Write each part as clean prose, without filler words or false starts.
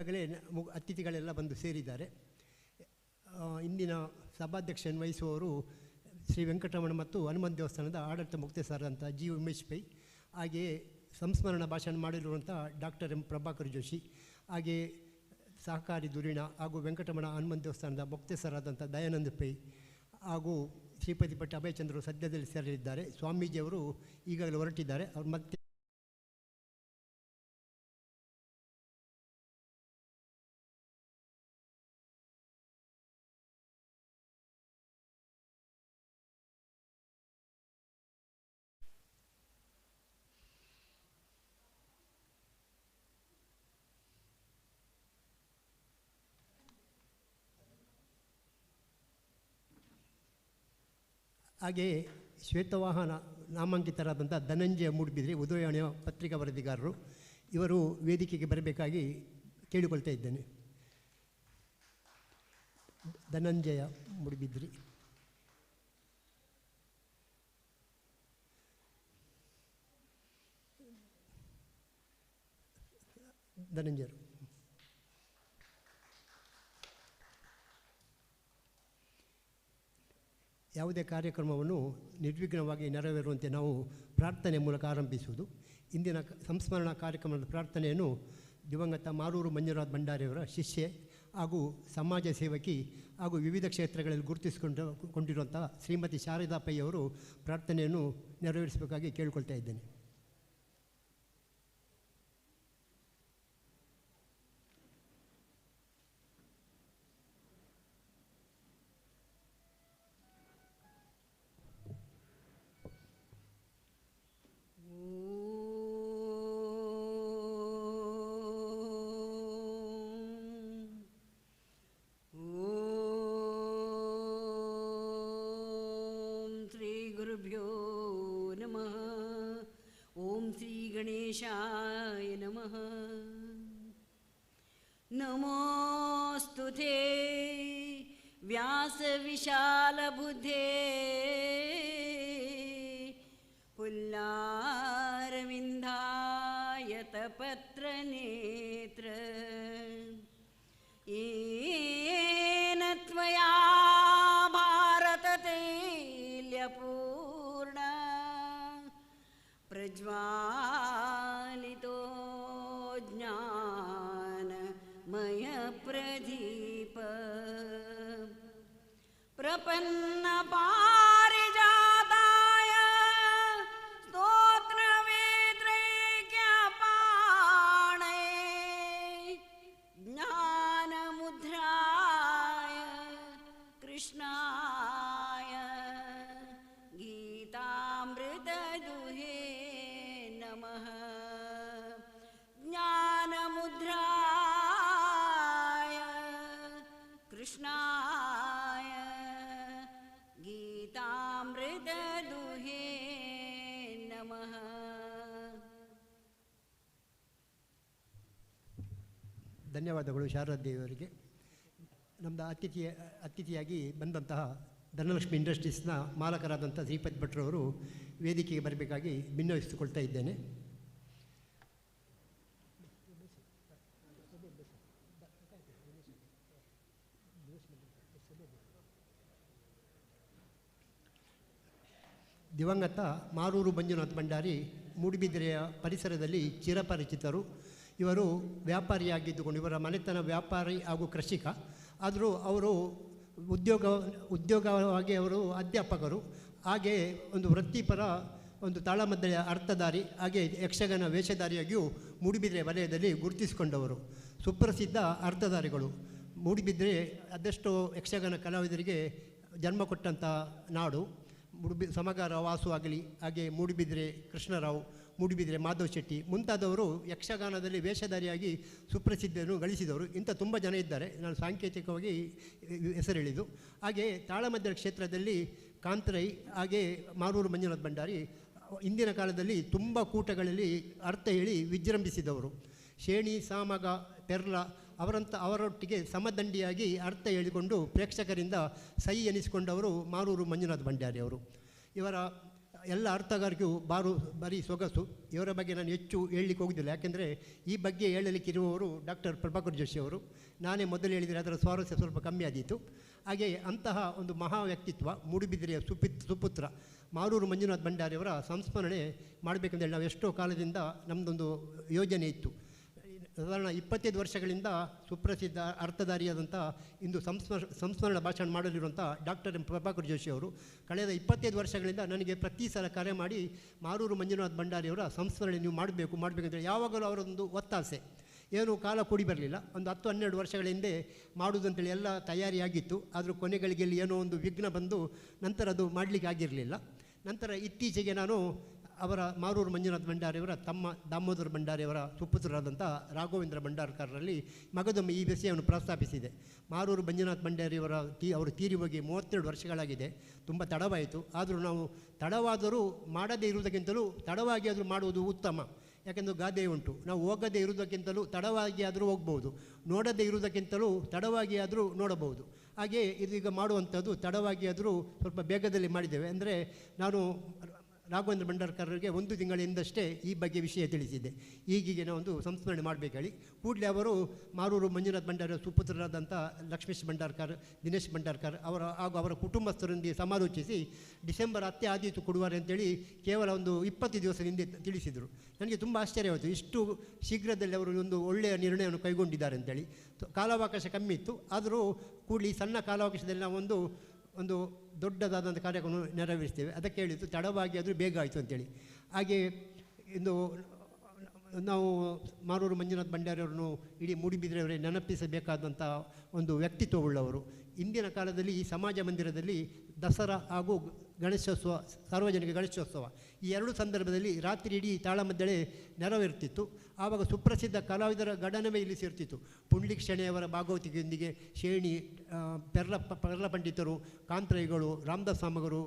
ಈಗಾಗಲೇ ಅತಿಥಿಗಳೆಲ್ಲ ಬಂದು ಸೇರಿದ್ದಾರೆ. ಇಂದಿನ ಸಭಾಧ್ಯಕ್ಷನ್ನು ವಹಿಸುವವರು ಶ್ರೀ ವೆಂಕಟರಮಣ ಮತ್ತು ಹನುಮಂತ ದೇವಸ್ಥಾನದ ಆಡಳಿತ ಮುಕ್ತೇಸರಾದಂಥ ಜಿ ಉಮೇಶ್ ಪೈ, ಹಾಗೆಯೇ ಸಂಸ್ಮರಣ ಭಾಷಣ ಮಾಡಿರುವಂಥ ಡಾಕ್ಟರ್ ಎಂ ಪ್ರಭಾಕರ್ ಜೋಶಿ, ಹಾಗೆಯೇ ಸಹಕಾರಿ ಧುರೀಣ ಹಾಗೂ ವೆಂಕಟರಮಣ ಹನುಮಂತ ದೇವಸ್ಥಾನದ ಮುಕ್ತೇಸರಾದಂಥ ದಯಾನಂದ ಪೈ ಹಾಗೂ ಶ್ರೀಪತಿ ಭಟ್ ಅಭಯಚಂದ್ರರು ಸದ್ಯದಲ್ಲಿ ಸೇರಲಿದ್ದಾರೆ. ಸ್ವಾಮೀಜಿಯವರು ಈಗಾಗಲೇ ಹೊರಟಿದ್ದಾರೆ. ಅವ್ರು ಮತ್ತೆ ಹಾಗೆಯೇ ಶ್ವೇತವಾಹನ ನಾಮಾಂಕಿತರಾದಂಥ ಧನಂಜಯ ಮೂಡುಬಿದ್ರೆ ಉದಯವಾಣಿಯ ಪತ್ರಿಕಾ ವರದಿಗಾರರು, ಇವರು ವೇದಿಕೆಗೆ ಬರಬೇಕಾಗಿ ಕೇಳಿಕೊಳ್ತಾ ಇದ್ದೇನೆ. ಧನಂಜಯ ಮೂಡುಬಿದ್ರಿ. ಧನಂಜಯರು ಯಾವುದೇ ಕಾರ್ಯಕ್ರಮವನ್ನು ನಿರ್ವಿಘ್ನವಾಗಿ ನೆರವೇರುವಂತೆ ನಾವು ಪ್ರಾರ್ಥನೆ ಮೂಲಕ ಆರಂಭಿಸುವುದು. ಇಂದಿನ ಸಂಸ್ಮರಣಾ ಕಾರ್ಯಕ್ರಮದ ಪ್ರಾರ್ಥನೆಯನ್ನು ದಿವಂಗತ ಮಾರೂರು ಮಂಜುನಾಥ್ ಭಂಡಾರಿಯವರ ಶಿಷ್ಯೆ ಹಾಗೂ ಸಮಾಜ ಸೇವಕಿ ಹಾಗೂ ವಿವಿಧ ಕ್ಷೇತ್ರಗಳಲ್ಲಿ ಗುರುತಿಸಿಕೊಂಡಿರುವಂಥ ಶ್ರೀಮತಿ ಶಾರದಾ ಪೈ ಅವರು ಪ್ರಾರ್ಥನೆಯನ್ನು ನೆರವೇರಿಸಬೇಕಾಗಿ ಕೇಳಿಕೊಳ್ತಾ ಇದ್ದೇನೆ. गणेशाय नमः। नमोऽस्तु ते व्यासविशालबुद्धे पुल्लारविन्दायतपत्रनेत्र येन त्वया भारततैल्यपूर्णा प्रज्वालितो ज्ञानमयप्रदीप प्रपन्नपारिजाताय स्तोत्रवेत्रैक्यपाणे ज्ञानमुद्राय कृष्णाय गीतामृतदुहे नमः। ज्ञानमुद्राय कृष्णाय गीतामृतदुहे नमः। ಧನ್ಯವಾದಗಳು ಶಾರದೇವಿಯವರಿಗೆ. ನಮ್ಮದು ಅತಿಥಿಯಾಗಿ ಬಂದಂತಹ ಧನಲಕ್ಷ್ಮಿ ಇಂಡಸ್ಟ್ರೀಸ್ನ ಮಾಲಕರಾದಂಥ ಶ್ರೀಪತಿ ಭಟ್ರವರು ವೇದಿಕೆಗೆ ಬರಬೇಕಾಗಿ ಭಿನ್ನವಿಸಿಕೊಳ್ತಾ ಇದ್ದೇನೆ. ದಿವಂಗತ ಮಾರೂರು ಮಂಜುನಾಥ್ ಭಂಡಾರಿ ಮೂಡುಬಿದಿರೆಯ ಪರಿಸರದಲ್ಲಿ ಚಿರಪರಿಚಿತರು. ಇವರು ವ್ಯಾಪಾರಿಯಾಗಿದ್ದುಕೊಂಡು ಇವರ ಮನೆತನ ವ್ಯಾಪಾರಿ ಹಾಗೂ ಕೃಷಿಕ. ಆದರೂ ಅವರು ಉದ್ಯೋಗವಾಗಿ ಅವರು ಅಧ್ಯಾಪಕರು, ಹಾಗೆ ಒಂದು ವೃತ್ತಿಪರ ಒಂದು ತಾಳಮದ್ದಳೆಯ ಅರ್ಥಧಾರಿ, ಹಾಗೆ ಯಕ್ಷಗಾನ ವೇಷಧಾರಿಯಾಗಿಯೂ ಮೂಡುಬಿದಿರೆ ವಲಯದಲ್ಲಿ ಗುರುತಿಸಿಕೊಂಡವರು. ಸುಪ್ರಸಿದ್ಧ ಅರ್ಥಧಾರಿಗಳು. ಮೂಡುಬಿದಿರೆ ಅದೆಷ್ಟೋ ಯಕ್ಷಗಾನ ಕಲಾವಿದರಿಗೆ ಜನ್ಮ ಕೊಟ್ಟಂಥ ನಾಡು. ಸಮಗಾರ ವಾಸು ಆಗಲಿ, ಹಾಗೆ ಮೂಡುಬಿದಿರೆ ಕೃಷ್ಣರಾವ್, ಮೂಡುಬಿದಿರೆ ಮಾಧವ್ ಶೆಟ್ಟಿ ಮುಂತಾದವರು ಯಕ್ಷಗಾನದಲ್ಲಿ ವೇಷಧಾರಿಯಾಗಿ ಸುಪ್ರಸಿದ್ಧಿಯನ್ನು ಗಳಿಸಿದವರು. ಇಂಥ ತುಂಬ ಜನ ಇದ್ದಾರೆ, ನಾನು ಸಾಂಕೇತಿಕವಾಗಿ ಹೆಸರು ಹೇಳಿದ್ದು. ಹಾಗೆ ತಾಳಮದ್ದಳೆ ಕ್ಷೇತ್ರದಲ್ಲಿ ಕಾಂತರೈ, ಹಾಗೆ ಮಾರೂರು ಮಂಜುನಾಥ್ ಭಂಡಾರಿ ಇಂದಿನ ಕಾಲದಲ್ಲಿ ತುಂಬ ಕೂಟಗಳಲ್ಲಿ ಅರ್ಥ ಹೇಳಿ ವಿಜೃಂಭಿಸಿದವರು. ಶೇಣಿ, ಸಾಮಗ, ಪೆರ್ಲ ಅವರೊಟ್ಟಿಗೆ ಸಮದಂಡಿಯಾಗಿ ಅರ್ಥ ಹೇಳಿಕೊಂಡು ಪ್ರೇಕ್ಷಕರಿಂದ ಸೈ ಎನಿಸಿಕೊಂಡವರು ಮಾರೂರು ಮಂಜುನಾಥ್ ಭಂಡಾರಿ ಅವರು. ಎಲ್ಲ ಅರ್ಥಗಾರಿಕೆಯು ಬರೀ ಸೊಗಸು. ಇವರ ಬಗ್ಗೆ ನಾನು ಹೆಚ್ಚು ಹೇಳಲಿಕ್ಕೆ ಹೋಗೋದಿಲ್ಲ, ಯಾಕೆಂದರೆ ಈ ಬಗ್ಗೆ ಹೇಳಲಿಕ್ಕಿರುವವರು ಡಾಕ್ಟರ್ ಪ್ರಭಾಕರ್ ಜೋಶಿ ಅವರು. ನಾನೇ ಮೊದಲು ಹೇಳಿದರೆ ಅದರ ಸ್ವಾರಸ್ಯ ಸ್ವಲ್ಪ ಕಮ್ಮಿ ಆದೀತು. ಹಾಗೆ ಅಂತಹ ಒಂದು ಮಹಾ ವ್ಯಕ್ತಿತ್ವ ಮೂಡುಬಿದಿರೆಯ ಸುಪುತ್ರ ಮಾರೂರು ಮಂಜುನಾಥ್ ಭಂಡಾರಿಯವರ ಸಂಸ್ಮರಣೆ ಮಾಡಬೇಕಂತೇಳಿ ನಾವು ಎಷ್ಟೋ ಕಾಲದಿಂದ ನಮ್ಮದೊಂದು ಯೋಜನೆ ಇತ್ತು. ಸಾಧಾರಣ 25 ವರ್ಷಗಳಿಂದ ಸುಪ್ರಸಿದ್ಧ ಅರ್ಥಧಾರಿಯಾದಂಥ ಇಂದು ಸಂಸ್ಮರಣ ಭಾಷಣ ಮಾಡಲಿರುವಂಥ ಡಾಕ್ಟರ್ ಪ್ರಭಾಕರ್ ಜೋಶಿ ಅವರು ಕಳೆದ 25 ವರ್ಷಗಳಿಂದ ನನಗೆ ಪ್ರತಿ ಸಲ ಕರೆ ಮಾಡಿ ಮಾರೂರು ಮಂಜುನಾಥ್ ಭಂಡಾರಿಯವರ ಸಂಸ್ಮರಣೆ ನೀವು ಮಾಡಬೇಕಂತೇಳಿ ಯಾವಾಗಲೂ ಅವರೊಂದು ಒತ್ತಾಸೆ. ಏನು ಕಾಲ ಕೂಡಿ ಬರಲಿಲ್ಲ. ಒಂದು 10-12 ವರ್ಷಗಳ ಹಿಂದೆ ಮಾಡುವುದಂತೇಳಿ ಎಲ್ಲ ತಯಾರಿಯಾಗಿತ್ತು. ಆದರೂ ಕೊನೆಗಳಿಗೆಲ್ಲಿ ಏನೋ ಒಂದು ವಿಘ್ನ ಬಂದು ನಂತರ ಅದು ಮಾಡಲಿಕ್ಕೆ ಆಗಿರಲಿಲ್ಲ. ನಂತರ ಇತ್ತೀಚೆಗೆ ನಾನು ಅವರ ಮಾರೂರು ಮಂಜುನಾಥ್ ಭಂಡಾರಿಯವರ ತಮ್ಮ ದಾಮೋದರ ಭಂಡಾರಿಯವರ ಸುಪುತ್ರರಾದಂಥ ರಾಘವೇಂದ್ರ ಭಂಡಾರ್ಕರ್ರಲ್ಲಿ ಮಗದೊಮ್ಮೆ ಈ ವಿಷಯವನ್ನು ಪ್ರಸ್ತಾಪಿಸಿದೆ. ಮಾರೂರು ಮಂಜುನಾಥ್ ಭಂಡಾರಿಯವರ ಅವರು ತೀರಿ ಹೋಗಿ 32 ವರ್ಷಗಳಾಗಿದೆ. ತುಂಬ ತಡವಾಯಿತು. ಆದರೂ ನಾವು ತಡವಾದರೂ ಮಾಡದೇ ಇರುವುದಕ್ಕಿಂತಲೂ ತಡವಾಗಿ ಆದರೂ ಮಾಡುವುದು ಉತ್ತಮ. ಯಾಕೆಂದರೆ ಗಾದೆ ಉಂಟು, ನಾವು ಹೋಗದೇ ಇರುವುದಕ್ಕಿಂತಲೂ ತಡವಾಗಿ ಆದರೂ ಹೋಗ್ಬೋದು, ನೋಡದೇ ಇರುವುದಕ್ಕಿಂತಲೂ ತಡವಾಗಿ ಆದರೂ ನೋಡಬಹುದು. ಹಾಗೆ ಇದೀಗ ಮಾಡುವಂಥದ್ದು ತಡವಾಗಿ ಆದರೂ ಸ್ವಲ್ಪ ಬೇಗದಲ್ಲಿ ಮಾಡಿದ್ದೇವೆ. ಅಂದರೆ ನಾನು ರಾಘವೇಂದ್ರ ಭಂಡಾರ್ಕರ್ಗೆ 1 ತಿಂಗಳಿಂದಷ್ಟೇ ಈ ಬಗ್ಗೆ ವಿಷಯ ತಿಳಿಸಿದ್ದೆ. ಈಗೀಗ ಒಂದು ಸಂಸ್ಮರಣೆ ಮಾಡಬೇಕು ಹೇಳಿ ಕೂಡಲೇ ಮಾರೂರು ಮಂಜುನಾಥ್ ಭಂಡಾರಿ ಸುಪುತ್ರರಾದಂಥ ಲಕ್ಷ್ಮೀಶ್ ಭಂಡಾರ್ಕರ್, ದಿನೇಶ್ ಭಂಡಾರ್ಕರ್ ಹಾಗೂ ಅವರ ಕುಟುಂಬಸ್ಥರೊಂದಿಗೆ ಸಮಾಲೋಚಿಸಿ ಡಿಸೆಂಬರ್ 10 ಆದೀತು ಕೊಡುವಾರೆ ಅಂತೇಳಿ ಕೇವಲ ಒಂದು 20 ದಿವಸದ ಹಿಂದೆ ತಿಳಿಸಿದರು. ನನಗೆ ತುಂಬ ಆಶ್ಚರ್ಯವಾಯಿತು, ಇಷ್ಟು ಶೀಘ್ರದಲ್ಲಿ ಅವರು ಒಂದು ಒಳ್ಳೆಯ ನಿರ್ಣಯವನ್ನು ಕೈಗೊಂಡಿದ್ದಾರೆ ಅಂತೇಳಿ. ಕಾಲಾವಕಾಶ ಕಮ್ಮಿ ಇತ್ತು, ಆದರೂ ಕೂಡಲಿ ಸಣ್ಣ ಕಾಲಾವಕಾಶದಲ್ಲಿ ನಾವು ಒಂದು ದೊಡ್ಡದಾದಂಥ ಕಾರ್ಯಕ್ರಮ ನೆರವೇರಿಸ್ತೇವೆ. ಅದಕ್ಕೆ ಹೇಳಿದ್ದು ತಡವಾಗಿ ಆದರೂ ಬೇಗ ಆಯಿತು ಅಂತೇಳಿ. ಹಾಗೆ ಇಂದು ನಾವು ಮಾರೂರು ಮಂಜುನಾಥ್ ಭಂಡಾರಿಯವರನ್ನು ಇಡೀ ಮೂಡುಬಿದಿರೆಯವರೇ ನೆನಪಿಸಬೇಕಾದಂಥ ಒಂದು ವ್ಯಕ್ತಿತ್ವವುಳ್ಳವರು. ಇಂದಿನ ಕಾಲದಲ್ಲಿ ಈ ಸಮಾಜ ಮಂದಿರದಲ್ಲಿ ದಸರಾ ಹಾಗೂ ಗಣೇಶೋತ್ಸವ, ಸಾರ್ವಜನಿಕ ಗಣೇಶೋತ್ಸವ ಈ 2 ಸಂದರ್ಭದಲ್ಲಿ ರಾತ್ರಿ ಇಡೀ ತಾಳಮದ್ದಳೆ ನೆರವೇರುತ್ತಿತ್ತು. ಆವಾಗ ಸುಪ್ರಸಿದ್ಧ ಕಲಾವಿದರ ಗಣನವೇ ಇಲ್ಲಿ ಸೇರ್ತಿತ್ತು. ಪುಂಡ್ಲಿಕ್ ಶೆಣೆಯವರ ಭಾಗವತಿಕೆಯೊಂದಿಗೆ ಶೇಣಿ, ಪೆರ್ಲ ಪಂಡಿತರು, ಕಾಂತರೈಗಳು, ರಾಮದಾಸ್ ಸಾಮಗರು,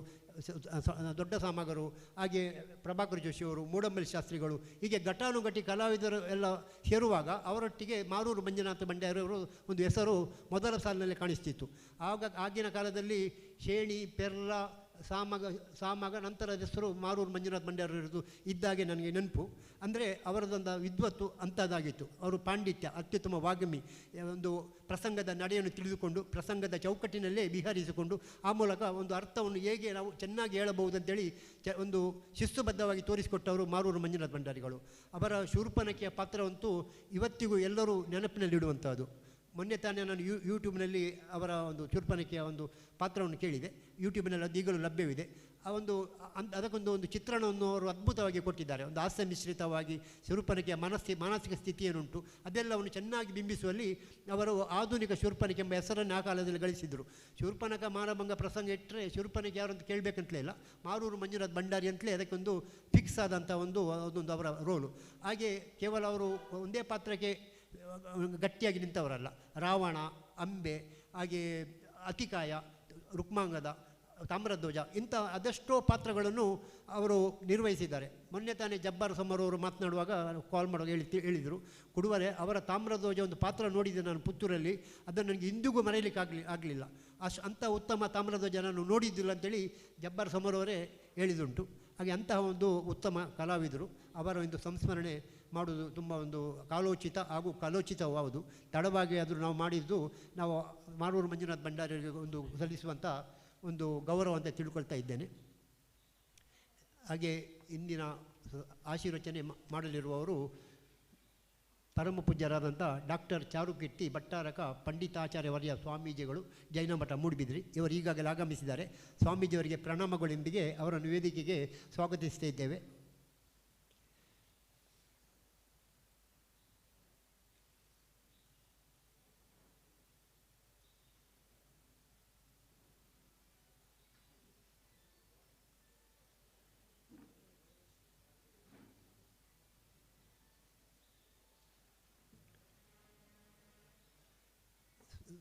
ದೊಡ್ಡ ಸಾಮಗರು, ಹಾಗೆ ಪ್ರಭಾಕರ್ ಜೋಶಿಯವರು, ಮೂಡಂಬಲಿ ಶಾಸ್ತ್ರಿಗಳು, ಹೀಗೆ ಘಟಾನುಘಟಿ ಕಲಾವಿದರು ಎಲ್ಲ ಸೇರುವಾಗ ಅವರೊಟ್ಟಿಗೆ ಮಾರೂರು ಮಂಜುನಾಥ ಭಂಡಾರಿಯವರು ಒಂದು ಹೆಸರು ಮೊದಲ ಸಾಲಿನಲ್ಲಿ ಕಾಣಿಸ್ತಿತ್ತು. ಆಗಿನ ಕಾಲದಲ್ಲಿ ಶೇಣಿ, ಪೆರ್ಲ, ಸಾಮಗ ನಂತರದ ಹೆಸರು ಮಾರೂರು ಮಂಜುನಾಥ್ ಭಂಡಾರಿಯರದು ಇದ್ದಾಗೆ ನನಗೆ ನೆನಪು. ಅಂದರೆ ಅವರದೊಂದು ವಿದ್ವತ್ತು ಅಂಥದ್ದಾಗಿತ್ತು. ಅವರು ಪಾಂಡಿತ್ಯ, ಅತ್ಯುತ್ತಮ ವಾಗ್ಮಿ, ಒಂದು ಪ್ರಸಂಗದ ನಡೆಯನ್ನು ತಿಳಿದುಕೊಂಡು ಪ್ರಸಂಗದ ಚೌಕಟ್ಟಿನಲ್ಲೇ ವಿಹರಿಸಿಕೊಂಡು ಆ ಮೂಲಕ ಒಂದು ಅರ್ಥವನ್ನು ಹೇಗೆ ನಾವು ಚೆನ್ನಾಗಿ ಹೇಳಬಹುದಂತೇಳಿ ಒಂದು ಶಿಸ್ತುಬದ್ಧವಾಗಿ ತೋರಿಸಿಕೊಟ್ಟವರು ಮಾರೂರು ಮಂಜುನಾಥ್ ಭಂಡಾರಿಗಳು. ಅವರ ಶೂರ್ಪನಖಿಯ ಪಾತ್ರವಂತೂ ಇವತ್ತಿಗೂ ಎಲ್ಲರೂ ನೆನಪಿನಲ್ಲಿಡುವಂಥದ್ದು. ಮೊನ್ನೆ ತಾನೇ ನಾನು ಯೂಟ್ಯೂಬ್ನಲ್ಲಿ ಅವರ ಒಂದು ಶೂರ್ಪನಖಿಯ ಒಂದು ಪಾತ್ರವನ್ನು ಕೇಳಿದೆ. ಯೂಟ್ಯೂಬ್ನಲ್ಲಿ ಅದು ಈಗಲೂ ಲಭ್ಯವಿದೆ. ಅದಕ್ಕೊಂದು ಚಿತ್ರಣವನ್ನು ಅವರು ಅದ್ಭುತವಾಗಿ ಕೊಟ್ಟಿದ್ದಾರೆ. ಒಂದು ಹಾಸ್ಯ ಮಿಶ್ರಿತವಾಗಿ ಶೂರ್ಪನಖಿಯ ಮಾನಸಿಕ ಸ್ಥಿತಿ ಏನುಂಟು ಅದೆಲ್ಲವನ್ನು ಚೆನ್ನಾಗಿ ಬಿಂಬಿಸುವಲ್ಲಿ ಅವರು ಆಧುನಿಕ ಶೂರ್ಪನಖಿ ಎಂಬ ಹೆಸರನ್ನು ಆ ಕಾಲದಲ್ಲಿ ಗಳಿಸಿದರು. ಶೂರ್ಪನಖ ಮಾನಭಂಗ ಪ್ರಸಂಗ ಇಟ್ಟರೆ ಶೂರ್ಪನಖಿ ಯಾರು ಅಂತ ಕೇಳಬೇಕಂತಲೇ ಇಲ್ಲ, ಮಾರೂರು ಮಂಜುನಾಥ್ ಭಂಡಾರಿ ಅಂತಲೇ ಅದಕ್ಕೊಂದು ಫಿಕ್ಸ್ ಆದಂಥ ಅದೊಂದು ಅವರ ರೋಲು. ಹಾಗೆ ಕೇವಲ ಅವರು ಒಂದೇ ಪಾತ್ರಕ್ಕೆ ಗಟ್ಟಿಯಾಗಿ ನಿಂತವರಲ್ಲ. ರಾವಣ, ಅಂಬೆ, ಹಾಗೆ ಅತಿಕಾಯ, ರುಕ್ಮಾಂಗದ, ತಾಮ್ರಧ್ವಜ ಇಂಥ ಅದೆಷ್ಟೋ ಪಾತ್ರಗಳನ್ನು ಅವರು ನಿರ್ವಹಿಸಿದ್ದಾರೆ. ಮೊನ್ನೆ ತಾನೇ ಜಬ್ಬಾರ್ ಸಮರ್ ಅವರು ಮಾತನಾಡುವಾಗ ಕಾಲ್ ಮಾಡುವಾಗ ಹೇಳಿದರು, ಕೊಡುವರೆ ಅವರ ತಾಮ್ರಧ್ವಜ ಒಂದು ಪಾತ್ರ ನೋಡಿದ್ದೆ ನಾನು ಪುತ್ತೂರಲ್ಲಿ, ಅದನ್ನು ನನಗೆ ಇಂದಿಗೂ ಮರೆಯಲಿಕ್ಕೆ ಆಗಲಿಲ್ಲ. ಅಂಥ ಉತ್ತಮ ತಾಮ್ರಧ್ವಜ ನಾನು ನೋಡಿದ್ದಿಲ್ಲ ಅಂತೇಳಿ ಜಬ್ಬಾರ್ ಸಮರ್ ಅವರೇ ಹೇಳಿದುಂಟು. ಹಾಗೆ ಅಂತಹ ಒಂದು ಉತ್ತಮ ಕಲಾವಿದರು. ಅವರ ಒಂದು ಸಂಸ್ಮರಣೆ ಮಾಡುವುದು ತುಂಬ ಒಂದು ಕಾಲೋಚಿತ ಹಾಗೂ ಕಲೋಚಿತವಾಗುವುದು. ತಡವಾಗಿ ಆದರೂ ನಾವು ಮಾಡಿದ್ದು ನಾವು ಮಾರೂರು ಮಂಜುನಾಥ್ ಭಂಡಾರಿಯವರಿಗೆ ಒಂದು ಸಲ್ಲಿಸುವಂಥ ಒಂದು ಗೌರವ ಅಂತ ತಿಳ್ಕೊಳ್ತಾ ಇದ್ದೇನೆ. ಹಾಗೆ ಇಂದಿನ ಆಶೀರ್ವಚನೆ ಮಾಡಲಿರುವವರು ಪರಮ ಪೂಜ್ಯರಾದಂಥ ಡಾಕ್ಟರ್ ಚಾರುಕಿಟ್ಟಿ ಭಟ್ಟಾರಕ ಪಂಡಿತಾಚಾರ್ಯವರ್ಯ ಸ್ವಾಮೀಜಿಗಳು, ಜೈನ ಮಠ ಮೂಡುಬಿದಿರೆ. ಇವರು ಈಗಾಗಲೇ ಆಗಮಿಸಿದ್ದಾರೆ. ಸ್ವಾಮೀಜಿಯವರಿಗೆ ಪ್ರಣಾಮಗಳೊಂದಿಗೆ ಅವರನ್ನು ವೇದಿಕೆಗೆ ಸ್ವಾಗತಿಸ್ತಾ ಇದ್ದೇವೆ.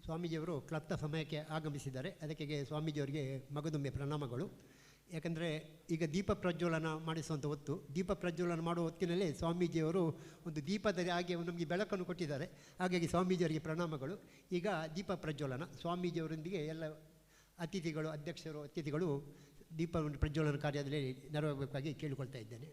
ಸ್ವಾಮೀಜಿಯವರು ಕ್ಲಪ್ತ ಸಮಯಕ್ಕೆ ಆಗಮಿಸಿದ್ದಾರೆ. ಅದಕ್ಕೆ ಸ್ವಾಮೀಜಿಯವರಿಗೆ ಮಗದೊಮ್ಮೆ ಪ್ರಣಾಮಗಳು. ಯಾಕಂದರೆ ಈಗ ದೀಪ ಪ್ರಜ್ವಲನ ಮಾಡಿಸುವಂಥ ಹೊತ್ತು, ದೀಪ ಪ್ರಜ್ವಲನ ಮಾಡುವ ಹೊತ್ತಿನಲ್ಲೇ ಸ್ವಾಮೀಜಿಯವರು ಒಂದು ದೀಪದ ಹಾಗೆ ನಮಗೆ ಬೆಳಕನ್ನು ಕೊಟ್ಟಿದ್ದಾರೆ. ಹಾಗಾಗಿ ಸ್ವಾಮೀಜಿಯವರಿಗೆ ಪ್ರಣಾಮಗಳು. ಈಗ ದೀಪ ಪ್ರಜ್ವಲನ ಸ್ವಾಮೀಜಿಯವರೊಂದಿಗೆ ಎಲ್ಲ ಅತಿಥಿಗಳು, ಅಧ್ಯಕ್ಷರು, ಅತಿಥಿಗಳು ದೀಪವನ್ನು ಪ್ರಜ್ವಲನ ಕಾರ್ಯದಲ್ಲಿ ನೆರವೇರಬೇಕಾಗಿ ಕೇಳಿಕೊಳ್ತಾ ಇದ್ದೇನೆ.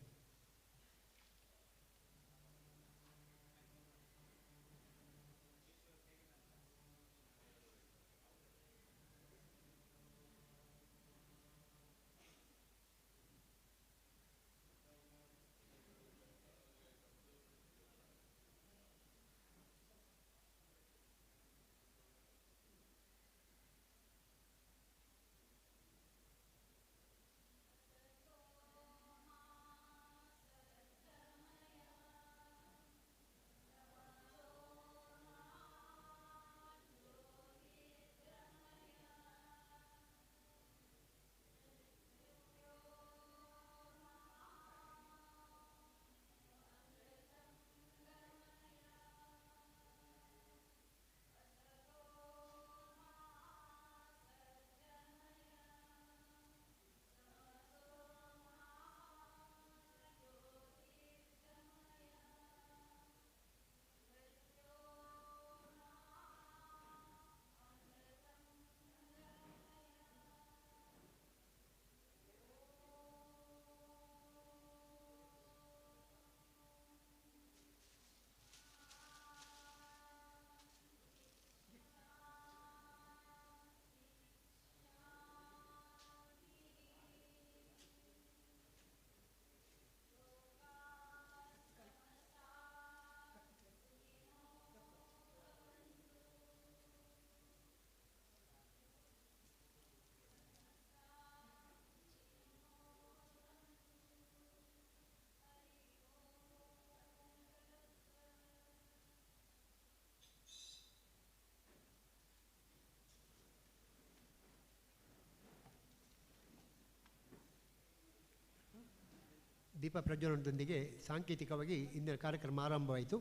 ದೀಪ ಪ್ರಜ್ವಲನದೊಂದಿಗೆ ಸಾಂಕೇತಿಕವಾಗಿ ಇಂದಿನ ಕಾರ್ಯಕ್ರಮ ಆರಂಭವಾಯಿತು.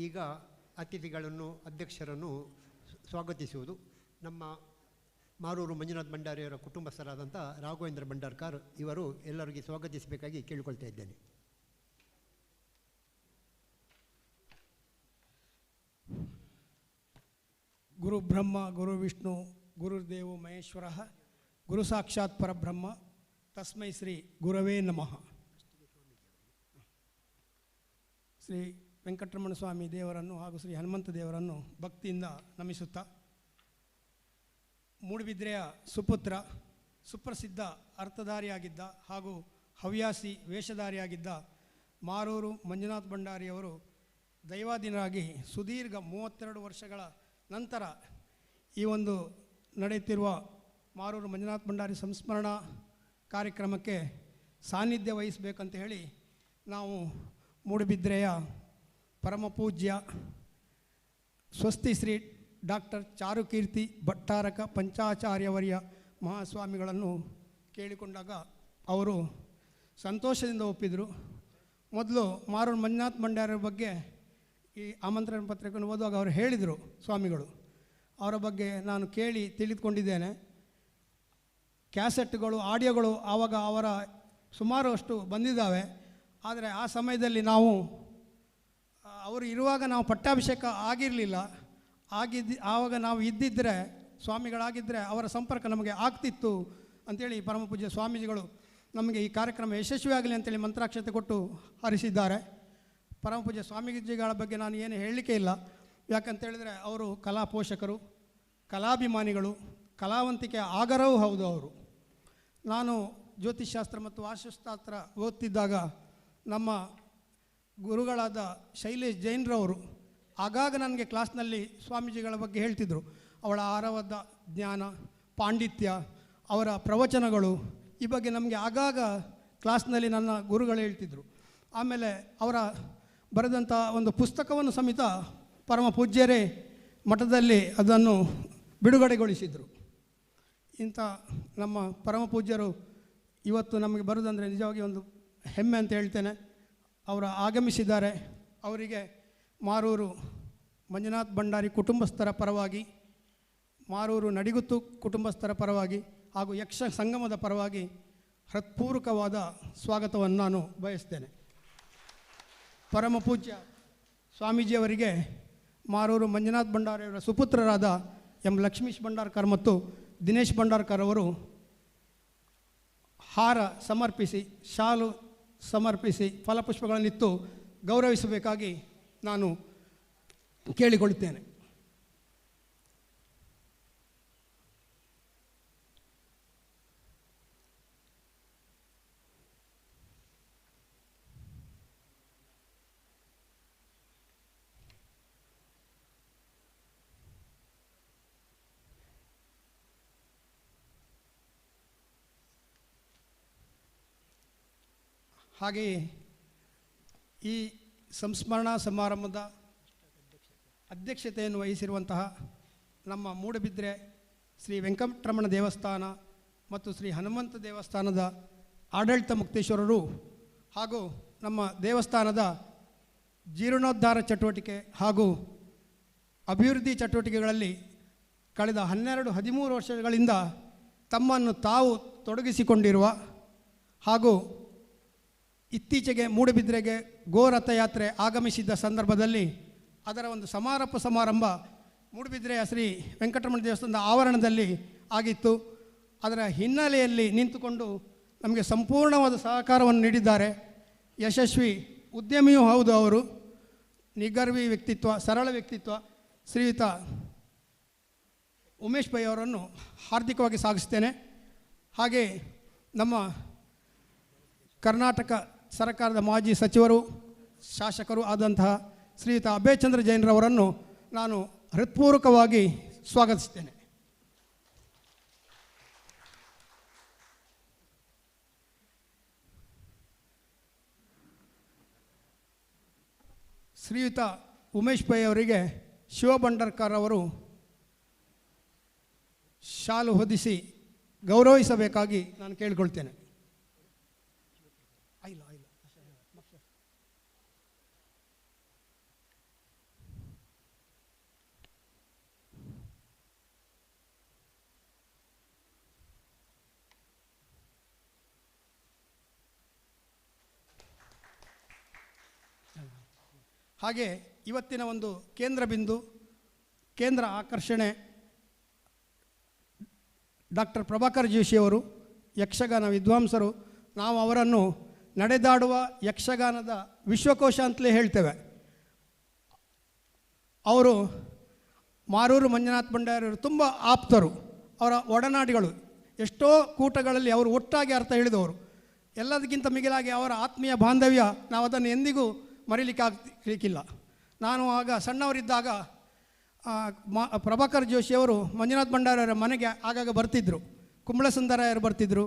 ಈಗ ಅತಿಥಿಗಳನ್ನು ಅಧ್ಯಕ್ಷರನ್ನು ಸ್ವಾಗತಿಸುವುದು ನಮ್ಮ ಮಾರೂರು ಮಂಜುನಾಥ್ ಭಂಡಾರಿಯವರ ಕುಟುಂಬಸ್ಥರಾದಂಥ ರಾಘವೇಂದ್ರ ಭಂಡಾರ್ಕರ್ ಇವರು ಎಲ್ಲರಿಗೆ ಸ್ವಾಗತಿಸಬೇಕಾಗಿ ಕೇಳಿಕೊಳ್ತಾ ಇದ್ದೇನೆ. ಗುರು ಬ್ರಹ್ಮ ಗುರು ವಿಷ್ಣು ಗುರುರ್ದೇವೋ ಮಹೇಶ್ವರ ಗುರು ಸಾಕ್ಷಾತ್ ಪರಬ್ರಹ್ಮ ತಸ್ಮೈ ಶ್ರೀ ಗುರವೇ ನಮಃ. ಶ್ರೀ ವೆಂಕಟರಮಣ ಸ್ವಾಮಿ ದೇವರನ್ನು ಹಾಗೂ ಶ್ರೀ ಹನುಮಂತ ದೇವರನ್ನು ಭಕ್ತಿಯಿಂದ ನಮಿಸುತ್ತಾ, ಮೂಡುಬಿದ್ರೆಯ ಸುಪುತ್ರ, ಸುಪ್ರಸಿದ್ಧ ಅರ್ಥಧಾರಿಯಾಗಿದ್ದ ಹಾಗೂ ಹವ್ಯಾಸಿ ವೇಷಧಾರಿಯಾಗಿದ್ದ ಮಾರೂರು ಮಂಜುನಾಥ್ ಭಂಡಾರಿಯವರು ದೈವಾಧೀನರಾಗಿ ಸುದೀರ್ಘ 32 ವರ್ಷಗಳ ನಂತರ ಈ ಒಂದು ನಡೆಯುತ್ತಿರುವ ಮಾರೂರು ಮಂಜುನಾಥ್ ಭಂಡಾರಿ ಸಂಸ್ಮರಣಾ ಕಾರ್ಯಕ್ರಮಕ್ಕೆ ಸಾನ್ನಿಧ್ಯ ವಹಿಸಬೇಕಂತ ಹೇಳಿ ನಾವು ಮೂಡುಬಿದ್ರೆಯ ಪರಮಪೂಜ್ಯ ಸ್ವಸ್ತಿ ಶ್ರೀ ಡಾಕ್ಟರ್ ಚಾರುಕೀರ್ತಿ ಭಟ್ಟಾರಕ ಪಂಚಾಚಾರ್ಯವರ್ಯ ಮಹಾಸ್ವಾಮಿಗಳನ್ನು ಕೇಳಿಕೊಂಡಾಗ ಅವರು ಸಂತೋಷದಿಂದ ಒಪ್ಪಿದರು. ಮೊದಲು ಮಾರೂರು ಮಂಜುನಾಥ್ ಭಂಡಾರಿಯ ಬಗ್ಗೆ ಈ ಆಮಂತ್ರಣ ಪತ್ರಿಕೆಯನ್ನು ಓದುವಾಗ ಅವರು ಹೇಳಿದರು ಸ್ವಾಮಿಗಳು. ಅವರ ಬಗ್ಗೆ ನಾನು ಕೇಳಿ ತಿಳಿದುಕೊಂಡಿದ್ದೇನೆ. ಕ್ಯಾಸೆಟ್ಗಳು ಆಡಿಯೋಗಳು ಆವಾಗ ಅವರ ಸುಮಾರು ಅಷ್ಟು ಬಂದಿದ್ದಾವೆ. ಆದರೆ ಆ ಸಮಯದಲ್ಲಿ ನಾವು ಅವರು ಇರುವಾಗ ನಾವು ಪಟ್ಟಾಭಿಷೇಕ ಆಗಿರಲಿಲ್ಲ. ಆವಾಗ ನಾವು ಇದ್ದಿದ್ದರೆ, ಸ್ವಾಮಿಗಳಾಗಿದ್ದರೆ ಅವರ ಸಂಪರ್ಕ ನಮಗೆ ಆಗ್ತಿತ್ತು ಅಂಥೇಳಿ ಪರಮಪೂಜ್ಯ ಸ್ವಾಮೀಜಿಗಳು ನಮಗೆ ಈ ಕಾರ್ಯಕ್ರಮ ಯಶಸ್ವಿಯಾಗಲಿ ಅಂತೇಳಿ ಮಂತ್ರಾಕ್ಷತೆ ಕೊಟ್ಟು ಹರಿಸಿದ್ದಾರೆ. ಪರಮಪೂಜ್ಯ ಸ್ವಾಮೀಜಿಗಳ ಬಗ್ಗೆ ನಾನು ಏನು ಹೇಳಲಿಕ್ಕೆ ಇಲ್ಲ. ಯಾಕಂತೇಳಿದರೆ ಅವರು ಕಲಾ ಪೋಷಕರು, ಕಲಾಭಿಮಾನಿಗಳು, ಕಲಾವಂತಿಕೆ ಆಗರವೂ ಹೌದು ಅವರು. ನಾನು ಜ್ಯೋತಿಷ್ಶಾಸ್ತ್ರ ಮತ್ತು ವಾಸ್ತುಶಾಸ್ತ್ರ ಓದ್ತಿದ್ದಾಗ ನಮ್ಮ ಗುರುಗಳಾದ ಶೈಲೇಶ್ ಜೈನ್ರವರು ಆಗಾಗ ನನಗೆ ಕ್ಲಾಸ್ನಲ್ಲಿ ಸ್ವಾಮೀಜಿಗಳ ಬಗ್ಗೆ ಹೇಳ್ತಿದ್ದರು. ಅವಳ ಆರವಾದ ಜ್ಞಾನ, ಪಾಂಡಿತ್ಯ, ಅವರ ಪ್ರವಚನಗಳು, ಈ ಬಗ್ಗೆ ನಮಗೆ ಆಗಾಗ ಕ್ಲಾಸ್ನಲ್ಲಿ ನನ್ನ ಗುರುಗಳು ಹೇಳ್ತಿದ್ದರು. ಆಮೇಲೆ ಅವರ ಬರೆದಂಥ ಒಂದು ಪುಸ್ತಕವನ್ನು ಸಮೇತ ಪರಮ ಪೂಜ್ಯರೇ ಮಠದಲ್ಲಿ ಅದನ್ನು ಬಿಡುಗಡೆಗೊಳಿಸಿದರು. ಇಂಥ ನಮ್ಮ ಪರಮ ಪೂಜ್ಯರು ಇವತ್ತು ನಮಗೆ ಬರೋದಂದರೆ ನಿಜವಾಗಿ ಒಂದು ಹೆಮ್ಮೆ ಅಂತ ಹೇಳ್ತೇನೆ. ಅವರು ಆಗಮಿಸಿದ್ದಾರೆ. ಅವರಿಗೆ ಮಾರೂರು ಮಂಜುನಾಥ್ ಭಂಡಾರಿ ಕುಟುಂಬಸ್ಥರ ಪರವಾಗಿ, ಮಾರೂರು ನಡಿಗುತ್ತು ಕುಟುಂಬಸ್ಥರ ಪರವಾಗಿ ಹಾಗೂ ಯಕ್ಷ ಸಂಗಮದ ಪರವಾಗಿ ಹೃತ್ಪೂರ್ವಕವಾದ ಸ್ವಾಗತವನ್ನು ನಾನು ಬಯಸ್ತೇನೆ. ಪರಮ ಪೂಜ್ಯ ಸ್ವಾಮೀಜಿಯವರಿಗೆ ಮಾರೂರು ಮಂಜುನಾಥ್ ಭಂಡಾರಿಯವರ ಸುಪುತ್ರರಾದ ಎಂ ಲಕ್ಷ್ಮೀಶ್ ಭಂಡಾರ್ಕರ್ ಮತ್ತು ದಿನೇಶ್ ಭಂಡಾರ್ಕರ್ ಅವರು ಹಾರ ಸಮರ್ಪಿಸಿ, ಶಾಲು ಸಮರ್ಪಿಸಿ, ಫಲಪುಷ್ಪಗಳನ್ನಿತ್ತು ಗೌರವಿಸಬೇಕಾಗಿ ನಾನು ಕೇಳಿಕೊಳ್ಳುತ್ತೇನೆ. ಹಾಗೆಯೇ ಈ ಸಂಸ್ಮರಣಾ ಸಮಾರಂಭದ ಅಧ್ಯಕ್ಷತೆಯನ್ನು ವಹಿಸಿರುವಂತಹ ನಮ್ಮ ಮೂಡಬಿದ್ರೆ ಶ್ರೀ ವೆಂಕಟರಮಣ ದೇವಸ್ಥಾನ ಮತ್ತು ಶ್ರೀ ಹನುಮಂತ ದೇವಸ್ಥಾನದ ಆಡಳಿತ ಮುಕ್ತೇಶ್ವರರು ಹಾಗೂ ನಮ್ಮ ದೇವಸ್ಥಾನದ ಜೀರ್ಣೋದ್ಧಾರ ಚಟುವಟಿಕೆ ಹಾಗೂ ಅಭಿವೃದ್ಧಿ ಚಟುವಟಿಕೆಗಳಲ್ಲಿ ಕಳೆದ 12-13 ವರ್ಷಗಳಿಂದ ತಮ್ಮನ್ನು ತಾವು ತೊಡಗಿಸಿಕೊಂಡಿರುವ ಹಾಗೂ ಇತ್ತೀಚೆಗೆ ಮೂಡಬಿದ್ರೆಗೆ ಗೋ ರಥಯಾತ್ರೆ ಆಗಮಿಸಿದ್ದ ಸಂದರ್ಭದಲ್ಲಿ ಅದರ ಒಂದು ಸಮಾರಂಭ ಮೂಡಬಿದ್ರೆಯ ಶ್ರೀ ವೆಂಕಟರಮಣ ದೇವಸ್ಥಾನದ ಆವರಣದಲ್ಲಿ ಆಗಿತ್ತು. ಅದರ ಹಿನ್ನೆಲೆಯಲ್ಲಿ ನಿಂತುಕೊಂಡು ನಮಗೆ ಸಂಪೂರ್ಣವಾದ ಸಹಕಾರವನ್ನು ನೀಡಿದ್ದಾರೆ. ಯಶಸ್ವಿ ಉದ್ಯಮಿಯೂ ಹೌದು. ಅವರು ನಿಗರ್ವಿ ವ್ಯಕ್ತಿತ್ವ, ಸರಳ ವ್ಯಕ್ತಿತ್ವ ಶ್ರೀಯುತ ಉಮೇಶ್ ಪೈ ಅವರನ್ನು ಹಾರ್ದಿಕವಾಗಿ ಸ್ವಾಗತಿಸ್ತೇನೆ. ಹಾಗೆ ನಮ್ಮ ಕರ್ನಾಟಕ ಸರ್ಕಾರದ ಮಾಜಿ ಸಚಿವರು, ಶಾಸಕರು ಆದಂತಹ ಶ್ರೀಯುತ ಅಭಯ್ ಚಂದ್ರ ಜೈನ್ರವರನ್ನು ನಾನು ಹೃತ್ಪೂರ್ವಕವಾಗಿ ಸ್ವಾಗತಿಸ್ತೇನೆ. ಶ್ರೀಯುತ ಉಮೇಶ್ ಪೈ ಅವರಿಗೆ ಶಿವ ಭಂಡಾರ್ಕರ್ ಅವರು ಶಾಲು ಹೊದಿಸಿ ಗೌರವಿಸಬೇಕಾಗಿ ನಾನು ಕೇಳಿಕೊಳ್ತೇನೆ. ಹಾಗೆ ಇವತ್ತಿನ ಒಂದು ಕೇಂದ್ರ ಬಿಂದು, ಕೇಂದ್ರ ಆಕರ್ಷಣೆ ಡಾಕ್ಟರ್ ಪ್ರಭಾಕರ್ ಜೋಶಿಯವರು, ಯಕ್ಷಗಾನ ವಿದ್ವಾಂಸರು. ನಾವು ಅವರನ್ನು ನಡೆದಾಡುವ ಯಕ್ಷಗಾನದ ವಿಶ್ವಕೋಶ ಅಂತಲೇ ಹೇಳ್ತೇವೆ. ಅವರು ಮಾರೂರು ಮಂಜುನಾಥ ಭಂಡಾರಿಯವರು ತುಂಬ ಆಪ್ತರು, ಅವರ ಒಡನಾಡಿಗಳು. ಎಷ್ಟೋ ಕೂಟಗಳಲ್ಲಿ ಅವರು ಒಟ್ಟಾಗಿ ಅರ್ಥ ಹೇಳಿದವರು. ಎಲ್ಲದಕ್ಕಿಂತ ಮಿಗಿಲಾಗಿ ಅವರ ಆತ್ಮೀಯ ಬಾಂಧವ್ಯ ನಾವು ಅದನ್ನು ಎಂದಿಗೂ ಮರೀಲಿಕ್ಕಾಗಲಿಕ್ಕಿಲ್ಲ. ನಾನು ಆಗ ಸಣ್ಣವರಿದ್ದಾಗ ಪ್ರಭಾಕರ್ ಜೋಶಿಯವರು ಮಂಜುನಾಥ ಭಂಡಾರಿಯವರ ಮನೆಗೆ ಆಗಾಗ ಬರ್ತಿದ್ದರು. ಕುಂಬಳ ಸುಂದರಾಯರು ಬರ್ತಿದ್ದರು,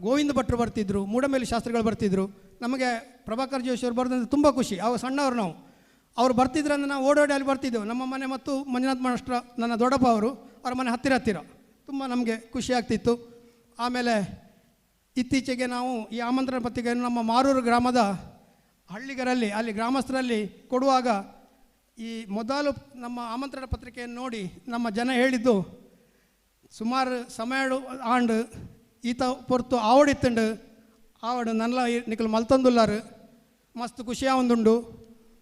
ಗೋವಿಂದ ಭಟ್ರು ಬರ್ತಿದ್ದರು, ಮೂಡಮೇಲಿ ಶಾಸ್ತ್ರಿಗಳು ಬರ್ತಿದ್ದರು. ನಮಗೆ ಪ್ರಭಾಕರ್ ಜೋಶಿಯವರು ಬರೋದಂದ್ರೆ ತುಂಬ ಖುಷಿ. ಆವಾಗ ಸಣ್ಣವರು ನಾವು. ಅವರು ಬರ್ತಿದ್ರಂದ್ರೆ ನಾವು ಓಡೋಡಿ ಅಲ್ಲಿ ಬರ್ತಿದ್ದೆವು. ನಮ್ಮ ಮನೆ ಮತ್ತು ಮಂಜುನಾಥ ಮಾಸ್ಟ್ರ, ನನ್ನ ದೊಡ್ಡಪ್ಪ ಅವರ ಮನೆ ಹತ್ತಿರ ತುಂಬ ನಮಗೆ ಖುಷಿ ಆಗ್ತಿತ್ತು. ಆಮೇಲೆ ಇತ್ತೀಚೆಗೆ ನಾವು ಈ ಆಮಂತ್ರಣ ಪತ್ರಿಕೆಯನ್ನು ನಮ್ಮ ಮಾರೂರು ಗ್ರಾಮದ ಹಳ್ಳಿಗರಲ್ಲಿ, ಅಲ್ಲಿ ಗ್ರಾಮಸ್ಥರಲ್ಲಿ ಕೊಡುವಾಗ ಈ ಮೊದಲು ನಮ್ಮ ಆಮಂತ್ರಣ ಪತ್ರಿಕೆಯನ್ನು ನೋಡಿ ನಮ್ಮ ಜನ ಹೇಳಿದ್ದು, ಸುಮಾರು ಸಮಯಡು ಆಂಡು ಈತ ಪೊರ್ತು ಆವಡಿತ್ತಂಡು ಆವಡು ನಲ್ಲ ನಿಕಲು ಮಲ್ತೊಂದುಲ್ಲಾರು ಮಸ್ತ್ ಖುಷಿಯ ಒಂದುಂಡು.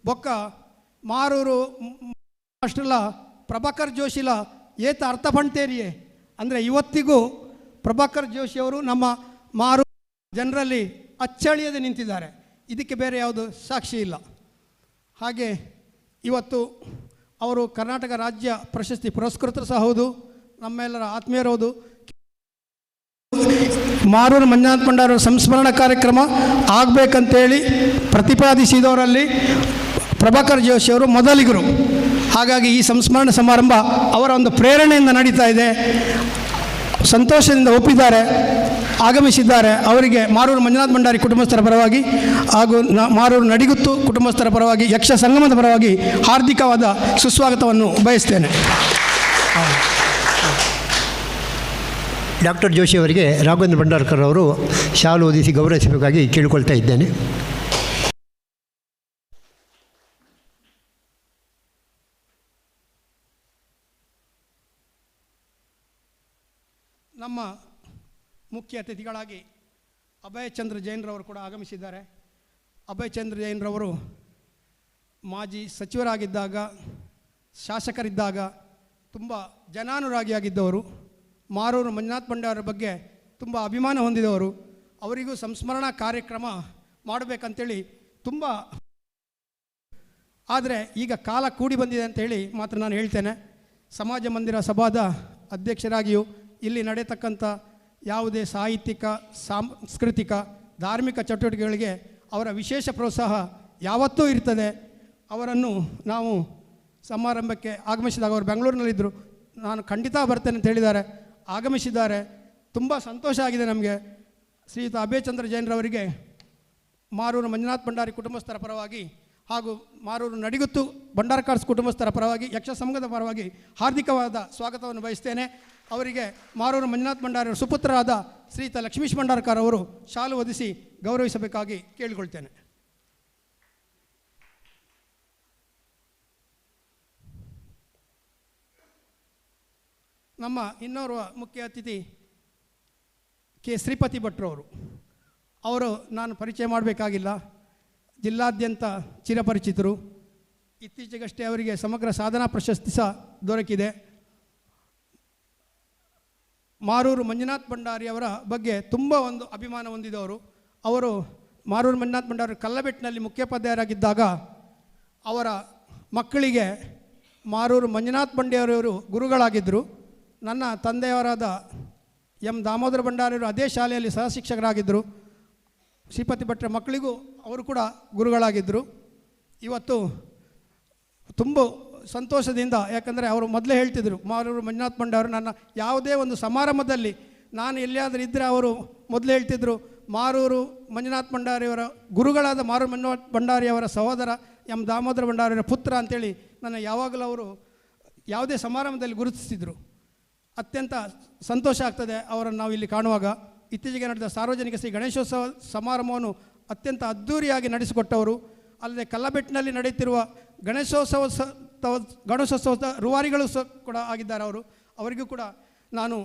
ಬೊಕ್ಕ ಮಾರೂರು ಅಷ್ಟಲ್ಲ ಪ್ರಭಾಕರ್ ಜೋಶಿಲ ಏತ ಅರ್ಥ ಪಂಡ್ತೇರಿಯೇ ಅಂದರೆ ಇವತ್ತಿಗೂ ಪ್ರಭಾಕರ್ ಜೋಶಿಯವರು ನಮ್ಮ ಮಾರು ಜನರಲ್ಲಿ ಅಚ್ಚಳಿಯದೆ ನಿಂತಿದ್ದಾರೆ. ಇದಕ್ಕೆ ಬೇರೆ ಯಾವುದು ಸಾಕ್ಷಿ ಇಲ್ಲ. ಹಾಗೆ ಇವತ್ತು ಅವರು ಕರ್ನಾಟಕ ರಾಜ್ಯ ಪ್ರಶಸ್ತಿ ಪುರಸ್ಕೃತರು ಸಹ ಹೌದು, ನಮ್ಮೆಲ್ಲರ ಆತ್ಮೀಯರೌದು. ಮಾರೂರು ಮಂಜುನಾಥ ಭಂಡಾರಿಯವರ ಸಂಸ್ಮರಣಾ ಕಾರ್ಯಕ್ರಮ ಆಗಬೇಕಂತೇಳಿ ಪ್ರತಿಪಾದಿಸಿದವರಲ್ಲಿ ಪ್ರಭಾಕರ್ ಜೋಶಿಯವರು ಮೊದಲಿಗರು. ಹಾಗಾಗಿ ಈ ಸಂಸ್ಮರಣಾ ಸಮಾರಂಭ ಅವರ ಒಂದು ಪ್ರೇರಣೆಯಿಂದ ನಡೀತಾ ಇದೆ. ಸಂತೋಷದಿಂದ ಒಪ್ಪಿದ್ದಾರೆ, ಆಗಮಿಸಿದ್ದಾರೆ. ಅವರಿಗೆ ಮಾರೂರು ಮಂಜುನಾಥ ಭಂಡಾರಿ ಕುಟುಂಬಸ್ಥರ ಪರವಾಗಿ ಹಾಗೂ ಮಾರೂರು ನಡಿಗುತ್ತು ಕುಟುಂಬಸ್ಥರ ಪರವಾಗಿ, ಯಕ್ಷ ಸಂಗಮದ ಪರವಾಗಿ ಹಾರ್ದಿಕವಾದ ಸುಸ್ವಾಗತವನ್ನು ಬಯಸ್ತೇನೆ. ಡಾಕ್ಟರ್ ಜೋಶಿ ಅವರಿಗೆ ರಾಘವೇಂದ್ರ ಭಂಡಾರ್ಕರ್ ಅವರು ಶಾಲು ಓದಿಸಿ ಗೌರವಿಸಬೇಕಾಗಿ ಕೇಳಿಕೊಳ್ತಾ ಇದ್ದೇನೆ. ನಮ್ಮ ಮುಖ್ಯ ಅತಿಥಿಗಳಾಗಿ ಅಭಯ್ ಚಂದ್ರ ಜೈನ್ರವರು ಕೂಡ ಆಗಮಿಸಿದ್ದಾರೆ. ಅಭಯ್ ಚಂದ್ರ ಜೈನ್ರವರು ಮಾಜಿ ಸಚಿವರಾಗಿದ್ದಾಗ, ಶಾಸಕರಿದ್ದಾಗ ತುಂಬ ಜನಾನುರಾಗಿಯಾಗಿದ್ದವರು. ಮಾರೂರು ಮಂಜುನಾಥ ಭಂಡಾರಿಯವರ ಬಗ್ಗೆ ತುಂಬ ಅಭಿಮಾನ ಹೊಂದಿದವರು. ಅವರಿಗೂ ಸಂಸ್ಮರಣಾ ಕಾರ್ಯಕ್ರಮ ಮಾಡಬೇಕಂತೇಳಿ ತುಂಬ, ಆದರೆ ಈಗ ಕಾಲ ಕೂಡಿ ಬಂದಿದೆ ಅಂತೇಳಿ ಮಾತ್ರ ನಾನು ಹೇಳ್ತೇನೆ. ಸಮಾಜ ಮಂದಿರ ಸಭಾದ ಅಧ್ಯಕ್ಷರಾಗಿಯೂ ಇಲ್ಲಿ ನಡೆಯತಕ್ಕಂಥ ಯಾವುದೇ ಸಾಹಿತ್ಯಿಕ, ಸಾಂಸ್ಕೃತಿಕ, ಧಾರ್ಮಿಕ ಚಟುವಟಿಕೆಗಳಿಗೆ ಅವರ ವಿಶೇಷ ಪ್ರೋತ್ಸಾಹ ಯಾವತ್ತೂ ಇರ್ತದೆ. ಅವರನ್ನು ನಾವು ಸಮಾರಂಭಕ್ಕೆ ಆಗಮಿಸಿದಾಗ ಅವರು ಬೆಂಗಳೂರಿನಲ್ಲಿದ್ದರು, ನಾನು ಖಂಡಿತ ಬರ್ತೇನೆ ಅಂತ ಹೇಳಿದ್ದಾರೆ, ಆಗಮಿಸಿದ್ದಾರೆ. ತುಂಬ ಸಂತೋಷ ಆಗಿದೆ ನಮಗೆ. ಶ್ರೀಯುತ ಅಭಯಚಂದ್ರ ಜೈನ್ರವರಿಗೆ ಮಾರೂರು ಮಂಜುನಾಥ್ ಭಂಡಾರಿ ಕುಟುಂಬಸ್ಥರ ಪರವಾಗಿ ಹಾಗೂ ಮಾರೂರು ನಡಿಗುತ್ತು ಭಂಡಾರಕಾರ್ಸ್ ಕುಟುಂಬಸ್ಥರ ಪರವಾಗಿ, ಯಕ್ಷ ಸಂಘದ ಪರವಾಗಿ ಹಾರ್ದಿಕವಾದ ಸ್ವಾಗತವನ್ನು ಬಯಸ್ತೇನೆ. ಅವರಿಗೆ ಮಾರೂರು ಮಂಜುನಾಥ್ ಭಂಡಾರಿ ಸುಪುತ್ರರಾದ ಶ್ರೀಯುತ ಲಕ್ಷ್ಮೀಶ್ ಭಂಡಾರಕರ್ ಅವರು ಶಾಲು ಹೊದಿಸಿ ಗೌರವಿಸಬೇಕಾಗಿ ಕೇಳಿಕೊಳ್ತೇನೆ. ನಮ್ಮ ಇನ್ನೋರ್ವ ಮುಖ್ಯ ಅತಿಥಿ ಕೆ ಶ್ರೀಪತಿ ಭಟ್ರವರು. ಅವರು ನಾನು ಪರಿಚಯ ಮಾಡಬೇಕಾಗಿಲ್ಲ, ಜಿಲ್ಲಾದ್ಯಂತ ಚಿರಪರಿಚಿತರು. ಇತ್ತೀಚೆಗಷ್ಟೇ ಅವರಿಗೆ ಸಮಗ್ರ ಸಾಧನಾ ಪ್ರಶಸ್ತಿ ಸಹ ದೊರಕಿದೆ. ಮಾರೂರು ಮಂಜುನಾಥ್ ಭಂಡಾರಿ ಅವರ ಬಗ್ಗೆ ತುಂಬ ಒಂದು ಅಭಿಮಾನ ಹೊಂದಿದವರು. ಅವರು ಮಾರೂರು ಮಂಜುನಾಥ್ ಭಂಡಾರಿ ಕಲ್ಲಬೆಟ್ಟಿನಲ್ಲಿ ಮುಖ್ಯೋಪಾಧ್ಯಾಯರಾಗಿದ್ದಾಗ ಅವರ ಮಕ್ಕಳಿಗೆ ಮಾರೂರು ಮಂಜುನಾಥ್ ಭಂಡಾರಿಯವರು ಗುರುಗಳಾಗಿದ್ದರು. ನನ್ನ ತಂದೆಯವರಾದ ಎಂ ದಾಮೋದರ ಭಂಡಾರಿಯವರು ಅದೇ ಶಾಲೆಯಲ್ಲಿ ಸಹ ಶಿಕ್ಷಕರಾಗಿದ್ದರು. ಶ್ರೀಪತಿ ಭಟ್ರ ಮಕ್ಕಳಿಗೂ ಅವರು ಕೂಡ ಗುರುಗಳಾಗಿದ್ದರು. ಇವತ್ತು ತುಂಬ ಸಂತೋಷದಿಂದ, ಯಾಕಂದರೆ ಅವರು ಮೊದಲೇ ಹೇಳ್ತಿದ್ರು, ಮಾರೂರು ಮಂಜುನಾಥ್ ಭಂಡಾರಿ ನನ್ನ ಯಾವುದೇ ಒಂದು ಸಮಾರಂಭದಲ್ಲಿ ನಾನು ಎಲ್ಲಿಯಾದರೂ ಇದ್ದರೆ ಅವರು ಮೊದಲೇ ಹೇಳ್ತಿದ್ರು, ಮಾರೂರು ಮಂಜುನಾಥ್ ಭಂಡಾರಿಯವರ ಗುರುಗಳಾದ ಮಾರೂರು ಮಂಜುನಾಥ್ ಭಂಡಾರಿಯವರ ಸಹೋದರ ಎಂ ದಾಮೋದರ ಭಂಡಾರಿಯವರ ಪುತ್ರ ಅಂತೇಳಿ ನನ್ನ ಯಾವಾಗಲೂ ಅವರು ಯಾವುದೇ ಸಮಾರಂಭದಲ್ಲಿ ಗುರುತಿಸ್ತಿದ್ರು. ಅತ್ಯಂತ ಸಂತೋಷ ಆಗ್ತದೆ ಅವರನ್ನು ನಾವು ಇಲ್ಲಿ ಕಾಣುವಾಗ. ಇತ್ತೀಚೆಗೆ ನಡೆದ ಸಾರ್ವಜನಿಕ ಶ್ರೀ ಗಣೇಶೋತ್ಸವ ಸಮಾರಂಭವನ್ನು ಅತ್ಯಂತ ಅದ್ಧೂರಿಯಾಗಿ ನಡೆಸಿಕೊಟ್ಟವರು. ಅಲ್ಲದೆ ಕಲ್ಲಬೆಟ್ಟಿನಲ್ಲಿ ನಡೆಯುತ್ತಿರುವ ಗಣೇಶೋತ್ಸವದ ರೂವಾರಿಗಳು ಸಹ ಕೂಡ ಆಗಿದ್ದಾರೆ ಅವರು. ಅವರಿಗೂ ಕೂಡ ನಾನು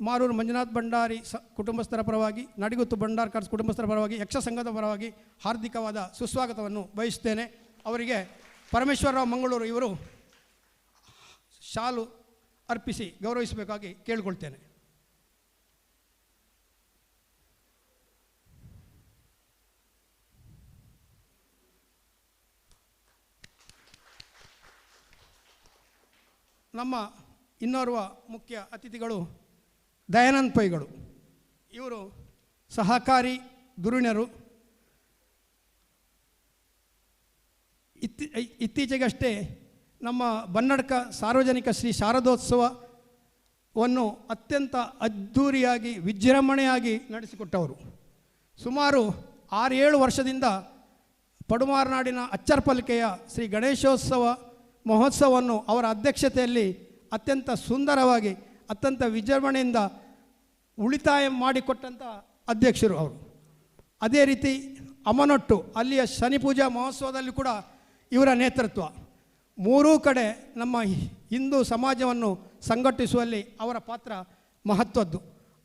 ಮಾರೂರು ಮಂಜುನಾಥ್ ಭಂಡಾರಿ ಕುಟುಂಬಸ್ಥರ ಪರವಾಗಿ, ನಡಿಗುತ್ತು ಭಂಡಾರಕಾರ್ಸ್ ಕುಟುಂಬಸ್ಥರ ಪರವಾಗಿ, ಯಕ್ಷ ಸಂಘದ ಪರವಾಗಿ ಹಾರ್ದಿಕವಾದ ಸುಸ್ವಾಗತವನ್ನು ಬಯಸುತ್ತೇನೆ. ಅವರಿಗೆ ಪರಮೇಶ್ವರರಾವ್ ಮಂಗಳೂರು ಇವರು ಶಾಲು ಅರ್ಪಿಸಿ ಗೌರವಿಸಬೇಕಾಗಿ ಕೇಳಿಕೊಳ್ತೇನೆ. ನಮ್ಮ ಇನ್ನೋರ್ವ ಮುಖ್ಯ ಅತಿಥಿಗಳು ದಯಾನಂದ್ ಪೈಗಳು. ಇವರು ಸಹಕಾರಿ ಧುರೀಣರು. ಇತ್ತೀಚೆಗಷ್ಟೇ ನಮ್ಮ ಬನ್ನಡ್ಕ ಸಾರ್ವಜನಿಕ ಶ್ರೀ ಶಾರದೋತ್ಸವವನ್ನು ಅತ್ಯಂತ ಅದ್ಧೂರಿಯಾಗಿ ವಿಜೃಂಭಣೆಯಾಗಿ ನಡೆಸಿಕೊಟ್ಟವರು. ಸುಮಾರು 6-7 ವರ್ಷದಿಂದ ಪಡುಮಾರನಾಡಿನ ಅಚ್ಚರ್ಪಲಿಕೆಯ ಶ್ರೀ ಗಣೇಶೋತ್ಸವ ಮಹೋತ್ಸವವನ್ನು ಅವರ ಅಧ್ಯಕ್ಷತೆಯಲ್ಲಿ ಅತ್ಯಂತ ಸುಂದರವಾಗಿ, ಅತ್ಯಂತ ವಿಜೃಂಭಣೆಯಿಂದ ಉಳಿತಾಯ ಮಾಡಿಕೊಟ್ಟಂಥ ಅಧ್ಯಕ್ಷರು ಅವರು. ಅದೇ ರೀತಿ ಅಮನೊಟ್ಟು ಅಲ್ಲಿಯ ಶನಿ ಪೂಜಾ ಮಹೋತ್ಸವದಲ್ಲಿ ಕೂಡ ಇವರ ನೇತೃತ್ವ. ಮೂರೂ ಕಡೆ ನಮ್ಮ ಹಿಂದೂ ಸಮಾಜವನ್ನು ಸಂಘಟಿಸುವಲ್ಲಿ ಅವರ ಪಾತ್ರ ಮಹತ್ವದ್ದು.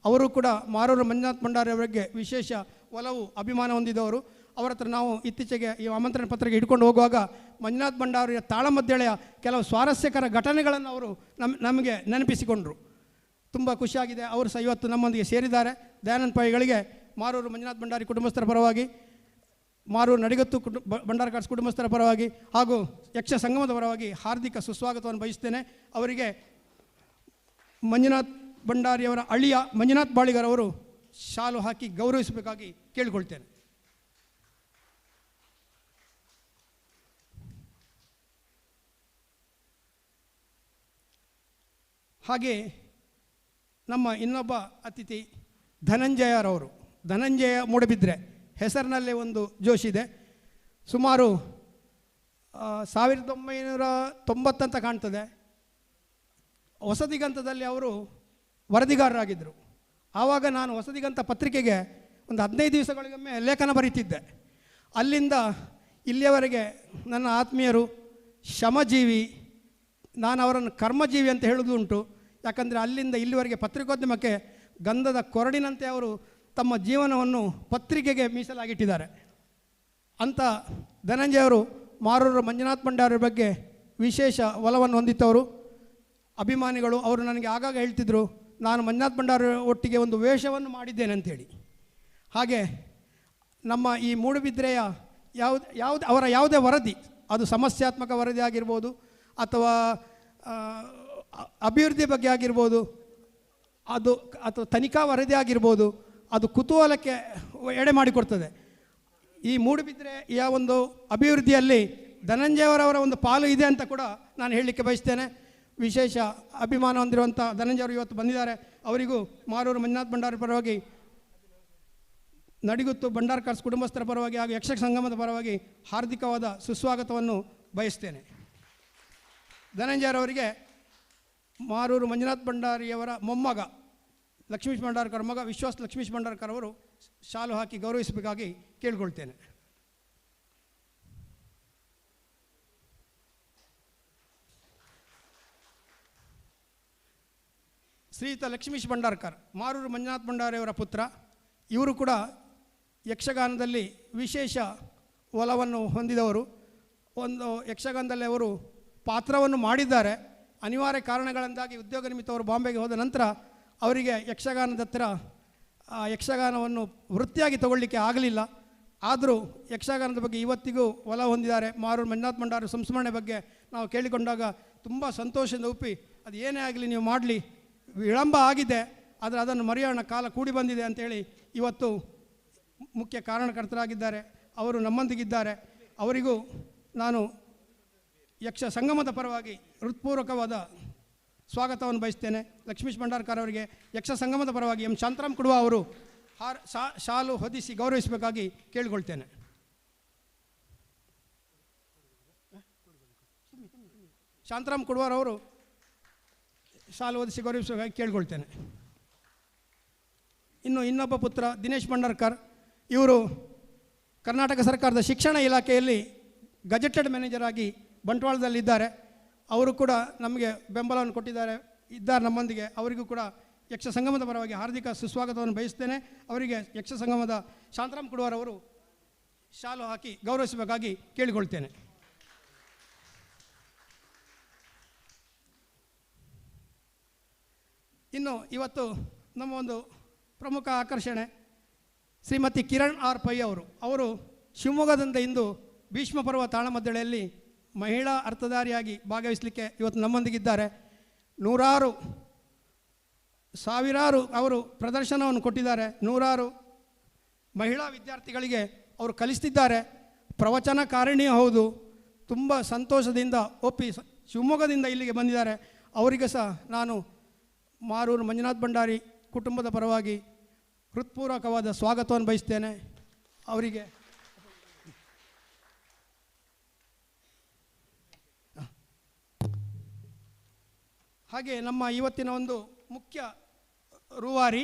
ಅವರು ಕೂಡ ಮಾರೂರು ಮಂಜುನಾಥ್ ಭಂಡಾರಿ ಅವರಿಗೆ ವಿಶೇಷ ಒಲವು, ಅಭಿಮಾನ ಹೊಂದಿದವರು. ಅವರ ಹತ್ರ ನಾವು ಇತ್ತೀಚೆಗೆ ಈ ಆಮಂತ್ರಣ ಪತ್ರಿಕೆ ಹಿಡ್ಕೊಂಡು ಹೋಗುವಾಗ ಮಂಜುನಾಥ್ ಭಂಡಾರಿಯ ತಾಳಮದ್ದಳೆಯ ಕೆಲವು ಸ್ವಾರಸ್ಯಕರ ಘಟನೆಗಳನ್ನು ಅವರು ನಮಗೆ ನೆನಪಿಸಿಕೊಂಡರು. ತುಂಬ ಖುಷಿಯಾಗಿದೆ. ಅವರು ಸಹ ಇವತ್ತು ನಮ್ಮೊಂದಿಗೆ ಸೇರಿದ್ದಾರೆ. ದಯಾನಂದ್ ಪೈಗಳಿಗೆ ಮಾರೂರು ಮಂಜುನಾಥ್ ಭಂಡಾರಿ ಕುಟುಂಬಸ್ಥರ ಪರವಾಗಿ, ಮಾರೂರು ನಡಿಗುತ್ತು ಭಂಡಾರಕಾರ್ಸ್ ಕುಟುಂಬಸ್ಥರ ಪರವಾಗಿ ಹಾಗೂ ಯಕ್ಷ ಸಂಗಮದ ಪರವಾಗಿ ಹಾರ್ದಿಕ ಸುಸ್ವಾಗತವನ್ನು ಬಯಸ್ತೇನೆ. ಅವರಿಗೆ ಮಂಜುನಾಥ್ ಭಂಡಾರಿಯವರ ಅಳಿಯ ಮಂಜುನಾಥ್ ಬಾಳಿಗರ್ ಅವರು ಶಾಲು ಹಾಕಿ ಗೌರವಿಸಬೇಕಾಗಿ ಕೇಳಿಕೊಳ್ತೇನೆ. ಹಾಗೆ ನಮ್ಮ ಇನ್ನೊಬ್ಬ ಅತಿಥಿ ಧನಂಜಯರವರು. ಧನಂಜಯ ಮೂಡಬಿದ್ರೆ ಹೆಸರಿನಲ್ಲೇ ಒಂದು ಜೋಶಿದೆ. ಸುಮಾರು 1990 ಅಂತ ಕಾಣ್ತದೆ. ಹೊಸದಿಗಂತದಲ್ಲಿ ಅವರು ವರದಿಗಾರರಾಗಿದ್ದರು. ಆವಾಗ ನಾನು ಹೊಸದಿಗಂತ ಪತ್ರಿಕೆಗೆ ಒಂದು 15 ದಿವಸಗಳಿಗೊಮ್ಮೆ ಲೇಖನ ಬರೀತಿದ್ದೆ. ಅಲ್ಲಿಂದ ಇಲ್ಲಿಯವರೆಗೆ ನನ್ನ ಆತ್ಮೀಯರು ಶ್ರಮಜೀವಿ, ನಾನು ಅವರನ್ನು ಕರ್ಮಜೀವಿ ಅಂತ ಹೇಳೋದು ಉಂಟು. ಯಾಕಂದರೆ ಅಲ್ಲಿಂದ ಇಲ್ಲಿವರೆಗೆ ಪತ್ರಿಕೋದ್ಯಮಕ್ಕೆ ಗಂಧದ ಕೊರಡಿನಂತೆ ಅವರು ತಮ್ಮ ಜೀವನವನ್ನು ಪತ್ರಿಕೆಗೆ ಮೀಸಲಾಗಿಟ್ಟಿದ್ದಾರೆ. ಅಂಥ ಧನಂಜಯವರು ಮಾರೂರು ಮಂಜುನಾಥ್ ಭಂಡಾರಿ ಬಗ್ಗೆ ವಿಶೇಷ ಒಲವನ್ನು ಹೊಂದಿದ್ದವರು, ಅಭಿಮಾನಿಗಳು. ಅವರು ನನಗೆ ಆಗಾಗ ಹೇಳ್ತಿದ್ದರು, ನಾನು ಮಂಜುನಾಥ್ ಭಂಡಾರಿ ಒಟ್ಟಿಗೆ ಒಂದು ವೇಷವನ್ನು ಮಾಡಿದ್ದೇನೆ ಅಂಥೇಳಿ. ಹಾಗೆ ನಮ್ಮ ಈ ಮೂಡುಬಿದ್ರೆಯ ಅವರ ಯಾವುದೇ ವರದಿ, ಅದು ಸಮಸ್ಯಾತ್ಮಕ ವರದಿ ಆಗಿರ್ಬೋದು ಅಥವಾ ಅಭಿವೃದ್ಧಿ ಬಗ್ಗೆ ಆಗಿರ್ಬೋದು, ಅಥವಾ ತನಿಖಾ ವರದಿ ಆಗಿರ್ಬೋದು, ಅದು ಕುತೂಹಲಕ್ಕೆ ಎಡೆ ಮಾಡಿಕೊಡ್ತದೆ. ಈ ಮೂಡುಬಿದ್ರೆಯ ಒಂದು ಅಭಿವೃದ್ಧಿಯಲ್ಲಿ ಧನಂಜಯವರವರ ಒಂದು ಪಾಲು ಇದೆ ಅಂತ ಕೂಡ ನಾನು ಹೇಳಲಿಕ್ಕೆ ಬಯಸ್ತೇನೆ. ವಿಶೇಷ ಅಭಿಮಾನ ಹೊಂದಿರುವಂಥ ಧನಂಜಯವರು ಇವತ್ತು ಬಂದಿದ್ದಾರೆ. ಅವರಿಗೂ ಮಾರೂರು ಮಂಜುನಾಥ್ ಭಂಡಾರಿ ಪರವಾಗಿ, ನಡಿಗುತ್ತು ಭಂಡಾರ್ಕರ್ಸ್ ಕುಟುಂಬಸ್ಥರ ಪರವಾಗಿ ಹಾಗೂ ಯಕ್ಷ ಸಂಗಮದ ಪರವಾಗಿ ಹಾರ್ದಿಕವಾದ ಸುಸ್ವಾಗತವನ್ನು ಬಯಸ್ತೇನೆ. ಧನಂಜಯರವರಿಗೆ ಮಾರೂರು ಮಂಜುನಾಥ್ ಭಂಡಾರಿಯವರ ಮೊಮ್ಮಗ ಲಕ್ಷ್ಮೀಶ್ ಭಂಡಾರ್ಕರ್ ಮಗ ವಿಶ್ವಾಸ್ ಲಕ್ಷ್ಮೀಶ್ ಭಂಡಾರ್ಕರ್ ಅವರು ಶಾಲು ಹಾಕಿ ಗೌರವಿಸಬೇಕಾಗಿ ಕೇಳಿಕೊಳ್ತೇನೆ. ಶ್ರೀಯುತ ಲಕ್ಷ್ಮೀಶ್ ಭಂಡಾರ್ಕರ್ ಮಾರೂರು ಮಂಜುನಾಥ್ ಭಂಡಾರಿಯವರ ಪುತ್ರ. ಇವರು ಕೂಡ ಯಕ್ಷಗಾನದಲ್ಲಿ ವಿಶೇಷ ಒಲವನ್ನು ಹೊಂದಿದವರು. ಒಂದು ಯಕ್ಷಗಾನದಲ್ಲಿ ಅವರು ಪಾತ್ರವನ್ನು ಮಾಡಿದ್ದಾರೆ. ಅನಿವಾರ್ಯ ಕಾರಣಗಳಿಂದಾಗಿ ಉದ್ಯೋಗ ನಿಮಿತ್ತ ಅವರು ಬಾಂಬೆಗೆ ಹೋದ ನಂತರ ಅವರಿಗೆ ಯಕ್ಷಗಾನದ ಹತ್ತಿರ ಯಕ್ಷಗಾನವನ್ನು ವೃತ್ತಿಯಾಗಿ ತಗೊಳ್ಳಿಕ್ಕೆ ಆಗಲಿಲ್ಲ. ಆದರೂ ಯಕ್ಷಗಾನದ ಬಗ್ಗೆ ಇವತ್ತಿಗೂ ಒಲ ಹೊಂದಿದ್ದಾರೆ. ಮಾರೂರು ಮಂಜುನಾಥ್ ಭಂಡಾರಿ ಸಂಸ್ಮರಣೆ ಬಗ್ಗೆ ನಾವು ಕೇಳಿಕೊಂಡಾಗ ತುಂಬ ಸಂತೋಷದಿಂದ ಒಪ್ಪಿ, ಅದು ಏನೇ ಆಗಲಿ ನೀವು ಮಾಡಲಿ, ವಿಳಂಬ ಆಗಿದೆ ಆದರೆ ಅದನ್ನು ಮರೆಯೋಣ, ಕಾಲ ಕೂಡಿ ಬಂದಿದೆ ಅಂತೇಳಿ ಇವತ್ತು ಮುಖ್ಯ ಕಾರಣಕರ್ತರಾಗಿದ್ದಾರೆ. ಅವರು ನಮ್ಮೊಂದಿಗಿದ್ದಾರೆ. ಅವರಿಗೂ ನಾನು ಯಕ್ಷ ಸಂಗಮದ ಪರವಾಗಿ ಹೃತ್ಪೂರ್ವಕವಾದ ಸ್ವಾಗತವನ್ನು ಬಯಸ್ತೇನೆ. ಲಕ್ಷ್ಮೀಶ್ ಭಂಡಾರ್ಕರ್ ಅವರಿಗೆ ಯಕ್ಷ ಸಂಗಮದ ಪರವಾಗಿ ಎಂ ಶಾಂತರಾಮ್ ಕುಡುವ ಅವರು ಶಾಲು ಹೊದಿಸಿ ಗೌರವಿಸಬೇಕಾಗಿ ಕೇಳಿಕೊಳ್ತೇನೆ. ಶಾಂತರಾಮ್ ಕುಡುವರವರು ಶಾಲು ಹೊದಿಸಿ ಗೌರವಿಸಬೇಕಾಗಿ ಕೇಳಿಕೊಳ್ತೇನೆ. ಇನ್ನೊಬ್ಬ ಪುತ್ರ ದಿನೇಶ್ ಭಂಡಾರ್ಕರ್, ಇವರು ಕರ್ನಾಟಕ ಸರ್ಕಾರದ ಶಿಕ್ಷಣ ಇಲಾಖೆಯಲ್ಲಿ ಗಜೆಟೆಡ್ ಮ್ಯಾನೇಜರ್ ಆಗಿ ಬಂಟ್ವಾಳದಲ್ಲಿದ್ದಾರೆ. ಅವರು ಕೂಡ ನಮಗೆ ಬೆಂಬಲವನ್ನು ಇದ್ದಾರೆ ನಮ್ಮೊಂದಿಗೆ. ಅವರಿಗೂ ಕೂಡ ಯಕ್ಷ ಸಂಗಮದ ಪರವಾಗಿ ಹಾರ್ದಿಕ ಸುಸ್ವಾಗತವನ್ನು ಬಯಸ್ತೇನೆ. ಅವರಿಗೆ ಯಕ್ಷ ಸಂಗಮದ ಶಾಂತರಾಮ್ ಕುಡುವರವರು ಶಾಲು ಹಾಕಿ ಗೌರವಿಸಬೇಕಾಗಿ ಕೇಳಿಕೊಳ್ತೇನೆ. ಇನ್ನು ಇವತ್ತು ನಮ್ಮ ಒಂದು ಪ್ರಮುಖ ಆಕರ್ಷಣೆ ಶ್ರೀಮತಿ ಕಿರಣ್ ಆರ್ ಪೈ ಅವರು ಶಿವಮೊಗ್ಗದಿಂದ ಇಂದು ಭೀಷ್ಮ ಪರ್ವ ತಾಳಮದ್ದಳೆಯಲ್ಲಿ ಮಹಿಳಾ ಅರ್ಥಧಾರಿಯಾಗಿ ಭಾಗವಹಿಸಲಿಕ್ಕೆ ಇವತ್ತು ನಮ್ಮೊಂದಿಗಿದ್ದಾರೆ. ಸಾವಿರಾರು ಅವರು ಪ್ರದರ್ಶನವನ್ನು ಕೊಟ್ಟಿದ್ದಾರೆ. ನೂರಾರು ಮಹಿಳಾ ವಿದ್ಯಾರ್ಥಿಗಳಿಗೆ ಅವರು ಕಲಿಸ್ತಿದ್ದಾರೆ. ಪ್ರವಚನಕಾರಿಣಿಯೂ ಹೌದು. ತುಂಬ ಸಂತೋಷದಿಂದ ಒಪ್ಪಿ ಶಿವಮೊಗ್ಗದಿಂದ ಇಲ್ಲಿಗೆ ಬಂದಿದ್ದಾರೆ. ಅವರಿಗೆ ಸಹ ನಾನು ಮಾರೂರು ಮಂಜುನಾಥ್ ಭಂಡಾರಿ ಕುಟುಂಬದ ಪರವಾಗಿ ಹೃತ್ಪೂರ್ವಕವಾದ ಸ್ವಾಗತವನ್ನು ಬಯಸ್ತೇನೆ. ಅವರಿಗೆ ಹಾಗೆ ನಮ್ಮ ಇವತ್ತಿನ ಒಂದು ಮುಖ್ಯ ರೂವಾರಿ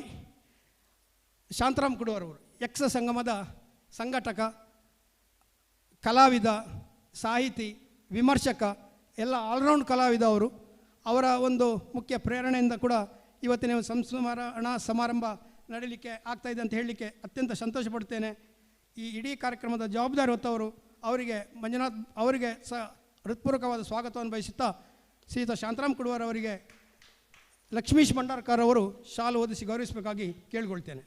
ಶಾಂತರಾಮ್ ಕುಡುವರವರು, ಯಕ್ಷ ಸಂಗಮದ ಸಂಘಟಕ, ಕಲಾವಿದ, ಸಾಹಿತಿ, ವಿಮರ್ಶಕ, ಎಲ್ಲ ಆಲ್ರೌಂಡ್ ಕಲಾವಿದ ಅವರು. ಅವರ ಒಂದು ಮುಖ್ಯ ಪ್ರೇರಣೆಯಿಂದ ಕೂಡ ಇವತ್ತಿನ ಸಂಸ್ಮರಣಾ ಸಮಾರಂಭ ನಡೀಲಿಕ್ಕೆ ಆಗ್ತಾಯಿದೆ ಅಂತ ಹೇಳಲಿಕ್ಕೆ ಅತ್ಯಂತ ಸಂತೋಷಪಡ್ತೇನೆ. ಈ ಇಡೀ ಕಾರ್ಯಕ್ರಮದ ಜವಾಬ್ದಾರಿ ಹೊತ್ತವರು ಅವರಿಗೆ ಸಹ ಹೃತ್ಪೂರ್ವಕವಾದ ಸ್ವಾಗತವನ್ನು ಬಯಸುತ್ತಾ ಶ್ರೀಯುತ ಶಾಂತರಾಮ್ ಕುಡುವರವರಿಗೆ ಲಕ್ಷ್ಮೀಶ್ ಭಂಡಾರ್ಕರ್ ಅವರು ಶಾಲು ಓದಿಸಿ ಗೌರವಿಸಬೇಕಾಗಿ ಕೇಳಿಕೊಳ್ತೇನೆ.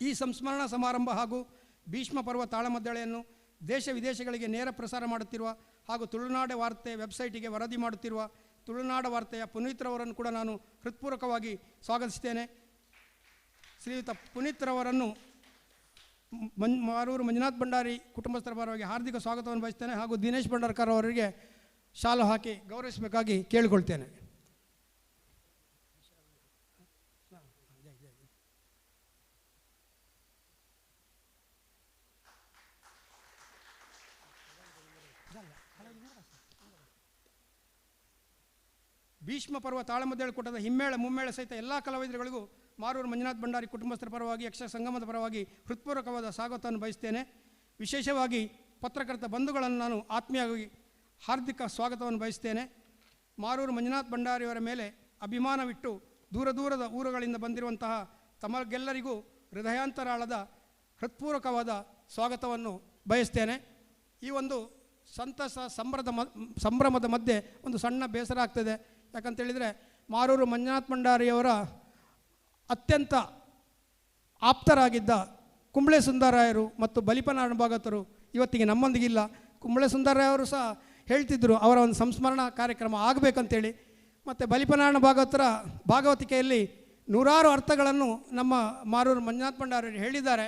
ಈ ಸಂಸ್ಮರಣಾ ಸಮಾರಂಭ ಹಾಗೂ ಭೀಷ್ಮ ಪರ್ವ ತಾಳಮದ್ದಳೆಯನ್ನು ದೇಶ ವಿದೇಶಗಳಿಗೆ ನೇರ ಪ್ರಸಾರ ಮಾಡುತ್ತಿರುವ ಹಾಗೂ ತುಳುನಾಡ ವಾರ್ತೆ ವೆಬ್ಸೈಟಿಗೆ ವರದಿ ಮಾಡುತ್ತಿರುವ ತುಳುನಾಡ ವಾರ್ತೆಯ ಪುನೀತ್ರವರನ್ನು ಕೂಡ ನಾನು ಹೃತ್ಪೂರ್ವಕವಾಗಿ ಸ್ವಾಗತಿಸ್ತೇನೆ. ಶ್ರೀಯುತ ಪುನೀತ್ರವರನ್ನು ಮಾರೂರು ಮಂಜುನಾಥ್ ಭಂಡಾರಿ ಕುಟುಂಬಸ್ಥರ ಪರವಾಗಿ ಹಾರ್ದಿಕ ಸ್ವಾಗತವನ್ನು ಬಯಸ್ತೇನೆ. ಹಾಗೂ ದಿನೇಶ್ ಭಂಡಾರ್ಕರ್ ಅವರಿಗೆ ಶಾಲು ಹಾಕಿ ಗೌರವಿಸಬೇಕಾಗಿ ಕೇಳಿಕೊಳ್ತೇನೆ. ಭೀಷ್ಮ ಪರ್ವ ತಾಳಮದ್ದಳೆ ಕೂಟದ ಹಿಮ್ಮೇಳ ಮುಮ್ಮೇಳ ಸಹಿತ ಎಲ್ಲ ಕಲಾವಿದರುಗಳಿಗೂ ಮಾರೂರು ಮಂಜುನಾಥ್ ಭಂಡಾರಿ ಕುಟುಂಬಸ್ಥರ ಪರವಾಗಿ ಯಕ್ಷ ಸಂಗಮದ ಪರವಾಗಿ ಹೃತ್ಪೂರ್ವಕವಾದ ಸ್ವಾಗತವನ್ನು ಬಯಸ್ತೇನೆ. ವಿಶೇಷವಾಗಿ ಪತ್ರಕರ್ತ ಬಂಧುಗಳನ್ನು ನಾನು ಆತ್ಮೀಯವಾಗಿ ಹಾರ್ದಿಕ ಸ್ವಾಗತವನ್ನು ಬಯಸ್ತೇನೆ. ಮಾರೂರು ಮಂಜುನಾಥ್ ಭಂಡಾರಿಯವರ ಮೇಲೆ ಅಭಿಮಾನವಿಟ್ಟು ದೂರ ದೂರದ ಊರುಗಳಿಂದ ಬಂದಿರುವಂತಹ ತಮಗೆಲ್ಲರಿಗೂ ಹೃದಯಾಂತರಾಳದ ಹೃತ್ಪೂರ್ವಕವಾದ ಸ್ವಾಗತವನ್ನು ಬಯಸ್ತೇನೆ. ಈ ಒಂದು ಸಂತಸ ಸಂಭ್ರಮದ ಮಧ್ಯೆ ಒಂದು ಸಣ್ಣ ಬೇಸರ ಆಗ್ತದೆ. ಯಾಕಂತೇಳಿದರೆ ಮಾರೂರು ಮಂಜುನಾಥ ಭಂಡಾರಿಯವರ ಅತ್ಯಂತ ಆಪ್ತರಾಗಿದ್ದ ಕುಂಬಳೆ ಸುಂದರರಾಯರು ಮತ್ತು ಬಲಿಪನಾರಾಯಣ ಭಾಗವತರು ಇವತ್ತಿಗೆ ನಮ್ಮೊಂದಿಗಿಲ್ಲ. ಕುಂಬಳೆ ಸುಂದರರಾಯರು ಸಹ ಹೇಳ್ತಿದ್ದರು ಅವರ ಒಂದು ಸಂಸ್ಮರಣಾ ಕಾರ್ಯಕ್ರಮ ಆಗಬೇಕಂತೇಳಿ. ಮತ್ತು ಬಲಿಪನಾರಾಯಣ ಭಾಗವತರ ಭಾಗವತಿಕೆಯಲ್ಲಿ ನೂರಾರು ಅರ್ಥಗಳನ್ನು ನಮ್ಮ ಮಾರೂರು ಮಂಜುನಾಥ ಭಂಡಾರಿಯವರು ಹೇಳಿದ್ದಾರೆ.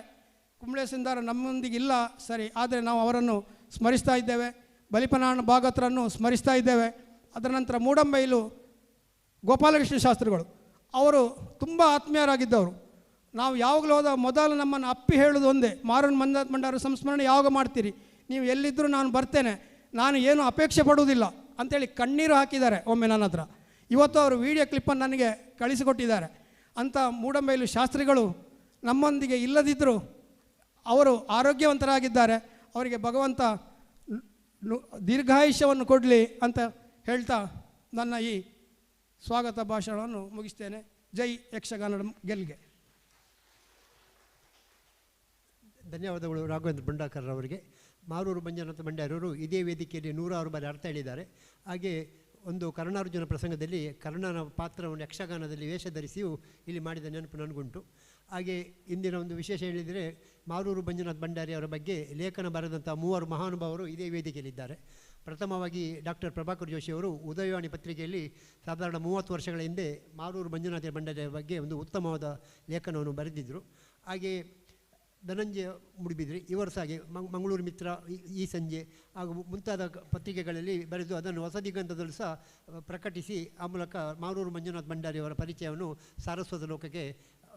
ಕುಂಬಳೆ ಸುಂದರ ನಮ್ಮೊಂದಿಗಿಲ್ಲ ಸರಿ, ಆದರೆ ನಾವು ಅವರನ್ನು ಸ್ಮರಿಸ್ತಾ ಇದ್ದೇವೆ, ಬಲಿಪನಾರಾಯಣ ಭಾಗವತರನ್ನು ಸ್ಮರಿಸ್ತಾ ಇದ್ದೇವೆ. ಅದರ ನಂತರ ಮೂಡಂಬೈಲು ಗೋಪಾಲಕೃಷ್ಣ ಶಾಸ್ತ್ರಿಗಳು ಅವರು ತುಂಬ ಆತ್ಮೀಯರಾಗಿದ್ದವರು. ನಾವು ಯಾವಾಗಲೂ ಹೋದ ಮೊದಲು ನಮ್ಮನ್ನು ಅಪ್ಪಿ ಹೇಳೋದು ಒಂದೇ, ಮಾರೂರು ಮಂಜುನಾಥ ಭಂಡಾರಿ ಸಂಸ್ಮರಣೆ ಯಾವಾಗ ಮಾಡ್ತೀರಿ, ನೀವು ಎಲ್ಲಿದ್ದರೂ ನಾನು ಬರ್ತೇನೆ, ನಾನು ಏನು ಅಪೇಕ್ಷೆ ಪಡುವುದಿಲ್ಲ ಅಂಥೇಳಿ ಕಣ್ಣೀರು ಹಾಕಿದ್ದಾರೆ ಒಮ್ಮೆ ನನ್ನ ಹತ್ರ. ಇವತ್ತು ಅವರು ವಿಡಿಯೋ ಕ್ಲಿಪ್ಪನ್ನು ನನಗೆ ಕಳಿಸಿಕೊಟ್ಟಿದ್ದಾರೆ. ಅಂಥ ಮೂಡಂಬೈಲು ಶಾಸ್ತ್ರಿಗಳು ನಮ್ಮೊಂದಿಗೆ ಇಲ್ಲದಿದ್ದರೂ ಅವರು ಆರೋಗ್ಯವಂತರಾಗಿದ್ದಾರೆ. ಅವರಿಗೆ ಭಗವಂತ ದೀರ್ಘಾಯುಷ್ಯವನ್ನು ಕೊಡಲಿ ಅಂತ ಹೇಳ್ತಾ ನನ್ನ ಈ ಸ್ವಾಗತ ಭಾಷಣವನ್ನು ಮುಗಿಸ್ತೇನೆ. ಜೈ ಯಕ್ಷಗಾನ ಗೆಲ್ಗೆ. ಧನ್ಯವಾದಗಳು ರಾಘವೇಂದ್ರ ಭಂಡಾರ್ಕರ್ ಅವರಿಗೆ. ಮಾರೂರು ಮಂಜುನಾಥ ಭಂಡಾರಿಯವರು ಇದೇ ವೇದಿಕೆಯಲ್ಲಿ 106 ಬಾರಿ ಅರ್ಥ ಹೇಳಿದ್ದಾರೆ. ಹಾಗೆ ಒಂದು ಕರ್ಣಾರ್ಜುನ ಪ್ರಸಂಗದಲ್ಲಿ ಕರ್ಣನ ಪಾತ್ರವನ್ನು ಯಕ್ಷಗಾನದಲ್ಲಿ ವೇಷ ಧರಿಸಿಯೂ ಇಲ್ಲಿ ಮಾಡಿದ ನೆನಪು ನನಗುಂಟು. ಹಾಗೆ ಇಂದಿನ ಒಂದು ವಿಶೇಷ ಹೇಳಿದರೆ ಮಾರೂರು ಮಂಜುನಾಥ ಭಂಡಾರಿಯವರ ಬಗ್ಗೆ ಲೇಖನ ಬರೆದಂಥ 3 ಮಹಾನುಭಾವರು ಇದೇ ವೇದಿಕೆಯಲ್ಲಿದ್ದಾರೆ. ಪ್ರಥಮವಾಗಿ ಡಾಕ್ಟರ್ ಪ್ರಭಾಕರ್ ಜೋಶಿಯವರು ಉದಯವಾಣಿ ಪತ್ರಿಕೆಯಲ್ಲಿ ಸಾಧಾರಣ 30 ವರ್ಷಗಳ ಹಿಂದೆ ಮಾರೂರು ಮಂಜುನಾಥ ಭಂಡಾರಿಯವರ ಬಗ್ಗೆ ಒಂದು ಉತ್ತಮವಾದ ಲೇಖನವನ್ನು ಬರೆದಿದ್ದರು. ಹಾಗೆ ಧನಂಜಯ ಮುಡಿಬಿದ್ರಿ ಇವರು ಸಹ ಹಾಗೆ ಮಂಗಳೂರು ಮಿತ್ರ, ಈ ಸಂಜೆ ಹಾಗೂ ಮುಂತಾದ ಪತ್ರಿಕೆಗಳಲ್ಲಿ ಬರೆದು ಅದನ್ನು ಹೊಸ ದಿಗಂತದಲ್ಲೂ ಸಹ ಪ್ರಕಟಿಸಿ ಆ ಮೂಲಕ ಮಾರೂರು ಮಂಜುನಾಥ ಭಂಡಾರಿಯವರ ಪರಿಚಯವನ್ನು ಸಾರಸ್ವತ ಲೋಕಕ್ಕೆ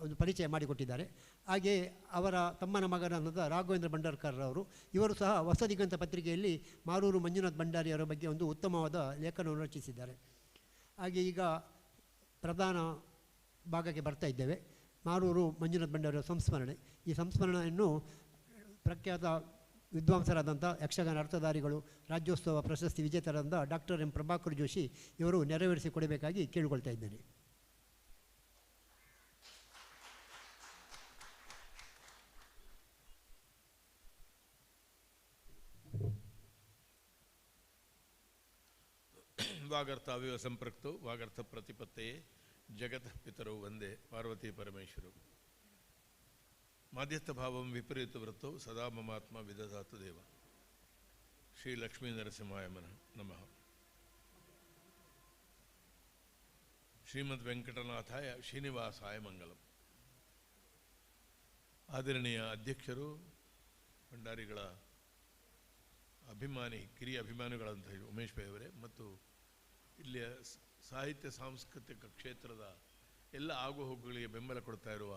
ಒಂದು ಪರಿಚಯ ಮಾಡಿಕೊಟ್ಟಿದ್ದಾರೆ. ಹಾಗೆ ಅವರ ತಮ್ಮನ ಮಗನಾದ ರಾಘವೇಂದ್ರ ಭಂಡಾರ್ಕರ್ ಅವರು ಇವರು ಸಹ ಹೊಸ ದಿಗಂತ ಪತ್ರಿಕೆಯಲ್ಲಿ ಮಾರೂರು ಮಂಜುನಾಥ ಭಂಡಾರಿಯವರ ಬಗ್ಗೆ ಒಂದು ಉತ್ತಮವಾದ ಲೇಖನವನ್ನು ರಚಿಸಿದ್ದಾರೆ. ಹಾಗೆ ಈಗ ಪ್ರಧಾನ ಭಾಗಕ್ಕೆ ಬರ್ತಾ ಇದ್ದೇವೆ. ಮಾರೂರು ಮಂಜುನಾಥ ಭಂಡಾರಿಯವರ ಸಂಸ್ಮರಣೆ. ಈ ಸಂಸ್ಮರಣೆಯನ್ನು ಪ್ರಖ್ಯಾತ ವಿದ್ವಾಂಸರಾದಂಥ ಯಕ್ಷಗಾನ ಅರ್ಥಧಾರಿಗಳು, ರಾಜ್ಯೋತ್ಸವ ಪ್ರಶಸ್ತಿ ವಿಜೇತರಾದಂಥ ಡಾಕ್ಟರ್ ಎಂ ಪ್ರಭಾಕರ್ ಜೋಶಿ ಇವರು ನೆರವೇರಿಸಿಕೊಡಬೇಕಾಗಿ ಕೇಳಿಕೊಳ್ತಾ ಇದ್ದೇನೆ. ವಾಗರ್ಥಾವ್ಯವ ಸಂಪೃಕ್ತೋ ವಾಗರ್ಥ ಪ್ರತಿಪತ್ತೆಯೇ ಜಗತಃ ಪಿತರೌ ವಂದೇ ಪಾರ್ವತಿ ಪರಮೇಶ್ವರೌ. ಮಾಧ್ಯಸ್ಥ ಭಾವಂ ವಿಪರೀತ ವೃತ್ತೌ ಸದಾ ಮಮಾತ್ಮ ವಿದಧಾತು ದೇವ. ಶ್ರೀ ಲಕ್ಷ್ಮೀ ನರಸಿಂಹಾಯ ನಮಃ. ಶ್ರೀಮದ್ ವೆಂಕಟನಾಥಾಯ ಶ್ರೀನಿವಾಸಾಯ ಮಂಗಲಂ. ಆದರಣೀಯ ಅಧ್ಯಕ್ಷರು, ಭಂಡಾರಿಗಳ ಅಭಿಮಾನಿ, ಕಿರಿಯ ಅಭಿಮಾನಿಗಳಂತ ಉಮೇಶ್ ಭಾಯಿ ಅವರೇ, ಮತ್ತು ಇಲ್ಲಿಯ ಸಾಹಿತ್ಯ ಸಾಂಸ್ಕೃತಿಕ ಕ್ಷೇತ್ರದ ಎಲ್ಲ ಆಗುಹೋಗುಗಳಿಗೆ ಬೆಂಬಲ ಕೊಡ್ತಾ ಇರುವ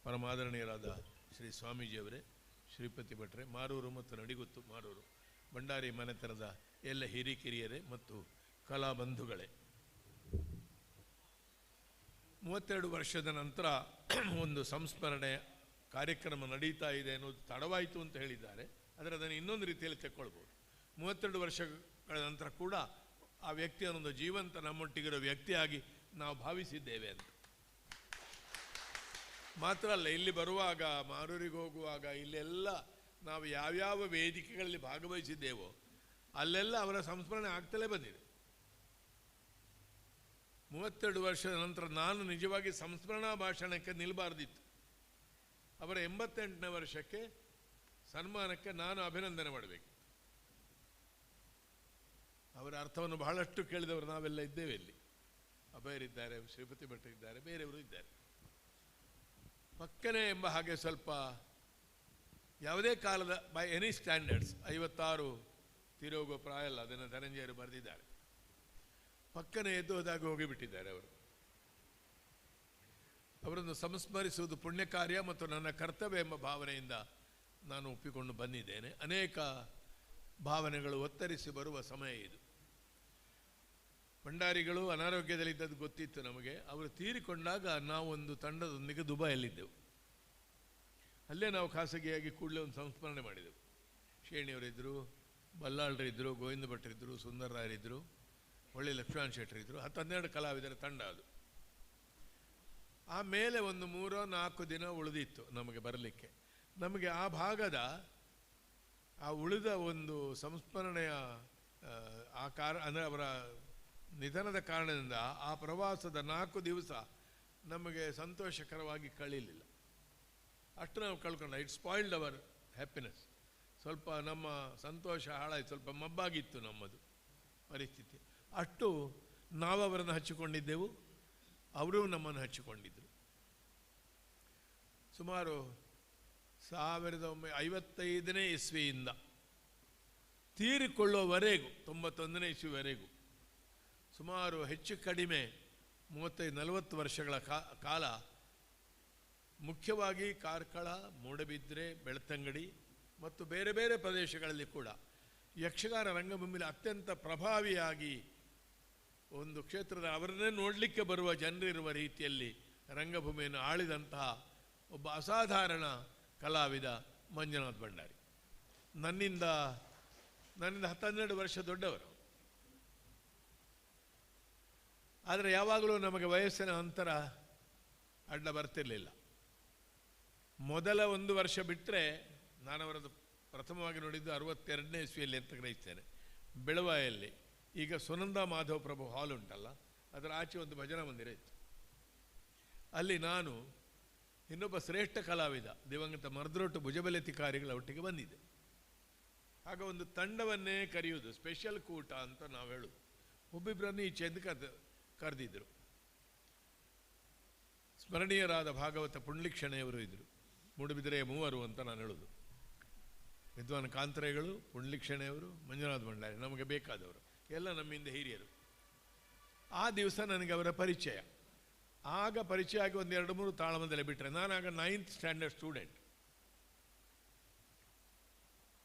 ಪರಮಾದರಣೀಯರಾದ ಶ್ರೀ ಸ್ವಾಮೀಜಿಯವರೇ, ಶ್ರೀಪತಿ ಭಟ್ರೆ, ಮಾರೂರು ಮತ್ತು ನಡಿಗುತ್ತು ಮಾರೂರು ಭಂಡಾರಿ ಮನೆತನದ ಎಲ್ಲ ಹಿರಿಕಿರಿಯರೇ ಮತ್ತು ಕಲಾ ಬಂಧುಗಳೇ, 32 ವರ್ಷದ ನಂತರ ಒಂದು ಸಂಸ್ಮರಣೆ ಕಾರ್ಯಕ್ರಮ ನಡೀತಾ ಇದೆ ಅನ್ನೋದು ತಡವಾಯಿತು ಅಂತ ಹೇಳಿದ್ದಾರೆ. ಆದರೆ ಅದನ್ನು ಇನ್ನೊಂದು ರೀತಿಯಲ್ಲಿ ತೆಕ್ಕೊಳ್ಬೋದು. 32 ವರ್ಷಗಳ ನಂತರ ಕೂಡ ಆ ವ್ಯಕ್ತಿಯನ್ನೊಂದು ಜೀವಂತ ನಮ್ಮೊಟ್ಟಿಗಿರೋ ವ್ಯಕ್ತಿಯಾಗಿ ನಾವು ಭಾವಿಸಿದ್ದೇವೆ ಅಂತ. ಮಾತ್ರ ಅಲ್ಲ, ಇಲ್ಲಿ ಬರುವಾಗ, ಮಾರೂರಿಗೆ ಹೋಗುವಾಗ, ಇಲ್ಲೆಲ್ಲ ನಾವು ಯಾವ್ಯಾವ ವೇದಿಕೆಗಳಲ್ಲಿ ಭಾಗವಹಿಸಿದ್ದೇವೋ ಅಲ್ಲೆಲ್ಲ ಅವರ ಸಂಸ್ಮರಣೆ ಆಗ್ತಲೇ ಬಂದಿದೆ. 32 ವರ್ಷದ ನಂತರ ನಾನು ನಿಜವಾಗಿ ಸಂಸ್ಮರಣಾ ಭಾಷಣಕ್ಕೆ ನಿಲ್ಲಬಾರ್ದಿತ್ತು. ಅವರ 88ನೇ ವರ್ಷಕ್ಕೆ ಸನ್ಮಾನಕ್ಕೆ ನಾನು ಅಭಿನಂದನೆ ಮಾಡಬೇಕು. ಅವರ ಅರ್ಥವನ್ನು ಬಹಳಷ್ಟು ಕೇಳಿದವರು ನಾವೆಲ್ಲ ಇದ್ದೇವೆ. ಇಲ್ಲಿ ಅಭಯರಿದ್ದಾರೆ, ಶ್ರೀಪತಿ ಭಟ್ರು ಇದ್ದಾರೆ, ಬೇರೆಯವರು ಇದ್ದಾರೆ. ಪಕ್ಕನೆ ಎಂಬ ಹಾಗೆ ಸ್ವಲ್ಪ ಯಾವುದೇ ಕಾಲದ ಬೈ ಎನಿ ಸ್ಟ್ಯಾಂಡರ್ಡ್ಸ್ 56 ತೀರೋಗೋ ಪ್ರಾಯ ಅಲ್ಲ, ಅದನ್ನು ಧನಂಜಯರು ಬರೆದಿದ್ದಾರೆ. ಪಕ್ಕನೆ ಎದ್ದು ಹೋದಾಗ ಹೋಗಿಬಿಟ್ಟಿದ್ದಾರೆ ಅವರು. ಅವರನ್ನು ಸಂಸ್ಮರಿಸುವುದು ಪುಣ್ಯ ಕಾರ್ಯ ಮತ್ತು ನನ್ನ ಕರ್ತವ್ಯ ಎಂಬ ಭಾವನೆಯಿಂದ ನಾನು ಒಪ್ಪಿಕೊಂಡು ಬಂದಿದ್ದೇನೆ. ಅನೇಕ ಭಾವನೆಗಳು ಒತ್ತರಿಸಿ ಬರುವ ಸಮಯ ಇದು. ಭಂಡಾರಿಗಳು ಅನಾರೋಗ್ಯದಲ್ಲಿದ್ದದ್ದು ಗೊತ್ತಿತ್ತು ನಮಗೆ. ಅವರು ತೀರಿಕೊಂಡಾಗ ನಾವು ಒಂದು ತಂಡದೊಂದಿಗೆ ದುಬೈಯಲ್ಲಿದ್ದೆವು. ಅಲ್ಲೇ ನಾವು ಖಾಸಗಿಯಾಗಿ ಕೂಡಲೇ ಒಂದು ಸಂಸ್ಮರಣೆ ಮಾಡಿದೆವು. ಶೇಣಿಯವರಿದ್ದರು, ಬಲ್ಲಾಳರಿದ್ದರು, ಗೋವಿಂದ ಭಟ್ರಿದ್ದರು, ಸುಂದರರಾಯರಿದ್ದರು, ಒಳ್ಳೆ ಲಕ್ಷ್ಮಣ ಶೆಟ್ಟರಿದ್ದರು. 10-12 ಕಲಾವಿದರ ತಂಡ ಅದು. ಆಮೇಲೆ ಒಂದು 3-4 ದಿನ ಉಳಿದಿತ್ತು ನಮಗೆ ಬರಲಿಕ್ಕೆ. ನಮಗೆ ಆ ಭಾಗದ ಆ ಉಳಿದ ಒಂದು ಸಂಸ್ಮರಣೆಯ ಅಂದರೆ ಅವರ ನಿಧನದ ಕಾರಣದಿಂದ ಆ ಪ್ರವಾಸದ 4 ದಿವಸ ನಮಗೆ ಸಂತೋಷಕರವಾಗಿ ಕಳೀಲಿಲ್ಲ. ಅಷ್ಟು ನಾವು ಕಳ್ಕೊಂಡು, ಇಟ್ ಸ್ಪಾಯಿಲ್ಡ್ ಅವರ್ ಹ್ಯಾಪಿನೆಸ್. ಸ್ವಲ್ಪ ನಮ್ಮ ಸಂತೋಷ ಹಾಳಾಯಿತು, ಸ್ವಲ್ಪ ಮಬ್ಬಾಗಿತ್ತು ನಮ್ಮದು ಪರಿಸ್ಥಿತಿ. ಅಷ್ಟು ನಾವು ಅವರನ್ನು ಹಚ್ಚಿಕೊಂಡಿದ್ದೆವು, ಅವರು ನಮ್ಮನ್ನು ಹಚ್ಚಿಕೊಂಡಿದ್ದರು. ಸುಮಾರು 1955ನೇ ಇಸ್ವಿಯಿಂದ ತೀರಿಕೊಳ್ಳುವವರೆಗೂ 91ನೇ ಇಸ್ವಿವರೆಗೂ ಸುಮಾರು ಹೆಚ್ಚು ಕಡಿಮೆ 35-40 ವರ್ಷಗಳ ಕಾಲ ಮುಖ್ಯವಾಗಿ ಕಾರ್ಕಳ, ಮೂಡಬಿದ್ರೆ, ಬೆಳ್ತಂಗಡಿ ಮತ್ತು ಬೇರೆ ಬೇರೆ ಪ್ರದೇಶಗಳಲ್ಲಿ ಕೂಡ ಯಕ್ಷಗಾನ ರಂಗಭೂಮಿಯಲ್ಲಿ ಅತ್ಯಂತ ಪ್ರಭಾವಿಯಾಗಿ ಒಂದು ಕ್ಷೇತ್ರದ ಅವರನ್ನೇ ನೋಡಲಿಕ್ಕೆ ಬರುವ ಜನರಿರುವ ರೀತಿಯಲ್ಲಿ ರಂಗಭೂಮಿಯನ್ನು ಆಳಿದಂತಹ ಒಬ್ಬ ಅಸಾಧಾರಣ ಕಲಾವಿದ ಮಂಜುನಾಥ್ ಭಂಡಾರಿ. ನನ್ನಿಂದ 10-12 ವರ್ಷ ದೊಡ್ಡವರು. ಆದರೆ ಯಾವಾಗಲೂ ನಮಗೆ ವಯಸ್ಸಿನ ಅಂತರ ಅಡ್ಡ ಬರ್ತಿರಲಿಲ್ಲ. ಮೊದಲ 1 ವರ್ಷ ಬಿಟ್ಟರೆ ನಾನು ಅವರದ್ದು ಪ್ರಥಮವಾಗಿ ನೋಡಿದ್ದು 62ನೇ ಇಸ್ವಿಯಲ್ಲಿ ಅಂತ ಗ್ರಹಿಸ್ತೇನೆ, ಬೆಳವಾಯಲ್ಲಿ. ಈಗ ಸುನಂದ ಮಾಧವ ಪ್ರಭು ಹಾಲ್ ಉಂಟಲ್ಲ, ಅದರ ಆಚೆ ಒಂದು ಭಜನಾ ಮಂದಿರ ಇತ್ತು. ಅಲ್ಲಿ ನಾನು ಇನ್ನೊಬ್ಬ ಶ್ರೇಷ್ಠ ಕಲಾವಿದ ದಿವಂಗತ ಮರ್ದ್ರೋಟು ಭುಜಬಲೆತಿಕಾರಿಗಳ ಒಟ್ಟಿಗೆ ಬಂದಿದ್ದೆ. ಆಗ ಒಂದು ತಂಡವನ್ನೇ ಕರೆಯುವುದು, ಸ್ಪೆಷಲ್ ಕೂಟ ಅಂತ ನಾವು ಹೇಳೋದು. ಒಬ್ಬಿಬ್ಬರನ್ನು ಈಚೆಂದು ಕರೆದಿದ್ದರು. ಸ್ಮರಣೀಯರಾದ ಭಾಗವತ ಪುಂಡ್ಲಿಕ್ಷಣೆಯವರು ಇದ್ದರು, ಮೂಡುಬಿದಿರೆಯ 3 ಅಂತ ನಾನು ಹೇಳೋದು. ವಿದ್ವಾನ್ ಕಾಂತರೇಗಳು, ಪುಂಡ್ಲಿಕ್ಷಣೆಯವರು, ಮಂಜುನಾಥ್ ಭಂಡಾರಿ, ನಮಗೆ ಬೇಕಾದವರು ಎಲ್ಲ ನಮ್ಮಿಂದ ಹಿರಿಯರು. ಆ ದಿವಸ ನನಗೆ ಅವರ ಪರಿಚಯ. ಆಗ ಪರಿಚಯ ಆಗಿ 1-2-3 ತಾಳಮದ್ದಲೆ ಬಿಟ್ಟರೆ, ನಾನಾಗ 9th ಸ್ಟ್ಯಾಂಡರ್ಡ್ ಸ್ಟೂಡೆಂಟ್.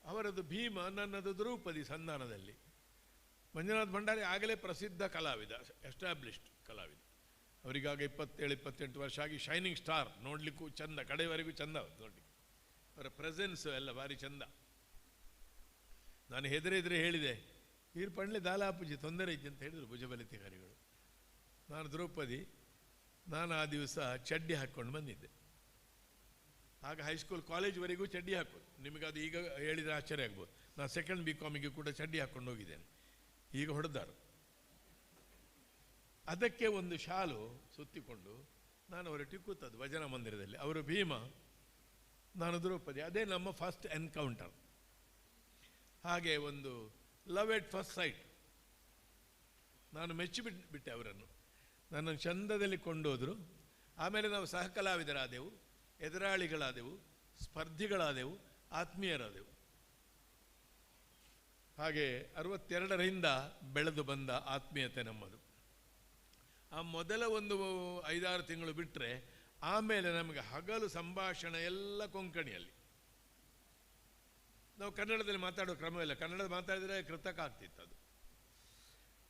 ಅವರದ್ದು ಭೀಮ, ನನ್ನದು ದ್ರೌಪದಿ ಸಂಧಾನದಲ್ಲಿ. ಮಂಜುನಾಥ್ ಭಂಡಾರಿ ಆಗಲೇ ಪ್ರಸಿದ್ಧ ಕಲಾವಿದ, ಎಸ್ಟಾಬ್ಲಿಷ್ಡ್ ಕಲಾವಿದ. ಅವರಿಗಾಗ 27-28 ವರ್ಷ ಆಗಿ ಶೈನಿಂಗ್ ಸ್ಟಾರ್, ನೋಡಲಿಕ್ಕೂ ಚಂದ, ಕಡೆಯವರೆಗೂ ಚಂದ ನೋಡಲಿಕ್ಕೆ. ಅವರ ಪ್ರೆಸೆನ್ಸ್ ಎಲ್ಲ ಭಾರಿ ಚಂದ. ನಾನು ಹೆದರೆದ್ರೆ ಹೇಳಿದೆ, ವೀರ್ ಪಂಡ್ಲೆ ದಾಲಾಪೂಜಿ ತೊಂದರೆ ಇದ್ದೆ ಅಂತ ಹೇಳಿದರು ಭುಜಬಲಿತಿಕಾರಿಗಳು. ನಾನು ದ್ರೌಪದಿ. ನಾನು ಆ ದಿವಸ ಚಡ್ಡಿ ಹಾಕ್ಕೊಂಡು ಬಂದಿದ್ದೆ. ಆಗ ಹೈಸ್ಕೂಲ್ ಕಾಲೇಜ್ವರೆಗೂ ಚಡ್ಡಿ ಹಾಕೋದು. ನಿಮಗದು ಈಗ ಹೇಳಿದರೆ ಆಶ್ಚರ್ಯ ಆಗ್ಬೋದು. ನಾನು 2nd BComಗೆ ಕೂಡ ಚಡ್ಡಿ ಹಾಕ್ಕೊಂಡು ಹೋಗಿದ್ದೇನೆ. ಈಗ ಹೊಡೆದಾರು. ಅದಕ್ಕೆ ಒಂದು ಶಾಲು ಸುತ್ತಿಕೊಂಡು ನಾನು ಹೊರಟಿ ಕೂತದ್ದು ಭಜನಾ ಮಂದಿರದಲ್ಲಿ. ಅವರು ಭೀಮ, ನಾನು ದ್ರೌಪದಿ. ಅದೇ ನಮ್ಮ ಫಸ್ಟ್ ಎನ್ಕೌಂಟರ್. ಹಾಗೆ ಒಂದು ಲವ್ ಎಟ್ ಫಸ್ಟ್ ಸೈಟ್. ನಾನು ಮೆಚ್ಚಿಬಿಟ್ಟೆ ಅವರನ್ನು. ನನ್ನನ್ನು ಚಂದದಲ್ಲಿ ಕೊಂಡೋದ್ರು. ಆಮೇಲೆ ನಾವು ಸಹಕಲಾವಿದರಾದೆವು, ಎದುರಾಳಿಗಳಾದೆವು, ಸ್ಪರ್ಧಿಗಳಾದೆವು, ಆತ್ಮೀಯರಾದೆವು. ಹಾಗೆ 62ರಿಂದ ಬೆಳೆದು ಬಂದ ಆತ್ಮೀಯತೆ ನಮ್ಮದು. ಆ ಮೊದಲ ಒಂದು 5-6 ತಿಂಗಳು ಬಿಟ್ಟರೆ ಆಮೇಲೆ ನಮಗೆ ಹಗಲು ಸಂಭಾಷಣೆ ಎಲ್ಲ ಕೊಂಕಣಿಯಲ್ಲಿ. ನಾವು ಕನ್ನಡದಲ್ಲಿ ಮಾತಾಡೋ ಕ್ರಮವಿಲ್ಲ. ಕನ್ನಡ ಮಾತಾಡಿದರೆ ಕೃತಕ ಆಗ್ತಿತ್ತು ಅದು.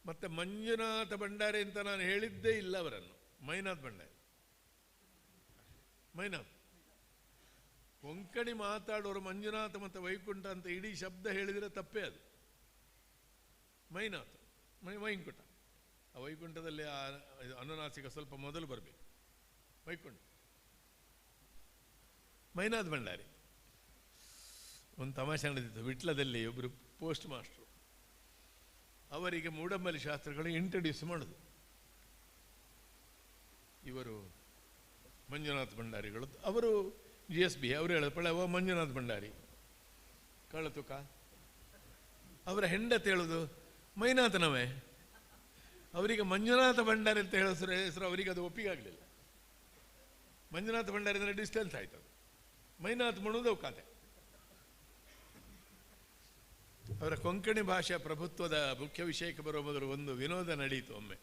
ಮತ್ತು ಮಂಜುನಾಥ ಭಂಡಾರಿ ಅಂತ ನಾನು ಹೇಳಿದ್ದೇ ಇಲ್ಲ ಅವರನ್ನು. ಮೈನಾಥ್ ಭಂಡಾರಿ, ಮೈನಾಥ್. ಕೊಂಕಣಿ ಮಾತಾಡೋರು ಮಂಜುನಾಥ ಮತ್ತು ವೈಕುಂಠ ಅಂತ ಇಡೀ ಶಬ್ದ ಹೇಳಿದರೆ ತಪ್ಪೇ ಅದು. ಮೈನಾಥ್, ವೈಕುಂಠ. ಆ ವೈಕುಂಠದಲ್ಲಿ ಅನುನಾಸಿಕ ಸ್ವಲ್ಪ ಮೊದಲು ಬರಬೇಕು. ವೈಕುಂಠ, ಮೈನಾಥ್ ಭಂಡಾರಿ. ಒಂದು ತಮಾಷೆ ನಡೆದಿತ್ತು. ವಿಟ್ಲದಲ್ಲಿ ಒಬ್ಬರು ಪೋಸ್ಟ್ ಮಾಸ್ಟ್ರು ಅವರಿಗೆ ಮೂಡಂಬಲಿ ಶಾಸ್ತ್ರಗಳು ಇಂಟ್ರೊಡ್ಯೂಸ್ ಮಾಡೋದು. ಇವರು ಮಂಜುನಾಥ್ ಭಂಡಾರಿಗಳು. ಅವರು GSB. ಅವರು ಹೇಳೋದು ಮಂಜುನಾಥ್ ಭಂಡಾರಿ ಕಳ್ಳತುಕ. ಅವರ ಹೆಂಡತಿ ಹೇಳೋದು ಮೈನಾಥನವೇ. ಅವರಿಗೆ ಮಂಜುನಾಥ ಭಂಡಾರಿ ಅಂತ ಹೇಳೋ ಹೆಸರು ಅವರಿಗೆ ಅದು ಒಪ್ಪಿಗೆ ಆಗಲಿಲ್ಲ. ಮಂಜುನಾಥ ಭಂಡಾರಿ ಅಂದರೆ ಡಿಸ್ಟೆನ್ಸ್ ಆಯ್ತು. ಅದು ಮೈನಾಥ್ ಮಾಡೋದು ಕತೆ. ಅವರ ಕೊಂಕಣಿ ಭಾಷಾ ಪ್ರಭುತ್ವದ ಮುಖ್ಯ ವಿಷಯಕ್ಕೆ ಬರುವ ಮೊದಲು ಒಂದು ವಿನೋದ ನಡೆಯಿತು. ಒಮ್ಮೆ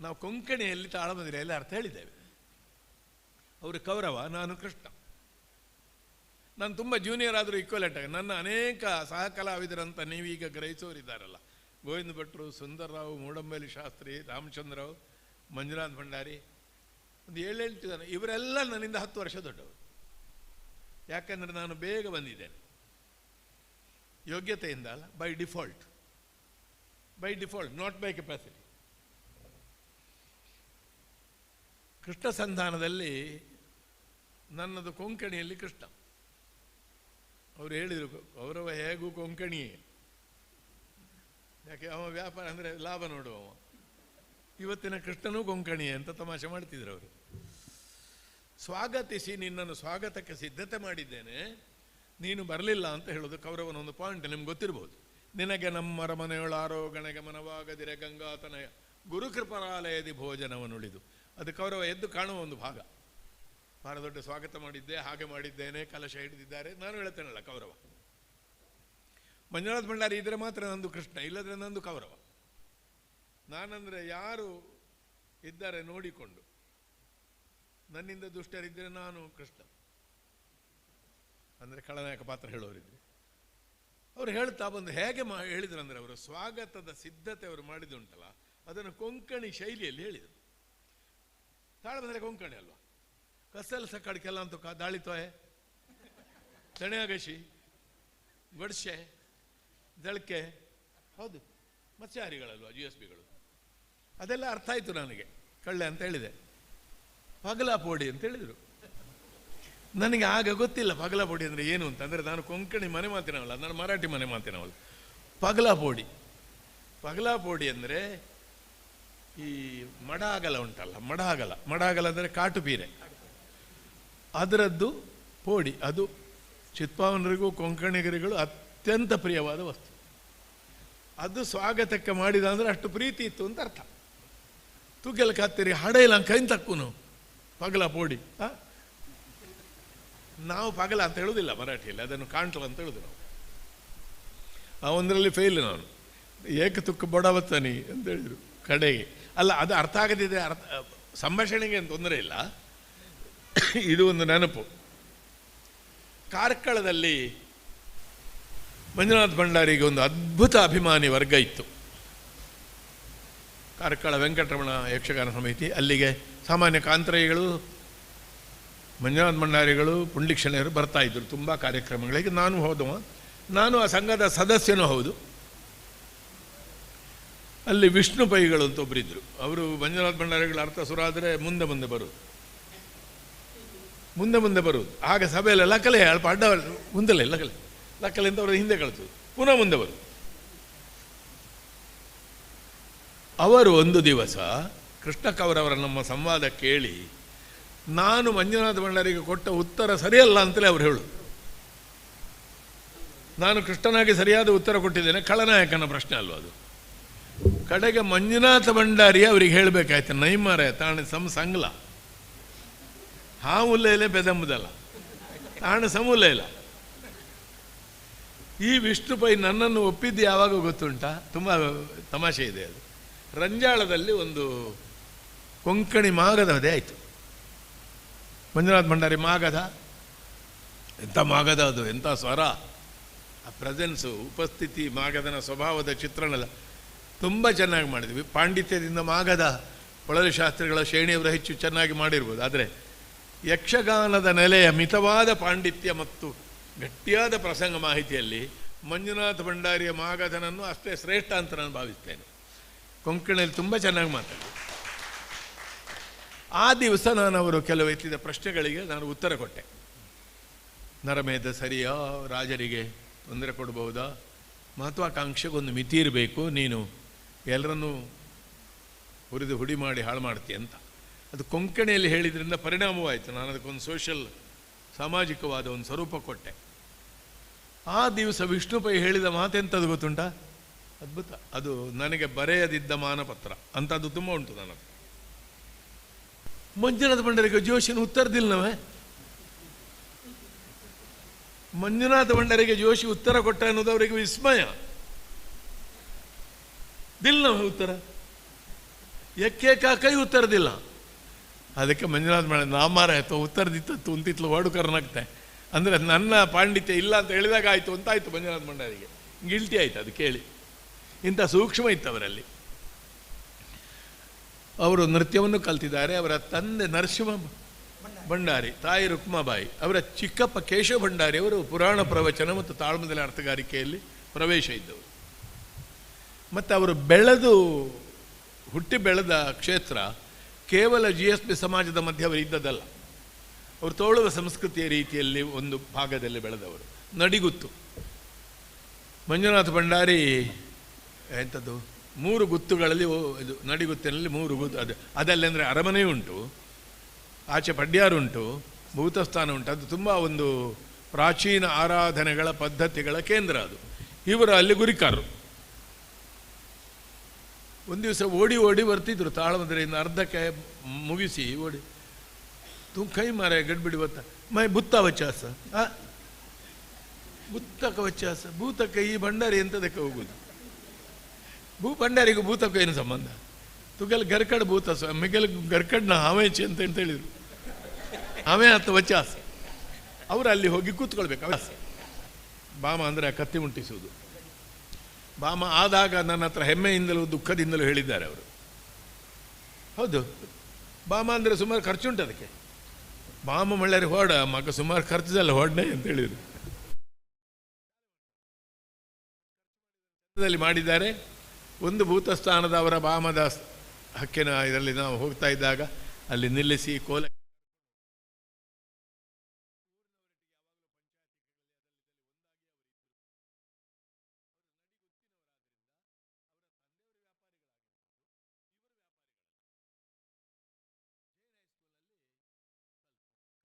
ನಾವು ಕೊಂಕಣಿಯಲ್ಲಿ ತಾಳಮಂದಿರೆಯಲ್ಲಿ ಅರ್ಥ ಹೇಳಿದ್ದೇವೆ. ಅವರು ಕೌರವ, ನಾನು ಕೃಷ್ಣ. ನಾನು ತುಂಬ ಜೂನಿಯರ್ ಆದರೂ ಈಕ್ವಲೆಂಟ್ ಆಗಿ ನನ್ನ ಅನೇಕ ಸಹ ಕಲಾವಿದರಂತ ನೀವೀಗ ಗ್ರಹಿಸೋರಿದ್ದಾರಲ್ಲ, ಗೋವಿಂದ ಭಟ್ರು, ಸುಂದರರಾವ್, ಮೂಡಂಬಲಿ ಶಾಸ್ತ್ರಿ, ರಾಮಚಂದ್ರರಾವ್, ಮಂಜುನಾಥ್ ಭಂಡಾರಿ, ಒಂದು 7-8 ಜನ. ಇವರೆಲ್ಲ ನನ್ನಿಂದ 10 ವರ್ಷ ದೊಡ್ಡವರು. ಯಾಕಂದರೆ ನಾನು ಬೇಗ ಬಂದಿದ್ದೇನೆ, ಯೋಗ್ಯತೆಯಿಂದ ಅಲ್ಲ, by default, not by capacity. Krishna ಸಂಧಾನದಲ್ಲಿ ನನ್ನದು ಕೊಂಕಣಿಯಲ್ಲಿ ಕೃಷ್ಣ. ಅವರು ಹೇಳಿದರು ಕೌರವ ಹೇಗೂ ಕೊಂಕಣಿಯೇ, ಯಾಕೆ ಅವ ವ್ಯಾಪಾರ ಅಂದರೆ ಲಾಭ ನೋಡುವವ. ಇವತ್ತಿನ ಕೃಷ್ಣನೂ ಕೊಂಕಣಿಯೇ ಅಂತ ತಮಾಷೆ ಮಾಡ್ತಿದ್ರು ಅವರು. ಸ್ವಾಗತಿಸಿ ನಿನ್ನನ್ನು ಸ್ವಾಗತಕ್ಕೆ ಸಿದ್ಧತೆ ಮಾಡಿದ್ದೇನೆ, ನೀನು ಬರಲಿಲ್ಲ ಅಂತ ಹೇಳೋದು ಕೌರವನ ಒಂದು ಪಾಯಿಂಟ್. ನಿಮ್ಗೆ ಗೊತ್ತಿರ್ಬೋದು. ನಿನಗೆ ನಮ್ಮರ ಮನೆಯೊಳಾರೋ ಗಣಗಮನವಾಗದಿರೆ ಗಂಗಾತನಯ ಗುರುಕೃಪರಾಲಯದಿ ಭೋಜನವನ್ನುಳಿದು. ಅದು ಕೌರವ ಎದ್ದು ಕಾಣುವ ಒಂದು ಭಾಗ. ಭಾಳ ದೊಡ್ಡ ಸ್ವಾಗತ ಮಾಡಿದ್ದೆ, ಹಾಗೆ ಮಾಡಿದ್ದೇನೆ, ಕಲಶ ಹಿಡಿದಿದ್ದಾರೆ. ನಾನು ಹೇಳ್ತೇನಲ್ಲ ಕೌರವ. ಮಂಜುನಾಥ ಭಂಡಾರಿ ಇದ್ರೆ ಮಾತ್ರ ನಂದು ಕೃಷ್ಣ, ಇಲ್ಲದ್ರೆ ನಂದು ಕೌರವ. ನಾನಂದರೆ ಯಾರು ಇದ್ದಾರೆ ನೋಡಿಕೊಂಡು, ನನ್ನಿಂದ ದುಷ್ಟರಿದ್ದರೆ ನಾನು ಕೃಷ್ಣ. ಅಂದರೆ ಖಳನಾಯಕ ಪಾತ್ರ ಹೇಳೋರಿದ್ರು. ಅವರು ಹೇಳ್ತಾ ಬಂದು ಹೇಗೆ ಹೇಳಿದ್ರಂದ್ರೆ, ಅವರು ಸ್ವಾಗತದ ಸಿದ್ಧತೆ ಅವರು ಮಾಡಿದುಂಟಲ್ಲ, ಅದನ್ನು ಕೊಂಕಣಿ ಶೈಲಿಯಲ್ಲಿ ಹೇಳಿದರು. ತಾಳ ಬಂದರೆ ಕೊಂಕಣಿ ಅಲ್ವಾ. ಕಸಲ್ ಸಕ್ಕಡಿಕೆಲ್ಲ ಅಂತೂ ದಾಳಿತೋಯೆ, ತಣೆಯಗಶಿ, ಗೊಡ್ಸೆ, ದಳಕೆ, ಹೌದು ಮತ್ಸ್ಯಾಹಾರಿಗಳಲ್ವಾ GSBಗಳು. ಅದೆಲ್ಲ ಅರ್ಥ ಆಯಿತು ನನಗೆ. ಕಳ್ಳೆ ಅಂತ ಹೇಳಿದೆ. ಪಗಲಾ ಪೋಡಿ ಅಂತ ಹೇಳಿದರು. ನನಗೆ ಆಗ ಗೊತ್ತಿಲ್ಲ ಪಗಲಾ ಪೋಡಿ ಅಂದರೆ ಏನು ಅಂತ. ಅಂದರೆ ನಾನು ಕೊಂಕಣಿ ಮನೆ ಮಾತಿನವಲ್ಲ, ನಾನು ಮರಾಠಿ ಮನೆ ಮಾತಿನವಲ್ಲ. ಪಗಲಾ ಪೋಡಿ, ಪಗಲಾ ಪೋಡಿ ಅಂದರೆ ಈ ಮಡಾಗಲ ಉಂಟಲ್ಲ, ಮಡಾಗಲ ಅಂದರೆ ಕಾಟು ಪೀರೆ, ಅದರದ್ದು ಪೋಡಿ. ಅದು ಚಿತ್ಪಾವನರಿಗೂ ಕೊಂಕಣಿಗರಿಗಳು ಅತ್ಯಂತ ಪ್ರಿಯವಾದ ವಸ್ತು. ಅದು ಸ್ವಾಗತಕ್ಕೆ ಮಾಡಿದ ಅಂದರೆ ಅಷ್ಟು ಪ್ರೀತಿ ಇತ್ತು ಅಂತ ಅರ್ಥ. ತೂಗೆಲ್ಲ ಕತ್ತಿರಿ ಹಡೆಯಲ್ಲ ಕೈ ತಕ್ಕೂನು ಪಗಲ ಪೋಡಿ. ನಾವು ಪಗಲ ಅಂತ ಹೇಳೋದಿಲ್ಲ ಮರಾಠಿಯಲ್ಲಿ, ಅದನ್ನು ಕಾಂಟ್ಲ ಅಂತ ಹೇಳೋದು ನಾವು. ಆ ಒಂದರಲ್ಲಿ ಫೇಲ್ ನಾನು. ಏಕ ತುಕ್ಕ ಬೊಡವತ್ತನಿ ಅಂತ ಹೇಳಿದರು ಕಡೆಗೆ. ಅಲ್ಲ, ಅದು ಅರ್ಥ ಆಗದಿದೆ, ಸಂಭಾಷಣೆಗೆ ಏನು ತೊಂದರೆ ಇಲ್ಲ. ಇದು ಒಂದು ನೆನಪು. ಕಾರ್ಕಳದಲ್ಲಿ ಮಂಜುನಾಥ ಭಂಡಾರಿಗೆ ಒಂದು ಅದ್ಭುತ ಅಭಿಮಾನಿ ವರ್ಗ ಇತ್ತು. ಕಾರ್ಕಳ ವೆಂಕಟರಮಣ ಯಕ್ಷಗಾನ ಸಮಿತಿ. ಅಲ್ಲಿಗೆ ಸಾಮಾನ್ಯ ಕಾಂತರಯ್ಯಗಳು, ಮಂಜುನಾಥ ಭಂಡಾರಿಗಳು, ಪುಂಡಿಕ್ಷಣೆಯರು ಬರ್ತಾಯಿದ್ರು ತುಂಬ ಕಾರ್ಯಕ್ರಮಗಳಿಗೆ. ನಾನು ಹೋದವ, ನಾನು ಆ ಸಂಘದ ಸದಸ್ಯನೂ ಹೌದು. ಅಲ್ಲಿ ವಿಷ್ಣು ಪೈಗಳು ಅಂತ ಒಬ್ಬರಿದ್ದರು. ಅವರು ಮಂಜುನಾಥ ಭಂಡಾರಿಗಳ ಅರ್ಥ ಸುರಾದರೆ ಮುಂದೆ ಮುಂದೆ ಬರೋದು. ಆಗ ಸಭೆಯಲ್ಲಿ ಲಕ್ಕಲೆ ಅಲ್ಪ ಅಡ್ಡ ಮುಂದಲೇ ಲಕ್ಕಲೆ ಅಂತ ಅವರು ಹಿಂದೆ ಕಳಿಸೋದು, ಪುನಃ ಮುಂದೆ ಬರೋದು. ಅವರು ಒಂದು ದಿವಸ ಕೃಷ್ಣ ಕೌರವರ ನಮ್ಮ ಸಂವಾದ ಕೇಳಿ, ನಾನು ಮಂಜುನಾಥ ಭಂಡಾರಿಗೆ ಕೊಟ್ಟ ಉತ್ತರ ಸರಿಯಲ್ಲ ಅಂತಲೇ ಅವರು ಹೇಳು. ನಾನು ಕೃಷ್ಣನಾಗಿ ಸರಿಯಾದ ಉತ್ತರ ಕೊಟ್ಟಿದ್ದೇನೆ, ಖಳನಾಯಕನ ಪ್ರಶ್ನೆ ಅಲ್ವ ಅದು. ಕಡೆಗೆ ಮಂಜುನಾಥ ಭಂಡಾರಿ ಅವರಿಗೆ ಹೇಳಬೇಕಾಯ್ತು, ನೈಮಾರ ತಾಣ ಸಂಗ್ಲ ಹಾವುಲ್ಲೇಲೆ ಬೆದಂಬುದಲ್ಲ, ತಾಣ ಸಮೂಲ ಇಲ್ಲ. ಈ ವಿಷ್ಣು ಪೈ ನನ್ನನ್ನು ಒಪ್ಪಿದ್ದು ಯಾವಾಗ ಗೊತ್ತುಂಟ? ತುಂಬ ತಮಾಷೆ ಇದೆ ಅದು. ರಂಜಾಳದಲ್ಲಿ ಒಂದು ಕೊಂಕಣಿ ಮಾಗದದೇ ಆಯಿತು. ಮಂಜುನಾಥ ಭಂಡಾರಿ ಮಾಗದ, ಎಂಥ ಮಾಗದ ಅದು, ಎಂಥ ಸ್ವರ, ಆ ಪ್ರೆಸೆನ್ಸು, ಉಪಸ್ಥಿತಿ, ಮಾಗದನ ಸ್ವಭಾವದ ಚಿತ್ರಣಲ್ಲ ತುಂಬ ಚೆನ್ನಾಗಿ ಮಾಡಿದ್ವಿ. ಪಾಂಡಿತ್ಯದಿಂದ ಮಾಗದ ಒಳಲು ಶಾಸ್ತ್ರಿಗಳ ಶ್ರೇಣಿಯವರ ಹೆಚ್ಚು ಚೆನ್ನಾಗಿ ಮಾಡಿರ್ಬೋದು. ಆದರೆ ಯಕ್ಷಗಾನದ ನೆಲೆಯ ಮಿತವಾದ ಪಾಂಡಿತ್ಯ ಮತ್ತು ಗಟ್ಟಿಯಾದ ಪ್ರಸಂಗ ಮಾಹಿತಿಯಲ್ಲಿ ಮಂಜುನಾಥ ಭಂಡಾರಿಯ ಮಾಗಧನನ್ನು ಅಷ್ಟೇ ಶ್ರೇಷ್ಠ ಅಂತ ನಾನು ಭಾವಿಸ್ತೇನೆ. ಕೊಂಕಣಿಯಲ್ಲಿ ತುಂಬ ಚೆನ್ನಾಗಿ ಮಾತಾಡಿ. ಆ ದಿವಸ ನಾನು ಅವರು ಕೆಲವು ಎತ್ತಿದ ಪ್ರಶ್ನೆಗಳಿಗೆ ನಾನು ಉತ್ತರ ಕೊಟ್ಟೆ. ನರಮೇಧ ಸರಿಯಾ, ರಾಜರಿಗೆ ತೊಂದರೆ ಕೊಡಬಹುದಾ, ಮಹತ್ವಾಕಾಂಕ್ಷೆಗೊಂದು ಮಿತಿ ಇರಬೇಕು, ನೀನು ಎಲ್ಲರನ್ನೂ ಹುರಿದು ಹುಡಿ ಮಾಡಿ ಹಾಳು ಮಾಡ್ತೀಯ ಅಂತ. ಅದು ಕೊಂಕಣಿಯಲ್ಲಿ ಹೇಳಿದ್ರಿಂದ ಪರಿಣಾಮವಾಯಿತು. ನಾನು ಅದಕ್ಕೊಂದು ಸೋಷಲ್, ಸಾಮಾಜಿಕವಾದ ಒಂದು ಸ್ವರೂಪ ಕೊಟ್ಟೆ. ಆ ದಿವಸ ವಿಷ್ಣು ಪೈ ಹೇಳಿದ ಮಾತೆಂಥದ್ದು ಗೊತ್ತುಂಟ? ಅದ್ಭುತ. ಅದು ನನಗೆ ಬರೆಯದಿದ್ದ ಮಾನಪತ್ರ ಅಂಥದ್ದು ತುಂಬ ಉಂಟು ನನ್ನದು. ಮಂಜುನಾಥ ಭಂಡಾರಿಗೆ ಜೋಶಿನ ಉತ್ತರದಿಲ್ಲವೇ? ಮಂಜುನಾಥ ಭಂಡಾರಿಗೆ ಜೋಶಿ ಉತ್ತರ ಕೊಟ್ಟ ಅನ್ನೋದು ಅವರಿಗೆ ವಿಸ್ಮಯ. ದಿಲ್ಲವ ಉತ್ತರ, ಕೈ ಉತ್ತರದಿಲ್ಲ. ಅದಕ್ಕೆ ಮಂಜುನಾಥ ಭಂಡಾರಿ ನಾಮಾರ ಆಯಿತು, ಉತ್ತರದಿತ್ತು ಉಂತಿತ್ಲು ವಾಡುಕರನಾಗ್ತೆ ಅಂದರೆ ನನ್ನ ಪಾಂಡಿತ್ಯ ಇಲ್ಲ ಅಂತ ಹೇಳಿದಾಗ ಆಯಿತು ಅಂತಾಯಿತು. ಮಂಜುನಾಥ ಭಂಡಾರಿಗೆ ಗಿಲ್ಟಿ ಆಯಿತು ಅದು ಕೇಳಿ. ಇಂಥ ಸೂಕ್ಷ್ಮ ಇತ್ತು ಅವರಲ್ಲಿ. ಅವರು ನೃತ್ಯವನ್ನು ಕಲ್ತಿದ್ದಾರೆ. ಅವರ ತಂದೆ ನರಸಿಂಹ ಭಂಡಾರಿ, ತಾಯಿ ರುಕ್ಮಾಬಾಯಿ, ಅವರ ಚಿಕ್ಕಪ್ಪ ಕೇಶವ ಭಂಡಾರಿ ಅವರು ಪುರಾಣ ಪ್ರವಚನ ಮತ್ತು ತಾಳ್ಮದಲ್ಲಿ ಅರ್ಥಗಾರಿಕೆಯಲ್ಲಿ ಪ್ರವೇಶ ಇದ್ದವರು. ಮತ್ತು ಅವರು ಹುಟ್ಟಿ ಬೆಳೆದ ಕ್ಷೇತ್ರ ಕೇವಲ GSB ಸಮಾಜದ ಮಧ್ಯೆ ಅವರು ಇದ್ದದಲ್ಲ, ಅವರು ತೋಳುವ ಸಂಸ್ಕೃತಿಯ ರೀತಿಯಲ್ಲಿ ಒಂದು ಭಾಗದಲ್ಲಿ ಬೆಳೆದವರು. ನಡಿಗುತ್ತು ಮಂಜುನಾಥ ಭಂಡಾರಿ ಎಂಥದ್ದು 3 ಗುತ್ತುಗಳಲ್ಲಿ ಇದು ನಡಿಗುತ್ತಿನಲ್ಲಿ 3 ಗುತ್ತು, ಅದರಲ್ಲಿ ಅಂದರೆ ಅರಮನೆ ಉಂಟು, ಆಚೆ ಪಡ್ಯಾರುಂಟು, ಭೂತಸ್ಥಾನ ಉಂಟು. ಅದು ತುಂಬ ಒಂದು ಪ್ರಾಚೀನ ಆರಾಧನೆಗಳ ಪದ್ಧತಿಗಳ ಕೇಂದ್ರ ಅದು. ಇವರು ಅಲ್ಲಿ ಗುರಿಕಾರರು. ಒಂದು ದಿವಸ ಓಡಿ ಓಡಿ ಬರ್ತಿದ್ರು ತಾಳಮದ್ರೆಯಿಂದ, ಅರ್ಧಕ್ಕೆ ಮುಗಿಸಿ ಓಡಿ ಕೈ ಮಾರ ಗಡ್ಬಿಡಿ ಬತ್ತ ಮೈ ಬುತ್ತ ವಚಾಸ ಬುತ್ತಕ ವಚಾಸ ಭೂತಕ್ಕೆ ಈ ಭಂಡಾರಿ ಎಂಥದಕ್ಕೆ ಹೋಗುದು? ಭಂಡಾರಿಗೂ ಭೂತಕ್ಕೂ ಏನು ಸಂಬಂಧ? ತುಗಲ್ ಗರ್ಕಡ್ ಭೂತ ಮಿಗಲ್ ಗರ್ಕಡ್ನ ಹಾವೇಚಿ ಅಂತ ಹೇಳಿದರು. ಹಾವೇ ಅಂತ ವಚಾಸ. ಅವರು ಅಲ್ಲಿ ಹೋಗಿ ಕೂತ್ಕೊಳ್ಬೇಕು. ಬಾಮ ಅಂದರೆ ಕತ್ತಿ ಮುಟ್ಟಿಸುವುದು. ಬಾಮ ಆದಾಗ ನನ್ನ ಹತ್ರ ಹೆಮ್ಮೆಯಿಂದಲೂ ದುಃಖದಿಂದಲೂ ಹೇಳಿದ್ದಾರೆ ಅವರು. ಹೌದು, ಬಾಮ ಅಂದರೆ ಸುಮಾರು ಖರ್ಚುಂಟು ಅದಕ್ಕೆ. ಬಾಮ ಮಳ್ಳರಿ ಹೊಡ ಮಗ ಸುಮಾರು ಖರ್ಚದಲ್ಲ ಹೊಡ್ನೆ ಅಂತ ಹೇಳಿದರು. ಮಾಡಿದ್ದಾರೆ. ಒಂದು ಭೂತಸ್ಥಾನದ ಅವರ ಬಾಮದ ಹಕ್ಕಿನ ಇದರಲ್ಲಿ ನಾವು ಹೋಗ್ತಾ ಇದ್ದಾಗ ಅಲ್ಲಿ ನಿಲ್ಲಿಸಿ ಕೋಲ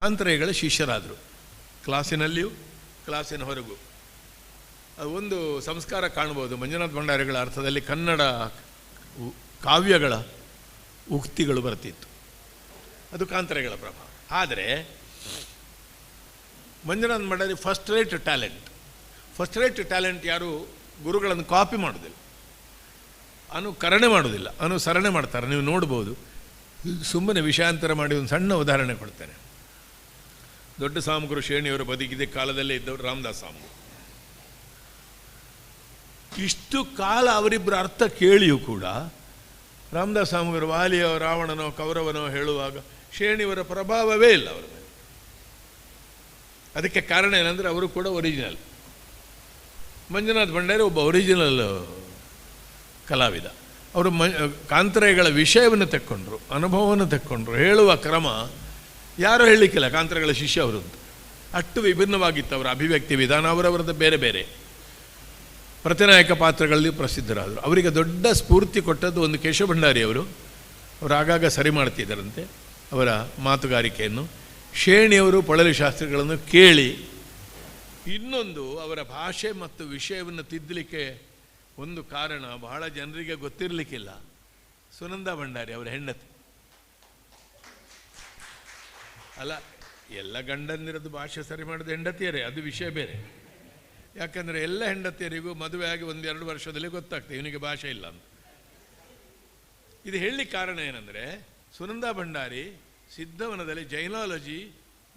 ಆಂತರೇಯಗಳ ಶಿಷ್ಯರಾದರು. ಕ್ಲಾಸಿನಲ್ಲಿಯೂ ಕ್ಲಾಸಿನ ಹೊರಗೂ ಒಂದು ಸಂಸ್ಕಾರ ಕಾಣ್ಬೋದು. ಮಂಜುನಾಥ ಭಂಡಾರಿಗಳ ಅರ್ಥದಲ್ಲಿ ಕನ್ನಡ ಕಾವ್ಯಗಳ ಉಕ್ತಿಗಳು ಬರ್ತಿತ್ತು. ಅದು ಕಾಂತರೇಯಗಳ ಪ್ರಭಾವ. ಆದರೆ Manjunath Bhandari first rate talent. ಯಾರು ಗುರುಗಳನ್ನು ಕಾಪಿ ಮಾಡೋದಿಲ್ಲ, ಅನುಕರಣೆ ಮಾಡೋದಿಲ್ಲ, ಅನುಸರಣೆ ಮಾಡ್ತಾರೆ. ನೀವು ನೋಡ್ಬೋದು. ಸುಮ್ಮನೆ ವಿಷಯಾಂತರ ಮಾಡಿ ಒಂದು ಸಣ್ಣ ಉದಾಹರಣೆ ಕೊಡ್ತೇನೆ. ದೊಡ್ಡ ಸಾಮಗುರು ಶ್ರೇಣಿಯವರು ಬದುಕಿದ ಕಾಲದಲ್ಲೇ ಇದ್ದವರು ರಾಮದಾಸ್ ಸಾಮಗುರು. ಇಷ್ಟು ಕಾಲ ಅವರಿಬ್ಬರ ಅರ್ಥ ಕೇಳಿಯೂ ಕೂಡ ರಾಮದಾಸ್ ಸಾಮಗುರು ವಾಲಿಯೋ ರಾವಣನೋ ಕೌರವನೋ ಹೇಳುವಾಗ ಶ್ರೇಣಿಯವರ ಪ್ರಭಾವವೇ ಇಲ್ಲ ಅವರ ಮೇಲೆ. ಅದಕ್ಕೆ ಕಾರಣ ಏನಂದರೆ ಅವರು ಕೂಡ ಒರಿಜಿನಲ್. ಮಂಜುನಾಥ ಭಂಡಾರಿ ಒಬ್ಬ ಒರಿಜಿನಲ್ ಕಲಾವಿದ. ಅವರು ಕಾಂತರೇಯಗಳ ವಿಷಯವನ್ನು ತೆಕ್ಕೊಂಡ್ರು, ಅನುಭವವನ್ನು ತೆಕ್ಕೊಂಡ್ರು. ಹೇಳುವ ಕ್ರಮ ಯಾರೂ ಹೇಳಲಿಕ್ಕಿಲ್ಲ. ಕಾಂತರೇಯಗಳ ಶಿಷ್ಯ ಅವರದ್ದು ಅಷ್ಟು ವಿಭಿನ್ನವಾಗಿತ್ತು ಅವರ ಅಭಿವ್ಯಕ್ತಿ ವಿಧಾನ. ಅವರವರದ್ದು ಬೇರೆ ಬೇರೆ ಪ್ರತಿನಾಯಕ ಪಾತ್ರಗಳಲ್ಲಿ ಪ್ರಸಿದ್ಧರಾದರು. ಅವರಿಗೆ ದೊಡ್ಡ ಸ್ಫೂರ್ತಿ ಕೊಟ್ಟದ್ದು ಒಂದು ಕೇಶವ ಭಂಡಾರಿ ಅವರು ಆಗಾಗ ಸರಿ ಮಾಡ್ತಿದ್ದರಂತೆ ಅವರ ಮಾತುಗಾರಿಕೆಯನ್ನು. ಶ್ರೇಣಿಯವರು ಪೊಳಲಿ ಶಾಸ್ತ್ರಿಗಳನ್ನು ಕೇಳಿ ಇನ್ನೊಂದು ಅವರ ಭಾಷೆ ಮತ್ತು ವಿಷಯವನ್ನು ತಿದ್ದಲಿಕ್ಕೆ ಒಂದು ಕಾರಣ ಬಹಳ ಜನರಿಗೆ ಗೊತ್ತಿರಲಿಕ್ಕಿಲ್ಲ. ಸುನಂದಾ ಭಂಡಾರಿ ಅವರ ಹೆಂಡತಿ ಅಲ್ಲ, ಎಲ್ಲ ಗಂಡಂದಿರದು ಭಾಷೆ ಸರಿ ಮಾಡೋದು ಹೆಂಡತಿಯರೇ, ಅದು ವಿಷಯ ಬೇರೆ. ಯಾಕಂದರೆ ಎಲ್ಲ ಹೆಂಡತಿಯರಿಗೂ ಮದುವೆ ಆಗಿ 1-2 ವರ್ಷದಲ್ಲಿ ಗೊತ್ತಾಗ್ತದೆ ಇವನಿಗೆ ಭಾಷೆ ಇಲ್ಲ ಅಂತ. ಇದು ಹೇಳಲಿಕ್ಕೆ ಕಾರಣ ಏನಂದರೆ ಸುನಂದಾ ಭಂಡಾರಿ ಸಿದ್ಧವನದಲ್ಲಿ ಜೈನಾಲಜಿ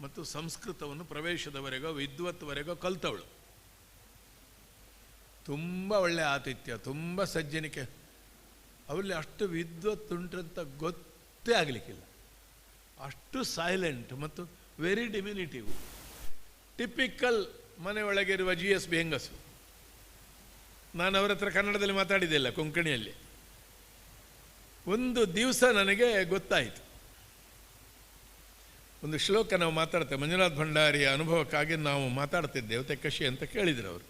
ಮತ್ತು ಸಂಸ್ಕೃತವನ್ನು ಪ್ರವೇಶದವರೆಗೋ ವಿದ್ವತ್ವರೆಗೋ ಕಲ್ತವಳು. ತುಂಬ ಒಳ್ಳೆಯ ಆತಿಥ್ಯ, ತುಂಬ ಸಜ್ಜನಿಕೆ. ಅವರಲ್ಲಿ ಅಷ್ಟು ವಿದ್ವತ್ತುಂಟಂತ ಗೊತ್ತೇ ಆಗಲಿಕ್ಕಿಲ್ಲ. ಅಷ್ಟು ಸೈಲೆಂಟ್ ಮತ್ತು ವೆರಿ ಡಿಮಿನಿಟಿವ್. ಟಿಪಿಕಲ್ ಮನೆಯೊಳಗಿರುವ GSB ಹೆಂಗಸು. ನಾನು ಅವರ ಹತ್ರ ಕನ್ನಡದಲ್ಲಿ ಮಾತಾಡಿದ್ದಿಲ್ಲ, ಕೊಂಕಣಿಯಲ್ಲಿ. ಒಂದು ದಿವಸ ನನಗೆ ಗೊತ್ತಾಯಿತು. ಒಂದು ಶ್ಲೋಕ ನಾವು ಮಾತಾಡ್ತೇವೆ, ಮಂಜುನಾಥ ಭಂಡಾರಿಯ ಅನುಭವಕ್ಕಾಗಿ ನಾವು ಮಾತಾಡ್ತಿದ್ದೇವೆ, ತೆಕ್ಕಶಿ ಅಂತ ಕೇಳಿದರು ಅವರು.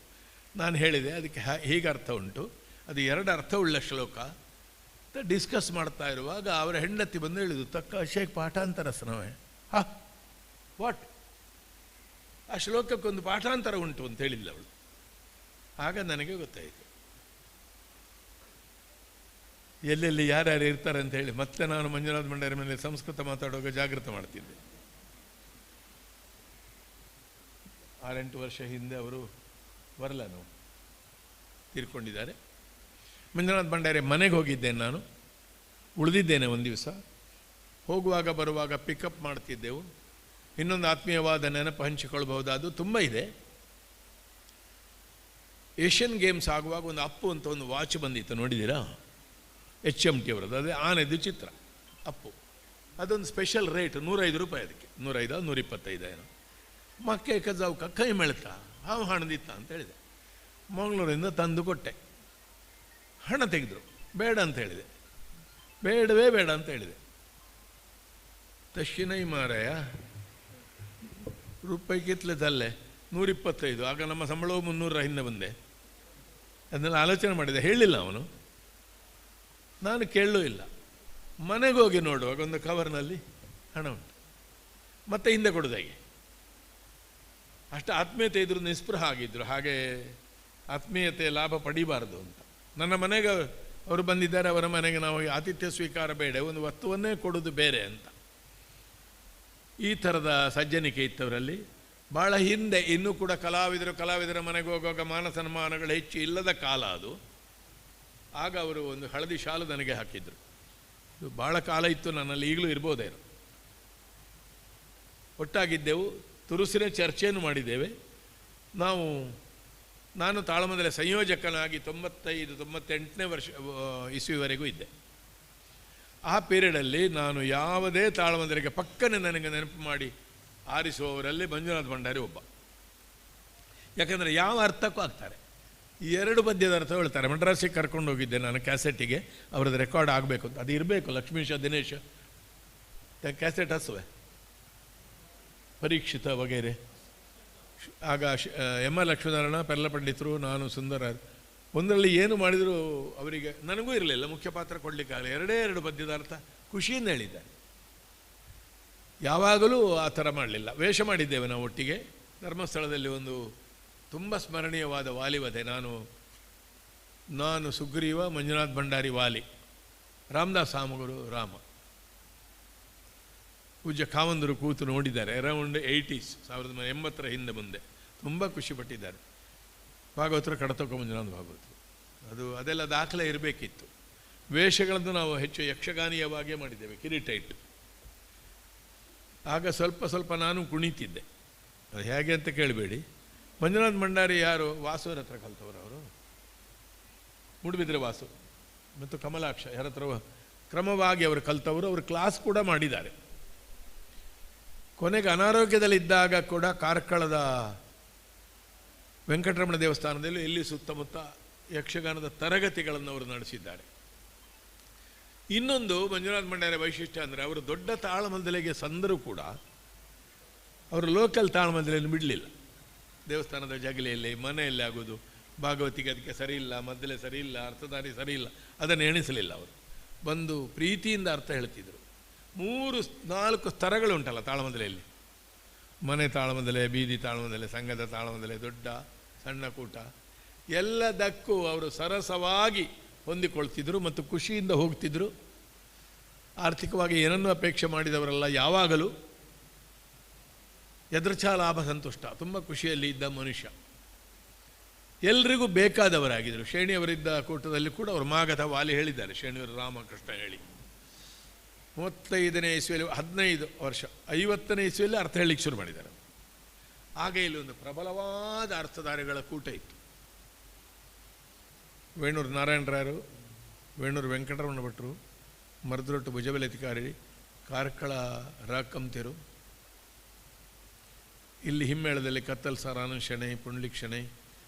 ನಾನು ಹೇಳಿದೆ ಅದಕ್ಕೆ ಹೀಗೆ ಅರ್ಥ ಉಂಟು, ಅದು 2 ಅರ್ಥವುಳ್ಳ ಶ್ಲೋಕ ಅಂತ ಡಿಸ್ಕಸ್ ಮಾಡ್ತಾ ಇರುವಾಗ ಅವರ ಹೆಂಡತಿ ಬಂದು ಹೇಳಿದ್ರು, ತಕ್ಕ ಅಶೇಕ್ ಪಾಠಾಂತರ ಸ್ನವೇ. ವಾಟ್? ಆ ಶ್ಲೋಕಕ್ಕೊಂದು ಪಾಠಾಂತರ ಉಂಟು ಅಂತ ಹೇಳಿಲ್ಲ ಅವಳು. ಆಗ ನನಗೆ ಗೊತ್ತಾಯಿತು ಎಲ್ಲೆಲ್ಲಿ ಯಾರ್ಯಾರು ಇರ್ತಾರೆ ಅಂತ ಹೇಳಿ. ಮತ್ತೆ ನಾನು ಮಂಜುನಾಥ ಭಂಡಾರಿ ಮೇಲೆ ಸಂಸ್ಕೃತ ಮಾತಾಡುವಾಗ ಜಾಗೃತ ಮಾಡ್ತಿದ್ದೆ. 6-8 ವರ್ಷ ಹಿಂದೆ ಅವರು ಬರಲಾನು ತೀರ್ಕೊಂಡಿದ್ದಾರೆ. ಮಂಜುನಾಥ ಭಂಡಾರಿ ಮನೆಗೆ ಹೋಗಿದ್ದೇನೆ ನಾನು, ಉಳಿದಿದ್ದೇನೆ ಒಂದು ದಿವಸ. ಹೋಗುವಾಗ ಬರುವಾಗ ಪಿಕಪ್ ಮಾಡ್ತಿದ್ದೆವು. ಇನ್ನೊಂದು ಆತ್ಮೀಯವಾದ ನೆನಪು ಹಂಚಿಕೊಳ್ಬಹುದಾದ್ದು ತುಂಬ ಇದೆ. ಏಷ್ಯನ್ ಗೇಮ್ಸ್ ಆಗುವಾಗ ಒಂದು ಅಪ್ಪು ಅಂತ ಒಂದು ವಾಚ್ ಬಂದಿತ್ತು, ನೋಡಿದ್ದೀರಾ? HMT ಅವರದ್ದು. ಅದೇ ಆನೆದು ಚಿತ್ರ ಅಪ್ಪು. ಅದೊಂದು ಸ್ಪೆಷಲ್ ರೇಟ್ ₹105 ಅದಕ್ಕೆ. 105 125 ಏನೋ. ಮಕ್ಕೆ ಕಜಾವ್ಕ ಕೈ ಮೆಳ್ತ ಹಾವು ಹಣದಿತ್ತ ಅಂತ ಹೇಳಿದೆ. ಮಂಗಳೂರಿಂದ ತಂದು ಕೊಟ್ಟೆ. ಹಣ ತೆಗೆದ್ರು. ಬೇಡ ಅಂತ ಹೇಳಿದೆ. ಬೇಡವೇ ಬೇಡ ಅಂತ ಹೇಳಿದೆ. ತಶ್ಚಿನೈ ಮಾರಾಯ ರೂಪಾಯಿ ಕಿತ್ಲೆದಲ್ಲೇ 125. ಆಗ ನಮ್ಮ ಸಂಬಳವು 300 ಹಿಂದೆ ಬಂದೆ. ಅದನ್ನೆಲ್ಲ ಆಲೋಚನೆ ಮಾಡಿದೆ. ಹೇಳಿಲ್ಲ ಅವನು, ನಾನು ಕೇಳಲೂ ಇಲ್ಲ. ಮನೆಗೆ ಹೋಗಿ ನೋಡುವಾಗ ಒಂದು ಕವರ್ನಲ್ಲಿ ಹಣ ಉಂಟು, ಮತ್ತೆ ಹಿಂದೆ ಕೊಡೋದಾಗೆ. ಅಷ್ಟು ಆತ್ಮೀಯತೆ ಇದ್ರು, ನಿಸ್ಪೃಹ ಆಗಿದ್ದರು. ಹಾಗೆ ಆತ್ಮೀಯತೆ ಲಾಭ ಪಡಿಬಾರ್ದು ಅಂತ. ನನ್ನ ಮನೆಗೆ ಅವರು ಬಂದಿದ್ದಾರೆ, ಅವರ ಮನೆಗೆ ನಾವು ಆತಿಥ್ಯ ಸ್ವೀಕಾರ ಬೇಡ, ಒಂದು ವಸ್ತುವನ್ನೇ ಕೊಡೋದು ಬೇರೆ ಅಂತ. ಈ ಥರದ ಸಜ್ಜನಿಕೆ ಇತ್ತವರಲ್ಲಿ. ಭಾಳ ಹಿಂದೆ ಇನ್ನೂ ಕೂಡ ಕಲಾವಿದರ ಮನೆಗೆ ಹೋಗುವಾಗ ಮಾನ ಸನ್ಮಾನಗಳು ಹೆಚ್ಚು ಇಲ್ಲದ ಕಾಲ ಅದು. ಆಗ ಅವರು ಒಂದು ಹಳದಿ ಶಾಲು ನನಗೆ ಹಾಕಿದ್ರು. ಇದು ಭಾಳ ಕಾಲ ಇತ್ತು ನನ್ನಲ್ಲಿ, ಈಗಲೂ ಇರ್ಬೋದೇನು. ಒಟ್ಟಾಗಿದ್ದೆವು, ತುರುಸಿನ ಚರ್ಚೆಯನ್ನು ಮಾಡಿದ್ದೇವೆ. ನಾನು ತಾಳಮದ್ದಲೆ ಸಂಯೋಜಕನಾಗಿ 95-98ನೇ ವರ್ಷ ಇಸ್ವಿವರೆಗೂ ಇದ್ದೆ. ಆ ಪೀರಿಯಡಲ್ಲಿ ನಾನು ಯಾವುದೇ ತಾಳಮದ್ದಲೆಗೆ ಪಕ್ಕನೆ ನನಗೆ ನೆನಪು ಮಾಡಿ ಆರಿಸುವವರಲ್ಲಿ ಮಂಜುನಾಥ ಭಂಡಾರಿ ಒಬ್ಬ. ಯಾಕಂದರೆ ಯಾವ ಅರ್ಥಕ್ಕೂ ಆಗ್ತಾರೆ. ಈ 2 ಪದ್ಯದ ಅರ್ಥ ಹೇಳ್ತಾರೆ. ಮಡ್ರಾಸಿಗೆ ಕರ್ಕೊಂಡು ಹೋಗಿದ್ದೆ ನಾನು ಕ್ಯಾಸೆಟ್ಟಿಗೆ, ಅವ್ರದ್ದು ರೆಕಾರ್ಡ್ ಆಗಬೇಕು ಅಂತ. ಅದು ಇರಬೇಕು, ಲಕ್ಷ್ಮೀಶ ದಿನೇಶ ಕ್ಯಾಸೆಟ್ ಹಸುವೆ, ಪರೀಕ್ಷಿತ ವಗೇರೆ. ಆಗ ಎಮ್ ಆರ್ ಲಕ್ಷ್ಮೀನಾರಾಯಣ, ಪೆರ್ಲ ಪಂಡಿತರು, ನಾನು, ಸುಂದರ. ಒಂದರಲ್ಲಿ ಏನು ಮಾಡಿದರೂ ಅವರಿಗೆ, ನನಗೂ ಇರಲಿಲ್ಲ ಮುಖ್ಯ ಪಾತ್ರ ಕೊಡಲಿಕ್ಕಾಗಲಿ. 2 ಪದ್ಯದ ಅರ್ಥ ಖುಷಿಯಿಂದ ಹೇಳಿದ್ದಾರೆ. ಯಾವಾಗಲೂ ಆ ಥರ ಮಾಡಲಿಲ್ಲ. ವೇಷ ಮಾಡಿದ್ದೇವೆ ನಾವು ಒಟ್ಟಿಗೆ. ಧರ್ಮಸ್ಥಳದಲ್ಲಿ ಒಂದು ತುಂಬ ಸ್ಮರಣೀಯವಾದ ವಾಲಿವಧೆ. ನಾನು ಸುಗ್ರೀವ, ಮಂಜುನಾಥ ಭಂಡಾರಿ ವಾಲಿ, ರಾಮದಾಸ್ ಸಾಮಗುರು ರಾಮ. ಪೂಜ್ಯ ಕಾವಂದರು ಕೂತು ನೋಡಿದ್ದಾರೆ. ಅರೌಂಡ್ 80s, 1980 ಹಿಂದೆ ಮುಂದೆ. ತುಂಬ ಖುಷಿಪಟ್ಟಿದ್ದಾರೆ. ಭಾಗವತರು ಕಡತೊಕ್ಕ ಮಂಜುನಾಥ ಭಾಗವತರು. ಅದೆಲ್ಲ ದಾಖಲೆ ಇರಬೇಕಿತ್ತು. ವೇಷಗಳನ್ನು ನಾವು ಹೆಚ್ಚು ಯಕ್ಷಗಾನೀಯವಾಗೇ ಮಾಡಿದ್ದೇವೆ, ಕಿರೀಟ ಇಟ್ಟು. ಆಗ ಸ್ವಲ್ಪ ನಾನು ಕುಣಿತಿದ್ದೆ. ಅದು ಹೇಗೆ ಅಂತ ಕೇಳಬೇಡಿ. ಮಂಜುನಾಥ ಭಂಡಾರಿ ಯಾರು? ವಾಸುವರ ಹತ್ರ ಕಲ್ತವರು ಅವರು. ಮೂಡುಬಿದ್ರೆ ವಾಸು ಮತ್ತು ಕಮಲಾಕ್ಷ ಯಾರ ಹತ್ರ ಕ್ರಮವಾಗಿ ಅವರು ಕಲ್ತವರು. ಅವರು ಕ್ಲಾಸ್ ಕೂಡ ಮಾಡಿದ್ದಾರೆ. ಕೊನೆಗೆ ಅನಾರೋಗ್ಯದಲ್ಲಿದ್ದಾಗ ಕೂಡ ಕಾರ್ಕಳದ ವೆಂಕಟರಮಣ ದೇವಸ್ಥಾನದಲ್ಲಿ ಇಲ್ಲಿ ಸುತ್ತಮುತ್ತ ಯಕ್ಷಗಾನದ ತರಗತಿಗಳನ್ನು ಅವರು ನಡೆಸಿದ್ದಾರೆ. ಇನ್ನೊಂದು ಮಂಜುನಾಥ ಭಂಡಾರಿ ವೈಶಿಷ್ಟ್ಯ ಅಂದರೆ, ಅವರು ದೊಡ್ಡ ತಾಳಮದ್ದಲೆಗೆ ಸಂದರೂ ಕೂಡ ಅವರು ಲೋಕಲ್ ತಾಳಮದ್ದಲೆಯನ್ನು ಬಿಡಲಿಲ್ಲ. ದೇವಸ್ಥಾನದ ಜಗಲಿಯಲ್ಲಿ, ಮನೆಯಲ್ಲಿ ಆಗೋದು, ಭಾಗವತಿಗೆ ಅದಕ್ಕೆ ಸರಿ ಇಲ್ಲ, ಮದ್ದಲೆ ಸರಿ ಇಲ್ಲ, ಅರ್ಥಧಾರಿ ಸರಿ ಇಲ್ಲ, ಅದನ್ನು ಎಣಿಸಲಿಲ್ಲ. ಅವರು ಬಂದು ಪ್ರೀತಿಯಿಂದ ಅರ್ಥ ಹೇಳ್ತಿದ್ರು. 3-4 ಸ್ತರಗಳು ಉಂಟಲ್ಲ ತಾಳಮದ್ದಲೆಯಲ್ಲಿ. ಮನೆ ತಾಳಮದ್ದಲೆ, ಬೀದಿ ತಾಳಮದ್ದಲೆ, ಸಂಘದ ತಾಳಮದ್ದಲೆ, ದೊಡ್ಡ ಸಣ್ಣ ಕೂಟ, ಎಲ್ಲದಕ್ಕೂ ಅವರು ಸರಸವಾಗಿ ಹೊಂದಿಕೊಳ್ತಿದ್ರು ಮತ್ತು ಖುಷಿಯಿಂದ ಹೋಗ್ತಿದ್ರು. ಆರ್ಥಿಕವಾಗಿ ಏನನ್ನೂ ಅಪೇಕ್ಷೆ ಮಾಡಿದವರೆಲ್ಲ ಯಾವಾಗಲೂ ಎದೃಚ್ಛಾ ಲಾಭ ಸಂತುಷ್ಟ, ತುಂಬ ಖುಷಿಯಲ್ಲಿ ಇದ್ದ ಮನುಷ್ಯ. ಎಲ್ರಿಗೂ ಬೇಕಾದವರಾಗಿದ್ದರು. ಶೇಣಿಯವರಿದ್ದ ಕೂಟದಲ್ಲಿ ಕೂಡ ಅವರು ಮಾಗಧ ವಾಲಿ ಹೇಳಿದ್ದಾರೆ, ಶೇಣಿಯವರು ರಾಮಕೃಷ್ಣ ಹೇಳಿ. 35ನೇ ಇಸ್ವಿಯಲ್ಲಿ 15 ವರ್ಷ, 50ನೇ ಇಸ್ವಿಯಲ್ಲಿ ಅರ್ಥ ಹೇಳಲಿಕ್ಕೆ ಶುರು ಮಾಡಿದ್ದಾರೆ. ಆಗ ಇಲ್ಲಿ ಒಂದು ಪ್ರಬಲವಾದ ಅರ್ಥಧಾರಿಗಳ ಕೂಟ ಇತ್ತು. ವೇಣೂರು ನಾರಾಯಣರಾಯರು, ವೇಣೂರು ವೆಂಕಟರಮಣ ಭಟ್ರು, ಮರದೊಟ್ಟು ಭುಜಬಲಧಿಕಾರಿ, ಕಾರ್ಕಳ ರಾಕಂತಿರು, ಇಲ್ಲಿ ಹಿಮ್ಮೇಳದಲ್ಲಿ ಕತ್ತಲ್ ಸರ್ ಆನಂದ್ ಶೆಣೈ, ಪುಂಡ್ಲಿಕ್ ಶೆಣೈ,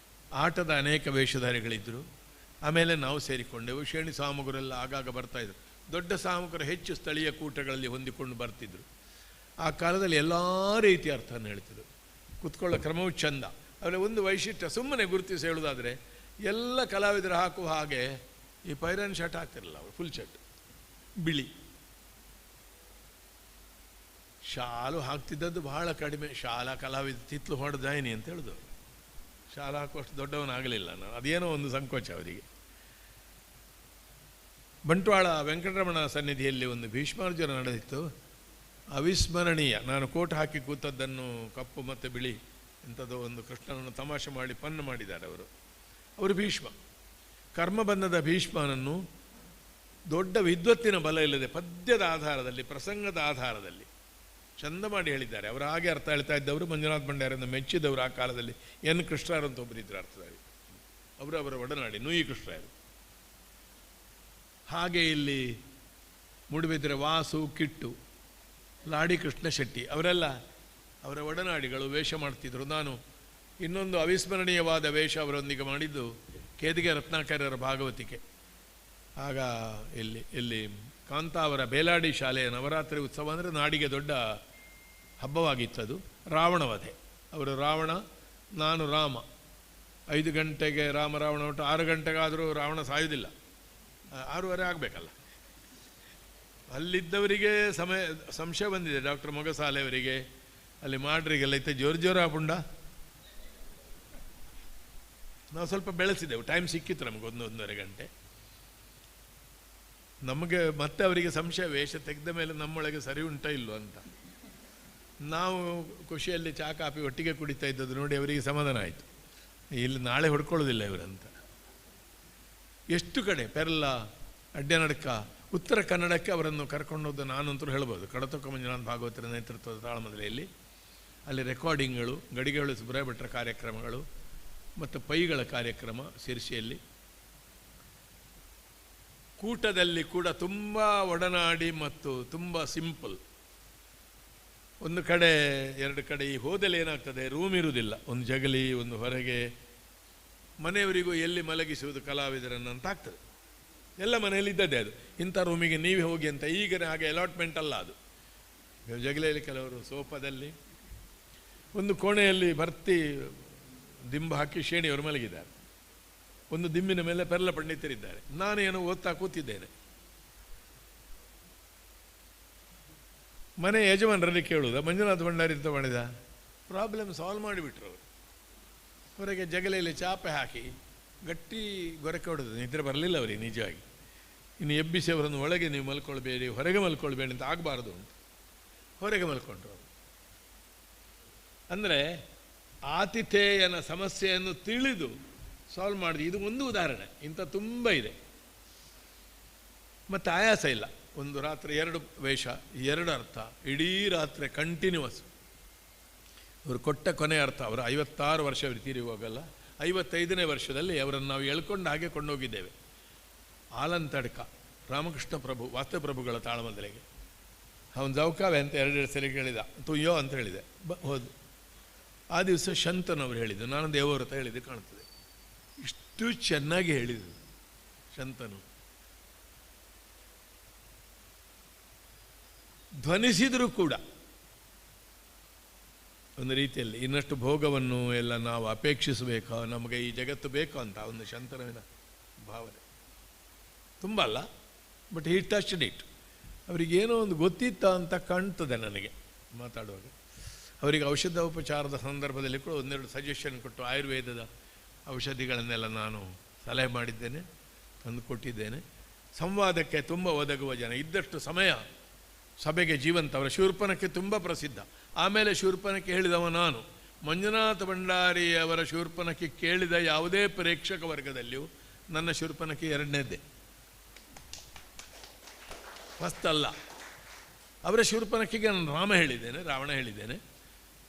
ಆಟದ ಅನೇಕ ವೇಷಧಾರಿಗಳಿದ್ದರು. ಆಮೇಲೆ ನಾವು ಸೇರಿಕೊಂಡೆವು. ಶೇಣಿ ಸಾಮಗುರೆಲ್ಲ ಆಗಾಗ ಬರ್ತಾಯಿದ್ರು. ದೊಡ್ಡ ಸಾಮುಕರು ಹೆಚ್ಚು ಸ್ಥಳೀಯ ಕೂಟಗಳಲ್ಲಿ ಹೊಂದಿಕೊಂಡು ಬರ್ತಿದ್ರು. ಆ ಕಾಲದಲ್ಲಿ ಎಲ್ಲ ರೀತಿಯ ಅರ್ಥವನ್ನು ಹೇಳ್ತಿದ್ರು. ಕುತ್ಕೊಳ್ಳೋ ಕ್ರಮವು ಚಂದ. ಅವರ ಒಂದು ವೈಶಿಷ್ಟ್ಯ, ಸುಮ್ಮನೆ ಗುರುತಿಸಿ ಹೇಳೋದಾದರೆ, ಎಲ್ಲ ಕಲಾವಿದರು ಹಾಕುವ ಹಾಗೆ ಈ ಪೈರನ್ ಶರ್ಟ್ ಹಾಕ್ತಿರಲಿಲ್ಲ ಅವರು, ಫುಲ್ ಶರ್ಟ್ ಬಿಳಿ. ಶಾಲು ಹಾಕ್ತಿದ್ದದ್ದು ಬಹಳ ಕಡಿಮೆ. ಶಾಲಾ ಕಲಾವಿದ ತಿತ್ಲು ಹೊಡೆದಾಯಿನಿ ಅಂತ ಹೇಳಿದವರು. ಶಾಲಾ ಹಾಕುವಷ್ಟು ದೊಡ್ಡವನಾಗಲಿಲ್ಲ ನಾನು, ಅದೇನೋ ಒಂದು ಸಂಕೋಚ ಅವರಿಗೆ. ಬಂಟ್ವಾಳ ವೆಂಕಟರಮಣ ಸನ್ನಿಧಿಯಲ್ಲಿ ಒಂದು ಭೀಷ್ಮಾರ್ಜುನ ನಡೆದಿತ್ತು, ಅವಿಸ್ಮರಣೀಯ. ನಾನು ಕೋಟ್ ಹಾಕಿ ಕೂತದ್ದನ್ನು ಕಪ್ಪು ಮತ್ತು ಬಿಳಿ ಇಂಥದ್ದು ಒಂದು ಕೃಷ್ಣನನ್ನು ತಮಾಷೆ ಮಾಡಿ ಪನ್ನು ಮಾಡಿದ್ದಾರೆ ಅವರು ಭೀಷ್ಮ. ಕರ್ಮಬಂಧದ ಭೀಷ್ಮನನ್ನು ದೊಡ್ಡ ವಿದ್ವತ್ತಿನ ಬಲ ಇಲ್ಲದೆ ಪದ್ಯದ ಆಧಾರದಲ್ಲಿ, ಪ್ರಸಂಗದ ಆಧಾರದಲ್ಲಿ ಚಂದ ಮಾಡಿ ಹೇಳಿದ್ದಾರೆ. ಅವರು ಹಾಗೆ ಅರ್ಥ ಹೇಳ್ತಾ ಇದ್ದವರು. ಮಂಜುನಾಥ ಭಂಡಾರಿಯನ್ನು ಮೆಚ್ಚಿದವರು ಆ ಕಾಲದಲ್ಲಿ ಎನ್ ಕೃಷ್ಣರಾಯರು ಅಂತ ಒಬ್ಬರಿದ್ದರು ಅರ್ಥಧಾರಿ. ಅವರ ಒಡನಾಡಿ ನುಯಿ ಕೃಷ್ಣರಾಯರು. ಹಾಗೆ ಇಲ್ಲಿ ಮೂಡುಬಿದ್ರೆ ವಾಸು, ಕಿಟ್ಟು, ಲಾಡಿ ಕೃಷ್ಣ ಶೆಟ್ಟಿ ಅವರೆಲ್ಲ ಅವರ ಒಡನಾಡಿಗಳು ವೇಷ ಮಾಡ್ತಿದ್ರು. ನಾನು ಇನ್ನೊಂದು ಅವಿಸ್ಮರಣೀಯವಾದ ವೇಷ ಅವರೊಂದಿಗೆ ಮಾಡಿದ್ದು ಕೇದಿಗೆ ರತ್ನಾಕರ್ಯರ ಭಾಗವತಿಕೆ. ಆಗ ಇಲ್ಲಿ ಕಾಂತಾವರ ಬೇಲಾಡಿ ಶಾಲೆಯ ನವರಾತ್ರಿ ಉತ್ಸವ ಅಂದರೆ ನಾಡಿಗೆ ದೊಡ್ಡ ಹಬ್ಬವಾಗಿತ್ತದು. ರಾವಣವಧೆ. ಅವರು ರಾವಣ, ನಾನು ರಾಮ. 5 ಗಂಟೆಗೆ ರಾವಣ ಒಟ್ಟು 6 ಗಂಟೆಗಾದರೂ ರಾವಣ ಸಾಯುವುದಿಲ್ಲ, 6:30 ಆಗಬೇಕಲ್ಲ. ಅಲ್ಲಿದ್ದವರಿಗೆ ಸಂಶಯ ಬಂದಿದೆ, ಡಾಕ್ಟರ್ ಮೊಗಸಾಲೆಯವರಿಗೆ, ಅಲ್ಲಿ ಮಾಡ್ರಿಗೆಲ್ಲ ಇತ್ತು ಜೋರು ಪುಂಡ. ನಾವು ಸ್ವಲ್ಪ ಬೆಳೆಸಿದೆವು, ಟೈಮ್ ಸಿಕ್ಕಿತ್ತು ನಮಗೆ 1-1.5 ಗಂಟೆ. ನಮಗೆ ಮತ್ತೆ ಅವರಿಗೆ ಸಂಶಯ, ವೇಷ ತೆಗೆದ ಮೇಲೆ ನಮ್ಮೊಳಗೆ ಸರಿ ಉಂಟ ಇಲ್ವೋ ಅಂತ. ನಾವು ಖುಷಿಯಲ್ಲಿ ಚಾ ಕಾಫಿ ಒಟ್ಟಿಗೆ ಕುಡಿತಾ ಇದ್ದದ್ದು ನೋಡಿ ಅವರಿಗೆ ಸಮಾಧಾನ ಆಯಿತು, ಇಲ್ಲಿ ನಾಳೆ ಹೊಡ್ಕೊಳ್ಳೋದಿಲ್ಲ ಇವರಂತ. ಎಷ್ಟು ಕಡೆ ಪೆರ್ಲ, ಅಡ್ಡನಡ್ಕ, ಉತ್ತರ ಕನ್ನಡಕ್ಕೆ ಅವರನ್ನು ಕರ್ಕೊಂಡೋದ್ದು ನಾನಂತೂ ಹೇಳ್ಬೋದು. ಕಡತೊಕ್ಕ ಮಂಜುನಾಥ ಭಾಗವತರ ನೇತೃತ್ವದ ತಾಳಮದಲೆಯಲ್ಲಿ ಅಲ್ಲಿ ರೆಕಾರ್ಡಿಂಗ್ಗಳು, ಗಡಿಗೆಗಳು ಸುಬ್ರಾಯ ಭಟ್ರ ಕಾರ್ಯಕ್ರಮಗಳು ಮತ್ತು ಪೈಗಳ ಕಾರ್ಯಕ್ರಮ ಶಿರ್ಸಿಯಲ್ಲಿ. ಕೂಟದಲ್ಲಿ ಕೂಡ ತುಂಬ ಒಡನಾಡಿ ಮತ್ತು ತುಂಬ ಸಿಂಪಲ್. ಒಂದು ಕಡೆ 2 ಕಡೆ ಈ ಹೋದಲ್ಲಿ ಏನಾಗ್ತದೆ, ರೂಮ್ ಇರುವುದಿಲ್ಲ, ಒಂದು ಜಗಲಿ, ಒಂದು ಹೊರಗೆ. ಮನೆಯವರಿಗೂ ಎಲ್ಲಿ ಮಲಗಿಸುವುದು ಕಲಾವಿದರನ್ನು ಅಂತ ಆಗ್ತದೆ. ಎಲ್ಲ ಮನೆಯಲ್ಲಿ ಇದ್ದದ್ದೇ ಅದು, ಇಂಥ ರೂಮಿಗೆ ನೀವೇ ಹೋಗಿ ಅಂತ. ಈಗ ಹಾಗೆ ಅಲಾಟ್ಮೆಂಟ್ ಅಲ್ಲ ಅದು. ಜಗಲಿಯಲ್ಲಿ ಕೆಲವರು ಸೋಫಾದಲ್ಲಿ, ಒಂದು ಕೋಣೆಯಲ್ಲಿ ಭರ್ತಿ ದಿಂಬು ಹಾಕಿ ಶೇಣಿಯವರು ಮಲಗಿದ್ದಾರೆ, ಒಂದು ದಿಂಬಿನ ಮೇಲೆ ಪೆರ್ಲ ಪಂಡಿತರಿದ್ದಾರೆ. ನಾನೇನು ಓದ್ತಾ ಕೂತಿದ್ದೇನೆ. ಮನೆ ಯಜಮಾನರಲ್ಲಿ ಕೇಳುವುದ, ಮಂಜುನಾಥ ಭಂಡಾರಿ ಅಂತ ಮಾಡಿದ, ಪ್ರಾಬ್ಲಮ್ ಸಾಲ್ವ್ ಮಾಡಿಬಿಟ್ರು ಅವರು. ಹೊರಗೆ ಜಗಲೆಯಲ್ಲಿ ಚಾಪೆ ಹಾಕಿ ಗಟ್ಟಿ ಗೊರಕೆ ಹೊಡೆದು, ನಿದ್ರೆ ಬರಲಿಲ್ಲ ಅವರಿಗೆ ನಿಜವಾಗಿ. ಇನ್ನು ಎಬ್ಬಿಸಿ ಅವರನ್ನು ಒಳಗೆ ನೀವು ಮಲ್ಕೊಳ್ಬೇಡಿ, ಹೊರಗೆ ಮಲ್ಕೊಳ್ಬೇಡಿ ಅಂತ ಆಗಬಾರ್ದು ಅಂತ ಹೊರಗೆ ಮಲ್ಕೊಂಡ್ರು ಅವರು. ಅಂದರೆ ಆತಿಥೇಯನ ಸಮಸ್ಯೆಯನ್ನು ತಿಳಿದು ಸಾಲ್ವ್ ಮಾಡಿದೆ. ಇದು ಒಂದು ಉದಾಹರಣೆ, ಇಂಥ ತುಂಬ ಇದೆ. ಮತ್ತು ಆಯಾಸ ಇಲ್ಲ. ಒಂದು ರಾತ್ರಿ 2 ವೇಷ, 2 ಅರ್ಥ, ಇಡೀ ರಾತ್ರಿ ಕಂಟಿನ್ಯೂಸ್. ಅವರು ಕೊಟ್ಟ ಕೊನೆ ಅರ್ಥ. ಅವರು 56 ವರ್ಷ ಅವರು ತೀರಿ ಹೋಗಲ್ಲ, 55ನೇ ವರ್ಷದಲ್ಲಿ ಅವರನ್ನು ನಾವು ಎಳ್ಕೊಂಡು ಹಾಗೆ ಕೊಂಡೋಗಿದ್ದೇವೆ. ಆಲಂತಡ್ಕ ರಾಮಕೃಷ್ಣ ಪ್ರಭು, ವಾಸ್ತುಪ್ರಭುಗಳ ತಾಳಮದಲೆಗೆ. ಅವನು ಜೌಕಾವೆ ಅಂತ 2 ಸಲ ಕೇಳಿದ, ತುಯ್ಯೋ ಅಂತ ಹೇಳಿದೆ, ಹೋದು. ಆ ದಿವಸ ಶಂತನವ್ರು ಹೇಳಿದ್ದು, ನಾನು ದೇವವ್ರತ ಹೇಳಿದ್ದು ಕಾಣ್ತದೆ. ಇಷ್ಟು ಚೆನ್ನಾಗಿ ಹೇಳಿದರು ಶಂತನು. ಧ್ವನಿಸಿದರೂ ಕೂಡ ಒಂದು ರೀತಿಯಲ್ಲಿ ಇನ್ನಷ್ಟು ಭೋಗವನ್ನು ಎಲ್ಲ ನಾವು ಅಪೇಕ್ಷಿಸಬೇಕಾ, ನಮಗೆ ಈ ಜಗತ್ತು ಬೇಕು ಅಂತ ಒಂದು ಶಂತನವಿನ ಭಾವನೆ. ತುಂಬ ಅಲ್ಲ, ಬಟ್ ಹಿ ಟಚ್ಡ್ ಇಟ್. ಅವರಿಗೇನೋ ಒಂದು ಗೊತ್ತಿತ್ತ ಅಂತ ಕಾಣ್ತದೆ ನನಗೆ ಮಾತಾಡುವಾಗ. ಅವರಿಗೆ ಔಷಧ ಉಪಚಾರದ ಸಂದರ್ಭದಲ್ಲಿ ಕೂಡ 1-2 ಸಜೆಷನ್ ಕೊಟ್ಟು ಆಯುರ್ವೇದದ ಔಷಧಿಗಳನ್ನೆಲ್ಲ ನಾನು ಸಲಹೆ ಮಾಡಿದ್ದೇನೆ, ತಂದು ಕೊಟ್ಟಿದ್ದೇನೆ. ಸಂವಾದಕ್ಕೆ ತುಂಬ ಒದಗುವ ಜನ. ಇದ್ದಷ್ಟು ಸಮಯ ಸಭೆಗೆ ಜೀವಂತ. ಅವರ ಶೂರ್ಪನಕ್ಕೆ ತುಂಬ ಪ್ರಸಿದ್ಧ. ಆಮೇಲೆ ಶೂರ್ಪನಕ್ಕೆ ಹೇಳಿದವ ನಾನು. ಮಂಜುನಾಥ ಭಂಡಾರಿ ಅವರ ಶೂರ್ಪನಕ್ಕೆ ಕೇಳಿದ ಯಾವುದೇ ಪ್ರೇಕ್ಷಕ ವರ್ಗದಲ್ಲಿಯೂ ನನ್ನ ಶೂರ್ಪನಕ್ಕೆ 2ನೇದ್ದೇ, ಫಸ್ಟ್ ಅಲ್ಲ. ಅವರ ಶೂರ್ಪನಕ್ಕಿಗೆ ನಾನು ರಾಮ ಹೇಳಿದ್ದೇನೆ, ರಾವಣ ಹೇಳಿದ್ದೇನೆ.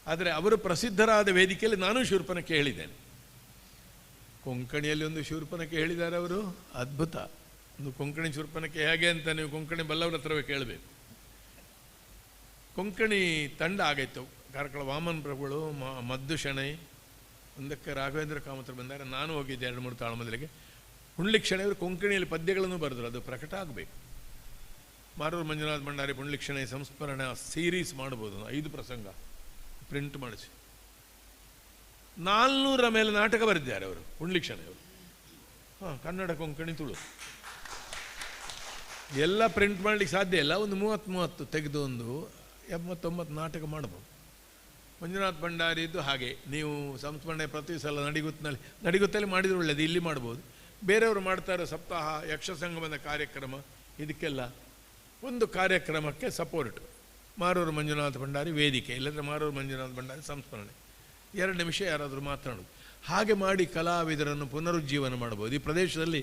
ಆದರೆ ಅವರು ಪ್ರಸಿದ್ಧರಾದ ವೇದಿಕೆಯಲ್ಲಿ ನಾನು ಶೂರ್ಪನಕ್ಕೆ ಹೇಳಿದ್ದೇನೆ. ಕೊಂಕಣಿಯಲ್ಲಿ ಒಂದು ಶೂರ್ಪನಕ್ಕೆ ಹೇಳಿದ್ದಾರೆ ಅವರು, ಅದ್ಭುತ. ಒಂದು ಕೊಂಕಣಿ ಶೂರ್ಪನಕ್ಕೆ ಹೇಗೆ ಅಂತ ನೀವು ಕೊಂಕಣಿ ಬಲ್ಲವರ ಹತ್ರವೇ ಕೇಳಬೇಕು. ಕೊಂಕಣಿ ತಂಡ ಆಗೈತು. ಕಾರ್ಕಳ ವಾಮನ್ ಪ್ರಭುಗಳು, ಮದ್ದು ಶೆಣೈ, ಒಂದಕ್ಕೆ ರಾಘವೇಂದ್ರ ಕಾಮತರು ಬಂದಾಗ ನಾನು ಹೋಗಿದ್ದೆ 2-3 ತಾಳಮದಲೆಗೆ. ಪುಂಡ್ಲಿಕ್ ಶೆಣೈಯವರು ಕೊಂಕಣಿಯಲ್ಲಿ ಪದ್ಯಗಳನ್ನು ಬರೆದರು, ಅದು ಪ್ರಕಟ ಆಗಬೇಕು. ಮಾರೂರು ಮಂಜುನಾಥ ಭಂಡಾರಿ ಪುಂಡ್ಲಿಕ್ ಶೆಣೈ ಸಂಸ್ಮರಣೆ ಸೀರೀಸ್ ಮಾಡ್ಬೋದು, 5 ಪ್ರಸಂಗ ಪ್ರಿಂಟ್ ಮಾಡಿಸಿ. 400 ಮೇಲೆ ನಾಟಕ ಬರೆದಿದ್ದಾರೆ ಅವರು, ಪುಂಡ್ಲಿಕ್ ಶೆಣೈಯವರು. ಕನ್ನಡ, ಕೊಂಕಣಿ, ತುಳು ಎಲ್ಲ ಪ್ರಿಂಟ್ ಮಾಡಲಿಕ್ಕೆ ಸಾಧ್ಯ ಇಲ್ಲ. ಒಂದು 30 ತೆಗೆದು ಒಂದು 89 ನಾಟಕ ಮಾಡ್ಬೋದು. ಮಂಜುನಾಥ ಭಂಡಾರಿದ್ದು ಹಾಗೆ. ನೀವು ಸಂಸ್ಮರಣೆ ಪ್ರತಿ ಸಲ ನಡಿಗುತ್ತಲ್ಲಿ ಮಾಡಿದ್ರೆ ಒಳ್ಳೆಯದು, ಇಲ್ಲಿ ಮಾಡ್ಬೋದು. ಬೇರೆಯವರು ಮಾಡ್ತಾರೆ ಸಪ್ತಾಹ, ಯಕ್ಷಸಂಗಮದ ಕಾರ್ಯಕ್ರಮ, ಇದಕ್ಕೆಲ್ಲ ಒಂದು ಕಾರ್ಯಕ್ರಮಕ್ಕೆ ಸಪೋರ್ಟ್ ಮಾರೂರು ಮಂಜುನಾಥ ಭಂಡಾರಿ ವೇದಿಕೆ, ಇಲ್ಲದ್ರೆ ಮಾರೂರು ಮಂಜುನಾಥ ಭಂಡಾರಿ ಸಂಸ್ಮರಣೆ. 2 ನಿಮಿಷ ಯಾರಾದರೂ ಮಾತನಾಡೋದು. ಹಾಗೆ ಮಾಡಿ ಕಲಾವಿದರನ್ನು ಪುನರುಜ್ಜೀವನ ಮಾಡ್ಬೋದು. ಈ ಪ್ರದೇಶದಲ್ಲಿ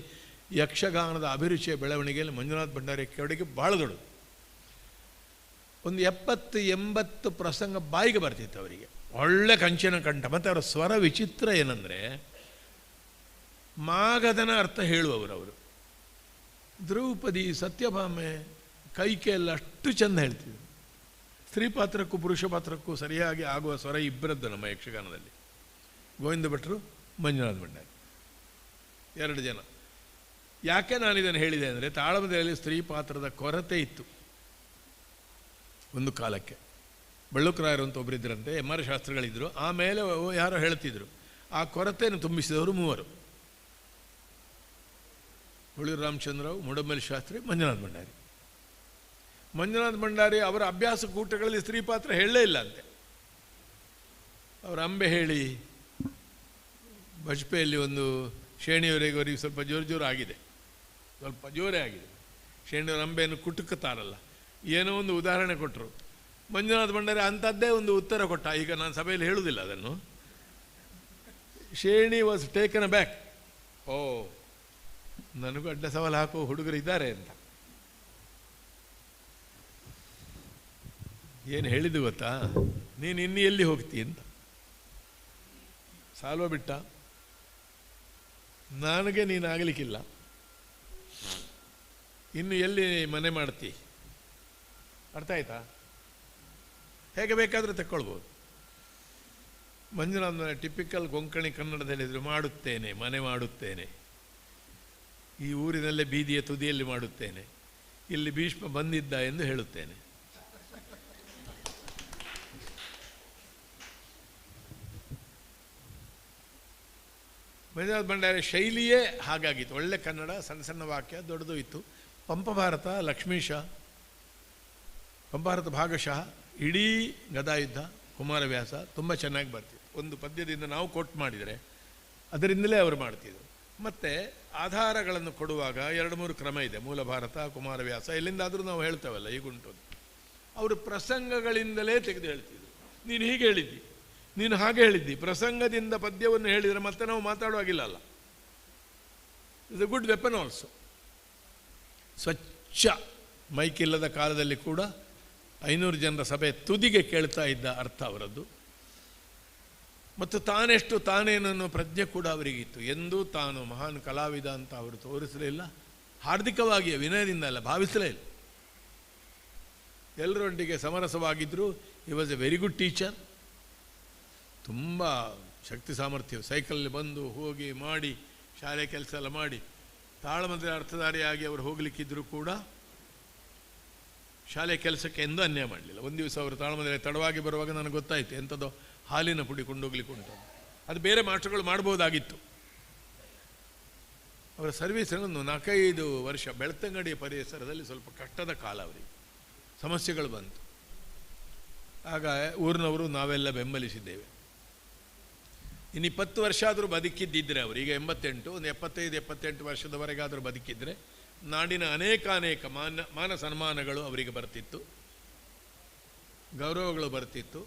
ಯಕ್ಷಗಾನದ ಅಭಿರುಚಿಯ ಬೆಳವಣಿಗೆಯಲ್ಲಿ ಮಂಜುನಾಥ ಭಂಡಾರಿ ಕೊಡುಗೆ ಭಾಳ ದೊಡ್ಡದು. ಒಂದು 70-80 ಪ್ರಸಂಗ ಬಾಯಿಗೆ ಬರ್ತಿತ್ತು ಅವರಿಗೆ, ಒಳ್ಳೆ ಕಂಚಿನ ಕಂಠ. ಮತ್ತು ಅವರ ಸ್ವರ ವಿಚಿತ್ರ ಏನಂದರೆ, ಮಾಗಧನ ಅರ್ಥ ಹೇಳುವವರು. ದ್ರೌಪದಿ, ಸತ್ಯಭಾಮೆ, ಕೈಕೆ ಎಲ್ಲ ಅಷ್ಟು ಚೆಂದ ಹೇಳ್ತಿದ್ರು. ಸ್ತ್ರೀ ಪಾತ್ರಕ್ಕೂ ಪುರುಷ ಪಾತ್ರಕ್ಕೂ ಸರಿಯಾಗಿ ಆಗುವ ಸ್ವರ ಇಬ್ಬರದ್ದು ನಮ್ಮ ಯಕ್ಷಗಾನದಲ್ಲಿ. ಗೋವಿಂದ ಭಟ್ರು, ಮಂಜುನಾಥ ಭಂಡಾರಿ, 2 ಜನ. ಯಾಕೆ ನಾನು ಇದನ್ನು ಹೇಳಿದೆ ಅಂದರೆ ತಾಳಮದ್ದಳೆಯಲ್ಲಿ ಸ್ತ್ರೀ ಪಾತ್ರದ ಕೊರತೆ ಇತ್ತು ಒಂದು ಕಾಲಕ್ಕೆ. ಬಳ್ಳುಕರಾಯರು ಅಂತ ಒಬ್ಬರಿದ್ದರಂತೆ, ಎಮ್.ಆರ್. ಶಾಸ್ತ್ರಿಗಳಿದ್ದರು. ಆಮೇಲೆ ಯಾರೋ ಹೇಳ್ತಿದ್ರು, ಆ ಕೊರತೆಯನ್ನು ತುಂಬಿಸಿದವರು 3: ಹುಳೂರು ರಾಮಚಂದ್ರರಾವ್, ಮುಡಮಲ್ಲಿ ಶಾಸ್ತ್ರಿ, ಮಂಜುನಾಥ ಭಂಡಾರಿ. ಮಂಜುನಾಥ ಭಂಡಾರಿ ಅವರ ಅಭ್ಯಾಸ ಕೂಟಗಳಲ್ಲಿ ಸ್ತ್ರೀ ಪಾತ್ರ ಹೇಳಲೇ ಇಲ್ಲ ಅಂತೆ. ಅವರ ಅಂಬೆ ಹೇಳಿ ಬಜ್ಪೆಯಲ್ಲಿ ಒಂದು ಶೇಣಿಯವರೆಗೆ ಸ್ವಲ್ಪ ಜೋರು ಆಗಿದೆ, ಸ್ವಲ್ಪ ಜೋರೇ ಆಗಿದೆ. ಶೇಣಿಯವರ ಅಂಬೆಯನ್ನು ಕುಟುಕುತ್ತಾರಲ್ಲ, ಏನೋ ಒಂದು ಉದಾಹರಣೆ ಕೊಟ್ಟರು. ಮಂಜುನಾಥ ಭಂಡಾರಿ ಅಂಥದ್ದೇ ಒಂದು ಉತ್ತರ ಕೊಟ್ಟ. ಈಗ ನಾನು ಸಭೆಯಲ್ಲಿ ಹೇಳುವುದಿಲ್ಲ ಅದನ್ನು. Sheni was taken aback. ಓ, ನನಗೂ ಅಡ್ಡ ಸವಾಲು ಹಾಕೋ ಹುಡುಗರು ಇದ್ದಾರೆ ಅಂತ. ಏನು ಹೇಳಿದ್ದು ಗೊತ್ತಾ, ನೀನು ಇನ್ನು ಎಲ್ಲಿ ಹೋಗ್ತಿ ಅಂತ. ಸಾಲ್ವ ಬಿಟ್ಟ, ನನಗೆ ನೀನು ಆಗಲಿಕ್ಕಿಲ್ಲ, ಇನ್ನು ಎಲ್ಲಿ ಮನೆ ಮಾಡ್ತಿ. ಅರ್ಥ ಆಯ್ತಾ? ಹೇಗೆ ಬೇಕಾದರೂ ತಕ್ಕೊಳ್ಬೋದು. ಮಂಜುನಾಥ ಟಿಪಿಕಲ್ ಕೊಂಕಣಿ ಕನ್ನಡದಲ್ಲಿ ಹೇಳಿದ್ರು, ಮಾಡುತ್ತೇನೆ, ಮನೆ ಮಾಡುತ್ತೇನೆ, ಈ ಊರಿನಲ್ಲೇ ಬೀದಿಯ ತುದಿಯಲ್ಲಿ ಮಾಡುತ್ತೇನೆ, ಇಲ್ಲಿ ಭೀಷ್ಮ ಬಂದಿದ್ದ ಎಂದು ಹೇಳುತ್ತೇನೆ. ಮಂಜುನಾಥ ಭಂಡಾರಿ ಶೈಲಿಯೇ ಹಾಗಾಗಿತ್ತು. ಒಳ್ಳೆ ಕನ್ನಡ, ಸಣ್ಣ ಸಣ್ಣ ವಾಕ್ಯ, ದೊಡ್ಡದು ಇತ್ತು. ಪಂಪಭಾರತ, ಲಕ್ಷ್ಮೀಶ, ಪಂಪಭಾರತ ಭಾಗಶಃ, ಇಡೀ ಗದಾಯುದ್ಧ, ಕುಮಾರವ್ಯಾಸ ತುಂಬ ಚೆನ್ನಾಗಿ ಬರ್ತಿತ್ತು. ಒಂದು ಪದ್ಯದಿಂದ ನಾವು ಕೋಟ್ ಮಾಡಿದರೆ ಅದರಿಂದಲೇ ಅವರು ಮಾಡ್ತಿದ್ರು. ಮತ್ತು ಆಧಾರಗಳನ್ನು ಕೊಡುವಾಗ 2-3 ಕ್ರಮ ಇದೆ. ಮೂಲ ಭಾರತ, ಕುಮಾರವ್ಯಾಸ, ಎಲ್ಲಿಂದಾದರೂ ನಾವು ಹೇಳ್ತೇವಲ್ಲ, ಈಗುಂಟು. ಅವರು ಪ್ರಸಂಗಗಳಿಂದಲೇ ತೆಗೆದು ಹೇಳ್ತಿದ್ರು. ನೀನು ಹೀಗೆ ಹೇಳಿದ್ದಿ, ನೀನು ಹಾಗೆ ಹೇಳಿದ್ದಿ. ಪ್ರಸಂಗದಿಂದ ಪದ್ಯವನ್ನು ಹೇಳಿದರೆ ಮತ್ತೆ ನಾವು ಮಾತಾಡುವಾಗಿಲ್ಲ ಅಲ್ಲ. It's A good weapon also. ಸ್ವಚ್ಛ ಮೈಕ್ ಇಲ್ಲದ ಕಾಲದಲ್ಲಿ ಕೂಡ 500 ಜನರ ಸಭೆ ತುದಿಗೆ ಕೇಳ್ತಾ ಇದ್ದ ಅರ್ಥ ಅವರದ್ದು. ಮತ್ತು ತಾನೆಷ್ಟು ತಾನೇನನ್ನೋ ಪ್ರಜ್ಞೆ ಕೂಡ ಅವರಿಗಿತ್ತು. ಎಂದೂ ತಾನು ಮಹಾನ್ ಕಲಾವಿದ ಅಂತ ಅವರು ತೋರಿಸಲಿಲ್ಲ. ಹಾರ್ದಿಕವಾಗಿ ವಿನಯದಿಂದ ಅಲ್ಲ, ಭಾವಿಸಲೇ ಇಲ್ಲ. ಎಲ್ಲರೊಂದಿಗೆ ಸಮರಸವಾಗಿದ್ದರು. He was a very good teacher. ತುಂಬ ಶಕ್ತಿ ಸಾಮರ್ಥ್ಯ. ಸೈಕಲಲ್ಲಿ ಬಂದು ಹೋಗಿ ಮಾಡಿ ಶಾಲೆ ಕೆಲಸ ಎಲ್ಲ ಮಾಡಿ ತಾಳಮದ್ದಳೆ ಅರ್ಥಧಾರಿಯಾಗಿ ಅವರು ಹೋಗಲಿಕ್ಕಿದ್ದರೂ ಕೂಡ ಶಾಲೆ ಕೆಲಸಕ್ಕೆ ಎಂದೂ ಅನ್ಯಾಯ ಮಾಡಲಿಲ್ಲ. ಒಂದು ದಿವಸ ಅವರು ತಾಳಮದ್ದಳೆ ತಡವಾಗಿ ಬರುವಾಗ ನನಗೆ ಗೊತ್ತಾಯಿತು, ಎಂಥದ್ದೋ ಹಾಲಿನ ಪುಡಿ ಕೊಂಡೋಗ್ಲಿಕ್ಕೆ ಉಂಟು. ಅದು ಬೇರೆ ಮಾಸ್ಟರ್ಗಳು ಮಾಡ್ಬೋದಾಗಿತ್ತು. ಅವರ ಸರ್ವೀಸನ್ನು 4-5 ವರ್ಷ ಬೆಳ್ತಂಗಡಿಯ ಪರಿಸರದಲ್ಲಿ ಸ್ವಲ್ಪ ಕಷ್ಟದ ಕಾಲ, ಅವರಿಗೆ ಸಮಸ್ಯೆಗಳು ಬಂತು. ಆಗ ಊರಿನವರು ನಾವೆಲ್ಲ ಬೆಂಬಲಿಸಿದ್ದೇವೆ. ಇನ್ನು 20 ವರ್ಷ ಆದರೂ ಬದುಕಿದ್ದಿದ್ರೆ ಅವರು, ಈಗ 88, ಒಂದು 75-78 ವರ್ಷದವರೆಗಾದರೂ ಬದುಕಿದ್ರೆ ನಾಡಿನ ಅನೇಕ ಮಾನ ಸನ್ಮಾನಗಳು ಅವರಿಗೆ ಬರ್ತಿತ್ತು, ಗೌರವಗಳು ಬರ್ತಿತ್ತು.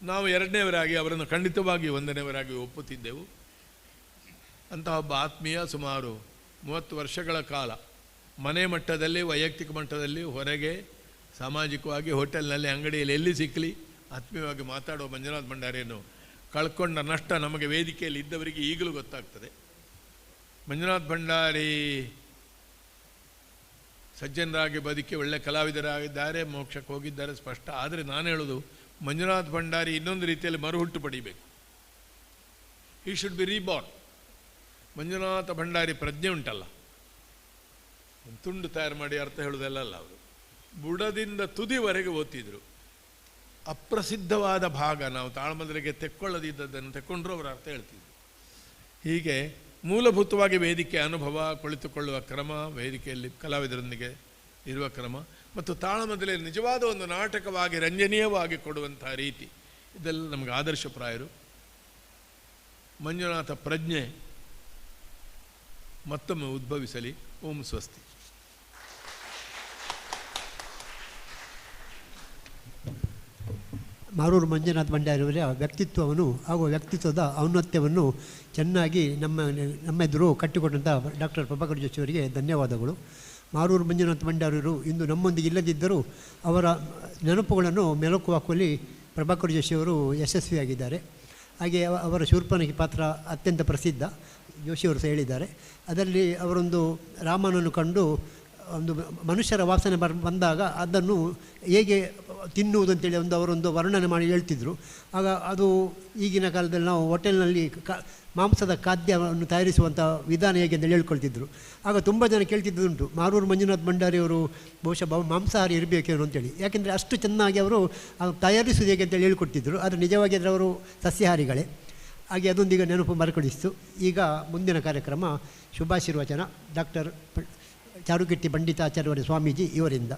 ನಾವು 2ನೇವರಾಗಿ ಅವರನ್ನು ಖಂಡಿತವಾಗಿ 1ನೇವರಾಗಿ ಒಪ್ಪುತ್ತಿದ್ದೆವು. ಅಂತಹ ಒಬ್ಬ ಆತ್ಮೀಯ ಸುಮಾರು 30 ವರ್ಷಗಳ ಕಾಲ ಮನೆ ಮಟ್ಟದಲ್ಲಿ, ವೈಯಕ್ತಿಕ ಮಟ್ಟದಲ್ಲಿ, ಹೊರಗೆ, ಸಾಮಾಜಿಕವಾಗಿ, ಹೋಟೆಲ್ನಲ್ಲಿ, ಅಂಗಡಿಯಲ್ಲಿ ಎಲ್ಲಿ ಸಿಕ್ಕಲಿ ಆತ್ಮೀಯವಾಗಿ ಮಾತಾಡುವ ಮಂಜುನಾಥ ಭಂಡಾರಿಯನ್ನು ಕಳ್ಕೊಂಡ ನಷ್ಟ ನಮಗೆ ವೇದಿಕೆಯಲ್ಲಿ ಇದ್ದವರಿಗೆ ಈಗಲೂ ಗೊತ್ತಾಗ್ತದೆ. ಮಂಜುನಾಥ ಭಂಡಾರಿ ಸಜ್ಜನರಾಗಿ ಬದುಕಿ ಒಳ್ಳೆ ಕಲಾವಿದರಾಗಿದ್ದಾರೆ, ಮೋಕ್ಷಕ್ಕೆ ಹೋಗಿದ್ದಾರೆ ಸ್ಪಷ್ಟ. ಆದರೆ ನಾನು ಹೇಳೋದು, ಮಂಜುನಾಥ ಭಂಡಾರಿ ಇನ್ನೊಂದು ರೀತಿಯಲ್ಲಿ ಮರುಹುಟ್ಟು ಪಡೀಬೇಕು. He should be reborn. Manjunath Bhandari ಪ್ರಜ್ಞೆ ಉಂಟಲ್ಲ, ಒಂದು ತುಂಡು ತಯಾರು ಮಾಡಿ ಅರ್ಥ ಹೇಳೋದೆಲ್ಲ ಅಲ್ಲ. ಅವರು ಬುಡದಿಂದ ತುದಿವರೆಗೆ ಓದ್ತಿದ್ರು. ಅಪ್ರಸಿದ್ಧವಾದ ಭಾಗ ನಾವು ತಾಳಮದ್ದಳೆಗೆ ತೆಕ್ಕೊಳ್ಳದಿದ್ದದನ್ನು ತೆಕ್ಕೊಂಡ್ರೂ ಅವರು ಅರ್ಥ ಹೇಳ್ತಿದ್ರು. ಹೀಗೆ ಮೂಲಭೂತವಾಗಿ ವೇದಿಕೆ ಅನುಭವ, ಕುಳಿತುಕೊಳ್ಳುವ ಕ್ರಮ, ವೇದಿಕೆಯಲ್ಲಿ ಕಲಾವಿದರೊಂದಿಗೆ ಇರುವ ಕ್ರಮ ಮತ್ತು ತಾಳಮದ್ದಳೆ ನಿಜವಾದ ಒಂದು ನಾಟಕವಾಗಿ ರಂಜನೀಯವಾಗಿ ಕೊಡುವಂತಹ ರೀತಿ, ಇದೆಲ್ಲ ನಮಗೆ ಆದರ್ಶಪ್ರಾಯರು. ಮಂಜುನಾಥ ಪ್ರಜ್ಞೆ ಮತ್ತೊಮ್ಮೆ ಉದ್ಭವಿಸಲಿ. ಓಂ ಸ್ವಸ್ತಿ. ಮಾರೂರು ಮಂಜುನಾಥ ಭಂಡಾರಿಯವರ ವ್ಯಕ್ತಿತ್ವವನ್ನು ಹಾಗೂ ವ್ಯಕ್ತಿತ್ವದ ಔನ್ನತ್ಯವನ್ನು ಚೆನ್ನಾಗಿ ನಮ್ಮೆದುರು ಕಟ್ಟಿಕೊಟ್ಟಂಥ ಡಾಕ್ಟರ್ ಪ್ರಭಾಕರ್ ಜೋಶಿ ಅವರಿಗೆ ಧನ್ಯವಾದಗಳು. ಮಾರೂರು ಮಂಜುನಾಥ ಭಂಡಾರಿಯವರು ಇಂದು ನಮ್ಮೊಂದಿಗೆ ಇಲ್ಲದಿದ್ದರೂ ಅವರ ನೆನಪುಗಳನ್ನು ಮೆಲುಕು ಹಾಕುವಲ್ಲಿ ಪ್ರಭಾಕರ್ ಜೋಶಿಯವರು ಯಶಸ್ವಿಯಾಗಿದ್ದಾರೆ. ಹಾಗೆ ಅವರ ಶೂರ್ಪನಖಿ ಪಾತ್ರ ಅತ್ಯಂತ ಪ್ರಸಿದ್ಧ, ಜೋಶಿಯವರು ಸಹ ಹೇಳಿದ್ದಾರೆ. ಅದರಲ್ಲಿ ಅವರೊಂದು ರಾಮನನ್ನು ಕಂಡು ಒಂದು ಮನುಷ್ಯರ ವಾಸನೆ ಬಂದಾಗ ಅದನ್ನು ಹೇಗೆ ತಿನ್ನುವುದಂತೇಳಿ ಅವರೊಂದು ವರ್ಣನೆ ಮಾಡಿ ಹೇಳ್ತಿದ್ರು. ಆಗ ಅದು ಈಗಿನ ಕಾಲದಲ್ಲಿ ನಾವು ಹೋಟೆಲ್ನಲ್ಲಿ ಮಾಂಸದ ಖಾದ್ಯವನ್ನು ತಯಾರಿಸುವಂಥ ವಿಧಾನ ಹೇಗೆ ಅಂತ ಹೇಳ್ಕೊಳ್ತಿದ್ರು. ಆಗ ತುಂಬ ಜನ ಕೇಳ್ತಿದ್ದುಂಟು, ಮಾರೂರು ಮಂಜುನಾಥ್ ಭಂಡಾರಿಯವರು ಬಹುಶಃ ಮಾಂಸಾಹಾರಿ ಇರಬೇಕೇನೋ ಅಂತೇಳಿ. ಯಾಕೆಂದರೆ ಅಷ್ಟು ಚೆನ್ನಾಗಿ ಅವರು ತಯಾರಿಸುವುದು ಹೇಗೆ ಅಂತೇಳಿ ಹೇಳ್ಕೊಡ್ತಿದ್ರು. ಆದರೆ ನಿಜವಾಗಿ ಅಂದರೆ ಅವರು ಸಸ್ಯಾಹಾರಿಗಳೇ. ಹಾಗೆ ಅದೊಂದೀಗ ನೆನಪು ಮರುಕಳಿಸ್ತು. ಈಗ ಮುಂದಿನ ಕಾರ್ಯಕ್ರಮ ಶುಭಾಶೀರ್ವಚನ ಡಾಕ್ಟರ್ ಚಾರುಕೀರ್ತಿ ಪಂಡಿತಾಚಾರ್ಯವರ ಸ್ವಾಮೀಜಿ ಇವರಿಂದ.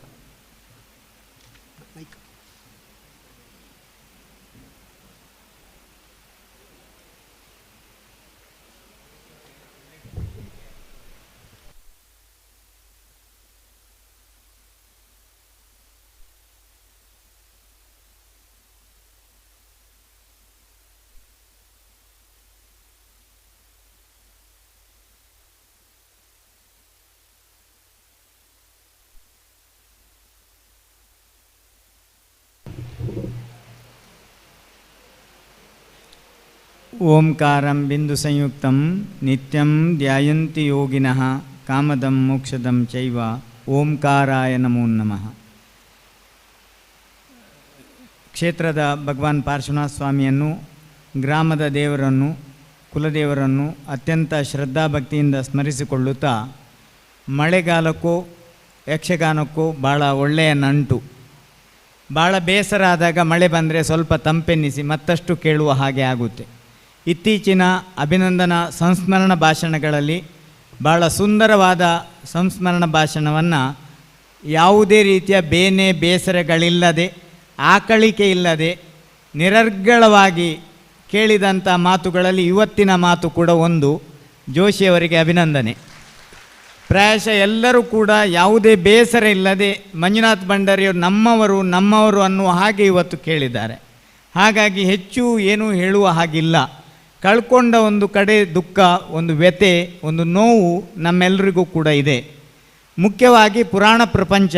ಓಂಕಾರಂ ಬಿಂದು ಸಂಯುಕ್ತಂ ನಿತ್ಯಂ ಧ್ಯಾಯಂತಿ ಯೋಗಿನಃ ಕಾಮದಂ ಮೋಕ್ಷದಂ ಚೈವ ಓಂಕಾರಾಯ ನಮೋ ನಮಃ. ಕ್ಷೇತ್ರದ ಭಗವಾನ್ ಪಾರ್ಶ್ವನಾಥ ಸ್ವಾಮಿಯನ್ನು, ಗ್ರಾಮದ ದೇವರನ್ನು, ಕುಲದೇವರನ್ನು ಅತ್ಯಂತ ಶ್ರದ್ಧಾಭಕ್ತಿಯಿಂದ ಸ್ಮರಿಸಿಕೊಳ್ಳುತ್ತಾ, ಮಳೆಗಾಲಕ್ಕೂ ಯಕ್ಷಗಾನಕ್ಕೂ ಭಾಳ ಒಳ್ಳೆಯ ನಂಟು. ಭಾಳ ಬೇಸರ ಆದಾಗ ಮಳೆ ಬಂದರೆ ಸ್ವಲ್ಪ ತಂಪೆನ್ನಿಸಿ ಮತ್ತಷ್ಟು ಕೇಳುವ ಹಾಗೆ ಆಗುತ್ತೆ. ಇತ್ತೀಚಿನ ಅಭಿನಂದನಾ ಸಂಸ್ಮರಣ ಭಾಷಣಗಳಲ್ಲಿ ಭಾಳ ಸುಂದರವಾದ ಸಂಸ್ಮರಣ ಭಾಷಣವನ್ನು ಯಾವುದೇ ರೀತಿಯ ಬೇಸರಗಳಿಲ್ಲದೆ, ಆಕಳಿಕೆ ಇಲ್ಲದೆ, ನಿರರ್ಗಳವಾಗಿ ಕೇಳಿದಂಥ ಮಾತುಗಳಲ್ಲಿ ಇವತ್ತಿನ ಮಾತು ಕೂಡ ಒಂದು. ಜೋಶಿಯವರಿಗೆ ಅಭಿನಂದನೆ. ಪ್ರಾಯಶಃ ಎಲ್ಲರೂ ಕೂಡ ಯಾವುದೇ ಬೇಸರ ಇಲ್ಲದೆ ಮಂಜುನಾಥ್ ಭಂಡಾರಿಯವರು ನಮ್ಮವರು ಅನ್ನುವ ಹಾಗೆ ಇವತ್ತು ಕೇಳಿದ್ದಾರೆ. ಹಾಗಾಗಿ ಹೆಚ್ಚು ಏನೂ ಹೇಳುವ ಹಾಗಿಲ್ಲ. ಕಳ್ಕೊಂಡ ಒಂದು ಕಡೆ ದುಃಖ, ಒಂದು ವ್ಯಥೆ, ಒಂದು ನೋವು ನಮ್ಮೆಲ್ಲರಿಗೂ ಕೂಡ ಇದೆ. ಮುಖ್ಯವಾಗಿ ಪುರಾಣ ಪ್ರಪಂಚ,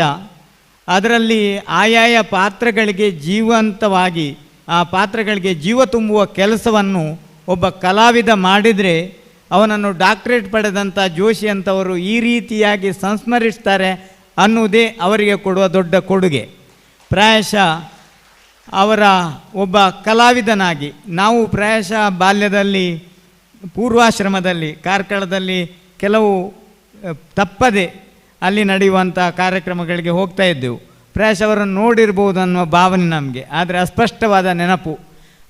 ಅದರಲ್ಲಿ ಆಯಾಯ ಪಾತ್ರಗಳಿಗೆ ಜೀವಂತವಾಗಿ ಆ ಪಾತ್ರಗಳಿಗೆ ಜೀವ ತುಂಬುವ ಕೆಲಸವನ್ನು ಒಬ್ಬ ಕಲಾವಿದ ಮಾಡಿದರೆ ಅವನನ್ನು ಡಾಕ್ಟರೇಟ್ ಪಡೆದಂಥ ಜೋಶಿ ಅಂತವರು ಈ ರೀತಿಯಾಗಿ ಸಂಸ್ಮರಿಸ್ತಾರೆ ಅನ್ನುವುದೇ ಅವರಿಗೆ ಕೊಡುವ ದೊಡ್ಡ ಕೊಡುಗೆ. ಪ್ರಾಯಶಃ ಅವರ ಒಬ್ಬ ಕಲಾವಿದನಾಗಿ ನಾವು ಪ್ರಾಯಶಃ ಬಾಲ್ಯದಲ್ಲಿ ಪೂರ್ವಾಶ್ರಮದಲ್ಲಿ ಕಾರ್ಕಳದಲ್ಲಿ ಕೆಲವು ತಪ್ಪದೆ ಅಲ್ಲಿ ನಡೆಯುವಂಥ ಕಾರ್ಯಕ್ರಮಗಳಿಗೆ ಹೋಗ್ತಾ ಇದ್ದೆವು. ಪ್ರಾಯಶಃ ಅವರನ್ನು ನೋಡಿರ್ಬೋದು ಅನ್ನುವ ಭಾವನೆ ನಮಗೆ, ಆದರೆ ಅಸ್ಪಷ್ಟವಾದ ನೆನಪು.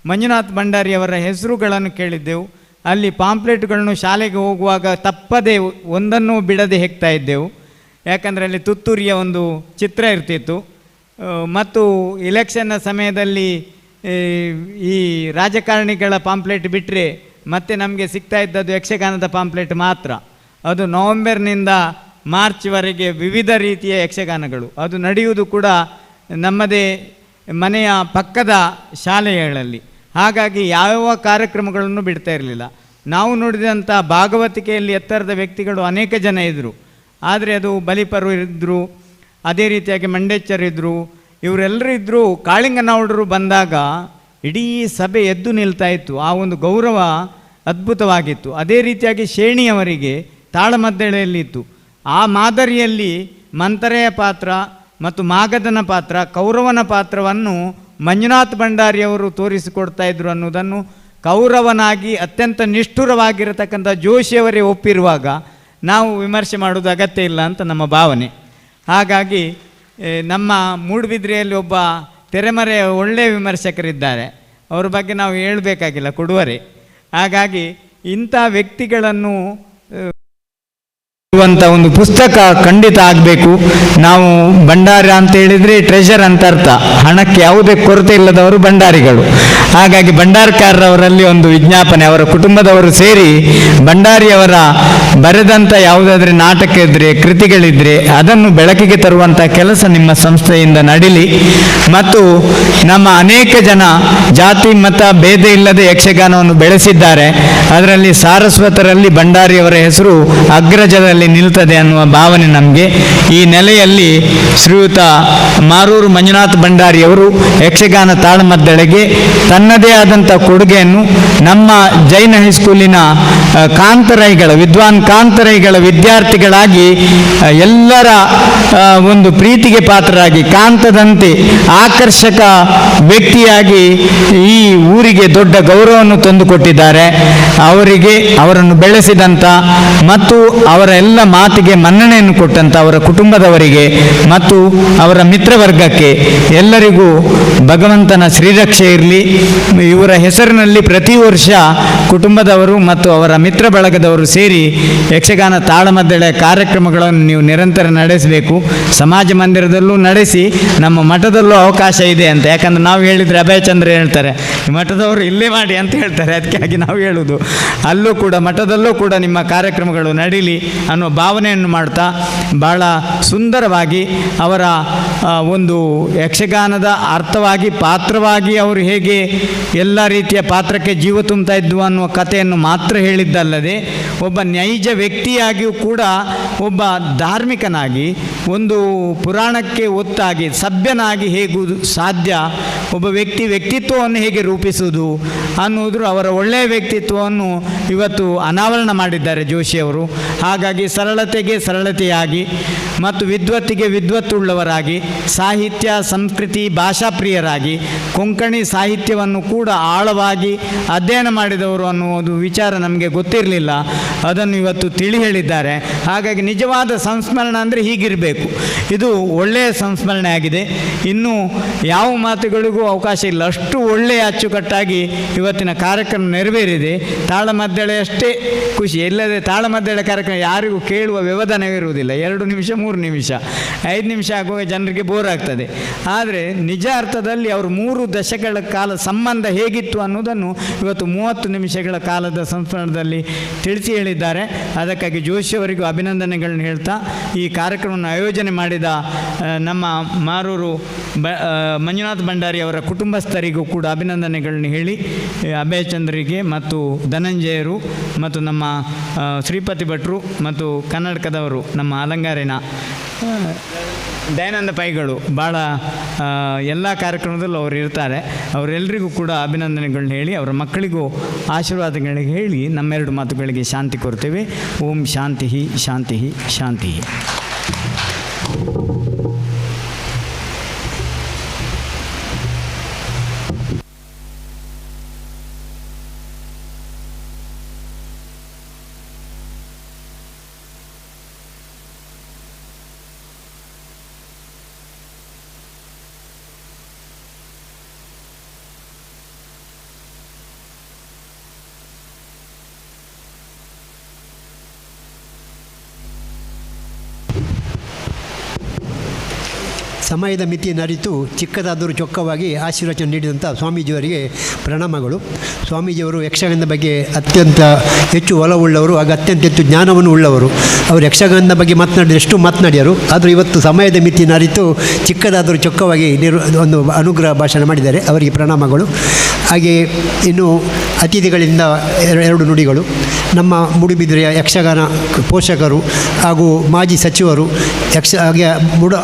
ಮಂಜುನಾಥ್ ಭಂಡಾರಿಯವರ ಹೆಸರುಗಳನ್ನು ಕೇಳಿದ್ದೆವು. ಅಲ್ಲಿ ಪಾಂಪ್ಲೆಟ್ಗಳನ್ನು ಶಾಲೆಗೆ ಹೋಗುವಾಗ ತಪ್ಪದೆ ಒಂದನ್ನು ಬಿಡದೆ ಹೆಕ್ತಾ ಇದ್ದೆವು. ಯಾಕಂದರೆ ಅಲ್ಲಿ ತುತ್ತೂರಿಯ ಒಂದು ಚಿತ್ರ ಇರ್ತಿತ್ತು. ಮತ್ತು ಇಲೆಕ್ಷನ್ನ ಸಮಯದಲ್ಲಿ ಈ ರಾಜಕಾರಣಿಗಳ ಪಾಂಪ್ಲೆಟ್ ಬಿಟ್ಟರೆ ಮತ್ತೆ ನಮಗೆ ಸಿಗ್ತಾ ಇದ್ದದ್ದು ಯಕ್ಷಗಾನದ ಪಾಂಪ್ಲೆಟ್ ಮಾತ್ರ. ಅದು ನವಂಬರ್ನಿಂದ ಮಾರ್ಚ್ವರೆಗೆ ವಿವಿಧ ರೀತಿಯ ಯಕ್ಷಗಾನಗಳು ಅದು ನಡೆಯುವುದು ಕೂಡ ನಮ್ಮದೇ ಮನೆಯ ಪಕ್ಕದ ಶಾಲೆಗಳಲ್ಲಿ. ಹಾಗಾಗಿ ಯಾವ ಕಾರ್ಯಕ್ರಮಗಳನ್ನು ಬಿಡ್ತಾ ಇರಲಿಲ್ಲ. ನಾವು ನೋಡಿದಂಥ ಭಾಗವತಿಕೆಯಲ್ಲಿ ಎತ್ತರದ ವ್ಯಕ್ತಿಗಳು ಅನೇಕ ಜನ ಇದ್ದರು. ಆದರೆ ಅದು ಬಲಿಪರು ಇದ್ದರು, ಅದೇ ರೀತಿಯಾಗಿ ಮಂಡೇಚ್ಚರಿದ್ದರು, ಇವರೆಲ್ಲರೂ ಇದ್ದರು. ಕಾಳಿಂಗನೌಡರು ಬಂದಾಗ ಇಡೀ ಸಭೆ ಎದ್ದು ನಿಲ್ತಾ ಇತ್ತು. ಆ ಒಂದು ಗೌರವ ಅದ್ಭುತವಾಗಿತ್ತು. ಅದೇ ರೀತಿಯಾಗಿ ಶೇಣಿಯವರಿಗೆ ತಾಳಮದ್ದಳೆಯಲ್ಲಿತ್ತು. ಆ ಮಾದರಿಯಲ್ಲಿ ಮಂತರೆಯ ಪಾತ್ರ ಮತ್ತು ಮಾಗಧನ ಪಾತ್ರ, ಕೌರವನ ಪಾತ್ರವನ್ನು ಮಂಜುನಾಥ್ ಭಂಡಾರಿಯವರು ತೋರಿಸಿಕೊಡ್ತಾ ಇದ್ದರು ಅನ್ನೋದನ್ನು ಕೌರವನಾಗಿ ಅತ್ಯಂತ ನಿಷ್ಠುರವಾಗಿರತಕ್ಕಂಥ ಜೋಶಿಯವರೇ ಒಪ್ಪಿರುವಾಗ ನಾವು ವಿಮರ್ಶೆ ಮಾಡೋದು ಅಗತ್ಯ ಇಲ್ಲ ಅಂತ ನಮ್ಮ ಭಾವನೆ. ಹಾಗಾಗಿ ನಮ್ಮ ಮೂಡುಬಿದ್ರೆಯಲ್ಲಿ ಒಬ್ಬ ತೆರೆಮರೆಯ ಒಳ್ಳೆಯ ವಿಮರ್ಶಕರಿದ್ದಾರೆ, ಅವ್ರ ಬಗ್ಗೆ ನಾವು ಹೇಳಬೇಕಾಗಿಲ್ಲ, ಕೊಡುವರೆ. ಹಾಗಾಗಿ ಇಂಥ ವ್ಯಕ್ತಿಗಳನ್ನು ಇರುವಂಥ ಒಂದು ಪುಸ್ತಕ ಖಂಡಿತ ಆಗಬೇಕು. ನಾವು ಭಂಡಾರ ಅಂತ ಹೇಳಿದರೆ ಟ್ರೆಷರ್ ಅಂತ ಅರ್ಥ, ಹಣಕ್ಕೆ ಯಾವುದೇ ಕೊರತೆ ಇಲ್ಲದವರು ಭಂಡಾರಿಗಳು. ಹಾಗಾಗಿ ಭಂಡಾರಕಾರರವರಲ್ಲಿ ಒಂದು ವಿಜ್ಞಾಪನೆ, ಅವರ ಕುಟುಂಬದವರು ಸೇರಿ ಭಂಡಾರಿಯವರ ಬರೆದಂಥ ಯಾವುದಾದ್ರೂ ನಾಟಕ ಇದ್ದರೆ, ಕೃತಿಗಳಿದ್ದರೆ ಅದನ್ನು ಬೆಳಕಿಗೆ ತರುವಂಥ ಕೆಲಸ ನಿಮ್ಮ ಸಂಸ್ಥೆಯಿಂದ ನಡೀಲಿ. ಮತ್ತು ನಮ್ಮ ಅನೇಕ ಜನ ಜಾತಿ ಮತ ಭೇದ ಇಲ್ಲದೆ ಯಕ್ಷಗಾನವನ್ನು ಬೆಳೆಸಿದ್ದಾರೆ. ಅದರಲ್ಲಿ ಸಾರಸ್ವತರಲ್ಲಿ ಭಂಡಾರಿಯವರ ಹೆಸರು ಅಗ್ರಜದಲ್ಲಿ ಸ್ಥಾನದಲ್ಲಿ ನಿಲ್ತದೆ ಅನ್ನುವ ಭಾವನೆ ನಮಗೆ. ಈ ನೆಲೆಯಲ್ಲಿ ಶ್ರೀಯುತ ಮಾರೂರು ಮಂಜುನಾಥ ಭಂಡಾರಿಯವರು ಯಕ್ಷಗಾನ ತಾಳಮದ್ದಳೆಗೆ ತನ್ನದೇ ಆದಂಥ ಕೊಡುಗೆಯನ್ನು ನಮ್ಮ ಜೈನ ಹೈಸ್ಕೂಲಿನ ಕಾಂತರೈಗಳ ವಿದ್ವಾನ್ ಕಾಂತರೈಗಳ ವಿದ್ಯಾರ್ಥಿಗಳಾಗಿ ಎಲ್ಲರ ಒಂದು ಪ್ರೀತಿಗೆ ಪಾತ್ರರಾಗಿ ಕಾಂತದಂತೆ ಆಕರ್ಷಕ ವ್ಯಕ್ತಿಯಾಗಿ ಈ ಊರಿಗೆ ದೊಡ್ಡ ಗೌರವವನ್ನು ತಂದುಕೊಟ್ಟಿದ್ದಾರೆ. ಅವರನ್ನು ಬೆಳೆಸಿದಂಥ ಮತ್ತು ಅವರ ಎಲ್ಲ ಮಾತಿಗೆ ಮನ್ನಣೆಯನ್ನು ಕೊಟ್ಟಂಥ ಅವರ ಕುಟುಂಬದವರಿಗೆ ಮತ್ತು ಅವರ ಮಿತ್ರವರ್ಗಕ್ಕೆ ಎಲ್ಲರಿಗೂ ಭಗವಂತನ ಶ್ರೀರಕ್ಷೆ ಇರಲಿ. ಇವರ ಹೆಸರಿನಲ್ಲಿ ಪ್ರತಿ ವರ್ಷ ಕುಟುಂಬದವರು ಮತ್ತು ಅವರ ಮಿತ್ರ ಬಳಗದವರು ಸೇರಿ ಯಕ್ಷಗಾನ ತಾಳಮದ್ದಳೆ ಕಾರ್ಯಕ್ರಮಗಳನ್ನು ನೀವು ನಿರಂತರ ನಡೆಸಬೇಕು. ಸಮಾಜ ಮಂದಿರದಲ್ಲೂ ನಡೆಸಿ, ನಮ್ಮ ಮಠದಲ್ಲೂ ಅವಕಾಶ ಇದೆ ಅಂತ. ಯಾಕಂದ್ರೆ ನಾವು ಹೇಳಿದರೆ ಅಭಯಚಂದ್ರ ಹೇಳ್ತಾರೆ ಈ ಮಠದವರು ಇಲ್ಲೇ ಮಾಡಿ ಅಂತ ಹೇಳ್ತಾರೆ. ಅದಕ್ಕಾಗಿ ನಾವು ಹೇಳುವುದು ಅಲ್ಲೂ ಕೂಡ ಮಠದಲ್ಲೂ ಕೂಡ ನಿಮ್ಮ ಕಾರ್ಯಕ್ರಮಗಳು ನಡೀಲಿ ಅನ್ನೋ ಭಾವನೆಯನ್ನು ಮಾಡ್ತಾ ಭಾಳ ಸುಂದರವಾಗಿ ಅವರ ಒಂದು ಯಕ್ಷಗಾನದ ಅರ್ಥವಾಗಿ ಪಾತ್ರವಾಗಿ ಅವರು ಹೇಗೆ ಎಲ್ಲ ರೀತಿಯ ಪಾತ್ರಕ್ಕೆ ಜೀವ ತುಂಬ್ತಾ ಇದ್ವು ಅನ್ನುವ ಕಥೆಯನ್ನು ಮಾತ್ರ ಹೇಳಿದ್ದಲ್ಲದೆ ಒಬ್ಬ ನೈಜ ವ್ಯಕ್ತಿಯಾಗಿಯೂ ಕೂಡ ಒಬ್ಬ ಧಾರ್ಮಿಕನಾಗಿ ಒಂದು ಪುರಾಣಕ್ಕೆ ಒತ್ತಾಗಿ ಸಭ್ಯನಾಗಿ ಹೇಗುವುದು ಸಾಧ್ಯ, ಒಬ್ಬ ವ್ಯಕ್ತಿತ್ವವನ್ನು ಹೇಗೆ ರೂಪಿಸುವುದು ಅನ್ನುವುದ್ರ ಅವರ ಒಳ್ಳೆಯ ವ್ಯಕ್ತಿತ್ವವನ್ನು ಇವತ್ತು ಅನಾವರಣ ಮಾಡಿದ್ದಾರೆ ಜೋಶಿಯವರು. ಹಾಗಾಗಿ ಸರಳತೆಗೆ ಸರಳತೆಯಾಗಿ ಮತ್ತು ವಿದ್ವತ್ತಿಗೆ ವಿದ್ವತ್ತುಳ್ಳವರಾಗಿ ಸಾಹಿತ್ಯ ಸಂಸ್ಕೃತಿ ಭಾಷಾಪ್ರಿಯರಾಗಿ ಕೊಂಕಣಿ ಸಾಹಿತ್ಯವನ್ನು ಕೂಡ ಆಳವಾಗಿ ಅಧ್ಯಯನ ಮಾಡಿದವರು ಅನ್ನುವುದು ವಿಚಾರ ನಮಗೆ ಗೊತ್ತಿರಲಿಲ್ಲ. ಅದನ್ನು ಇವತ್ತು ತಿಳಿ ಹೇಳಿದ್ದಾರೆ. ಹಾಗಾಗಿ ನಿಜವಾದ ಸಂಸ್ಮರಣ ಅಂದರೆ ಹೀಗಿರಬೇಕು. ಇದು ಒಳ್ಳೆಯ ಸಂಸ್ಮರಣೆ ಆಗಿದೆ. ಇನ್ನೂ ಯಾವ ಮಾತುಗಳಿಗೂ ಅವಕಾಶ ಇಲ್ಲ, ಅಷ್ಟು ಒಳ್ಳೆಯ ಅಚ್ಚುಕಟ್ಟಾಗಿ ಇವತ್ತಿನ ಕಾರ್ಯಕ್ರಮ ನೆರವೇರಿದೆ. ತಾಳಮದ್ದಳೆ ಅಷ್ಟೇ ಖುಷಿ. ಇಲ್ಲದೆ ತಾಳಮದ್ದಳೆ ಕಾರ್ಯಕ್ರಮ ಯಾರಿಗೂ ಕೇಳುವ ವ್ಯವಧಾನವಿರುವುದಿಲ್ಲ. 2 ನಿಮಿಷ 3 ನಿಮಿಷ 5 ನಿಮಿಷ ಆಗುವಾಗ ಜನರಿಗೆ ಬೋರ್ ಆಗ್ತದೆ. ಆದರೆ ನಿಜ ಅರ್ಥದಲ್ಲಿ ಅವರು 3 ದಶಕಗಳ ಕಾಲ ಸಂಬಂಧ ಹೇಗಿತ್ತು ಅನ್ನೋದನ್ನು ಇವತ್ತು 30 ನಿಮಿಷಗಳ ಕಾಲದ ಸಂಸ್ಮರಣದಲ್ಲಿ ತಿಳಿಸಿ ಹೇಳಿದ್ದಾರೆ. ಅದಕ್ಕಾಗಿ ಜೋಶಿಯವರಿಗೂ ಅಭಿನಂದನೆಗಳನ್ನು ಹೇಳ್ತಾ ಈ ಕಾರ್ಯಕ್ರಮವನ್ನು ಆಯೋಜನೆ ಮಾಡಿದ ನಮ್ಮ ಮಾರೂರು ಮಂಜುನಾಥ ಭಂಡಾರಿ ಅವರ ಕುಟುಂಬಸ್ಥರಿಗೂ ಕೂಡ ಅಭಿನಂದನೆಗಳನ್ನು ಹೇಳಿ ಅಭಯಚಂದ್ರಿಗೆ ಮತ್ತು ಧನಂಜಯರು ಮತ್ತು ನಮ್ಮ ಶ್ರೀಪತಿ ಭಟ್ರು ಮತ್ತು ಕನ್ನಡಕದವರು ನಮ್ಮ ಅಲಂಗಾರಿನ ದಯಾನಂದ ಪೈಗಳು ಭಾಳ ಎಲ್ಲ ಕಾರ್ಯಕ್ರಮದಲ್ಲೂ ಅವರು ಇರ್ತಾರೆ. ಅವರೆಲ್ಲರಿಗೂ ಕೂಡ ಅಭಿನಂದನೆಗಳನ್ನ ಹೇಳಿ ಅವರ ಮಕ್ಕಳಿಗೂ ಆಶೀರ್ವಾದಗಳಿಗೆ ಹೇಳಿ ನಮ್ಮೆರಡು ಮಾತುಗಳಿಗೆ ಶಾಂತಿ ಕೋರ್ತೇವೆ. ಓಂ ಶಾಂತಿ ಶಾಂತಿ ಶಾಂತಿ. ಸಮಯದ ಮಿತಿಯನ್ನು ಅರಿತು ಚಿಕ್ಕದಾದರೂ ಚೊಕ್ಕವಾಗಿ ಆಶೀರ್ವಚನ ನೀಡಿದಂಥ ಸ್ವಾಮೀಜಿಯವರಿಗೆ ಪ್ರಣಾಮಗಳು. ಸ್ವಾಮೀಜಿಯವರು ಯಕ್ಷಗಾನದ ಬಗ್ಗೆ ಅತ್ಯಂತ ಹೆಚ್ಚು ಒಲವುಳ್ಳವರು, ಹಾಗೂ ಅತ್ಯಂತ ಹೆಚ್ಚು ಜ್ಞಾನವನ್ನು ಉಳ್ಳವರು. ಅವರು ಯಕ್ಷಗಾನದ ಬಗ್ಗೆ ಮಾತನಾಡಿದಷ್ಟು ಮಾತನಾಡಿದರು. ಆದರೂ ಇವತ್ತು ಸಮಯದ ಮಿತಿಯನ್ನು ಅರಿತು ಚಿಕ್ಕದಾದರೂ ಚೊಕ್ಕವಾಗಿ ಒಂದು ಅನುಗ್ರಹ ಭಾಷಣ ಮಾಡಿದ್ದಾರೆ. ಅವರಿಗೆ ಪ್ರಣಾಮಗಳು. ಹಾಗೆ ಇನ್ನು ಅತಿಥಿಗಳಿಂದ 2 ನುಡಿಗಳು. ನಮ್ಮ ಮೂಡುಬಿದಿರೆಯ ಯಕ್ಷಗಾನ ಪೋಷಕರು ಹಾಗೂ ಮಾಜಿ ಸಚಿವರು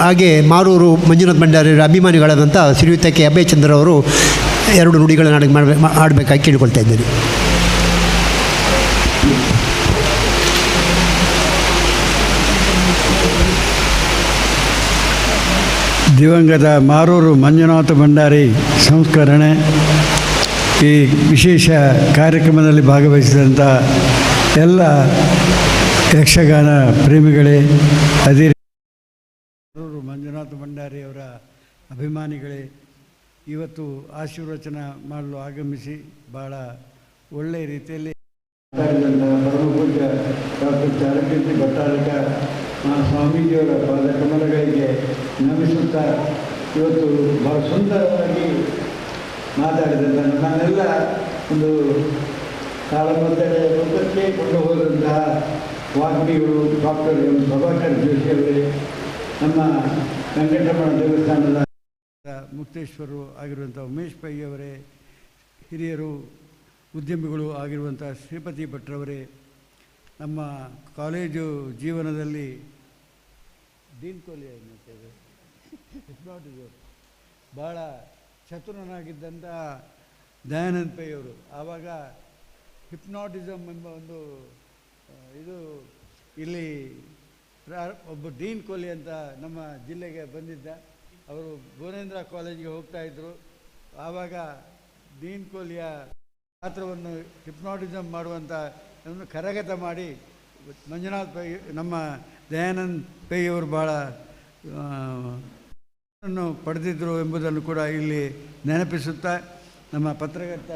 ಹಾಗೆ ಮಾರೂರು ಮಂಜುನಾಥ ಭಂಡಾರಿಯವರ ಅಭಿಮಾನಿಗಳಾದಂಥ ಶ್ರೀಯುತ ಕೆ ಅಭಯಚಂದ್ರ ಅವರು 2 ನುಡಿಗಳನ್ನು ಆಡಬೇಕಾಗಿ ಕೇಳಿಕೊಳ್ತಾ ಇದ್ದೇನೆ. ದಿವಂಗತ ಮಾರೂರು ಮಂಜುನಾಥ ಭಂಡಾರಿ ಸಂಸ್ಕರಣೆ ಈ ವಿಶೇಷ ಕಾರ್ಯಕ್ರಮದಲ್ಲಿ ಭಾಗವಹಿಸಿದಂಥ ಎಲ್ಲ ಯಕ್ಷಗಾನ ಪ್ರೇಮಿಗಳೇ, ಅದೇ ಮಾರೂರು ಮಂಜುನಾಥ ಭಂಡಾರಿಯವರ ಅಭಿಮಾನಿಗಳೇ, ಇವತ್ತು ಆಶೀರ್ವಚನ ಮಾಡಲು ಆಗಮಿಸಿ ಭಾಳ ಒಳ್ಳೆಯ ರೀತಿಯಲ್ಲಿ ಪರಮಪೂಜ್ಯ ಡಾಕ್ಟರ್ ಚಾರುಕೀರ್ತಿ ಭಟ್ಟಾರಕ ಸ್ವಾಮೀಜಿಯವರ ಪಾದ ಕಮಲಗಳಿಗೆ ನಮಿಸುತ್ತಾ ಇವತ್ತು ಭಾಳ ಸುಂದರವಾಗಿ ಮಾತಾಡಿದಂಥ ನನ್ನೆಲ್ಲ ಒಂದು ತಾಳಮದ್ದಳೆ ವೃತ್ತಕ್ಕೆ ಕೊಂಡು ಹೋದಂತಹ ವಾಗ್ಮಿಗಳು ಡಾಕ್ಟರ್ ಎಂ ಪ್ರಭಾಕರ್ ಜೋಶಿಯವರೇ, ನಮ್ಮ ವೆಂಕಟರಮಣ ದೇವಸ್ಥಾನದ ಮುಕ್ತೇಶ್ವರರು ಆಗಿರುವಂಥ ಉಮೇಶ್ ಪೈ ಅವರೇ, ಹಿರಿಯರು ಉದ್ಯಮಿಗಳು ಆಗಿರುವಂಥ ಶ್ರೀಪತಿ ಭಟ್ರವರೇ, ನಮ್ಮ ಕಾಲೇಜು ಜೀವನದಲ್ಲಿ ಡೀನ್ ಕೊಹ್ಲಿ ಭಾಳ ಚತುರನಾಗಿದ್ದಂಥ ದಯಾನಂದ್ ಪೈ ಅವರು ಆವಾಗ ಹಿಪ್ನಾಟಿಸಮ್ ಎಂಬ ಒಂದು ಇದು ಇಲ್ಲಿ ಒಬ್ಬ ಡೀನ್ ಕೊಹ್ಲಿ ಅಂತ ನಮ್ಮ ಜಿಲ್ಲೆಗೆ ಬಂದಿದ್ದ. ಅವರು ಭುವನೇಂದ್ರ ಕಾಲೇಜಿಗೆ ಹೋಗ್ತಾಯಿದ್ರು. ಆವಾಗ ಡೀನ್ ಕೊಹ್ಲಿಯ ಪಾತ್ರವನ್ನು ಹಿಪ್ನಾಟಿಸಮ್ ಮಾಡುವಂಥ ಕರಗತ ಮಾಡಿ ಮಂಜುನಾಥ್ ಪೈ ನಮ್ಮ ದಯಾನಂದ್ ಪೈ ಅವರು ಭಾಳ ಪಡೆದಿದ್ದರು ಎಂಬುದನ್ನು ಕೂಡ ಇಲ್ಲಿ ನೆನಪಿಸುತ್ತಾ ನಮ್ಮ ಪತ್ರಕರ್ತ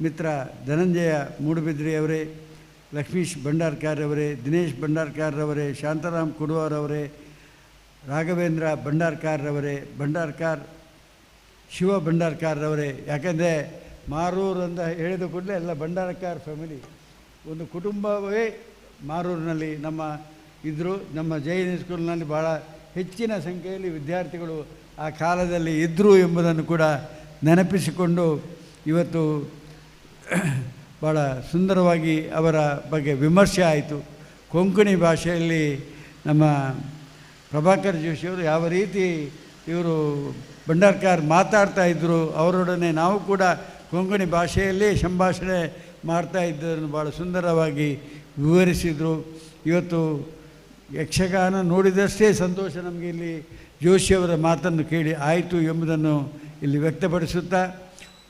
ಮಿತ್ರ ಧನಂಜಯ ಮೂಡುಬಿದ್ರಿಯವರೇ, ಲಕ್ಷ್ಮೀಶ್ ಭಂಡಾರ್ಕರ್ ಅವರೇ, ದಿನೇಶ್ ಭಂಡಾರ್ಕರ್ ಅವರೇ, ಶಾಂತಾರಾಮ್ ಕುಡುವಾರ್ ಅವರೇ, ರಾಘವೇಂದ್ರ ಭಂಡಾರ್ಕರ್ ಅವರೇ, ಶಿವ ಭಂಡಾರ್ಕರ್ ಅವರೇ. ಯಾಕೆಂದರೆ ಮಾರೂರು ಅಂತ ಹೇಳಿದ ಕೂಡಲೇ ಎಲ್ಲ ಭಂಡಾರ್ಕರ್ ಫ್ಯಾಮಿಲಿ ಒಂದು ಕುಟುಂಬವೇ ಮಾರೂರಿನಲ್ಲಿ ಇದ್ದರು. ನಮ್ಮ ಜೈನ್ ಸ್ಕೂಲ್ನಲ್ಲಿ ಭಾಳ ಹೆಚ್ಚಿನ ಸಂಖ್ಯೆಯಲ್ಲಿ ವಿದ್ಯಾರ್ಥಿಗಳು ಆ ಕಾಲದಲ್ಲಿ ಇದ್ದರು ಎಂಬುದನ್ನು ಕೂಡ ನೆನಪಿಸಿಕೊಂಡು ಇವತ್ತು ಭಾಳ ಸುಂದರವಾಗಿ ಅವರ ಬಗ್ಗೆ ವಿಮರ್ಶೆ ಆಯಿತು. ಕೊಂಕಣಿ ಭಾಷೆಯಲ್ಲಿ ನಮ್ಮ ಪ್ರಭಾಕರ್ ಜೋಶಿಯವರು ಯಾವ ರೀತಿ ಇವರು ಭಂಡಾರ್ಕರ್ ಮಾತಾಡ್ತಾಯಿದ್ರು, ಅವರೊಡನೆ ನಾವು ಕೂಡ ಕೊಂಕಣಿ ಭಾಷೆಯಲ್ಲೇ ಸಂಭಾಷಣೆ ಮಾಡ್ತಾ ಇದ್ದದನ್ನು ಭಾಳ ಸುಂದರವಾಗಿ ವಿವರಿಸಿದರು. ಇವತ್ತು ಯಕ್ಷಗಾನ ನೋಡಿದಷ್ಟೇ ಸಂತೋಷ ನಮಗೆ ಇಲ್ಲಿ ಜೋಶಿಯವರ ಮಾತನ್ನು ಕೇಳಿ ಆಯಿತು ಎಂಬುದನ್ನು ಇಲ್ಲಿ ವ್ಯಕ್ತಪಡಿಸುತ್ತಾ,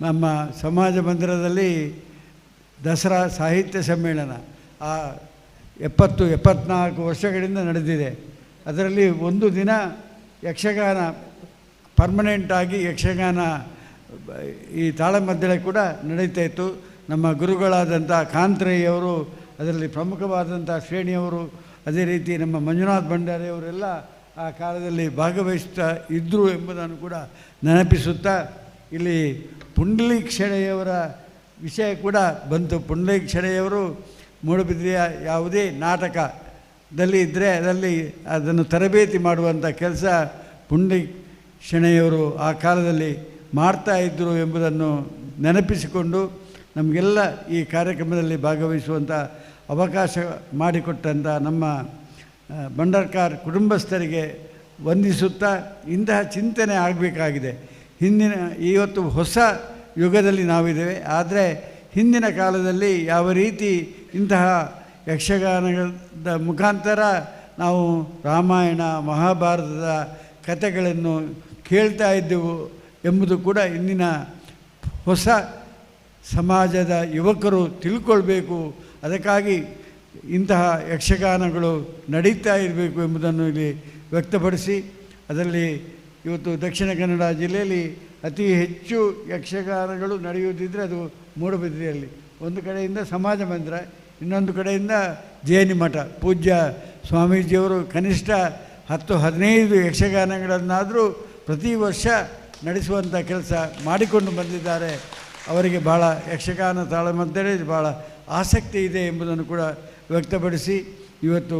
ನಮ್ಮ ಸಮಾಜ ಮಂದಿರದಲ್ಲಿ ದಸರಾ ಸಾಹಿತ್ಯ ಸಮ್ಮೇಳನ 74 ವರ್ಷಗಳಿಂದ ನಡೆದಿದೆ. ಅದರಲ್ಲಿ ಒಂದು ದಿನ ಯಕ್ಷಗಾನ ಪರ್ಮನೆಂಟಾಗಿ ಯಕ್ಷಗಾನ ಈ ತಾಳಮದ್ದಳೆ ಕೂಡ ನಡೀತಾ ಇತ್ತು. ನಮ್ಮ ಗುರುಗಳಾದಂಥ ಕಾಂತರಯ್ಯವರು ಅದರಲ್ಲಿ ಪ್ರಮುಖವಾದಂಥ ಶ್ರೇಣಿಯವರು, ಅದೇ ರೀತಿ ನಮ್ಮ ಮಂಜುನಾಥ್ ಭಂಡಾರಿಯವರೆಲ್ಲ ಆ ಕಾಲದಲ್ಲಿ ಭಾಗವಹಿಸ್ತಾ ಇದ್ದರು ಎಂಬುದನ್ನು ಕೂಡ ನೆನಪಿಸುತ್ತಾ, ಇಲ್ಲಿ ಪುಂಡಲೀಕ್ ಶೆಣೆಯವರ ವಿಷಯ ಕೂಡ ಬಂತು. ಪುಂಡಲೀಕ್ ಶೆಣೆಯವರು ಮೂಡುಬಿದ್ರೆಯ ಯಾವುದೇ ನಾಟಕದಲ್ಲಿ ಇದ್ದರೆ ಅದನ್ನು ತರಬೇತಿ ಮಾಡುವಂಥ ಕೆಲಸ ಪುಂಡಲೀಕ್ ಶೆಣೆಯವರು ಆ ಕಾಲದಲ್ಲಿ ಮಾಡ್ತಾಯಿದ್ದರು ಎಂಬುದನ್ನು ನೆನಪಿಸಿಕೊಂಡು ನಮಗೆಲ್ಲ ಈ ಕಾರ್ಯಕ್ರಮದಲ್ಲಿ ಭಾಗವಹಿಸುವಂಥ ಅವಕಾಶ ಮಾಡಿಕೊಟ್ಟಂಥ ನಮ್ಮ ಭಂಡಾರ್ಕರ್ ಕುಟುಂಬಸ್ಥರಿಗೆ ವಂದಿಸುತ್ತಾ, ಇಂತಹ ಚಿಂತನೆ ಆಗಬೇಕಾಗಿದೆ. ಇವತ್ತು ಹೊಸ ಯುಗದಲ್ಲಿ ನಾವಿದ್ದೇವೆ, ಆದರೆ ಹಿಂದಿನ ಕಾಲದಲ್ಲಿ ಯಾವ ರೀತಿ ಇಂತಹ ಯಕ್ಷಗಾನದ ಮುಖಾಂತರ ನಾವು ರಾಮಾಯಣ ಮಹಾಭಾರತದ ಕಥೆಗಳನ್ನು ಕೇಳ್ತಾ ಇದ್ದೆವು ಎಂಬುದು ಕೂಡ ಇಂದಿನ ಹೊಸ ಸಮಾಜದ ಯುವಕರು ತಿಳ್ಕೊಳ್ಬೇಕು. ಅದಕ್ಕಾಗಿ ಇಂತಹ ಯಕ್ಷಗಾನಗಳು ನಡೀತಾ ಇರಬೇಕು ಎಂಬುದನ್ನು ಇಲ್ಲಿ ವ್ಯಕ್ತಪಡಿಸಿ, ಅದರಲ್ಲಿ ಇವತ್ತು ದಕ್ಷಿಣ ಕನ್ನಡ ಜಿಲ್ಲೆಯಲ್ಲಿ ಅತಿ ಹೆಚ್ಚು ಯಕ್ಷಗಾನಗಳು ನಡೆಯುವುದಿದ್ದರೆ ಅದು ಮೂಡುಬಿದ್ರೆಯಲ್ಲಿ. ಒಂದು ಕಡೆಯಿಂದ ಸಮಾಜ ಮಂದಿರ, ಇನ್ನೊಂದು ಕಡೆಯಿಂದ ಜೇನಿ ಮಠ. ಪೂಜ್ಯ ಸ್ವಾಮೀಜಿಯವರು ಕನಿಷ್ಠ 10-15 ಯಕ್ಷಗಾನಗಳನ್ನಾದರೂ ಪ್ರತಿ ವರ್ಷ ನಡೆಸುವಂಥ ಕೆಲಸ ಮಾಡಿಕೊಂಡು ಬಂದಿದ್ದಾರೆ. ಅವರಿಗೆ ಭಾಳ ಯಕ್ಷಗಾನ ತಾಳಮದ್ದಳೆ ಭಾಳ ಆಸಕ್ತಿ ಇದೆ ಎಂಬುದನ್ನು ಕೂಡ ವ್ಯಕ್ತಪಡಿಸಿ, ಇವತ್ತು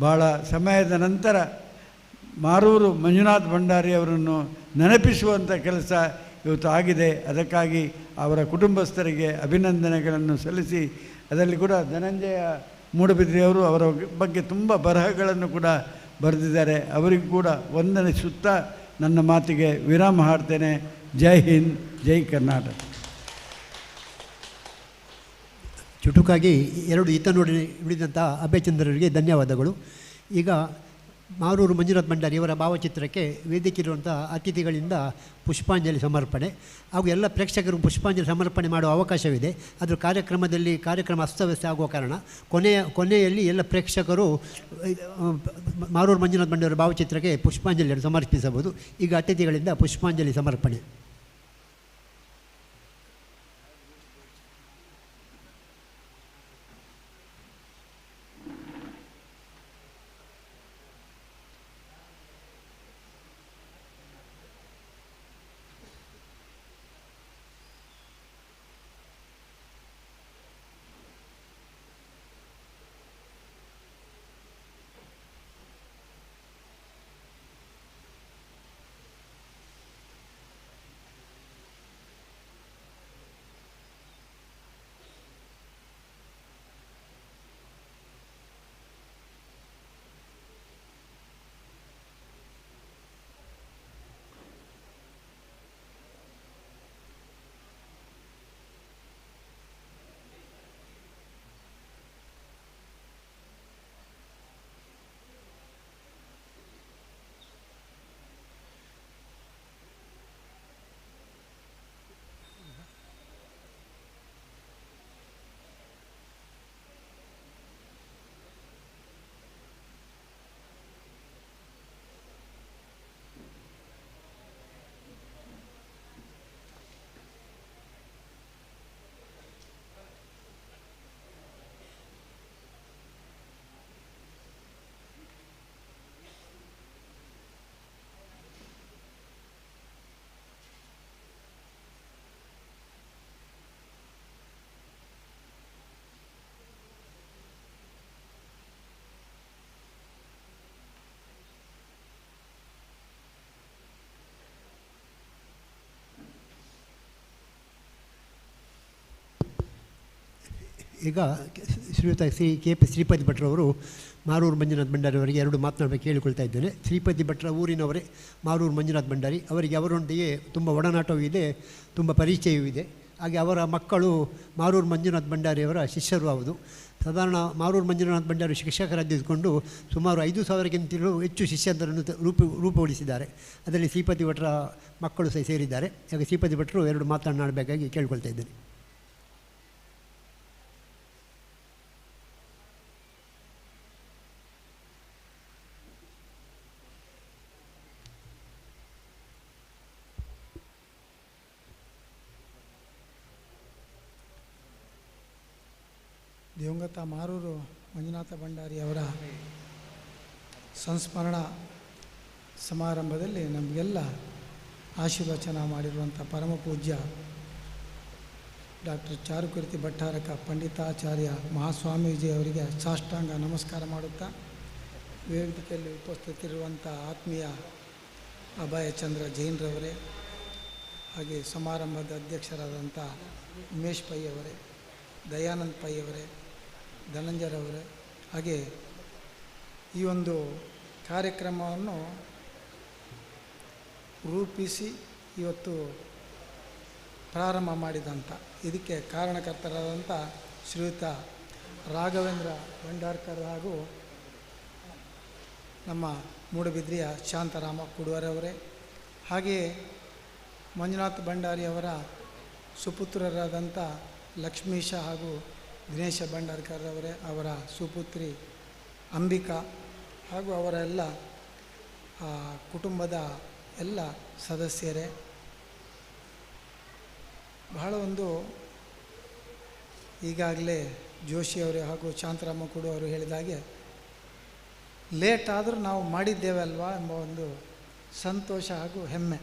ಭಾಳ ಸಮಯದ ನಂತರ ಮಾರೂರು ಮಂಜುನಾಥ್ ಭಂಡಾರಿ ಅವರನ್ನು ನೆನಪಿಸುವಂಥ ಕೆಲಸ ಇವತ್ತು ಆಗಿದೆ. ಅದಕ್ಕಾಗಿ ಅವರ ಕುಟುಂಬಸ್ಥರಿಗೆ ಅಭಿನಂದನೆಗಳನ್ನು ಸಲ್ಲಿಸಿ, ಅದರಲ್ಲಿ ಕೂಡ ಧನಂಜಯ ಮೂಡುಬಿದ್ರೆಯವರು ಅವರ ಬಗ್ಗೆ ತುಂಬ ಬರಹಗಳನ್ನು ಕೂಡ ಬರೆದಿದ್ದಾರೆ. ಅವರಿಗೂ ಕೂಡ ವಂದನಿಸುತ್ತಾ ನನ್ನ ಮಾತಿಗೆ ವಿರಾಮ ಹಾಡ್ತೇನೆ. ಜೈ ಹಿಂದ್, ಜೈ ಕರ್ನಾಟಕ. ಚುಟುಕಾಗಿ 2 ಹಿತನುಡಿ ಉಳಿದಂಥ ಅಭಯಚಂದ್ರರಿಗೆ ಧನ್ಯವಾದಗಳು. ಈಗ ಮಾರೂರು ಮಂಜುನಾಥ್ ಭಂಡಾರಿ ಅವರ ಭಾವಚಿತ್ರಕ್ಕೆ ವೇದಿಕೆಯಿರುವಂಥ ಅತಿಥಿಗಳಿಂದ ಪುಷ್ಪಾಂಜಲಿ ಸಮರ್ಪಣೆ ಹಾಗೂ ಎಲ್ಲ ಪ್ರೇಕ್ಷಕರು ಪುಷ್ಪಾಂಜಲಿ ಸಮರ್ಪಣೆ ಮಾಡುವ ಅವಕಾಶವಿದೆ. ಅದರ ಕಾರ್ಯಕ್ರಮ ಅಸ್ತವ್ಯಸ್ತ ಆಗುವ ಕಾರಣ ಕೊನೆಯಲ್ಲಿ ಎಲ್ಲ ಪ್ರೇಕ್ಷಕರು ಮಾರೂರು ಮಂಜುನಾಥ್ ಭಂಡಾರಿ ಭಾವಚಿತ್ರಕ್ಕೆ ಪುಷ್ಪಾಂಜಲಿಯನ್ನು ಸಮರ್ಪಿಸಬಹುದು. ಈಗ ಅತಿಥಿಗಳಿಂದ ಪುಷ್ಪಾಂಜಲಿ ಸಮರ್ಪಣೆ. ಈಗ ಶ್ರೀಯುತ KP ಶ್ರೀಪತಿ ಭಟ್ರವರು ಮಾರೂರು ಮಂಜುನಾಥ್ ಭಂಡಾರಿ ಅವರಿಗೆ 2 ಮಾತನಾಡಬೇಕು ಕೇಳಿಕೊಳ್ತಾ ಇದ್ದೇನೆ. ಶ್ರೀಪತಿ ಭಟ್ರ ಊರಿನವರೇ ಮಾರೂರು ಮಂಜುನಾಥ್ ಭಂಡಾರಿ ಅವರಿಗೆ ಅವರೊಂದಿಗೆ ತುಂಬ ಒಡನಾಟವೂ ಇದೆ, ತುಂಬ ಪರಿಚಯವೂ ಇದೆ. ಹಾಗೆ ಅವರ ಮಕ್ಕಳು ಮಾರೂರು ಮಂಜುನಾಥ್ ಭಂಡಾರಿಯವರ ಶಿಷ್ಯರು ಹೌದು. ಸಾಧಾರಣ ಮಾರೂರು ಮಂಜುನಾಥ್ ಭಂಡಾರಿ ಶಿಕ್ಷಕರಾಗಿದ್ದುಕೊಂಡು ಸುಮಾರು 5,000ಕ್ಕಿಂತಲೂ ಹೆಚ್ಚು ಶಿಷ್ಯಂತರನ್ನು ರೂಪುಗೊಳಿಸಿದ್ದಾರೆ. ಅದರಲ್ಲಿ ಶ್ರೀಪತಿ ಭಟ್ರ ಮಕ್ಕಳು ಸಹ ಸೇರಿದ್ದಾರೆ. ಹಾಗೆ ಶ್ರೀಪತಿ ಭಟ್ರು 2 ಮಾತನಾಡಬೇಕಾಗಿ ಕೇಳ್ಕೊಳ್ತಾ ಇದ್ದೇನೆ. ದಿವಂಗತ ಮಾರೂರು ಮಂಜುನಾಥ ಭಂಡಾರಿ ಅವರ ಸಂಸ್ಮರಣಾ ಸಮಾರಂಭದಲ್ಲಿ ನಮಗೆಲ್ಲ ಆಶೀರ್ವಚನ ಮಾಡಿರುವಂಥ ಪರಮ ಪೂಜ್ಯ ಡಾಕ್ಟರ್ ಚಾರುಕೀರ್ತಿ ಭಟ್ಟಾರಕ ಪಂಡಿತಾಚಾರ್ಯ ಮಹಾಸ್ವಾಮೀಜಿ ಅವರಿಗೆ ಸಾಷ್ಟಾಂಗ ನಮಸ್ಕಾರ ಮಾಡುತ್ತಾ, ವೇದಿಕೆಯಲ್ಲಿ ಉಪಸ್ಥಿತರಿರುವಂಥ ಆತ್ಮೀಯ ಅಭಯಚಂದ್ರ ಜೈನ್ರವರೇ, ಹಾಗೆ ಸಮಾರಂಭದ ಅಧ್ಯಕ್ಷರಾದಂಥ ಉಮೇಶ್ ಪೈ ಅವರೇ, ದಯಾನಂದ್ ಪೈ ಅವರೇ, ಧನಂಜಯರವರೇ, ಹಾಗೆ ಈ ಒಂದು ಕಾರ್ಯಕ್ರಮವನ್ನು ರೂಪಿಸಿ ಇವತ್ತು ಪ್ರಾರಂಭ ಮಾಡಿದಂಥ ಇದಕ್ಕೆ ಕಾರಣಕರ್ತರಾದಂಥ ಶ್ರೀಯುತ ರಾಘವೇಂದ್ರ ಭಂಡಾರ್ಕರ್ ಹಾಗೂ ನಮ್ಮ ಮೂಡಬಿದ್ರಿಯ ಶಾಂತರಾಮ ಕುಡುವರವರೇ, ಹಾಗೆಯೇ ಮಂಜುನಾಥ ಭಂಡಾರಿ ಅವರ ಸುಪುತ್ರರಾದಂಥ ಲಕ್ಷ್ಮೀಶ ಹಾಗೂ ದಿನೇಶ ಭಂಡಾರ್ಕರ್ ಅವರೇ, ಅವರ ಸುಪುತ್ರಿ ಅಂಬಿಕಾ ಹಾಗೂ ಅವರ ಎಲ್ಲ ಕುಟುಂಬದ ಎಲ್ಲ ಸದಸ್ಯರೇ, ಬಹಳ ಒಂದು ಈಗಾಗಲೇ ಜೋಶಿಯವರೇ ಹಾಗೂ ಶಾಂತರಾಮ ಕುಡು ಅವರು ಹೇಳಿದಾಗೆ ಲೇಟ್ ಆದರೂ ನಾವು ಮಾಡಿದ್ದೇವೆ ಅಲ್ವಾ ಎಂಬ ಒಂದು ಸಂತೋಷ ಹಾಗೂ ಹೆಮ್ಮೆ.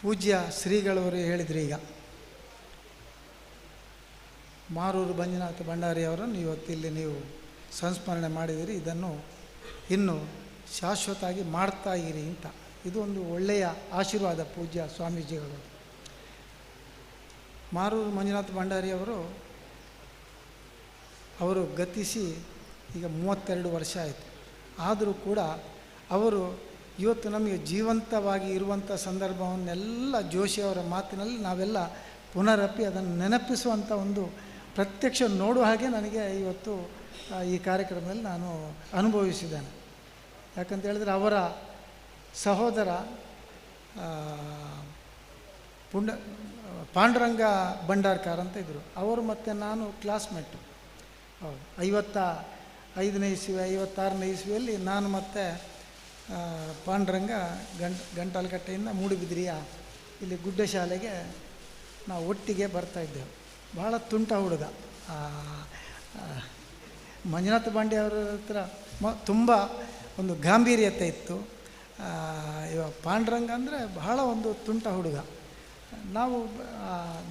ಪೂಜ್ಯ ಶ್ರೀಗಳವರು ಹೇಳಿದ್ರು, ಈಗ ಮಾರೂರು ಮಂಜುನಾಥ ಭಂಡಾರಿ ಅವರನ್ನು ಇವತ್ತಿಲ್ಲಿ ನೀವು ಸಂಸ್ಮರಣೆ ಮಾಡಿದಿರಿ, ಇದನ್ನು ಇನ್ನು ಶಾಶ್ವತವಾಗಿ ಮಾಡ್ತಾ ಇರಿ ಅಂತ. ಇದು ಒಂದು ಒಳ್ಳೆಯ ಆಶೀರ್ವಾದ ಪೂಜ್ಯ ಸ್ವಾಮೀಜಿಗಳು. ಮಾರೂರು ಮಂಜುನಾಥ ಭಂಡಾರಿ ಅವರು ಗತಿಸಿ ಈಗ 32 ವರ್ಷ ಆಯಿತು. ಆದರೂ ಕೂಡ ಅವರು ಇವತ್ತು ನಮಗೆ ಜೀವಂತವಾಗಿ ಇರುವಂಥ ಸಂದರ್ಭವನ್ನೆಲ್ಲ ಜೋಶಿಯವರ ಮಾತಿನಲ್ಲಿ ನಾವೆಲ್ಲ ಪುನರಪ್ಪಿ ಅದನ್ನು ನೆನಪಿಸುವಂಥ ಒಂದು ಪ್ರತ್ಯಕ್ಷ ನೋಡುವ ಹಾಗೆ ನನಗೆ ಇವತ್ತು ಈ ಕಾರ್ಯಕ್ರಮದಲ್ಲಿ ನಾನು ಅನುಭವಿಸಿದ್ದೇನೆ. ಯಾಕಂತ ಹೇಳಿದ್ರೆ ಅವರ ಸಹೋದರ ಪಾಂಡುರಂಗ ಭಂಡಾರ್ಕರ್ ಅಂತ ಇದ್ದರು. ಅವರು ಮತ್ತು ನಾನು ಕ್ಲಾಸ್ಮೇಟು. ಹೌದು, 55ನೇ ಇಸ್ವಿ 56ನೇ ಇಸ್ವಿಯಲ್ಲಿ ನಾನು ಮತ್ತು ಪಾಂಡುರಂಗ ಗಂಟಾಲಕಟ್ಟೆಯಿಂದ ಮೂಡುಬಿದ್ರಿಯ ಇಲ್ಲಿ ಗುಡ್ಡ ಶಾಲೆಗೆ ನಾವು ಒಟ್ಟಿಗೆ ಬರ್ತಾಯಿದ್ದೆವು. ಭಾಳ ತುಂಟ ಹುಡುಗ. ಮಂಜುನಾಥ ಭಂಡಾರಿ ಅವರ ಹತ್ರ ತುಂಬ ಒಂದು ಗಾಂಭೀರ್ಯತೆ ಇತ್ತು. ಇವಾಗ ಪಾಂಡುರಂಗ ಅಂದರೆ ಬಹಳ ಒಂದು ತುಂಟ ಹುಡುಗ.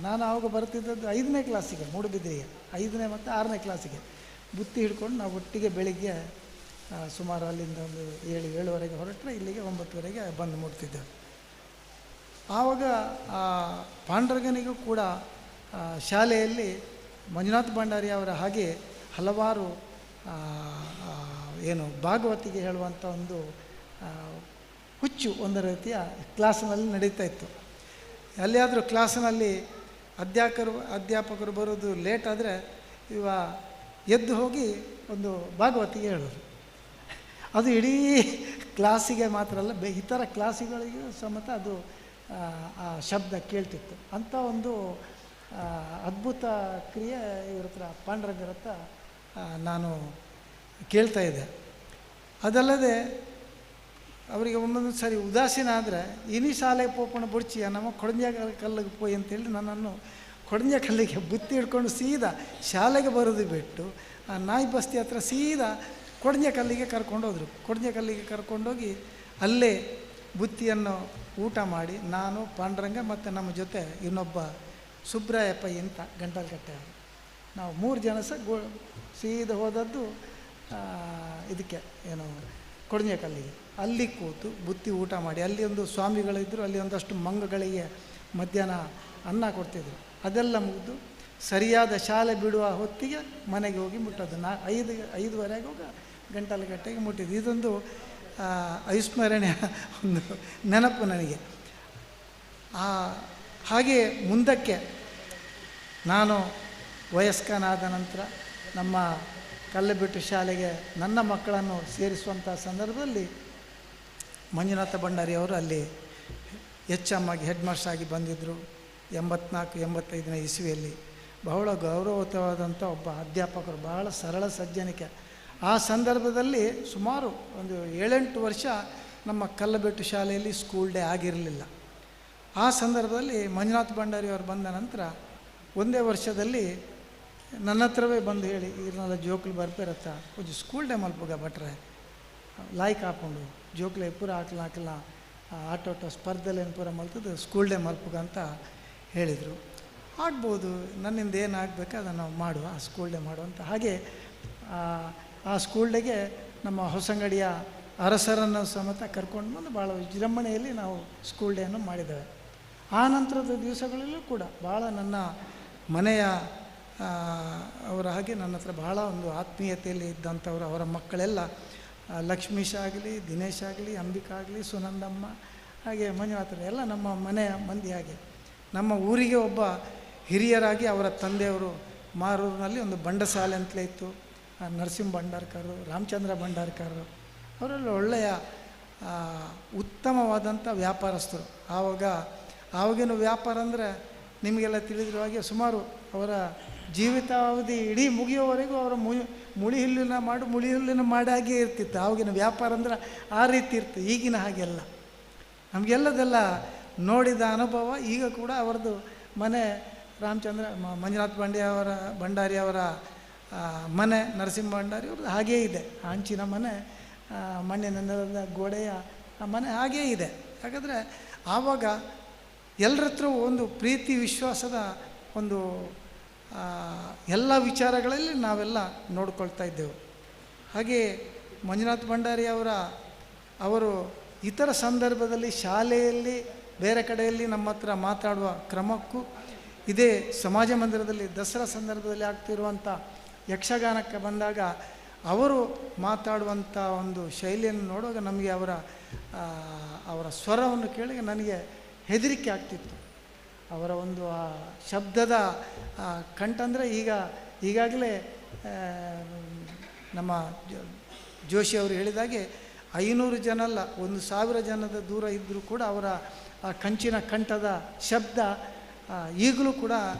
ನಾನು ಆವಾಗ ಬರ್ತಿದ್ದದ್ದು 5ನೇ ಕ್ಲಾಸಿಗೆ, ಮೂಡುಬಿದ್ರಿಗೆ 5ನೇ ಮತ್ತು 6ನೇ ಕ್ಲಾಸಿಗೆ ಬುತ್ತಿ ಹಿಡ್ಕೊಂಡು ನಾವು ಒಟ್ಟಿಗೆ ಬೆಳಿಗ್ಗೆ ಸುಮಾರು ಅಲ್ಲಿಂದ ಒಂದು 7-7ವರೆಗೆ ಹೊರಟ್ರೆ ಇಲ್ಲಿಗೆ 9ವರೆಗೆ ಬಂದು ಮುಟ್ತಿದ್ದೆವು. ಆವಾಗ ಪಾಂಡುರಂಗನಿಗೂ ಕೂಡ ಶಾಲೆಯಲ್ಲಿ ಮಂಜುನಾಥ ಭಂಡಾರಿ ಅವರ ಹಾಗೆ ಹಲವಾರು ಭಾಗವತಿಗೆ ಹೇಳುವಂಥ ಒಂದು ಹುಚ್ಚು ಒಂದು ರೀತಿಯ ಕ್ಲಾಸಿನಲ್ಲಿ ನಡೀತಾ ಇತ್ತು. ಎಲ್ಲಿಯಾದರೂ ಕ್ಲಾಸಿನಲ್ಲಿ ಅಧ್ಯಾಪಕರು ಬರೋದು ಲೇಟ್ ಆದರೆ ಎದ್ದು ಹೋಗಿ ಒಂದು ಭಾಗವತಿಗೆ ಹೇಳೋರು. ಅದು ಇಡೀ ಕ್ಲಾಸಿಗೆ ಮಾತ್ರ ಅಲ್ಲ, ಇತರ ಕ್ಲಾಸಿಗಳಿಗೂ ಸಮೇತ ಅದು ಆ ಶಬ್ದ ಕೇಳ್ತಿತ್ತು. ಅಂಥ ಒಂದು ಅದ್ಭುತ ಕ್ರಿಯೆ ಇವ್ರ ಹತ್ರ ಪಾಂಡುರಂಗರ ಹತ್ರ ನಾನು ಕೇಳ್ತಾ ಇದ್ದೆ. ಅದಲ್ಲದೆ ಅವರಿಗೆ ಒಂದೊಂದು ಸಾರಿ ಉದಾಸೀನ ಆದರೆ ಇನಿ ಶಾಲೆ ಪೋಪಣ ಬುಡ್ಚಿಯ ನಮ್ಮ ಕೊಡಂಜ ಕಲ್ಲಿಗೆ ಪೋಯಿ ಅಂತೇಳಿ ನನ್ನನ್ನು ಕೊಡಂಜ ಕಲ್ಲಿಗೆ ಬುತ್ತಿ ಹಿಡ್ಕೊಂಡು ಸೀದಾ ಶಾಲೆಗೆ ಬರೋದು ಬಿಟ್ಟು ಆ ನಾಯಿ ಬಸ್ತಿ ಹತ್ರ ಸೀದಾ ಕೊಡಂಜ ಕಲ್ಲಿಗೆ ಕರ್ಕೊಂಡೋದ್ರು. ಕೊಡಂಜ ಕಲ್ಲಿಗೆ ಕರ್ಕೊಂಡೋಗಿ ಅಲ್ಲೇ ಬುತ್ತಿಯನ್ನು ಊಟ ಮಾಡಿ ನಾನು, ಪಾಂಡುರಂಗ ಮತ್ತು ನಮ್ಮ ಜೊತೆ ಇನ್ನೊಬ್ಬ ಸುಬ್ರಾಯಪ್ಪ ಅಂತ ಗಂಟಾಲಕಟ್ಟೆ ಅವರು, ನಾವು 3 ಜನ ಸಹ ಸೀದಾ ಹೋದದ್ದು ಇದಕ್ಕೆ ಕೊಡಂಜ ಕಲ್ಲಿಗೆ. ಅಲ್ಲಿ ಕೂತು ಬುತ್ತಿ ಊಟ ಮಾಡಿ, ಅಲ್ಲಿ ಒಂದು ಸ್ವಾಮಿಗಳಿದ್ದರು, ಅಲ್ಲಿ ಒಂದಷ್ಟು ಮಂಗಗಳಿಗೆ ಮಧ್ಯಾಹ್ನ ಅನ್ನ ಕೊಡ್ತಿದ್ರು. ಅದೆಲ್ಲ ಮುಗಿದು ಸರಿಯಾದ ಶಾಲೆ ಬಿಡುವ ಹೊತ್ತಿಗೆ ಮನೆಗೆ ಹೋಗಿ ಮುಟ್ಟೋದು. 5:05 ಹೋಗ ಗಂಟೆಗೆ ಮುಟ್ಟಿದ್ದು. ಇದೊಂದು ಅವಿಸ್ಮರಣೀಯ ಒಂದು ನೆನಪು ನನಗೆ. ಹಾಗೆ ಮುಂದಕ್ಕೆ ನಾನು ವಯಸ್ಕನಾದ ನಂತರ ನಮ್ಮ ಕಲ್ಲಬಿಟ್ಟು ಶಾಲೆಗೆ ನನ್ನ ಮಕ್ಕಳನ್ನು ಸೇರಿಸುವಂಥ ಸಂದರ್ಭದಲ್ಲಿ ಮಂಜುನಾಥ ಭಂಡಾರಿ ಅವರು ಅಲ್ಲಿ HM ಆಗಿ ಹೆಡ್ ಮಾಸ್ಟರ್ ಆಗಿ ಬಂದಿದ್ದರು 84-85ನೇ ಇಸ್ವಿಯಲ್ಲಿ. ಬಹಳ ಗೌರವಯುತವಾದಂಥ ಒಬ್ಬ ಅಧ್ಯಾಪಕರು, ಬಹಳ ಸರಳ ಸಜ್ಜನಿಕೆ. ಆ ಸಂದರ್ಭದಲ್ಲಿ ಸುಮಾರು ಒಂದು 7-8 ವರ್ಷ ನಮ್ಮ ಕಲ್ಲಬೆಟ್ಟು ಶಾಲೆಯಲ್ಲಿ ಸ್ಕೂಲ್ ಡೇ ಆಗಿರಲಿಲ್ಲ. ಆ ಸಂದರ್ಭದಲ್ಲಿ ಮಂಜುನಾಥ ಭಂಡಾರಿ ಅವರು ಬಂದ ನಂತರ ಒಂದೇ ವರ್ಷದಲ್ಲಿ ನನ್ನ ಹತ್ರವೇ ಬಂದು ಹೇಳಿ, ಇರನ್ನೆಲ್ಲ ಜೋಕ್ಲು ಬರ್ಪಿರತ್ತ ಒಂದು ಸ್ಕೂಲ್ ಡೇ ಮಲ್ಪುಗ ಭಟ್ರೆ ಲಾಯ್ಕ್ ಹಾಕ್ಕೊಂಡು ಜೋಕ್ಲೆ ಪೂರ ಹಾಕ್ಲ ಆಟೋಟ ಸ್ಪರ್ಧೆಲೇನು ಪೂರ ಮಲ್ತದ್ದು ಸ್ಕೂಲ್ ಡೇ ಮಲ್ಪುಗ ಅಂತ ಹೇಳಿದರು. ಆಗ್ಬೋದು, ನನ್ನಿಂದ ಏನಾಗಬೇಕು ಅದನ್ನು ನಾವು ಮಾಡುವ, ಆ ಸ್ಕೂಲ್ ಡೇ ಮಾಡುವಂಥ. ಹಾಗೆ ಆ ಸ್ಕೂಲ್ ಡೇಗೆ ನಮ್ಮ ಹೊಸಂಗಡಿಯ ಅರಸರನ್ನು ಸಮೇತ ಕರ್ಕೊಂಡು ಬಂದು ಭಾಳ ವಿಜೃಂಭಣೆಯಲ್ಲಿ ನಾವು ಸ್ಕೂಲ್ ಡೇಯನ್ನು ಮಾಡಿದ್ದೇವೆ. ಆ ನಂತರದ ದಿವಸಗಳಲ್ಲೂ ಕೂಡ ಭಾಳ ನನ್ನ ಮನೆಯ ಅವರ ಹಾಗೆ ನನ್ನ ಹತ್ರ ಭಾಳ ಒಂದು ಆತ್ಮೀಯತೆಯಲ್ಲಿ ಇದ್ದಂಥವ್ರು. ಅವರ ಮಕ್ಕಳೆಲ್ಲ ಲಕ್ಷ್ಮೀಶ್ ಆಗಲಿ, ದಿನೇಶ್ ಆಗಲಿ, ಅಂಬಿಕಾ ಆಗಲಿ, ಸುನಂದಮ್ಮ, ಹಾಗೆ ಮಂಜುನಾಥರು ಎಲ್ಲ ನಮ್ಮ ಮನೆಯ ಮಂದಿ. ಹಾಗೆ ನಮ್ಮ ಊರಿಗೆ ಒಬ್ಬ ಹಿರಿಯರಾಗಿ ಅವರ ತಂದೆಯವರು ಮಾರೂರಿನಲ್ಲಿ ಒಂದು ಬಂಡಸಾಲೆ ಅಂತಲೇ ಇತ್ತು. ನರಸಿಂಹ ಭಂಡಾರ್ಕರು, ರಾಮಚಂದ್ರ ಭಂಡಾರ್ಕರು ಅವರೆಲ್ಲ ಒಳ್ಳೆಯ ಉತ್ತಮವಾದಂಥ ವ್ಯಾಪಾರಸ್ಥರು. ಆವಾಗಿನ ವ್ಯಾಪಾರ ಅಂದರೆ ನಿಮಗೆಲ್ಲ ತಿಳಿದಿರುವ ಹಾಗೆ ಸುಮಾರು ಅವರ ಜೀವಿತಾವಧಿ ಇಡೀ ಮುಗಿಯೋವರೆಗೂ ಅವರ ಮುಳಿ ಹುಲ್ಲಿನ ಮಾಡಾಗೇ ಇರ್ತಿತ್ತು. ಆವಾಗಿನ ವ್ಯಾಪಾರ ಅಂದ್ರೆ ಆ ರೀತಿ ಇರ್ತಿತ್ತು. ಈಗಿನ ಹಾಗೆಲ್ಲ ನಮಗೆಲ್ಲದೆಲ್ಲ ನೋಡಿದ ಅನುಭವ. ಈಗ ಕೂಡ ಅವರದ್ದು ಮನೆ ಮಂಜುನಾಥ ಭಂಡಾರಿ ಅವರ ಮನೆ ನರಸಿಂಹ ಭಂಡಾರಿ ಅವ್ರದ್ದು ಹಾಗೇ ಇದೆ. ಹಂಚಿನ ಮನೆ, ಮಣ್ಣಿನ ನೆಲದ ಗೋಡೆಯ ಮನೆ ಹಾಗೇ ಇದೆ. ಯಾಕಂದರೆ ಆವಾಗ ಎಲ್ಲರ ಹತ್ರ ಒಂದು ಪ್ರೀತಿ ವಿಶ್ವಾಸದ ಒಂದು ಎಲ್ಲ ವಿಚಾರಗಳಲ್ಲಿ ನಾವೆಲ್ಲ ನೋಡ್ಕೊಳ್ತಾ ಇದ್ದೆವು. ಹಾಗೆ ಮಂಜುನಾಥ ಭಂಡಾರಿ ಅವರು ಇತರ ಸಂದರ್ಭದಲ್ಲಿ ಶಾಲೆಯಲ್ಲಿ ಬೇರೆ ಕಡೆಯಲ್ಲಿ ನಮ್ಮ ಹತ್ರ ಮಾತಾಡುವ ಕ್ರಮಕ್ಕೂ ಇದೇ ಸಮಾಜ ಮಂದಿರದಲ್ಲಿ ದಸರಾ ಸಂದರ್ಭದಲ್ಲಿ ಆಗ್ತಿರುವಂಥ ಯಕ್ಷಗಾನಕ್ಕೆ ಬಂದಾಗ ಅವರು ಮಾತಾಡುವಂಥ ಒಂದು ಶೈಲಿಯನ್ನು ನೋಡುವಾಗ ನಮಗೆ ಅವರ ಸ್ವರವನ್ನು ಕೇಳಿ ನನಗೆ ಹೆದರಿಕೆ ಆಗ್ತಿತ್ತು. ಅವರ ಒಂದು ಆ ಶಬ್ದದ ಕಂಠ ಅಂದರೆ ಈಗಾಗಲೇ ನಮ್ಮ ಜೋಶಿ ಅವರು ಹೇಳಿದಾಗೆ 500 ಜನ ಅಲ್ಲ 1000 ಜನದ ದೂರ ಇದ್ದರೂ ಕೂಡ ಅವರ ಆ ಕಂಚಿನ ಕಂಠದ ಶಬ್ದ ಈಗಲೂ ಕೂಡ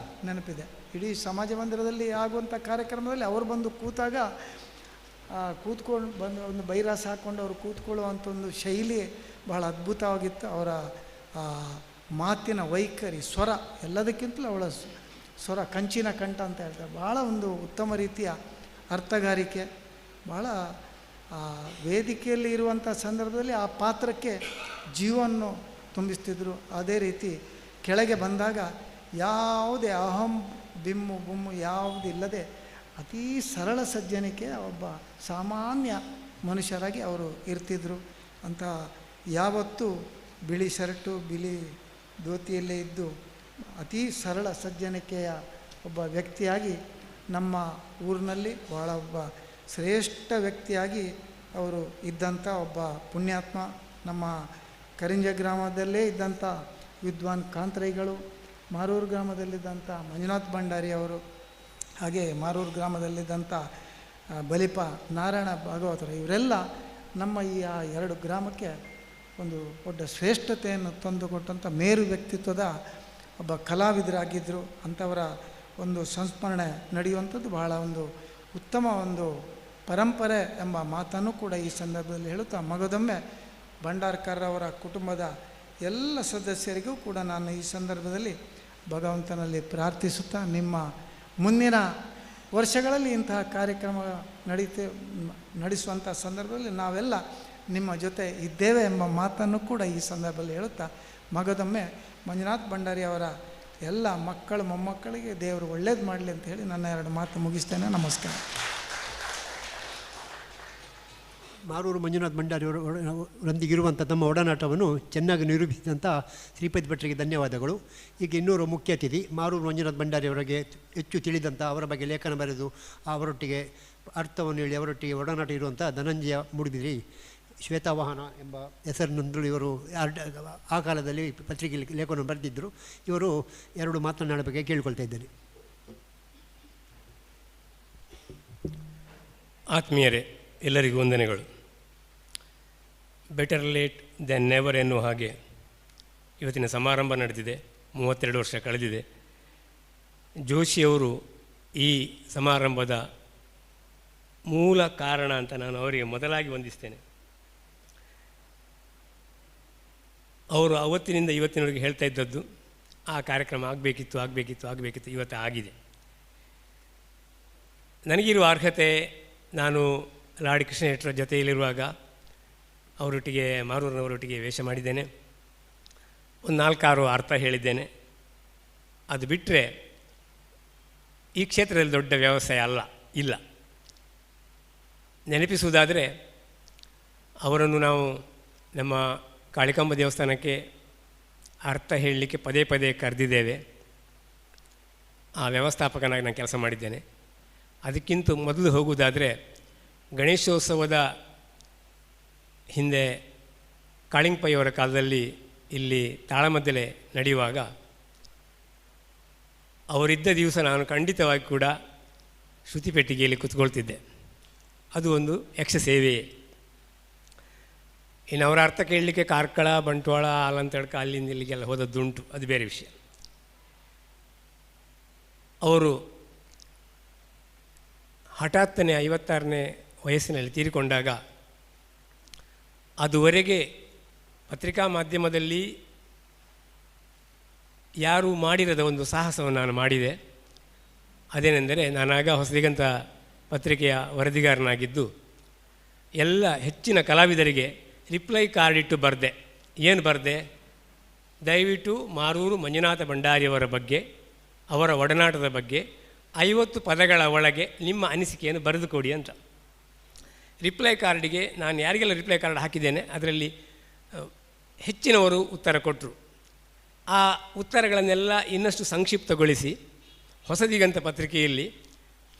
ನೆನಪಿದೆ. ಇಡೀ ಸಮಾಜ ಮಂದಿರದಲ್ಲಿ ಆಗುವಂಥ ಕಾರ್ಯಕ್ರಮದಲ್ಲಿ ಅವರು ಬಂದು ಕೂತಾಗ ಕೂತ್ಕೊಂಡು ಬಂದು ಒಂದು ಬೈರಾಸ ಹಾಕ್ಕೊಂಡು ಅವರು ಕೂತ್ಕೊಳ್ಳುವಂಥ ಒಂದು ಶೈಲಿ ಭಾಳ ಅದ್ಭುತವಾಗಿತ್ತು. ಅವರ ಮಾತಿನ ವೈಖರಿ, ಸ್ವರ, ಎಲ್ಲದಕ್ಕಿಂತಲೂ ಅವಳ ಸ್ವರ ಕಂಚಿನ ಕಂಠ ಅಂತ ಹೇಳ್ತಾರೆ. ಭಾಳ ಒಂದು ಉತ್ತಮ ರೀತಿಯ ಅರ್ಥಗಾರಿಕೆ. ಭಾಳ ವೇದಿಕೆಯಲ್ಲಿ ಇರುವಂಥ ಸಂದರ್ಭದಲ್ಲಿ ಆ ಪಾತ್ರಕ್ಕೆ ಜೀವವನ್ನು ತುಂಬಿಸ್ತಿದ್ರು. ಅದೇ ರೀತಿ ಕೆಳಗೆ ಬಂದಾಗ ಯಾವುದೇ ಅಹಂ ಬಿಮ್ಮು ಬುಮ್ಮು ಯಾವುದಿಲ್ಲದೆ ಅತೀ ಸರಳ ಸಜ್ಜನಿಕೆ ಒಬ್ಬ ಸಾಮಾನ್ಯ ಮನುಷ್ಯರಾಗಿ ಅವರು ಇರ್ತಿದ್ರು ಅಂತ. ಯಾವತ್ತೂ ಬಿಳಿ ಶರ್ಟು ಬಿಳಿ ಧೋತಿಯಲ್ಲೇ ಇದ್ದು ಅತೀ ಸರಳ ಸಜ್ಜನಿಕೆಯ ಒಬ್ಬ ವ್ಯಕ್ತಿಯಾಗಿ ನಮ್ಮ ಊರಿನಲ್ಲಿ ಭಾಳ ಒಬ್ಬ ಶ್ರೇಷ್ಠ ವ್ಯಕ್ತಿಯಾಗಿ ಅವರು ಇದ್ದಂಥ ಒಬ್ಬ ಪುಣ್ಯಾತ್ಮ. ನಮ್ಮ ಕರಿಂಜ ಗ್ರಾಮದಲ್ಲೇ ಇದ್ದಂಥ ವಿದ್ವಾನ್ ಕಾಂತರೈಗಳು, ಮಾರೂರು ಗ್ರಾಮದಲ್ಲಿದ್ದಂಥ ಮಂಜುನಾಥ ಭಂಡಾರಿ ಅವರು, ಹಾಗೆ ಮಾರೂರು ಗ್ರಾಮದಲ್ಲಿದ್ದಂಥ ಬಲಿಪ ನಾರಾಯಣ ಭಾಗವತರು, ಇವರೆಲ್ಲ ನಮ್ಮ ಈ 2 ಗ್ರಾಮಕ್ಕೆ ಒಂದು ದೊಡ್ಡ ಶ್ರೇಷ್ಠತೆಯನ್ನು ತಂದುಕೊಟ್ಟಂಥ ಮೇರು ವ್ಯಕ್ತಿತ್ವದ ಒಬ್ಬ ಕಲಾವಿದರಾಗಿದ್ದರು. ಅಂಥವರ ಒಂದು ಸಂಸ್ಮರಣೆ ನಡೆಯುವಂಥದ್ದು ಬಹಳ ಒಂದು ಉತ್ತಮ ಒಂದು ಪರಂಪರೆ ಎಂಬ ಮಾತನ್ನು ಕೂಡ ಈ ಸಂದರ್ಭದಲ್ಲಿ ಹೇಳುತ್ತಾ, ಮಗದೊಮ್ಮೆ ಭಂಡಾರ್ಕರ್ರವರ ಕುಟುಂಬದ ಎಲ್ಲ ಸದಸ್ಯರಿಗೂ ಕೂಡ ನಾನು ಈ ಸಂದರ್ಭದಲ್ಲಿ ಭಗವಂತನಲ್ಲಿ ಪ್ರಾರ್ಥಿಸುತ್ತಾ, ನಿಮ್ಮ ಮುಂದಿನ ವರ್ಷಗಳಲ್ಲಿ ಇಂತಹ ಕಾರ್ಯಕ್ರಮ ನಡೆಸುವಂಥ ಸಂದರ್ಭದಲ್ಲಿ ನಾವೆಲ್ಲ ನಿಮ್ಮ ಜೊತೆ ಇದ್ದೇವೆ ಎಂಬ ಮಾತನ್ನು ಕೂಡ ಈ ಸಂದರ್ಭದಲ್ಲಿ ಹೇಳುತ್ತಾ, ಮಗದೊಮ್ಮೆ ಮಂಜುನಾಥ ಭಂಡಾರಿ ಅವರ ಎಲ್ಲ ಮಕ್ಕಳು ಮೊಮ್ಮಕ್ಕಳಿಗೆ ದೇವರು ಒಳ್ಳೇದು ಮಾಡಲಿ ಅಂತ ಹೇಳಿ ನನ್ನ 2 ಮಾತು ಮುಗಿಸ್ತೇನೆ. ನಮಸ್ಕಾರ. ಮಾರೂರು ಮಂಜುನಾಥ್ ಭಂಡಾರಿಯವರೊಂದಿಗಿರುವಂಥ ತಮ್ಮ ಒಡನಾಟವನ್ನು ಚೆನ್ನಾಗಿ ನಿರೂಪಿಸಿದಂಥ ಶ್ರೀಪತಿ ಭಟ್ರಿಗೆ ಧನ್ಯವಾದಗಳು. ಈಗ ಇನ್ನೂರು ಮುಖ್ಯ ಅತಿಥಿ ಮಾರೂರು ಮಂಜುನಾಥ್ ಭಂಡಾರಿಯವರಿಗೆ ಹೆಚ್ಚು ತಿಳಿದಂಥ ಅವರ ಬಗ್ಗೆ ಲೇಖನ ಬರೆದು ಅವರೊಟ್ಟಿಗೆ ಅರ್ಥವನ್ನು ಹೇಳಿ ಅವರೊಟ್ಟಿಗೆ ಒಡನಾಟ ಇರುವಂಥ ಧನಂಜಯ ಮೂಡುಬಿದ್ರಿ ಶ್ವೇತಾವಾಹನ ಎಂಬ ಹೆಸರಿನಿಂದಲೂ ಇವರು ಆ ಕಾಲದಲ್ಲಿ ಪತ್ರಿಕೆಯಲ್ಲಿ ಲೇಖನ ಬರೆದಿದ್ದರು. ಇವರು 2 ಮಾತನಾಡೋ ಬಗ್ಗೆ ಕೇಳಿಕೊಳ್ತಾ ಇದ್ದೇನೆ. ಆತ್ಮೀಯರೇ, ಎಲ್ಲರಿಗೂ ವಂದನೆಗಳು. ಬೆಟರ್ ಲೇಟ್ ದೆನ್ ನೆವರ್ ಎನ್ನುವ ಹಾಗೆ ಇವತ್ತಿನ ಸಮಾರಂಭ ನಡೆದಿದೆ. 32 ವರ್ಷ ಕಳೆದಿದೆ. ಜೋಶಿಯವರು ಈ ಸಮಾರಂಭದ ಮೂಲ ಕಾರಣ ಅಂತ ನಾನು ಅವರಿಗೆ ಮೊದಲಾಗಿ ವಂದಿಸ್ತೇನೆ. ಅವರು ಅವತ್ತಿನಿಂದ ಇವತ್ತಿನವರೆಗೆ ಹೇಳ್ತಾ ಇದ್ದದ್ದು ಆ ಕಾರ್ಯಕ್ರಮ ಆಗಬೇಕಿತ್ತು, ಇವತ್ತು ಆಗಿದೆ. ನನಗಿರುವ ಅರ್ಹತೆ, ನಾನು ಲಾಡಿ ಕೃಷ್ಣ ಶೆಟ್ಟರ ಜೊತೆಯಲ್ಲಿರುವಾಗ ಅವರೊಟ್ಟಿಗೆ ಮಾರೂರಿನವರೊಟ್ಟಿಗೆ ವೇಷ ಮಾಡಿದ್ದೇನೆ. ಒಂದು 4-6 ಅರ್ಥ ಹೇಳಿದ್ದೇನೆ. ಅದು ಬಿಟ್ಟರೆ ಈ ಕ್ಷೇತ್ರದಲ್ಲಿ ದೊಡ್ಡ ವ್ಯವಸಾಯ ಇಲ್ಲ. ನೆನಪಿಸುವುದಾದರೆ ಅವರನ್ನು ನಾವು ನಮ್ಮ ಕಾಳಿಕಾಂಬ ದೇವಸ್ಥಾನಕ್ಕೆ ಅರ್ಥ ಹೇಳಲಿಕ್ಕೆ ಪದೇ ಪದೇ ಕರೆದಿದ್ದೇವೆ. ಆ ವ್ಯವಸ್ಥಾಪಕನಾಗಿ ನಾನು ಕೆಲಸ ಮಾಡಿದ್ದೇನೆ. ಅದಕ್ಕಿಂತ ಮೊದಲು ಹೋಗುವುದಾದರೆ ಗಣೇಶೋತ್ಸವದ ಹಿಂದೆ ಕಾಳಿಂಗಪ್ಪಯ್ಯವರ ಕಾಲದಲ್ಲಿ ಇಲ್ಲಿ ತಾಳಮದ್ದಲೆ ನಡೆಯುವಾಗ ಅವರಿದ್ದ ದಿವಸ ನಾನು ಖಂಡಿತವಾಗಿ ಕೂಡ ಶ್ರುತಿ ಪೆಟ್ಟಿಗೆಯಲ್ಲಿ ಕೂತ್ಕೊಳ್ತಿದ್ದೆ. ಅದು ಒಂದು ಯಕ್ಷ ಸೇವೆಯೇ. ಇನ್ನು ಅವರ ಅರ್ಥ ಕೇಳಲಿಕ್ಕೆ ಕಾರ್ಕಳ, ಬಂಟ್ವಾಳ, ಆಲಂತಡ್ಕ ಅಲ್ಲಿಂದ ಇಲ್ಲಿಗೆಲ್ಲ ಹೋದದ್ದುಂಟು, ಅದು ಬೇರೆ ವಿಷಯ. ಅವರು ಹಠಾತ್ತನೆ 56ನೇ ವಯಸ್ಸಿನಲ್ಲಿ ತೀರಿಕೊಂಡಾಗ ಅದುವರೆಗೆ ಪತ್ರಿಕಾ ಮಾಧ್ಯಮದಲ್ಲಿ ಯಾರೂ ಮಾಡಿರದ ಒಂದು ಸಾಹಸವನ್ನು ನಾನು ಮಾಡಿದೆ. ಅದೇನೆಂದರೆ, ನಾನಾಗ ಹೊಸದಿಗಂತ ಪತ್ರಿಕೆಯ ವರದಿಗಾರನಾಗಿದ್ದು ಎಲ್ಲ ಹೆಚ್ಚಿನ ಕಲಾವಿದರಿಗೆ ರಿಪ್ಲೈ ಕಾರ್ಡ್ ಇಟ್ಟು ಬರೆದೆ. ಏನು ಬರೆದೆ? ದಯವಿಟ್ಟು ಮಾರೂರು ಮಂಜುನಾಥ ಭಂಡಾರಿಯವರ ಬಗ್ಗೆ, ಅವರ ಒಡನಾಟದ ಬಗ್ಗೆ 50 ಪದಗಳ ಒಳಗೆ ನಿಮ್ಮ ಅನಿಸಿಕೆಯನ್ನು ಬರೆದು ಕೊಡಿ ಅಂತ. ರಿಪ್ಲೈ ಕಾರ್ಡಿಗೆ ನಾನು ಯಾರಿಗೆಲ್ಲ ರಿಪ್ಲೈ ಕಾರ್ಡ್ ಹಾಕಿದ್ದೇನೆ ಅದರಲ್ಲಿ ಹೆಚ್ಚಿನವರು ಉತ್ತರ ಕೊಟ್ಟರು. ಆ ಉತ್ತರಗಳನ್ನೆಲ್ಲ ಇನ್ನಷ್ಟು ಸಂಕ್ಷಿಪ್ತಗೊಳಿಸಿ ಹೊಸದಿಗಂತ ಪತ್ರಿಕೆಯಲ್ಲಿ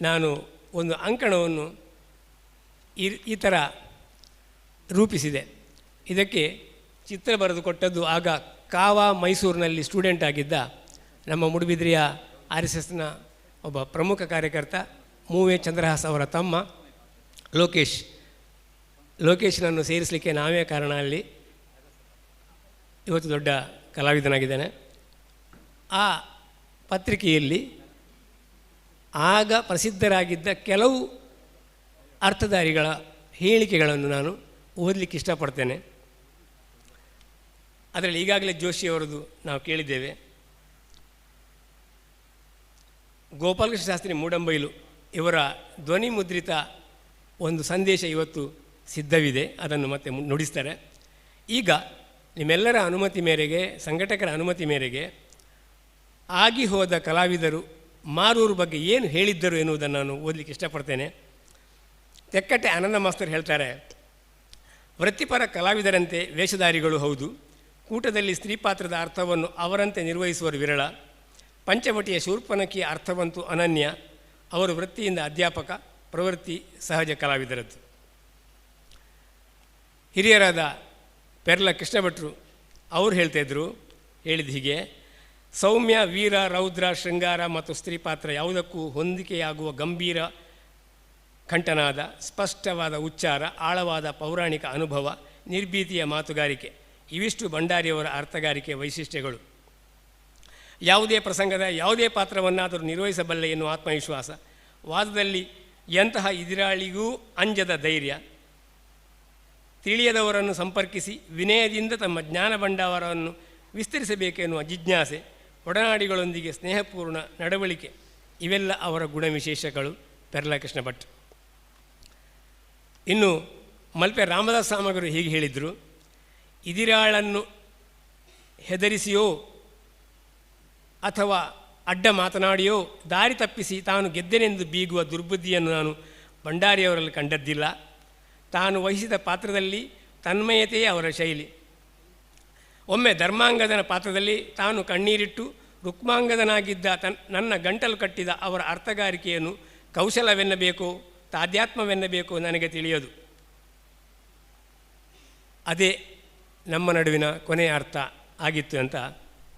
ನಾನು ಒಂದು ಅಂಕಣವನ್ನು ಈ ಥರ ರೂಪಿಸಿದೆ. ಇದಕ್ಕೆ ಚಿತ್ರ ಬರೆದು ಕೊಟ್ಟದ್ದು ಆಗ ಕಾವಾ ಮೈಸೂರಿನಲ್ಲಿ ಸ್ಟೂಡೆಂಟ್ ಆಗಿದ್ದ ನಮ್ಮ ಮೂಡುಬಿದ್ರೆಯ RSSನ ಒಬ್ಬ ಪ್ರಮುಖ ಕಾರ್ಯಕರ್ತ ಮೂವೆ ಚಂದ್ರಹಾಸ್ ಅವರ ತಮ್ಮ ಲೋಕೇಶ್ನನ್ನು ಸೇರಿಸಲಿಕ್ಕೆ ನಾವೇ ಕಾರಣ. ಅಲ್ಲಿ ಇವತ್ತು ದೊಡ್ಡ ಕಲಾವಿದನಾಗಿದ್ದಾನೆ. ಆ ಪತ್ರಿಕೆಯಲ್ಲಿ ಆಗ ಪ್ರಸಿದ್ಧರಾಗಿದ್ದ ಕೆಲವು ಅರ್ಥಧಾರಿಗಳ ಹೇಳಿಕೆಗಳನ್ನು ನಾನು ಓದಲಿಕ್ಕೆ ಇಷ್ಟಪಡ್ತೇನೆ. ಅದರಲ್ಲಿ ಈಗಾಗಲೇ ಜೋಶಿಯವರದು ನಾವು ಕೇಳಿದ್ದೇವೆ. ಗೋಪಾಲಕೃಷ್ಣ ಶಾಸ್ತ್ರಿ ಮೂಡಂಬೈಲು ಇವರ ಧ್ವನಿ ಮುದ್ರಿತ ಒಂದು ಸಂದೇಶ ಇವತ್ತು ಸಿದ್ಧವಿದೆ, ಅದನ್ನು ಮತ್ತೆ ನುಡಿಸ್ತಾರೆ. ಈಗ ನಿಮ್ಮೆಲ್ಲರ ಅನುಮತಿ ಮೇರೆಗೆ, ಸಂಘಟಕರ ಅನುಮತಿ ಮೇರೆಗೆ ಆಗಿ ಹೋದ ಕಲಾವಿದರು ಮಾರೂರು ಬಗ್ಗೆ ಏನು ಹೇಳಿದ್ದರು ಎನ್ನುವುದನ್ನು ನಾನು ಓದಲಿಕ್ಕೆ ಇಷ್ಟಪಡ್ತೇನೆ. ತೆಕ್ಕಟ್ಟೆ ಆನಂದ ಮಾಸ್ತರ್ ಹೇಳ್ತಾರೆ, ವೃತ್ತಿಪರ ಕಲಾವಿದರಂತೆ ವೇಷಧಾರಿಗಳು ಹೌದು. ಕೂಟದಲ್ಲಿ ಸ್ತ್ರೀ ಪಾತ್ರದ ಅರ್ಥವನ್ನು ಅವರಂತೆ ನಿರ್ವಹಿಸುವರು ವಿರಳ. ಪಂಚವಟಿಯ ಶೂರ್ಪನಖಿಯ ಅರ್ಥವಂತೂ ಅನನ್ಯ. ಅವರು ವೃತ್ತಿಯಿಂದ ಅಧ್ಯಾಪಕ, ಪ್ರವೃತ್ತಿ ಸಹಜ ಕಲಾವಿದರದ್ದು. ಹಿರಿಯರಾದ ಪೆರ್ಲ ಕೃಷ್ಣ ಭಟ್ರು ಅವರು ಹೇಳಿದ ಹೀಗೆ, ಸೌಮ್ಯ, ವೀರ, ರೌದ್ರ, ಶೃಂಗಾರ ಮತ್ತು ಸ್ತ್ರೀ ಪಾತ್ರ ಯಾವುದಕ್ಕೂ ಹೊಂದಿಕೆಯಾಗುವ ಗಂಭೀರ ಕಂಠನಾದ, ಸ್ಪಷ್ಟವಾದ ಉಚ್ಚಾರ, ಆಳವಾದ ಪೌರಾಣಿಕ ಅನುಭವ, ನಿರ್ಭೀತಿಯ ಮಾತುಗಾರಿಕೆ ಇವಿಷ್ಟು ಭಂಡಾರಿಯವರ ಅರ್ಥಗಾರಿಕೆ ವೈಶಿಷ್ಟ್ಯಗಳು. ಯಾವುದೇ ಪ್ರಸಂಗದ ಯಾವುದೇ ಪಾತ್ರವನ್ನಾದರೂ ನಿರ್ವಹಿಸಬಲ್ಲೆ ಎನ್ನುವ ಆತ್ಮವಿಶ್ವಾಸ, ವಾದದಲ್ಲಿ ಎಂತಹ ಎದುರಾಳಿಗೂ ಅಂಜದ ಧೈರ್ಯ, ತಿಳಿಯದವರನ್ನು ಸಂಪರ್ಕಿಸಿ ವಿನಯದಿಂದ ತಮ್ಮ ಜ್ಞಾನ ಭಂಡಾರವನ್ನು ವಿಸ್ತರಿಸಬೇಕೆನ್ನುವ ಜಿಜ್ಞಾಸೆ, ಒಡನಾಡಿಗಳೊಂದಿಗೆ ಸ್ನೇಹಪೂರ್ಣ ನಡವಳಿಕೆ ಇವೆಲ್ಲ ಅವರ ಗುಣವಿಶೇಷಗಳು. ಪೆರ್ಲ ಕೃಷ್ಣ ಭಟ್. ಇನ್ನು ಮಲ್ಪೆ ರಾಮದಾಸ್ ಸಾಮಗರು ಹೀಗೆ ಹೇಳಿದರು, ಇದಿರಾಳನ್ನು ಹೆದರಿಸಿಯೋ ಅಥವಾ ಅಡ್ಡ ಮಾತನಾಡಿಯೋ ದಾರಿ ತಪ್ಪಿಸಿ ತಾನು ಗೆದ್ದೆನೆಂದು ಬೀಗುವ ದುರ್ಬುದ್ಧಿಯನ್ನು ನಾನು ಭಂಡಾರಿಯವರಲ್ಲಿ ಕಂಡದ್ದಿಲ್ಲ. ತಾನು ವಹಿಸಿದ ಪಾತ್ರದಲ್ಲಿ ತನ್ಮಯತೆಯೇ ಅವರ ಶೈಲಿ. ಒಮ್ಮೆ ಧರ್ಮಾಂಗದನ ಪಾತ್ರದಲ್ಲಿ ತಾನು ಕಣ್ಣೀರಿಟ್ಟು ರುಕ್ಮಾಂಗದನಾಗಿದ್ದ ನನ್ನ ಗಂಟಲು ಕಟ್ಟಿದ ಅವರ ಅರ್ಥಗಾರಿಕೆಯನ್ನು ಕೌಶಲವೆನ್ನಬೇಕೋ ತಾಧ್ಯಾತ್ಮವೆನ್ನಬೇಕೋ ನನಗೆ ತಿಳಿಯೋದು. ಅದೇ ನಮ್ಮ ನಡುವಿನ ಕೊನೆಯ ಅರ್ಥ ಆಗಿತ್ತು ಅಂತ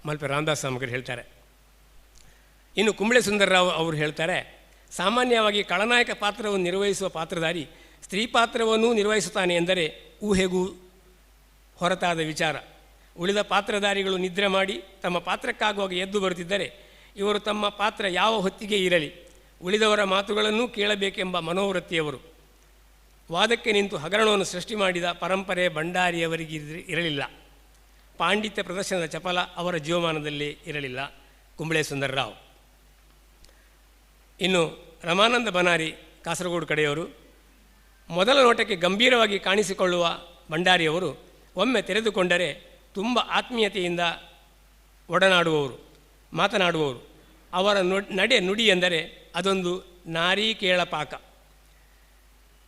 ಮಲ್ಪೆ ರಾಮದಾಸ್ ಸ್ವಾಮಿಗಳು ಹೇಳ್ತಾರೆ. ಇನ್ನು ಕುಂಬಳೆ ಸುಂದರರಾವ್ ಅವರು ಹೇಳ್ತಾರೆ, ಸಾಮಾನ್ಯವಾಗಿ ಖಳನಾಯಕ ಪಾತ್ರವನ್ನು ನಿರ್ವಹಿಸುವ ಪಾತ್ರಧಾರಿ ಸ್ತ್ರೀ ಪಾತ್ರವನ್ನು ನಿರ್ವಹಿಸುತ್ತಾನೆ ಎಂದರೆ ಊಹೆಗೂ ಹೊರತಾದ ವಿಚಾರ. ಉಳಿದ ಪಾತ್ರಧಾರಿಗಳು ನಿದ್ರೆ ಮಾಡಿ ತಮ್ಮ ಪಾತ್ರಕ್ಕಾಗುವಾಗ ಎದ್ದು ಬರುತ್ತಿದ್ದರೆ ಇವರು ತಮ್ಮ ಪಾತ್ರ ಯಾವ ಹೊತ್ತಿಗೆ ಇರಲಿ ಉಳಿದವರ ಮಾತುಗಳನ್ನೂ ಕೇಳಬೇಕೆಂಬ ಮನೋವೃತ್ತಿಯವರು. ವಾದಕ್ಕೆ ನಿಂತು ಹಗರಣವನ್ನು ಸೃಷ್ಟಿ ಮಾಡಿದ ಪರಂಪರೆ ಭಂಡಾರಿಯವರಿಗೆ ಇರಲಿಲ್ಲ. ಪಾಂಡಿತ್ಯ ಪ್ರದರ್ಶನದ ಚಪಲ ಅವರ ಜೀವಮಾನದಲ್ಲಿ ಇರಲಿಲ್ಲ. ಕುಂಬಳೆ ಸುಂದರರಾವ್. ಇನ್ನು ರಮಾನಂದ ಬನಾರಿ ಕಾಸರಗೋಡು ಕಡೆಯವರು. ಮೊದಲ ನೋಟಕ್ಕೆ ಗಂಭೀರವಾಗಿ ಕಾಣಿಸಿಕೊಳ್ಳುವ ಭಂಡಾರಿಯವರು ಒಮ್ಮೆ ತೆರೆದುಕೊಂಡರೆ ತುಂಬ ಆತ್ಮೀಯತೆಯಿಂದ ಒಡನಾಡುವವರು, ಮಾತನಾಡುವವರು. ಅವರ ನಡೆ ನುಡಿ ಎಂದರೆ ಅದೊಂದು ನಾರೀಕೇಳ ಪಾಕ.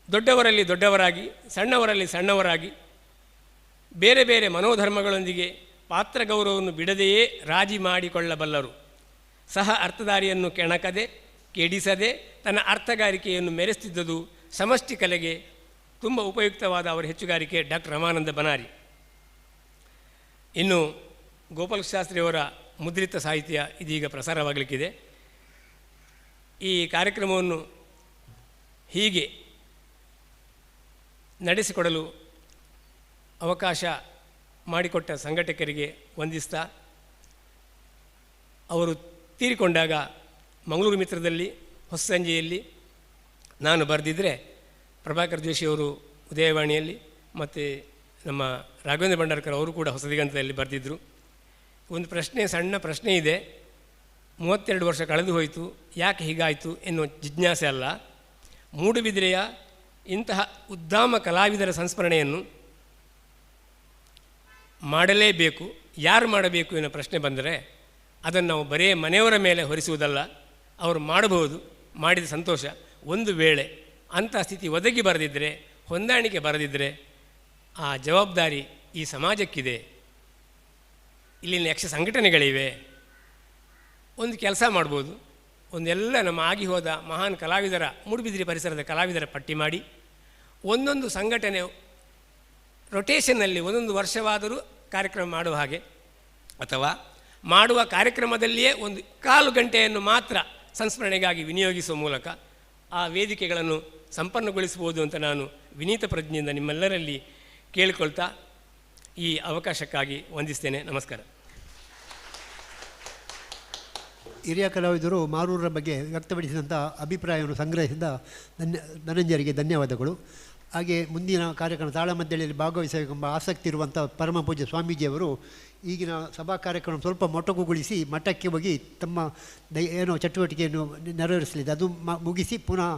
ದೊಡ್ಡವರಲ್ಲಿ ದೊಡ್ಡವರಾಗಿ, ಸಣ್ಣವರಲ್ಲಿ ಸಣ್ಣವರಾಗಿ, ಬೇರೆ ಬೇರೆ ಮನೋಧರ್ಮಗಳೊಂದಿಗೆ ಪಾತ್ರ ಗೌರವವನ್ನು ಬಿಡದೆಯೇ ರಾಜಿ ಮಾಡಿಕೊಳ್ಳಬಲ್ಲರು. ಸಹ ಅರ್ಥಧಾರಿಯನ್ನು ಕೆಣಕದೆ ಕೆಡಿಸದೆ ತನ್ನ ಅರ್ಥಗಾರಿಕೆಯನ್ನು ಮೆರೆಸುತ್ತಿದ್ದುದು ಸಮಷ್ಟಿ ಕಲೆಗೆ ತುಂಬ ಉಪಯುಕ್ತವಾದ ಅವರ ಹೆಚ್ಚುಗಾರಿಕೆ ಡಾಕ್ಟರ್ ರಮಾನಂದ ಬನಾರಿ. ಇನ್ನು ಗೋಪಾಲಶಾಸ್ತ್ರಿಯವರ ಮುದ್ರಿತ ಸಾಹಿತ್ಯ ಇದೀಗ ಪ್ರಸಾರವಾಗಲಿಕ್ಕಿದೆ. ಈ ಕಾರ್ಯಕ್ರಮವನ್ನು ಹೀಗೆ ನಡೆಸಿಕೊಡಲು ಅವಕಾಶ ಮಾಡಿಕೊಟ್ಟ ಸಂಘಟಕರಿಗೆ ವಂದಿಸ್ತಾ, ಅವರು ತೀರಿಕೊಂಡಾಗ ಮಂಗಳೂರು ಮಿತ್ರದಲ್ಲಿ ಹೊಸ ಸಂಜೆಯಲ್ಲಿ ನಾನು ಬರೆದಿದ್ದರೆ ಪ್ರಭಾಕರ್ ಜೋಶಿಯವರು ಉದಯವಾಣಿಯಲ್ಲಿ ಮತ್ತು ನಮ್ಮ ರಾಘವೇಂದ್ರ ಭಂಡಾರ್ಕರ್ ಅವರು ಕೂಡ ಹೊಸ ದಿಗಂತದಲ್ಲಿ ಬರೆದಿದ್ದರು. ಒಂದು ಪ್ರಶ್ನೆ, ಸಣ್ಣ ಪ್ರಶ್ನೆ ಇದೆ. 32 ವರ್ಷ ಕಳೆದು ಹೋಯಿತು, ಯಾಕೆ ಹೀಗಾಯಿತು ಎನ್ನುವ ಜಿಜ್ಞಾಸೆ ಅಲ್ಲ. ಮೂಡುಬಿದಿರೆಯ ಇಂತಹ ಉದ್ದಾಮ ಕಲಾವಿದರ ಸಂಸ್ಮರಣೆಯನ್ನು ಮಾಡಲೇಬೇಕು, ಯಾರು ಮಾಡಬೇಕು ಎನ್ನುವ ಪ್ರಶ್ನೆ ಬಂದರೆ ಅದನ್ನು ನಾವು ಬರೇ ಮನೆಯವರ ಮೇಲೆ ಹೊರಿಸುವುದಲ್ಲ. ಅವರು ಮಾಡಬಹುದು, ಮಾಡಿದ ಸಂತೋಷ. ಒಂದು ವೇಳೆ ಅಂಥ ಸ್ಥಿತಿ ಒದಗಿ ಬರದಿದ್ದರೆ, ಹೊಂದಾಣಿಕೆ ಬರದಿದ್ದರೆ ಆ ಜವಾಬ್ದಾರಿ ಈ ಸಮಾಜಕ್ಕಿದೆ. ಇಲ್ಲಿನ ಯಕ್ಷ ಸಂಘಟನೆಗಳಿವೆ. ಒಂದು ಕೆಲಸ ಮಾಡ್ಬೋದು, ಒಂದೆಲ್ಲ ನಮ್ಮ ಆಗಿ ಹೋದ ಮಹಾನ್ ಕಲಾವಿದರ, ಮೂಡುಬಿದಿರೆ ಪರಿಸರದ ಕಲಾವಿದರ ಪಟ್ಟಿ ಮಾಡಿ ಒಂದೊಂದು ಸಂಘಟನೆ ರೊಟೇಷನ್ನಲ್ಲಿ ಒಂದೊಂದು ವರ್ಷವಾದರೂ ಕಾರ್ಯಕ್ರಮ ಮಾಡುವ ಹಾಗೆ, ಅಥವಾ ಮಾಡುವ ಕಾರ್ಯಕ್ರಮದಲ್ಲಿಯೇ ಒಂದು 1/4 ಗಂಟೆಯನ್ನು ಮಾತ್ರ ಸಂಸ್ಮರಣೆಗಾಗಿ ವಿನಿಯೋಗಿಸುವ ಮೂಲಕ ಆ ವೇದಿಕೆಗಳನ್ನು ಸಂಪನ್ನಗೊಳಿಸಬಹುದು ಅಂತ ನಾನು ವಿನೀತ ಪ್ರಜ್ಞೆಯಿಂದ ನಿಮ್ಮೆಲ್ಲರಲ್ಲಿ ಕೇಳಿಕೊಳ್ತಾ ಈ ಅವಕಾಶಕ್ಕಾಗಿ ವಂದಿಸ್ತೇನೆ. ನಮಸ್ಕಾರ. ಹಿರಿಯ ಕಲಾವಿದರು ಮಾರೂರರ ಬಗ್ಗೆ ವ್ಯಕ್ತಪಡಿಸಿದಂಥ ಅಭಿಪ್ರಾಯವನ್ನು ಸಂಗ್ರಹಿಸಿದ ಧನಂಜಯರಿಗೆ ಧನ್ಯವಾದಗಳು. ಹಾಗೆ ಮುಂದಿನ ಕಾರ್ಯಕ್ರಮ ತಾಳಮದ್ದಳೆಯಲ್ಲಿ ಭಾಗವಹಿಸಬೇಕೆಂಬ ಆಸಕ್ತಿ ಇರುವಂಥ ಪರಮ ಪೂಜ್ಯ ಸ್ವಾಮೀಜಿಯವರು ಈಗಿನ ಸಭಾ ಕಾರ್ಯಕ್ರಮ ಸ್ವಲ್ಪ ಮೊಟಕುಗೊಳಿಸಿ ಮಠಕ್ಕೆ ಹೋಗಿ ತಮ್ಮ ಏನೋ ಚಟುವಟಿಕೆಯನ್ನು ನೆರವೇರಿಸಲಿದೆ, ಅದು ಮುಗಿಸಿ ಪುನಃ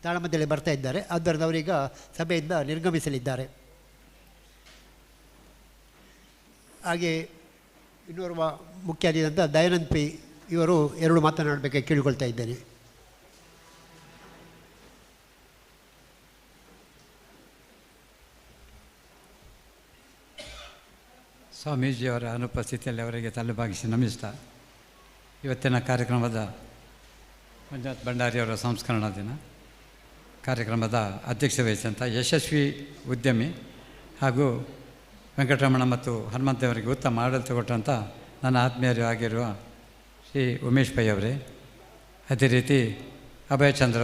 ತಾಳಮದ್ದಳೆ ಬರ್ತಾ ಇದ್ದಾರೆ. ಆದ್ದರಿಂದ ಅವರೀಗ ಸಭೆಯಿಂದ ನಿರ್ಗಮಿಸಲಿದ್ದಾರೆ. ಹಾಗೆ ಇನ್ನೋರ್ವ ಮುಖ್ಯ ಅತಿಥಿಯಾದಂಥ ದಯಾನಂದ್ ಪೈ ಇವರು 2 ಮಾತನಾಡಬೇಕಾಗಿ ಕೇಳಿಕೊಳ್ತಾ ಇದ್ದೇನೆ. ಸ್ವಾಮೀಜಿಯವರ ಅನುಪಸ್ಥಿತಿಯಲ್ಲಿ ಅವರಿಗೆ ತಲೆಬಾಗಿಸಿ ನಮಿಸ್ತಾ, ಇವತ್ತಿನ ಕಾರ್ಯಕ್ರಮದ ಮಂಜುನಾಥ್ ಭಂಡಾರಿಯವರ ಸಂಸ್ಕರಣಾ ದಿನ ಕಾರ್ಯಕ್ರಮದ ಅಧ್ಯಕ್ಷ ವಹಿಸಿದಂಥ ಯಶಸ್ವಿ ಉದ್ಯಮಿ ಹಾಗೂ ವೆಂಕಟರಮಣ ಮತ್ತು ಹನುಮಂತವರಿಗೆ ಉತ್ತಮ ಆಡಳಿತ ಕೊಟ್ಟಂಥ ನನ್ನ ಆತ್ಮೀಯರು ಆಗಿರುವ ಶ್ರೀ ಉಮೇಶ್ ಪೈ ಅವರೇ, ಅದೇ ರೀತಿ ಅಭಯಚಂದ್ರ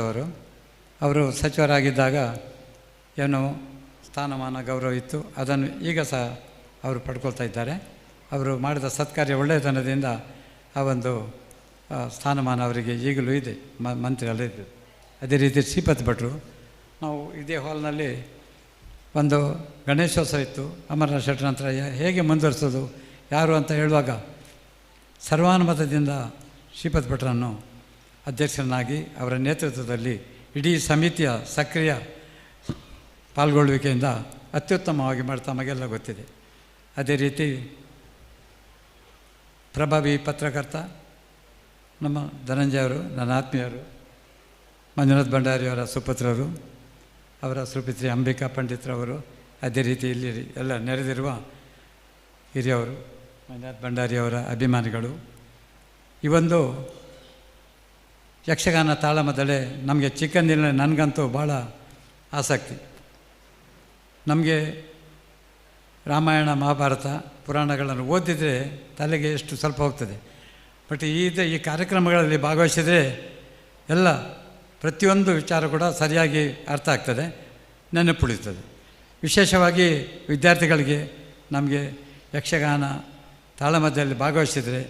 ಅವರು ಸಚಿವರಾಗಿದ್ದಾಗ ಏನು ಸ್ಥಾನಮಾನ ಗೌರವ ಇತ್ತು, ಅದನ್ನು ಈಗ ಸಹ ಅವರು ಪಡ್ಕೊಳ್ತಾ ಇದ್ದಾರೆ. ಅವರು ಮಾಡಿದ ಸತ್ಕಾರ್ಯ ಒಳ್ಳೆಯತನದಿಂದ ಆ ಒಂದು ಸ್ಥಾನಮಾನ ಅವರಿಗೆ ಈಗಲೂ ಇದೆ, ಮಂತ್ರಿ ಅಲ್ಲಿದ್ದು. ಅದೇ ರೀತಿ ಶ್ರೀಪತಿ ಭಟ್ರು, ನಾವು ಇದೇ ಹಾಲ್ನಲ್ಲಿ ಒಂದು ಗಣೇಶೋತ್ಸವ ಇತ್ತು, ಅಮರನಾಥ ಶೆಟ್ಟರ ನಂತರ ಹೇಗೆ ಮುಂದುವರಿಸೋದು ಯಾರು ಅಂತ ಹೇಳುವಾಗ ಸರ್ವಾನುಮತದಿಂದ ಶ್ರೀಪತಿ ಭಟ್ರನ್ನು ಅಧ್ಯಕ್ಷರನ್ನಾಗಿ ಅವರ ನೇತೃತ್ವದಲ್ಲಿ ಇಡೀ ಸಮಿತಿಯ ಸಕ್ರಿಯ ಪಾಲ್ಗೊಳ್ಳುವಿಕೆಯಿಂದ ಅತ್ಯುತ್ತಮವಾಗಿ ಮಾಡ್ತಾ ತಮಗೆಲ್ಲ ಗೊತ್ತಿದೆ. ಅದೇ ರೀತಿ ಪ್ರಭಾವಿ ಪತ್ರಕರ್ತ ನಮ್ಮ ಧನಂಜಯವರು, ನನ್ನ ಆತ್ಮೀಯರು, ಮಂಜುನಾಥ್ ಭಂಡಾರಿಯವರ ಸುಪುತ್ರರು, ಅವರ ಸುಪುತ್ರಿ ಅಂಬಿಕಾ ಪಂಡಿತ್ರವರು, ಅದೇ ರೀತಿ ಇಲ್ಲಿ ಎಲ್ಲ ನೆರೆದಿರುವ ಹಿರಿಯವರು, ಮಂಜುನಾಥ್ ಭಂಡಾರಿಯವರ ಅಭಿಮಾನಿಗಳು. ಈ ಒಂದು ಯಕ್ಷಗಾನ ತಾಳಮದ್ದಳೆ ನಮಗೆ ಚಿಕ್ಕಂದಿನ ನನಗಂತೂ ಭಾಳ ಆಸಕ್ತಿ. ನಮಗೆ ರಾಮಾಯಣ ಮಹಾಭಾರತ ಪುರಾಣಗಳನ್ನು ಓದಿದರೆ ತಲೆಗೆ ಎಷ್ಟು ಸ್ವಲ್ಪ ಹೋಗ್ತದೆ. ಬಟ್ ಈ ಕಾರ್ಯಕ್ರಮಗಳಲ್ಲಿ ಭಾಗವಹಿಸಿದರೆ ಎಲ್ಲ ಪ್ರತಿಯೊಂದು ವಿಚಾರ ಕೂಡ ಸರಿಯಾಗಿ ಅರ್ಥ ಆಗ್ತದೆ, ನೆನಪುಳಿತದೆ. ವಿಶೇಷವಾಗಿ ವಿದ್ಯಾರ್ಥಿಗಳಿಗೆ ನಮಗೆ ಯಕ್ಷಗಾನ ತಾಳಮದ್ದಳೆಯಲ್ಲಿ ಭಾಗವಹಿಸಿದರೆ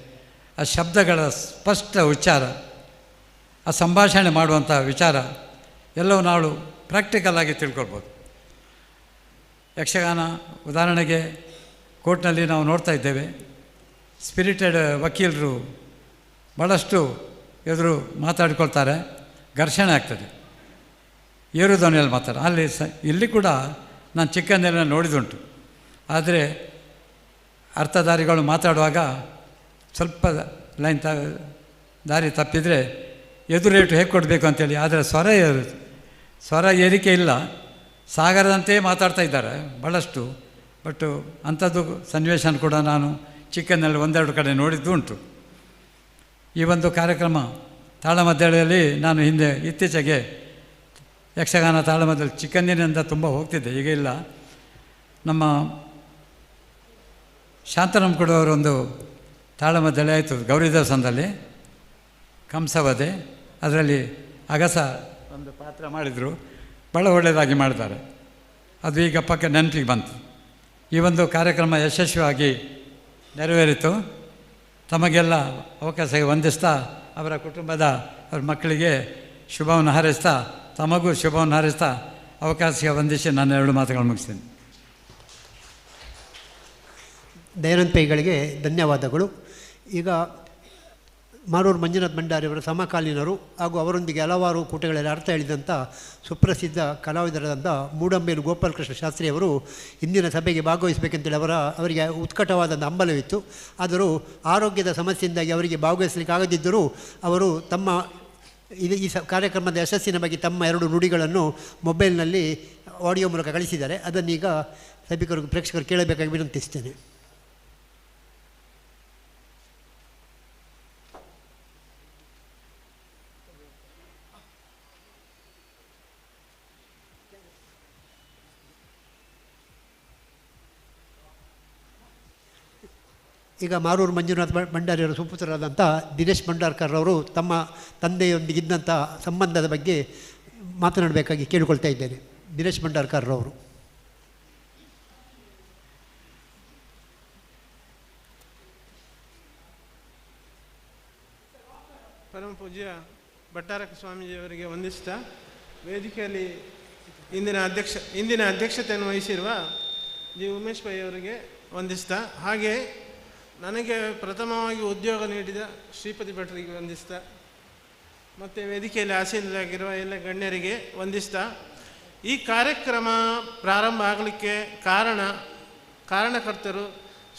ಆ ಶಬ್ದಗಳ ಸ್ಪಷ್ಟ ಉಚ್ಚಾರ, ಆ ಸಂಭಾಷಣೆ ಮಾಡುವಂಥ ವಿಚಾರ ಎಲ್ಲವೂ ನಾವು ಪ್ರಾಕ್ಟಿಕಲಾಗಿ ತಿಳ್ಕೊಳ್ಬೋದು. ಯಕ್ಷಗಾನ ಉದಾಹರಣೆಗೆ ಕೋರ್ಟ್ನಲ್ಲಿ ನಾವು ನೋಡ್ತಾ ಇದ್ದೇವೆ, ಸ್ಪಿರಿಟೆಡ್ ವಕೀಲರು ಭಾಳಷ್ಟು ಎದುರು ಮಾತಾಡ್ಕೊಳ್ತಾರೆ, ಘರ್ಷಣೆ ಆಗ್ತದೆ, ಏರು ಧ್ವನಿಯಲ್ಲಿ ಅಲ್ಲಿ ಇಲ್ಲಿ ಕೂಡ ನಾನು ಚಿಕ್ಕಂದಿನ ನೋಡಿದುಂಟು. ಆದರೆ ಅರ್ಥಧಾರಿಗಳು ಮಾತಾಡುವಾಗ ಸ್ವಲ್ಪ ಲೈನ್ ದಾರಿ ತಪ್ಪಿದರೆ ಎದುರೇಟು ಹೇಗೆ ಕೊಡಬೇಕು ಅಂತೇಳಿ. ಆದರೆ ಸ್ವರ ಏರಿಕೆ ಇಲ್ಲ, ಸಾಗರದಂತೆ ಮಾತಾಡ್ತಾ ಇದ್ದಾರೆ ಭಾಳಷ್ಟು. ಬಟ್ಟು ಅಂಥದ್ದು ಸನ್ನಿವೇಶ ಕೂಡ ನಾನು ಚಿಕ್ಕಂದಿನಲ್ಲಿ ಒಂದೆರಡು ಕಡೆ ನೋಡಿದ್ದು ಉಂಟು. ಈ ಒಂದು ಕಾರ್ಯಕ್ರಮ ತಾಳಮದ್ದಳೆಯಲ್ಲಿ ನಾನು ಇತ್ತೀಚೆಗೆ ಯಕ್ಷಗಾನ ತಾಳಮದ್ದಳೆ ಚಿಕ್ಕಂದಿನಿಂದ ತುಂಬ ಹೋಗ್ತಿದ್ದೆ, ಈಗ ಇಲ್ಲ. ನಮ್ಮ ಶಾಂತರಾಮ್ ಕೊಡುವವರೊಂದು ತಾಳಮದ್ದಳೆ ಆಯಿತು ಗೌರಿ ದೇವಸ್ಥಾನದಲ್ಲಿ, ಕಂಸವಧೆ. ಅದರಲ್ಲಿ ಅಗಸ ಒಂದು ಪಾತ್ರ ಮಾಡಿದರು, ಭಾಳ ಒಳ್ಳೆಯದಾಗಿ ಮಾಡಿದ್ದಾರೆ. ಅದು ಈಗ ಪಕ್ಕ ನೆನಪಿಗೆ ಬಂತು. ಈ ಒಂದು ಕಾರ್ಯಕ್ರಮ ಯಶಸ್ವಿಯಾಗಿ ನೆರವೇರಿತು. ತಮಗೆಲ್ಲ ಅವಕಾಶ ವಂದಿಸ್ತಾ, ಅವರ ಕುಟುಂಬದ ಅವ್ರ ಮಕ್ಕಳಿಗೆ ಶುಭವನ್ನು ಹಾರೈಸ್ತಾ, ತಮಗೂ ಶುಭವನ್ನು ಹಾರೈಸ್ತಾ ಅವಕಾಶ ವಂದಿಸಿ ನಾನು 2 ಮಾತುಗಳು ಮುಗಿಸ್ತೀನಿ. ದಯಾನಂದ ಪೈಗಳಿಗೆ ಧನ್ಯವಾದಗಳು. ಈಗ ಮಾರೂರು ಮಂಜುನಾಥ್ ಭಂಡಾರಿಯವರ ಸಮಕಾಲೀನರು ಹಾಗೂ ಅವರೊಂದಿಗೆ ಹಲವಾರು ಕೂಟಗಳಲ್ಲಿ ಅರ್ಥ ಹೇಳಿದಂಥ ಸುಪ್ರಸಿದ್ಧ ಕಲಾವಿದರಾದಂಥ ಮೂಡಂಬೇಲು ಗೋಪಾಲಕೃಷ್ಣ ಶಾಸ್ತ್ರಿಯವರು ಇಂದಿನ ಸಭೆಗೆ ಭಾಗವಹಿಸಬೇಕಂತೇಳಿ ಅವರಿಗೆ ಉತ್ಕಟವಾದಂಥ ಹಂಬಲವಿತ್ತು. ಆದರೂ ಆರೋಗ್ಯದ ಸಮಸ್ಯೆಯಿಂದಾಗಿ ಅವರಿಗೆ ಭಾಗವಹಿಸಲಿಕ್ಕೆ ಆಗದಿದ್ದರೂ ಅವರು ತಮ್ಮ ಈ ಕಾರ್ಯಕ್ರಮದ ಯಶಸ್ಸಿನ ಬಗ್ಗೆ ತಮ್ಮ 2 ನುಡಿಗಳನ್ನು ಮೊಬೈಲ್ನಲ್ಲಿ ಆಡಿಯೋ ಮೂಲಕ ಕಳಿಸಿದ್ದಾರೆ. ಅದನ್ನೀಗ ಸಭಿಕರು ಪ್ರೇಕ್ಷಕರು ಕೇಳಬೇಕಾಗಿ ವಿನಂತಿಸ್ತೇನೆ. ಈಗ ಮಾರೂರು ಮಂಜುನಾಥ್ ಭಂಡಾರಿಯವರ ಸುಪುತ್ರರಾದಂಥ ದಿನೇಶ್ ಭಂಡಾರ್ಕರ್ ಅವರು ತಮ್ಮ ತಂದೆಯೊಂದಿಗಿದ್ದಂಥ ಸಂಬಂಧದ ಬಗ್ಗೆ ಮಾತನಾಡಬೇಕಾಗಿ ಕೇಳಿಕೊಳ್ತಾ ಇದ್ದೇನೆ. ದಿನೇಶ್ ಭಂಡಾರ್ಕರ್ ಅವರು. ಪರಮ ಪೂಜ್ಯ ಭಟ್ಟಾರಕ ಸ್ವಾಮೀಜಿಯವರಿಗೆ ವಂದಿಸ್ತಾ, ವೇದಿಕೆಯಲ್ಲಿ ಇಂದಿನ ಅಧ್ಯಕ್ಷತೆಯನ್ನು ವಹಿಸಿರುವ ಜಿ ಉಮೇಶ್ ಪೈ ಅವರಿಗೆ ವಂದಿಸ್ತಾ, ಹಾಗೆ ನನಗೆ ಪ್ರಥಮವಾಗಿ ಉದ್ಯೋಗ ನೀಡಿದ ಶ್ರೀಪತಿ ಭಟ್ರಿಗೆ ವಂದಿಸ್ತಾ, ಮತ್ತು ವೇದಿಕೆಯಲ್ಲಿ ಆಸೀನರಾಗಿರುವ ಎಲ್ಲ ಗಣ್ಯರಿಗೆ ವಂದಿಸ್ತಾ, ಈ ಕಾರ್ಯಕ್ರಮ ಪ್ರಾರಂಭ ಆಗಲಿಕ್ಕೆ ಕಾರಣಕರ್ತರು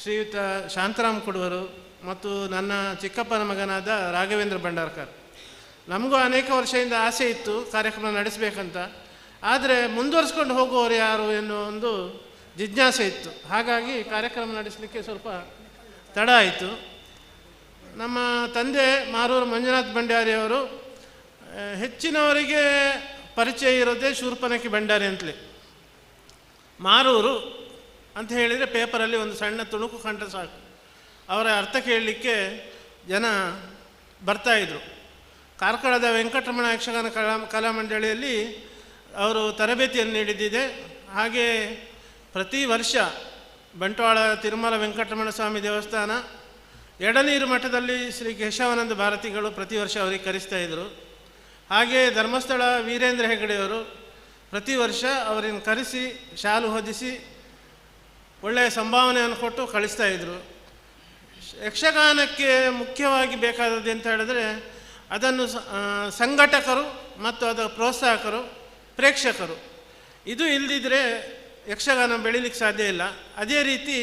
ಶ್ರೀಯುತ ಶಾಂತರಾಮ್ ಕೊಡುವರು ಮತ್ತು ನನ್ನ ಚಿಕ್ಕಪ್ಪನ ಮಗನಾದ ರಾಘವೇಂದ್ರ ಭಂಡಾರ್ಕರ್. ನಮಗೂ ಅನೇಕ ವರ್ಷದಿಂದ ಆಸೆ ಇತ್ತು ಕಾರ್ಯಕ್ರಮ ನಡೆಸಬೇಕಂತ, ಆದರೆ ಮುಂದುವರಿಸ್ಕೊಂಡು ಹೋಗುವವರು ಯಾರು ಎನ್ನುವ ಒಂದು ಜಿಜ್ಞಾಸೆ ಇತ್ತು. ಹಾಗಾಗಿ ಕಾರ್ಯಕ್ರಮ ನಡೆಸಲಿಕ್ಕೆ ಸ್ವಲ್ಪ ತಡ ಆಯಿತು. ನಮ್ಮ ತಂದೆ ಮಾರೂರು ಮಂಜುನಾಥ್ ಭಂಡಾರಿಯವರು ಹೆಚ್ಚಿನವರಿಗೆ ಪರಿಚಯ ಇರೋದೇ ಶೂರ್ಪನಖಿ ಭಂಡಾರಿ ಅಂತಲೇ. ಮಾರೂರು ಅಂತ ಹೇಳಿದರೆ ಪೇಪರಲ್ಲಿ ಒಂದು ಸಣ್ಣ ತುಣುಕು ಕಂಡ್ರೆ ಸಾಕು, ಅವರ ಅರ್ಥ ಕೇಳಲಿಕ್ಕೆ ಜನ ಬರ್ತಾಯಿದ್ರು. ಕಾರ್ಕಳದ ವೆಂಕಟರಮಣ ಯಕ್ಷಗಾನ ಕಲಾಮಂಡಳಿಯಲ್ಲಿ ಅವರು ತರಬೇತಿಯನ್ನು ನೀಡಿದ್ದಿದೆ. ಹಾಗೆ ಪ್ರತಿ ವರ್ಷ ಬಂಟ್ವಾಳ ತಿರುಮಲ ವೆಂಕಟರಮಣ ಸ್ವಾಮಿ ದೇವಸ್ಥಾನ, ಎಡನೀರು ಮಠದಲ್ಲಿ ಶ್ರೀ ಕೇಶವಾನಂದ ಭಾರತಿಗಳು ಪ್ರತಿ ವರ್ಷ ಅವರಿಗೆ ಕರೆಸ್ತಾಯಿದ್ರು. ಹಾಗೆ ಧರ್ಮಸ್ಥಳ ವೀರೇಂದ್ರ ಹೆಗಡೆಯವರು ಪ್ರತಿ ವರ್ಷ ಅವರನ್ನು ಕರೆಸಿ ಶಾಲು ಹೊದಿಸಿ ಒಳ್ಳೆಯ ಸಂಭಾವನೆಯನ್ನು ಕೊಟ್ಟು ಕಳಿಸ್ತಾಯಿದ್ರು. ಯಕ್ಷಗಾನಕ್ಕೆ ಮುಖ್ಯವಾಗಿ ಬೇಕಾದದ್ದು ಅಂತ ಹೇಳಿದ್ರೆ ಅದನ್ನು ಸಂಘಟಕರು ಮತ್ತು ಅದರ ಪ್ರೋತ್ಸಾಹಕರು, ಪ್ರೇಕ್ಷಕರು. ಇದು ಇಲ್ಲದಿದ್ದರೆ ಯಕ್ಷಗಾನ ಬೆಳೀಲಿಕ್ಕೆ ಸಾಧ್ಯ ಇಲ್ಲ. ಅದೇ ರೀತಿ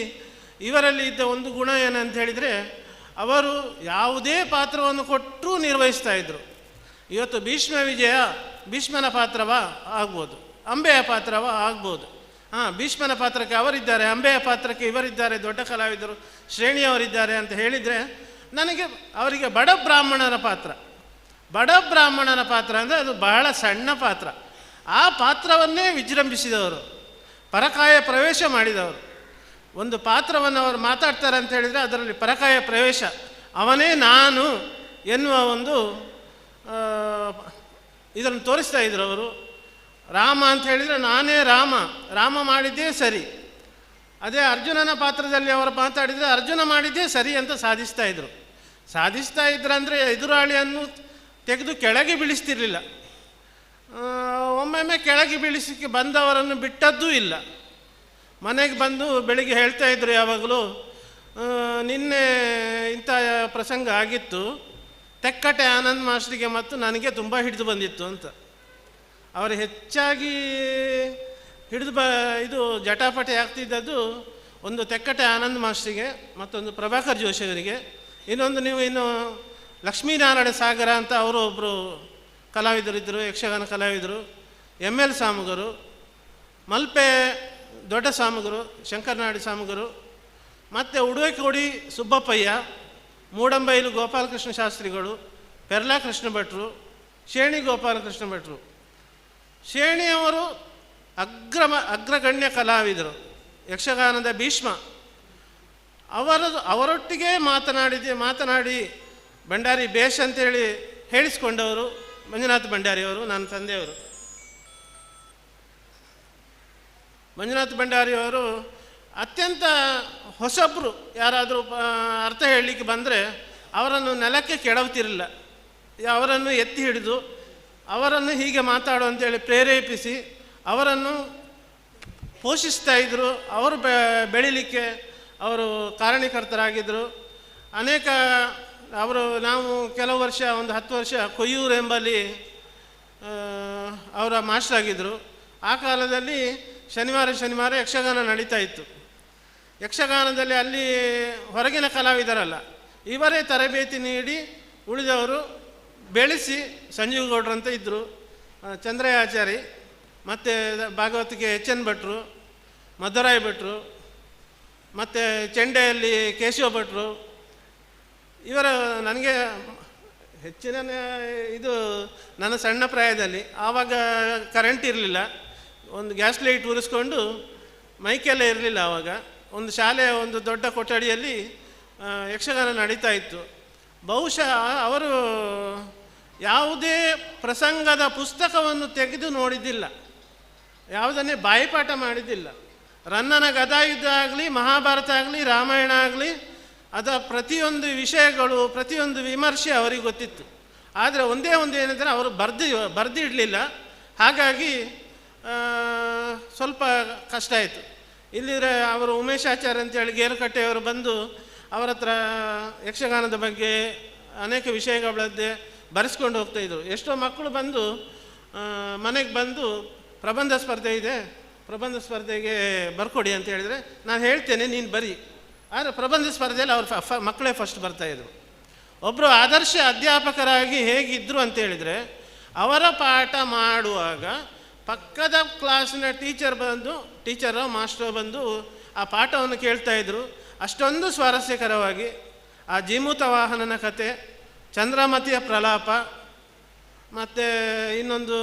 ಇವರಲ್ಲಿ ಇದ್ದ ಒಂದು ಗುಣ ಏನಂತ ಹೇಳಿದರೆ, ಅವರು ಯಾವುದೇ ಪಾತ್ರವನ್ನು ಕೊಟ್ಟರೂ ನಿರ್ವಹಿಸ್ತಾ ಇದ್ದರು. ಇವತ್ತು ಭೀಷ್ಮ ವಿಜಯ ಭೀಷ್ಮನ ಪಾತ್ರವಾ ಆಗ್ಬೋದು, ಅಂಬೆಯ ಪಾತ್ರವ ಆಗ್ಬೋದು. ಭೀಷ್ಮನ ಪಾತ್ರಕ್ಕೆ ಅವರಿದ್ದಾರೆ, ಅಂಬೆಯ ಪಾತ್ರಕ್ಕೆ ಇವರಿದ್ದಾರೆ, ದೊಡ್ಡ ಕಲಾವಿದರು ಶ್ರೇಣಿಯವರಿದ್ದಾರೆ ಅಂತ ಹೇಳಿದರೆ ನನಗೆ ಅವರಿಗೆ ಬಡ ಬ್ರಾಹ್ಮಣನ ಪಾತ್ರ ಅಂದರೆ ಅದು ಬಹಳ ಸಣ್ಣ ಪಾತ್ರ. ಆ ಪಾತ್ರವನ್ನೇ ವಿಜೃಂಭಿಸಿದವರು, ಪರಕಾಯ ಪ್ರವೇಶ ಮಾಡಿದವರು. ಒಂದು ಪಾತ್ರವನ್ನು ಅವರು ಮಾತಾಡ್ತಾರೆ ಅಂತ ಹೇಳಿದರೆ ಅದರಲ್ಲಿ ಪರಕಾಯ ಪ್ರವೇಶ, ಅವನೇ ನಾನು ಎನ್ನುವ ಒಂದು ಇದನ್ನು ತೋರಿಸ್ತಾ ಇದ್ರು ಅವರು. ರಾಮ ಅಂತ ಹೇಳಿದರೆ ನಾನೇ ರಾಮ ಮಾಡಿದ್ದೇ ಸರಿ. ಅದೇ ಅರ್ಜುನನ ಪಾತ್ರದಲ್ಲಿ ಅವರು ಮಾತಾಡಿದರೆ ಅರ್ಜುನ ಮಾಡಿದ್ದೇ ಸರಿ ಅಂತ ಸಾಧಿಸ್ತಾ ಇದ್ರಂದರೆ ಎದುರಾಳಿಯನ್ನು ತೆಗೆದು ಕೆಳಗೆ ಬೀಳಿಸ್ತಿರ್ಲಿಲ್ಲ. ಒಮ್ಮೊಮ್ಮೆ ಕೆಳಗೆ ಬೀಳಿಸಲಿಕ್ಕೆ ಬಂದವರನ್ನು ಬಿಟ್ಟದ್ದೂ ಇಲ್ಲ. ಮನೆಗೆ ಬಂದು ಬೆಳಿಗ್ಗೆ ಹೇಳ್ತಾ ಇದ್ರು ಯಾವಾಗಲೂ, ನಿನ್ನೆ ಇಂಥ ಪ್ರಸಂಗ ಆಗಿತ್ತು, ತೆಕ್ಕಟೆ ಆನಂದ್ ಮಾಸ್ಟ್ರಿಗೆ ಮತ್ತು ನನಗೆ ತುಂಬ ಹಿಡಿದು ಬಂದಿತ್ತು ಅಂತ. ಅವರು ಹೆಚ್ಚಾಗಿ ಇದು ಜಟಾಪಟಿ ಆಗ್ತಿದ್ದದ್ದು ಒಂದು ತೆಕ್ಕಟೆ ಆನಂದ್ ಮಾಸ್ಟ್ರಿಗೆ, ಮತ್ತೊಂದು ಪ್ರಭಾಕರ್ ಜೋಶಿಯವರಿಗೆ, ಇನ್ನೊಂದು ಇನ್ನು ಲಕ್ಷ್ಮೀನಾರಾಯಣ ಸಾಗರ ಅಂತ ಅವರು ಒಬ್ಬರು ಕಲಾವಿದರಿದ್ದರು, ಯಕ್ಷಗಾನ ಕಲಾವಿದರು, ML ಸಾಮುಗರು, ಮಲ್ಪೆ ದೊಡ್ಡ ಸಾಮುಗರು, ಶಂಕರನಾಡಿ ಸಾಮುಗರು, ಮತ್ತು ಉಡುವೆಕೋಡಿ ಸುಬ್ಬಪ್ಪಯ್ಯ, ಮೂಡಂಬೈಲು ಗೋಪಾಲಕೃಷ್ಣ ಶಾಸ್ತ್ರಿಗಳು, ಪೆರ್ಲಾ ಕೃಷ್ಣ ಭಟ್ರು, ಶೇಣಿ ಗೋಪಾಲಕೃಷ್ಣ ಭಟ್ರು. ಶೇಣಿಯವರು ಅಗ್ರಗಣ್ಯ ಕಲಾವಿದರು, ಯಕ್ಷಗಾನದ ಭೀಷ್ಮ. ಅವರೊಟ್ಟಿಗೆ ಮಾತನಾಡಿ ಭಂಡಾರಿ ಬೇಷ್ ಅಂತೇಳಿ ಹೇಳಿಸ್ಕೊಂಡವರು ಮಂಜುನಾಥ ಭಂಡಾರಿಯವರು, ನನ್ನ ತಂದೆಯವರು. ಮಂಜುನಾಥ ಭಂಡಾರಿಯವರು ಅತ್ಯಂತ ಹೊಸಬ್ರು ಯಾರಾದರೂ ಅರ್ಥ ಹೇಳಲಿಕ್ಕೆ ಬಂದರೆ ಅವರನ್ನು ನೆಲಕ್ಕೆ ಕೆಡವುತ್ತಿರಲಿಲ್ಲ. ಅವರನ್ನು ಎತ್ತಿ ಹಿಡಿದು ಅವರನ್ನು ಹೀಗೆ ಮಾತಾಡು ಅಂತೇಳಿ ಪ್ರೇರೇಪಿಸಿ ಅವರನ್ನು ಪೋಷಿಸ್ತಾ ಇದ್ದರು. ಅವರು ಬೆಳೀಲಿಕ್ಕೆ ಅವರು ಕಾರಣೀಕರ್ತರಾಗಿದ್ದರು. ನಾವು ಕೆಲವು ವರ್ಷ, ಒಂದು 10 ವರ್ಷ ಕೊಯ್ಯೂರು ಎಂಬಲ್ಲಿ ಅವರ ಮಾಸ್ಟರ್ ಆಗಿದ್ದರು. ಆ ಕಾಲದಲ್ಲಿ ಶನಿವಾರ ಯಕ್ಷಗಾನ ನಡೀತಾ ಇತ್ತು. ಯಕ್ಷಗಾನದಲ್ಲಿ ಅಲ್ಲಿ ಹೊರಗಿನ ಕಲಾವಿದರಲ್ಲ, ಇವರೇ ತರಬೇತಿ ನೀಡಿ ಉಳಿದವರು ಬೆಳೆಸಿ. ಸಂಜೀವ್ ಗೌಡ್ರು ಅಂತ ಇದ್ದರು, ಚಂದ್ರಯಾಚಾರಿ, ಮತ್ತು ಭಾಗವತಿಗೆ HN ಭಟ್ರು, ಮಧುರಾಯ್ ಭಟ್ರು, ಮತ್ತು ಚೆಂಡೆಯಲ್ಲಿ ಕೇಶವ ಭಟ್ರು. ಇವರ ನನಗೆ ಹೆಚ್ಚಿನ ಇದು ನನ್ನ ಸಣ್ಣ ಪ್ರಾಯದಲ್ಲಿ, ಆವಾಗ ಕರೆಂಟ್ ಇರಲಿಲ್ಲ, ಒಂದು ಗ್ಯಾಸ್ ಲೈಟ್ ಉರಿಸ್ಕೊಂಡು ಮೈಕೆಲ್ಲ ಇರಲಿಲ್ಲ. ಆವಾಗ ಒಂದು ಶಾಲೆಯ ಒಂದು ದೊಡ್ಡ ಕೊಠಡಿಯಲ್ಲಿ ಯಕ್ಷಗಾನ ನಡೀತಾ ಇತ್ತು. ಬಹುಶಃ ಅವರು ಯಾವುದೇ ಪ್ರಸಂಗದ ಪುಸ್ತಕವನ್ನು ತೆಗೆದು ನೋಡಿದ್ದಿಲ್ಲ, ಯಾವುದನ್ನೇ ಬಾಯಿಪಾಠ ಮಾಡಿದ್ದಿಲ್ಲ. ರನ್ನನ ಗದಾಯುದ್ಧ ಆಗಲಿ, ಮಹಾಭಾರತ ಆಗಲಿ, ರಾಮಾಯಣ ಆಗಲಿ, ಅದರ ಪ್ರತಿಯೊಂದು ವಿಷಯಗಳು, ಪ್ರತಿಯೊಂದು ವಿಮರ್ಶೆ ಅವರಿಗೆ ಗೊತ್ತಿತ್ತು. ಆದರೆ ಒಂದೇ ಒಂದು ಏನೆಂದರೆ ಅವರು ಬರೆದಿಡಲಿಲ್ಲ. ಹಾಗಾಗಿ ಸ್ವಲ್ಪ ಕಷ್ಟ ಆಯಿತು. ಇಲ್ಲಿದ್ರೆ ಅವರು ಉಮೇಶಾಚಾರ್ಯ ಅಂತೇಳಿ ಗೇರುಕಟ್ಟೆಯವರು ಬಂದು ಅವರ ಹತ್ರ ಯಕ್ಷಗಾನದ ಬಗ್ಗೆ ಅನೇಕ ವಿಷಯಗಳದ್ದೇ ಬರೆಸ್ಕೊಂಡು ಹೋಗ್ತಾಯಿದ್ರು. ಎಷ್ಟೋ ಮಕ್ಕಳು ಬಂದು ಮನೆಗೆ ಬಂದು ಪ್ರಬಂಧ ಸ್ಪರ್ಧೆ ಇದೆ, ಪ್ರಬಂಧ ಸ್ಪರ್ಧೆಗೆ ಬರ್ಕೊಡಿ ಅಂತ ಹೇಳಿದರೆ ನಾನು ಹೇಳ್ತೇನೆ, ನೀನು ಬರಿ. ಆದರೆ ಪ್ರಬಂಧ ಸ್ಪರ್ಧೆಯಲ್ಲಿ ಅವ್ರ ಮಕ್ಕಳೇ ಫಸ್ಟ್ ಬರ್ತಾಯಿದ್ರು. ಒಬ್ಬರು ಆದರ್ಶ ಅಧ್ಯಾಪಕರಾಗಿ ಹೇಗಿದ್ದರು ಅಂತೇಳಿದರೆ, ಅವರ ಪಾಠ ಮಾಡುವಾಗ ಪಕ್ಕದ ಕ್ಲಾಸಿನ ಟೀಚರೋ ಮಾಸ್ಟರೋ ಬಂದು ಆ ಪಾಠವನ್ನು ಕೇಳ್ತಾಯಿದ್ರು. ಅಷ್ಟೊಂದು ಸ್ವಾರಸ್ಯಕರವಾಗಿ ಆ ಜೀಮೂತ ವಾಹನನ ಕತೆ, ಚಂದ್ರಮತಿಯ ಪ್ರಲಾಪ, ಮತ್ತು ಇನ್ನೊಂದು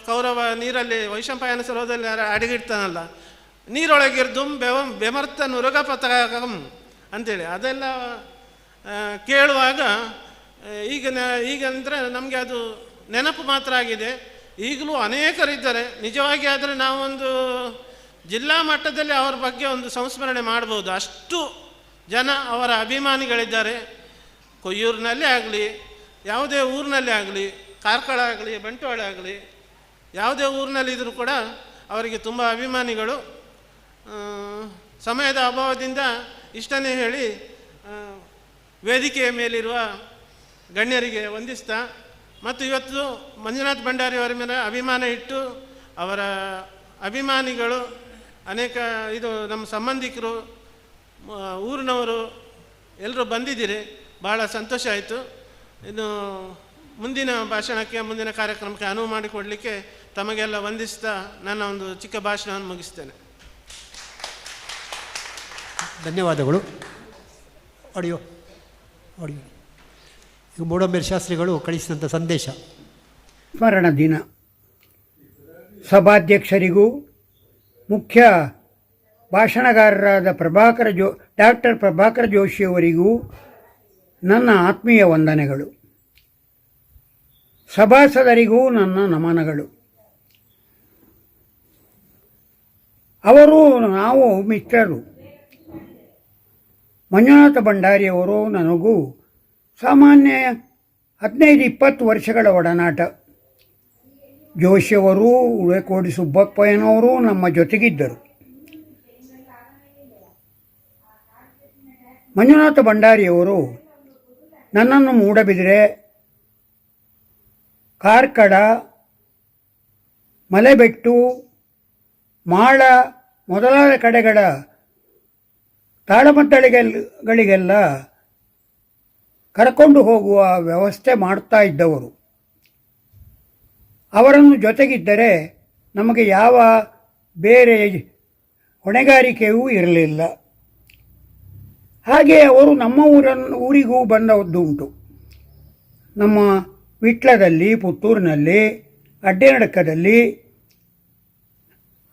ಕೌರವ ನೀರಲ್ಲಿ ವೈಶಂಪಾಯನ ಸರೋವರದಲ್ಲಿ ಅಡಗಿಡ್ತಾನಲ್ಲ, ನೀರೊಳಗಿರ್ದು ಬೆಮರ್ತ ನುರಗಪತಕಂ ಅಂತೇಳಿ, ಅದೆಲ್ಲ ಕೇಳುವಾಗ ಈಗಂದರೆ ನಮಗೆ ಅದು ನೆನಪು ಮಾತ್ರ ಆಗಿದೆ. ಈಗಲೂ ಅನೇಕರಿದ್ದಾರೆ. ನಿಜವಾಗಿ ಆದರೆ ನಾವೊಂದು ಜಿಲ್ಲಾ ಮಟ್ಟದಲ್ಲಿ ಅವರ ಬಗ್ಗೆ ಒಂದು ಸಂಸ್ಮರಣೆ ಮಾಡ್ಬೋದು. ಅಷ್ಟು ಜನ ಅವರ ಅಭಿಮಾನಿಗಳಿದ್ದಾರೆ. ಕೊಯ್ಯೂರಿನಲ್ಲೇ ಆಗಲಿ, ಯಾವುದೇ ಊರಿನಲ್ಲೇ ಆಗಲಿ, ಕಾರ್ಕಳ ಆಗಲಿ, ಬಂಟ್ವಾಳ ಆಗಲಿ, ಯಾವುದೇ ಊರಿನಲ್ಲಿದ್ದರೂ ಕೂಡ ಅವರಿಗೆ ತುಂಬ ಅಭಿಮಾನಿಗಳು. ಸಮಯದ ಅಭಾವದಿಂದ ಇಷ್ಟನ್ನೇ ಹೇಳಿ ವೇದಿಕೆಯ ಮೇಲಿರುವ ಗಣ್ಯರಿಗೆ ವಂದಿಸ್ತಾ, ಮತ್ತು ಇವತ್ತು ಮಂಜುನಾಥ ಭಂಡಾರಿ ಅವರ ಮೇಲೆ ಅಭಿಮಾನ ಇಟ್ಟು ಅವರ ಅಭಿಮಾನಿಗಳು ಅನೇಕ ನಮ್ಮ ಸಂಬಂಧಿಕರು, ಊರಿನವರು ಎಲ್ಲರೂ ಬಂದಿದ್ದೀರಿ. ಭಾಳ ಸಂತೋಷ ಆಯಿತು. ಇನ್ನು ಮುಂದಿನ ಭಾಷಣಕ್ಕೆ, ಮುಂದಿನ ಕಾರ್ಯಕ್ರಮಕ್ಕೆ ಅನುವು ಮಾಡಿಕೊಡಲಿಕ್ಕೆ ತಮಗೆಲ್ಲ ವಂದಿಸ್ತಾ ನನ್ನ ಒಂದು ಚಿಕ್ಕ ಭಾಷಣವನ್ನು ಮುಗಿಸ್ತೇನೆ. ಧನ್ಯವಾದಗಳು. ಆಡಿಯೋ ಆಡಿಯೋ ಈಗ ಮೂಡಂಬೇರ್ ಶಾಸ್ತ್ರಿಗಳು ಕಳಿಸಿದಂಥ ಸಂದೇಶ. ಸ್ಮರಣ ದಿನ. ಸಭಾಧ್ಯಕ್ಷರಿಗೂ ಮುಖ್ಯ ಭಾಷಣಗಾರರಾದ ಡಾಕ್ಟರ್ ಪ್ರಭಾಕರ ಜೋಶಿಯವರಿಗೂ ನನ್ನ ಆತ್ಮೀಯ ವಂದನೆಗಳು. ಸಭಾಸದರಿಗೂ ನನ್ನ ನಮನಗಳು. ಅವರು ನಾವು ಮಿತ್ರರು. ಮಂಜುನಾಥ ಭಂಡಾರಿಯವರು ನನಗೂ ಸಾಮಾನ್ಯ 15-20 ವರ್ಷಗಳ ಒಡನಾಟ. ಜೋಶಿಯವರು, ಉಳೆಕೋಡಿ ಸುಬ್ಬಪ್ಪಯ್ಯನವರು ನಮ್ಮ ಜೊತೆಗಿದ್ದರು. ಮಂಜುನಾಥ ಭಂಡಾರಿಯವರು ನನ್ನನ್ನು ಮೂಡಬಿದಿರೆ, ಕಾರ್ಕಳ, ಮಲೆಬೆಟ್ಟು, ಮಾಳ ಮೊದಲಾದ ಕಡೆಗಳ ತಾಳಮದ್ದಳೆಗಳಿಗೆಲ್ಲ ಕರ್ಕೊಂಡು ಹೋಗುವ ವ್ಯವಸ್ಥೆ ಮಾಡ್ತಾ ಇದ್ದವರು. ಅವರನ್ನು ಜೊತೆಗಿದ್ದರೆ ನಮಗೆ ಯಾವ ಬೇರೆ ಹೊಣೆಗಾರಿಕೆಯೂ ಇರಲಿಲ್ಲ. ಹಾಗೆ ಅವರು ನಮ್ಮ ಊರಿಗೂ ಬಂದದ್ದುಂಟು. ನಮ್ಮ ವಿಟ್ಲದಲ್ಲಿ, ಪುತ್ತೂರಿನಲ್ಲಿ, ಅಡ್ಡೆನಡಕದಲ್ಲಿ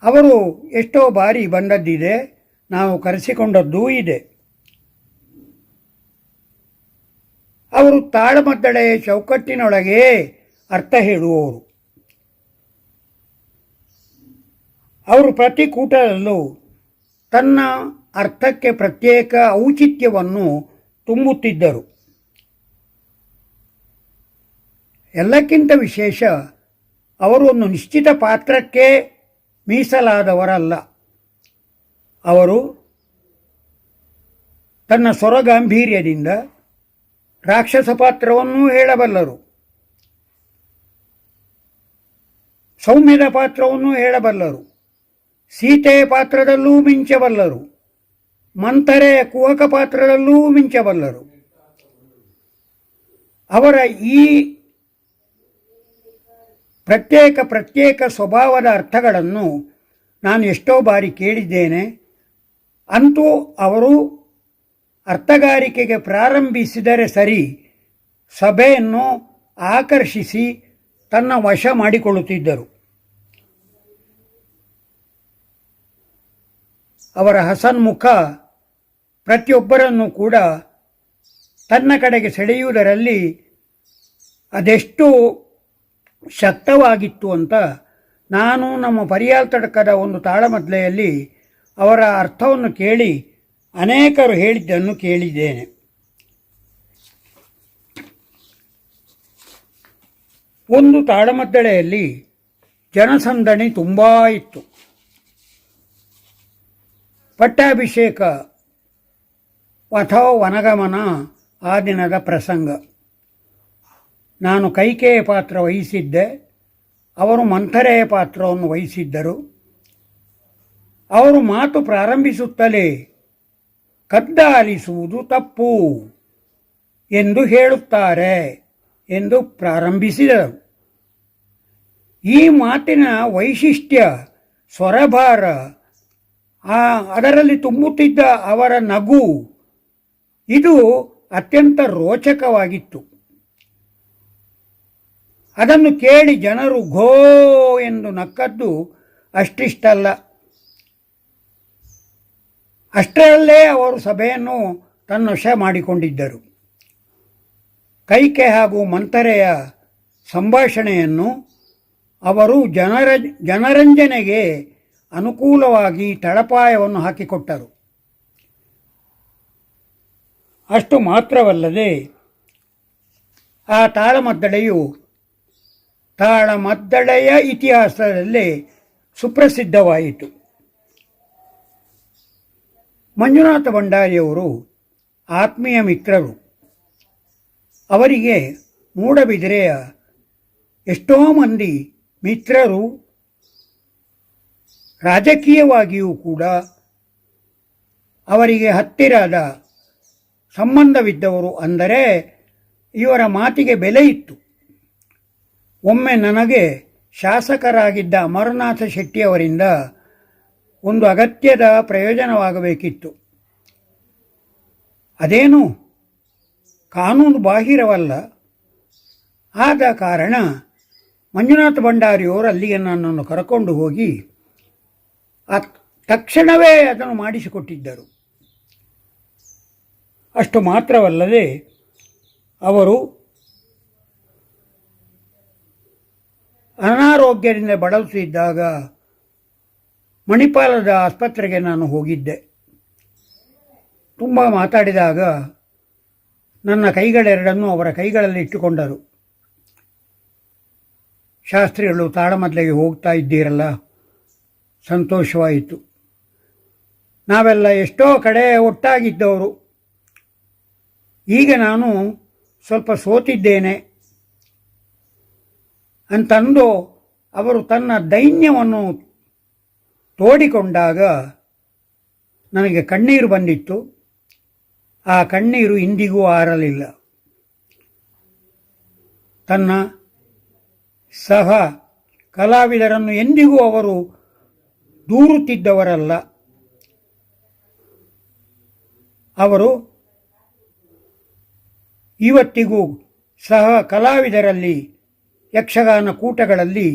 ಅವರು ಎಷ್ಟೋ ಬಾರಿ ಬಂದದ್ದಿದೆ. ನಾವು ಕರೆಸಿಕೊಂಡದ್ದೂ ಇದೆ. ಅವರು ತಾಳಮದ್ದಳೆ ಚೌಕಟ್ಟಿನೊಳಗೆ ಅರ್ಥ ಹೇಳುವವರು. ಅವರು ಪ್ರತಿ ಕೂಟದಲ್ಲೂ ತನ್ನ ಅರ್ಥಕ್ಕೆ ಪ್ರತ್ಯೇಕ ಔಚಿತ್ಯವನ್ನು ತುಂಬುತ್ತಿದ್ದರು. ಎಲ್ಲಕ್ಕಿಂತ ವಿಶೇಷ, ಅವರು ಒಂದು ನಿಶ್ಚಿತ ಪಾತ್ರಕ್ಕೆ ಮೀಸಲಾದವರಲ್ಲ. ಅವರು ತನ್ನ ಸ್ವರಗಾಂಭೀರ್ಯದಿಂದ ರಾಕ್ಷಸ ಪಾತ್ರವನ್ನೂ ಹೇಳಬಲ್ಲರು, ಸೌಮ್ಯದ ಪಾತ್ರವನ್ನೂ ಹೇಳಬಲ್ಲರು, ಸೀತೆಯ ಪಾತ್ರದಲ್ಲೂ ಮಿಂಚಬಲ್ಲರು, ಮಂಥರೆಯ ಕುಹಕ ಪಾತ್ರದಲ್ಲೂ ಮಿಂಚಬಲ್ಲರು. ಅವರ ಈ ಪ್ರತ್ಯೇಕ ಸ್ವಭಾವದ ಅರ್ಥಗಳನ್ನು ನಾನು ಎಷ್ಟೋ ಬಾರಿ ಕೇಳಿದ್ದೇನೆ. ಅಂತೂ ಅವರು ಅರ್ಥಗಾರಿಕೆಗೆ ಪ್ರಾರಂಭಿಸಿದರೆ ಸರಿ, ಸಭೆಯನ್ನು ಆಕರ್ಷಿಸಿ ತನ್ನ ವಶ ಮಾಡಿಕೊಳ್ಳುತ್ತಿದ್ದರು. ಅವರ ಹಸನ್ಮುಖ ಪ್ರತಿಯೊಬ್ಬರನ್ನು ಕೂಡ ತನ್ನ ಕಡೆಗೆ ಸೆಳೆಯುವುದರಲ್ಲಿ ಅದೆಷ್ಟು ಶಕ್ತವಾಗಿತ್ತು ಅಂತ ನಾನು ನಮ್ಮ ಪರಿಯಾಲ್ ತಡಕದ ಒಂದು ತಾಳಮದ್ದಳೆಯಲ್ಲಿ ಅವರ ಅರ್ಥವನ್ನು ಕೇಳಿ ಅನೇಕರು ಹೇಳಿದ್ದನ್ನು ಕೇಳಿದ್ದೇನೆ. ಒಂದು ತಾಳಮದ್ದಳೆಯಲ್ಲಿ ಜನಸಂದಣಿ ತುಂಬ ಇತ್ತು. ಪಟ್ಟಾಭಿಷೇಕ ಅಥವಾ ವನಗಮನ ಆ ದಿನದ ಪ್ರಸಂಗ. ನಾನು ಕೈಕೇಯ ಪಾತ್ರ ವಹಿಸಿದ್ದೆ, ಅವರು ಮಂಥರೆಯ ಪಾತ್ರವನ್ನು ವಹಿಸಿದ್ದರು. ಅವರು ಮಾತು ಪ್ರಾರಂಭಿಸುತ್ತಲೇ ಕದ್ದಾಲಿಸುವುದು ತಪ್ಪು ಎಂದು ಹೇಳುತ್ತಾರೆ ಎಂದು ಪ್ರಾರಂಭಿಸಿದರು. ಈ ಮಾತಿನ ವೈಶಿಷ್ಟ್ಯ, ಸ್ವರಭಾರ, ಅದರಲ್ಲಿ ತುಂಬುತ್ತಿದ್ದ ಅವರ ನಗು, ಇದು ಅತ್ಯಂತ ರೋಚಕವಾಗಿತ್ತು. ಅದನ್ನು ಕೇಳಿ ಜನರು ಘೋ ಎಂದು ನಕ್ಕದ್ದು ಅಷ್ಟಿಷ್ಟಲ್ಲ. ಅಷ್ಟರಲ್ಲೇ ಅವರು ಸಭೆಯನ್ನು ತನ್ನವಶ ಮಾಡಿಕೊಂಡಿದ್ದರು. ಕೈಕೆ ಹಾಗೂ ಮಂಥರೆಯ ಸಂಭಾಷಣೆಯನ್ನು ಅವರು ಜನರಂಜನೆಗೆ ಅನುಕೂಲವಾಗಿ ತಳಪಾಯವನ್ನು ಹಾಕಿಕೊಟ್ಟರು. ಅಷ್ಟು ಮಾತ್ರವಲ್ಲದೆ ಆ ತಾಳಮದ್ದಳೆಯ ಇತಿಹಾಸದಲ್ಲೇ ಸುಪ್ರಸಿದ್ಧವಾಯಿತು. ಮಂಜುನಾಥ ಭಂಡಾರಿಯವರು ಆತ್ಮೀಯ ಮಿತ್ರರು. ಅವರಿಗೆ ಮೂಡಬಿದಿರೆಯ ಎಷ್ಟೋ ಮಂದಿ ಮಿತ್ರರು, ರಾಜಕೀಯವಾಗಿಯೂ ಕೂಡ ಅವರಿಗೆ ಹತ್ತಿರದ ಸಂಬಂಧವಿದ್ದವರು. ಅಂದರೆ ಇವರ ಮಾತಿಗೆ ಬೆಲೆ ಇತ್ತು. ಒಮ್ಮೆ ನನಗೆ ಶಾಸಕರಾಗಿದ್ದ ಅಮರನಾಥ ಶೆಟ್ಟಿಯವರಿಂದ ಒಂದು ಅಗತ್ಯದ ಪ್ರಯೋಜನವಾಗಬೇಕಿತ್ತು. ಅದೇನು ಕಾನೂನು ಬಾಹಿರವಲ್ಲ. ಆದ ಕಾರಣ ಮಂಜುನಾಥ ಭಂಡಾರಿಯವರು ಅಲ್ಲಿಗೆ ನನ್ನನ್ನು ಕರಕೊಂಡು ಹೋಗಿ ತಕ್ಷಣವೇ ಅದನ್ನು ಮಾಡಿಸಿಕೊಟ್ಟಿದ್ದರು. ಅಷ್ಟು ಮಾತ್ರವಲ್ಲದೆ ಅವರು ಅನಾರೋಗ್ಯದಿಂದ ಬಳಲುತ್ತಿದ್ದಾಗ ಮಣಿಪಾಲದ ಆಸ್ಪತ್ರೆಗೆ ನಾನು ಹೋಗಿದ್ದೆ. ತುಂಬ ಮಾತಾಡಿದಾಗ ನನ್ನ ಕೈಗಳೆರಡನ್ನು ಅವರ ಕೈಗಳಲ್ಲಿ ಇಟ್ಟುಕೊಂಡರು. ಶಾಸ್ತ್ರಿಗಳು ತಾಳಮದ್ದಲೆಗೆ ಹೋಗ್ತಾ ಇದ್ದೀರಲ್ಲ, ಸಂತೋಷವಾಯಿತು. ನಾವೆಲ್ಲ ಎಷ್ಟೋ ಕಡೆ ಒಟ್ಟಾಗಿದ್ದವರು. ಈಗ ನಾನು ಸ್ವಲ್ಪ ಸೋತಿದ್ದೇನೆ ಅಂತಂದು ಅವರು ತನ್ನ ದೈನ್ಯವನ್ನು ತೋಡಿಕೊಂಡಾಗ ನನಗೆ ಕಣ್ಣೀರು ಬಂದಿತ್ತು. ಆ ಕಣ್ಣೀರು ಇಂದಿಗೂ ಆರಲಿಲ್ಲ. ತನ್ನ ಸಹ ಕಲಾವಿದರನ್ನು ಎಂದಿಗೂ ಅವರು ದೂರುತ್ತಿದ್ದವರಲ್ಲ. ಅವರು ಇವತ್ತಿಗೂ ಸಹ ಕಲಾವಿದರಲ್ಲಿ ಯಕ್ಷಗಾನ ಕೂಟಗಳಲ್ಲಿ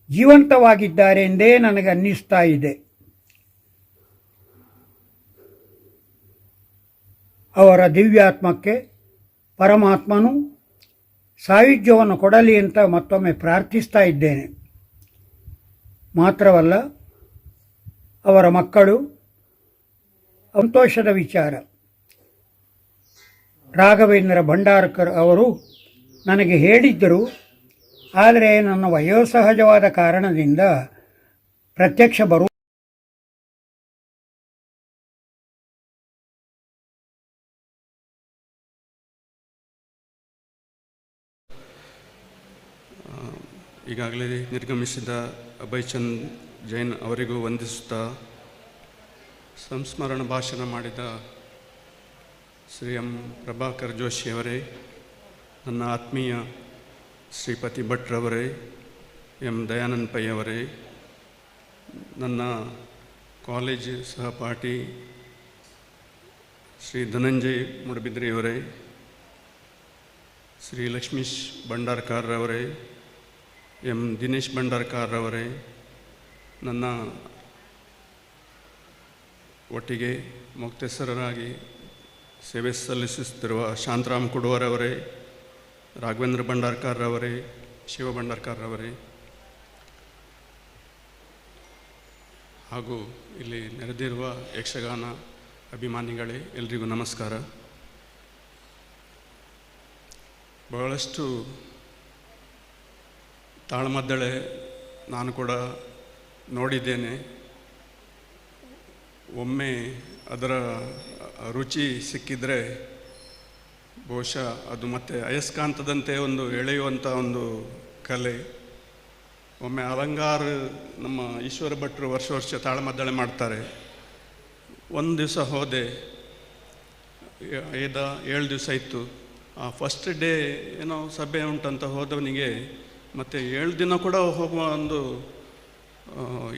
ಜೀವಂತವಾಗಿದ್ದಾರೆ ಎಂದೇ ನನಗೆ ಅನ್ನಿಸ್ತಾ ಇದೆ. ಅವರ ದಿವ್ಯಾತ್ಮಕ್ಕೆ ಪರಮಾತ್ಮನು ಸಾಯುಜ್ಯವನ್ನು ಕೊಡಲಿ ಅಂತ ಮತ್ತೊಮ್ಮೆ ಪ್ರಾರ್ಥಿಸ್ತಾ ಇದ್ದೇನೆ. ಮಾತ್ರವಲ್ಲ, ಅವರ ಮಕ್ಕಳು ಸಂತೋಷದ ವಿಚಾರ. ರಾಘವೇಂದ್ರ ಭಂಡಾರಕರ್ ಅವರು ನನಗೆ ಹೇಳಿದ್ದರು, ಆದರೆ ನನ್ನ ವಯೋಸಹಜವಾದ ಕಾರಣದಿಂದ ಪ್ರತ್ಯಕ್ಷ ಈಗಾಗಲೇ ನಿರ್ಗಮಿಸಿದ ಅಭಯ್ಚಂದ್ ಜೈನ್ ಅವರಿಗೂ ವಂದಿಸುತ್ತಾ, ಸಂಸ್ಮರಣ ಭಾಷಣ ಮಾಡಿದ ಶ್ರೀ ಎಂ ಪ್ರಭಾಕರ್ ಜೋಶಿಯವರೇ, ನನ್ನ ಆತ್ಮೀಯ ಶ್ರೀಪತಿ ಭಟ್ರವರೇ, ಎಂ ದಯಾನಂದ್ ಪೈ ಅವರೇ, ನನ್ನ ಕಾಲೇಜ್ ಸಹಪಾಠಿ ಶ್ರೀ ಧನಂಜಯ್ ಮುಡಬಿದ್ರಿಯವರೇ, ಶ್ರೀ ಲಕ್ಷ್ಮೀಶ್ ಭಂಡಾರ್ಕಾರ್ರವರೇ, ಎಂ ದಿನೇಶ್ ಭಂಡಾರ್ಕಾರ್ರವರೇ, ನನ್ನ ಒಟ್ಟಿಗೆ ಮೊಕ್ತೇಸರರಾಗಿ ಸೇವೆ ಸಲ್ಲಿಸುತ್ತಿರುವ ಶಾಂತರಾಮ್ ಕುಡುವರವರೇ, ರಾಘವೇಂದ್ರ ಭಂಡಾರ್ಕಾರ್ರವರೇ, ಶಿವ ಭಂಡಾರ್ಕಾರ್ರವರೇ, ಹಾಗೂ ಇಲ್ಲಿ ನೆರೆದಿರುವ ಯಕ್ಷಗಾನ ಅಭಿಮಾನಿಗಳೇ, ಎಲ್ರಿಗೂ ನಮಸ್ಕಾರ. ಬಹಳಷ್ಟು ತಾಳಮದ್ದಳೆ ನಾನು ಕೂಡ ನೋಡಿದ್ದೇನೆ. ಒಮ್ಮೆ ಅದರ ರುಚಿ ಸಿಕ್ಕಿದರೆ ಬಹುಶಃ ಅದು ಮತ್ತೆ ಅಯಸ್ಕಾಂತದಂತೆ ಒಂದು ಎಳೆಯುವಂಥ ಒಂದು ಕಲೆ. ಒಮ್ಮೆ ಅಲಂಗಾರ ನಮ್ಮ ಈಶ್ವರ ಭಟ್ರು ವರ್ಷ ತಾಳಮದ್ದಳೆ ಮಾಡ್ತಾರೆ. ಒಂದು ದಿವಸ ಹೋದೆ, 7 ದಿವಸ ಇತ್ತು. ಆ ಫಸ್ಟ್ ಡೇ ಏನೋ ಸಭೆ ಉಂಟಂತ ಹೋದವನಿಗೆ ಮತ್ತು 7 ದಿನ ಕೂಡ ಹೋಗುವ ಒಂದು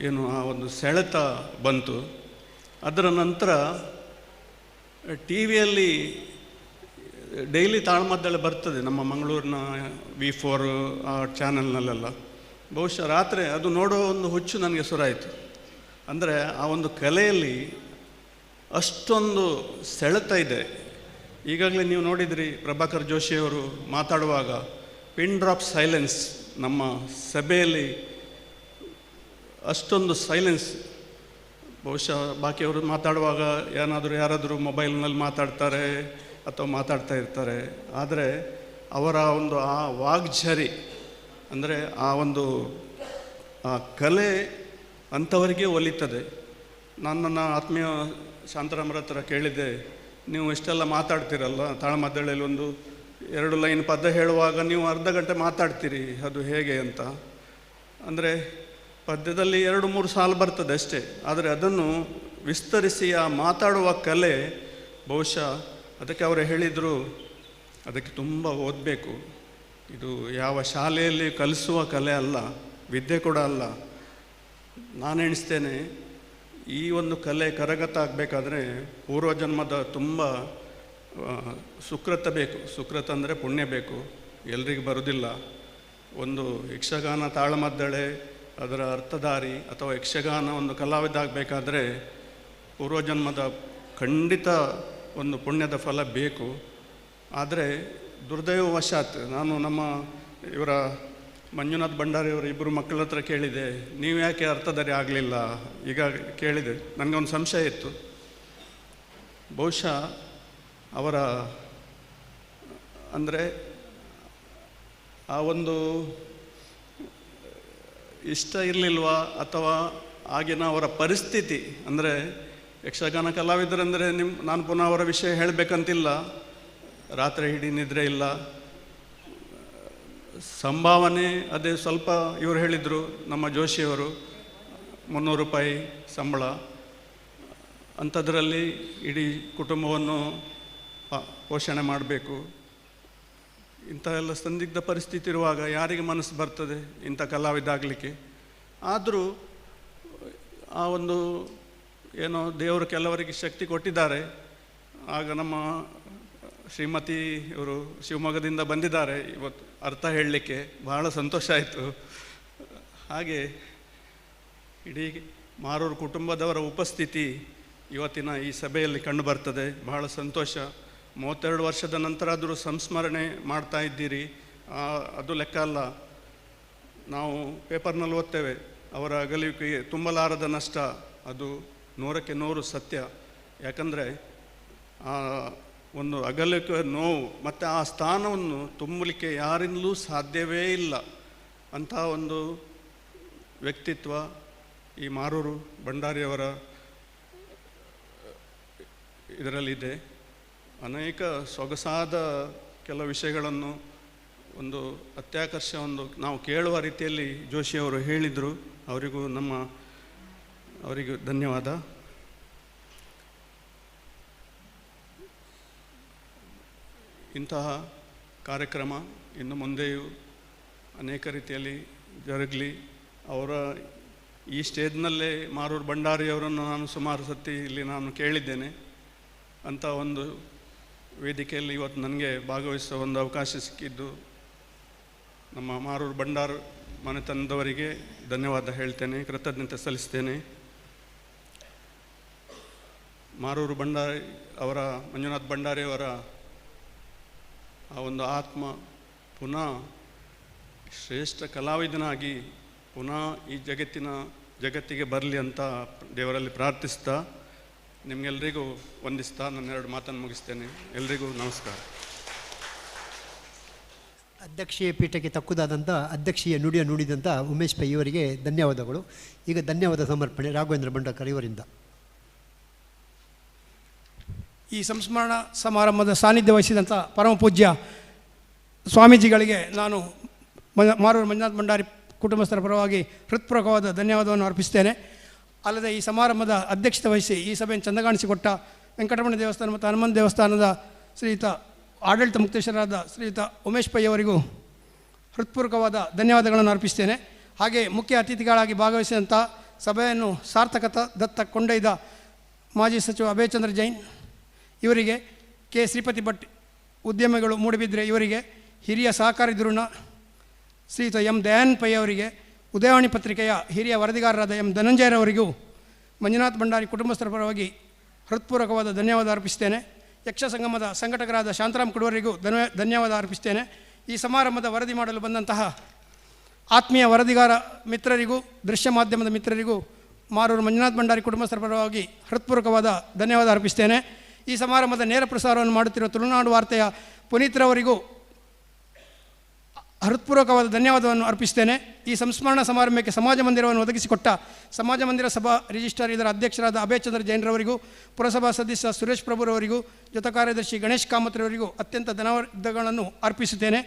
ಏನು ಆ ಒಂದು ಸೆಳೆತ ಬಂತು. ಅದರ ನಂತರ ಟಿ ವಿಯಲ್ಲಿ ಡೈಲಿ ತಾಳಮದ್ದಳೆ ಬರ್ತದೆ ನಮ್ಮ ಮಂಗಳೂರಿನ V4 ಆ ಚಾನಲ್ನಲ್ಲೆಲ್ಲ. ಬಹುಶಃ ರಾತ್ರಿ ಅದು ನೋಡೋ ಒಂದು ಹುಚ್ಚು ನನಗೆ ಶುರುವಾಯಿತು. ಅಂದರೆ ಆ ಒಂದು ಕಲೆಯಲ್ಲಿ ಅಷ್ಟೊಂದು ಸೆಳೆತ ಇದೆ. ಈಗಾಗಲೇ ನೀವು ನೋಡಿದ್ರಿ, ಪ್ರಭಾಕರ್ ಜೋಶಿಯವರು ಮಾತಾಡುವಾಗ ಪಿನ್ ಡ್ರಾಪ್ ಸೈಲೆನ್ಸ್. ನಮ್ಮ ಸಭೆಯಲ್ಲಿ ಅಷ್ಟೊಂದು ಸೈಲೆನ್ಸ್. ಬಹುಶಃ ಬಾಕಿಯವರು ಮಾತಾಡುವಾಗ ಯಾರಾದರೂ ಮೊಬೈಲ್ನಲ್ಲಿ ಮಾತಾಡ್ತಾರೆ ಅಥವಾ ಮಾತಾಡ್ತಾ ಇರ್ತಾರೆ. ಆದರೆ ಅವರ ಒಂದು ಆ ವಾಗ್ಝರಿ, ಅಂದರೆ ಆ ಒಂದು ಆ ಕಲೆ ಅಂಥವರಿಗೆ ಒಲಿತದೆ. ನಾನು ನನ್ನ ಆತ್ಮೀಯ ಶಾಂತರಾಮರ ಹತ್ರ ಕೇಳಿದ್ದೆ, ನೀವು ಇಷ್ಟೆಲ್ಲ ಮಾತಾಡ್ತೀರಲ್ಲ ತಾಳಮದ್ದಳೆಯಲ್ಲಿ, ಒಂದು 2 ಲೈನ್ ಪದ ಹೇಳುವಾಗ ನೀವು ಅರ್ಧ ಗಂಟೆ ಮಾತಾಡ್ತೀರಿ, ಅದು ಹೇಗೆ ಅಂತ. ಅಂದರೆ ಪದ್ಯದಲ್ಲಿ 2-3 ಸಾಲು ಬರ್ತದೆ ಅಷ್ಟೇ, ಆದರೆ ಅದನ್ನು ವಿಸ್ತರಿಸಿ ಆ ಮಾತಾಡುವ ಕಲೆ ಬಹುಶಃ ಅದಕ್ಕೆ ಅವರು ಹೇಳಿದರು, ಅದಕ್ಕೆ ತುಂಬ ಓದಬೇಕು. ಇದು ಯಾವ ಶಾಲೆಯಲ್ಲಿ ಕಲಿಸುವ ಕಲೆ ಅಲ್ಲ, ವಿದ್ಯೆ ಕೂಡ ಅಲ್ಲ. ನಾನು ಎಣಿಸ್ತೇನೆ ಈ ಒಂದು ಕಲೆ ಕರಗತ ಆಗಬೇಕಾದ್ರೆ ಪೂರ್ವಜನ್ಮದ ತುಂಬ ಸುಕೃತ ಬೇಕು. ಸುಕೃತ ಅಂದರೆ ಪುಣ್ಯ ಬೇಕು, ಎಲ್ರಿಗೂ ಬರೋದಿಲ್ಲ. ಒಂದು ಯಕ್ಷಗಾನ ತಾಳಮದ್ದಳೆ, ಅದರ ಅರ್ಥಧಾರಿ ಅಥವಾ ಯಕ್ಷಗಾನ ಒಂದು ಕಲಾವಿದ ಆಗಬೇಕಾದ್ರೆ ಪೂರ್ವಜನ್ಮದ ಖಂಡಿತ ಒಂದು ಪುಣ್ಯದ ಫಲ ಬೇಕು. ಆದರೆ ದುರ್ದೈವವಶಾತ್ ನಾನು ನಮ್ಮ ಇವರ ಮಂಜುನಾಥ್ ಭಂಡಾರಿಯವರ ಇಬ್ಬರು ಮಕ್ಕಳ ಹತ್ರ ಕೇಳಿದೆ, ನೀವು ಯಾಕೆ ಅರ್ಥಧಾರಿ ಆಗಲಿಲ್ಲ? ಈಗ ಕೇಳಿದೆ, ನನಗೊಂದು ಸಂಶಯ ಇತ್ತು. ಬಹುಶಃ ಅವರ ಅಂದರೆ ಆ ಒಂದು ಇಷ್ಟ ಇರಲಿಲ್ವಾ ಅಥವಾ ಆಗಿನ ಅವರ ಪರಿಸ್ಥಿತಿ. ಅಂದರೆ ಯಕ್ಷಗಾನ ಕಲಾವಿದರಂದರೆ ನಾನು ಪುನಃ ಅವರ ವಿಷಯ ಹೇಳಬೇಕಂತಿಲ್ಲ. ರಾತ್ರಿ ಇಡೀ ನಿದ್ರೆ ಇಲ್ಲ, ಸಂಭಾವನೆ ಅದೇ ಸ್ವಲ್ಪ. ಇವರು ಹೇಳಿದರು, ನಮ್ಮ ಜೋಶಿಯವರು 300 ರೂಪಾಯಿ ಸಂಬಳ, ಅಂಥದ್ರಲ್ಲಿ ಇಡೀ ಕುಟುಂಬವನ್ನು ಪೋಷಣೆ ಮಾಡಬೇಕು. ಇಂಥ ಎಲ್ಲ ಸಂದಿಗ್ಧ ಪರಿಸ್ಥಿತಿ ಇರುವಾಗ ಯಾರಿಗೆ ಮನಸ್ಸು ಬರ್ತದೆ ಇಂಥ ಕಲಾವಿದ ಆಗಲಿಕ್ಕೆ? ಆದರೂ ಆ ಒಂದು ಏನೋ ದೇವರು ಕೆಲವರಿಗೆ ಶಕ್ತಿ ಕೊಟ್ಟಿದ್ದಾರೆ. ಆಗ ನಮ್ಮ ಶ್ರೀಮತಿ ಇವರು ಶಿವಮೊಗ್ಗದಿಂದ ಬಂದಿದ್ದಾರೆ ಇವತ್ತು ಅರ್ಥ ಹೇಳಲಿಕ್ಕೆ, ಬಹಳ ಸಂತೋಷ ಆಯಿತು. ಹಾಗೆ ಇಡೀ ಮಾರೂರು ಕುಟುಂಬದವರ ಉಪಸ್ಥಿತಿ ಇವತ್ತಿನ ಈ ಸಭೆಯಲ್ಲಿ ಕಂಡುಬರ್ತದೆ. ಬಹಳ ಸಂತೋಷ. 32 ವರ್ಷದ ನಂತರ ಆದರೂ ಸಂಸ್ಮರಣೆ ಮಾಡ್ತಾ ಇದ್ದೀರಿ, ಅದು ಲೆಕ್ಕ ಅಲ್ಲ. ನಾವು ಪೇಪರ್ನಲ್ಲಿ ಓದ್ತೇವೆ, ಅವರ ಅಗಲಿಕೆಗೆ ತುಂಬಲಾರದ ನಷ್ಟ, ಅದು 100ಕ್ಕೆ 100 ಸತ್ಯ. ಯಾಕಂದರೆ ಆ ಒಂದು ಅಗಲಿಕೆ ನೋವು ಮತ್ತು ಆ ಸ್ಥಾನವನ್ನು ತುಂಬಲಿಕ್ಕೆ ಯಾರಿಂದಲೂ ಸಾಧ್ಯವೇ ಇಲ್ಲ. ಅಂಥ ಒಂದು ವ್ಯಕ್ತಿತ್ವ ಈ ಮಾರೂರು ಭಂಡಾರಿಯವರ ಇದರಲ್ಲಿದೆ. ಅನೇಕ ಸೊಗಸಾದ ಕೆಲವು ವಿಷಯಗಳನ್ನು ಒಂದು ಅತ್ಯಾಕರ್ಷ ಒಂದು ನಾವು ಕೇಳುವ ರೀತಿಯಲ್ಲಿ ಜೋಶಿಯವರು ಹೇಳಿದರು. ಅವರಿಗೂ ಧನ್ಯವಾದ. ಇಂತಹ ಕಾರ್ಯಕ್ರಮ ಇನ್ನು ಮುಂದೆಯೂ ಅನೇಕ ರೀತಿಯಲ್ಲಿ ಜರುಗಲಿ. ಅವರ ಈ ಸ್ಟೇಜ್ನಲ್ಲೇ ಮಾರೂರು ಭಂಡಾರಿಯವರನ್ನು ನಾನು ಸುಮಾರು ಸತಿ ಇಲ್ಲಿ ನಾನು ಕೇಳಿದ್ದೇನೆ. ಅಂಥ ಒಂದು ವೇದಿಕೆಯಲ್ಲಿ ಇವತ್ತು ನನಗೆ ಭಾಗವಹಿಸುವ ಒಂದು ಅವಕಾಶ ಸಿಕ್ಕಿದ್ದು ನಮ್ಮ ಮಾರೂರು ಭಂಡಾರ ಮನೆತನದವರಿಗೆ ಧನ್ಯವಾದ ಹೇಳ್ತೇನೆ, ಕೃತಜ್ಞತೆ ಸಲ್ಲಿಸ್ತೇನೆ. ಮಾರೂರು ಭಂಡಾರಿ ಅವರ ಮಂಜುನಾಥ್ ಭಂಡಾರಿಯವರ ಆ ಒಂದು ಆತ್ಮ ಪುನಃ ಶ್ರೇಷ್ಠ ಕಲಾವಿದನಾಗಿ ಪುನಃ ಈ ಜಗತ್ತಿಗೆ ಬರಲಿ ಅಂತ ದೇವರಲ್ಲಿ ಪ್ರಾರ್ಥಿಸ್ತಾ ನಿಮಗೆಲ್ಲರಿಗೂ ವಂದಿಸ್ತಾ ನನ್ನ 2 ಮಾತನ್ನು ಮುಗಿಸ್ತೇನೆ. ಎಲ್ರಿಗೂ ನಮಸ್ಕಾರ. ಅಧ್ಯಕ್ಷೀಯ ಪೀಠಕ್ಕೆ ತಕ್ಕುದಾದಂಥ ಅಧ್ಯಕ್ಷೀಯ ನುಡಿದಂಥ ಉಮೇಶ್ ಪೈ ಇವರಿಗೆ ಧನ್ಯವಾದಗಳು. ಈಗ ಧನ್ಯವಾದ ಸಮರ್ಪಣೆ ರಾಘವೇಂದ್ರ ಭಂಡಾರ್ಕರ್ ಇವರಿಂದ. ಈ ಸಂಸ್ಮರಣಾ ಸಮಾರಂಭದ ಸಾನ್ನಿಧ್ಯ ವಹಿಸಿದಂಥ ಪರಮ ಪೂಜ್ಯ ಸ್ವಾಮೀಜಿಗಳಿಗೆ ನಾನು ಮಾರೂರು ಮಂಜುನಾಥ್ ಭಂಡಾರಿ ಕುಟುಂಬಸ್ಥರ ಪರವಾಗಿ ಹೃತ್ಪೂರ್ವಕವಾದ ಧನ್ಯವಾದವನ್ನು ಅರ್ಪಿಸ್ತೇನೆ. ಅಲ್ಲದೆ ಈ ಸಮಾರಂಭದ ಅಧ್ಯಕ್ಷತೆ ವಹಿಸಿ ಈ ಸಭೆಯನ್ನು ಚಂದಗಾಣಿಸಿಕೊಟ್ಟ ವೆಂಕಟರಮಣ ದೇವಸ್ಥಾನ ಮತ್ತು ಹನುಮಂತ ದೇವಸ್ಥಾನದ ಶ್ರೀಯುತ ಆಡಳಿತ ಮುಕ್ತೇಶ್ವರರಾದ ಶ್ರೀಯುತ ಉಮೇಶ್ ಪೈ ಅವರಿಗೂ ಹೃತ್ಪೂರ್ವಕವಾದ ಧನ್ಯವಾದಗಳನ್ನು ಅರ್ಪಿಸ್ತೇನೆ. ಹಾಗೆ ಮುಖ್ಯ ಅತಿಥಿಗಳಾಗಿ ಭಾಗವಹಿಸಿದಂಥ ಸಭೆಯನ್ನು ಸಾರ್ಥಕದತ್ತ ಕೊಂಡೊಯ್ದ ಮಾಜಿ ಸಚಿವ ಅಭಯಚಂದ್ರ ಜೈನ್ ಇವರಿಗೆ, ಕೆ ಶ್ರೀಪತಿ ಭಟ್ ಉದ್ಯಮಿಗಳು ಮೂಡಬಿದ್ರೆ ಇವರಿಗೆ, ಹಿರಿಯ ಸಹಕಾರಿ ಧುರೀಣ ಶ್ರೀಯುತ ಎಂ ದಯಾನ್ ಪೈ ಅವರಿಗೆ, ಉದಯವಾಣಿ ಪತ್ರಿಕೆಯ ಹಿರಿಯ ವರದಿಗಾರರಾದ ಎಂ ಧನಂಜಯರವರಿಗೂ ಮಂಜುನಾಥ್ ಭಂಡಾರಿ ಕುಟುಂಬಸ್ಥರ ಪರವಾಗಿ ಹೃತ್ಪೂರ್ವಕವಾದ ಧನ್ಯವಾದ ಅರ್ಪಿಸ್ತೇನೆ. ಯಕ್ಷ ಸಂಗಮದ ಸಂಘಟಕರಾದ ಶಾಂತರಾಮ್ ಕುಡುವರಿಗೂ ಧನ್ಯವಾದ ಅರ್ಪಿಸ್ತೇನೆ. ಈ ಸಮಾರಂಭದ ವರದಿ ಮಾಡಲು ಬಂದಂತಹ ಆತ್ಮೀಯ ವರದಿಗಾರ ಮಿತ್ರರಿಗೂ ದೃಶ್ಯ ಮಾಧ್ಯಮದ ಮಿತ್ರರಿಗೂ ಮಾರೂರು ಮಂಜುನಾಥ್ ಭಂಡಾರಿ ಕುಟುಂಬಸ್ಥರ ಪರವಾಗಿ ಹೃತ್ಪೂರ್ವಕವಾದ ಧನ್ಯವಾದ ಅರ್ಪಿಸ್ತೇನೆ. ಈ ಸಮಾರಂಭದ ನೇರ ಪ್ರಸಾರವನ್ನು ಮಾಡುತ್ತಿರುವ ತುಳುನಾಡು ವಾರ್ತೆಯ ಪುನೀತ್ರವರಿಗೂ ಹೃತ್ಪೂರ್ವಕವಾದ ಧನ್ಯವಾದವನ್ನು ಅರ್ಪಿಸ್ತೇನೆ. ಈ ಸಂಸ್ಮರಣಾ ಸಮಾರಂಭಕ್ಕೆ ಸಮಾಜ ಮಂದಿರವನ್ನು ಒದಗಿಸಿಕೊಟ್ಟ ಸಮಾಜ ಮಂದಿರ ಸಭಾ ರಿಜಿಸ್ಟ್ರಾರ್ ಇದರ ಅಧ್ಯಕ್ಷರಾದ ಅಭಯಚಂದ್ರ ಜೈನ್ರವರಿಗೂ, ಪುರಸಭಾ ಸದಸ್ಯ ಸುರೇಶ್ ಪ್ರಭುರವರಿಗೂ, ಜೊತೆ ಕಾರ್ಯದರ್ಶಿ ಗಣೇಶ್ ಕಾಮತ್ರವರಿಗೂ ಅತ್ಯಂತ ಧನ್ಯವಾದಗಳನ್ನು ಅರ್ಪಿಸುತ್ತೇನೆ.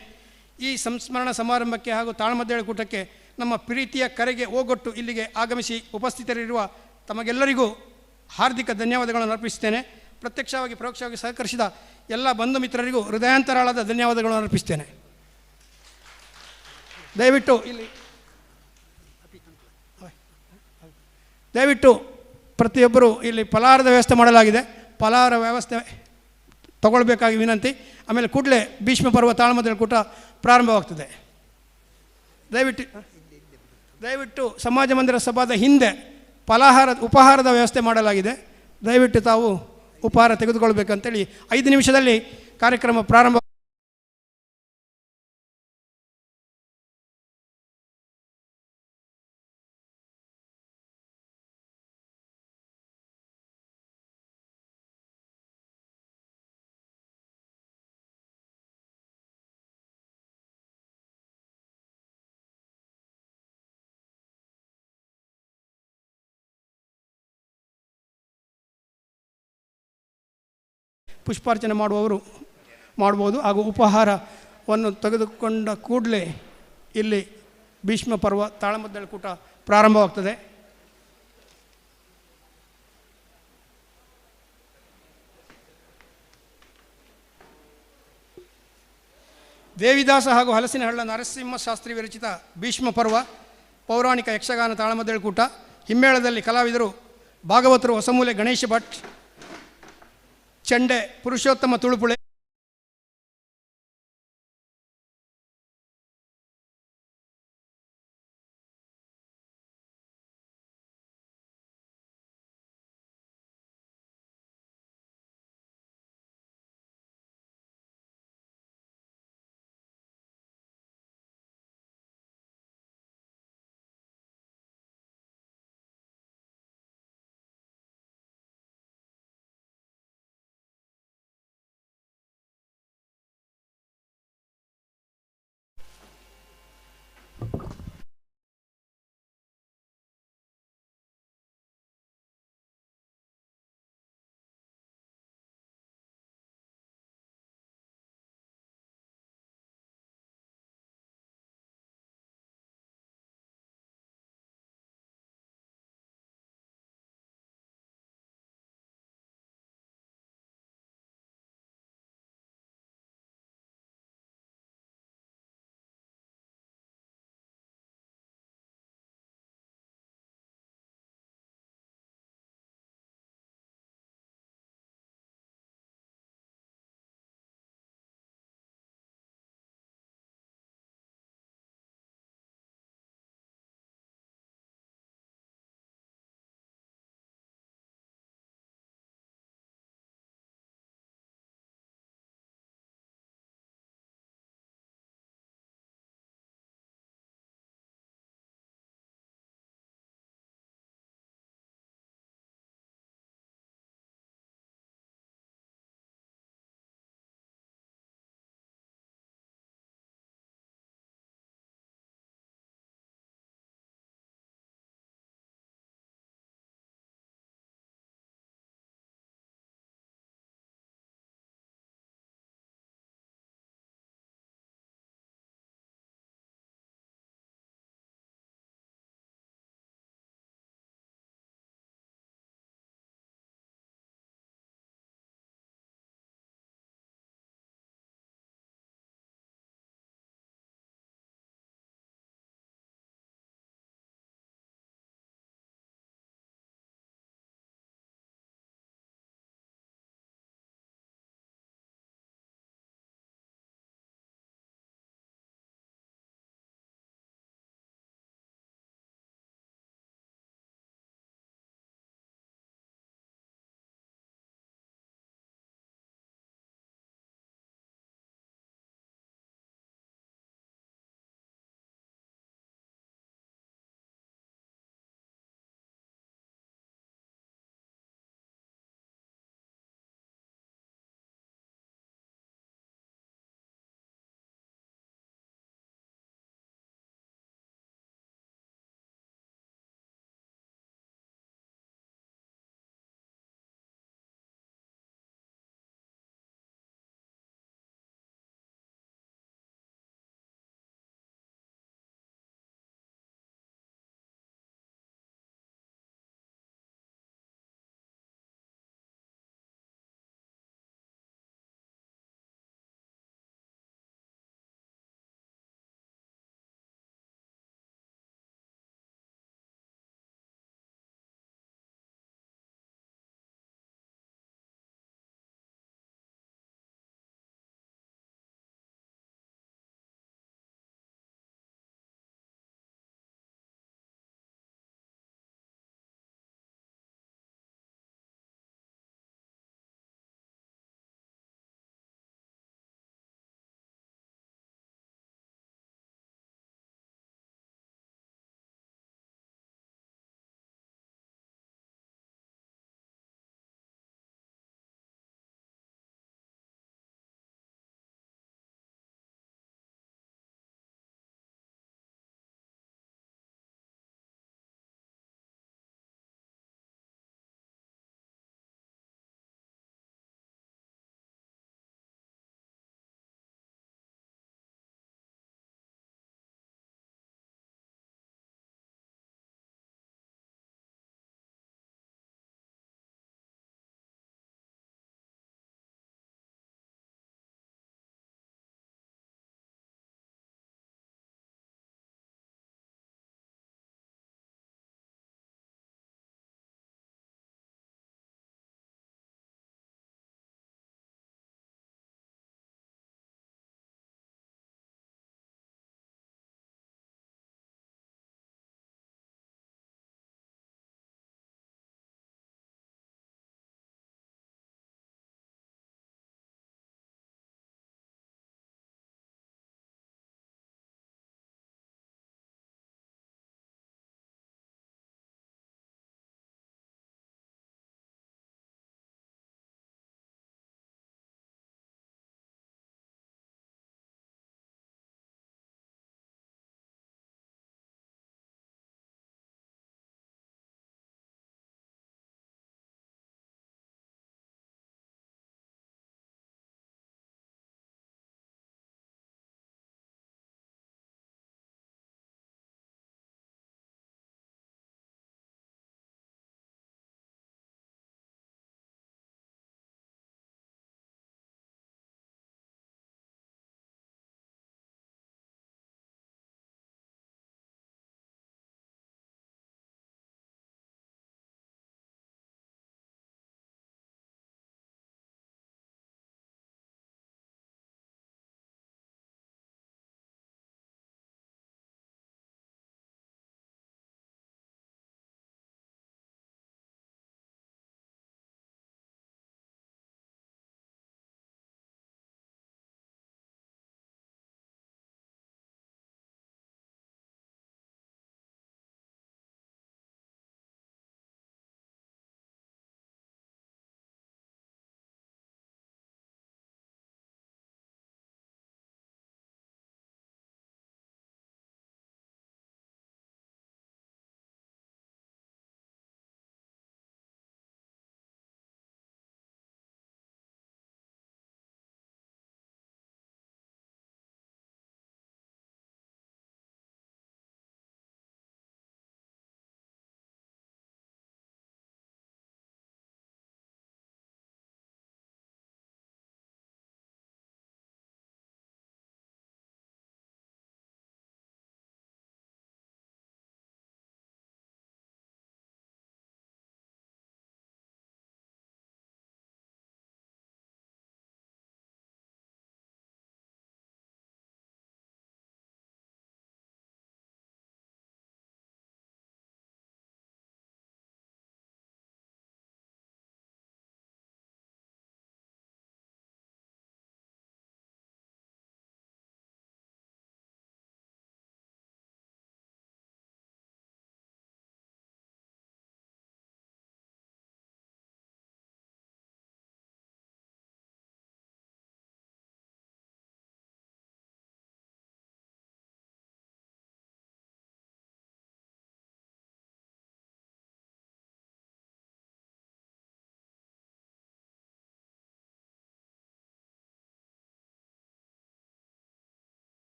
ಈ ಸಂಸ್ಮರಣಾ ಸಮಾರಂಭಕ್ಕೆ ಹಾಗೂ ತಾಳಮದ್ದಳೆ ಕೂಟಕ್ಕೆ ನಮ್ಮ ಪ್ರೀತಿಯ ಕರೆಗೆ ಓಗೊಟ್ಟು ಇಲ್ಲಿಗೆ ಆಗಮಿಸಿ ಉಪಸ್ಥಿತರಿರುವ ತಮಗೆಲ್ಲರಿಗೂ ಹಾರ್ದಿಕ ಧನ್ಯವಾದಗಳನ್ನು ಅರ್ಪಿಸುತ್ತೇನೆ. ಪ್ರತ್ಯಕ್ಷವಾಗಿ ಪರೋಕ್ಷವಾಗಿ ಸಹಕರಿಸಿದ ಎಲ್ಲ ಬಂಧು ಮಿತ್ರರಿಗೂ ಹೃದಯಾಂತರಾಳದ ಧನ್ಯವಾದಗಳನ್ನು ಅರ್ಪಿಸ್ತೇನೆ. ದಯವಿಟ್ಟು ಇಲ್ಲಿ ದಯವಿಟ್ಟು ಪ್ರತಿಯೊಬ್ಬರು ಇಲ್ಲಿ ಫಲಾಹಾರದ ವ್ಯವಸ್ಥೆ ಮಾಡಲಾಗಿದೆ, ಫಲಾಹಾರ ವ್ಯವಸ್ಥೆ ತಗೊಳ್ಬೇಕಾಗಿ ವಿನಂತಿ. ಆಮೇಲೆ ಕೂಡಲೇ ಭೀಷ್ಮ ಪರ್ವ ತಾಳಮದ್ದಳೆ ಕೂಟ ಪ್ರಾರಂಭವಾಗ್ತದೆ. ದಯವಿಟ್ಟು ಸಮಾಜ ಮಂದಿರ ಸಭಾದ ಹಿಂದೆ ಉಪಹಾರದ ವ್ಯವಸ್ಥೆ ಮಾಡಲಾಗಿದೆ. ದಯವಿಟ್ಟು ತಾವು ಉಪಹಾರ ತೆಗೆದುಕೊಳ್ಬೇಕಂತೇಳಿ 5 ನಿಮಿಷದಲ್ಲಿ ಕಾರ್ಯಕ್ರಮ ಪ್ರಾರಂಭ. ಪುಷ್ಪಾರ್ಚನೆ ಮಾಡುವವರು ಮಾಡ್ಬೋದು. ಹಾಗೂ ಉಪಹಾರವನ್ನು ತೆಗೆದುಕೊಂಡ ಕೂಡಲೇ ಇಲ್ಲಿ ಭೀಷ್ಮ ಪರ್ವ ತಾಳಮದ್ದಳೆ ಕೂಟ ಪ್ರಾರಂಭವಾಗ್ತದೆ. ದೇವಿದಾಸ ಹಾಗೂ ಹಲಸಿನಹಳ್ಳ ನರಸಿಂಹಶಾಸ್ತ್ರಿ ವಿರಚಿತ ಭೀಷ್ಮ ಪರ್ವ ಪೌರಾಣಿಕ ಯಕ್ಷಗಾನ ತಾಳಮದ್ದಳೆ ಕೂಟ. ಹಿಮ್ಮೇಳದಲ್ಲಿ ಕಲಾವಿದರು ಭಾಗವತರು ಹೊಸಮೂಲೆ ಗಣೇಶ ಭಟ್, ಚಂಡೆ ಪುರುಷೋತ್ತಮ ತುಳುಪುಳೆ,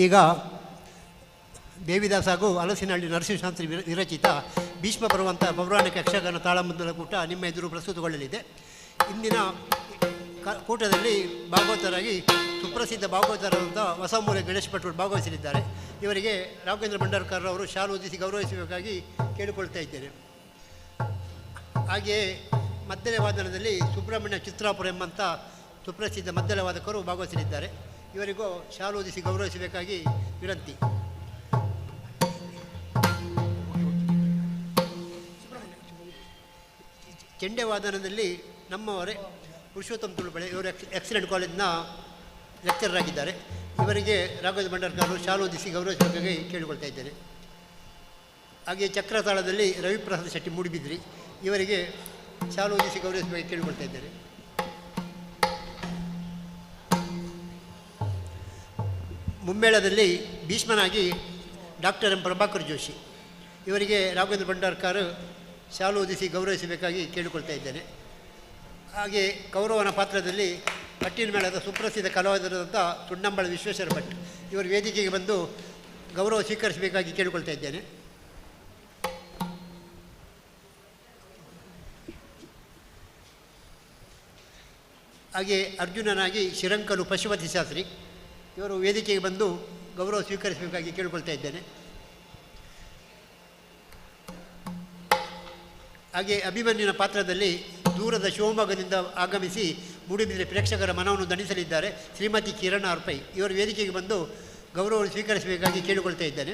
ಈಗ ದೇವಿದಾಸ್ ಹಾಗೂ ಹಲಸಿನಹಳ್ಳಿ ನರಸಿಂಹಶಾಸ್ತ್ರಿ ವಿರಚಿತ ಭೀಷ್ಮ ಬರುವಂಥ ಪೌರಾಣಿಕ ಯಕ್ಷಗಾನ ತಾಳಮದ್ದಲ ಕೂಟ ನಿಮ್ಮ ಎದುರು ಪ್ರಸ್ತುತಗೊಳ್ಳಲಿದೆ. ಇಂದಿನ ಕೂಟದಲ್ಲಿ ಭಾಗವತರಾಗಿ ಸುಪ್ರಸಿದ್ಧ ಭಾಗವತರಾದಂಥ ಹೊಸಮೂಲೆ ಗಣೇಶ್ ಭಟ್ರು ಭಾಗವಹಿಸಲಿದ್ದಾರೆ. ಇವರಿಗೆ ರಾಘವೇಂದ್ರ ಭಂಡಾರ್ಕರ್ ಅವರು ಶಾಲು ಹೊದಿಸಿ ಗೌರವಿಸಬೇಕಾಗಿ ಕೇಳಿಕೊಳ್ತಾ ಇದ್ದೇನೆ. ಹಾಗೆಯೇ ಮದ್ದಲೆ ವಾದನದಲ್ಲಿ ಸುಬ್ರಹ್ಮಣ್ಯ ಚಿತ್ರಾಪುರ ಎಂಬಂಥ ಸುಪ್ರಸಿದ್ಧ ಮದ್ದಲೆ ವಾದಕರು ಭಾಗವಹಿಸಲಿದ್ದಾರೆ. ಇವರಿಗೂ ಶಾಲು ಹೊದಿಸಿ ಗೌರವಿಸಬೇಕಾಗಿ ವಿನಂತಿ. ಚೆಂಡೆ ವಾದನದಲ್ಲಿ ನಮ್ಮವರೇ ಪುರುಷೋತ್ತಮ್ ತುಳುಬಳೆ, ಇವರು ಎಕ್ಸಲೆಂಟ್ ಕಾಲೇಜಿನ ಲೆಕ್ಚರರ್ ಆಗಿದ್ದಾರೆ. ಇವರಿಗೆ ರಾಘವೇಂದ್ರ ಭಂಡಾರ್ಕರ್ ಶಾಲು ಹೊದಿಸಿ ಗೌರವಿಸಬೇಕಾಗಿ ಕೇಳಿಕೊಳ್ತಾ ಇದ್ದೇನೆ. ಹಾಗೆಯೇ ಚಕ್ರತಾಳದಲ್ಲಿ ರವಿಪ್ರಸಾದ್ ಶೆಟ್ಟಿ ಮೂಡಿಬಿದ್ರಿ, ಇವರಿಗೆ ಶಾಲು ಹೊದಿಸಿ ಗೌರವಿಸಬೇಕಾಗಿ ಕೇಳಿಕೊಳ್ತಾ ಇದ್ದೇನೆ. ಮುಮ್ಮೇಳದಲ್ಲಿ ಭೀಷ್ಮನಾಗಿ ಡಾಕ್ಟರ್ ಎಂ ಪ್ರಭಾಕರ್ ಜೋಶಿ, ಇವರಿಗೆ ರಾಘವೇಂದ್ರ ಭಂಡಾರ್ಕರ್ ಶಾಲು ಹೊದಿಸಿ ಗೌರವಿಸಬೇಕಾಗಿ ಕೇಳಿಕೊಳ್ತಾ ಇದ್ದೇನೆ. ಹಾಗೆ ಕೌರವನ ಪಾತ್ರದಲ್ಲಿ ಕಟ್ಟಿನ ಮೇಳದ ಸುಪ್ರಸಿದ್ಧ ಕಲಾವಿದರಾದಂಥ ಸುಣ್ಣಂಬಳ ವಿಶ್ವೇಶ್ವರ ಭಟ್, ಇವರು ವೇದಿಕೆಗೆ ಬಂದು ಗೌರವ ಸ್ವೀಕರಿಸಬೇಕಾಗಿ ಕೇಳಿಕೊಳ್ತಾ ಇದ್ದೇನೆ. ಹಾಗೆ ಅರ್ಜುನನಾಗಿ ಶಿರಂಕಲು ಪಶುಪತಿ ಶಾಸ್ತ್ರಿ, ಇವರು ವೇದಿಕೆಗೆ ಬಂದು ಗೌರವ ಸ್ವೀಕರಿಸಬೇಕಾಗಿ ಕೇಳಿಕೊಳ್ತಾ ಇದ್ದೇನೆ. ಹಾಗೆ ಅಭಿಮನ್ಯುನ ಪಾತ್ರದಲ್ಲಿ ದೂರದ ಶಿವಮೊಗ್ಗದಿಂದ ಆಗಮಿಸಿ ಮೂಡಿಬಿದಿರೆ ಪ್ರೇಕ್ಷಕರ ಮನವನ್ನು ದಣಿಸಲಿದ್ದಾರೆ ಶ್ರೀಮತಿ ಕಿರಣ್ ಆರ್ಪೈ, ಇವರು ವೇದಿಕೆಗೆ ಬಂದು ಗೌರವ ಸ್ವೀಕರಿಸಬೇಕಾಗಿ ಕೇಳಿಕೊಳ್ತಾ ಇದ್ದೇನೆ.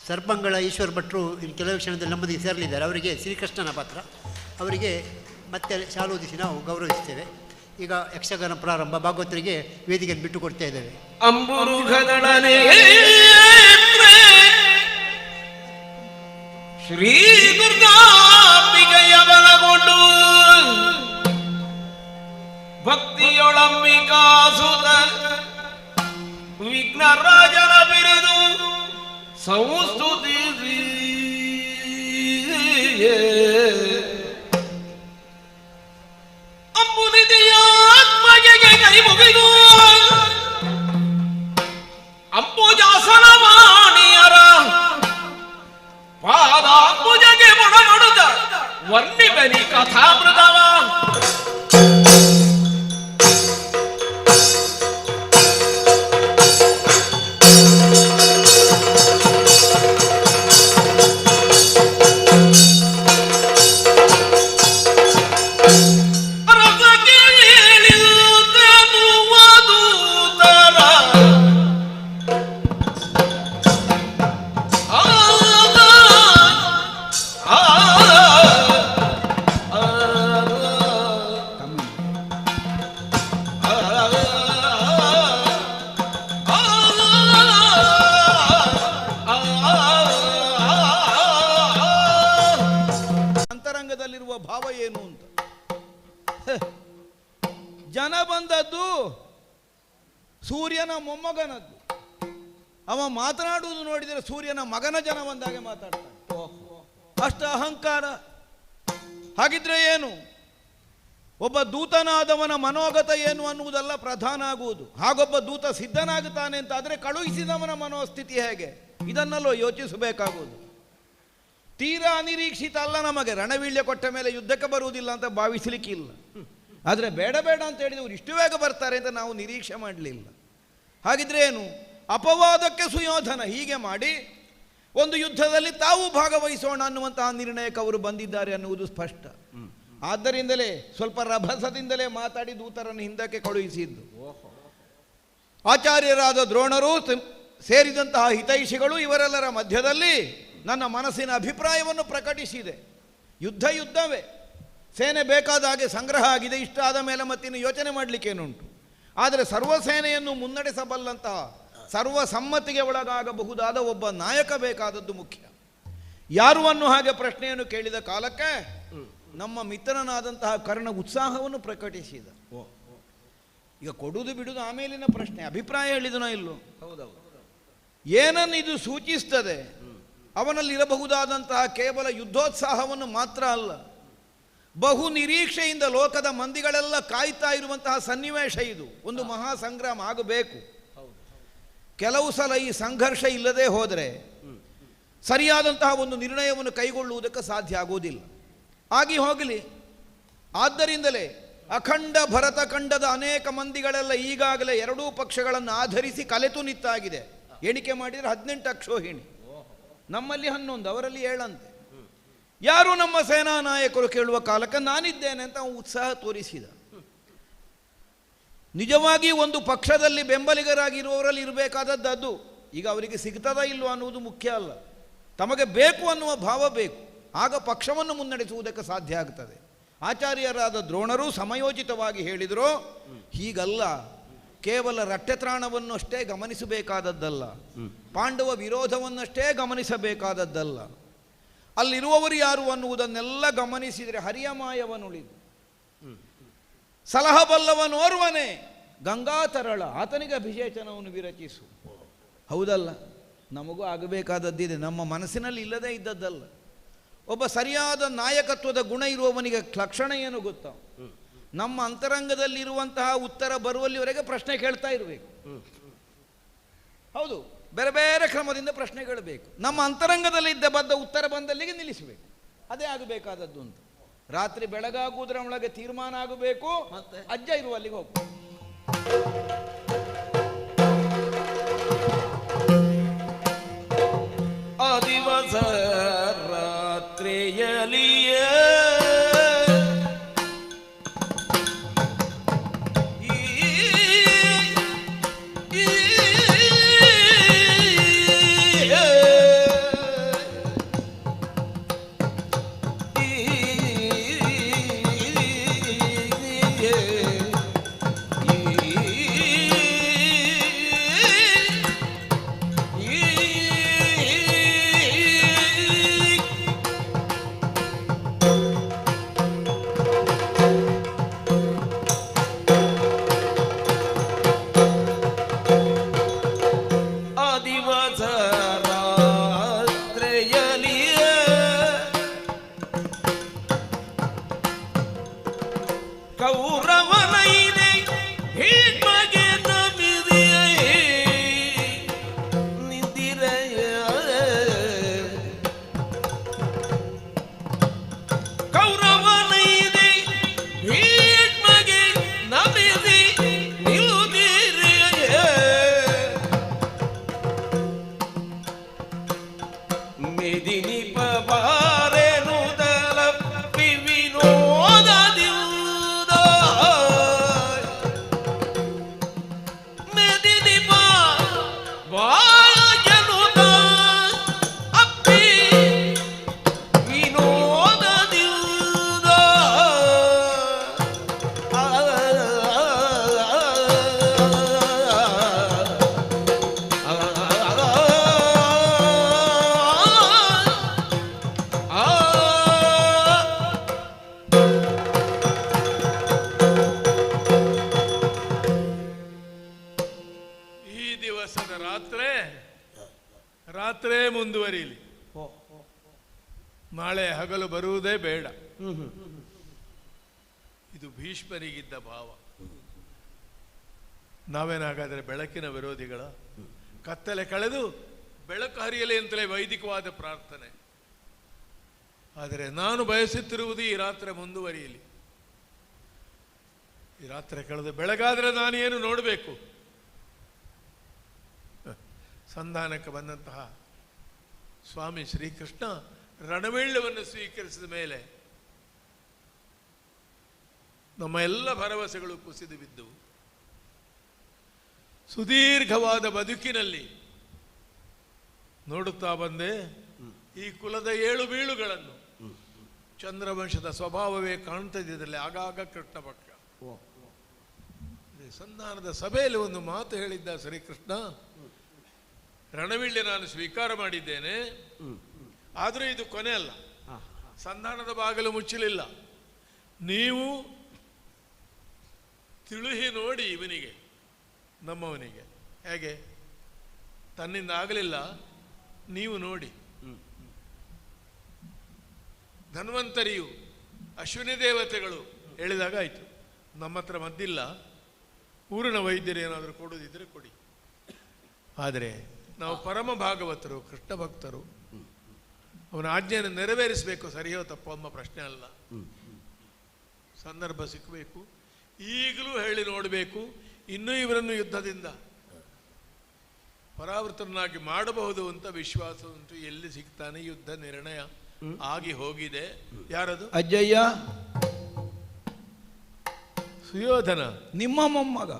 ಸರ್ಪಂಗಳ ಈಶ್ವರ್ ಭಟ್ರು ಇನ್ನು ಕೆಲವು ಕ್ಷಣದಲ್ಲಿ ನಮ್ಮದಿಗೆ ಸೇರಲಿದ್ದಾರೆ. ಅವರಿಗೆ ಶ್ರೀಕೃಷ್ಣನ ಪಾತ್ರ, ಅವರಿಗೆ ಮತ್ತೆ ಶಾಲು ಹೊದಿಸಿ ನಾವು ಗೌರವಿಸ್ತೇವೆ. ಈಗ ಯಕ್ಷಗಾನ ಪ್ರಾರಂಭ. ಭಾಗವತರಿಗೆ ವೇದಿಕೆಯನ್ನು ಬಿಟ್ಟು ಕೊಡ್ತಾ ಇದ್ದೇವೆ. ಅಂಬುರುಘದಳನೆ ಶ್ರೀ ದುರ್ಗಾಂಬಿಕೆಯ ಬಲಗೊಂಡು ಭಕ್ತಿಯೊಳಂಬಿಕಾಸುತ ವಿಘ್ನರಾಜನ ಬಿರುದು ಸಂಸ್ತುತಿಸಿ ಅಂಬುನಿಧಿಯಾತ್ಮಗೆ ಕೈ ಮುಗಿದು ಅಂಬುಜಾಸನ ಮಾಣಿಯರ ಪಾದಾಂಬುಜಗೆ ಮೊಣಮೊಡುದ ವರ್ಣಿಬನಿ ಕಥಾಮೃತವ ಭಾವ ಏನು ಅಂತ ಜನ ಬಂದದ್ದು ಸೂರ್ಯನ ಮೊಮ್ಮಗನದ್ದು. ಅವ ಮಾತನಾಡುವುದು ನೋಡಿದರೆ ಸೂರ್ಯನ ಮಗನ ಜನ ಬಂದಾಗೆ ಮಾತಾಡ್ತಾನೆ. ಅಷ್ಟು ಅಹಂಕಾರ. ಹಾಗಿದ್ರೆ ಏನು? ಒಬ್ಬ ದೂತನಾದವನ ಮನೋಗತ ಏನು ಅನ್ನುವುದಲ್ಲ ಪ್ರಧಾನ ಆಗುವುದು. ಹಾಗೊಬ್ಬ ದೂತ ಸಿದ್ಧನಾಗುತ್ತಾನೆ ಅಂತ ಆದರೆ ಕಳುಹಿಸಿದವನ ಮನೋಸ್ಥಿತಿ ಹೇಗೆ, ಇದನ್ನಲ್ಲೋ ಯೋಚಿಸಬೇಕಾಗುವುದು. ತೀರಾ ಅನಿರೀಕ್ಷಿತ ಅಲ್ಲ. ನಮಗೆ ರಣವೀಳ್ಯ ಕೊಟ್ಟ ಮೇಲೆ ಯುದ್ಧಕ್ಕೆ ಬರುವುದಿಲ್ಲ ಅಂತ ಭಾವಿಸಲಿಕ್ಕಿಲ್ಲ. ಆದರೆ ಬೇಡ ಬೇಡ ಅಂತ ಹೇಳಿದವರು ಇಷ್ಟು ಬೇಗ ಬರ್ತಾರೆ ಅಂತ ನಾವು ನಿರೀಕ್ಷೆ ಮಾಡಲಿಲ್ಲ. ಹಾಗಿದ್ರೆ ಏನು? ಅಪವಾದಕ್ಕೆ ಸುಯೋಧನ ಹೀಗೆ ಮಾಡಿ ಒಂದು ಯುದ್ಧದಲ್ಲಿ ತಾವು ಭಾಗವಹಿಸೋಣ ಅನ್ನುವಂತಹ ನಿರ್ಣಯಕ್ಕೆ ಅವರು ಬಂದಿದ್ದಾರೆ ಅನ್ನುವುದು ಸ್ಪಷ್ಟ. ಆದ್ದರಿಂದಲೇ ಸ್ವಲ್ಪ ರಭಸದಿಂದಲೇ ಮಾತಾಡಿ ದೂತರನ್ನು ಹಿಂದಕ್ಕೆ ಕಳುಹಿಸಿದ್ದು. ಆಚಾರ್ಯರಾದ ದ್ರೋಣರು ಸೇರಿದಂತಹ ಹಿತೈಷಿಗಳು ಇವರೆಲ್ಲರ ಮಧ್ಯದಲ್ಲಿ ನನ್ನ ಮನಸ್ಸಿನ ಅಭಿಪ್ರಾಯವನ್ನು ಪ್ರಕಟಿಸಿದೆ. ಯುದ್ಧವೇ, ಸೇನೆ ಬೇಕಾದ ಹಾಗೆ ಸಂಗ್ರಹ ಆಗಿದೆ. ಇಷ್ಟ ಆದ ಮೇಲೆ ಮತ್ತಿನ್ನು ಯೋಚನೆ ಮಾಡಲಿಕ್ಕೇನುಂಟು. ಆದರೆ ಸರ್ವಸೇನೆಯನ್ನು ಮುನ್ನಡೆಸಬಲ್ಲಂತಹ ಸರ್ವಸಮ್ಮತಿಗೆ ಒಳಗಾಗಬಹುದಾದ ಒಬ್ಬ ನಾಯಕ ಬೇಕಾದದ್ದು ಮುಖ್ಯ. ಯಾರು ಅನ್ನೋ ಹಾಗೆ ಪ್ರಶ್ನೆಯನ್ನು ಕೇಳಿದ ಕಾಲಕ್ಕೆ ನಮ್ಮ ಮಿತ್ರನಾದಂತಹ ಕರ್ಣ ಉತ್ಸಾಹವನ್ನು ಪ್ರಕಟಿಸಿದ. ಈಗ ಕೊಡುವುದು ಬಿಡುವುದು ಆಮೇಲಿನ ಪ್ರಶ್ನೆ, ಅಭಿಪ್ರಾಯ ಹೇಳಿದನೋ ಇಲ್ಲೋ. ಹೌದೌದು. ಏನನ್ನು ಇದು ಸೂಚಿಸ್ತದೆ? ಅವನಲ್ಲಿ ಇರಬಹುದಾದಂತಹ ಕೇವಲ ಯುದ್ಧೋತ್ಸಾಹವನ್ನು ಮಾತ್ರ ಅಲ್ಲ, ಬಹು ನಿರೀಕ್ಷೆಯಿಂದ ಲೋಕದ ಮಂದಿಗಳೆಲ್ಲ ಕಾಯ್ತಾ ಇರುವಂತಹ ಸನ್ನಿವೇಶ ಇದು. ಒಂದು ಮಹಾ ಸಂಗ್ರಾಮ ಆಗಬೇಕು. ಕೆಲವು ಸಲ ಈ ಸಂಘರ್ಷ ಇಲ್ಲದೆ ಹೋದರೆ ಸರಿಯಾದಂತಹ ಒಂದು ನಿರ್ಣಯವನ್ನು ಕೈಗೊಳ್ಳುವುದಕ್ಕೆ ಸಾಧ್ಯ ಆಗುವುದಿಲ್ಲ. ಆಗಿ ಹೋಗಲಿ. ಆದ್ದರಿಂದಲೇ ಅಖಂಡ ಭರತಖಂಡದ ಅನೇಕ ಮಂದಿಗಳೆಲ್ಲ ಈಗಾಗಲೇ ಎರಡೂ ಪಕ್ಷಗಳನ್ನು ಆಧರಿಸಿ ಕಲೆತು ನಿಂತಾಗಿದೆ. ಎಣಿಕೆ ಮಾಡಿದರೆ 18 ಅಕ್ಷೋಹಿಣಿ. ನಮ್ಮಲ್ಲಿ 11, ಅವರಲ್ಲಿ 7 ಅಂತೆ. ಯಾರು ನಮ್ಮ ಸೇನಾ ನಾಯಕರು ಕೇಳುವ ಕಾಲಕ್ಕೆ ನಾನಿದ್ದೇನೆ ಅಂತ ಉತ್ಸಾಹ ತೋರಿಸಿದ. ನಿಜವಾಗಿ ಒಂದು ಪಕ್ಷದಲ್ಲಿ ಬೆಂಬಲಿಗರಾಗಿರುವವರಲ್ಲಿ ಇರಬೇಕಾದದ್ದು ಅದು. ಈಗ ಅವರಿಗೆ ಸಿಗ್ತದಾ ಇಲ್ಲೋ ಅನ್ನುವುದು ಮುಖ್ಯ ಅಲ್ಲ, ತಮಗೆ ಬೇಕು ಅನ್ನುವ ಭಾವ ಬೇಕು. ಆಗ ಪಕ್ಷವನ್ನು ಮುನ್ನಡೆಸುವುದಕ್ಕೆ ಸಾಧ್ಯ ಆಗ್ತದೆ. ಆಚಾರ್ಯರಾದ ದ್ರೋಣರು ಸಮಯೋಚಿತವಾಗಿ ಹೇಳಿದರು, ಹೀಗಲ್ಲ, ಕೇವಲ ರಟ್ಟೆತ್ರಾಣವನ್ನು ಅಷ್ಟೇ ಗಮನಿಸಬೇಕಾದದ್ದಲ್ಲ, ಪಾಂಡವ ವಿರೋಧವನ್ನಷ್ಟೇ ಗಮನಿಸಬೇಕಾದದ್ದಲ್ಲ, ಅಲ್ಲಿರುವವರು ಯಾರು ಅನ್ನುವುದನ್ನೆಲ್ಲ ಗಮನಿಸಿದರೆ ಹರಿಯಮಾಯವನುಳಿದು ಸಲಹಬಲ್ಲವನೋರ್ವನೇ ಗಂಗಾತರಳ, ಆತನಿಗೆ ಅಭಿಷೇಚನವನ್ನು ವಿರಚಿಸು. ಹೌದಲ್ಲ, ನಮಗೂ ಆಗಬೇಕಾದದ್ದಿದೆ, ನಮ್ಮ ಮನಸ್ಸಿನಲ್ಲಿ ಇಲ್ಲದೇ ಇದ್ದದ್ದಲ್ಲ. ಒಬ್ಬ ಸರಿಯಾದ ನಾಯಕತ್ವದ ಗುಣ ಇರುವವನಿಗೆ ಲಕ್ಷಣ ಏನು ಗೊತ್ತಾ? ನಮ್ಮ ಅಂತರಂಗದಲ್ಲಿರುವಂತಹ ಉತ್ತರ ಬರುವಲ್ಲಿವರೆಗೆ ಪ್ರಶ್ನೆ ಕೇಳ್ತಾ ಇರಬೇಕು. ಹೌದು, ಬೇರೆ ಬೇರೆ ಕ್ರಮದಿಂದ ಪ್ರಶ್ನೆ ಕೇಳಬೇಕು. ನಮ್ಮ ಅಂತರಂಗದಲ್ಲಿದ್ದ ಬದ್ದ ಉತ್ತರ ಬಂದಲ್ಲಿಗೆ ನಿಲ್ಲಿಸಬೇಕು. ಅದೇ ಆಗಬೇಕಾದದ್ದು ಅಂತ. ರಾತ್ರಿ ಬೆಳಗಾಗುವುದರ ಒಳಗೆ ತೀರ್ಮಾನ ಆಗಬೇಕು, ಅಜ್ಜ ಇರುವಲ್ಲಿಗೆ ಹೋಗು. ಆ ದಿವಸ ರಾತ್ರಿಯಲಿಯ ರಾತ್ರಿ ಮುಂದುವರಿಯಲಿ, ನಾಳೆ ಹಗಲು ಬರುವುದೇ ಬೇಡ. ಇದು ಭೀಷ್ಮರಿಗಿದ್ದ ಭಾವ. ನಾವೇನಾಗಾದರೆ ಬೆಳಕಿನ ವಿರೋಧಿಗಳ? ಕತ್ತಲೆ ಕಳೆದು ಬೆಳಕು ಹರಿಯಲಿ ಅಂತಲೇ ವೈದಿಕವಾದ ಪ್ರಾರ್ಥನೆ. ಆದರೆ ನಾನು ಬಯಸುತ್ತಿರುವುದು ಈ ರಾತ್ರಿ ಮುಂದುವರಿಯಲಿ. ಈ ರಾತ್ರಿ ಕಳೆದು ಬೆಳಗಾದರೆ ನಾನೇನು ನೋಡಬೇಕು? ಸಂಧಾನಕ್ಕೆ ಬಂದಂತಹ ಸ್ವಾಮಿ ಶ್ರೀಕೃಷ್ಣ ರಣವೀಳ್ಯವನ್ನು ಸ್ವೀಕರಿಸಿದ ಮೇಲೆ ನಮ್ಮ ಎಲ್ಲ ಭರವಸೆಗಳು ಕುಸಿದು ಬಿದ್ದವು. ಸುದೀರ್ಘವಾದ ಬದುಕಿನಲ್ಲಿ ನೋಡುತ್ತಾ ಬಂದೆ ಈ ಕುಲದ ಏಳು ಬೀಳುಗಳನ್ನು. ಚಂದ್ರವಂಶದ ಸ್ವಭಾವವೇ ಕಾಣ್ತದಿದ್ರಲ್ಲಿ ಆಗಾಗ ಕೃಷ್ಣಪಕ್ಷ. ಸಂಧಾನದ ಸಭೆಯಲ್ಲಿ ಒಂದು ಮಾತು ಹೇಳಿದ್ದ ಶ್ರೀಕೃಷ್ಣ, ರಣವೀಳ್ಯ ನಾನು ಸ್ವೀಕಾರ ಮಾಡಿದ್ದೇನೆ, ಆದರೂ ಇದು ಕೊನೆ ಅಲ್ಲ. ಸಂಧಾನದ ಬಾಗಿಲು ಮುಚ್ಚಲಿಲ್ಲ. ನೀವು ತಿಳುಹಿ ನೋಡಿ ಇವನಿಗೆ, ನಮ್ಮವನಿಗೆ ಹೇಗೆ ತನ್ನಿಂದ ಆಗಲಿಲ್ಲ, ನೀವು ನೋಡಿ. ಧನ್ವಂತರಿಯು ಅಶ್ವಿನಿ ದೇವತೆಗಳು ಹೇಳಿದಾಗ ಆಯಿತು. ನಮ್ಮ ಹತ್ರ ಮದ್ದಿಲ್ಲ, ಊರಿನ ವೈದ್ಯರು ಏನಾದರೂ ಕೊಡೋದಿದ್ರೆ ಕೊಡಿ. ಆದರೆ ನಾವು ಪರಮ ಭಾಗವತರು, ಕೃಷ್ಣ ಭಕ್ತರು, ಅವನ ಆಜ್ಞೆಯನ್ನು ನೆರವೇರಿಸಬೇಕು. ಸರಿಯೋ ತಪ್ಪೋ ಎಂಬ ಪ್ರಶ್ನೆ ಅಲ್ಲ. ಸಂದರ್ಭ ಸಿಕ್ಕಬೇಕು. ಈಗಲೂ ಹೇಳಿ ನೋಡಬೇಕು. ಇನ್ನೂ ಇವರನ್ನು ಯುದ್ಧದಿಂದ ಪರಾವೃತನಾಗಿ ಮಾಡಬಹುದು ಅಂತ ವಿಶ್ವಾಸ ಉಂಟು. ಎಲ್ಲಿ ಸಿಗ್ತಾನೆ? ಯುದ್ಧ ನಿರ್ಣಯ ಆಗಿ ಹೋಗಿದೆ. ಯಾರದು? ಅಜ್ಜಯ್ಯ, ಸುಯೋಧನ ನಿಮ್ಮ ಮೊಮ್ಮಗ.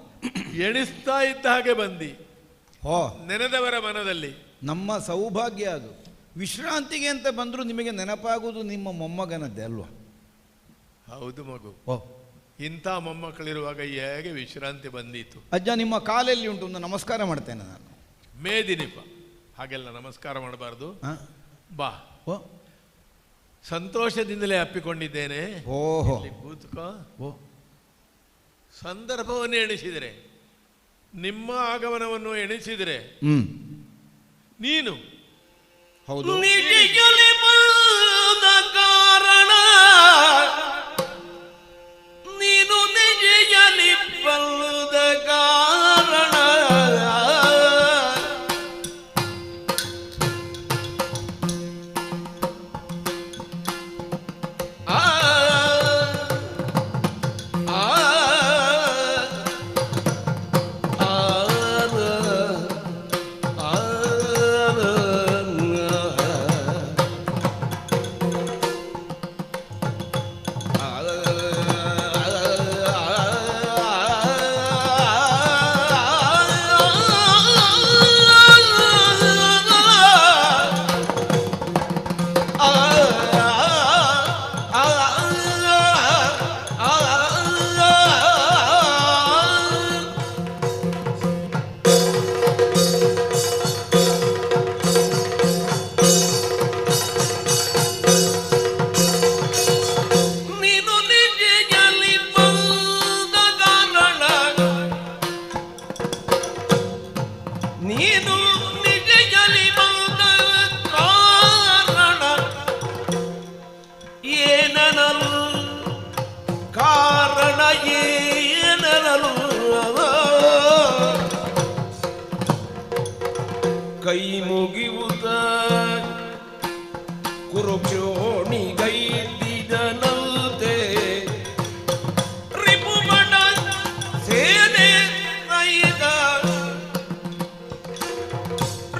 ಎಣಿಸ್ತಾ ಇದ್ದ ಹಾಗೆ ಬಂದಿ. ಓ, ನೆನೆದವರ ಮನದಲ್ಲಿ ನಮ್ಮ ಸೌಭಾಗ್ಯ ಅದು. ವಿಶ್ರಾಂತಿಗೆ ಅಂತ ಬಂದರೂ ನಿಮಗೆ ನೆನಪಾಗುವುದು ನಿಮ್ಮ ಮೊಮ್ಮಗನದ್ದೇ ಅಲ್ವಾ? ಹೌದು ಮಗು. ಓ, ಇಂಥ ಮೊಮ್ಮಕ್ಕಳಿರುವಾಗ ಹೇಗೆ ವಿಶ್ರಾಂತಿ ಬಂದೀತು? ಅಜ್ಜ, ನಿಮ್ಮ ಕಾಲಲ್ಲಿ ಉಂಟು, ಒಂದು ನಮಸ್ಕಾರ ಮಾಡ್ತೇನೆ ನಾನು. ಮೇದಿನಿಪ. ಹಾಗೆಲ್ಲ ನಮಸ್ಕಾರ ಮಾಡಬಾರ್ದು. ಬಾ. ಓ, ಸಂತೋಷದಿಂದಲೇ ಅಪ್ಪಿಕೊಂಡಿದ್ದೇನೆ. ಓಹೋ, ಕೂತ್ಕೋ. ಓ, ಸಂದರ್ಭವನ್ನು ಎಣಿಸಿದರೆ, ನಿಮ್ಮ ಆಗಮನವನ್ನು ಎಣಿಸಿದರೆ ನೀನು ಹೌದು ನಿಜಲಿ ಬಂದ ಕಾರಣ ನೀನು ನಿಜಲಿ ಬಂದ ಕಾರಣ ಕೈ ಮುಗಿಯುವುದ ಕುರುಕ್ಷೋಣಿ ಗೈದಿದನಂತೆ ರಿಪುಮಣ ಸೇನೆ ಗೈದ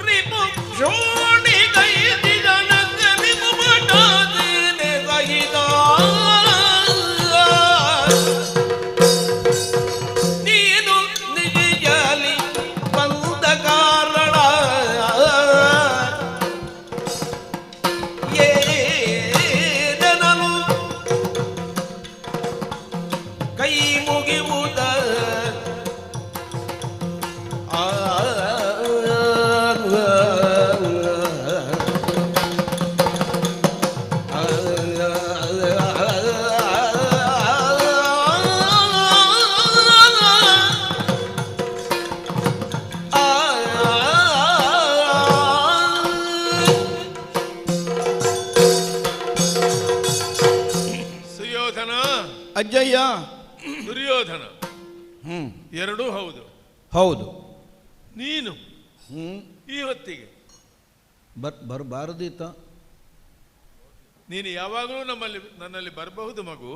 ರಿಪುಕ್ಷೋಣಿ ಗೈದಿದನಂತೆ ರಿಪುಮಣ ಸೇನೆ ಗೈದ ನೀನು ನಿಜಲಿ ಬಂದ ಕಾರಣ ಕೈ ಮುಗಿಯುವುದ ಸುಯೋಧನ, ಅಜ್ಜಯ್ಯ, ದುರ್ಯೋಧನ ಎರಡೂ ಹೌದು. ಹೌದು. ನೀನು ಈ ಹೊತ್ತಿಗೆ ಬರಬಾರದಿತ್ತ? ನೀನು ಯಾವಾಗಲೂ ನನ್ನಲ್ಲಿ ಬರಬಹುದು ಮಗು.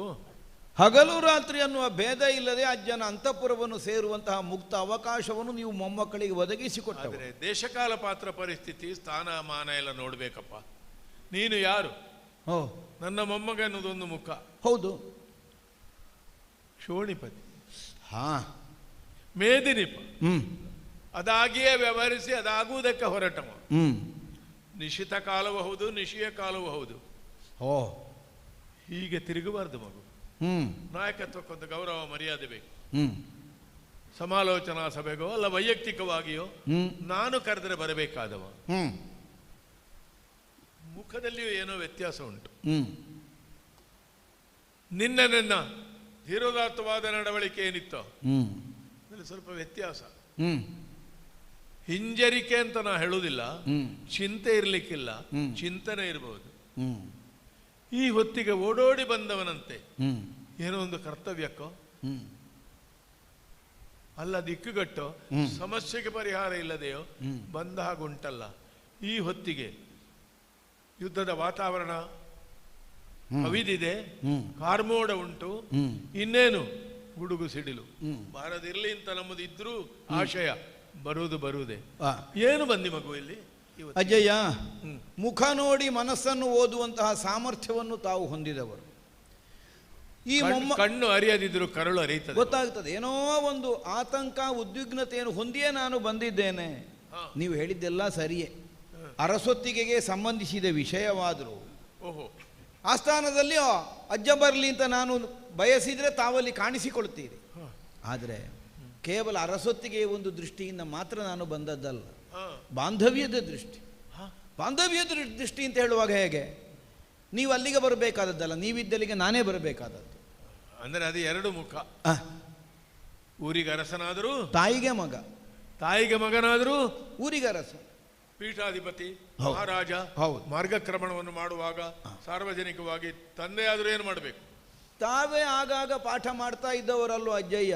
ಹಗಲು ರಾತ್ರಿ ಅನ್ನುವ ಭೇದ ಇಲ್ಲದೆ ಅಜ್ಜನ ಅಂತಃಪುರವನ್ನು ಸೇರುವಂತಹ ಮುಕ್ತ ಅವಕಾಶವನ್ನು ನೀವು ಮೊಮ್ಮಕ್ಕಳಿಗೆ ಒದಗಿಸಿಕೊಟ್ಟರೆ ದೇಶಕಾಲ ಪಾತ್ರ ಪರಿಸ್ಥಿತಿ ಸ್ಥಾನ ಮಾನ ಎಲ್ಲ ನೋಡ್ಬೇಕಪ್ಪ. ನೀನು ಯಾರು? ನನ್ನ ಮೊಮ್ಮಗ ಅನ್ನೋದೊಂದು ಮುಖ. ಹೌದು. ಶೋಣಿಪತಿ, ಮೇದಿನಿಪ, ಅದಾಗಿಯೇ ವ್ಯವಹರಿಸಿ ಅದಾಗುವುದಕ್ಕೆ ಹೊರಟವ. ನಿಶಿತ ಕಾಲವೂ ಹೌದು, ನಿಶಿಯ ಕಾಲವೂ ಹೌದು. ಹೀಗೆ ತಿರುಗಬಾರ್ದು ಮಗು. ನಾಯಕತ್ವಕ್ಕೊಂದು ಗೌರವ ಮರ್ಯಾದೆ ಬೇಕು. ಸಮಾಲೋಚನಾ ಸಭೆಗೋ ಅಲ್ಲ ವೈಯಕ್ತಿಕವಾಗಿಯೋ ನಾನು ಕರೆದರೆ ಬರಬೇಕಾದವ. ಮುಖದಲ್ಲಿಯೂ ಏನೋ ವ್ಯತ್ಯಾಸ ಉಂಟು. ನಿನ್ನ ಧೀರೋದಾತ್ತವಾದ ನಡವಳಿಕೆ ಏನಿತ್ತೋ ಸ್ವಲ್ಪ ವ್ಯತ್ಯಾಸ. ಹಿಂಜರಿಕೆ ಅಂತ ನಾ ಹೇಳುವುದಿಲ್ಲ, ಚಿಂತೆ ಇರಲಿಕ್ಕಿಲ್ಲ, ಚಿಂತನೆ ಇರಬಹುದು. ಈ ಹೊತ್ತಿಗೆ ಓಡೋಡಿ ಬಂದವನಂತೆ. ಏನೋ ಒಂದು ಕರ್ತವ್ಯಕ್ಕೋ ಅಲ್ಲ ದಿಕ್ಕುಗಟ್ಟೋ ಸಮಸ್ಯೆಗೆ ಪರಿಹಾರ ಇಲ್ಲದೆಯೋ ಬಂದ ಹಾಗುಂಟಲ್ಲ. ಈ ಹೊತ್ತಿಗೆ ಯುದ್ಧದ ವಾತಾವರಣ ಅವಿದಿದೆ, ಕಾರ್ಮೋಡ ಉಂಟು, ಇನ್ನೇನು ಗುಡುಗು ಸಿಡಿಲು. ಬಾರದಿರ್ಲಿ ಅಂತ ನಮ್ಮದು ಇದ್ರೂ ಆಶಯ ಬರುವುದೇ. ಏನು ಬಂದಿ ಮಗು ಇಲ್ಲಿ ಅಜಯ್ಯ? ಮುಖ ನೋಡಿ ಮನಸ್ಸನ್ನು ಓದುವಂತಹ ಸಾಮರ್ಥ್ಯವನ್ನು ತಾವು ಹೊಂದಿದವರು. ಈ ಕಣ್ಣು ಅರಿಯದಿದ್ರು ಕರಳು ಅರಿಯುತ್ತದೆ, ಗೊತ್ತಾಗ್ತದೆ. ಏನೋ ಒಂದು ಆತಂಕ ಉದ್ವಿಗ್ನತೆಯನ್ನು ಹೊಂದಿಯೇ ನಾನು ಬಂದಿದ್ದೇನೆ. ನೀವು ಹೇಳಿದ್ದೆಲ್ಲ ಸರಿಯೇ, ಅರಸೊತ್ತಿಗೆಗೆ ಸಂಬಂಧಿಸಿದ ವಿಷಯವಾದರೂ ಆಸ್ಥಾನದಲ್ಲಿ ಅಜ್ಜ ಬರಲಿ ಅಂತ ನಾನು ಬಯಸಿದರೆ ತಾವಲ್ಲಿ ಕಾಣಿಸಿಕೊಳ್ತೀರಿ. ಆದರೆ ಕೇವಲ ಅರಸೊತ್ತಿಗೆ ಒಂದು ದೃಷ್ಟಿಯಿಂದ ಮಾತ್ರ ನಾನು ಬಂದದ್ದಲ್ಲ, ಬಾಂಧವ್ಯದ ದೃಷ್ಟಿ. ಬಾಂಧವ್ಯದ ದೃಷ್ಟಿ ಅಂತ ಹೇಳುವಾಗ ಹೇಗೆ? ನೀವು ಅಲ್ಲಿಗೆ ಬರಬೇಕಾದದ್ದಲ್ಲ, ನೀವಿದ್ದಲ್ಲಿಗೆ ನಾನೇ ಬರಬೇಕಾದದ್ದು. ಅಂದರೆ ಅದು ಎರಡು ಮುಖ. ಊರಿಗೆ ಅರಸನಾದರೂ ತಾಯಿಗೆ ಮಗ, ತಾಯಿಗೆ ಮಗನಾದರೂ ಊರಿಗೆ ಅರಸ, ಪೀಠಾಧಿಪತಿ ಮಹಾರಾಜ. ಮಾರ್ಗಕ್ರಮಣವನ್ನು ಮಾಡುವಾಗ ಸಾರ್ವಜನಿಕವಾಗಿ ತಂದೆಯಾದರೂ ಏನು ಮಾಡಬೇಕು? ತಾವೇ ಆಗಾಗ ಪಾಠ ಮಾಡ್ತಾ ಇದ್ದವರಲ್ಲೂ ಅಜ್ಜಯ್ಯ.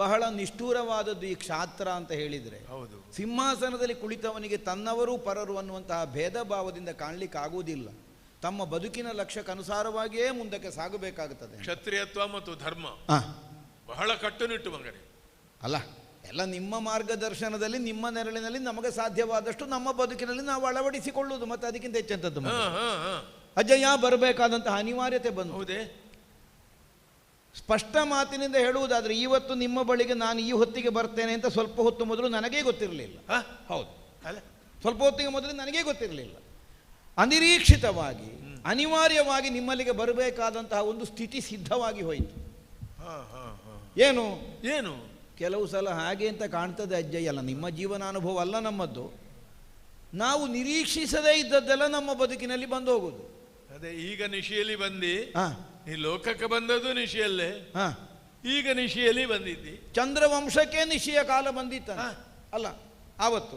ಬಹಳ ನಿಷ್ಠೂರವಾದದ್ದು ಈ ಕ್ಷಾತ್ರ ಅಂತ ಹೇಳಿದರೆ. ಸಿಂಹಾಸನದಲ್ಲಿ ಕುಳಿತವನಿಗೆ ತನ್ನವರು ಪರರು ಅನ್ನುವಂತಹ ಭೇದ ಭಾವದಿಂದ ಕಾಣಲಿಕ್ಕೆ ಆಗುವುದಿಲ್ಲ. ತಮ್ಮ ಬದುಕಿನ ಲಕ್ಷ್ಯಕ್ಕನುಸಾರವಾಗಿಯೇ ಮುಂದಕ್ಕೆ ಸಾಗಬೇಕಾಗುತ್ತದೆ. ಕ್ಷತ್ರಿಯತ್ವ ಮತ್ತು ಧರ್ಮ ಬಹಳ ಕಟ್ಟುನಿಟ್ಟು ಮಗನೇ. ಅಲ್ಲ, ಎಲ್ಲ ನಿಮ್ಮ ಮಾರ್ಗದರ್ಶನದಲ್ಲಿ, ನಿಮ್ಮ ನೆರಳಿನಲ್ಲಿ ನಮಗೆ ಸಾಧ್ಯವಾದಷ್ಟು ನಮ್ಮ ಬದುಕಿನಲ್ಲಿ ನಾವು ಅಳವಡಿಸಿಕೊಳ್ಳುವುದು, ಮತ್ತೆ ಅದಕ್ಕಿಂತ ಹೆಚ್ಚಂತದ್ದು. ಅಜ್ಜಯ್ಯ, ಬರಬೇಕಾದಂತಹ ಅನಿವಾರ್ಯತೆ ಬಂದು. ಹೌದೇ? ಸ್ಪಷ್ಟ ಮಾತಿನಿಂದ ಹೇಳುವುದಾದ್ರೆ, ಇವತ್ತು ನಿಮ್ಮ ಬಳಿಗೆ ನಾನು ಈ ಹೊತ್ತಿಗೆ ಬರ್ತೇನೆ ಅಂತ ಸ್ವಲ್ಪ ಹೊತ್ತು ಮೊದಲು ನನಗೇ ಗೊತ್ತಿರಲಿಲ್ಲ. ಹೌದು, ಸ್ವಲ್ಪ ಹೊತ್ತಿಗೆ ಮೊದಲು ನನಗೇ ಗೊತ್ತಿರಲಿಲ್ಲ. ಅನಿರೀಕ್ಷಿತವಾಗಿ ಅನಿವಾರ್ಯವಾಗಿ ನಿಮ್ಮಲ್ಲಿಗೆ ಬರಬೇಕಾದಂತಹ ಒಂದು ಸ್ಥಿತಿ ಸಿದ್ಧವಾಗಿ ಹೋಯಿತು. ಏನು ಏನು ಕೆಲವು ಸಲ ಹಾಗೆ ಅಂತ ಕಾಣ್ತದೆ ಅಜ್ಜಯ್ಯ. ಅಲ್ಲ, ನಿಮ್ಮ ಜೀವನಾನುಭವ ಅಲ್ಲ ನಮ್ಮದ್ದು. ನಾವು ನಿರೀಕ್ಷಿಸದೇ ಇದ್ದದ್ದೆಲ್ಲ ನಮ್ಮ ಬದುಕಿನಲ್ಲಿ ಬಂದು ಹೋಗುದು. ಅದೇ ಈಗ ನಿಶಿಯಲ್ಲಿ ಬಂದಿ, ನೀ ಲೋಕಕ್ಕೆ ಬಂದದ್ದು ನಿಶಿಯಲ್ಲೇ. ಈಗ ನಿಶಿಯಲ್ಲಿ ಬಂದಿದ್ದಿ. ಚಂದ್ರವಂಶಕ್ಕೆ ನಿಶಿಯ ಕಾಲ ಬಂದಿತ್ತ ಅಲ್ಲ ಆವತ್ತು.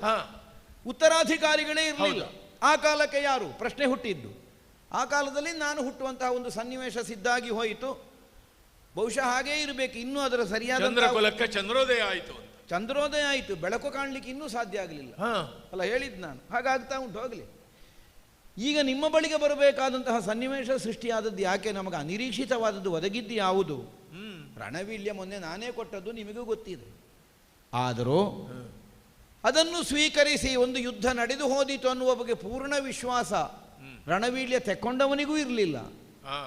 ಉತ್ತರಾಧಿಕಾರಿಗಳೇ ಇರಲಿಲ್ಲ ಆ ಕಾಲಕ್ಕೆ. ಯಾರು ಪ್ರಶ್ನೆ ಹುಟ್ಟಿದ್ದು? ಆ ಕಾಲದಲ್ಲಿ ನಾನು ಹುಟ್ಟುವಂತಹ ಒಂದು ಸನ್ನಿವೇಶ ಸಿದ್ಧಾಗಿ ಹೋಯಿತು. ಬಹುಶಃ ಹಾಗೇ ಇರಬೇಕು. ಇನ್ನೂ ಅದರ ಸರಿಯಾದ ಚಂದ್ರೋದಯ ಆಯಿತು. ಚಂದ್ರೋದಯ ಆಯಿತು, ಬೆಳಕು ಕಾಣಲಿಕ್ಕೆ ಇನ್ನೂ ಸಾಧ್ಯ ಆಗಲಿಲ್ಲ ಅಲ್ಲ, ಹೇಳಿದ್ದು ನಾನು. ಹಾಗಾಗ್ತಾ ಉಂಟು, ಹೋಗಲಿ. ಈಗ ನಿಮ್ಮ ಬಳಿಗೆ ಬರಬೇಕಾದಂತಹ ಸನ್ನಿವೇಶ ಸೃಷ್ಟಿಯಾದದ್ದು ಯಾಕೆ? ನಮಗೆ ಅನಿರೀಕ್ಷಿತವಾದದ್ದು ಒದಗಿದ್ದು ಯಾವುದು? ರಣವೀಳ್ಯ ಮೊನ್ನೆ ನಾನೇ ಕೊಟ್ಟದ್ದು, ನಿಮಗೂ ಗೊತ್ತಿದೆ. ಆದರೂ ಅದನ್ನು ಸ್ವೀಕರಿಸಿ ಒಂದು ಯುದ್ಧ ನಡೆದು ಹೋದಿತು ಅನ್ನುವ ಬಗ್ಗೆ ಪೂರ್ಣ ವಿಶ್ವಾಸ ರಣವೀಳ್ಯ ತೆಕ್ಕೊಂಡವನಿಗೂ ಇರಲಿಲ್ಲ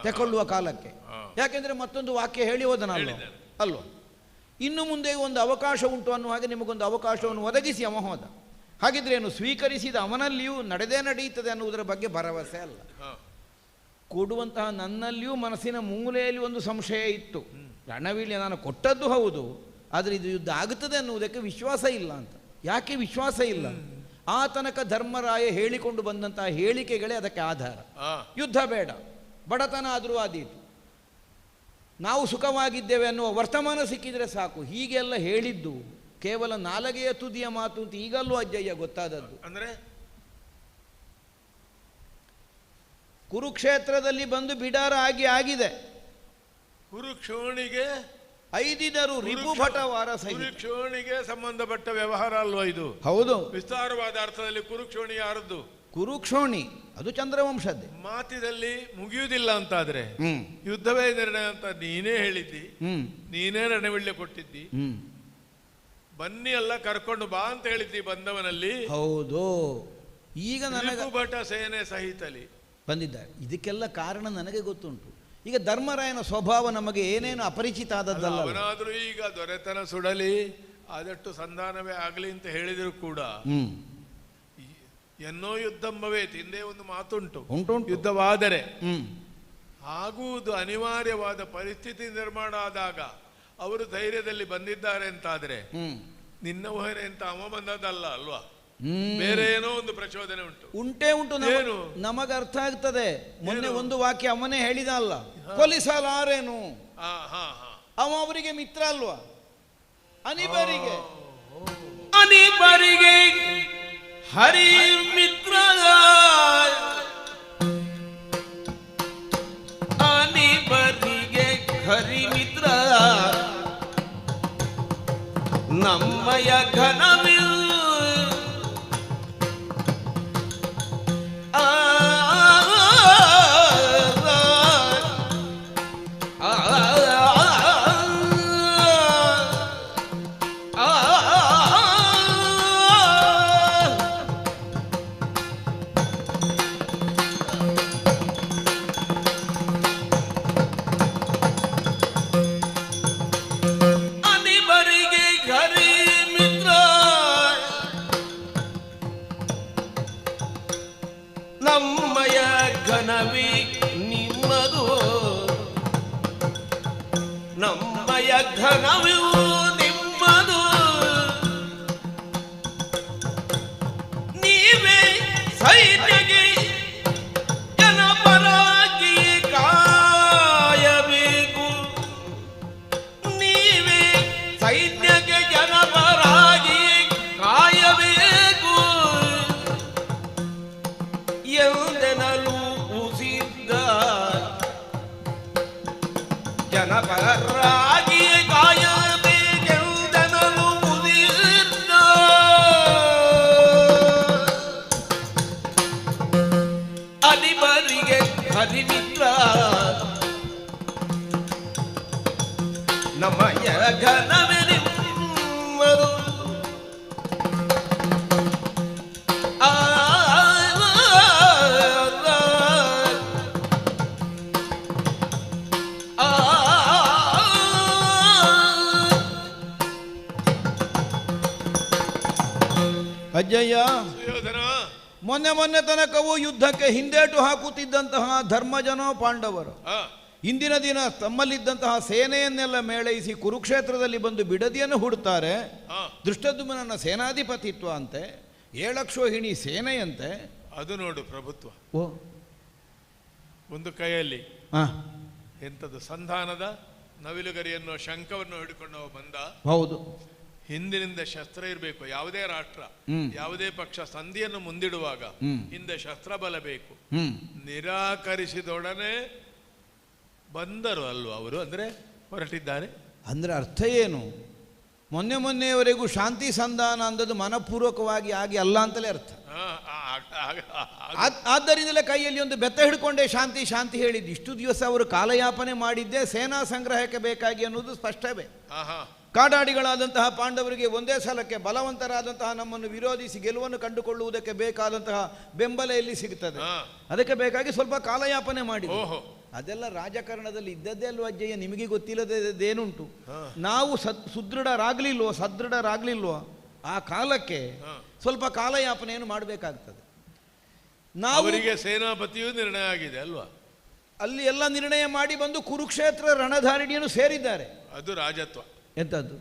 ತೆಕ್ಕೊಳ್ಳುವ ಕಾಲಕ್ಕೆ. ಯಾಕೆಂದರೆ ಮತ್ತೊಂದು ವಾಕ್ಯ ಹೇಳಿ ಹೋದನಲ್ಲ ಅಲ್ವ? ಇನ್ನು ಮುಂದೆ ಒಂದು ಅವಕಾಶ ಉಂಟು ಅನ್ನುವ ಹಾಗೆ ನಿಮಗೊಂದು ಅವಕಾಶವನ್ನು ಒದಗಿಸಿ ಅವ ಹೋದ. ಹಾಗಿದ್ರೆ ಏನು, ಸ್ವೀಕರಿಸಿದ ಅವನಲ್ಲಿಯೂ ನಡೆದೇ ನಡೆಯುತ್ತದೆ ಅನ್ನುವುದರ ಬಗ್ಗೆ ಭರವಸೆ ಅಲ್ಲ. ಕೊಡುವಂತಹ ನನ್ನಲ್ಲಿಯೂ ಮನಸ್ಸಿನ ಮೂಲೆಯಲ್ಲಿ ಒಂದು ಸಂಶಯ ಇತ್ತು. ರಣವೀಳ್ಯ ನಾನು ಕೊಟ್ಟದ್ದು ಹೌದು, ಆದರೆ ಇದು ಯುದ್ಧ ಆಗುತ್ತದೆ ಅನ್ನುವುದಕ್ಕೆ ವಿಶ್ವಾಸ ಇಲ್ಲ ಅಂತ. ಯಾಕೆ ವಿಶ್ವಾಸ ಇಲ್ಲ? ಆ ತನಕ ಧರ್ಮರಾಯ ಹೇಳಿಕೊಂಡು ಬಂದಂತಹ ಹೇಳಿಕೆಗಳೇ ಅದಕ್ಕೆ ಆಧಾರ. ಯುದ್ಧ ಬೇಡ, ಬಡತನ ಆದರೂ ಆದೀತು, ನಾವು ಸುಖವಾಗಿದ್ದೇವೆ ಅನ್ನುವ ವರ್ತಮಾನ ಸಿಕ್ಕಿದರೆ ಸಾಕು, ಹೀಗೆಲ್ಲ ಹೇಳಿದ್ದು ಕೇವಲ ನಾಲಗೆಯ ತುದಿಯ ಮಾತು ಅಂತ ಈಗಲೂ ಅಜ್ಜಯ್ಯ ಗೊತ್ತಾದದ್ದು. ಅಂದರೆ ಕುರುಕ್ಷೇತ್ರದಲ್ಲಿ ಬಂದು ಬಿಡಾರ ಆಗಿದೆ. ಕುರುಕ್ಷೋಣಿಗೆ ಐದಿದರು ರಿಪುಭಟವಾರ ಕುರುಕ್ಷೋಣಿಗೆ ಸಂಬಂಧಪಟ್ಟ ವ್ಯವಹಾರ ಅಲ್ವಾ ಇದು? ಹೌದು. ವಿಸ್ತಾರವಾದ ಅರ್ಥದಲ್ಲಿ ಕುರುಕ್ಷೋಣಿ ಯಾರದ್ದು? ಕುರುಕ್ಷೋಣಿ ಅದು ಚಂದ್ರವಂಶದ್ದೇ. ಮಾತಿನಲ್ಲಿ ಮುಗಿಯುವುದಿಲ್ಲ ಅಂತಾದ್ರೆ ಯುದ್ಧವೇ ನಿರ್ಣಯ ಅಂತ ನೀನೇ ಹೇಳಿದ್ದಿ, ನೀನೇ ರಣವಿಳ್ಳೆ ಕೊಟ್ಟಿದ್ದಿ. ಬನ್ನಿ ಎಲ್ಲ ಕರ್ಕೊಂಡು ಬಾ ಅಂತ ಹೇಳಿದ್ದಿ ಬಂದವನಲ್ಲಿ. ಹೌದು. ಈಗ ನನಗೆ ಭಟ ಸೇನೆ ಸಹಿತಲಿ ಬಂದಿದ್ದಾರೆ. ಇದಕ್ಕೆಲ್ಲ ಕಾರಣ ನನಗೆ ಗೊತ್ತುಂಟು. ಈಗ ಧರ್ಮರಾಯನ ಸ್ವಭಾವ ನಮಗೆ ಏನೇನು ಅಪರಿಚಿತ ಆದದ್ದಲ್ಲ. ಅವನಾದ್ರೂ ಈಗ ದೊರೆತನ ಸುಡಲಿ, ಆದಷ್ಟು ಸಂಧಾನವೇ ಆಗಲಿ ಅಂತ ಹೇಳಿದ್ರು ಕೂಡ ಎನ್ನೋ ಯುದ್ಧಂಬವೇ ಹಿಂದೆ ಒಂದು ಮಾತುಂಟು. ಯುದ್ಧವಾದರೆ ಆಗುವುದು ಅನಿವಾರ್ಯವಾದ ಪರಿಸ್ಥಿತಿ ನಿರ್ಮಾಣ ಆದಾಗ ಅವರು ಧೈರ್ಯದಲ್ಲಿ ಬಂದಿದ್ದಾರೆ ಅಂತಾದ್ರೆ ನಿನ್ನ ಊಹನೆ ಅಂತ ಅವ ಬಂದದ್ದಲ್ಲ ಅಲ್ವಾ? ಬೇರೆ ಏನೋ ಒಂದು ಪ್ರಚೋದನೆ ಉಂಟೇ ಉಂಟು. ನಮಗೆ ಅರ್ಥ ಆಗ್ತದೆ. ಮೊನ್ನೆ ಒಂದು ವಾಕ್ಯ ಅವನೇ ಹೇಳಿದ ಅಲ್ಲ, ಕೊಲಿಸಲಾರೇನು. ಅವ ಅವರಿಗೆ ಮಿತ್ರ ಅಲ್ವಾ? ಅನಿಬರಿಗೆ ಹರಿ ಮಿತ್ರ ನಮ್ಮಯ ಘನವಿಲ್ ನಮ್ಮಯ ಘನವಿ ನಿಮ್ಮದು ನಮ್ಮಯ ಘನವಿವು ನಿಮ್ಮದು ನೀವೇ ಸೈನ್ಯಗೆ ಜನಪರಾಗಿ ಕಾಯಬೇಕು ನೀವೇ ಸೈನ್ಯಗೆ ಜನಪರಾಗಿ ಕಾಯಬೇಕು ಎಂದೆನಲು ಉಸಿದ್ದ ಜನಪರಾಗಿ ಕಾಯಬೇಕೆಂದೆನಲು ಉಸಿದ್ದ ಅಧಿಪರಿಗೆ ಹರಿಮಿತ್ರ ನಮ್ಮಯ ಘನವೇ ನಿಮ್ಮದು ಅಜ್ಜಯ್ಯ, ಮೊನ್ನೆ ತನಕವೂ ಯುದ್ಧಕ್ಕೆ ಹಿಂದೇಟು ಹಾಕುತ್ತಿದ್ದಂತಹ ಧರ್ಮಜನೋ ಪಾಂಡವರು ಇಂದಿನ ದಿನ ತಮ್ಮಲ್ಲಿದ್ದಂತಹ ಸೇನೆಯನ್ನೆಲ್ಲ ಮೇಳೈಸಿ ಕುರುಕ್ಷೇತ್ರದಲ್ಲಿ ಬಂದು ಬಿಡದಿಯನ್ನು ಹೂಡುತ್ತಾರೆ. ದೃಷ್ಟದ್ಯುಮ್ನನ ಸೇನಾಧಿಪತಿತ್ವ ಅಂತೆ, 7 ಅಕ್ಷೋಹಿಣಿ ಸೇನೆಯಂತೆ. ಅದು ನೋಡು ಪ್ರಭುತ್ವ. ಓ, ಒಂದು ಕೈಯಲ್ಲಿ ಎಂಥದ್ದು ಸಂಧಾನದ ನವಿಲುಗರಿಯನ್ನು ಶಂಖವನ್ನು ಹಿಡ್ಕೊಂಡು ಬಂದ. ಹೌದು, ಹಿಂದಿನಿಂದ ಶಸ್ತ್ರ ಇರಬೇಕು. ಯಾವುದೇ ರಾಷ್ಟ್ರ ಯಾವುದೇ ಪಕ್ಷ ಸಂಧಿಯನ್ನು ಮುಂದಿಡುವಾಗ ಹಿಂದೆ ಶಸ್ತ್ರ ಬಲ ಬೇಕು. ನಿರಾಕರಿಸಿದೊಡನೆ ಬಂದರು ಅಲ್ವ ಅವರು, ಅಂದ್ರೆ ಹೊರಟಿದ್ದಾರೆ. ಅಂದ್ರೆ ಅರ್ಥ ಏನು? ಮೊನ್ನೆಯವರೆಗೂ ಶಾಂತಿ ಸಂಧಾನ ಅಂದದ್ದು ಮನಪೂರ್ವಕವಾಗಿ ಆಗಿ ಅಲ್ಲ ಅಂತಲೇ ಅರ್ಥ. ಆದ್ದರಿಂದಲೇ ಕೈಯಲ್ಲಿ ಒಂದು ಬೆತ್ತ ಹಿಡ್ಕೊಂಡೇ ಶಾಂತಿ ಶಾಂತಿ ಹೇಳಿದ್ದು. ಇಷ್ಟು ದಿವಸ ಅವರು ಕಾಲಯಾಪನೆ ಮಾಡಿದ್ದೇ ಸೇನಾ ಸಂಗ್ರಹಕ್ಕೆ ಬೇಕಾಗಿ ಅನ್ನೋದು ಸ್ಪಷ್ಟವೇ. ಕಾಡಾಡಿಗಳಾದಂತಹ ಪಾಂಡವರಿಗೆ ಒಂದೇ ಸಲಕ್ಕೆ ಬಲವಂತರಾದಂತಹ ನಮ್ಮನ್ನು ವಿರೋಧಿಸಿ ಗೆಲುವನ್ನು ಕಂಡುಕೊಳ್ಳುವುದಕ್ಕೆ ಬೇಕಾದಂತಹ ಬೆಂಬಲ ಎಲ್ಲಿ ಸಿಗುತ್ತದೆ? ಅದಕ್ಕೆ ಬೇಕಾಗಿ ಸ್ವಲ್ಪ ಕಾಲಯಾಪನೆ ಮಾಡಿ. ಅದೆಲ್ಲ ರಾಜಕಾರಣದಲ್ಲಿ ಇದ್ದದ್ದೇ ಅಲ್ವ ಅಜ್ಜಯ್ಯ, ನಿಮಗೆ ಗೊತ್ತಿಲ್ಲದೇನುಂಟು. ನಾವು ಸದೃಢರಾಗ್ಲಿಲ್ವೋ ಆ ಕಾಲಕ್ಕೆ ಸ್ವಲ್ಪ ಕಾಲಯಾಪನೆಯನ್ನು ಮಾಡಬೇಕಾಗ್ತದೆ. ಅವರಿಗೆ ಸೇನಾಪತಿಯು ನಿರ್ಣಯ ಆಗಿದೆ ಅಲ್ವಾ? ಅಲ್ಲಿ ಎಲ್ಲ ನಿರ್ಣಯ ಮಾಡಿ ಬಂದು ಕುರುಕ್ಷೇತ್ರ ರಣಧಾರಿಣಿಯನ್ನು ಸೇರಿದ್ದಾರೆ. ಅದು ರಾಜತ್ವ. ಎಂಥದ್ದು?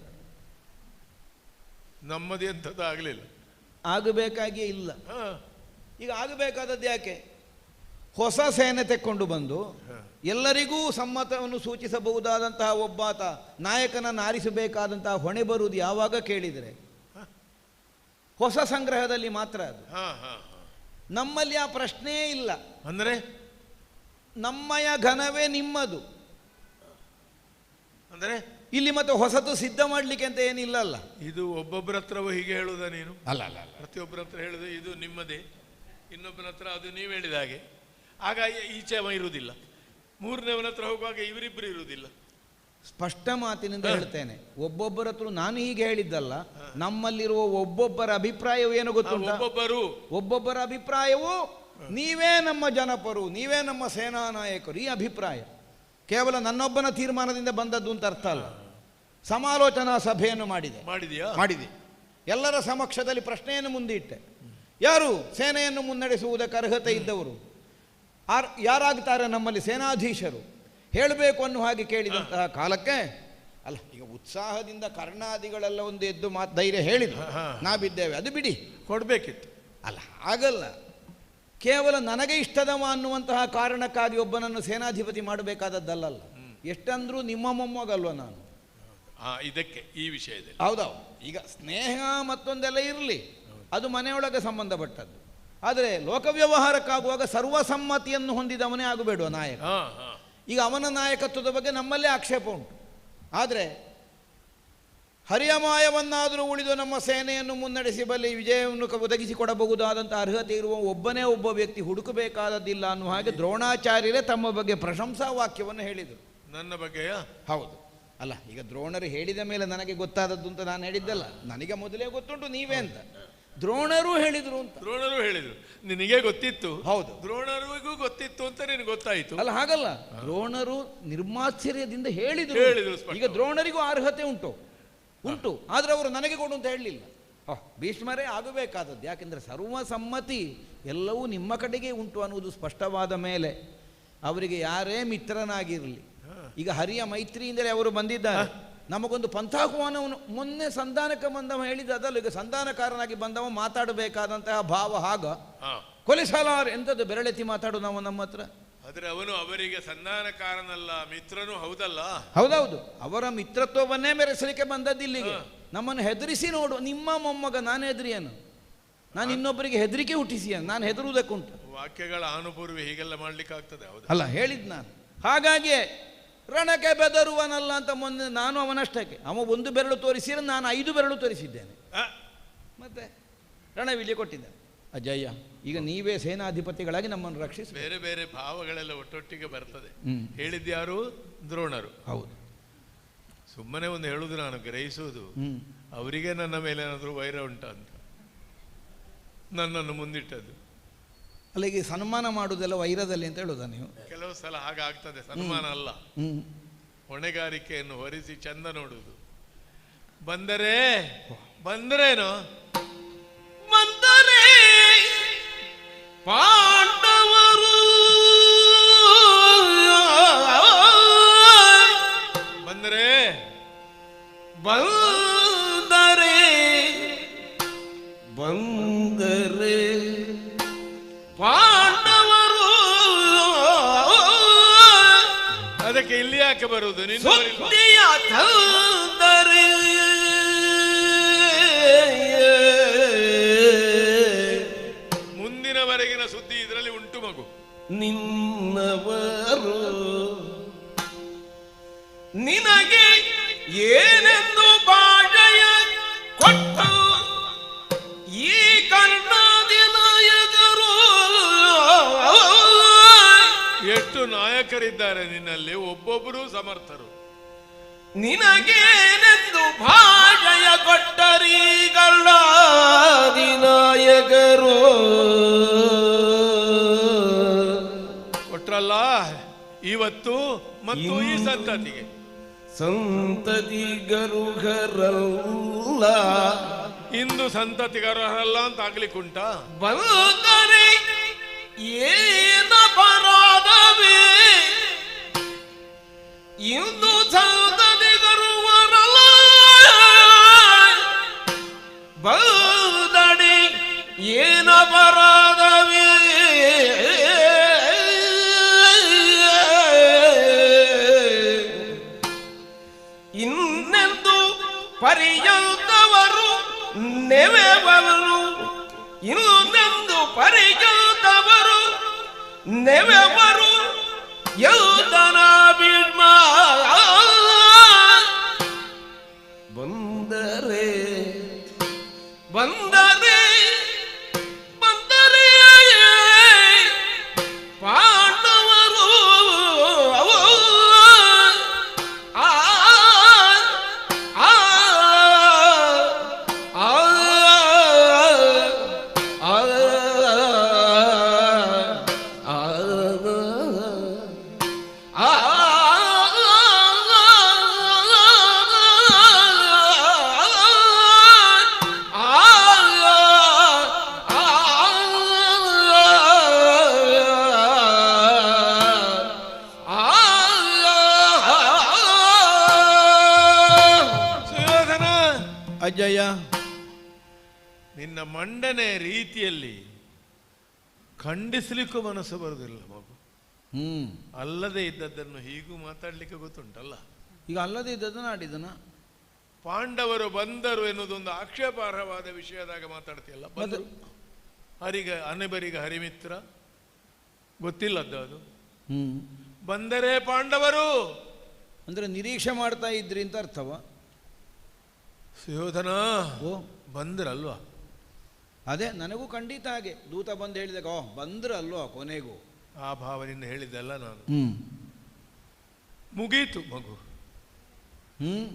ನಮ್ಮದು ಎಂಥದ್ದು ಆಗಲಿಲ್ಲ, ಆಗಬೇಕಾಗಿಯೇ ಇಲ್ಲ. ಈಗ ಆಗಬೇಕಾದದ್ದು ಯಾಕೆ? ಹೊಸ ಸೇನೆ ತೆಕ್ಕೊಂಡು ಬಂದು ಎಲ್ಲರಿಗೂ ಸಮ್ಮತವನ್ನು ಸೂಚಿಸಬಹುದಾದಂತಹ ಒಬ್ಬಾತ ನಾಯಕನನ್ನು ಆರಿಸಬೇಕಾದಂತಹ ಹೊಣೆ ಬರುವುದು ಯಾವಾಗ ಕೇಳಿದರೆ ಹೊಸ ಸಂಗ್ರಹದಲ್ಲಿ ಮಾತ್ರ. ಅದು ನಮ್ಮಲ್ಲಿ ಆ ಪ್ರಶ್ನೆಯೇ ಇಲ್ಲ. ಅಂದರೆ ನಮ್ಮಯ ಘನವೇ ನಿಮ್ಮದು. ಅಂದರೆ ಇಲ್ಲಿ ಮತ್ತೆ ಹೊಸತು ಸಿದ್ಧ ಮಾಡಲಿಕ್ಕೆ ಅಂತ ಏನಿಲ್ಲಲ್ಲ. ಇದು ಒಬ್ಬೊಬ್ಬರ ಹತ್ರವೂ ಹೀಗೆ ಹೇಳುವುದ ನೀನು? ಅಲ್ಲ, ಪ್ರತಿಯೊಬ್ಬರ ಹತ್ರ ಹೇಳುದು ಇದು ನಿಮ್ಮದೇ, ಇನ್ನೊಬ್ಬರ ಹತ್ರ ಅದು ನೀವು ಹೇಳಿದ ಹಾಗೆ. ಆಗ ಈಚೆ ಇರುವುದಿಲ್ಲ. ಮೂರನೇವನ ಹತ್ರ ಹೋಗುವಾಗ ಇವರಿಬ್ಬರು ಇರುವುದಿಲ್ಲ. ಸ್ಪಷ್ಟ ಮಾತಿನಿಂದ ಹೇಳ್ತೇನೆ, ಒಬ್ಬೊಬ್ಬರ ಹತ್ರ ನಾನು ಹೀಗೆ ಹೇಳಿದ್ದಲ್ಲ. ನಮ್ಮಲ್ಲಿರುವ ಒಬ್ಬೊಬ್ಬರ ಅಭಿಪ್ರಾಯವೇನು ಗೊತ್ತುಂಟ? ಒಬ್ಬೊಬ್ಬರ ಅಭಿಪ್ರಾಯವು ನೀವೇ ನಮ್ಮ ಜನಪರು, ನೀವೇ ನಮ್ಮ ಸೇನಾ ನಾಯಕರು. ಈ ಅಭಿಪ್ರಾಯ ಕೇವಲ ನನ್ನೊಬ್ಬನ ತೀರ್ಮಾನದಿಂದ ಬಂದದ್ದು ಅಂತ ಅರ್ಥ ಅಲ್ಲ. ಸಮಾಲೋಚನಾ ಸಭೆಯನ್ನು ಮಾಡಿದೆ. ಎಲ್ಲರ ಸಮಕ್ಷದಲ್ಲಿ ಪ್ರಶ್ನೆಯನ್ನು ಮುಂದಿಟ್ಟೆ. ಯಾರು ಸೇನೆಯನ್ನು ಮುನ್ನಡೆಸುವುದಕ್ಕೆ ಅರ್ಹತೆ ಇದ್ದವರು ಯಾರಾಗ್ತಾರೆ? ನಮ್ಮಲ್ಲಿ ಸೇನಾಧೀಶರು ಹೇಳಬೇಕು ಅನ್ನೋ ಹಾಗೆ ಕೇಳಿದಂತಹ ಕಾಲಕ್ಕೆ ಅಲ್ಲ, ಈಗ ಉತ್ಸಾಹದಿಂದ ಕರ್ಣಾದಿಗಳೆಲ್ಲ ಒಂದು ಎದ್ದು ಧೈರ್ಯ ಹೇಳಿದ್ರು, ನಾವಿದ್ದೇವೆ, ಅದು ಬಿಡಿ, ಕೊಡಬೇಕಿತ್ತು. ಅಲ್ಲ, ಆಗಲ್ಲ. ಕೇವಲ ನನಗೆ ಇಷ್ಟದವ ಅನ್ನುವಂತಹ ಕಾರಣಕ್ಕಾಗಿ ಒಬ್ಬನನ್ನು ಸೇನಾಧಿಪತಿ ಮಾಡಬೇಕಾದದ್ದಲ್ಲ. ಎಷ್ಟಂದ್ರೂ ನಿಮ್ಮ ಮೊಮ್ಮಗಲ್ವ ನಾನು. ಇದಕ್ಕೆ ಈ ವಿಷಯದಲ್ಲಿ ಹೌದೌದು. ಈಗ ಸ್ನೇಹ ಮತ್ತೊಂದೆಲ್ಲ ಇರಲಿ, ಅದು ಮನೆಯೊಳಗೆ ಸಂಬಂಧಪಟ್ಟದ್ದು. ಆದರೆ ಲೋಕವ್ಯವಹಾರಕ್ಕಾಗುವಾಗ ಸರ್ವಸಮ್ಮತಿಯನ್ನು ಹೊಂದಿದವನೇ ಆಗಬೇಡುವ ನಾಯಕ. ಈಗ ಅವನ ನಾಯಕತ್ವದ ಬಗ್ಗೆ ನಮ್ಮಲ್ಲೇ ಆಕ್ಷೇಪ ಉಂಟು. ಆದರೆ ಹರಿಯ ಮಾಯವನ್ನಾದರೂ ಉಳಿದು ನಮ್ಮ ಸೇನೆಯನ್ನು ಮುನ್ನಡೆಸಿ ಬಲ್ಲಿ ವಿಜಯವನ್ನು ಒದಗಿಸಿಕೊಡಬಹುದಾದಂಥ ಅರ್ಹತೆ ಇರುವ ಒಬ್ಬನೇ ಒಬ್ಬ ವ್ಯಕ್ತಿ ಹುಡುಕಬೇಕಾದದ್ದಿಲ್ಲ ಅನ್ನುವ ಹಾಗೆ ದ್ರೋಣಾಚಾರ್ಯರೇ ತಮ್ಮ ಬಗ್ಗೆ ಪ್ರಶಂಸಾ ವಾಕ್ಯವನ್ನು ಹೇಳಿದರು. ನನ್ನ ಬಗ್ಗೆಯ? ಹೌದು. ಅಲ್ಲ, ಈಗ ದ್ರೋಣರು ಹೇಳಿದ ಮೇಲೆ ನನಗೆ ಗೊತ್ತಾದದ್ದು ಅಂತ ನಾನು ಹೇಳಿದ್ದಲ್ಲ, ನನಗೆ ಮೊದಲೇ ಗೊತ್ತುಂಟು ನೀವೇ ಅಂತ. ದ್ರೋಣರು ಹೇಳಿದರು ಅಂತ. ದ್ರೋಣರು ಹೇಳಿದರು, ನಿನಗೆ ಗೊತ್ತಿತ್ತು? ಹೌದು. ದ್ರೋಣರಿಗೂ ಗೊತ್ತಿತ್ತು ಅಂತ ನಿನಗೆ ಗೊತ್ತಾಯಿತು? ಅಲ್ಲ, ಹಾಗಲ್ಲ, ದ್ರೋಣರು ನಿರ್ಮಾಶ್ಚರ್ಯದಿಂದ ಹೇಳಿದರು. ಈಗ ದ್ರೋಣರಿಗೂ ಅರ್ಹತೆ ಉಂಟು, ಆದರೆ ಅವರು ನನಗೆ ಕೊಡು ಅಂತ ಹೇಳಲಿಲ್ಲ. ಭೀಷ್ಮರೇ ಆಗಬೇಕಾದದ್ದು. ಯಾಕೆಂದರೆ ಸರ್ವಸಮ್ಮತಿ ಎಲ್ಲವೂ ನಿಮ್ಮ ಕಡೆಗೆ ಉಂಟು ಅನ್ನುವುದು ಸ್ಪಷ್ಟವಾದ ಮೇಲೆ ಅವರಿಗೆ ಯಾರೇ ಮಿತ್ರನಾಗಿರಲಿ, ಈಗ ಹರಿಯ ಮೈತ್ರಿಯಿಂದಲೇ ಅವರು ಬಂದಿದ್ದಾರೆ. ನಮಗೊಂದು ಪಂಥಾಹ್ವಾನವನ್ನು ಮೊನ್ನೆ ಸಂಧಾನಕ್ಕೆ ಬಂದವ ಹೇಳಿದ, ಅದಲ್ಲ, ಈಗ ಸಂಧಾನಕಾರನಾಗಿ ಬಂದವ ಮಾತಾಡಬೇಕಾದಂತಹ ಭಾವ ಹಾಗ ಕೊಲಿಸಲಾರ ಎಂಥದ್ದು ಬೆರಳೆತ್ತಿ ಮಾತಾಡು ನಾವು ನಮ್ಮ ಹತ್ರ. ಆದರೆ ಅವನು ಅವರಿಗೆ ಸಂಧಾನಕಾರನಲ್ಲ, ಮಿತ್ರನೂ ಹೌದಲ್ಲ. ಹೌದೌದು, ಅವರ ಮಿತ್ರತ್ವವನ್ನೇ ಮೆರೆಸಲಿಕ್ಕೆ ಬಂದದ್ದು ಇಲ್ಲಿಗೆ. ನಮ್ಮನ್ನು ಹೆದರಿಸಿ ನೋಡು, ನಿಮ್ಮ ಮೊಮ್ಮಗ ನಾನು ಹೆದರಿಯನು, ನಾನು ಇನ್ನೊಬ್ಬರಿಗೆ ಹೆದರಿಕೆ ಹುಟ್ಟಿಸಿಯನು, ನಾನು ಹೆದರುವುದಕ್ಕುಂಟು. ವಾಕ್ಯಗಳ ಅನುಪೂರ್ವಿ ಹೀಗೆಲ್ಲ ಮಾಡ್ಲಿಕ್ಕೆ ಆಗ್ತದೆ? ಹೌದು ಅಲ್ಲ, ಹೇಳಿದ್ ನಾನು. ಹಾಗಾಗಿಯೇ ರಣಕ್ಕೆ ಬೆದರುವನಲ್ಲ ಅಂತ ಮೊನ್ನೆ ನಾನು ಅವನಷ್ಟಕ್ಕೆ, ಅವ ಒಂದು ಬೆರಳು ತೋರಿಸಿದ್ರೆ ನಾನು 5 ಬೆರಳು ತೋರಿಸಿದ್ದೇನೆ. ಮತ್ತೆ ರಣವಿಜಯ ಕೊಟ್ಟಿದ್ದೆ. ಅಜಯ್ಯ, ಈಗ ನೀವೇ ಸೇನಾಧಿಪತಿಗಳಾಗಿ ನಮ್ಮನ್ನು ರಕ್ಷಿಸಿ. ಬೇರೆ ಬೇರೆ ಭಾವಗಳೆಲ್ಲ ಒಟ್ಟೊಟ್ಟಿಗೆ ಬರ್ತದೆ. ಹೇಳಿದ್ಯಾರು? ದ್ರೋಣರು. ಹೌದು. ಸುಮ್ಮನೆ ಒಂದು ಹೇಳುದು, ನಾನು ಗ್ರಹಿಸುವುದು ಅವರಿಗೆ ನನ್ನ ಮೇಲೆ ಏನಾದರೂ ವೈರ ಉಂಟ ಅಂತ ನನ್ನನ್ನು ಮುಂದಿಟ್ಟದ್ದು. ಅಲ್ಲ, ಈಗ ಸನ್ಮಾನ ಮಾಡುವುದೆಲ್ಲ ವೈರದಲ್ಲಿ ಅಂತ ಹೇಳುದ ನೀವು? ಕೆಲವು ಸಲ ಹಾಗಾಗ್ತದೆ. ಸನ್ಮಾನ ಅಲ್ಲ, ಹೊಣೆಗಾರಿಕೆಯನ್ನು ಹೊರಿಸಿ ಚಂದ ನೋಡುವುದು. ಬಂದರೇನೋ ಬಂದರೆ ಪಾಂಡವರು ಬಂದರೆ ಪಾಂಡವರು ಅದಕ್ಕೆ ಇಲ್ಲಿ ಯಾಕೆ ಬರುವುದು? ಸುದ್ದಿಯ ತಂದರೆ ಮುಂದಿನವರೆಗಿನ ಸುದ್ದಿ ಇದರಲ್ಲಿ ಉಂಟು ಮಗು. ನಿನ್ನವರು ನಿನಗೆ ಏನೆಂದು ಬಾಜಯ ಕೊಟ್ಟು ಈ ಕರ್ಣಾದಿನ ಎದುರು ಎಷ್ಟು ನಾಯಕರಿದ್ದಾರೆ ನಿನ್ನಲ್ಲಿ, ಒಬ್ಬೊಬ್ಬರು ಸಮರ್ಥರು. ನಿನಗೇನೆಂದು ಭಾಷಯ ಕೊಟ್ಟರೀ ಕರ್ಣಾದಿ ನಾಯಕರು ಕೊಟ್ರಲ್ಲ ಇವತ್ತು ಮತ್ತು ಈ ಸಂತತಿಗೆ. ಸಂತತಿಗರುಗರಲ್ಲ ಇಂದು ಸಂತತಿಗರಲ್ಲ ಅಂತ ಆಗ್ಲಿಕ್ಕುಂಟ? ಬಂದರೆ ಏನ ಪರಾಧವೇ ಇಂದು ಸಂತತಿಗರುವರಲ್ಲ ಬಂದಡಿ ಏನ ಪರಾಧವೇ ಇನ್ನೆಂದು ಪರ್ಯಂತವರು ನೆವೆವರು ಇನ್ನೆಂದು ಪರ್ಯಂತವರು ನೆವೆವರು ಯೋಧನ ಭೀಷ್ಮ ಬಂದರೆ ಪಾಂಡವರು ಅಜ್ಜಯ್ಯ, ನಿನ್ನ ಮಂಡನೆ ರೀತಿಯಲ್ಲಿ ಖಂಡಿಸಲಿಕ್ಕೂ ಮನಸ್ಸು ಬರುವುದಿಲ್ಲ ಮಗು. ಅಲ್ಲದೆ ಇದ್ದದ್ದನ್ನು ಹೀಗೂ ಮಾತಾಡ್ಲಿಕ್ಕೆ ಗೊತ್ತುಂಟಲ್ಲ. ಈಗ ಅಲ್ಲದೆ ಇದ್ದದನ್ನು ಆಡಿದನ. ಪಾಂಡವರು ಬಂದರು ಎನ್ನುವುದೊಂದು ಆಕ್ಷೇಪಾರ್ಹವಾದ ವಿಷಯದಾಗ ಮಾತಾಡ್ತೀಯಲ್ಲ. ಬಂದರು ಅನೆಬರಿಗೆ ಹರಿಮಿತ್ರ ಗೊತ್ತಿಲ್ಲದ್ದು ಅದು. ಬಂದರೆ ಪಾಂಡವರು ಅಂದರೆ ನಿರೀಕ್ಷೆ ಮಾಡ್ತಾ ಇದ್ರಿ ಅಂತ ಅರ್ಥವ? ಸುಯೋಧನ ಓ ಬಂದ್ರಲ್ವಾ? ಅದೇ ನನಗೂ ಖಂಡಿತ ಹಾಗೆ ದೂತ ಬಂದು ಹೇಳಿದಾಗ ಓಹ್ ಬಂದ್ರಲ್ವಾ ಕೊನೆಗೂ ಆ ಭಾವದಿಂದ ಹೇಳಿದ್ದಲ್ಲ ನಾನು. ಹ್ಮ್ ಮುಗೀತು ಮಗು. ಹ್ಮ್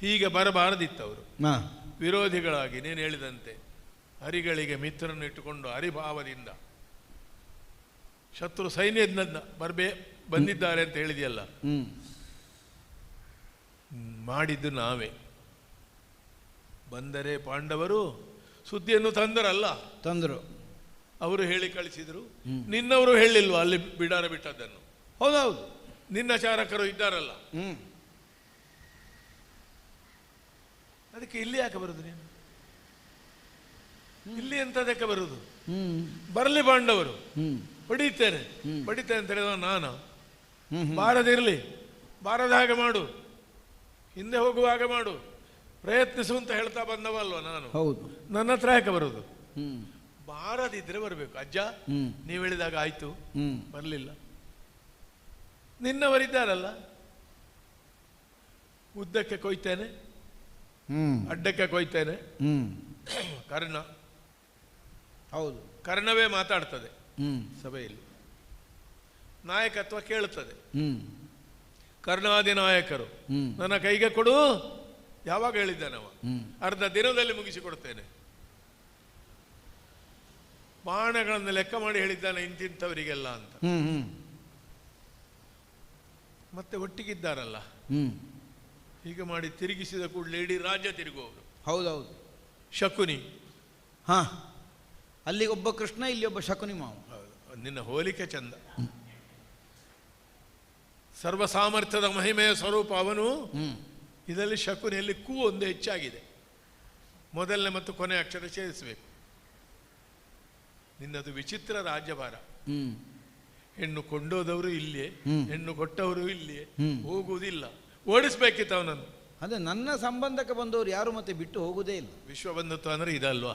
ಹೀಗೆ ಬರಬಾರದಿತ್ತವರು ಹಾ ವಿರೋಧಿಗಳಾಗಿ ನೀನು ಹೇಳಿದಂತೆ ಹರಿಗಳಿಗೆ ಮಿತ್ರರನ್ನು ಇಟ್ಟುಕೊಂಡು ಹರಿಭಾವದಿಂದ ಶತ್ರು ಸೈನ್ಯದಿಂದ ಬಂದಿದ್ದಾರೆ ಅಂತ ಹೇಳಿದೆಯಲ್ಲ, ಮಾಡಿದ್ದು ನಾವೇ. ಬಂದರೆ ಪಾಂಡವರು ಸುದ್ದಿಯನ್ನು ತಂದರಲ್ಲ, ತಂದರು. ಅವರು ಹೇಳಿ ಕಳಿಸಿದರು. ನಿನ್ನವರು ಹೇಳಿಲ್ವಾ ಅಲ್ಲಿ ಬಿಡಾರ ಬಿಟ್ಟದ್ದನ್ನು? ಹೌದೌದು, ನಿನ್ನ ಚಾರಕರು ಇದ್ದಾರಲ್ಲ. ಅದಕ್ಕೆ ಇಲ್ಲಿ ಯಾಕೆ ಬರುದು ನೀನು? ಇಲ್ಲಿ ಎಂತದಕ್ಕೆ ಬರುದು? ಬರಲಿ ಪಾಂಡವರು, ಹೊಡಿತೇನೆ ಅಂತ ಹೇಳಿದ ನಾನು. ಬಾರದಿರಲಿ, ಬಾರದ ಹಾಗೆ ಮಾಡು, ಹಿಂದೆ ಹೋಗುವಾಗ ಮಾಡು, ಪ್ರಯತ್ನಿಸು ಅಂತ ಹೇಳ್ತಾ ಬಂದವಲ್ವ ನಾನು. ಹೌದು, ನನ್ನ ಹತ್ರ ಯಾಕೆ ಬರುದು? ಬಾರದಿದ್ರೆ ಬರಬೇಕು. ಅಜ್ಜ ನೀವು ಹೇಳಿದಾಗ ಆಯ್ತು, ಬರಲಿಲ್ಲ. ನಿನ್ನವರಿದ್ದಾರಲ್ಲ, ಉದ್ದಕ್ಕೆ ಕೊಯ್ತೇನೆ, ಅಡ್ಡಕ್ಕೆ ಕೊಯ್ತೇನೆ. ಕರ್ಣ, ಹೌದು, ಕರ್ಣವೇ ಮಾತಾಡ್ತದೆ ಸಭೆಯಲ್ಲಿ, ನಾಯಕತ್ವ ಕೇಳುತ್ತದೆ. ಕರ್ಣಾದಿ ನಾಯಕರು ನನ್ನ ಕೈಗೆ ಕೊಡು, ಯಾವಾಗ ಹೇಳಿದ್ದಾನವ? ಅರ್ಧ ದಿನದಲ್ಲಿ ಮುಗಿಸಿಕೊಡ್ತೇನೆ. ಬಾಣಗಳನ್ನು ಲೆಕ್ಕ ಮಾಡಿ ಹೇಳಿದ್ದಾನೆ ಇಂತಿಂಥವರಿಗೆಲ್ಲ ಅಂತ. ಮತ್ತೆ ಒಟ್ಟಿಗಿದ್ದಾರಲ್ಲ, ಹೀಗೆ ಮಾಡಿ ತಿರುಗಿಸಿದ ಕೂಡಲೇ ಇಡೀ ರಾಜ್ಯ ತಿರುಗುವವರು. ಹೌದೌದು, ಶಕುನಿ. ಹಾ, ಅಲ್ಲಿಗೆ ಒಬ್ಬ ಕೃಷ್ಣ, ಇಲ್ಲಿ ಒಬ್ಬ ಶಕುನಿ ಮಾವ. ನಿನ್ನ ಹೋಲಿಕೆ ಚಂದ. ಸರ್ವ ಸಾಮರ್ಥ್ಯದ ಮಹಿಮೆಯ ಸ್ವರೂಪ ಅವನು. ಇದರಲ್ಲಿ ಶಕುನಿಯಲ್ಲಿ ಕು ಒಂದು ಹೆಚ್ಚಾಗಿದೆ. ಮೊದಲನೇ ಮತ್ತು ಕೊನೆ ಅಕ್ಷರ ಸೇರಿಸಬೇಕು. ನಿನ್ನದು ವಿಚಿತ್ರ ರಾಜ್ಯಭಾರ. ಹೆಣ್ಣು ಕೊಂಡೋದವರು ಇಲ್ಲಿಯೇ, ಹೆಣ್ಣು ಕೊಟ್ಟವರು ಇಲ್ಲಿಯೇ, ಹೋಗುವುದಿಲ್ಲ. ಓಡಿಸ್ಬೇಕಿತ್ತು ಅವನನ್ನು. ಅದೇ ನನ್ನ ಸಂಬಂಧಕ್ಕೆ ಬಂದವರು ಯಾರು ಮತ್ತೆ ಬಿಟ್ಟು ಹೋಗುವುದೇ ಇಲ್ಲ. ವಿಶ್ವಬಂಧುತ್ವ ಅಂದ್ರೆ ಇದಲ್ವಾ?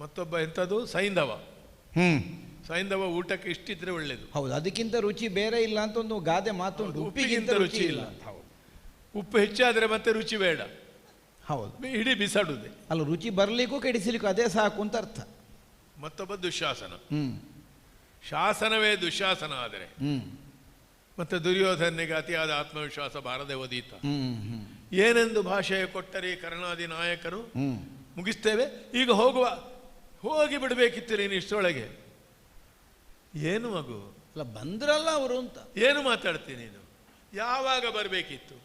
ಮತ್ತೊಬ್ಬ ಎಂಥದ್ದು? ಸೈಂಧವ. ಸೈಂಧವ ಊಟಕ್ಕೆ ಇಷ್ಟಿದ್ರೆ ಒಳ್ಳೇದು. ಹೌದು, ಅದಕ್ಕಿಂತ ರುಚಿ ಬೇರೆ ಇಲ್ಲ ಅಂತ ಒಂದು ಗಾದೆ ಮಾತುಂಟು. ಉಪ್ಪಿಗಿಂತ ರುಚಿ ಇಲ್ಲ. ಉಪ್ಪು ಹೆಚ್ಚಾದ್ರೆ ಮತ್ತೆ ರುಚಿ ಬೇಡ. ಹೌದು, ಇಡೀ ಬಿಸಾಡುದೆ. ಅಲ್ಲ, ರುಚಿ ಬರ್ಲಿಕ್ಕೂ ಕೆಡಿಸಲಿಕ್ಕೂ ಅದೇ ಸಾಕು ಅಂತ ಅರ್ಥ. ಮತ್ತೊಬ್ಬ ದುಶ್ಯಾಸನ. ಶಾಸನವೇ ದುಶ್ಯಾಸನ ಆದರೆ ಮತ್ತೆ ದುರ್ಯೋಧನಿಗೆ ಅತಿಯಾದ ಆತ್ಮವಿಶ್ವಾಸ ಬಾರದೆ ಒದೀತ. ಏನೆಂದು ಭಾಷೆಯ ಕೊಟ್ಟರೆ ಕರ್ಣಾದಿ ನಾಯಕರು? ಮುಗಿಸ್ತೇವೆ, ಈಗ ಹೋಗಿ ಬಿಡಬೇಕಿತ್ತು ನೀನು ಇಷ್ಟರೊಳಗೆ. ಏನು ಮಗು? ಅಲ್ಲ, ಬಂದ್ರಲ್ಲ ಅವರು ಅಂತ ಏನು ಮಾತಾಡ್ತೀನಿ ನೀನು? ಯಾವಾಗ ಬರಬೇಕಿತ್ತು?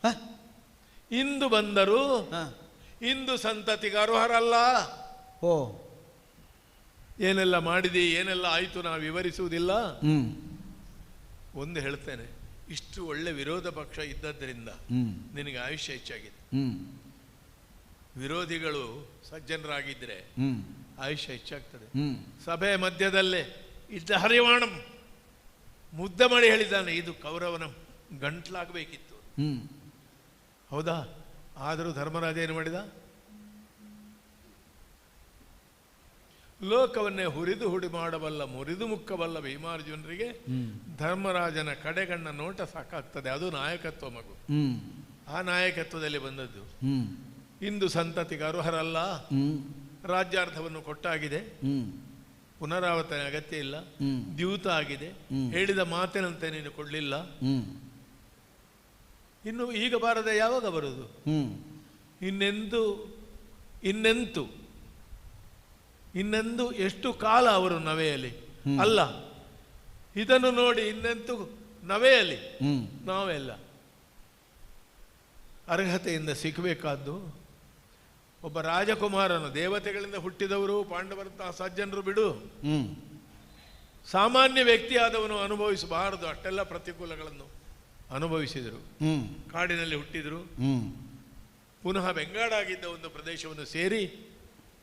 ಇಂದು ಬಂದರು, ಇಂದು ಸಂತತಿಗೆ ಅರ್ಹರಲ್ಲ. ಓ, ಏನೆಲ್ಲ ಮಾಡಿದಿ, ಏನೆಲ್ಲ ಆಯಿತು ನಾವು ವಿವರಿಸುವುದಿಲ್ಲ. ಒಂದು ಹೇಳ್ತೇನೆ, ಇಷ್ಟು ಒಳ್ಳೆ ವಿರೋಧ ಪಕ್ಷ ಇದ್ದದ್ರಿಂದ ನಿನಗೆ ಆಯುಷ್ಯ ಹೆಚ್ಚಾಗಿದೆ. ವಿರೋಧಿಗಳು ಸಜ್ಜನರಾಗಿದ್ದರೆ ಆಯುಷ್ಯ ಹೆಚ್ಚಾಗ್ತದೆ. ಸಭೆಯ ಮಧ್ಯದಲ್ಲೇ ಇದ್ದ ಹರಿವಾಣಂ ಮುದ್ದ ಮಾಡಿ ಹೇಳಿದ್ದಾನೆ, ಇದು ಕೌರವನ ಗಂಟ್ಲಾಗಬೇಕಿತ್ತು. ಹೌದಾ? ಆದರೂ ಧರ್ಮರಾಜ ಏನು ಮಾಡಿದ? ಲೋಕವನ್ನೇ ಹುರಿದು ಹುಡಿ ಮಾಡಬಲ್ಲ ಮುರಿದು ಮುಕ್ಕಬಲ್ಲ ಭೀಮಾರ್ಜುನರಿಗೆ ಧರ್ಮರಾಜನ ಕಡೆಗಣ್ಣ ನೋಟ ಸಾಕಾಗ್ತದೆ. ಅದು ನಾಯಕತ್ವ ಮಗು. ಆ ನಾಯಕತ್ವದಲ್ಲಿ ಬಂದದ್ದು. ಇಂದು ಸಂತತಿಗೆ ಅರ್ಹರಲ್ಲ. ರಾಜ್ಯಾರ್ಥವನ್ನು ಕೊಟ್ಟಾಗಿದೆ, ಪುನರಾವರ್ತನೆ ಅಗತ್ಯ ಇಲ್ಲ, ದ್ಯೂತ ಆಗಿದೆ, ಹೇಳಿದ ಮಾತಿನಂತೆ ನೀನು ಕೊಡಲಿಲ್ಲ. ಇನ್ನು ಈಗ ಬಾರದೆ ಯಾವಾಗ ಬರುವುದು? ಇನ್ನೆಂದು ಎಷ್ಟು ಕಾಲ ಅವರು ನವೆಯಲ್ಲಿ ಅಲ್ಲ. ಇದನ್ನು ನೋಡಿ ಇನ್ನೆಂತು ನವೆಯಲ್ಲಿ ನಾವೆಲ್ಲ ಅರ್ಹತೆಯಿಂದ ಸಿಕ್ಕಬೇಕಾದ್ದು. ಒಬ್ಬ ರಾಜಕುಮಾರನು, ದೇವತೆಗಳಿಂದ ಹುಟ್ಟಿದವರು ಪಾಂಡವರಂತಹ ಸಜ್ಜನರು ಬಿಡು, ಸಾಮಾನ್ಯ ವ್ಯಕ್ತಿಯಾದವನು ಅನುಭವಿಸಬಾರದು. ಅಷ್ಟೆಲ್ಲ ಪ್ರತಿಕೂಲಗಳನ್ನು ಅನುಭವಿಸಿದರು. ಕಾಡಿನಲ್ಲಿ ಹುಟ್ಟಿದರು, ಪುನಃ ಬೆಂಗಾಡಾಗಿದ್ದ ಒಂದು ಪ್ರದೇಶವನ್ನು ಸೇರಿ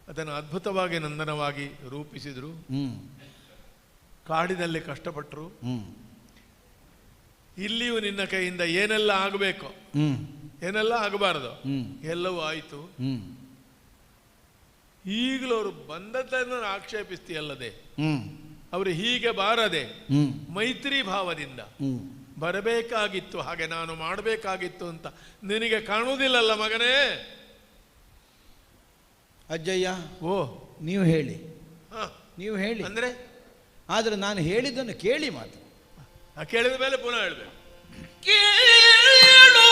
ಅದನ್ನು ಅದ್ಭುತವಾಗಿ ನಂದನವಾಗಿ ರೂಪಿಸಿದರು. ಕಾಡಿನಲ್ಲಿ ಕಷ್ಟಪಟ್ಟರು. ಇಲ್ಲಿಯೂ ನಿನ್ನ ಕೈಯಿಂದ ಏನೆಲ್ಲ ಆಗಬೇಕು, ಏನೆಲ್ಲ ಆಗಬಾರದು, ಎಲ್ಲವೂ ಆಯಿತು. ಈಗಲೂ ಅವರು ಬಂದದ್ದನ್ನು ಆಕ್ಷೇಪಿಸ್ತೀಯಲ್ಲದೆ, ಅವರು ಹೀಗೆ ಬಾರದೆ ಮೈತ್ರಿ ಭಾವದಿಂದ ಬರಬೇಕಾಗಿತ್ತು, ಹಾಗೆ ನಾನು ಮಾಡಬೇಕಾಗಿತ್ತು ಅಂತ ನಿನಗೆ ಕಾಣುವುದಿಲ್ಲಲ್ಲ ಮಗನೇ? ಅಜ್ಜಯ್ಯ, ಓ ನೀವು ಹೇಳಿ, ನೀವು ಹೇಳಿ ಅಂದರೆ. ಆದರೆ ನಾನು ಹೇಳಿದ್ದನ್ನು ಕೇಳಿ ಮಾತ್ರ. ಕೇಳಿದ ಮೇಲೆ ಪುನಃ ಹೇಳಬೇಕು. ಕೇಳು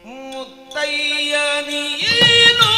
ಮುತ್ತಯ್ಯ ನೀನು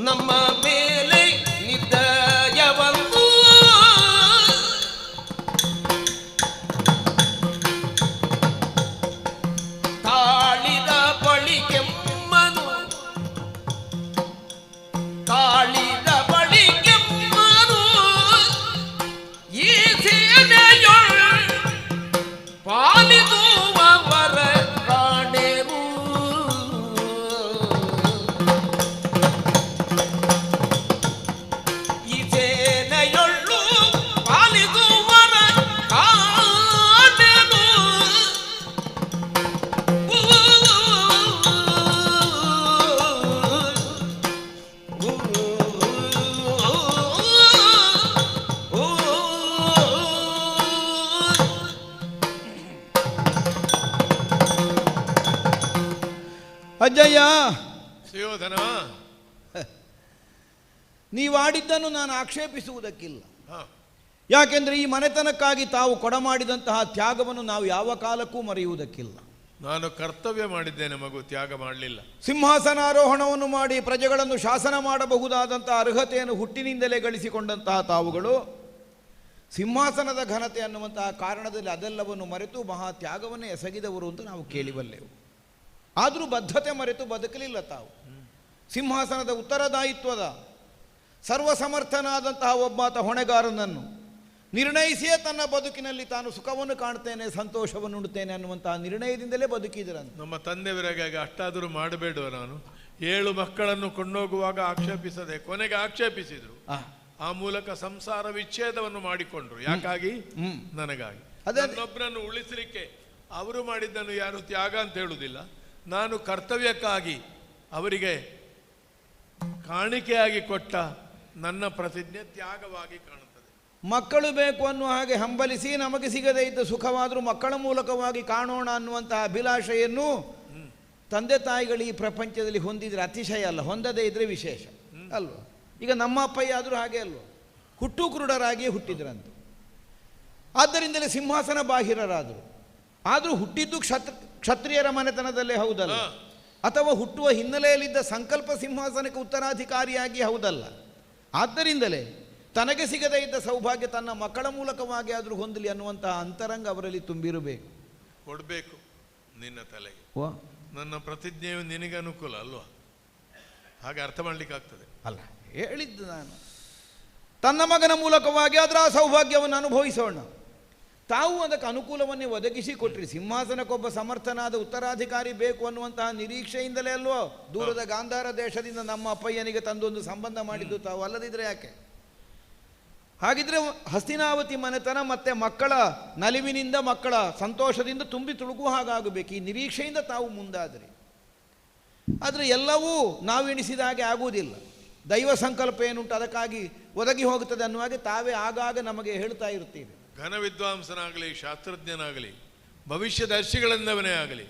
ನಮ್ಮ ಮೇಲೆ ನಿದ್ದಯವನ್ನು ತಾಳಿದ ಬಳಿ ಕೆಮ್ಮನು, ತಾಳಿದ ಬಳಿ ಕೆಮ್ಮನು ಈ ಸೇನೆಯೊಳ್ ಪಾಲಿಸುವವರ ಕಾಣೆರು. ಅಜ್ಜಯ್ಯ, ಸುಯೋಧನ, ನೀವಾಡಿದ್ದನ್ನು ನಾನು ಆಕ್ಷೇಪಿಸುವುದಕ್ಕಿಲ್ಲ. ಯಾಕೆಂದರೆ ಈ ಮನೆತನಕ್ಕಾಗಿ ತಾವು ಕೊಡಮಾಡಿದಂತಹ ತ್ಯಾಗವನ್ನು ನಾವು ಯಾವ ಕಾಲಕ್ಕೂ ಮರೆಯುವುದಕ್ಕಿಲ್ಲ. ನಾನು ಕರ್ತವ್ಯ ಮಾಡಿದ್ದೇನೆ ಮಗು, ತ್ಯಾಗ ಮಾಡಲಿಲ್ಲ. ಸಿಂಹಾಸನಾರೋಹಣವನ್ನು ಮಾಡಿ ಪ್ರಜೆಗಳನ್ನು ಶಾಸನ ಮಾಡಬಹುದಾದಂತಹ ಅರ್ಹತೆಯನ್ನು ಹುಟ್ಟಿನಿಂದಲೇ ಗಳಿಸಿಕೊಂಡಂತಹ ತಾವುಗಳು ಸಿಂಹಾಸನದ ಘನತೆ ಅನ್ನುವಂತಹ ಕಾರಣದಲ್ಲಿ ಅದೆಲ್ಲವನ್ನು ಮರೆತು ಮಹಾ ತ್ಯಾಗವನ್ನೇ ಎಸಗಿದವರು ಅಂತ ನಾವು ಕೇಳಿಬಲ್ಲೆವು. ಆದರೂ ಬದ್ಧತೆ ಮರೆತು ಬದುಕಲಿಲ್ಲ ತಾವು. ಸಿಂಹಾಸನದ ಉತ್ತರದಾಯಿತ್ವದ ಸರ್ವಸಮರ್ಥನಾದಂತಹ ಒಬ್ಬಾತ ಹೊಣೆಗಾರನನ್ನು ನಿರ್ಣಯಿಸಿಯೇ ತನ್ನ ಬದುಕಿನಲ್ಲಿ ತಾನು ಸುಖವನ್ನು ಕಾಣ್ತೇನೆ, ಸಂತೋಷವನ್ನು ಉಣ್ತೇನೆ ಅನ್ನುವಂತಹ ನಿರ್ಣಯದಿಂದಲೇ ಬದುಕಿದರಂತೆ. ನಮ್ಮ ತಂದೆಯವರಿಗಾಗಿ ಅಷ್ಟಾದರೂ ಮಾಡಬೇಡುವ ನಾನು. 7 ಮಕ್ಕಳನ್ನು ಕೊಂಡೋಗುವಾಗ ಆಕ್ಷೇಪಿಸದೆ ಕೊನೆಗೆ ಆಕ್ಷೇಪಿಸಿದರು. ಆ ಮೂಲಕ ಸಂಸಾರ ವಿಚ್ಛೇದವನ್ನು ಮಾಡಿಕೊಂಡ್ರು. ಯಾಕಾಗಿ? ನನಗಾಗಿ. ನನ್ನೊಬ್ಬರನ್ನು ಉಳಿಸಲಿಕ್ಕೆ. ಅವರು ಮಾಡಿದ್ದನ್ನು ಯಾರು ತ್ಯಾಗ ಅಂತ ಹೇಳುವುದಿಲ್ಲ. ನಾನು ಕರ್ತವ್ಯಕ್ಕಾಗಿ ಅವರಿಗೆ ಕಾಣಿಕೆಯಾಗಿ ಕೊಟ್ಟ ನನ್ನ ಪ್ರತಿಜ್ಞೆ ತ್ಯಾಗವಾಗಿ ಕಾಣುತ್ತದೆ. ಮಕ್ಕಳು ಬೇಕು ಅನ್ನುವ ಹಾಗೆ ಹಂಬಲಿಸಿ ನಮಗೆ ಸಿಗದೇ ಇದ್ದ ಸುಖವಾದರೂ ಮಕ್ಕಳ ಮೂಲಕವಾಗಿ ಕಾಣೋಣ ಅನ್ನುವಂತಹ ಅಭಿಲಾಷೆಯನ್ನು ತಂದೆ ತಾಯಿಗಳು ಈ ಪ್ರಪಂಚದಲ್ಲಿ ಹೊಂದಿದ್ರೆ ಅತಿಶಯ ಅಲ್ಲ, ಹೊಂದದೇ ಇದ್ರೆ ವಿಶೇಷ ಅಲ್ವ? ಈಗ ನಮ್ಮ ಅಪ್ಪಯ್ಯ ಆದರೂ ಹಾಗೆ ಅಲ್ವ, ಹುಟ್ಟು ಕುರುಡರಾಗಿಯೇ ಹುಟ್ಟಿದ್ರಂತೆ. ಆದ್ದರಿಂದಲೇ ಸಿಂಹಾಸನ ಬಾಹಿರರಾದರು. ಆದರೂ ಹುಟ್ಟಿದ್ದು ಕ್ಷತ್ರಿಯರ ಮನೆತನದಲ್ಲೇ ಹೌದಲ್ಲ, ಅಥವಾ ಹುಟ್ಟುವ ಹಿನ್ನೆಲೆಯಲ್ಲಿದ್ದ ಸಂಕಲ್ಪ ಸಿಂಹಾಸನಕ್ಕೆ ಉತ್ತರಾಧಿಕಾರಿಯಾಗಿ ಹೌದಲ್ಲ. ಆದ್ದರಿಂದಲೇ ತನಗೆ ಸಿಗದೇ ಇದ್ದ ಸೌಭಾಗ್ಯ ತನ್ನ ಮಕ್ಕಳ ಮೂಲಕವಾಗಿ ಆದರೂ ಹೊಂದಲಿ ಅನ್ನುವಂತಹ ಅಂತರಂಗ ಅವರಲ್ಲಿ ತುಂಬಿರಬೇಕು. ಕೊಡಬೇಕು ನಿನ್ನ ತಲೆಗೆ. ವಾ, ನನ್ನ ಪ್ರತಿಜ್ಞೆಯು ನಿನಗೆ ಅನುಕೂಲ ಅಲ್ವಾ? ಹಾಗೆ ಅರ್ಥ ಮಾಡಲಿಕ್ಕಾಗ್ತದೆ ಅಲ್ಲ. ಹೇಳಿದ್ದು ನಾನು ತನ್ನ ಮಗನ ಮೂಲಕವಾಗಿ ಅದರ ಸೌಭಾಗ್ಯವನ್ನು ಅನುಭವಿಸೋಣ. ತಾವು ಅದಕ್ಕೆ ಅನುಕೂಲವನ್ನೇ ಒದಗಿಸಿ ಕೊಟ್ರಿ. ಸಿಂಹಾಸನಕ್ಕೊಬ್ಬ ಸಮರ್ಥನಾದ ಉತ್ತರಾಧಿಕಾರಿ ಬೇಕು ಅನ್ನುವಂತಹ ನಿರೀಕ್ಷೆಯಿಂದಲೇ ಅಲ್ವೋ ದೂರದ ಗಾಂಧಾರ ದೇಶದಿಂದ ನಮ್ಮ ಅಪ್ಪಯ್ಯನಿಗೆ ತಂದೊಂದು ಸಂಬಂಧ ಮಾಡಿದ್ದು ತಾವು. ಅಲ್ಲದಿದ್ದರೆ ಯಾಕೆ? ಹಾಗಿದ್ರೆ ಹಸ್ತಿನಾವತಿ ಮನೆತನ ಮತ್ತೆ ಮಕ್ಕಳ ನಲಿವಿನಿಂದ ಮಕ್ಕಳ ಸಂತೋಷದಿಂದ ತುಂಬಿ ತುಳುಕುವ ಹಾಗಾಗಬೇಕು. ಈ ನಿರೀಕ್ಷೆಯಿಂದ ತಾವು ಮುಂದಾದ್ರಿ. ಆದರೆ ಎಲ್ಲವೂ ನಾವೆಣಿಸಿದ ಹಾಗೆ ಆಗುವುದಿಲ್ಲ. ದೈವ ಸಂಕಲ್ಪ ಏನುಂಟು ಅದಕ್ಕಾಗಿ ಒದಗಿ ಹೋಗುತ್ತದೆ ಅನ್ನುವಾಗೆ ತಾವೇ ಆಗಾಗ ನಮಗೆ ಹೇಳ್ತಾ ಇರ್ತೀವಿ. ಘನ ವಿದ್ವಾಂಸನಾಗಲಿ, ಶಾಸ್ತ್ರಜ್ಞನಾಗಲಿ, ಭವಿಷ್ಯದರ್ಶಿಗಳೆಂದವನೇ ಆಗಲಿ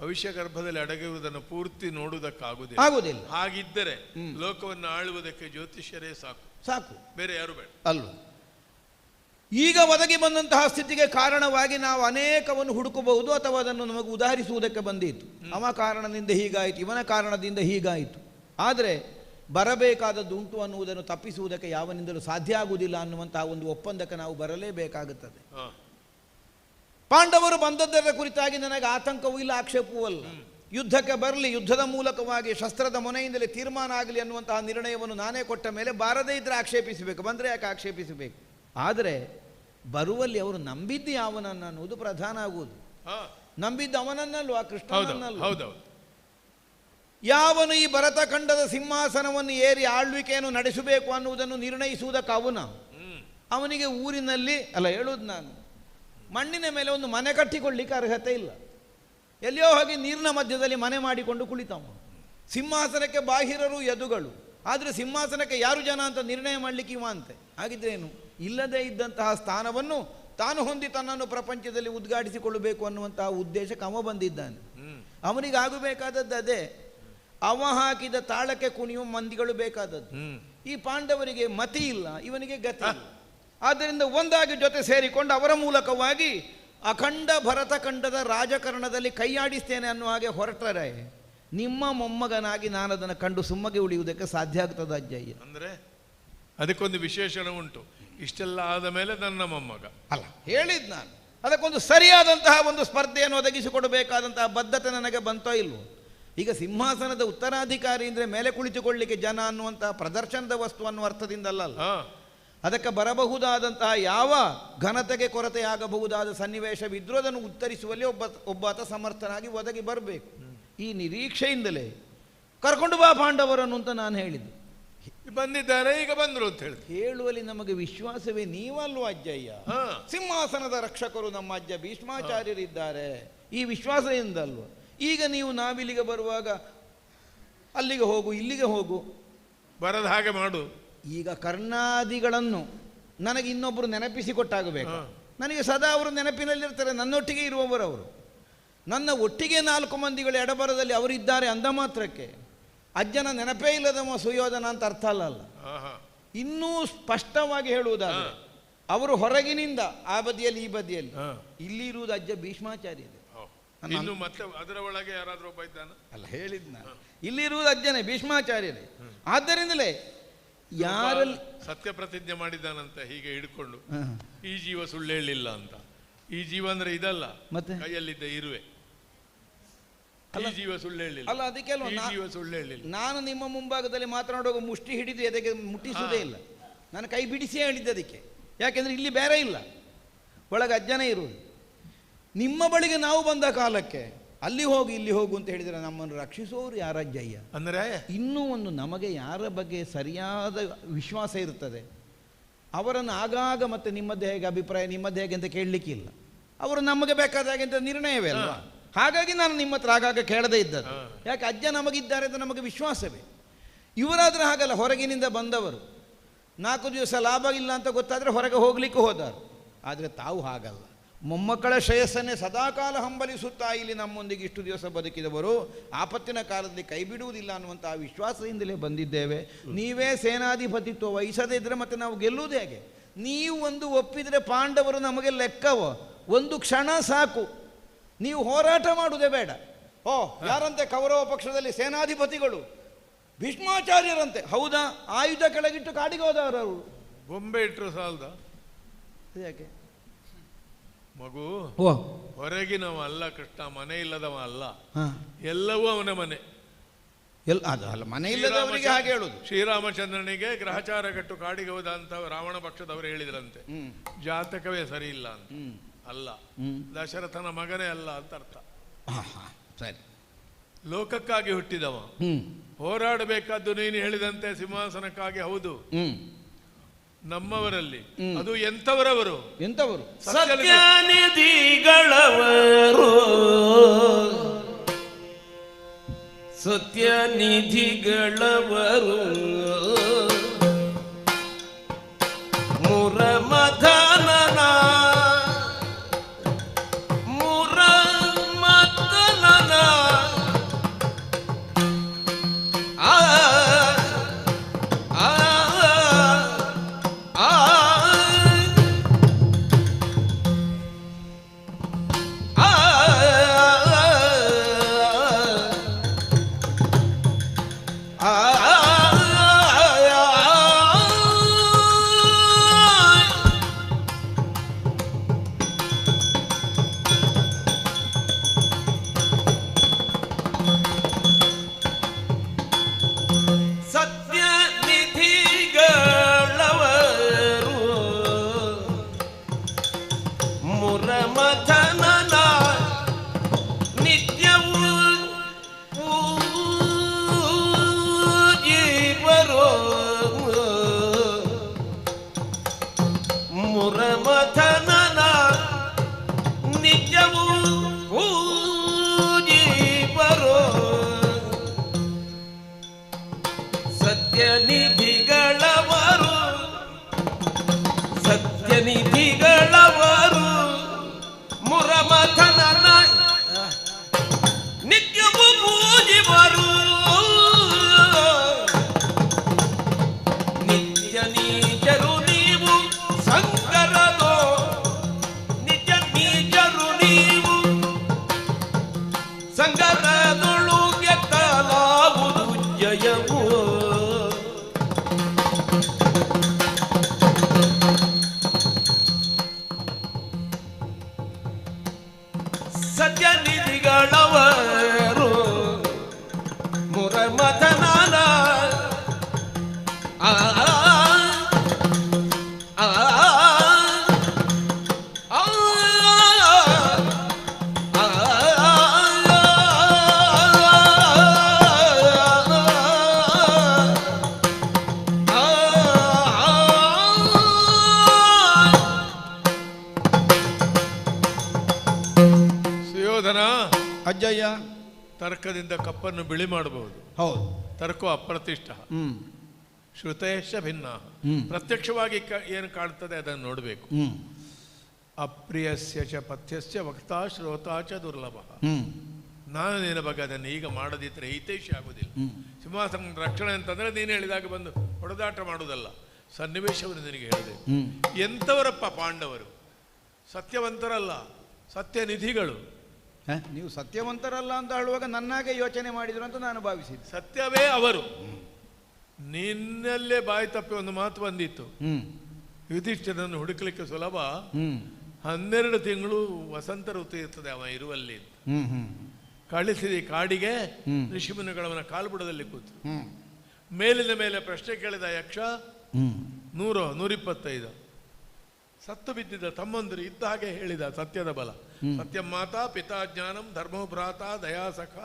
ಭವಿಷ್ಯ ಗರ್ಭದಲ್ಲಿ ಅಡಗಿರುವುದನ್ನು ಪೂರ್ತಿ ನೋಡುವುದಕ್ಕಾಗುವುದಿಲ್ಲ. ಹಾಗಿದ್ದರೆ ಲೋಕವನ್ನು ಆಳುವುದಕ್ಕೆ ಜ್ಯೋತಿಷ್ಯರೇ ಸಾಕು, ಬೇರೆ ಯಾರು ಬೇಡ ಅಲ್ವ? ಈಗ ಒದಗಿ ಬಂದಂತಹ ಸ್ಥಿತಿಗೆ ಕಾರಣವಾಗಿ ನಾವು ಅನೇಕವನ್ನು ಹುಡುಕಬಹುದು, ಅಥವಾ ಅದನ್ನು ನಮಗೆ ಉದಾಹರಿಸುವುದಕ್ಕೆ ಬಂದಿತ್ತು. ಅವ ಕಾರಣದಿಂದ ಹೀಗಾಯಿತು, ಇವನ ಕಾರಣದಿಂದ ಹೀಗಾಯಿತು. ಆದರೆ ಬರಬೇಕಾದದ್ದು ಉಂಟು ಅನ್ನುವುದನ್ನು ತಪ್ಪಿಸುವುದಕ್ಕೆ ಯಾವನಿಂದಲೂ ಸಾಧ್ಯ ಆಗುವುದಿಲ್ಲ ಅನ್ನುವಂತಹ ಒಂದು ಒಪ್ಪಂದಕ್ಕೆ ನಾವು ಬರಲೇಬೇಕಾಗುತ್ತದೆ. ಪಾಂಡವರು ಬಂದದ್ದರ ಕುರಿತಾಗಿ ನನಗೆ ಆತಂಕವೂ ಇಲ್ಲ, ಆಕ್ಷೇಪವೂ ಅಲ್ಲ. ಯುದ್ಧಕ್ಕೆ ಬರಲಿ, ಯುದ್ಧದ ಮೂಲಕವಾಗಿ ಶಸ್ತ್ರದ ಮೊನೆಯಿಂದಲೇ ತೀರ್ಮಾನ ಆಗಲಿ ಅನ್ನುವಂತಹ ನಿರ್ಣಯವನ್ನು ನಾನೇ ಕೊಟ್ಟ ಮೇಲೆ ಬಾರದೇ ಇದ್ದರೆ ಆಕ್ಷೇಪಿಸಬೇಕು, ಬಂದರೆ ಯಾಕೆ ಆಕ್ಷೇಪಿಸಬೇಕು. ಆದರೆ ಬರುವಲ್ಲಿ ಅವರು ನಂಬಿದ್ದು ಯಾವನನ್ನು ಅನ್ನುವುದು ಪ್ರಧಾನ ಆಗುವುದು. ನಂಬಿದ್ದು ಅವನನ್ನಲ್ವ, ಕೃಷ್ಣನನ್ನಲ್ವ. ಯಾವನು ಈ ಭರತಖಂಡದ ಸಿಂಹಾಸನವನ್ನು ಏರಿ ಆಳ್ವಿಕೆಯನ್ನು ನಡೆಸಬೇಕು ಅನ್ನುವುದನ್ನು ನಿರ್ಣಯಿಸುವುದಕ್ಕೆ ಅವನಿಗೆ ಊರಿನಲ್ಲಿ ಹೇಳುವುದು ನಾನು, ಮಣ್ಣಿನ ಮೇಲೆ ಒಂದು ಮನೆ ಕಟ್ಟಿಕೊಳ್ಳಿಕ್ಕೆ ಅರ್ಹತೆ ಇಲ್ಲ. ಎಲ್ಲಿಯೋ ಹೋಗಿ ನೀರಿನ ಮಧ್ಯದಲ್ಲಿ ಮನೆ ಮಾಡಿಕೊಂಡು ಕುಳಿತವ. ಸಿಂಹಾಸನಕ್ಕೆ ಬಾಹಿರರು ಯದುಗಳು, ಆದರೆ ಸಿಂಹಾಸನಕ್ಕೆ ಯಾರು ಜನ ಅಂತ ನಿರ್ಣಯ ಮಾಡಲಿಕ್ಕೆ ಇವ ಅಂತೆ. ಹಾಗಿದ್ರೇನು, ಇಲ್ಲದೇ ಇದ್ದಂತಹ ಸ್ಥಾನವನ್ನು ತಾನು ಹೊಂದಿ ತನ್ನನ್ನು ಪ್ರಪಂಚದಲ್ಲಿ ಉದ್ಘಾಟಿಸಿಕೊಳ್ಳಬೇಕು ಅನ್ನುವಂತಹ ಉದ್ದೇಶಕ್ಕೆ ಅವ ಬಂದಿದ್ದಾನೆ. ಅವನಿಗೆ ಆಗಬೇಕಾದದ್ದು ಅದೇ. ಅವ ಹಾಕಿದ ತಾಳಕ್ಕೆ ಕುಣಿಯುವ ಮಂದಿಗಳು ಬೇಕಾದದ್ದು. ಈ ಪಾಂಡವರಿಗೆ ಮತಿ ಇಲ್ಲ, ಇವನಿಗೆ ಗತಿ ಇಲ್ಲ. ಆದ್ದರಿಂದ ಒಂದಾಗಿ ಜೊತೆ ಸೇರಿಕೊಂಡು ಅವರ ಮೂಲಕವಾಗಿ ಅಖಂಡ ಭರತಖಂಡದ ರಾಜಕಾರಣದಲ್ಲಿ ಕೈಯಾಡಿಸ್ತೇನೆ ಅನ್ನುವ ಹಾಗೆ ಹೊರಟರೆ ನಿಮ್ಮ ಮೊಮ್ಮಗನಾಗಿ ನಾನು ಅದನ್ನು ಕಂಡು ಸುಮ್ಮಗೆ ಉಳಿಯುವುದಕ್ಕೆ ಸಾಧ್ಯ ಆಗ್ತದೆ ಅಜ್ಜಯ್ಯ. ಅಂದರೆ ಅದಕ್ಕೊಂದು ವಿಶೇಷಣ ಉಂಟು. ಇಷ್ಟೆಲ್ಲ ಆದ ಮೇಲೆ ನನ್ನ ಮೊಮ್ಮಗ ಹೇಳಿದ್ ನಾನು, ಅದಕ್ಕೊಂದು ಸರಿಯಾದಂತಹ ಒಂದು ಸ್ಪರ್ಧೆಯನ್ನು ಒದಗಿಸಿಕೊಡಬೇಕಾದಂತಹ ಬದ್ಧತೆ ನನಗೆ ಬಂತೋ ಇಲ್ವೋ. ಈಗ ಸಿಂಹಾಸನದ ಉತ್ತರಾಧಿಕಾರಿ ಅಂದರೆ ಮೇಲೆ ಕುಳಿತುಕೊಳ್ಳಿಕ್ಕೆ ಜನ ಅನ್ನುವಂತಹ ಪ್ರದರ್ಶನದ ವಸ್ತು ಅನ್ನುವ ಅರ್ಥದಿಂದಲ್ಲ, ಅದಕ್ಕೆ ಬರಬಹುದಾದಂತಹ ಯಾವ ಘನತೆಗೆ ಕೊರತೆಯಾಗಬಹುದಾದ ಸನ್ನಿವೇಶವಿದ್ರೂ ಅದನ್ನು ಉತ್ತರಿಸುವಲ್ಲಿ ಒಬ್ಬಾತ ಸಮರ್ಥನಾಗಿ ಒದಗಿ ಬರಬೇಕು. ಈ ನಿರೀಕ್ಷೆಯಿಂದಲೇ ಕರ್ಕೊಂಡು ಬಾ ಪಾಂಡವರನ್ನು ಅಂತ ನಾನು ಹೇಳಿದ್ದು. ಬಂದಿದ್ದಾರೆ, ಈಗ ಬಂದರು ಅಂತ ಹೇಳುವಲ್ಲಿ ನಮಗೆ ವಿಶ್ವಾಸವೇ ನೀವಲ್ವ ಅಜ್ಜಯ್ಯ. ಸಿಂಹಾಸನದ ರಕ್ಷಕರು ನಮ್ಮ ಅಜ್ಜ ಭೀಷ್ಮಾಚಾರ್ಯರಿದ್ದಾರೆ, ಈ ವಿಶ್ವಾಸದಿಂದಲ್ವ. ಈಗ ನೀವು ನಾವಿಲ್ಲಿಗೆ ಬರುವಾಗ ಅಲ್ಲಿಗೆ ಹೋಗು ಇಲ್ಲಿಗೆ ಹೋಗು ಬರದ ಹಾಗೆ ಮಾಡು. ಈಗ ಕರ್ಣಾದಿಗಳನ್ನು ನನಗೆ ಇನ್ನೊಬ್ಬರು ನೆನಪಿಸಿಕೊಟ್ಟಾಗಬೇಕು. ನನಗೆ ಸದಾ ಅವರು ನೆನಪಿನಲ್ಲಿರ್ತಾರೆ, ನನ್ನೊಟ್ಟಿಗೆ ಇರುವವರು ಅವರು. ನನ್ನ ಒಟ್ಟಿಗೆ 4 ಮಂದಿಗಳು ಎಡಬರದಲ್ಲಿ ಅವರಿದ್ದಾರೆ ಅಂದ ಮಾತ್ರಕ್ಕೆ ಅಜ್ಜನ ನೆನಪೇ ಇಲ್ಲದವ ಸುಯೋಧನ ಅಂತ ಅರ್ಥ ಅಲ್ಲ. ಇನ್ನೂ ಸ್ಪಷ್ಟವಾಗಿ ಹೇಳುವುದಾದರೆ ಅವರು ಹೊರಗಿನಿಂದ ಆ ಬದಿಯಲ್ಲಿ ಈ ಬದಿಯಲ್ಲಿ, ಇಲ್ಲಿ ಇರುವುದು ಅಜ್ಜ ಭೀಷ್ಮಾಚಾರ್ಯ. ಮತ್ತೆ ಅದರ ಒಳಗೆ ಯಾರಾದ್ರೂ ಒಬ್ಬ ಇದ್ದಾನ ಹೇಳಿದ್ ನಾನು, ಇಲ್ಲಿರುವುದು ಅಜ್ಜನೇ ಭೀಷ್ಮಾಚಾರ್ಯನೇ. ಆದ್ದರಿಂದಲೇ ಯಾರಲ್ಲಿ ಸತ್ಯ ಪ್ರತಿಜ್ಞೆ ಮಾಡಿದ್ದಾನಂತ ಹೀಗೆ ಹಿಡ್ಕೊಂಡು ಈ ಜೀವ ಸುಳ್ಳು ಹೇಳಿಲ್ಲ ಅಂತ. ಈ ಜೀವ ಅಂದ್ರೆ ಇದಲ್ಲ, ಮತ್ತೆ ಕೈಯಲ್ಲಿದ್ದ ಇರುವೆ. ಈ ಜೀವ ಸುಳ್ಳು ಹೇಳಿಲ್ಲ ಅಲ್ಲ, ಅದಕ್ಕೆ ಜೀವ ಸುಳ್ಳು ಹೇಳಿಲ್ಲ. ನಾನು ನಿಮ್ಮ ಮುಂಭಾಗದಲ್ಲಿ ಮಾತನಾಡುವಾಗ ಮುಷ್ಟಿ ಹಿಡಿದು ಎದೆಗೆ ಮುಟ್ಟಿಸುವುದೇ ಇಲ್ಲ, ನಾನು ಕೈ ಬಿಡಿಸಿ ಹೇಳಿದ್ದೆ ಅದಕ್ಕೆ. ಯಾಕೆಂದ್ರೆ ಇಲ್ಲಿ ಬೇರೆ ಇಲ್ಲ, ಒಳಗೆ ಅಜ್ಜನೇ ಇರುವುದು. ನಿಮ್ಮ ಬಳಿಗೆ ನಾವು ಬಂದ ಕಾಲಕ್ಕೆ ಅಲ್ಲಿ ಹೋಗಿ ಇಲ್ಲಿ ಹೋಗು ಅಂತ ಹೇಳಿದರೆ ನಮ್ಮನ್ನು ರಕ್ಷಿಸುವವರು ಯಾರಜ್ಜಯ್ಯ. ಅಂದರೆ ಇನ್ನೂ ಒಂದು ನಮಗೆ ಯಾರ ಬಗ್ಗೆ ಸರಿಯಾದ ವಿಶ್ವಾಸ ಇರ್ತದೆ ಅವರನ್ನು ಆಗಾಗ ಮತ್ತೆ ನಿಮ್ಮದೇ ಹೇಗೆ ಅಭಿಪ್ರಾಯ, ನಿಮ್ಮದೇ ಹೇಗೆ ಅಂತ ಕೇಳಲಿಕ್ಕಿಲ್ಲ. ಅವರು ನಮಗೆ ಬೇಕಾದ ಹಾಗೆ ಅಂತ ನಿರ್ಣಯವೇ ಅಲ್ವಾ. ಹಾಗಾಗಿ ನಾನು ನಿಮ್ಮ ಹತ್ರ ಆಗಾಗ ಕೇಳದೇ ಇದ್ದದ್ದು. ಯಾಕೆ, ಅಜ್ಜ ನಮಗಿದ್ದಾರೆ ಅಂತ ನಮಗೆ ವಿಶ್ವಾಸವೇ. ಇವರಾದ್ರೆ ಹಾಗಲ್ಲ, ಹೊರಗಿನಿಂದ ಬಂದವರು 4 ದಿವಸ ಲಾಭ ಇಲ್ಲ ಅಂತ ಗೊತ್ತಾದರೆ ಹೊರಗೆ ಹೋಗ್ಲಿಕ್ಕೆ ಹೋದರು. ಆದರೆ ತಾವು ಹಾಗಲ್ಲ, ಮೊಮ್ಮಕ್ಕಳ ಶ್ರೇಯಸ್ಸನ್ನೇ ಸದಾಕಾಲ ಹಂಬಲಿಸುತ್ತಾ ಇಲ್ಲಿ ನಮ್ಮೊಂದಿಗೆ ಇಷ್ಟು ದಿವಸ ಬದುಕಿದವರು ಆಪತ್ತಿನ ಕಾಲದಲ್ಲಿ ಕೈ ಬಿಡುವುದಿಲ್ಲ ಅನ್ನುವಂಥ ಆ ವಿಶ್ವಾಸದಿಂದಲೇ ಬಂದಿದ್ದೇವೆ. ನೀವೇ ಸೇನಾಧಿಪತಿತ್ವ ವಹಿಸದೇ ಇದ್ದರೆ ಮತ್ತೆ ನಾವು ಗೆಲ್ಲುವುದು ಹೇಗೆ? ನೀವು ಒಂದು ಒಪ್ಪಿದರೆ ಪಾಂಡವರು ನಮಗೆ ಲೆಕ್ಕವೋ, ಒಂದು ಕ್ಷಣ ಸಾಕು, ನೀವು ಹೋರಾಟ ಮಾಡುವುದೇ ಬೇಡ. ಯಾರಂತೆ ಕೌರವ ಪಕ್ಷದಲ್ಲಿ ಸೇನಾಧಿಪತಿಗಳು ಭೀಷ್ಮಾಚಾರ್ಯರಂತೆ. ಹೌದಾ? ಆಯುಧ ಕೆಳಗಿಟ್ಟು ಕಾಡಿಗೆ ಹೋದವರು ಅವರು. ಗೊಂಬೆ ಇಟ್ಟರು ಸಾಲದ? ಯಾಕೆ ಮಗು ಹೊರಗಿನವ ಅಲ್ಲ ಕೃಷ್ಣ, ಮನೆ ಇಲ್ಲದವ ಅಲ್ಲ, ಎಲ್ಲವೂ ಅವನ ಮನೆ. ಅಲ್ಲ, ಮನೆ ಇಲ್ಲದವರಿಗೆ ಹಾಗೆ ಹೇಳುದು. ಶ್ರೀರಾಮಚಂದ್ರನಿಗೆ ಗ್ರಹಚಾರ ಕಟ್ಟು ಕಾಡಿಗೆ ಹೋದ ಅಂತ ರಾವಣ ಪಕ್ಷದವರು ಹೇಳಿದ್ರಂತೆ. ಜಾತಕವೇ ಸರಿ ಇಲ್ಲ ಅಂತ ಅಲ್ಲ, ದಶರಥನ ಮಗನೇ ಅಲ್ಲ ಅಂತ ಅರ್ಥ. ಸರಿ, ಲೋಕಕ್ಕಾಗಿ ಹುಟ್ಟಿದವ, ಹೋರಾಡಬೇಕಾದ್ದು ನೀನು ಹೇಳಿದಂತೆ ಸಿಂಹಾಸನಕ್ಕಾಗಿ. ಹೌದು, ನಮ್ಮವರಲ್ಲಿ ಅದು ಎಂಥವರವರು? ಎಂಥವರು? ಸತ್ಯನಿಧಿಗಳವರು, ಸತ್ಯನಿಧಿಗಳವರು, ಮುರಮದನನ ಮುರಮಥನನ ನಿತ್ಯವೂ ಪೂಜಿಪರೋ ಮುರಮಥನನ ನಿತ್ಯವೂ ಪೂಜಿಪರೋ ಸತ್ಯನಿಧಿಗಳವರು ಸತ್ಯನಿಧಿಗಳವರು ಮುರಮಥನನ ನಿತ್ಯವೂ ಪೂಜಿಪರು ನಿತ್ಯ ನೀಚರು ನೀವು ಸಂಕರದೋ ನಿತ್ಯ ನೀಚರು ನೀವು ಸಂಕರದೊಳು ಗೆದ್ದಲಾವುದು ಜಯವು ಸತ್ಯನಿಧಿಗಳವರು ಮುರಮಥನನ ಸುಯೋಧನ, ಅಜ್ಜಯ್ಯ, ತರ್ಕದಿಂದ ಕಪ್ಪನ್ನು ಬಿಳಿ ಮಾಡಬಹುದು. ಹೌದು. ತರ್ಕೋ ಅಪ್ರತಿಷ್ಠ, ಶ್ರುತೇಶ ಭಿನ್ನ. ಪ್ರತ್ಯಕ್ಷವಾಗಿ ಏನು ಕಾಣ್ತದೆ ಅದನ್ನು ನೋಡಬೇಕು. ಅಪ್ರಿಯಸ್ಯ ಚ ಪಥ್ಯಸ್ಯ ವಕ್ತಾ ಶ್ರೋತಾ ಚ ದುರ್ಲಭ. ನಾನು ನಿನ್ನ ಬಗ್ಗೆ ಅದನ್ನು ಈಗ ಮಾಡದಿದ್ದರೆ ಹಿತೈಷಿ ಆಗುವುದಿಲ್ಲ. ಸಿಂಹಾಸನ ರಕ್ಷಣೆ ಅಂತಂದ್ರೆ ನೀನು ಹೇಳಿದಾಗ ಬಂದು ಹೊಡೆದಾಟ ಮಾಡುವುದಲ್ಲ, ಸನ್ನಿವೇಶವನ್ನು ನಿನಗೆ ಹೇಳಿದೆ. ಎಂಥವರಪ್ಪ ಪಾಂಡವರು? ಸತ್ಯವಂತರಲ್ಲ, ಸತ್ಯನಿಧಿಗಳು. ನೀವು ಸತ್ಯವಂತರಲ್ಲ ಅಂತ ಹೇಳುವಾಗ ನನ್ನಾಗೆ ಯೋಚನೆ ಮಾಡಿದ್ರು ಅಂತ ನಾನು ಭಾವಿಸಿದ್ದೆ. ಸತ್ಯವೇ ಅವರು. ನಿನ್ನಲ್ಲೇ ಬಾಯಿ ತಪ್ಪಿ ಒಂದು ಮಾತು ಬಂದಿತ್ತು, ಯುಧಿಷ್ಠಿರನನ್ನು ಹುಡುಕಲಿಕ್ಕೆ ಸುಲಭ, 12 ತಿಂಗಳು ವಸಂತ ಋತು ಇರ್ತದೆ ಅವ ಇರುವಲ್ಲಿ. ಕಳಿಸಿದ ಕಾಡಿಗೆ ಋಷಿಮುನಿಗಳವನ ಕಾಲ್ಬುಡದಲ್ಲಿ ಕೂತು ಮೇಲಿನ ಮೇಲೆ ಪ್ರಶ್ನೆ ಕೇಳಿದ ಯಕ್ಷ 100, 125 ಸತ್ತು ಬಿದ್ದಿದ್ದ ತಮ್ಮಂದಿರು ಇದ್ದ ಹಾಗೆ ಹೇಳಿದ ಸತ್ಯದ ಬಲ. ಸತ್ಯ ಮಾತಾ ಪಿತಾ ಜ್ಞಾನಂ ಧರ್ಮೋ ಭ್ರಾತ ದಯಾಸಖ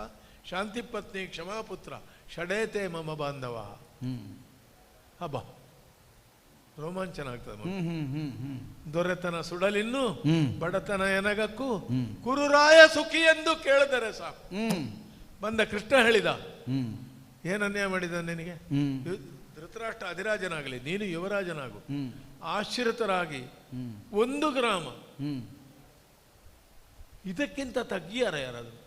ಶಾಂತಿ ಪತ್ನಿ ಕ್ಷಮಾಪುತ್ರ ಷಡೇತೆ ಮಮ ಬಾಂಧವ. ಹಬ್ಬ ರೋಮಾಂಚನ ಆಗ್ತದೆ. ದೊರೆತನ ಸುಡಲಿನ್ನು ಬಡತನ ಎನಗಕ್ಕೂ ಕುರುರಾಯ ಸುಖಿ ಎಂದು ಕೇಳಿದರೆ ಸಾಕು. ಬಂದ ಕೃಷ್ಣ ಹೇಳಿದ, ಏನನ್ಯಾಯ ಮಾಡಿದ ನಿನಗೆ? ಧೃತರಾಷ್ಟ್ರ ಅಧಿರಾಜನಾಗಲಿ, ನೀನು ಯುವರಾಜನಾಗು. ಆಶ್ರಿತರಾಗಿ 1 ಗ್ರಾಮ, ಇದಕ್ಕಿಂತ ತಗ್ಗಿಯಾರ ಯಾರಾದ್ರು?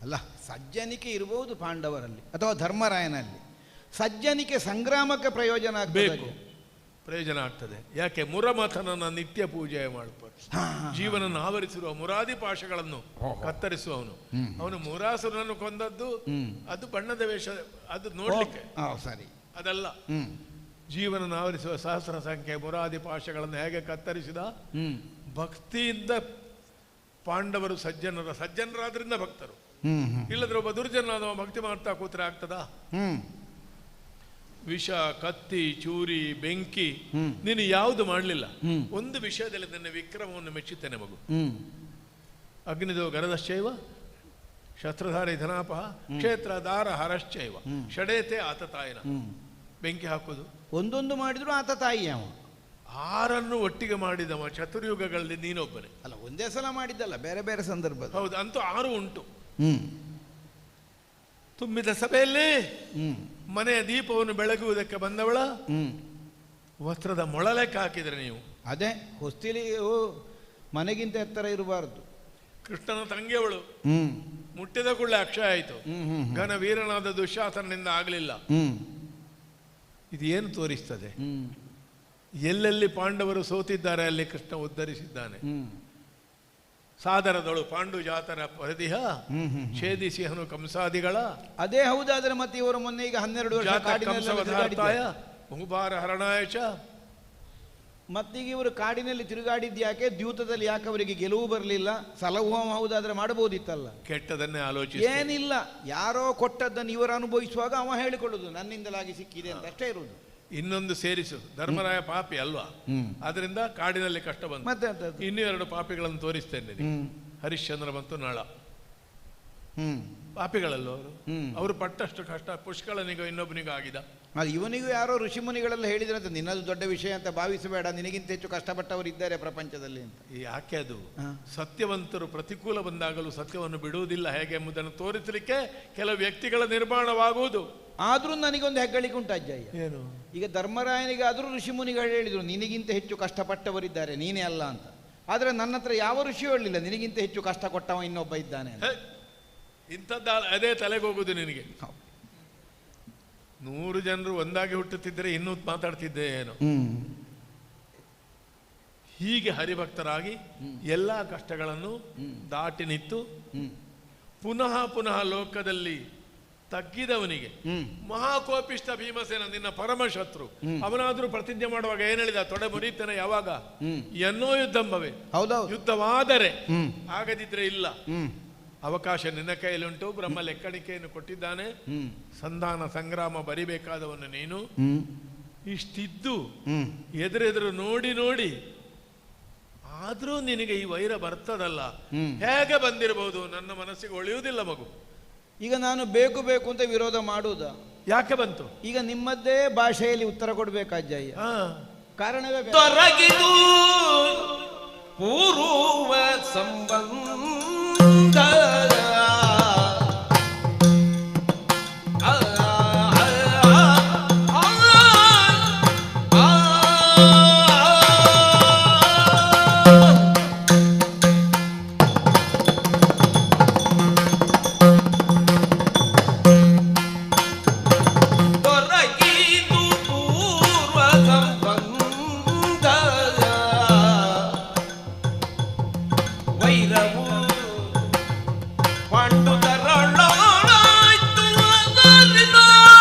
ಅಲ್ಲ, ಸಜ್ಜನಿಕೆ ಇರಬಹುದು ಪಾಂಡವರಲ್ಲಿ ಅಥವಾ ಧರ್ಮರಾಯನಲ್ಲಿ. ಸಜ್ಜನಿಕೆ ಸಂಗ್ರಾಮಕ್ಕೆ ಪ್ರಯೋಜನ ಆಗಬೇಕು, ಪ್ರಯೋಜನ ಆಗ್ತದೆ. ಯಾಕೆ? ಮುರಮಥನನ ನಿತ್ಯ ಪೂಜೆ ಮಾಡ್ಬೋದು. ಜೀವನನ್ನು ಆವರಿಸಿರುವ ಮುರಾದಿ ಪಾಶಗಳನ್ನು ಕತ್ತರಿಸುವವನು. ಅವನು ಮುರಾಸುರನನ್ನು ಕೊಂದದ್ದು ಅದು ಬಣ್ಣದ ವೇಷ, ಅದು ನೋಡ್ಲಿಕ್ಕೆ ಸರಿ, ಅದಲ್ಲ. ಜೀವನ ಆವರಿಸುವ ಸಹಸ್ರ ಸಂಖ್ಯೆ ಮುರಾದಿ ಪಾಶಗಳನ್ನು ಹೇಗೆ ಕತ್ತರಿಸಿದ? ಭಕ್ತಿಯಿಂದ ಪಾಂಡವರು ಸಜ್ಜನರಾದ್ರಿಂದ ಭಕ್ತರು. ಇಲ್ಲದ್ರೆ ಒಬ್ಬ ದುರ್ಜನಾದವ ಭಕ್ತಿ ಮಾಡ್ತಾ ಕೂತ್ರೆ ಆಗ್ತದಾ? ವಿಷ, ಕತ್ತಿ, ಚೂರಿ, ಬೆಂಕಿ, ನೀನು ಯಾವುದು ಮಾಡಲಿಲ್ಲ. ಒಂದು ವಿಷಯದಲ್ಲಿ ನನ್ನ ವಿಕ್ರಮವನ್ನು ಮೆಚ್ಚುತ್ತೇನೆ ಮಗು. ಅಗ್ನಿದೋ ಗರದಶ್ಚೈವ ಶಸ್ತ್ರಧಾರಿ ಧನಾಪಹ ಕ್ಷೇತ್ರ ದಾರ ಹರಶ್ಚೈವ ಷಡೇತೆ ಆತತಾಯನ. ಬೆಂಕಿ ಹಾಕೋದು ಒಂದೊಂದು ಮಾಡಿದ್ರು ಆತ ತಾಯಿ. ಅವ 6 ಒಟ್ಟಿಗೆ ಮಾಡಿದವ ಚತುರ್ಯುಗಗಳಲ್ಲಿ ನೀನೊಬ್ಬನೇ. ಅಲ್ಲ, ಒಂದೇ ಸಲ ಮಾಡಿದ್ದಲ್ಲ, ಬೇರೆ ಬೇರೆ ಸಂದರ್ಭ. ಹೌದು, ಅಂತೂ 6 ಉಂಟು. ತುಂಬಿದ ಸಭೆಯಲ್ಲಿ ಮನೆಯ ದೀಪವನ್ನು ಬೆಳಗುವುದಕ್ಕೆ ಬಂದವಳ ವಸ್ತ್ರದ ಮೊಳಲೆಕ್ಕೆ ಹಾಕಿದ್ರೆ ನೀವು. ಅದೇ ಹೊಸ್ತಿಲಿ ಮನೆಗಿಂತ ಎತ್ತರ ಇರಬಾರ್ದು. ಕೃಷ್ಣನ ತಂಗಿಯವಳು ಮುಟ್ಟಿದ ಕೂಡಲೇ ಅಕ್ಷಯ ಆಯಿತು. ಘನ ವೀರನಾದ ದುಶ್ಯಾಸನನಿಂದ ಆಗಲಿಲ್ಲ. ಇದೇನು ತೋರಿಸ್ತದೆ? ಎಲ್ಲೆಲ್ಲಿ ಪಾಂಡವರು ಸೋತಿದ್ದಾರೆ ಅಲ್ಲಿ ಕೃಷ್ಣ ಉದ್ಧರಿಸಿದ್ದಾನೆ. ಸಾದರದಳು ಪಾಂಡು ಜಾತರ ಪರಿಧಿಹ ಛೇದಿಸಿಹನು ಕಂಸಾದಿಗಳ. ಅದೇ ಹೌದಾದ್ರೆ ಮತ್ತೆ ಇವರು ಮೊನ್ನೆ ಈಗ 12 ವರ್ಷ ಬಹುಭಾರ ಹರಣಾಯಚ. ಮತ್ತೀಗ ಇವರು ಕಾಡಿನಲ್ಲಿ ತಿರುಗಾಡಿದ್ದು ಯಾಕೆ? ದ್ಯೂತದಲ್ಲಿ ಯಾಕೆ ಅವರಿಗೆ ಗೆಲುವು ಬರಲಿಲ್ಲ? ಸಲಹುವ ಹೌದಾದ್ರೆ ಮಾಡಬಹುದಿತ್ತಲ್ಲ. ಕೆಟ್ಟದನ್ನೇ ಆಲೋಚಿಸಿ ಏನಿಲ್ಲ, ಯಾರೋ ಕೊಟ್ಟದ್ದನ್ನು ಇವರು ಅನುಭವಿಸುವಾಗ ಅವ ಹೇಳಿಕೊಳ್ಳುದು ನನ್ನಿಂದಲಾಗಿ ಸಿಕ್ಕಿದೆ ಅಂತ ಅಷ್ಟೇ ಇರುವುದು. ಇನ್ನೊಂದು ಸೇರಿಸು. ಧರ್ಮರಾಯ ಪಾಪಿ ಅಲ್ವಾ, ಆದ್ರಿಂದ ಕಾಡಿನಲ್ಲಿ ಕಷ್ಟ ಬಂತು. ಮತ್ತೆ ಇನ್ನೂ 2 ಪಾಪಿಗಳನ್ನು ತೋರಿಸ್ತೇನೆ ನಿನಗೆ. ಹರಿಶ್ಚಂದ್ರ ಮತ್ತು ನಳ ಪಾಪಿಗಳಲ್ಲ ಅವರು. ಅವರು ಪಟ್ಟಷ್ಟು ಕಷ್ಟ ಪುಷ್ಕಳನಿಗೂ ಇನ್ನೊಬ್ಬನಿಗೂ ಆಗಿದ. ಅದು ಇವನಿಗೂ ಯಾರೋ ಋಷಿಮುನಿಗಳೆಲ್ಲ ಹೇಳಿದ್ರಂತೆ, ನಿನ್ನದು ದೊಡ್ಡ ವಿಷಯ ಅಂತ ಭಾವಿಸಬೇಡ, ನಿನಗಿಂತ ಹೆಚ್ಚು ಕಷ್ಟಪಟ್ಟವರು ಇದ್ದಾರೆ ಪ್ರಪಂಚದಲ್ಲಿ ಅಂತ. ಯಾಕೆ ಅದು ಸತ್ಯವಂತರು ಪ್ರತಿಕೂಲ ಬಂದಾಗಲೂ ಸತ್ಯವನ್ನು ಬಿಡುವುದಿಲ್ಲ ಹೇಗೆ ಎಂಬುದನ್ನು ತೋರಿಸಲಿಕ್ಕೆ ಕೆಲವು ವ್ಯಕ್ತಿಗಳ ನಿರ್ಮಾಣವಾಗುವುದು. ಆದ್ರೂ ನನಗೊಂದು ಹೆಗ್ಗಳಿಕೆ ಉಂಟು ಅಜ್ಜಯ್ಯ. ಏನು? ಈಗ ಧರ್ಮರಾಯನಿಗೆ ಆದರೂ ಋಷಿಮುನಿಗಳು ಹೇಳಿದ್ರು ನಿನಗಿಂತ ಹೆಚ್ಚು ಕಷ್ಟಪಟ್ಟವರಿದ್ದಾರೆ, ನೀನೇ ಅಲ್ಲ ಅಂತ. ಆದರೆ ನನ್ನ ಹತ್ರ ಯಾವ ಋಷಿಯೂ ಹೇಳಲಿಲ್ಲ ನಿನಗಿಂತ ಹೆಚ್ಚು ಕಷ್ಟ ಕೊಟ್ಟವ ಇನ್ನೊಬ್ಬ ಇದ್ದಾನೆ. ಇಂಥದ್ದು ಅದೇ ತಲೆಗೆ ಹೋಗುದು ನಿನಗೆ. 100 ಜನರು ಒಂದಾಗಿ ಹುಟ್ಟುತ್ತಿದ್ದರೆ ಇನ್ನೂ ಮಾತಾಡ್ತಿದ್ದೆ ಏನು. ಹೀಗೆ ಹರಿಭಕ್ತರಾಗಿ ಎಲ್ಲ ಕಷ್ಟಗಳನ್ನು ದಾಟಿ ನಿಂತು ಪುನಃ ಪುನಃ ಲೋಕದಲ್ಲಿ ತಗ್ಗಿದವನಿಗೆ ಮಹಾಕೋಪಿಷ್ಟ ಭೀಮಸೇನ ನಿನ್ನ ಪರಮಶತ್ರು, ಅವನಾದ್ರೂ ಪ್ರತಿಜ್ಞೆ ಮಾಡುವಾಗ ಏನ್ ಹೇಳಿದ? ತೊಡೆ ಮುರಿತೇನೆ ಯಾವಾಗ? ಎನ್ನೋ ಯುದ್ಧಂಬವೇ, ಯುದ್ಧವಾದರೆ, ಆಗದಿದ್ರೆ ಇಲ್ಲ. ಅವಕಾಶ ನಿನ್ನ ಕೈಯಲ್ಲಿ ಉಂಟು. ಬ್ರಹ್ಮ ಲೆಕ್ಕಣಿಕೆಯನ್ನು ಕೊಟ್ಟಿದ್ದಾನೆ. ಸಂಧಾನ ಸಂಗ್ರಾಮ ಬರಿಬೇಕಾದವನು ನೀನು. ಇಷ್ಟಿದ್ದು ಎದುರೆದುರು ನೋಡಿ ನೋಡಿ ಆದ್ರೂ ನಿನಗೆ ಈ ವೈರ ಬರ್ತದಲ್ಲ, ಹೇಗೆ ಬಂದಿರಬಹುದು? ನನ್ನ ಮನಸ್ಸಿಗೆ ಒಳೆಯುವುದಿಲ್ಲ ಮಗು. ಈಗ ನಾನು ಬೇಕು ಬೇಕು ಅಂತ ವಿರೋಧ ಮಾಡುವುದಾ? ಯಾಕೆ ಬಂತು? ಈಗ ನಿಮ್ಮದ್ದೇ ಭಾಷೆಯಲ್ಲಿ ಉತ್ತರ ಕೊಡ್ಬೇಕಾಜ್ಜಯ್ಯ. ಕಾರಣವೇ ತೊರಗಿದು ಪೂರ್ವ ಸಂಬಂಧ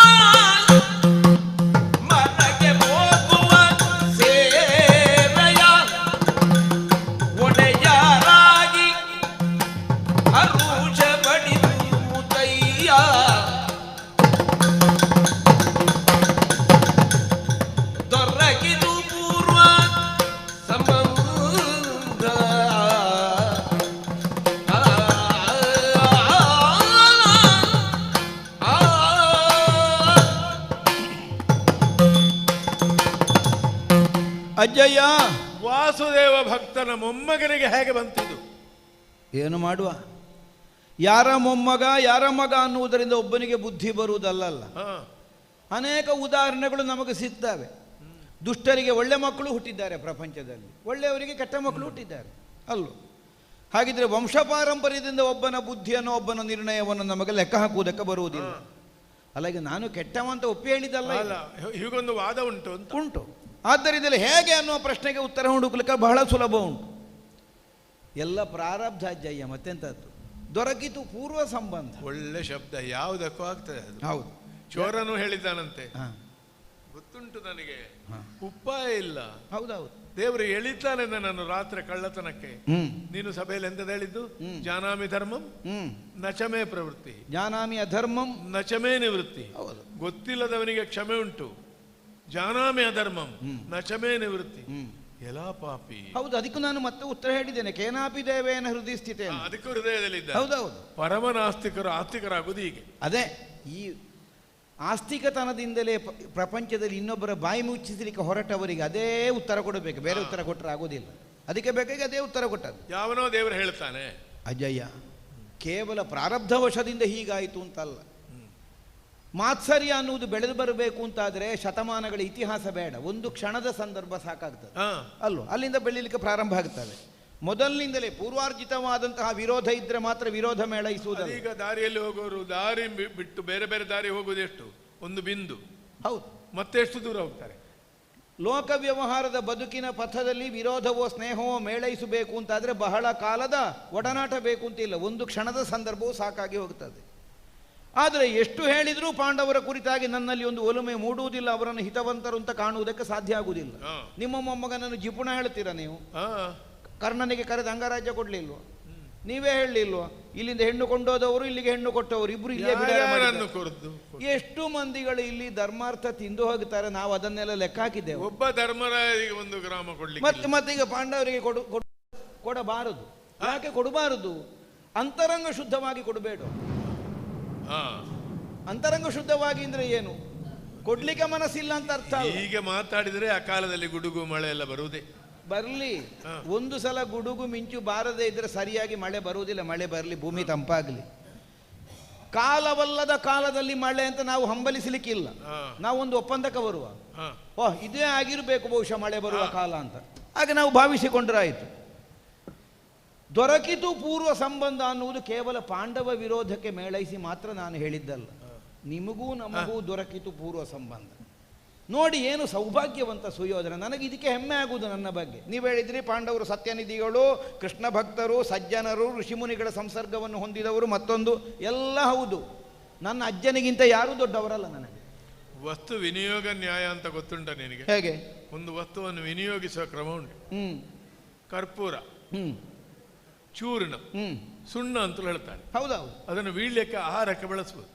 ಅಜ್ಜಯ್ಯ, ವಾಸುದೇವ ಭಕ್ತನ ಮೊಮ್ಮಗನಿಗೆ ಹೇಗೆ ಬಂತಿದ್ದು? ಏನು ಮಾಡುವ? ಯಾರ ಮೊಮ್ಮಗ ಯಾರ ಮಗ ಅನ್ನುವುದರಿಂದ ಒಬ್ಬನಿಗೆ ಬುದ್ಧಿ ಬರುವುದಲ್ಲ. ಅನೇಕ ಉದಾಹರಣೆಗಳು ನಮಗೆ ಸಿಗ್ತವೆ. ದುಷ್ಟರಿಗೆ ಒಳ್ಳೆ ಮಕ್ಕಳು ಹುಟ್ಟಿದ್ದಾರೆ ಪ್ರಪಂಚದಲ್ಲಿ, ಒಳ್ಳೆಯವರಿಗೆ ಕೆಟ್ಟ ಮಕ್ಕಳು ಹುಟ್ಟಿದ್ದಾರೆ ಅಲ್ಲೋ. ಹಾಗಿದ್ರೆ ವಂಶ ಪಾರಂಪರ್ಯದಿಂದ ಒಬ್ಬನ ಬುದ್ಧಿಯನ್ನು ಒಬ್ಬನ ನಿರ್ಣಯವನ್ನು ನಮಗೆ ಲೆಕ್ಕ ಹಾಕುವುದಕ್ಕೆ ಬರುವುದಿಲ್ಲ. ಅಲ್ಲಾಗೆ ನಾನು ಕೆಟ್ಟವ ಅಂತ ಒಪ್ಪಿ ಹೇಳಿದಲ್ಲ, ಹೀಗೊಂದು ವಾದ ಉಂಟು ಅಂತ ಉಂಟು. ಆದ್ದರಿಂದಲೇ ಹೇಗೆ ಅನ್ನುವ ಪ್ರಶ್ನೆಗೆ ಉತ್ತರ ಹುಡುಕಲಿಕ್ಕೆ ಬಹಳ ಸುಲಭ ಉಂಟು. ಎಲ್ಲ ಪ್ರಾರಬ್ಧ ಅಜ್ಜಯ್ಯ, ಮತ್ತೆಂತದ್ದು. ದೊರಕಿತು ಪೂರ್ವ ಸಂಬಂಧ. ಒಳ್ಳೆ ಶಬ್ದ, ಯಾವುದಕ್ಕೂ ಆಗ್ತದೆ ಅದು. ಹೌದು, ಚೋರನು ಹೇಳಿದ್ದಾನಂತೆ, ಗೊತ್ತುಂಟು ನನಗೆ ಉಪಾಯ ಇಲ್ಲ. ಹೌದೌದು, ದೇವರು ಎಳಿತಾನೆ ನನ್ನನ್ನು ರಾತ್ರಿ ಕಳ್ಳತನಕ್ಕೆ. ನೀನು ಸಭೆಯಲ್ಲಿ ಎಂತ ಹೇಳಿದ್ದು? ಜಾನಾಮಿ ಧರ್ಮಂ ನಚಮೇ ಪ್ರವೃತ್ತಿ, ಜಾನಾಮಿ ಅಧರ್ಮಂ ನಚಮೇ ನಿವೃತ್ತಿ. ಗೊತ್ತಿಲ್ಲದವನಿಗೆ ಕ್ಷಮೆ ಉಂಟು, ಜಾನಾಮಿ ಅಧರ್ಮಂ ನಚಮೇ ನಿವೃತ್ತಿ. ಎಲ್ಲ ಪಾಪಿ. ಹೌದು, ಅದಕ್ಕೂ ನಾನು ಮತ್ತೆ ಉತ್ತರ ಹೇಳಿದ್ದೇನೆ. ಕೇನಾಪಿ ದೇವೇನ ಹೃದಯ ಸ್ಥಿತಿ, ಅದಕ್ಕೂ ಹೃದಯದಲ್ಲಿದ್ದ. ಹೌದೌದು, ಪರಮನಾಸ್ತಿಕರು ಆಸ್ತಿಕರಾಗುವುದು ಹೀಗೆ. ಅದೇ ಈ ಆಸ್ತಿಕತನದಿಂದಲೇ ಪ್ರಪಂಚದಲ್ಲಿ ಇನ್ನೊಬ್ಬರ ಬಾಯಿ ಮುಚ್ಚಿಸಲಿಕ್ಕೆ ಹೊರಟವರಿಗೆ ಅದೇ ಉತ್ತರ ಕೊಡಬೇಕು, ಬೇರೆ ಉತ್ತರ ಕೊಟ್ಟರೆ ಆಗೋದಿಲ್ಲ. ಅದಕ್ಕೆ ಬೇಕಾಗಿ ಅದೇ ಉತ್ತರ ಕೊಟ್ಟದ್ದು. ಯಾವನೋ ದೇವರು ಹೇಳ್ತಾನೆ. ಅಜ್ಜಯ್ಯ, ಕೇವಲ ಪ್ರಾರಬ್ಧವಶದಿಂದ ಹೀಗಾಯಿತು ಅಂತಲ್ಲ. ಮಾತ್ಸರ್ಯ ಅನ್ನುವುದು ಬೆಳೆದು ಬರಬೇಕು ಅಂತಾದರೆ ಶತಮಾನಗಳ ಇತಿಹಾಸ ಬೇಡ, ಒಂದು ಕ್ಷಣದ ಸಂದರ್ಭ ಸಾಕಾಗ್ತದೆ ಅಲ್ವ. ಅಲ್ಲಿಂದ ಬೆಳೀಲಿಕ್ಕೆ ಪ್ರಾರಂಭ ಆಗ್ತದೆ. ಮೊದಲಿನಿಂದಲೇ ಪೂರ್ವಾರ್ಜಿತವಾದಂತಹ ವಿರೋಧ ಇದ್ರೆ ಮಾತ್ರ ವಿರೋಧ ಮೇಳೈಸುವುದಲ್ಲ. ಈಗ ದಾರಿಯಲ್ಲಿ ಹೋಗೋರು ದಾರಿ ಬಿಟ್ಟು ಬೇರೆ ಬೇರೆ ದಾರಿ ಹೋಗುವುದು ಎಷ್ಟು? ಒಂದು ಬಿಂದು. ಹೌದು, ಮತ್ತೆ ಎಷ್ಟು ದೂರ ಹೋಗ್ತಾರೆ? ಲೋಕ ವ್ಯವಹಾರದ ಬದುಕಿನ ಪಥದಲ್ಲಿ ವಿರೋಧವೋ ಸ್ನೇಹವೋ ಮೇಳೈಸಬೇಕು ಅಂತಾದರೆ ಬಹಳ ಕಾಲದ ಒಡನಾಟ ಬೇಕು ಅಂತಿಲ್ಲ, ಒಂದು ಕ್ಷಣದ ಸಂದರ್ಭವೂ ಸಾಕಾಗಿ ಹೋಗ್ತದೆ. ಆದರೆ ಎಷ್ಟು ಹೇಳಿದರೂ ಪಾಂಡವರ ಕುರಿತಾಗಿ ನನ್ನಲ್ಲಿ ಒಂದು ಒಲುಮೆ ಮೂಡುವುದಿಲ್ಲ, ಅವರನ್ನು ಹಿತವಂತರು ಅಂತ ಕಾಣುವುದಕ್ಕೆ ಸಾಧ್ಯ ಆಗುವುದಿಲ್ಲ. ನಿಮ್ಮ ಮೊಮ್ಮಗನನ್ನು ಜಿಪುಣ ಹೇಳ್ತೀರಾ ನೀವು? ಕರ್ಣನಿಗೆ ಕರೆದು ಅಂಗರಾಜ್ಯ ಕೊಡ್ಲಿಲ್ವ? ನೀವೇ ಹೇಳಲಿಲ್ವ? ಇಲ್ಲಿಂದ ಹೆಣ್ಣು ಕೊಂಡೋದವರು, ಇಲ್ಲಿಗೆ ಹೆಣ್ಣು ಕೊಟ್ಟವರು, ಇಬ್ರು ಇಲ್ಲೇ ಬಿಡಾರ ಯಾರನ್ನು ಮಾಡಿದ್ದಾರೆ. ಕೊರ್ದು? ಎಷ್ಟು ಮಂದಿಗಳು ಇಲ್ಲಿ ಧರ್ಮಾರ್ಥ ತಿಂದು ಹೋಗ್ತಾರೆ, ನಾವು ಅದನ್ನೆಲ್ಲ ಲೆಕ್ಕ ಹಾಕಿದ್ದೇವೆ. ಒಬ್ಬ ಧರ್ಮರಾಯರಿಗೆ 1 ಗ್ರಾಮ ಕೊಡ್ಲಿಕ್ಕೆ ಮತ್ತೆ ಈಗ ಪಾಂಡವರಿಗೆ ಕೊಡಬಾರದು. ಯಾಕೆ ಕೊಡಬಾರದು? ಅಂತರಂಗ ಶುದ್ಧವಾಗಿ ಕೊಡಬೇಡ. ಅಂತರಂಗ ಶುದ್ಧವಾಗಿ ಅಂದ್ರೆ ಏನು? ಕೊಡ್ಲಿಕ್ಕೆ ಮನಸ್ಸಿಲ್ಲ ಅಂತ ಅರ್ಥ. ಹೀಗೆ ಮಾತಾಡಿದ್ರೆ ಆ ಕಾಲದಲ್ಲಿ ಗುಡುಗು ಮಳೆ ಎಲ್ಲ ಬರುವುದೇ. ಬರಲಿ, ಒಂದು ಸಲ ಗುಡುಗು ಮಿಂಚು ಬಾರದೇ ಇದ್ರೆ ಸರಿಯಾಗಿ ಮಳೆ ಬರುವುದಿಲ್ಲ. ಮಳೆ ಬರಲಿ, ಭೂಮಿ ತಂಪಾಗಲಿ. ಕಾಲವಲ್ಲದ ಕಾಲದಲ್ಲಿ ಮಳೆ ಅಂತ ನಾವು ಹಂಬಲಿಸಲಿಕ್ಕಿಲ್ಲ. ನಾವೊಂದು ಒಪ್ಪಂದಕ್ಕೆ ಬರುವ, ಓಹ್ ಇದೇ ಆಗಿರಬೇಕು ಬಹುಶಃ ಮಳೆ ಬರುವ ಕಾಲ ಅಂತ, ಹಾಗೆ ನಾವು ಭಾವಿಸಿಕೊಂಡ್ರಾಯಿತು. ದೊರಕಿತು ಪೂರ್ವ ಸಂಬಂಧ ಅನ್ನುವುದು ಕೇವಲ ಪಾಂಡವ ವಿರೋಧಕ್ಕೆ ಮೇಳೈಸಿ ಮಾತ್ರ ನಾನು ಹೇಳಿದ್ದಲ್ಲ. ನಿಮಗೂ ನಮಗೂ ದೊರಕಿತು ಪೂರ್ವ ಸಂಬಂಧ. ನೋಡಿ ಏನು ಸೌಭಾಗ್ಯವಂತ ಸುಯೋಧನ. ನನಗೆ ಇದಕ್ಕೆ ಹೆಮ್ಮೆ ಆಗುವುದು ನನ್ನ ಬಗ್ಗೆ. ನೀವು ಹೇಳಿದ್ರಿ ಪಾಂಡವರು ಸತ್ಯನಿಧಿಗಳು, ಕೃಷ್ಣ ಭಕ್ತರು, ಸಜ್ಜನರು, ಋಷಿಮುನಿಗಳ ಸಂಸರ್ಗವನ್ನು ಹೊಂದಿದವರು, ಮತ್ತೊಂದು ಎಲ್ಲ ಹೌದು. ನನ್ನ ಅಜ್ಜನಿಗಿಂತ ಯಾರೂ ದೊಡ್ಡವರಲ್ಲ ನನಗೆ. ವಸ್ತು ವಿನಿಯೋಗ ನ್ಯಾಯ ಅಂತ ಗೊತ್ತುಂಟ ನಿನಗೆ? ಹೇಗೆ? ಒಂದು ವಸ್ತುವನ್ನು ವಿನಿಯೋಗಿಸುವ ಕ್ರಮ ಉಂಟು. ಕರ್ಪೂರ, ಚೂರ್ಣ, ಸುಣ್ಣ ಅಂತಲೂ ಹೇಳ್ತಾರೆ. ಹೌದೌದು. ಅದನ್ನು ವೀಳ್ಯಕ್ಕೆ ಆಹಾರಕ್ಕೆ ಬಳಸಬಹುದು.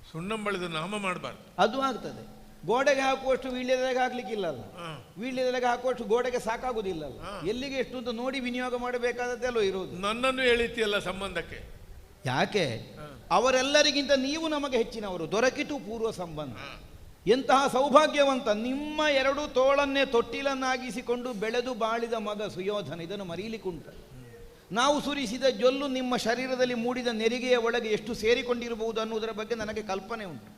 ಸುಣ್ಣ ಬಳಿದು ನಾಮ ಮಾಡಬಾರ್ದು. ಅದು ಆಗ್ತದೆ. ಗೋಡೆಗೆ ಹಾಕುವಷ್ಟು ವೀಳ್ಯದೆಲೆಗೆ ಹಾಕ್ಲಿಕ್ಕಿಲ್ಲಲ್ಲ, ವೀಳ್ಯದೆಲೆಗೆ ಹಾಕುವಷ್ಟು ಗೋಡೆಗೆ ಸಾಕಾಗುವುದಿಲ್ಲಲ್ಲ. ಎಲ್ಲಿಗೆ ಎಷ್ಟು ಅಂತ ನೋಡಿ ವಿನಿಯೋಗ ಮಾಡಬೇಕಾದದ್ದೆಲ್ಲೋ ಇರೋದು. ನನ್ನನ್ನು ಎಳಿತಿಯಲ್ಲ ಸಂಬಂಧಕ್ಕೆ. ಯಾಕೆ? ಅವರೆಲ್ಲರಿಗಿಂತ ನೀವು ನಮಗೆ ಹೆಚ್ಚಿನವರು. ದೊರಕಿತು ಪೂರ್ವ ಸಂಬಂಧ. ಎಂತಹ ಸೌಭಾಗ್ಯವಂತ. ನಿಮ್ಮ 2 ತೋಳನ್ನೇ ತೊಟ್ಟಿಲನ್ನಾಗಿಸಿಕೊಂಡು ಬೆಳೆದು ಬಾಳಿದ ಮಗ ಸುಯೋಧನ. ಇದನ್ನು ಮರೀಲಿಕ್ಕುಂಟ. ನಾವು ಸುರಿಸಿದ ಜೊಲ್ಲು ನಿಮ್ಮ ಶರೀರದಲ್ಲಿ ಮೂಡಿದ ನೆರಿಗೆಯ ಒಳಗೆ ಎಷ್ಟು ಸೇರಿಕೊಂಡಿರಬಹುದು ಅನ್ನುವುದರ ಬಗ್ಗೆ ನನಗೆ ಕಲ್ಪನೆ ಉಂಟು.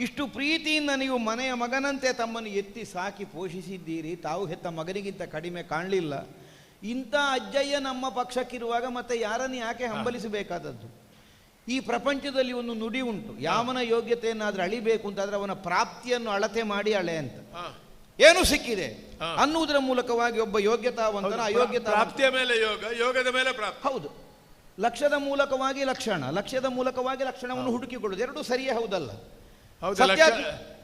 ಇಷ್ಟು ಪ್ರೀತಿಯಿಂದ ನೀವು ಮನೆಯ ಮಗನಂತೆ ತಮ್ಮನ್ನು ಎತ್ತಿ ಸಾಕಿ ಪೋಷಿಸಿದ್ದೀರಿ. ತಾವು ಹೆತ್ತ ಮಗನಿಗಿಂತ ಕಡಿಮೆ ಕಾಣಲಿಲ್ಲ. ಇಂಥ ಅಜ್ಜಯ್ಯ ನಮ್ಮ ಪಕ್ಷಕ್ಕಿರುವಾಗ ಮತ್ತೆ ಯಾರನ್ನು ಯಾಕೆ ಹಂಬಲಿಸಬೇಕಾದದ್ದು? ಈ ಪ್ರಪಂಚದಲ್ಲಿ ಒಂದು ನುಡಿ ಉಂಟು, ಯಾವನ ಯೋಗ್ಯತೆಯನ್ನಾದ್ರೂ ಅಳಿಬೇಕು ಅಂತಾದ್ರೆ ಅವನ ಪ್ರಾಪ್ತಿಯನ್ನು ಅಳತೆ ಮಾಡಿ ಅಳೆ ಅಂತ. ಏನು ಸಿಕ್ಕಿದೆ ಅನ್ನುವುದರ ಮೂಲಕವಾಗಿ ಒಬ್ಬ ಯೋಗ್ಯತಾವಂತನ ಅಯೋಗ್ಯತಾ ಪ್ರಾಪ್ತಿಯ ಮೇಲೆ ಯೋಗ, ಯೋಗದ ಮೇಲೆ ಪ್ರಾಪ್ತಿ. ಹೌದು. ಲಕ್ಷ್ಯದ ಮೂಲಕವಾಗಿ ಲಕ್ಷಣ, ಲಕ್ಷ್ಯದ ಮೂಲಕವಾಗಿ ಲಕ್ಷಣವನ್ನು ಹುಡುಕಿಕೊಳ್ಳುವುದು, ಎರಡೂ ಸರಿಯೇ ಹೌದಲ್ಲ?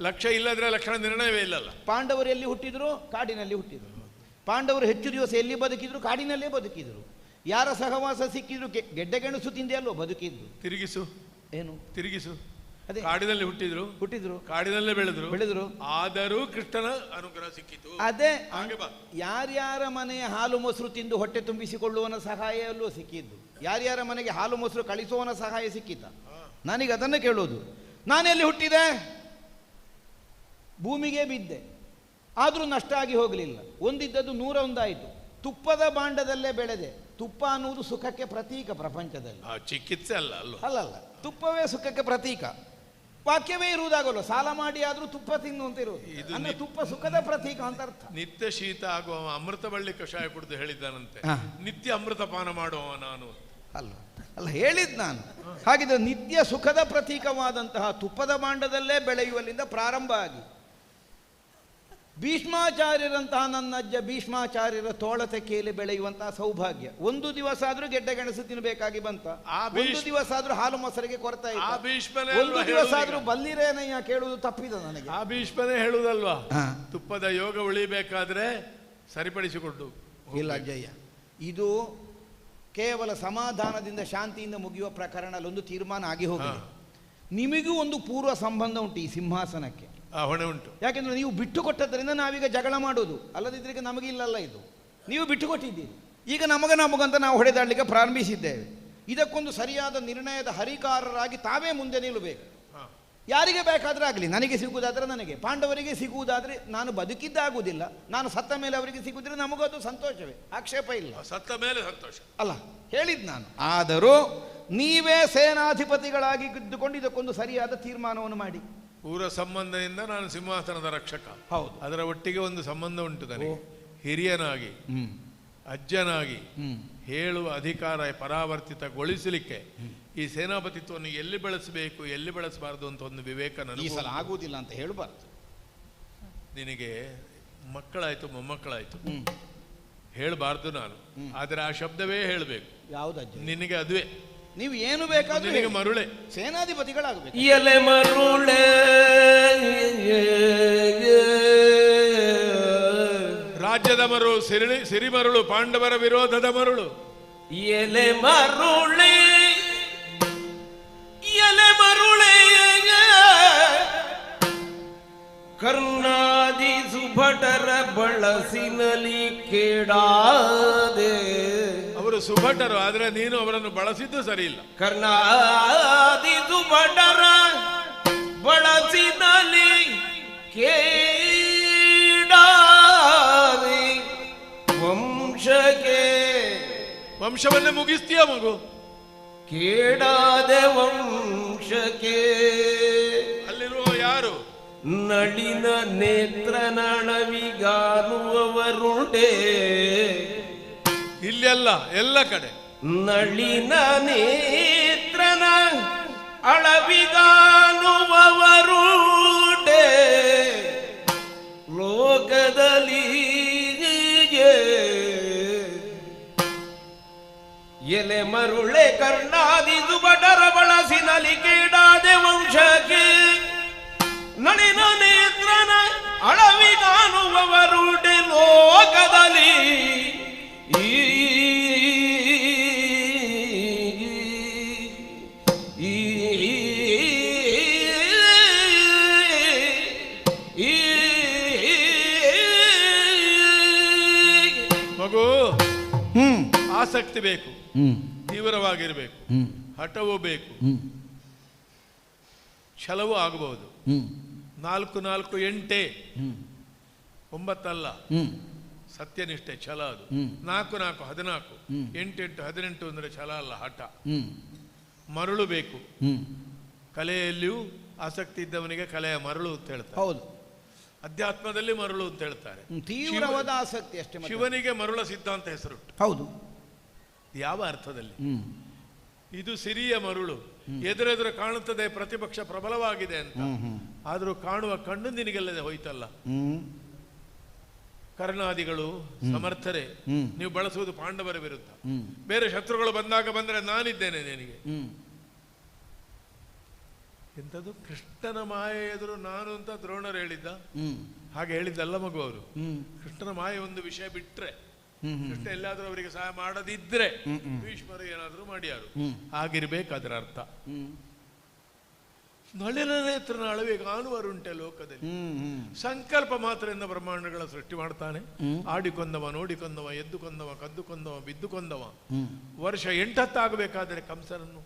ಲಕ್ಷ್ಯ ಇಲ್ಲದ್ರೆ ಲಕ್ಷಣ ನಿರ್ಣಯವೇ ಇಲ್ಲಲ್ಲ. ಪಾಂಡವರು ಎಲ್ಲಿ ಹುಟ್ಟಿದ್ರು? ಕಾಡಿನಲ್ಲಿ ಹುಟ್ಟಿದ್ರು. ಪಾಂಡವರು ಹೆಚ್ಚು ದಿವಸ ಎಲ್ಲಿ ಬದುಕಿದ್ರು? ಕಾಡಿನಲ್ಲೇ ಬದುಕಿದ್ರು. ಯಾರ ಸಹವಾಸ ಸಿಕ್ಕಿದ್ರು? ಗೆಡ್ಡೆಗೆಣಸು ತಿಂದೆ ಅಲ್ವೋ ಬದುಕಿದ್ದು. ತಿರುಗಿಸು ಏನು ತಿರುಗಿಸು? ಕಾಡಿನಲ್ಲಿ ಹುಟ್ಟಿದ್ರು, ಕಾಡಿನಲ್ಲೇ ಬೆಳೆದ್ರು. ಆದರೂ ಕೃಷ್ಣನ ಅನುಗ್ರಹ ಸಿಕ್ಕಿತು. ಅದೇ ಯಾರ್ಯಾರ ಮನೆಯ ಹಾಲು ಮೊಸರು ತಿಂದು ಹೊಟ್ಟೆ ತುಂಬಿಸಿಕೊಳ್ಳುವನ ಸಹಾಯ ಅಲ್ಲೂ ಸಿಕ್ಕಿದ್ದು. ಯಾರ್ಯಾರ ಮನೆಗೆ ಹಾಲು ಮೊಸರು ಕಳಿಸುವವನ ಸಹಾಯ ಸಿಕ್ಕಿತ? ನನಗೆ ಅದನ್ನು ಕೇಳೋದು. ನಾನೆಲ್ಲಿ ಹುಟ್ಟಿದೆ? ಭೂಮಿಗೆ ಬಿದ್ದೆ, ಆದರೂ ನಷ್ಟ ಆಗಿ ಹೋಗಲಿಲ್ಲ. ಒಂದಿದ್ದದ್ದು 101 ತುಪ್ಪದ ಬಾಂಡದಲ್ಲೇ ಬೆಳೆದೆ. ತುಪ್ಪ ಅನ್ನುವುದು ಸುಖಕ್ಕೆ ಪ್ರತೀಕ ಪ್ರಪಂಚದಲ್ಲಿ. ಚಿಕಿತ್ಸೆ ಅಲ್ಲ ಅಲ್ಲಲ್ಲ, ತುಪ್ಪವೇ ಸುಖಕ್ಕೆ ಪ್ರತೀಕ. ವಾಕ್ಯವೇ ಇರುವುದಾಗಲ್ಲ, ಸಾಲ ಮಾಡಿ ಆದ್ರೂ ತುಪ್ಪ ತಿನ್ನು ಅಂತ ಇರುವುದು. ಅಂದ್ರೆ ತುಪ್ಪ ಸುಖದ ಪ್ರತೀಕ ಅಂತ ಅರ್ಥ. ನಿತ್ಯ ಶೀತ ಆಗುವ ಅಮೃತ ಬಳ್ಳಿ ಕಷಾಯ ಕುಡಿದು ಹೇಳಿದ್ದಾನಂತೆ, ನಿತ್ಯ ಅಮೃತ ಪಾನ ಮಾಡುವ ನಾನು ಅಲ್ಲ ಹೇಳಿದ್ ನಾನು. ಹಾಗಿದ್ರೆ ನಿತ್ಯ ಸುಖದ ಪ್ರತೀಕವಾದಂತಹ ತುಪ್ಪದ ಬಾಂಡದಲ್ಲೇ ಬೆಳೆಯುವಲ್ಲಿಂದ ಪ್ರಾರಂಭ ಆಗಿ ಭೀಷ್ಮಾಚಾರ್ಯರಂತಹ ನನ್ನ ಅಜ್ಜ ಭೀಷ್ಮಾಚಾರ್ಯರ ತೋಳತೆ ಕೇಳಿ ಬೆಳೆಯುವಂತಹ ಸೌಭಾಗ್ಯ. ಒಂದು ದಿವಸ ಆದ್ರೂ ಗೆಡ್ಡೆ ಗೆಣಸು ತಿನ್ನಬೇಕಾಗಿ ಬಂತ, ಒಂದು ದಿವಸ ಆದ್ರೂ ಹಾಲು ಮೊಸರಿಗೆ ಕೊರತಾ ಇತ್ತು, ಒಂದು ದಿವಸ ಆದ್ರೂ ಬಲ್ಲಿರೇನಯ್ಯ ಕೇಳುವುದು ತಪ್ಪಿದ ನನಗೆ. ಆ ಭೀಷ್ಮನೇ ಹೇಳುವುದಲ್ವಾ, ತುಪ್ಪದ ಯೋಗ ಉಳಿಬೇಕಾದ್ರೆ ಸರಿಪಡಿಸಿಕೊಂಡು. ಇಲ್ಲ ಅಜ್ಜಯ್ಯ, ಇದು ಕೇವಲ ಸಮಾಧಾನದಿಂದ ಶಾಂತಿಯಿಂದ ಮುಗಿಯುವ ಪ್ರಕರಣ. ಅಲ್ಲೊಂದು ತೀರ್ಮಾನ ಆಗಿ ಹೋಗಿದೆ. ನಿಮಗೂ ಒಂದು ಪೂರ್ವ ಸಂಬಂಧ ಉಂಟು ಈ ಸಿಂಹಾಸನಕ್ಕೆ, ಹೊಣೆ ಉಂಟು. ಯಾಕೆಂದ್ರೆ ನೀವು ಬಿಟ್ಟು ಕೊಟ್ಟದ್ರಿಂದ ನಾವೀಗ ಜಗಳ ಮಾಡೋದು. ಅಲ್ಲದಿದ್ರೆ ನಮಗೆ ಇಲ್ಲಲ್ಲ, ಇದು ನೀವು ಬಿಟ್ಟು ಕೊಟ್ಟಿದ್ದೀರಿ. ಈಗ ನಮಗಂತ ನಾವು ಹೊಡೆದಾಡಲಿಕ್ಕೆ ಪ್ರಾರಂಭಿಸಿದ್ದೇವೆ. ಇದಕ್ಕೊಂದು ಸರಿಯಾದ ನಿರ್ಣಯದ ಹರಿಕಾರರಾಗಿ ತಾವೇ ಮುಂದೆ ನಿಲ್ಲಬೇಕು. ಯಾರಿಗೆ ಬೇಕಾದ್ರೆ ಆಗಲಿ, ನನಗೆ ಸಿಗುವುದಾದ್ರೆ ನನಗೆ, ಪಾಂಡವರಿಗೆ ಸಿಗುವುದಾದ್ರೆ, ನಾನು ಬದುಕಿದ್ದಾಗುವುದಿಲ್ಲ, ನಾನು ಸತ್ತ ಮೇಲೆ ಅವರಿಗೆ ಸಿಗುವುದ್ರೆ ನಮಗೂ ಅದು ಸಂತೋಷವೇ, ಆಕ್ಷೇಪ ಇಲ್ಲ. ಸತ್ತ ಮೇಲೆ ಸಂತೋಷ ಅಲ್ಲ ಹೇಳಿದ್ ನಾನು. ಆದರೂ ನೀವೇ ಸೇನಾಧಿಪತಿಗಳಾಗಿ ಇದ್ದುಕೊಂಡು ಇದಕ್ಕೊಂದು ಸರಿಯಾದ ತೀರ್ಮಾನವನ್ನು ಮಾಡಿ. ಪೂರ್ವ ಸಂಬಂಧದಿಂದ ನಾನು ಸಿಂಹಾಸನದ ರಕ್ಷಕ. ಹೌದು. ಅದರ ಒಟ್ಟಿಗೆ ಒಂದು ಸಂಬಂಧ ಉಂಟು ನನಗೆ. ಹಿರಿಯನಾಗಿ ಅಜ್ಜನಾಗಿ ಹೇಳುವ ಅಧಿಕಾರ ಪರಾವರ್ತಿತಗೊಳಿಸಲಿಕ್ಕೆ ಈ ಸೇನಾಪತಿತ್ವವನ್ನು ಎಲ್ಲಿ ಬೆಳೆಸಬೇಕು ಎಲ್ಲಿ ಬೆಳೆಸಬಾರದು ಅಂತ ಒಂದು ವಿವೇಕ ಈ ಸಲ ಆಗುವುದಿಲ್ಲ ಅಂತ ಹೇಳಬಾರ್ದು. ನಿನಗೆ ಮಕ್ಕಳಾಯ್ತು ಮೊಮ್ಮಕ್ಕಳಾಯ್ತು ಹೇಳಬಾರ್ದು ನಾನು, ಆದರೆ ಆ ಶಬ್ದವೇ ಹೇಳಬೇಕು. ಯಾವುದಜ್ಜ? ನಿನಗೆ ಅದುವೇ. ನೀವು ಏನು ಬೇಕಾದ್ರೂ ನಿನಗೆ ಮರುಳೆ ಸೇನಾಧಿಪತಿಗಳಾಗಬೇಕು. ಎಲೆ ಮರುಳೆ ರಾಜ್ಯದ ಮರುಳು, ಸಿರಿಮರುಳು, ಪಾಂಡವರ ವಿರೋಧದ ಮರುಳು, ಎಲೆ ಮರುಳೆ ಕರ್ಣಾದಿ ಸುಭಟರ ಬಳಸಿನಲಿ ಕೇಡಾದೆ. ಅವರು ಸುಭಟರು, ಆದ್ರೆ ನೀನು ಅವರನ್ನು ಬಳಸಿದ್ದು ಸರಿ ಇಲ್ಲ. ಕರ್ಣಾದಿ ಸುಭಟರ ಬಳಸಿನಲಿ ಕೇಡಾದೆ. ವಂಶವನ್ನೇ ಮುಗಿಸ್ತೀಯ ಮಗು. ಕೇಡಾದೆ ವಂಶಕ್ಕೆ. ಅಲ್ಲಿರುವ ಯಾರು? ನಳಿನ ನೇತ್ರ ನಳವಿಗಾನುವವರುಂಟೆ. ಇಲ್ಲೆಲ್ಲ ಎಲ್ಲ ಕಡೆ ನಳಿನ ನೇತ್ರನ ಅಳವಿಗಾನುವವರುಂಟೆ. ಲೋಕದಲ್ಲಿ ಎಲೆ ಮರುಳೆ ಕರ್ಣಾದಿ ಸುಭಟರ ಬಳಸಿನಲಿ ಕೇಡಾದೆ ವಂಶಕ್ಕೆ. ನಳಿನ ನೇತ್ರನ ಅಳವಿಗಾನುವವರುಡೆ ಲೋಕದಲ್ಲಿ. ಮಗು, ಆಸಕ್ತಿ ಬೇಕು, ತೀವ್ರವಾಗಿರಬೇಕು, ಹಠವೂ ಬೇಕು, ಛಲವೂ ಆಗಬಹುದು. 4 4 8 9 ಸತ್ಯನಿಷ್ಠೆ ಛಲ ಅದು. 4 4 14 8 8 18 ಅಂದರೆ ಛಲ ಅಲ್ಲ, ಹಠ. ಮರಳು ಬೇಕು. ಕಲೆಯಲ್ಲಿಯೂ ಆಸಕ್ತಿ ಇದ್ದವನಿಗೆ ಕಲೆಯ ಮರಳು ಅಂತ ಹೇಳ್ತಾರೆ. ಹೌದು, ಅಧ್ಯಾತ್ಮದಲ್ಲಿ ಮರಳು ಅಂತ ಹೇಳ್ತಾರೆ. ತೀವ್ರವಾದ ಆಸಕ್ತಿ ಅಷ್ಟೇ. ಶಿವನಿಗೆ ಮರುಳ ಸಿದ್ಧಾಂತ ಹೆಸರು. ಹೌದು. ಯಾವ ಅರ್ಥದಲ್ಲಿ? ಇದು ಸಿರಿಯ ಮರುಳು, ಎದುರೆದುರು ಕಾಣುತ್ತದೆ, ಪ್ರತಿಪಕ್ಷ ಪ್ರಬಲವಾಗಿದೆ ಅಂತ. ಆದರೂ ಕಾಣುವ ಕಣ್ಣು ನಿನಗೆಲ್ಲದೆ ಹೋಯ್ತಲ್ಲ. ಕರ್ಣಾದಿಗಳು ಸಮರ್ಥರೇ, ನೀವು ಬಳಸುವುದು ಪಾಂಡವರ ವಿರುದ್ಧ. ಬೇರೆ ಶತ್ರುಗಳು ಬಂದರೆ ನಾನಿದ್ದೇನೆ ನಿನಗೆ. ಎಂಥದ್ದು ಕೃಷ್ಣನ ಮಾಯೆ ಎದುರು ನಾನು ಅಂತ ದ್ರೋಣರು ಹೇಳಿದ್ದ ಹಾಗೆ ಹೇಳಿದ್ದಲ್ಲ ಮಗು. ಅವರು ಕೃಷ್ಣನ ಮಾಯೆ ಒಂದು ವಿಷಯ ಬಿಟ್ರೆ, ಕೃಷ್ಣ ಎಲ್ಲಾದ್ರೂ ಅವರಿಗೆ ಸಹಾಯ ಮಾಡದಿದ್ರೆ ಭೀಷ್ಮರು ಏನಾದ್ರೂ ಮಾಡ್ಯಾರು. ಆಗಿರ್ಬೇಕು ಅದರ ಅರ್ಥ. ನಳಿನ ನೇತ್ರನ ಅಳವಿಗೆ ಕಾಣುವರುಂಟೆ ಲೋಕದಲ್ಲಿ. ಸಂಕಲ್ಪ ಮಾತ್ರದಿಂದ ಬ್ರಹ್ಮಾಂಡಗಳ ಸೃಷ್ಟಿ ಮಾಡ್ತಾನೆ. ಆಡಿಕೊಂದವ, ನೋಡಿಕೊಂದವ, ಎದ್ದುಕೊಂದವ, ಕದ್ದುಕೊಂದವ, ಬಿದ್ದುಕೊಂದವ. ವರ್ಷ 8 ಆಗಬೇಕಾದರೆ ಕಂಸನನ್ನು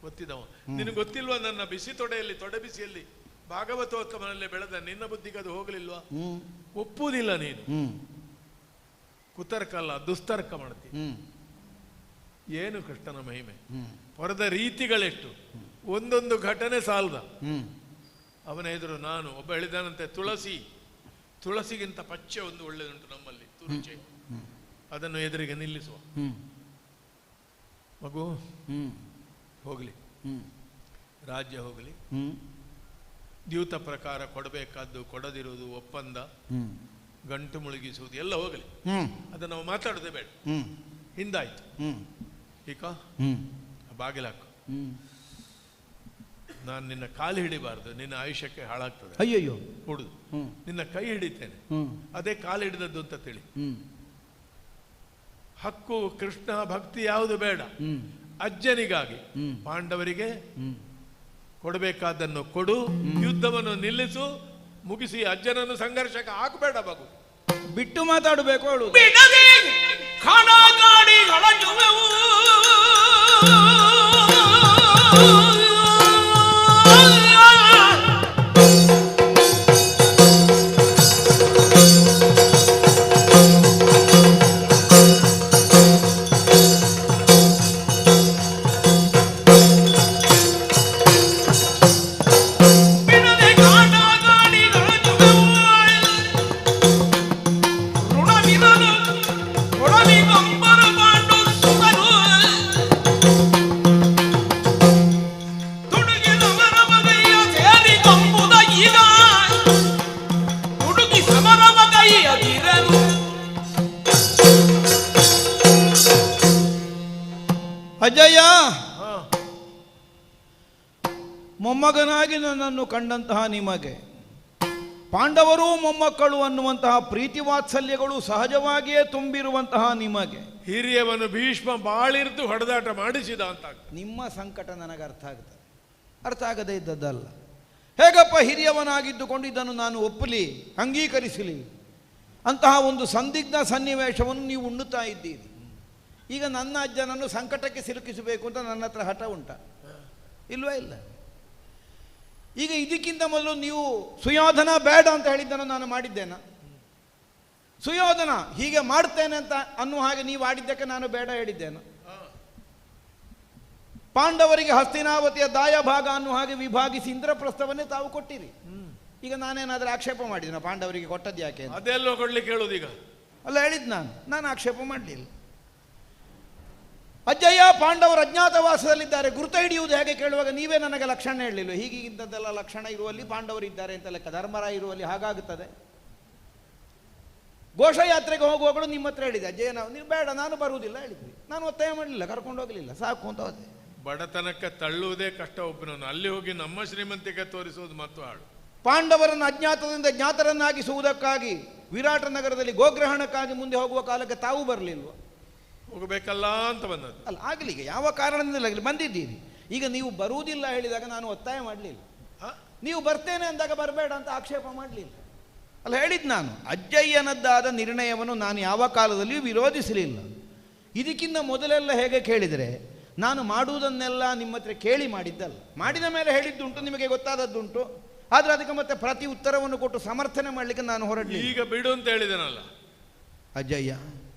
ಗೊತ್ತಿದವ. ನಿನಗೆ ಗೊತ್ತಿಲ್ವಾ? ನನ್ನ ಬಿಸಿ ತೊಡೆ ಬಿಸಿಯಲ್ಲಿ ಭಾಗವತೋತ್ತಮನಲ್ಲಿ ಬೆಳೆದ ನಿನ್ನ ಬುದ್ಧಿಗೆ ಅದು ಹೋಗಲಿಲ್ವಾ? ಒಪ್ಪುವುದಿಲ್ಲ ನೀನು. ಕುತರ್ಕ ಅಲ್ಲ, ದುಸ್ತರ್ಕ ಮಾಡ್ತಿ. ಏನು ಕೃಷ್ಣನ ಮಹಿಮೆ! ಹೊರದ ರೀತಿಗಳೆಷ್ಟು! ಒಂದೊಂದು ಘಟನೆ ಸಾಲದ. ಅವನ ಎದುರು ನಾನು ಒಬ್ಬ ಹೇಳಿದಾನಂತೆ, ತುಳಸಿಗಿಂತ ಪಚ್ಚೆ ಒಂದು ಒಳ್ಳೆದುಂಟು ನಮ್ಮಲ್ಲಿ, ತುರುಚೆ. ಅದನ್ನು ಎದುರಿಗೆ ನಿಲ್ಲಿಸುವ ಮಗು. ಹೋಗಲಿ, ರಾಜ್ಯ ಹೋಗಲಿ, ದ್ಯೂತ ಪ್ರಕಾರ ಕೊಡಬೇಕಾದ್ದು ಕೊಡದಿರುವುದು, ಒಪ್ಪಂದ, ಗಂಟು ಮುಳುಗಿಸುವುದು ಎಲ್ಲ ಹೋಗಲಿ. ಅದನ್ನು ನಾವು ಮಾತಾಡೋದೇ ಬೇಡ. ಹಿಂದಾಯ್ತು. ಈಗ ಬಾಗಿಲಾಕು. ನಾನು ನಿನ್ನ ಕಾಲು ಹಿಡಿಬಾರ್ದು, ನಿನ್ನ ಆಯುಷ್ಯಕ್ಕೆ ಹಾಳಾಗ್ತದೆ. ಅಯ್ಯಯ್ಯೋ, ಹುಡುದು ನಿನ್ನ ಕೈ ಹಿಡಿತೇನೆ, ಅದೇ ಕಾಲು ಹಿಡಿದದ್ದು ಅಂತ ತಿಳಿ. ಹಕ್ಕು, ಕೃಷ್ಣ ಭಕ್ತಿ ಯಾವುದು ಬೇಡ. ಅಜ್ಜನಿಗಾಗಿ ಪಾಂಡವರಿಗೆ ಕೊಡಬೇಕಾದನ್ನು ಕೊಡು, ಯುದ್ಧವನ್ನು ನಿಲ್ಲಿಸು, ಮುಗಿಸಿ. ಅಜ್ಜನನ್ನು ಸಂಘರ್ಷಕ್ಕೆ ಹಾಕಬೇಡ ಮಗು. ಬಿಟ್ಟು ಮಾತಾಡಬೇಕು ಅವಳು. ಅಜ್ಜಯ್ಯ, ಮೊಮ್ಮಗನಾಗಿ ನನ್ನನ್ನು ಕಂಡಂತಹ ನಿಮಗೆ ಪಾಂಡವರು ಮೊಮ್ಮಕ್ಕಳು ಅನ್ನುವಂತಹ ಪ್ರೀತಿ ವಾತ್ಸಲ್ಯಗಳು ಸಹಜವಾಗಿಯೇ ತುಂಬಿರುವಂತಹ ನಿಮಗೆ ಹಿರಿಯವನು ಭೀಷ್ಮ ಬಾಳಿರ್ದು ಹೊಡೆದಾಟ ಮಾಡಿಸಿದ ಅಂತ ನಿಮ್ಮ ಸಂಕಟ ನನಗೆ ಅರ್ಥ ಆಗುತ್ತದೆ. ಅರ್ಥ ಆಗದೇ ಇದ್ದದ್ದಲ್ಲ. ಹೇಗಪ್ಪ ಹಿರಿಯವನಾಗಿದ್ದುಕೊಂಡು ಇದನ್ನು ನಾನು ಒಪ್ಪಲಿ, ಅಂಗೀಕರಿಸಲಿ ಅಂತಹ ಒಂದು ಸಂದಿಗ್ಧ ಸನ್ನಿವೇಶವನ್ನು ನೀವು ಉಣ್ಣುತ್ತಾ ಇದ್ದೀರಿ. ಈಗ ನನ್ನ ಅಜ್ಜನನ್ನು ಸಂಕಟಕ್ಕೆ ಸಿಲುಕಿಸಬೇಕು ಅಂತ ನನ್ನ ಹತ್ರ ಹಠ ಉಂಟ? ಇಲ್ವೇ ಇಲ್ಲ. ಈಗ ಇದಕ್ಕಿಂತ ಮೊದಲು ನೀವು ಸುಯೋಧನ ಬೇಡ ಅಂತ ಹೇಳಿದ್ದನ್ನು ನಾನು ಮಾಡಿದ್ದೇನೆ. ಸುಯೋಧನ ಹೀಗೆ ಮಾಡ್ತೇನೆ ಅಂತ ಅನ್ನುವ ಹಾಗೆ ನೀವು ಆಡಿದ್ದಕ್ಕೆ ನಾನು ಬೇಡ ಹೇಳಿದ್ದೇನೆ. ಪಾಂಡವರಿಗೆ ಹಸ್ತಿನಾವತಿಯ ದಾಯಭಾಗ ಅನ್ನುವ ಹಾಗೆ ವಿಭಾಗಿಸಿ ಇಂದ್ರಪ್ರಸ್ಥವನ್ನೇ ತಾವು ಕೊಟ್ಟಿರಿ. ಈಗ ನಾನೇನಾದರೂ ಆಕ್ಷೇಪ ಮಾಡಿದ್ದೇನೆ ಪಾಂಡವರಿಗೆ ಕೊಟ್ಟದ್ದು ಯಾಕೆ? ಅದೆಲ್ಲೋ ಕೊಡ್ಲಿಕ್ಕೆ ಹೇಳೋದು ಈಗ ಅಲ್ಲ, ಹೇಳಿದ್ದು ನಾನು ಆಕ್ಷೇಪ ಮಾಡಲಿಲ್ಲ. ಅಜ್ಜಯ್ಯ ಪಾಂಡವರು ಅಜ್ಞಾತವಾಸದಲ್ಲಿದ್ದಾರೆ, ಗುರುತ ಹಿಡಿಯುವುದು ಹೇಗೆ ಕೇಳುವಾಗ ನೀವೇ ನನಗೆ ಲಕ್ಷಣ ಹೇಳಲಿಲ್ಲ. ಹೀಗಿಂಥದ್ದೆಲ್ಲ ಲಕ್ಷಣ ಇರುವಲ್ಲಿ ಪಾಂಡವರು ಇದ್ದಾರೆ ಅಂತ ಲೆಕ್ಕ, ಧರ್ಮರಾಯ ಇರುವಲ್ಲಿ ಹಾಗಾಗುತ್ತದೆ. ಘೋಷಯಾತ್ರೆಗೆ ಹೋಗುವಾಗಲೂ ನಿಮ್ಮ ಹತ್ರ ಹೇಳಿದೆ, ಅಜ್ಜಯ್ಯ ನೀವು ಬೇಡ ನಾನು ಬರುವುದಿಲ್ಲ ಹೇಳಿದ್ವಿ. ನಾನು ಒತ್ತಾಯ ಮಾಡಲಿಲ್ಲ, ಕರ್ಕೊಂಡು ಹೋಗಲಿಲ್ಲ, ಸಾಕು ಅಂತ ಹೋದೆ. ಬಡತನಕ್ಕೆ ತಳ್ಳುವುದೇ ಕಷ್ಟ ಒಬ್ಬನನ್ನು, ಅಲ್ಲಿ ಹೋಗಿ ನಮ್ಮ ಶ್ರೀಮಂತಿಕೆ ತೋರಿಸುವುದು ಮತ್ತು ಹಾಳು. ಪಾಂಡವರನ್ನು ಅಜ್ಞಾತದಿಂದ ಜ್ಞಾತರನ್ನಾಗಿಸುವುದಕ್ಕಾಗಿ ವಿರಾಟ ನಗರದಲ್ಲಿ ಗೋಗ್ರಹಣಕ್ಕಾಗಿ ಮುಂದೆ ಹೋಗುವ ಕಾಲಕ್ಕೆ ತಾವು ಬರಲಿಲ್ವ? ಹೋಗಬೇಕಲ್ಲ ಅಂತ ಬಂದದ್ದು ಅಲ್ಲ, ಆಗಲಿ. ಈಗ ಯಾವ ಕಾರಣದಿಂದಲಾಗಲಿ ಬಂದಿದ್ದೀರಿ. ಈಗ ನೀವು ಬರುವುದಿಲ್ಲ ಹೇಳಿದಾಗ ನಾನು ಒತ್ತಾಯ ಮಾಡಲಿಲ್ಲ, ನೀವು ಬರ್ತೇನೆ ಅಂದಾಗ ಬರಬೇಡ ಅಂತ ಆಕ್ಷೇಪ ಮಾಡಲಿಲ್ಲ. ಅಲ್ಲ, ಹೇಳಿದ್ದು ನಾನು ಅಜ್ಜಯ್ಯನದ್ದಾದ ನಿರ್ಣಯವನ್ನು ನಾನು ಯಾವ ಕಾಲದಲ್ಲಿಯೂ ವಿರೋಧಿಸಲಿಲ್ಲ. ಇದಕ್ಕಿಂತ ಮೊದಲೆಲ್ಲ ಹೇಗೆ ಕೇಳಿದರೆ ನಾನು ಮಾಡುವುದನ್ನೆಲ್ಲ ನಿಮ್ಮ ಹತ್ರ ಕೇಳಿ ಮಾಡಿದ್ದಲ್ಲ, ಮಾಡಿದ ಮೇಲೆ ಹೇಳಿದ್ದುಂಟು, ನಿಮಗೆ ಗೊತ್ತಾದದ್ದುಂಟು. ಆದರೆ ಅದಕ್ಕೆ ಮತ್ತೆ ಪ್ರತಿ ಉತ್ತರವನ್ನು ಕೊಟ್ಟು ಸಮರ್ಥನೆ ಮಾಡಲಿಕ್ಕೆ ನಾನು ಹೊರಡಲಿ. ಈಗ ಬಿಡು ಅಂತ ಹೇಳಿದನಲ್ಲ ಅಜ್ಜಯ್ಯ,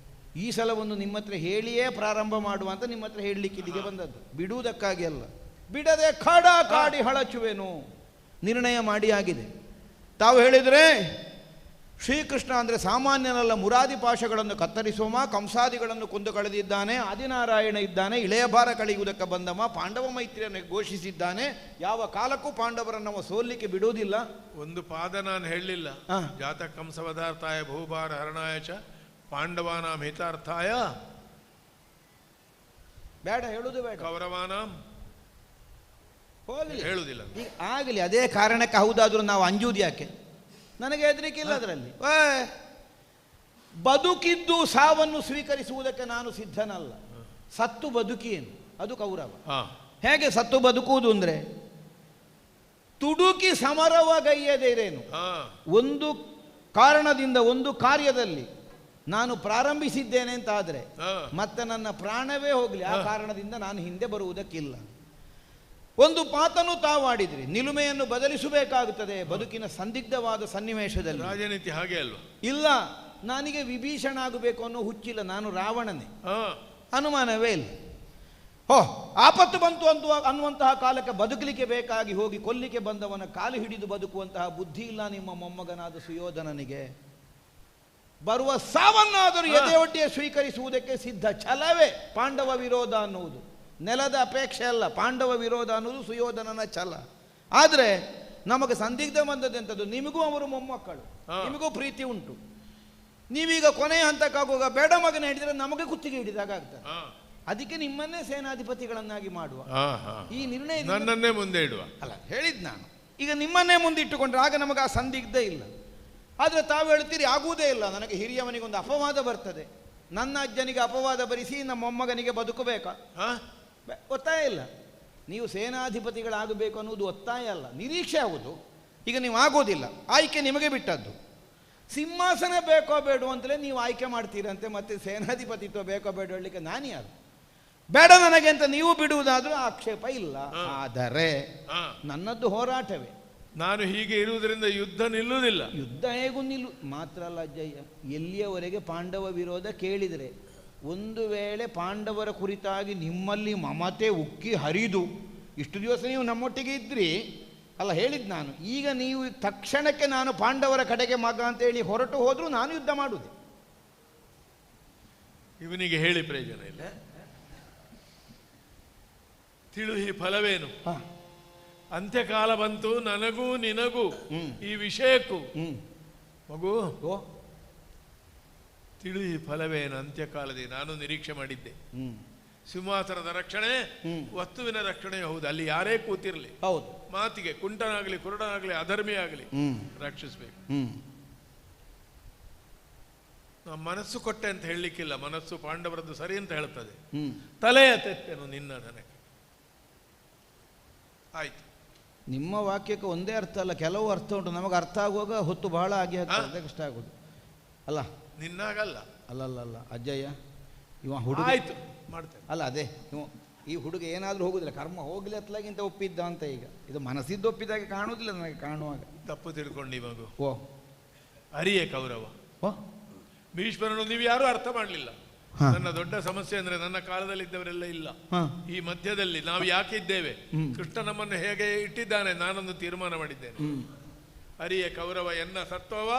ಈ ಸಲವನ್ನು ನಿಮ್ಮ ಹತ್ರ ಹೇಳಿಯೇ ಪ್ರಾರಂಭ ಮಾಡುವ ಅಂತ ನಿಮ್ಮ ಹತ್ರ ಹೇಳಲಿಕ್ಕೆ ಇಲ್ಲಿಗೆ ಬಂದದ್ದು, ಬಿಡುವುದಕ್ಕಾಗಿ ಅಲ್ಲ. ಬಿಡದೆ ಕಾಡಿ ಹಳಚುವೆನು ನಿರ್ಣಯ ಮಾಡಿ ಆಗಿದೆ. ತಾವು ಹೇಳಿದರೆ ಶ್ರೀಕೃಷ್ಣ ಅಂದರೆ ಸಾಮಾನ್ಯನಲ್ಲ, ಮುರಾದಿ ಪಾಶಗಳನ್ನು ಕತ್ತರಿಸುವ, ಕಂಸಾದಿಗಳನ್ನು ಕೊಂದು ಕಳೆದಿದ್ದಾನೆ, ಆದಿನಾರಾಯಣ ಇದ್ದಾನೆ, ಇಳೆಯ ಭಾರ ಕಳೆಯುವುದಕ್ಕೆ ಬಂದವ, ಪಾಂಡವ ಮೈತ್ರಿಯನ್ನು ಘೋಷಿಸಿದ್ದಾನೆ, ಯಾವ ಕಾಲಕ್ಕೂ ಪಾಂಡವರನ್ನು ಸೋಲಿಕ್ಕೆ ಬಿಡುವುದಿಲ್ಲ. ಒಂದು ಪಾದ ನಾನು ಹೇಳಲಿಲ್ಲ, ಜಾತ ಕಂಸವಧಾರ್ಥಾಯ ಬಹುಭಾರ ಹರಣಾಯ ಚ ಪಾಂಡವಾನಾಂ ಹಿತಾರ್ಥಾಯ, ಬೇಡ ಹೇಳುವುದು ಬೇಡ, ಕೌರವಾನಾಂ ಹೋಗಲಿ ಹೇಳುವುದಿಲ್ಲ. ಈಗ ಆಗಲಿ, ಅದೇ ಕಾರಣಕ್ಕೆ ಹೌದಾದರೂ ನಾವು ಅಂಜುವುದು ಯಾಕೆ? ನನಗೆ ಹೆದರಿಕೆ ಇಲ್ಲ ಅದರಲ್ಲಿ. ಬದುಕಿದ್ದು ಸಾವನ್ನು ಸ್ವೀಕರಿಸುವುದಕ್ಕೆ ನಾನು ಸಿದ್ಧನಲ್ಲ. ಸತ್ತು ಬದುಕೇನು ಅದು ಕೌರವ. ಹೇಗೆ ಸತ್ತು ಬದುಕುವುದು ಅಂದರೆ ತುಡುಕಿ ಸಮರವಗೈಯದೇರೇನು. ಒಂದು ಕಾರಣದಿಂದ ಒಂದು ಕಾರ್ಯದಲ್ಲಿ ನಾನು ಪ್ರಾರಂಭಿಸಿದ್ದೇನೆ ಅಂತ ಆದರೆ ಮತ್ತೆ ನನ್ನ ಪ್ರಾಣವೇ ಹೋಗಲಿ, ಆ ಕಾರಣದಿಂದ ನಾನು ಹಿಂದೆ ಬರುವುದಕ್ಕಿಲ್ಲ. ಒಂದು ಮಾತನ್ನು ತಾವು ಆಡಿದ್ರಿ, ನಿಲುಮೆಯನ್ನು ಬದಲಿಸಬೇಕಾಗುತ್ತದೆ ಬದುಕಿನ ಸಂದಿಗ್ಧವಾದ ಸನ್ನಿವೇಶದಲ್ಲಿ. ರಾಜನೀತಿ ಹಾಗೆ ಅಲ್ವಾ? ಇಲ್ಲ, ನನಗೆ ವಿಭೀಷಣ ಆಗಬೇಕು ಅನ್ನೋ ಹುಚ್ಚಿಲ್ಲ, ನಾನು ರಾವಣನೇ, ಅನುಮಾನವೇ ಇಲ್ಲ. ಆಪತ್ತು ಬಂತು ಅನ್ನುವಂತಹ ಕಾಲಕ್ಕೆ ಬದುಕಲಿಕ್ಕೆ ಬೇಕಾಗಿ ಹೋಗಿ ಕೊಲ್ಲಿಕ್ಕೆ ಬಂದವನ ಕಾಲು ಹಿಡಿದು ಬದುಕುವಂತಹ ಬುದ್ಧಿ ಇಲ್ಲ ನಿಮ್ಮ ಮೊಮ್ಮಗನಾದ ಸುಯೋಧನನಿಗೆ. ಬರುವ ಸಾವನ್ನಾದರೂ ಎದೆಯೊಡ್ಡಿಯೇ ಸ್ವೀಕರಿಸುವುದಕ್ಕೆ ಸಿದ್ಧ. ಛಲವೇ ಪಾಂಡವ ವಿರೋಧ ಅನ್ನುವುದು, ನೆಲದ ಅಪೇಕ್ಷೆ ಅಲ್ಲ. ಪಾಂಡವ ವಿರೋಧ ಅನ್ನೋದು ಸುಯೋಧನನ ಛಲ. ಆದರೆ ನಮಗೆ ಸಂದಿಗ್ಧ ಬಂದದ್ದೆಂಥದ್ದು, ನಿಮಗೂ ಅವರು ಮೊಮ್ಮಕ್ಕಳು, ನಿಮಗೂ ಪ್ರೀತಿ ಉಂಟು. ನೀವೀಗ ಕೊನೆಯ ಹಂತಕ್ಕಾಗುವಾಗ ಬೇಡ ಮಗನ ಹಿಡಿದರೆ ನಮಗೆ ಕುತ್ತಿಗೆ ಹಿಡಿದಾಗ ಆಗ್ತದೆ. ಅದಕ್ಕೆ ನಿಮ್ಮನ್ನೇ ಸೇನಾಧಿಪತಿಗಳನ್ನಾಗಿ ಮಾಡುವ ಈ ನಿರ್ಣಯ ನನ್ನನ್ನೇ ಮುಂದೆ ಇಡುವ ಅಲ್ಲ ಹೇಳಿದ್ ನಾನು. ಈಗ ನಿಮ್ಮನ್ನೇ ಮುಂದೆ ಇಟ್ಟುಕೊಂಡ್ರೆ ಆಗ ನಮಗೆ ಆ ಸಂದಿಗ್ಧ ಇಲ್ಲ. ಆದರೆ ತಾವು ಹೇಳ್ತೀರಿ ಆಗುವುದೇ ಇಲ್ಲ, ನನಗೆ ಹಿರಿಯವನಿಗೊಂದು ಅಪವಾದ ಬರ್ತದೆ, ನನ್ನ ಅಜ್ಜನಿಗೆ ಅಪವಾದ ಬರಿಸಿ ನಮ್ಮ ಮೊಮ್ಮಗನಿಗೆ ಬದುಕಬೇಕಾ? ಒತ್ತಾಯ ಇಲ್ಲ. ನೀವು ಸೇನಾಧಿಪತಿಗಳಾಗಬೇಕು ಅನ್ನೋದು ಒತ್ತಾಯ ಅಲ್ಲ, ನಿರೀಕ್ಷೆ ಆಗುವುದು. ಈಗ ನೀವು ಆಗೋದಿಲ್ಲ, ಆಯ್ಕೆ ನಿಮಗೆ ಬಿಟ್ಟದ್ದು. ಸಿಂಹಾಸನ ಬೇಕೋ ಬೇಡೋ ಅಂತಲೇ ನೀವು ಆಯ್ಕೆ ಮಾಡ್ತೀರಂತೆ, ಮತ್ತೆ ಸೇನಾಧಿಪತಿತ್ವ ಬೇಕೋ ಬೇಡ ಹೇಳಲಿಕ್ಕೆ ನಾನು ಯಾರು? ಬೇಡ ನನಗೆ ಅಂತ ನೀವು ಬಿಡುವುದಾದ್ರೂ ಆಕ್ಷೇಪ ಇಲ್ಲ. ಆದರೆ ನನ್ನದ್ದು ಹೋರಾಟವೇ. ನಾನು ಹೀಗೆ ಇರುವುದರಿಂದ ಯುದ್ಧ ನಿಲ್ಲುವುದಿಲ್ಲ. ಯುದ್ಧ ಹೇಗೂ ಮಾತ್ರ ಅಲ್ಲ ಅಜ್ಜಯ್ಯ, ಎಲ್ಲಿಯವರೆಗೆ ಪಾಂಡವ ವಿರೋಧ ಕೇಳಿದರೆ, ಒಂದು ವೇಳೆ ಪಾಂಡವರ ಕುರಿತಾಗಿ ನಿಮ್ಮಲ್ಲಿ ಮಮತೆ ಉಕ್ಕಿ ಹರಿದು ಇಷ್ಟು ದಿವಸ ನೀವು ನಮ್ಮೊಟ್ಟಿಗೆ ಇದ್ರಿ ಅಲ್ಲ, ಹೇಳಿದ್ದು ನಾನು. ಈಗ ನೀವು ತಕ್ಷಣಕ್ಕೆ ನಾನು ಪಾಂಡವರ ಕಡೆಗೆ ಮಗ ಅಂತೇಳಿ ಹೊರಟು ಹೋದರೂ ನಾನು ಯುದ್ಧ ಮಾಡುವುದೇ. ಇವನಿಗೆ ಹೇಳಿ ಪ್ರಯೋಜನ ಇಲ್ಲ. ತಿಳುಹಿ ಫಲವೇನು? ಅಂತ್ಯಕಾಲ ಬಂತು, ನನಗೂ ನಿನಗೂ ಈ ವಿಷಯಕ್ಕೂ. ಮಗು, ತಿಳುಹಿ ಫಲವೇನು? ಅಂತ್ಯಕಾಲದೇ ನಾನು ನಿರೀಕ್ಷೆ ಮಾಡಿದ್ದೆ. ಸಿಂಹಾಸನದ ರಕ್ಷಣೆ ವಸ್ತುವಿನ ರಕ್ಷಣೆ ಹೌದು. ಅಲ್ಲಿ ಯಾರೇ ಕೂತಿರ್ಲಿ, ಹೌದು, ಮಾತಿಗೆ ಕುಂಟನಾಗ್ಲಿ ಕುರುಡನಾಗ್ಲಿ ಅಧರ್ಮಿ ಆಗಲಿ ರಕ್ಷಿಸ್ಬೇಕು. ನಾವು ಮನಸ್ಸು ಕೊಟ್ಟೆ ಅಂತ ಹೇಳಲಿಕ್ಕಿಲ್ಲ, ಮನಸ್ಸು ಪಾಂಡವರದ್ದು ಸರಿ ಅಂತ ಹೇಳ್ತದೆ. ತಲೆಯ ತೆತ್ತೇನು ನಿನ್ನ ನನಗೆ ಆಯ್ತು. ನಿಮ್ಮ ವಾಕ್ಯಕ್ಕೆ ಒಂದೇ ಅರ್ಥ ಅಲ್ಲ, ಕೆಲವು ಅರ್ಥ ಉಂಟು. ನಮಗೆ ಅರ್ಥ ಆಗುವಾಗ ಹೊತ್ತು ಬಹಳ ಆಗಿ ಆಗ್ತದೆ, ಕಷ್ಟ ಆಗೋದು ಅಲ್ಲ. ನಿನ್ನಾಗಲ್ಲ. ಅಲ್ಲ ಅಜ್ಜಯ್ಯ, ಇವ ಹುಡುಗ ಆಯ್ತು ಮಾಡ್ತೇನೆ ಅಲ್ಲ. ಅದೇ ಈ ಹುಡುಗ ಏನಾದರೂ ಹೋಗುದಿಲ್ಲ, ಕರ್ಮ ಹೋಗ್ಲಿ ಅತ್ಲಾಗಿಂತ ಒಪ್ಪಿದ್ದ ಅಂತ. ಈಗ ಇದು ಮನಸ್ಸಿದ್ದು ಒಪ್ಪಿದಾಗೆ ಕಾಣುವುದಿಲ್ಲ ನನಗೆ, ಕಾಣುವಾಗ ತಪ್ಪು ತಿಳ್ಕೊಂಡು ಮಗು. ಓ ಅರಿಯೇ ಕೌರವ. ಭೀಷ್ಮರನ್ನು ನೀವು ಯಾರೂ ಅರ್ಥ ಮಾಡಲಿಲ್ಲ. ನನ್ನ ದೊಡ್ಡ ಸಮಸ್ಯೆ ಅಂದ್ರೆ ನನ್ನ ಕಾಲದಲ್ಲಿ ಇದ್ದವರೆಲ್ಲ ಇಲ್ಲ. ಈ ಮಧ್ಯದಲ್ಲಿ ನಾವು ಯಾಕೆ ಇದ್ದೇವೆ, ಕೃಷ್ಣ ನಮ್ಮನ್ನು ಹೇಗೆ ಇಟ್ಟಿದ್ದಾನೆ, ನಾನೊಂದು ತೀರ್ಮಾನ ಮಾಡಿದ್ದೇನೆ. ಅರಿಯೇ ಕೌರವ ಎನ್ನ ಸತ್ವವ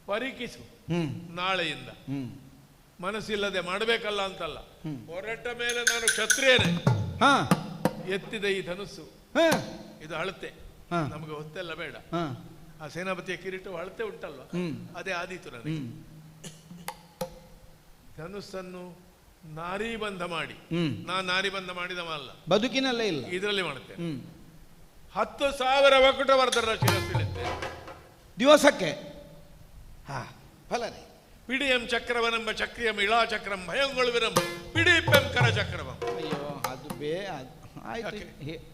ಪರೀಕ್ಷಿಸು ನಾಳೆಯಿಂದ. ಮನಸ್ಸಿಲ್ಲದೆ ಮಾಡಬೇಕಲ್ಲ ಅಂತಲ್ಲ, ಹೊರಟ ಮೇಲೆ ನಾನು ಕ್ಷತ್ರಿಯನೇ. ಎತ್ತಿದ ಈ ಧನುಸ್ಸು ಇದು ಅಳತೆ, ನಮಗೆ ಹೊತ್ತೆಲ್ಲ ಬೇಡ. ಆ ಸೇನಾಪತಿಯ ಕಿರೀಟವು ಅಳತೆ ಉಂಟಲ್ವ, ಅದೇ ಆದೀತು ನನಗೆ. ಧನುಸ್ಸನ್ನು ನಾರೀಬಂಧ ಮಾಡಿ, ನಾನು ನಾರೀಬಂಧ ಮಾಡಿದವ ಅಲ್ಲ, ಬದುಕಿನಲ್ಲೇ ಇಲ್ಲ, ಇದರಲ್ಲಿ ಮಾಡ್ತೇನೆ. 10,000 ವಕುಟವರ್ಧನ ಶಿರಸ್ಸಿಡುತ್ತೆ ದಿವಸಕ್ಕೆ. ಫಲನೆ ಪಿಡಿಯಂ ಚಕ್ರವನೆಂಬ ಚಕ್ರಿಯಂ ಇಳಾ ಚಕ್ರಂ ಭಯಂಗೊಳುವಿರಂ ಪಿಡಿಪೆಂ ಕರ ಚಕ್ರವಂ. ಅಯ್ಯೋ ಅದು ಆಯ್ತು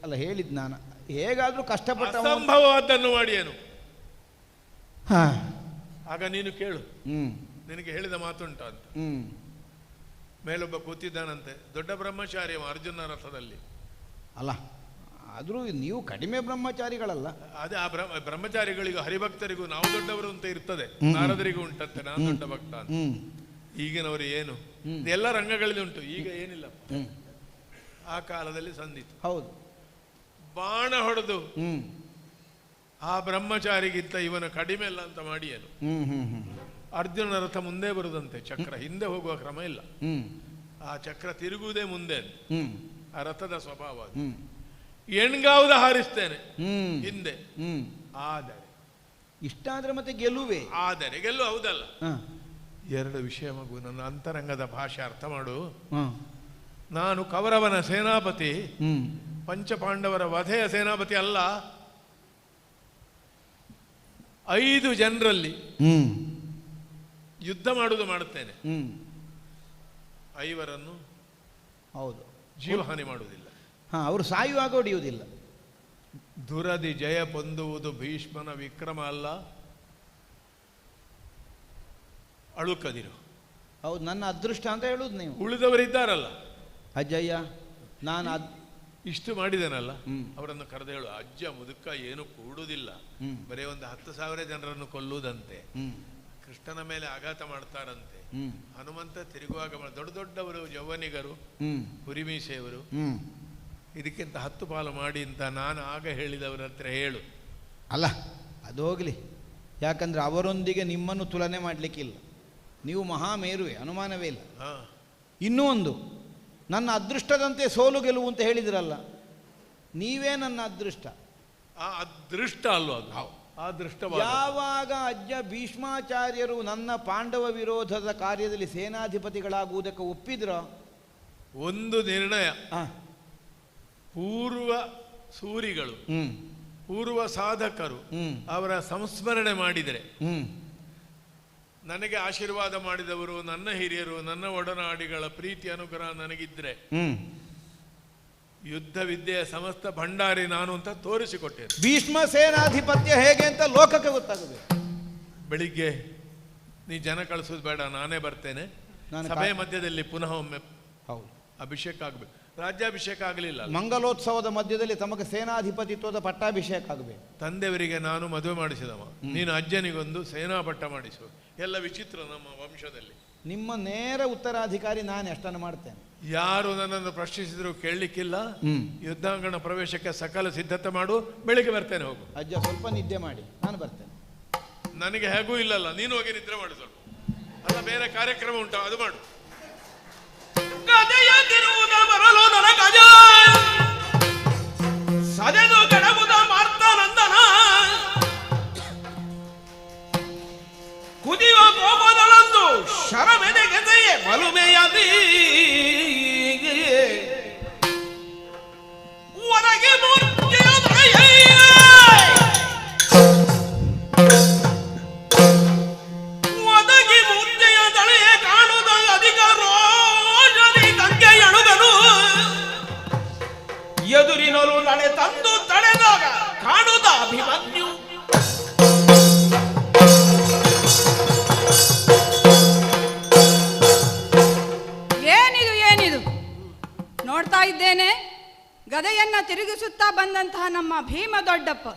ಅಲ್ಲ, ಹೇಳಿದ್ ನಾನು. ಹೇಗಾದ್ರೂ ಕಷ್ಟಪಟ್ಟ ಅಸಂಭವವಾದ್ದನ್ನು ಮಾಡಿ ಏನು. ಆಗ ನೀನು ಕೇಳು, ನಿನಗೆ ಹೇಳಿದ ಮಾತುಂಟ ಅಂತ. ಮೇಲೊಬ್ಬ ಕೂತಿದ್ದಾನಂತೆ, ದೊಡ್ಡ ಬ್ರಹ್ಮಚಾರಿ ಅರ್ಜುನ ರಥದಲ್ಲಿ. ಅಲ್ಲ, ಆದ್ರೂ ನೀವು ಕಡಿಮೆ ಬ್ರಹ್ಮಚಾರಿಗಳಲ್ಲ. ಅದೇ ಆ ಬ್ರಹ್ಮಚಾರಿಗಳಿಗೂ ಹರಿಭಕ್ತರಿಗೂ ನಾವು ದೊಡ್ಡವರು ಅಂತ ಇರ್ತದೆ, ನಾರದರಿಗೂ ಉಂಟಂತೆ ನಾನು ದೊಡ್ಡ ಭಕ್ತ ಅಂತ. ಈಗಿನವರು ಏನು ಎಲ್ಲ ರಂಗಗಳಲ್ಲಿ ಉಂಟು, ಈಗ ಏನಿಲ್ಲ. ಆ ಕಾಲದಲ್ಲಿ ಸಂದಿತು. ಹೌದು, ಬಾಣ ಹೊಡೆದು ಆ ಬ್ರಹ್ಮಚಾರಿಗಿಂತ ಇವನ ಕಡಿಮೆ ಅಲ್ಲ ಅಂತ ಮಾಡಿ ಏನು. ಅರ್ಜುನ ರಥ ಮುಂದೆ ಬರುದಂತೆ, ಚಕ್ರ ಹಿಂದೆ ಹೋಗುವ ಕ್ರಮ ಇಲ್ಲ. ಆ ಚಕ್ರ ತಿರುಗುವುದೇ ಮುಂದೆ, ಆ ರಥದ ಸ್ವಭಾವ. ಎಣ್ಗಾವುದ ಹಾರಿಸ್ತೇನೆ ಹಿಂದೆ. ಆದರೆ ಇಷ್ಟಾದ್ರೆ ಮತ್ತೆ ಗೆಲುವೆ. ಆದರೆ ಗೆಲ್ಲು ಹೌದಲ್ಲ. ಎರಡು ವಿಷಯ ಮಗು, ನನ್ನ ಅಂತರಂಗದ ಭಾಷೆ ಅರ್ಥ ಮಾಡು. ನಾನು ಕೌರವನ ಸೇನಾಪತಿ, ಪಂಚಪಾಂಡವರ ವಧೆಯ ಸೇನಾಪತಿ ಅಲ್ಲ. 5 ಜನರಲ್ಲಿ ಯುದ್ಧ ಮಾಡುವುದು ಮಾಡುತ್ತೇನೆ, 5ರನ್ನು ಹೌದು ಜೀವಹಾನಿ ಮಾಡುವುದಿಲ್ಲ. ಅವರು ಸಾಯುವಾಗ ಹೊಡೆಯುವುದಿಲ್ಲ. ದುರದಿ ಜಯ ಹೊಂದುವುದು ಭೀಷ್ಮನ ವಿಕ್ರಮ ಅಲ್ಲ, ಅಳುಕದಿರು. ಹೌದು, ನನ್ನ ಅದೃಷ್ಟ ಅಂತ ಹೇಳುದು ನೀವು. ಉಳಿದವರಿದ್ದಾರಲ್ಲ, ಅಜ್ಜಯ್ಯ ನಾನು ಇಷ್ಟು ಮಾಡಿದ್ದೇನಲ್ಲ, ಅವರನ್ನು ಕರೆದು ಹೇಳು, ಅಜ್ಜ ಮುದುಕ ಏನು ಕೂಡುವುದಿಲ್ಲ, ಬರೀ ಒಂದು 10,000 ಜನರನ್ನು ಕೊಲ್ಲುವುದಂತೆ, ಕೃಷ್ಣನ ಮೇಲೆ ಆಘಾತ ಮಾಡ್ತಾರಂತೆ. ಹನುಮಂತ ತಿರುಗುವಾಗ ದೊಡ್ಡ ದೊಡ್ಡವರು, ಯೌವನಿಗರು, ಹುರಿಮೀಸೆಯವರು, ಇದಕ್ಕಿಂತ 10 ಪಾಲು ಮಾಡಿ ಅಂತ ನಾನು ಆಗ ಹೇಳಿದವರ ಹತ್ರ ಹೇಳು. ಅಲ್ಲ, ಅದು ಹೋಗಲಿ, ಯಾಕಂದ್ರೆ ಅವರೊಂದಿಗೆ ನಿಮ್ಮನ್ನು ತುಲನೆ ಮಾಡಲಿಕ್ಕಿಲ್ಲ. ನೀವು ಮಹಾಮೇರುವೆ, ಅನುಮಾನವೇ ಇಲ್ಲ. ಇನ್ನೂ ಒಂದು, ನನ್ನ ಅದೃಷ್ಟದಂತೆ ಸೋಲು ಗೆಲುವು ಅಂತ ಹೇಳಿದ್ರಲ್ಲ, ನೀವೇ ನನ್ನ ಅದೃಷ್ಟ. ಆ ಅದೃಷ್ಟ ಅಲ್ವ ಅದು, ಆ ದೃಷ್ಟ. ಯಾವಾಗ ಅಜ್ಜ ಭೀಷ್ಮಾಚಾರ್ಯರು ನನ್ನ ಪಾಂಡವ ವಿರೋಧದ ಕಾರ್ಯದಲ್ಲಿ ಸೇನಾಧಿಪತಿಗಳಾಗುವುದಕ್ಕೆ ಒಪ್ಪಿದ್ರ, ಒಂದು ನಿರ್ಣಯ, ಪೂರ್ವ ಸೂರಿಗಳು, ಪೂರ್ವ ಸಾಧಕರು ಅವರ ಸಂಸ್ಮರಣೆ ಮಾಡಿದರೆ, ನನಗೆ ಆಶೀರ್ವಾದ ಮಾಡಿದವರು, ನನ್ನ ಹಿರಿಯರು, ನನ್ನ ಒಡನಾಡಿಗಳ ಪ್ರೀತಿ ಅನುಗ್ರಹ ನನಗಿದ್ರೆ, ಯುದ್ಧ ವಿದ್ಯೆಯ ಸಮಸ್ತ ಭಂಡಾರಿ ನಾನು ಅಂತ ತೋರಿಸಿಕೊಟ್ಟೇನೆ. ಭೀಷ್ಮ ಸೇನಾಧಿಪತ್ಯ ಹೇಗೆ ಅಂತ ಲೋಕಕ್ಕೆ ಗೊತ್ತಾಗಬೇಕು. ಬೆಳಿಗ್ಗೆ ನೀ ಜನ ಕಳಿಸೋದು ಬೇಡ, ನಾನೇ ಬರ್ತೇನೆ. ಸಭೆಯ ಮಧ್ಯದಲ್ಲಿ ಪುನಃ ಒಮ್ಮೆ ಅಭಿಷೇಕ ಆಗಬೇಕು. ರಾಜ್ಯಾಭಿಷೇಕ ಆಗಲಿಲ್ಲ, ಮಂಗಲೋತ್ಸವದ ಮಧ್ಯದಲ್ಲಿ ತಮಗೆ ಸೇನಾಧಿಪತಿತ್ವದ ಪಟ್ಟಾಭಿಷೇಕ ಆಗಬೇಕು. ತಂದೆಯವರಿಗೆ ನಾನು ಮದುವೆ ಮಾಡಿಸಿದವ, ನೀನು ಅಜ್ಜನಿಗೊಂದು ಸೇನಾ ಪಟ್ಟ ಮಾಡಿಸು. ಎಲ್ಲ ವಿಚಿತ್ರ ನಮ್ಮ ವಂಶದಲ್ಲಿ. ನಿಮ್ಮ ನೇರ ಉತ್ತರಾಧಿಕಾರಿ ನಾನು ಎಷ್ಟನ್ನು ಮಾಡ್ತೇನೆ. ಯಾರು ನನ್ನನ್ನು ಪ್ರಶ್ನಿಸಿದ್ರು ಕೇಳಲಿಕ್ಕಿಲ್ಲ. ಯುದ್ಧಾಂಗಣ ಪ್ರವೇಶಕ್ಕೆ ಸಕಲ ಸಿದ್ಧತೆ ಮಾಡು, ಬೆಳಿಗ್ಗೆ ಬರ್ತೇನೆ. ಹೋಗು ಅಜ್ಜ, ಸ್ವಲ್ಪ ನಿದ್ದೆ ಮಾಡಿ, ನಾನು ಬರ್ತೇನೆ. ನನಗೆ ಹೇಗೂ ಇಲ್ಲಲ್ಲ, ನೀನು ಹೋಗಿ ನಿದ್ರೆ ಮಾಡು ಸ್ವಲ್ಪ. ಅಲ್ಲ, ಬೇರೆ ಕಾರ್ಯಕ್ರಮ ಉಂಟು, ಅದು ಮಾಡು. ಗದೆಯದಿರುವುದ ಬರಲು ನನಗಜ ಸದೆದು ಗಡಬುದ ಮಾರ್ತಾನಂದನ ಕುದಿಯುವ ಕೋಪದಳಂದು ಶರಮೆದೆಗೆದೆಯೇ ಬಲುಮೆಯದಿ ಅಭಿಮನ್ಯು. ಏನಿದು ನೋಡ್ತಾ ಇದ್ದೇನೆ. ಗದೆಯನ್ನ ತಿರುಗಿಸುತ್ತಾ ಬಂದಂತಹ ನಮ್ಮ ಭೀಮ ದೊಡ್ಡಪ್ಪ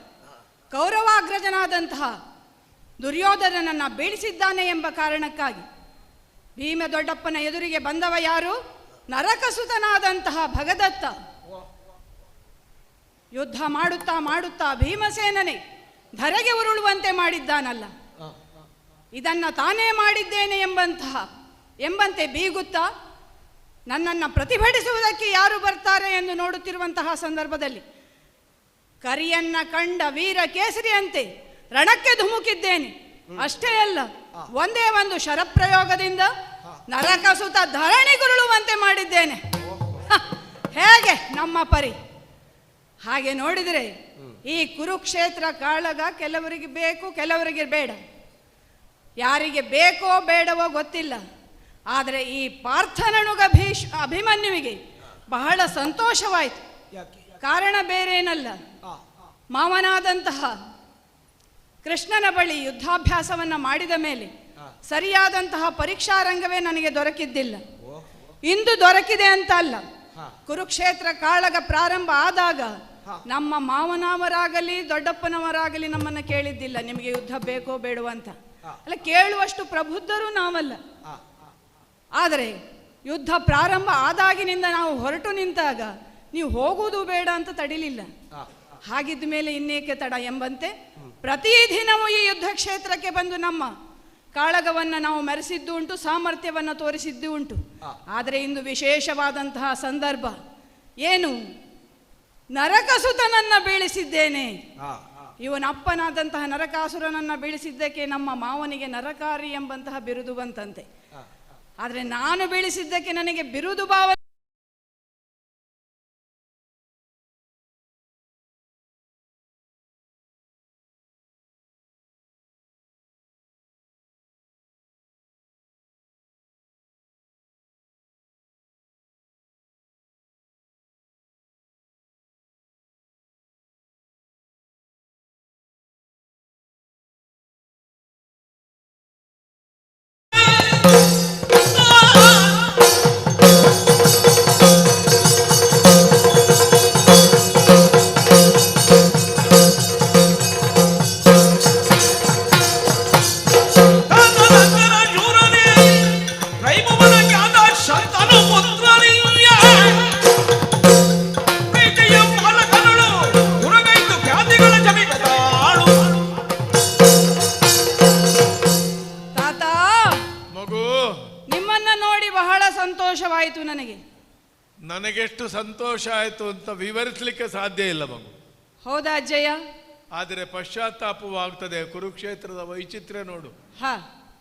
ಕೌರವಾಗ್ರಜನಾದಂತಹ ದುರ್ಯೋಧನನನ್ನು ಬೀಳಿಸಿದ್ದಾನೆ ಎಂಬ ಕಾರಣಕ್ಕಾಗಿ ಭೀಮ ದೊಡ್ಡಪ್ಪನ ಎದುರಿಗೆ ಬಂದವ ಯಾರು? ನರಕಸುತನಾದಂತಹ ಭಗದತ್ತ. ಯುದ್ಧ ಮಾಡುತ್ತಾ ಮಾಡುತ್ತಾ ಭೀಮಸೇನನೇ ಧರೆಗೆ ಉರುಳುವಂತೆ ಮಾಡಿದ್ದಾನಲ್ಲ, ಇದನ್ನು ತಾನೇ ಮಾಡಿದ್ದೇನೆ ಎಂಬಂತೆ ಬೀಗುತ್ತಾ ನನ್ನನ್ನು ಪ್ರತಿಭಟಿಸುವುದಕ್ಕೆ ಯಾರು ಬರ್ತಾರೆ ಎಂದು ನೋಡುತ್ತಿರುವಂತಹ ಸಂದರ್ಭದಲ್ಲಿ ಕರಿಯನ್ನ ಕಂಡ ವೀರ ಕೇಸರಿಯಂತೆ ರಣಕ್ಕೆ ಧುಮುಕಿದ್ದೇನೆ. ಅಷ್ಟೇ ಅಲ್ಲ, ಒಂದೇ ಒಂದು ಶರಪ್ರಯೋಗದಿಂದ ನರಕಸುತ ಧರಣಿಗುರುಳುವಂತೆ ಮಾಡಿದ್ದೇನೆ. ಹೇಗೆ ನಮ್ಮ ಪರಿ? ಹಾಗೆ ನೋಡಿದರೆ ಈ ಕುರುಕ್ಷೇತ್ರ ಕಾಳಗ ಕೆಲವರಿಗೆ ಬೇಕು, ಕೆಲವರಿಗೆ ಬೇಡ. ಯಾರಿಗೆ ಬೇಕೋ ಬೇಡವೋ ಗೊತ್ತಿಲ್ಲ. ಆದರೆ ಈ ಪಾರ್ಥನನುಗ ಅಭಿಮನ್ಯುವಿಗೆ ಬಹಳ ಸಂತೋಷವಾಯಿತು. ಕಾರಣ ಬೇರೇನಲ್ಲ, ಮಾವನಾದಂತಹ ಕೃಷ್ಣನ ಬಳಿ ಯುದ್ಧಾಭ್ಯಾಸವನ್ನು ಮಾಡಿದ ಮೇಲೆ ಸರಿಯಾದಂತಹ ಪರೀಕ್ಷಾ ರಂಗವೇ ನನಗೆ ದೊರಕಿದ್ದಿಲ್ಲ. ಇಂದು ದೊರಕಿದೆ ಅಂತ ಅಲ್ಲ, ಕುರುಕ್ಷೇತ್ರ ಕಾಳಗ ಪ್ರಾರಂಭ ಆದಾಗ ನಮ್ಮ ಮಾವನವರಾಗಲಿ ದೊಡ್ಡಪ್ಪನವರಾಗಲಿ ನಮ್ಮನ್ನು ಕೇಳಿದ್ದಿಲ್ಲ ನಿಮಗೆ ಯುದ್ಧ ಬೇಕೋ ಬೇಡವೋ ಅಂತ. ಅಲ್ಲ, ಕೇಳುವಷ್ಟು ಪ್ರಬುದ್ಧರು ನಾವಲ್ಲ. ಆದರೆ ಯುದ್ಧ ಪ್ರಾರಂಭ ಆದಾಗಿನಿಂದ ನಾವು ಹೊರಟು ನಿಂತಾಗ ನೀವು ಹೋಗುವುದು ಬೇಡ ಅಂತ ತಡಿಲಿಲ್ಲ. ಹಾಗಿದ್ದ ಮೇಲೆ ಇನ್ನೇಕೆ ತಡ ಎಂಬಂತೆ ಪ್ರತಿದಿನವೂ ಈ ಯುದ್ಧ ಕ್ಷೇತ್ರಕ್ಕೆ ಬಂದು ನಮ್ಮ ಕಾಳಗವನ್ನು ನಾವು ಮೆರೆಸಿದ್ದು ಉಂಟು, ಸಾಮರ್ಥ್ಯವನ್ನು ತೋರಿಸಿದ್ದು ಉಂಟು. ಆದರೆ ಇಂದು ವಿಶೇಷವಾದಂತಹ ಸಂದರ್ಭ ಏನು? ನರಕಸುತನನ್ನು ಬೀಳಿಸಿದ್ದೇನೆ. ಇವನಪ್ಪನಾದಂತಹ ನರಕಾಸುರನನ್ನು ಬೀಳಿಸಿದ್ದಕ್ಕೆ ನಮ್ಮ ಮಾವನಿಗೆ ನರಕಾರಿ ಎಂಬಂತಹ ಬಿರುದು ಬಂತಂತೆ. ಆದರೆ ನಾನು ಬೀಳಿಸಿದ್ದಕ್ಕೆ ನನಗೆ ಬಿರುದು ಭಾವ ನನಗೆಷ್ಟು ಸಂತೋಷ ಆಯಿತು ಅಂತ ವಿವರಿಸಲಿಕ್ಕೆ ಸಾಧ್ಯ ಇಲ್ಲ ಮಗು. ಹೌದಾ ಅಜ್ಜಯ್ಯ? ಆದರೆ ಪಶ್ಚಾತ್ತಾಪವಾಗ್ತದೆ. ಕುರುಕ್ಷೇತ್ರದ ವೈಚಿತ್ರ್ಯ ನೋಡು.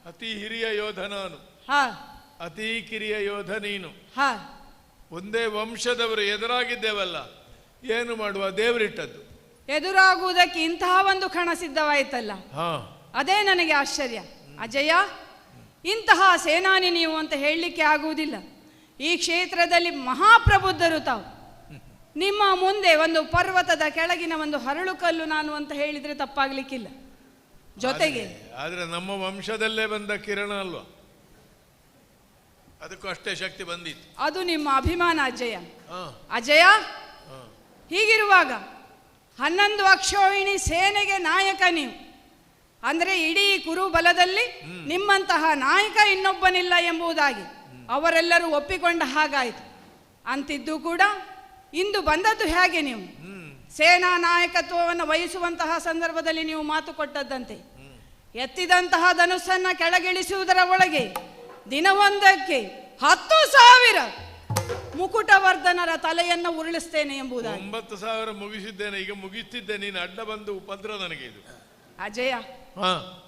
ಅತಿ ಹಿರಿಯ ಯೋಧ ನಾನು, ಅತಿ ಕಿರಿಯ ಯೋಧ ನೀನು. ಒಂದೇ ವಂಶದವರು ಎದುರಾಗಿದ್ದೇವಲ್ಲ, ಏನು ಮಾಡುವ? ದೇವರಿಟ್ಟದ್ದು. ಎದುರಾಗುವುದಕ್ಕೆ ಇಂತಹ ಒಂದು ಕಣ ಸಿದ್ಧವಾಯಿತಲ್ಲ, ಅದೇ ನನಗೆ ಆಶ್ಚರ್ಯ. ಅಜಯ್ಯ, ಇಂತಹ ಸೇನಾನಿ ನೀವು ಅಂತ ಹೇಳಲಿಕ್ಕೆ ಆಗುವುದಿಲ್ಲ. ಈ ಕ್ಷೇತ್ರದಲ್ಲಿ ಮಹಾಪ್ರಬುದ್ಧರು ತಾವು. ನಿಮ್ಮ ಮುಂದೆ ಒಂದು ಪರ್ವತದ ಕೆಳಗಿನ ಒಂದು ಹರಳು ಕಲ್ಲು ನಾನು ಅಂತ ಹೇಳಿದ್ರೆ ತಪ್ಪಾಗ್ಲಿಕ್ಕಿಲ್ಲ. ಜೊತೆಗೆ ಆದ್ರೆ ನಮ್ಮ ವಂಶದಲ್ಲೇ ಬಂದ ಕಿರಣ ಅಲ್ವಾ, ಅದಕ್ಕೂ ಅಷ್ಟೇ ಶಕ್ತಿ ಬಂದಿತ್ತು. ಅದು ನಿಮ್ಮ ಅಭಿಮಾನ ಅಜಯ. ಅಜಯ, ಹೀಗಿರುವಾಗ 11 ಅಕ್ಷೋಹಿಣಿ ಸೇನೆಗೆ ನಾಯಕ ನೀವು. ಅಂದರೆ ಇಡೀ ಕುರುಬಲದಲ್ಲಿ ನಿಮ್ಮಂತಹ ನಾಯಕ ಇನ್ನೊಬ್ಬನಿಲ್ಲ ಎಂಬುದಾಗಿ ಅವರೆಲ್ಲರೂ ಒಪ್ಪಿಕೊಂಡ ಹಾಗಾಯಿತು. ಅಂತಿದ್ದು ಕೂಡ ಇಂದು ಬಂದದ್ದು ಹೇಗೆ? ನೀವು ಸೇನಾ ನಾಯಕತ್ವವನ್ನು ವಹಿಸುವಂತಹ ಸಂದರ್ಭದಲ್ಲಿ ನೀವು ಮಾತು ಕೊಟ್ಟದ್ದಂತೆ ಎತ್ತಿದಂತಹ ಧನುಸ್ಸನ್ನು ಕೆಳಗಿಳಿಸುವುದರ ಒಳಗೆ ದಿನವೊಂದಕ್ಕೆ 10,000 ಮುಕುಟವರ್ಧನರ ತಲೆಯನ್ನು ಉರುಳಿಸ್ತೇನೆ ಎಂಬುದಾಗಿ. 9,000 ಮುಗಿಸಿದ್ದೇನೆ, ಈಗ ಮುಗಿಸ್ತಿದ್ದೆ. ನೀನು ಅಡ್ಡ ಬಂದು ಉಪದ್ರ ನನಗೆ ಇದು. ಅಜಯ,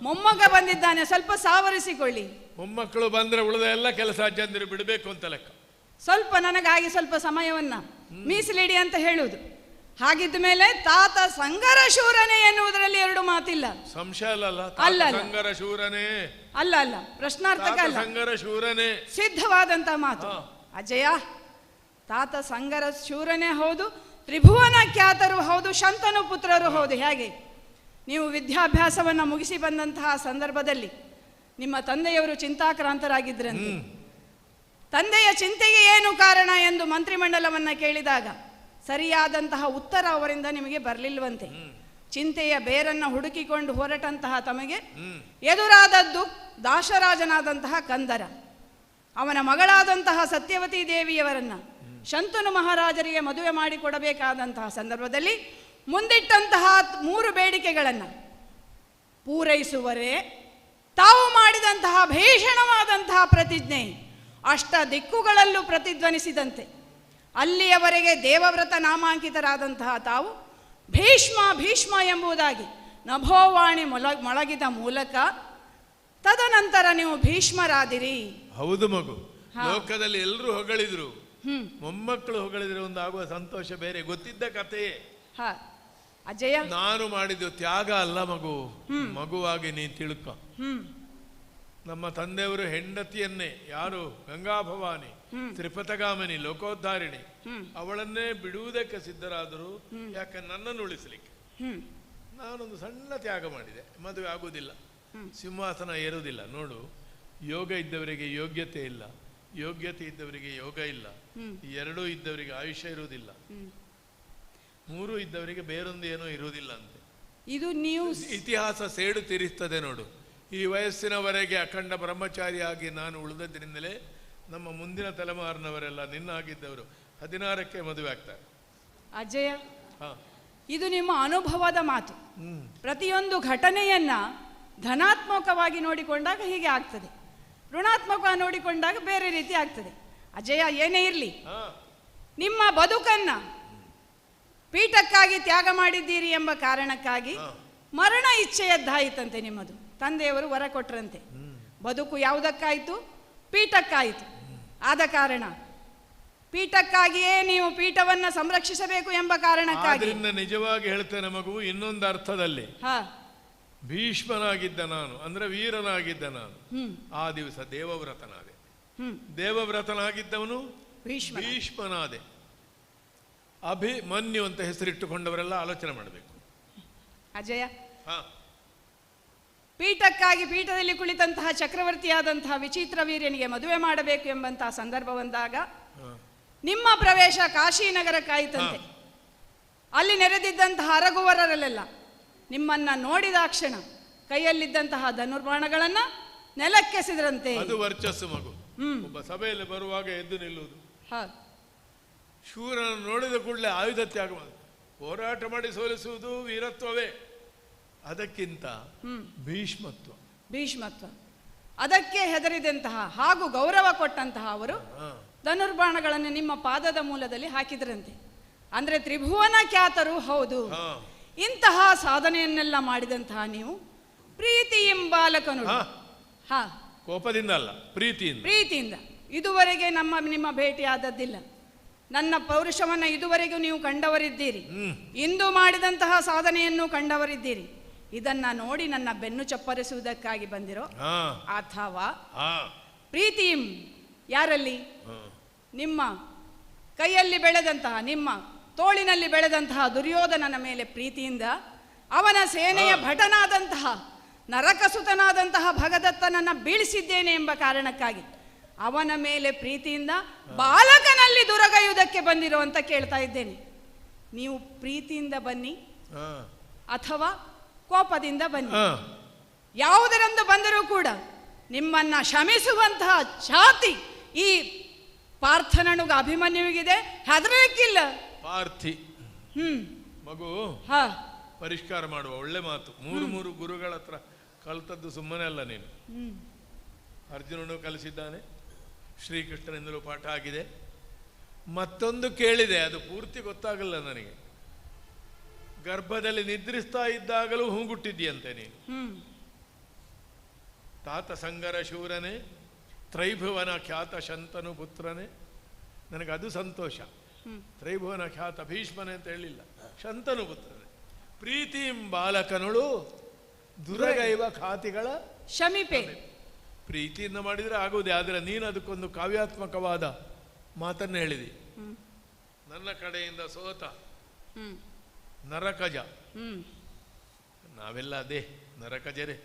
ಮೊಮ್ಮಗ ಬಂದಿದ್ದಾನೆ, ಸ್ವಲ್ಪ ಸಾವರಿಸಿಕೊಳ್ಳಿ. ಮೊಮ್ಮಕ್ಕಳು ಬಂದ್ರೆ ಉಳಿದ ಎಲ್ಲ ಕೆಲಸ ಅಜ್ಜಂದಿರು ಬಿಡಬೇಕು ಅಂತ ಲೆಕ್ಕ. ಸ್ವಲ್ಪ ನನಗಾಗಿ ಸ್ವಲ್ಪ ಸಮಯವನ್ನ ಮೀಸಲಿಡಿ ಅಂತ ಹೇಳುವುದು. ಹಾಗಿದ್ದ ಮೇಲೆ ತಾತ ಸಂಗರ ಶೂರನೇ ಎನ್ನುವುದರಲ್ಲಿ ಎರಡು ಮಾತಿಲ್ಲ. ಸಂಶಯ ಅಲ್ಲ. ಸಂಗರ ಶೂರನೇ ಅಲ್ಲ, ಪ್ರಶ್ನಾರ್ಥಕ ಅಲ್ಲ, ಸಂಗರ ಶೂರನೇ ಸಿದ್ಧವಾದಂತ ಮಾತು. ಅಜಯ, ತಾತ ಸಂಗರ ಶೂರನೇ ಹೌದು, ತ್ರಿಭುವನ ಖ್ಯಾತರು ಹೌದು, ಶಂತನು ಪುತ್ರರು ಹೌದು. ಹೇಗೆ ನೀವು ವಿದ್ಯಾಭ್ಯಾಸವನ್ನು ಮುಗಿಸಿ ಬಂದಂತಹ ಸಂದರ್ಭದಲ್ಲಿ ನಿಮ್ಮ ತಂದೆಯವರು ಚಿಂತಾಕ್ರಾಂತರಾಗಿದ್ದರಂತೆ. ತಂದೆಯ ಚಿಂತೆಗೆ ಏನು ಕಾರಣ ಎಂದು ಮಂತ್ರಿಮಂಡಲವನ್ನು ಕೇಳಿದಾಗ ಸರಿಯಾದಂತಹ ಉತ್ತರ ಅವರಿಂದ ನಿಮಗೆ ಬರಲಿಲ್ವಂತೆ. ಚಿಂತೆಯ ಬೇರನ್ನು ಹುಡುಕಿಕೊಂಡು ಹೊರಟಂತಹ ತಮಗೆ ಎದುರಾದದ್ದು ದಾಶರಾಜನಾದಂತಹ ಕಂದರ. ಅವನ ಮಗಳಾದಂತಹ ಸತ್ಯವತಿ ದೇವಿಯವರನ್ನು ಶಂತನು ಮಹಾರಾಜರಿಗೆ ಮದುವೆ ಮಾಡಿಕೊಡಬೇಕಾದಂತಹ ಸಂದರ್ಭದಲ್ಲಿ ಮುಂದಿಟ್ಟಂತಹ 3 ಬೇಡಿಕೆಗಳನ್ನು ಪೂರೈಸುವರೇ ತಾವು ಮಾಡಿದಂತಹ ಭೀಷಣವಾದಂತಹ ಪ್ರತಿಜ್ಞೆ ಅಷ್ಟ ದಿಕ್ಕುಗಳಲ್ಲೂ ಪ್ರತಿಧ್ವನಿಸಿದಂತೆ ಅಲ್ಲಿಯವರೆಗೆ ದೇವವ್ರತ ನಾಮಾಂಕಿತರಾದಂತಹ ತಾವು ಭೀಷ್ಮ ಭೀಷ್ಮ ಎಂಬುದಾಗಿ ನಭೋವಾಣಿ ಮೊಳಗಿದ ಮೂಲಕ ತದನಂತರ ನೀವು ಭೀಷ್ಮರಾದಿರಿ. ಹೌದು ಮಗು, ಲೋಕದಲ್ಲಿ ಎಲ್ಲರೂ ಹೊಗಳಿದ್ರು, ಮೊಮ್ಮಕ್ಕಳು ಹೊಗಳಿದ್ರೆ ಒಂದು ಆಗುವ ಸಂತೋಷ ಬೇರೆ. ಗೊತ್ತಿದ್ದ ಕಥೆಯೇ. ಅಜಯ, ನಾನು ಮಾಡಿದ್ದು ತ್ಯಾಗ ಅಲ್ಲ ಮಗು, ಮಗುವಾಗಿ ನೀ ತಿಳ್ಕ. ನಮ್ಮ ತಂದೆಯವರು ಹೆಂಡತಿಯನ್ನೇ, ಯಾರು ಗಂಗಾಭವಾನಿ ತ್ರಿಪಥಗಾಮಿನಿ ಲೋಕೋದ್ಧಾರಿಣಿ, ಅವಳನ್ನೇ ಬಿಡುವುದಕ್ಕೆ ಸಿದ್ಧರಾದರು. ಯಾಕೆ ನನ್ನನ್ನು ಉಳಿಸಲಿಕ್ಕೆ. ನಾನೊಂದು ಸಣ್ಣ ತ್ಯಾಗ ಮಾಡಿದೆ. ಮದುವೆ ಆಗುವುದಿಲ್ಲ, ಸಿಂಹಾಸನ ಏರುವುದಿಲ್ಲ. ನೋಡು, ಯೋಗ ಇದ್ದವರಿಗೆ ಯೋಗ್ಯತೆ ಇಲ್ಲ, ಯೋಗ್ಯತೆ ಇದ್ದವರಿಗೆ ಯೋಗ ಇಲ್ಲ, ಎರಡೂ ಇದ್ದವರಿಗೆ ಆಯುಷ್ಯ ಇರುವುದಿಲ್ಲ, 3 ಇದ್ದವರಿಗೆ ಬೇರೊಂದು ಏನೋ ಇರುವುದಿಲ್ಲ ಅಂತೆ. ಇದು ನೀವು ಇತಿಹಾಸ ಸೇಡು ತೀರಿಸ್ತದೆ ನೋಡು. ಈ ವಯಸ್ಸಿನವರೆಗೆ ಅಖಂಡ ಬ್ರಹ್ಮಚಾರಿಯಾಗಿ ನಾನು ಉಳಿದದ್ರಿಂದಲೇ ನಮ್ಮ ಮುಂದಿನ ತಲೆಮಾರಿನವರೆಲ್ಲ ನಿನ್ನಾಗಿದ್ದವರು 16ಕ್ಕೆ ಮದುವೆ ಆಗ್ತಾರೆ. ಅಜಯ, ಇದು ನಿಮ್ಮ ಅನುಭವದ ಮಾತು. ಪ್ರತಿಯೊಂದು ಘಟನೆಯನ್ನ ಧನಾತ್ಮಕವಾಗಿ ನೋಡಿಕೊಂಡಾಗ ಹೀಗೆ ಆಗ್ತದೆ, ಋಣಾತ್ಮಕವಾಗಿ ನೋಡಿಕೊಂಡಾಗ ಬೇರೆ ರೀತಿ ಆಗ್ತದೆ. ಅಜಯ, ಏನೇ ಇರಲಿ, ನಿಮ್ಮ ಬದುಕನ್ನ ಪೀಠಕ್ಕಾಗಿ ತ್ಯಾಗ ಮಾಡಿದ್ದೀರಿ ಎಂಬ ಕಾರಣಕ್ಕಾಗಿ ಮರಣ ಇಚ್ಛೆಯದ್ದಾಯಿತಂತೆ ನಿಮ್ಮದು. ತಂದೆಯವರು ವರ ಕೊಟ್ರಂತೆ. ಬದುಕು ಯಾವುದಕ್ಕಾಯಿತು? ಪೀಠಕ್ಕಾಯಿತು. ಆದ ಕಾರಣ ಪೀಠಕ್ಕಾಗಿಯೇ ನೀವು ಪೀಠವನ್ನು ಸಂರಕ್ಷಿಸಬೇಕು ಎಂಬ ಕಾರಣಕ್ಕಾಗಿ. ನಿಜವಾಗಿ ಹೇಳ್ತೇನೆ ಮಗು, ಇನ್ನೊಂದು ಅರ್ಥದಲ್ಲಿ ಭೀಷ್ಮನಾಗಿದ್ದ ನಾನು ಅಂದ್ರೆ ವೀರನಾಗಿದ್ದ ನಾನು ಆ ದಿವಸ ದೇವವ್ರತನಾದೆ. ದೇವವ್ರತನಾಗಿದ್ದವನು ಭೀಷ್ಮನಾದೆ. ಅಭಿಮನ್ಯು ಅಂತ ಹೆಸರಿಟ್ಟುಕೊಂಡವರೆಲ್ಲ ಆಲೋಚನೆ ಮಾಡಬೇಕು. ಅಜಯ, ಪೀಠಕ್ಕಾಗಿ ಪೀಠದಲ್ಲಿ ಕುಳಿತಂತಹ ಚಕ್ರವರ್ತಿಯಾದಂತಹ ವಿಚಿತ್ರ ವೀರ್ಯನಿಗೆ ಮದುವೆ ಮಾಡಬೇಕು ಎಂಬಂತಹ ಸಂದರ್ಭ ಬಂದಾಗ ನಿಮ್ಮ ಪ್ರವೇಶ ಕಾಶಿನಗರಕ್ಕಾಯಿತಂತೆ. ಅಲ್ಲಿ ನೆರೆದಿದ್ದಂತಹ ಅರಗುವರರೆಲ್ಲ ನಿಮ್ಮನ್ನ ನೋಡಿದಾಕ್ಷಣ ಕೈಯಲ್ಲಿದ್ದಂತಹ ಧನುರ್ಬಾಣಗಳನ್ನ ನೆಲಕ್ಕೆಸೆದ್ರಂತೆ. ಅದು ವರ್ಚಸ್ಸು ಮಗು. ಒಬ್ಬ ಸಭೆಯಲ್ಲಿ ಬರುವಾಗ ಎದ್ದು ನಿಲ್ಲುವುದು. ಶೂರನನ್ನು ನೋಡಿದ ಕೂಡಲೇ ಆಯುಧ ತ್ಯಾಗ ಹೋರಾಟ ಮಾಡಿ ಸೋಲಿಸುವುದು ವೀರತ್ವವೇ. ಅದಕ್ಕಿಂತ ಭೀಷ್ಮತ್ವ ಅದಕ್ಕೆ ಹೆದರಿದಂತಹ ಹಾಗೂ ಗೌರವ ಕೊಟ್ಟಂತಹ ಅವರು ಧನುರ್ಬಾಣಗಳನ್ನು ನಿಮ್ಮ ಪಾದದ ಮೂಲದಲ್ಲಿ ಹಾಕಿದ್ರಂತೆ. ಅಂದ್ರೆ ತ್ರಿಭುವನ ಖ್ಯಾತರು ಹೌದು. ಇಂತಹ ಸಾಧನೆಯನ್ನೆಲ್ಲ ಮಾಡಿದಂತಹ ನೀವು ಪ್ರೀತಿ ಎಂಬಾಲಕನು ಕೋಪದಿಂದ ಅಲ್ಲ, ಪ್ರೀತಿಯಿಂದ ಇದುವರೆಗೆ ನಿಮ್ಮ ಭೇಟಿ ಆದದ್ದಿಲ್ಲ. ನನ್ನ ಪೌರುಷವನ್ನ ಇದುವರೆಗೂ ನೀವು ಕಂಡವರಿದ್ದೀರಿ, ಇಂದು ಮಾಡಿದಂತಹ ಸಾಧನೆಯನ್ನು ಕಂಡವರಿದ್ದೀರಿ. ಇದನ್ನ ನೋಡಿ ನನ್ನ ಬೆನ್ನು ಚಪ್ಪರಿಸುವುದಕ್ಕಾಗಿ ಬಂದಿರೋ ಅಥವಾ ಪ್ರೀತಿ ಯಾರಲ್ಲಿ? ನಿಮ್ಮ ಕೈಯಲ್ಲಿ ಬೆಳೆದಂತಹ, ನಿಮ್ಮ ತೋಳಿನಲ್ಲಿ ಬೆಳೆದಂತಹ ದುರ್ಯೋಧನನ ಮೇಲೆ ಪ್ರೀತಿಯಿಂದ, ಅವನ ಸೇನೆಯ ಭಟನಾದಂತಹ ನರಕಸುತನಾದಂತಹ ಭಗದತ್ತನನ್ನ ಬೀಳಿಸಿದ್ದೇನೆ ಎಂಬ ಕಾರಣಕ್ಕಾಗಿ ಅವನ ಮೇಲೆ ಪ್ರೀತಿಯಿಂದ ಬಾಲಕನಲ್ಲಿ ದುರಗಯುವುದಕ್ಕೆ ಬಂದಿರೋ ಅಂತ ಕೇಳ್ತಾ ಇದ್ದೇನೆ. ನೀವು ಪ್ರೀತಿಯಿಂದ ಬನ್ನಿ ಅಥವಾ ಕೋಪದಿಂದ ಬನ್ನಿ, ಯಾವುದರಿಂದ ಬಂದರೂ ಕೂಡ ನಿಮ್ಮನ್ನ ಶಮಿಸುವಂತಹ ಛಾತಿ ಈ ಪಾರ್ಥನನುಗ ಅಭಿಮನ್ಯುವಿಗಿದೆ. ಹೆದರಲಿಕ್ಕಿಲ್ಲ. ಪಾರ್ಥಿ ಮಗು ಪರಿಷ್ಕಾರ ಮಾಡುವ ಒಳ್ಳೆ ಮಾತು. 3 ಗುರುಗಳ ಹತ್ರ ಕಲ್ತದ್ದು ಸುಮ್ಮನೆ ಅಲ್ಲ ನೀನು. ಅರ್ಜುನನು ಕಲಿಸಿದ್ದಾನೆ, ಶ್ರೀಕೃಷ್ಣನಿಂದಲೂ ಪಾಠ ಆಗಿದೆ. ಮತ್ತೊಂದು ಕೇಳಿದೆ, ಅದು ಪೂರ್ತಿ ಗೊತ್ತಾಗಲ್ಲ ನನಗೆ. ಗರ್ಭದಲ್ಲಿ ನಿದ್ರಿಸ್ತಾ ಇದ್ದಾಗಲೂ ಹೂಗುಟ್ಟಿದ್ದೀಯಂತೆ ನೀನು. ತಾತ ಸಂಗರ ಶೂರನೇ, ತ್ರೈಭುವನ ಖ್ಯಾತ ಶಂತನು ಪುತ್ರನೇ. ನನಗದು ಸಂತೋಷ. ತ್ರೈಭುವನ ಖ್ಯಾತ ಭೀಷ್ಮನೇ ಅಂತ ಹೇಳಿಲ್ಲ, ಶಂತನು ಪುತ್ರನೇ. ಪ್ರೀತಿಂ ಬಾಲಕನುಳು ದುರಗೈವ ಖಾತಿಗಳ ಶಮಿಪೆ. ಪ್ರೀತಿಯಿಂದ ಮಾಡಿದರೆ ಆಗುವುದೇ. ಆದರೆ ನೀನು ಅದಕ್ಕೊಂದು ಕಾವ್ಯಾತ್ಮಕವಾದ ಮಾತನ್ನು ಹೇಳಿದಿ. ನನ್ನ ಕಡೆಯಿಂದ ಸೋತ ನರಕಜ. ನಾವೆಲ್ಲ ಅದೇ ನರಕ ಜರೆ.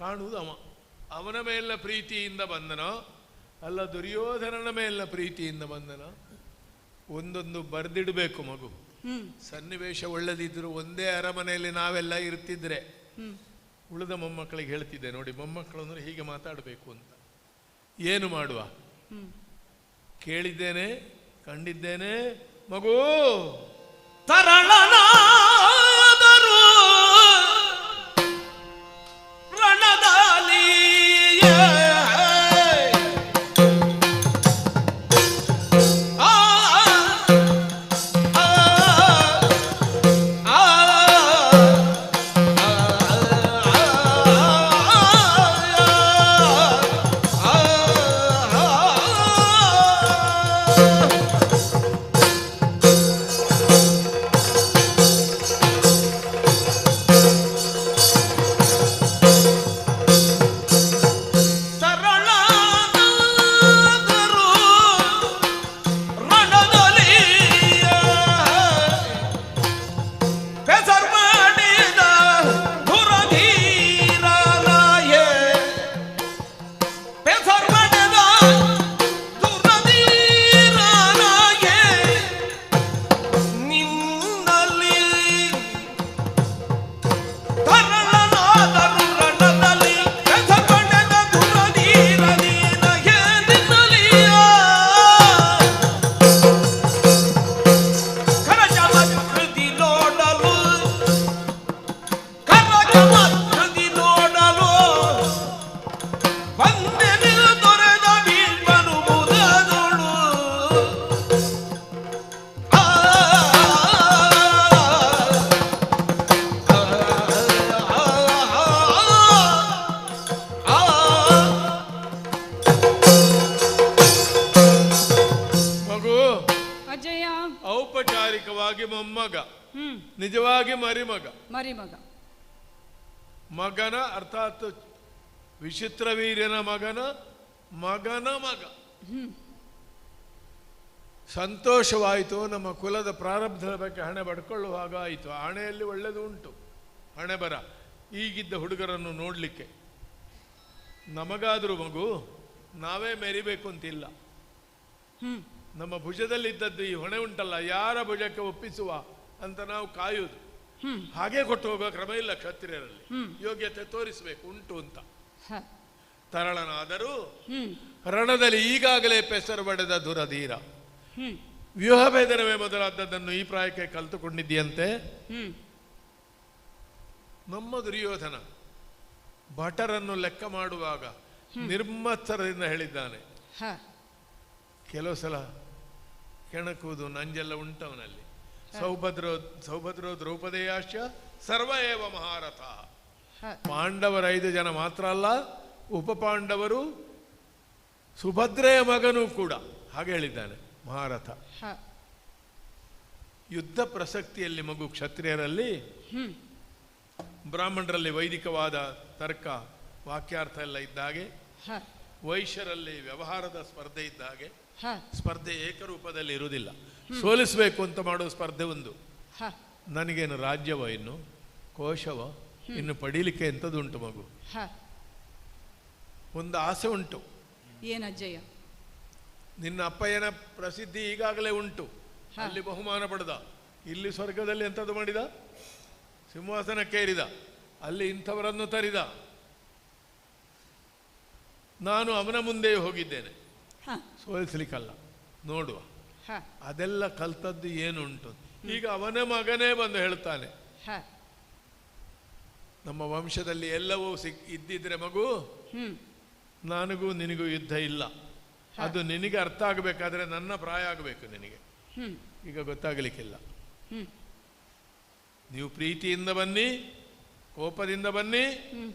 ಕಾಣುವುದು ಅವನ ಮೇಲಿನ ಪ್ರೀತಿಯಿಂದ ಬಂದನೋ ಅಲ್ಲ ದುರ್ಯೋಧನನ ಮೇಲಿನ ಪ್ರೀತಿಯಿಂದ ಬಂದನೋ ಒಂದೊಂದು ಬರೆದಿಡಬೇಕು ಮಗು. ಸನ್ನಿವೇಶ ಒಳ್ಳೆದಿದ್ರು ಒಂದೇ ಅರಮನೆಯಲ್ಲಿ ನಾವೆಲ್ಲ ಇರ್ತಿದ್ರೆ ಉಳಿದ ಮೊಮ್ಮಕ್ಕಳಿಗೆ ಹೇಳ್ತಿದ್ದೆ ನೋಡಿ, ಮೊಮ್ಮಕ್ಕಳು ಅಂದ್ರೆ ಹೀಗೆ ಮಾತಾಡಬೇಕು ಅಂತ. ಏನು ಮಾಡುವ? ಕೇಳಿದ್ದೇನೆ, ಕಂಡಿದ್ದೇನೆ, ಮಗು ತರಳನಾದರು ರಣದಲ್ಲಿ ಔಪಚಾರಿಕವಾಗಿ ಮೊಮ್ಮಗ, ನಿಜವಾಗಿ ಮರಿಮಗ. ಮಗನ ಅರ್ಥಾತ್ ವಿಚಿತ್ರವೀರ್ಯನ ಮಗನ ಮಗನ ಮಗ. ಸಂತೋಷವಾಯಿತು. ನಮ್ಮ ಕುಲದ ಪ್ರಾರಬ್ಧದ ಬಗ್ಗೆ ಹಣೆ ಬಡ್ಕೊಳ್ಳುವಾಗ ಆಯಿತು. ಹಣೆಯಲ್ಲಿ ಒಳ್ಳೆದು ಉಂಟು, ಹಣೆ ಬರ ಈಗಿದ್ದ ಹುಡುಗರನ್ನು ನೋಡಲಿಕ್ಕೆ. ನಮಗಾದರೂ ಮಗು ನಾವೇ ಮೆರಿಬೇಕು ಅಂತಿಲ್ಲ. ನಮ್ಮ ಭುಜದಲ್ಲಿದ್ದದ್ದು ಈ ಹೊಣೆ ಉಂಟಲ್ಲ, ಯಾರ ಭುಜಕ್ಕೆ ಒಪ್ಪಿಸುವ ಅಂತ ನಾವು ಕಾಯುವುದು. ಹಾಗೆ ಕೊಟ್ಟು ಹೋಗುವ ಕ್ರಮ ಇಲ್ಲ ಕ್ಷತ್ರಿಯರಲ್ಲಿ. ಯೋಗ್ಯತೆ ತೋರಿಸಬೇಕು ಉಂಟು ಅಂತ. ತರಳನಾದರೂ ರಣದಲ್ಲಿ ಈಗಾಗಲೇ ಪೆಸರು ಪಡೆದ ದುರಧೀರ. ವ್ಯೂಹ ಭೇದನವೇ ಮೊದಲಾದದ್ದನ್ನು ಈ ಪ್ರಾಯಕ್ಕೆ ಕಲಿತುಕೊಂಡಿದ್ದೀಯಂತೆ. ನಮ್ಮ ದುರ್ಯೋಧನ ಭಟರನ್ನು ಲೆಕ್ಕ ಮಾಡುವಾಗ ನಿರ್ಮತ್ಸರದಿಂದ ಹೇಳಿದ್ದಾನೆ. ಕೆಲವು ಸಲ ಕೆಣಕುವುದು ನಂಜೆಲ್ಲ ಉಂಟವನಲ್ಲಿ. ಸೌಭದ್ರೋ ದ್ರೌಪದೇಯಾಶ್ಚ ಸರ್ವ ಏವ ಮಹಾರಥ. ಪಾಂಡವರು 5 ಜನ ಮಾತ್ರ ಅಲ್ಲ, ಉಪಪಾಂಡವರು ಸುಭದ್ರೆಯ ಮಗನೂ ಕೂಡ. ಹಾಗೆ ಹೇಳಿದ್ದಾನೆ ಮಹಾರಥ. ಯುದ್ಧ ಪ್ರಸಕ್ತಿಯಲ್ಲಿ ಮಗು ಕ್ಷತ್ರಿಯರಲ್ಲಿ, ಬ್ರಾಹ್ಮಣರಲ್ಲಿ ವೈದಿಕವಾದ ತರ್ಕ ವಾಕ್ಯಾರ್ಥ ಎಲ್ಲ ಇದ್ದಾಗೆ, ವೈಶ್ಯರಲ್ಲಿ ವ್ಯವಹಾರದ ಸ್ಪರ್ಧೆ ಇದ್ದಾಗೆ, ಸ್ಪರ್ಧೆ ಏಕರೂಪದಲ್ಲಿ ಇರುವುದಿಲ್ಲ. ಸೋಲಿಸಬೇಕು ಅಂತ ಮಾಡೋ ಸ್ಪರ್ಧೆ ಒಂದು. ನನಗೇನು ರಾಜ್ಯವ, ಇನ್ನು ಕೋಶವ, ಇನ್ನು ಪಡೀಲಿಕ್ಕೆ ಎಂಥದ್ದುಂಟು ಮಗು? ಒಂದು ಆಸೆ ಉಂಟು. ಏನಜ್ಜಯ್ಯ? ನಿನ್ನ ಅಪ್ಪಯ್ಯನ ಪ್ರಸಿದ್ಧಿ ಈಗಾಗಲೇ ಉಂಟು. ಅಲ್ಲಿ ಬಹುಮಾನ ಪಡೆದ, ಇಲ್ಲಿ ಸ್ವರ್ಗದಲ್ಲಿ ಎಂಥದ್ದು ಮಾಡಿದ, ಸಿಂಹಾಸನಕ್ಕೇರಿದ, ಅಲ್ಲಿ ಇಂಥವರನ್ನು ತರಿದ. ನಾನು ಅವನ ಮುಂದೆಯೇ ಹೋಗಿದ್ದೇನೆ, ಸೋಲಿಸಲಿಕ್ಕಲ್ಲ, ನೋಡುವ. ಅದೆಲ್ಲ ಕಲ್ತದ್ದು ಏನುಂಟು. ಈಗ ಅವನ ಮಗನೇ ಬಂದು ಹೇಳ್ತಾನೆ, ನಮ್ಮ ವಂಶದಲ್ಲಿ ಎಲ್ಲವೂ ಇದ್ದಿದ್ರೆ ಮಗು, ನನಗೂ ನಿನಗೂ ಯುದ್ಧ ಇಲ್ಲ. ಅದು ನಿನಗೆ ಅರ್ಥ ಆಗಬೇಕಾದ್ರೆ ನನ್ನ ಪ್ರಾಯ ಆಗಬೇಕು ನಿನಗೆ. ಈಗ ಗೊತ್ತಾಗಲಿಕ್ಕಿಲ್ಲ. ನೀವು ಪ್ರೀತಿಯಿಂದ ಬನ್ನಿ, ಕೋಪದಿಂದ ಬನ್ನಿ,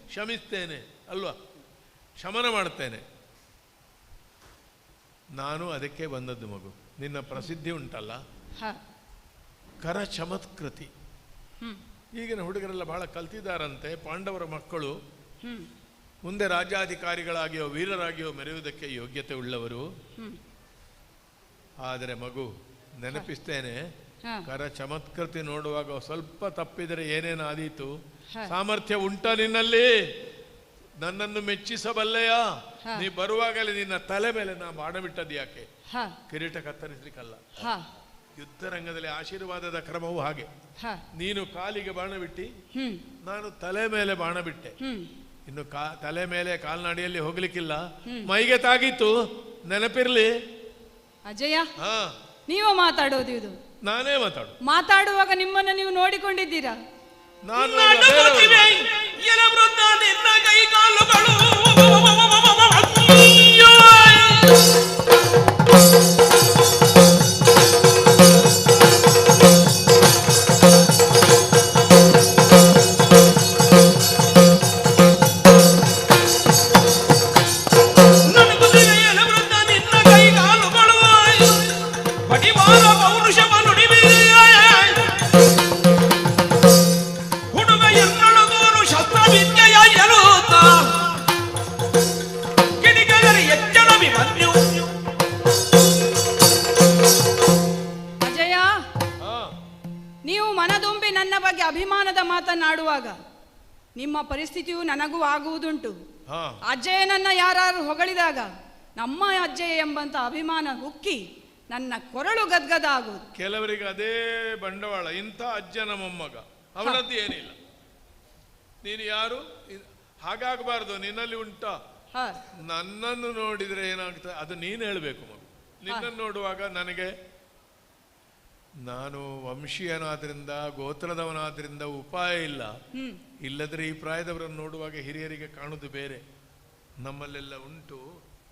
ಕ್ಷಮಿಸ್ತೇನೆ ಅಲ್ವಾ, ಶಮನ ಮಾಡ್ತೇನೆ. ನಾನು ಅದಕ್ಕೆ ಬಂದದ್ದು ಮಗು. ನಿನ್ನ ಪ್ರಸಿದ್ಧಿ ಉಂಟಲ್ಲ, ಕರ ಚಮತ್ಕೃತಿ. ಈಗಿನ ಹುಡುಗರೆಲ್ಲ ಬಹಳ ಕಲ್ತಿದ್ದಾರಂತೆ. ಪಾಂಡವರ ಮಕ್ಕಳು ಮುಂದೆ ರಾಜ್ಯಾಧಿಕಾರಿಗಳಾಗಿಯೋ ವೀರರಾಗಿಯೋ ಮೆರೆಯುವುದಕ್ಕೆ ಯೋಗ್ಯತೆ ಉಳ್ಳವರು. ಆದರೆ ಮಗು, ನೆನಪಿಸ್ತೇನೆ, ಕರ ಚಮತ್ಕೃತಿ ನೋಡುವಾಗ ಸ್ವಲ್ಪ ತಪ್ಪಿದರೆ ಏನೇನು ಆದೀತು. ಹ. ಸಾಮರ್ಥ್ಯ ಉಂಟ ನಿನ್ನಲ್ಲಿ, ನನ್ನನ್ನು ಮೆಚ್ಚಿಸಬಲ್ಲೆಯ? ನೀ ಬರುವಾಗಲೇ ನಿನ್ನ ತಲೆ ಮೇಲೆ ನಾ ಬಾಣ ಬಿಟ್ಟದ್ದು ಯಾಕೆ? ಕಿರೀಟ ಕತ್ತರಿಸಲಿಕ್ಕಲ್ಲ. ಯುದ್ಧ ರಂಗದಲ್ಲಿ ಆಶೀರ್ವಾದದ ಕ್ರಮವು ಹಾಗೆ. ನೀನು ಕಾಲಿಗೆ ಬಾಣ ಬಿಟ್ಟಿ, ನಾನು ತಲೆ ಮೇಲೆ ಬಾಣ ಬಿಟ್ಟೆ. ಇನ್ನು ತಲೆ ಮೇಲೆ ಕಾಲ್ನಡಿಯಲ್ಲಿ ಹೋಗ್ಲಿಕ್ಕಿಲ್ಲ, ಮೈಗೆ ತಾಗಿತ್ತು, ನೆನಪಿರ್ಲಿ. ಅಜಯ, ನೀವು ಮಾತಾಡೋದು ಇದು? ನಾನೇ ಮಾತಾಡುವಾಗ ನಿಮ್ಮನ್ನು ನೀವು ನೋಡಿಕೊಂಡಿದ್ದೀರಾ? ಅಭಿಮಾನದ ಮಾತನಾಡುವಾಗ ನಿಮ್ಮ ಪರಿಸ್ಥಿತಿಯು ನನಗೂ ಆಗುವುದುಂಟು. ಅಜ್ಜಯ್ಯನನ್ನ ಯಾರು ಹೊಗಳಿದಾಗ ನಮ್ಮ ಅಜ್ಜಯ್ಯ ಎಂಬಂತ ಅಭಿಮಾನ ಉಕ್ಕಿ ನನ್ನ ಕೊರಳು ಗದ್ಗದ ಆಗುವುದು. ಕೆಲವರಿಗೆ ಅದೇ ಬಂಡವಾಳ. ಇಂಥ ಅಜ್ಜನ ಮೊಮ್ಮಗ, ಅವನದ್ದು ಏನಿಲ್ಲ. ನೀನು ಯಾರು? ಹಾಗಾಗಬಾರ್ದು. ನಿನ್ನಲ್ಲಿ ಉಂಟಾ? ನನ್ನನ್ನು ನೋಡಿದ್ರೆ ಏನಾಗ್ತದೆ ಅದು ನೀನು ಹೇಳಬೇಕು ಮಗು. ನಿನ್ನನ್ನು ನೋಡುವಾಗ ನನಗೆ, ನಾನು ವಂಶೀಯನಾದ್ರಿಂದ ಗೋತ್ರದವನಾದ್ರಿಂದ ಉಪಾಯ ಇಲ್ಲ. ಇಲ್ಲದ್ರೆ ಈ ಪ್ರಾಯದವರನ್ನು ನೋಡುವಾಗ ಹಿರಿಯರಿಗೆ ಕಾಣುವುದು ಬೇರೆ. ನಮ್ಮಲ್ಲೆಲ್ಲ ಉಂಟು,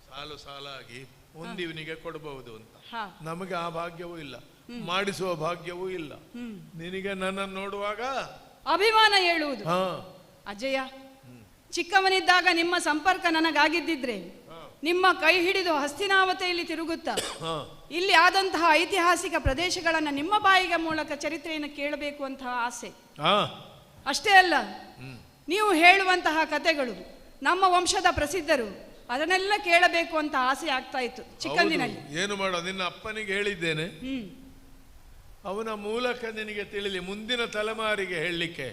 ಸಾಲು ಸಾಲಾಗಿ ಒಂದಿವನಿಗೆ ಕೊಡಬಹುದು ಅಂತ. ನಮಗೆ ಆ ಭಾಗ್ಯವೂ ಇಲ್ಲ, ಮಾಡಿಸುವ ಭಾಗ್ಯವೂ ಇಲ್ಲ. ನಿನಗೆ ನನ್ನನ್ನು ನೋಡುವಾಗ ಅಭಿಮಾನ ಹೇಳುವುದು. ಅಜಯ, ಚಿಕ್ಕವನಿದ್ದಾಗ ನಿಮ್ಮ ಸಂಪರ್ಕ ನನಗಾಗಿದ್ದಿದ್ರೆ ನಿಮ್ಮ ಕೈ ಹಿಡಿದು ಹಸ್ತಿನಾವತಿಯಲ್ಲಿ ತಿರುಗುತ್ತಾ ಇಲ್ಲಿ ಆದಂತಹ ಐತಿಹಾಸಿಕ ಪ್ರದೇಶಗಳನ್ನು ನಿಮ್ಮ ಬಾಯಿಗೆ ಮೂಲಕ ಚರಿತ್ರೆಯನ್ನು ಕೇಳಬೇಕು ಅಂತಹ ಆಸೆ. ಅಷ್ಟೇ ಅಲ್ಲ, ನೀವು ಹೇಳುವಂತಹ ಕಥೆಗಳು ನಮ್ಮ ವಂಶದ ಪ್ರಸಿದ್ಧರು, ಅದನ್ನೆಲ್ಲ ಕೇಳಬೇಕು ಅಂತ ಆಸೆ ಆಗ್ತಾ ಇತ್ತು ಚಿಕ್ಕಂದಿನಲ್ಲಿ. ಏನು ಮಾಡೋ, ನಿನ್ನ ಅಪ್ಪನಿಗೆ ಹೇಳಿದ್ದೇನೆ, ಅವನ ಮೂಲಕ ನಿನಗೆ ತಿಳಿಲಿ. ಮುಂದಿನ ತಲೆಮಾರಿಗೆ ಹೇಳಲಿಕ್ಕೆ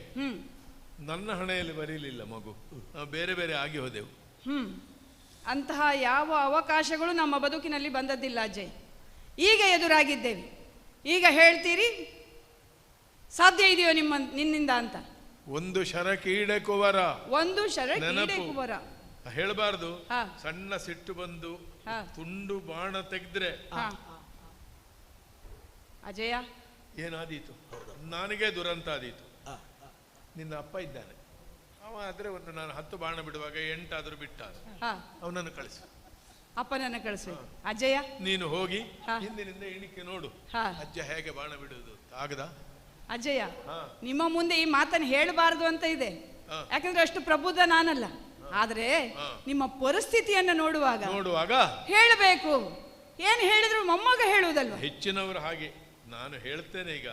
ನನ್ನ ಹಣೆಯಲ್ಲಿ ಬರೀಲಿಲ್ಲ ಮಗು, ನಾವು ಬೇರೆ ಬೇರೆ ಆಗಿ ಹೋದೆವು. ಅಂತಹ ಯಾವ ಅವಕಾಶಗಳು ನಮ್ಮ ಬದುಕಿನಲ್ಲಿ ಬಂದದ್ದಿಲ್ಲ ಅಜಯ್. ಈಗ ಎದುರಾಗಿದ್ದೇವೆ. ಈಗ ಹೇಳ್ತೀರಿ ಸಾಧ್ಯ ಇದೆಯೋ ನಿನ್ನಿಂದ ಅಂತ? ಒಂದು ಶರಕೀಡೆಕುವರ, ಒಂದು ಶರಕೀಡೆಕುವರ ಹೇಳಬಾರ್ದು. ಸಣ್ಣ ಸಿಟ್ಟು ಬಂದು ತುಂಡು ಬಾಣ ತೆಗೆದ್ರೆ ಅಜಯ ಏನಾದೀತು? ನನಗೆ ದುರಂತ ಆದೀತು. ನಿನ್ನ ಅಪ್ಪ ಇದ್ದಾನೆ, ಅವ ಆದ್ರೆ ಒಂದು ನಾನು 10 ಬಾಣ ಬಿಡುವಾಗ 8 ಆದ್ರೂ ಬಿಟ್ಟ, ಅವನನ್ನು ಕಳಿಸು. ಅಪ್ಪನನ್ನು ಕಳಿಸ್ಬೇಕು. ಅಜಯ, ನೀನು ಹೋಗಿ ಹಿಂದಿನಿಂದ ಎಣಿಕೆ ನೋಡು, ಅಜ್ಜ ಹೇಗೆ ಬಾಣ ಬಿಡುವುದು ಆಗದ? ಅಜಯ, ನಿಮ್ಮ ಮುಂದೆ ಈ ಮಾತನ್ನು ಹೇಳಬಾರದು ಅಂತ ಇದೆ, ಯಾಕಂದ್ರೆ ಅಷ್ಟು ಪ್ರಬುದ್ಧ ನಾನಲ್ಲ. ಆದ್ರೆ ನಿಮ್ಮ ಪರಿಸ್ಥಿತಿಯನ್ನು ನೋಡುವಾಗ ಹೇಳಬೇಕು. ಏನ್ ಹೇಳಿದ್ರು ಮೊಮ್ಮಗ ಹೇಳುವುದಲ್ವ? ಹೆಚ್ಚಿನವರು ಹಾಗೆ. ನಾನು ಹೇಳ್ತೇನೆ ಈಗ,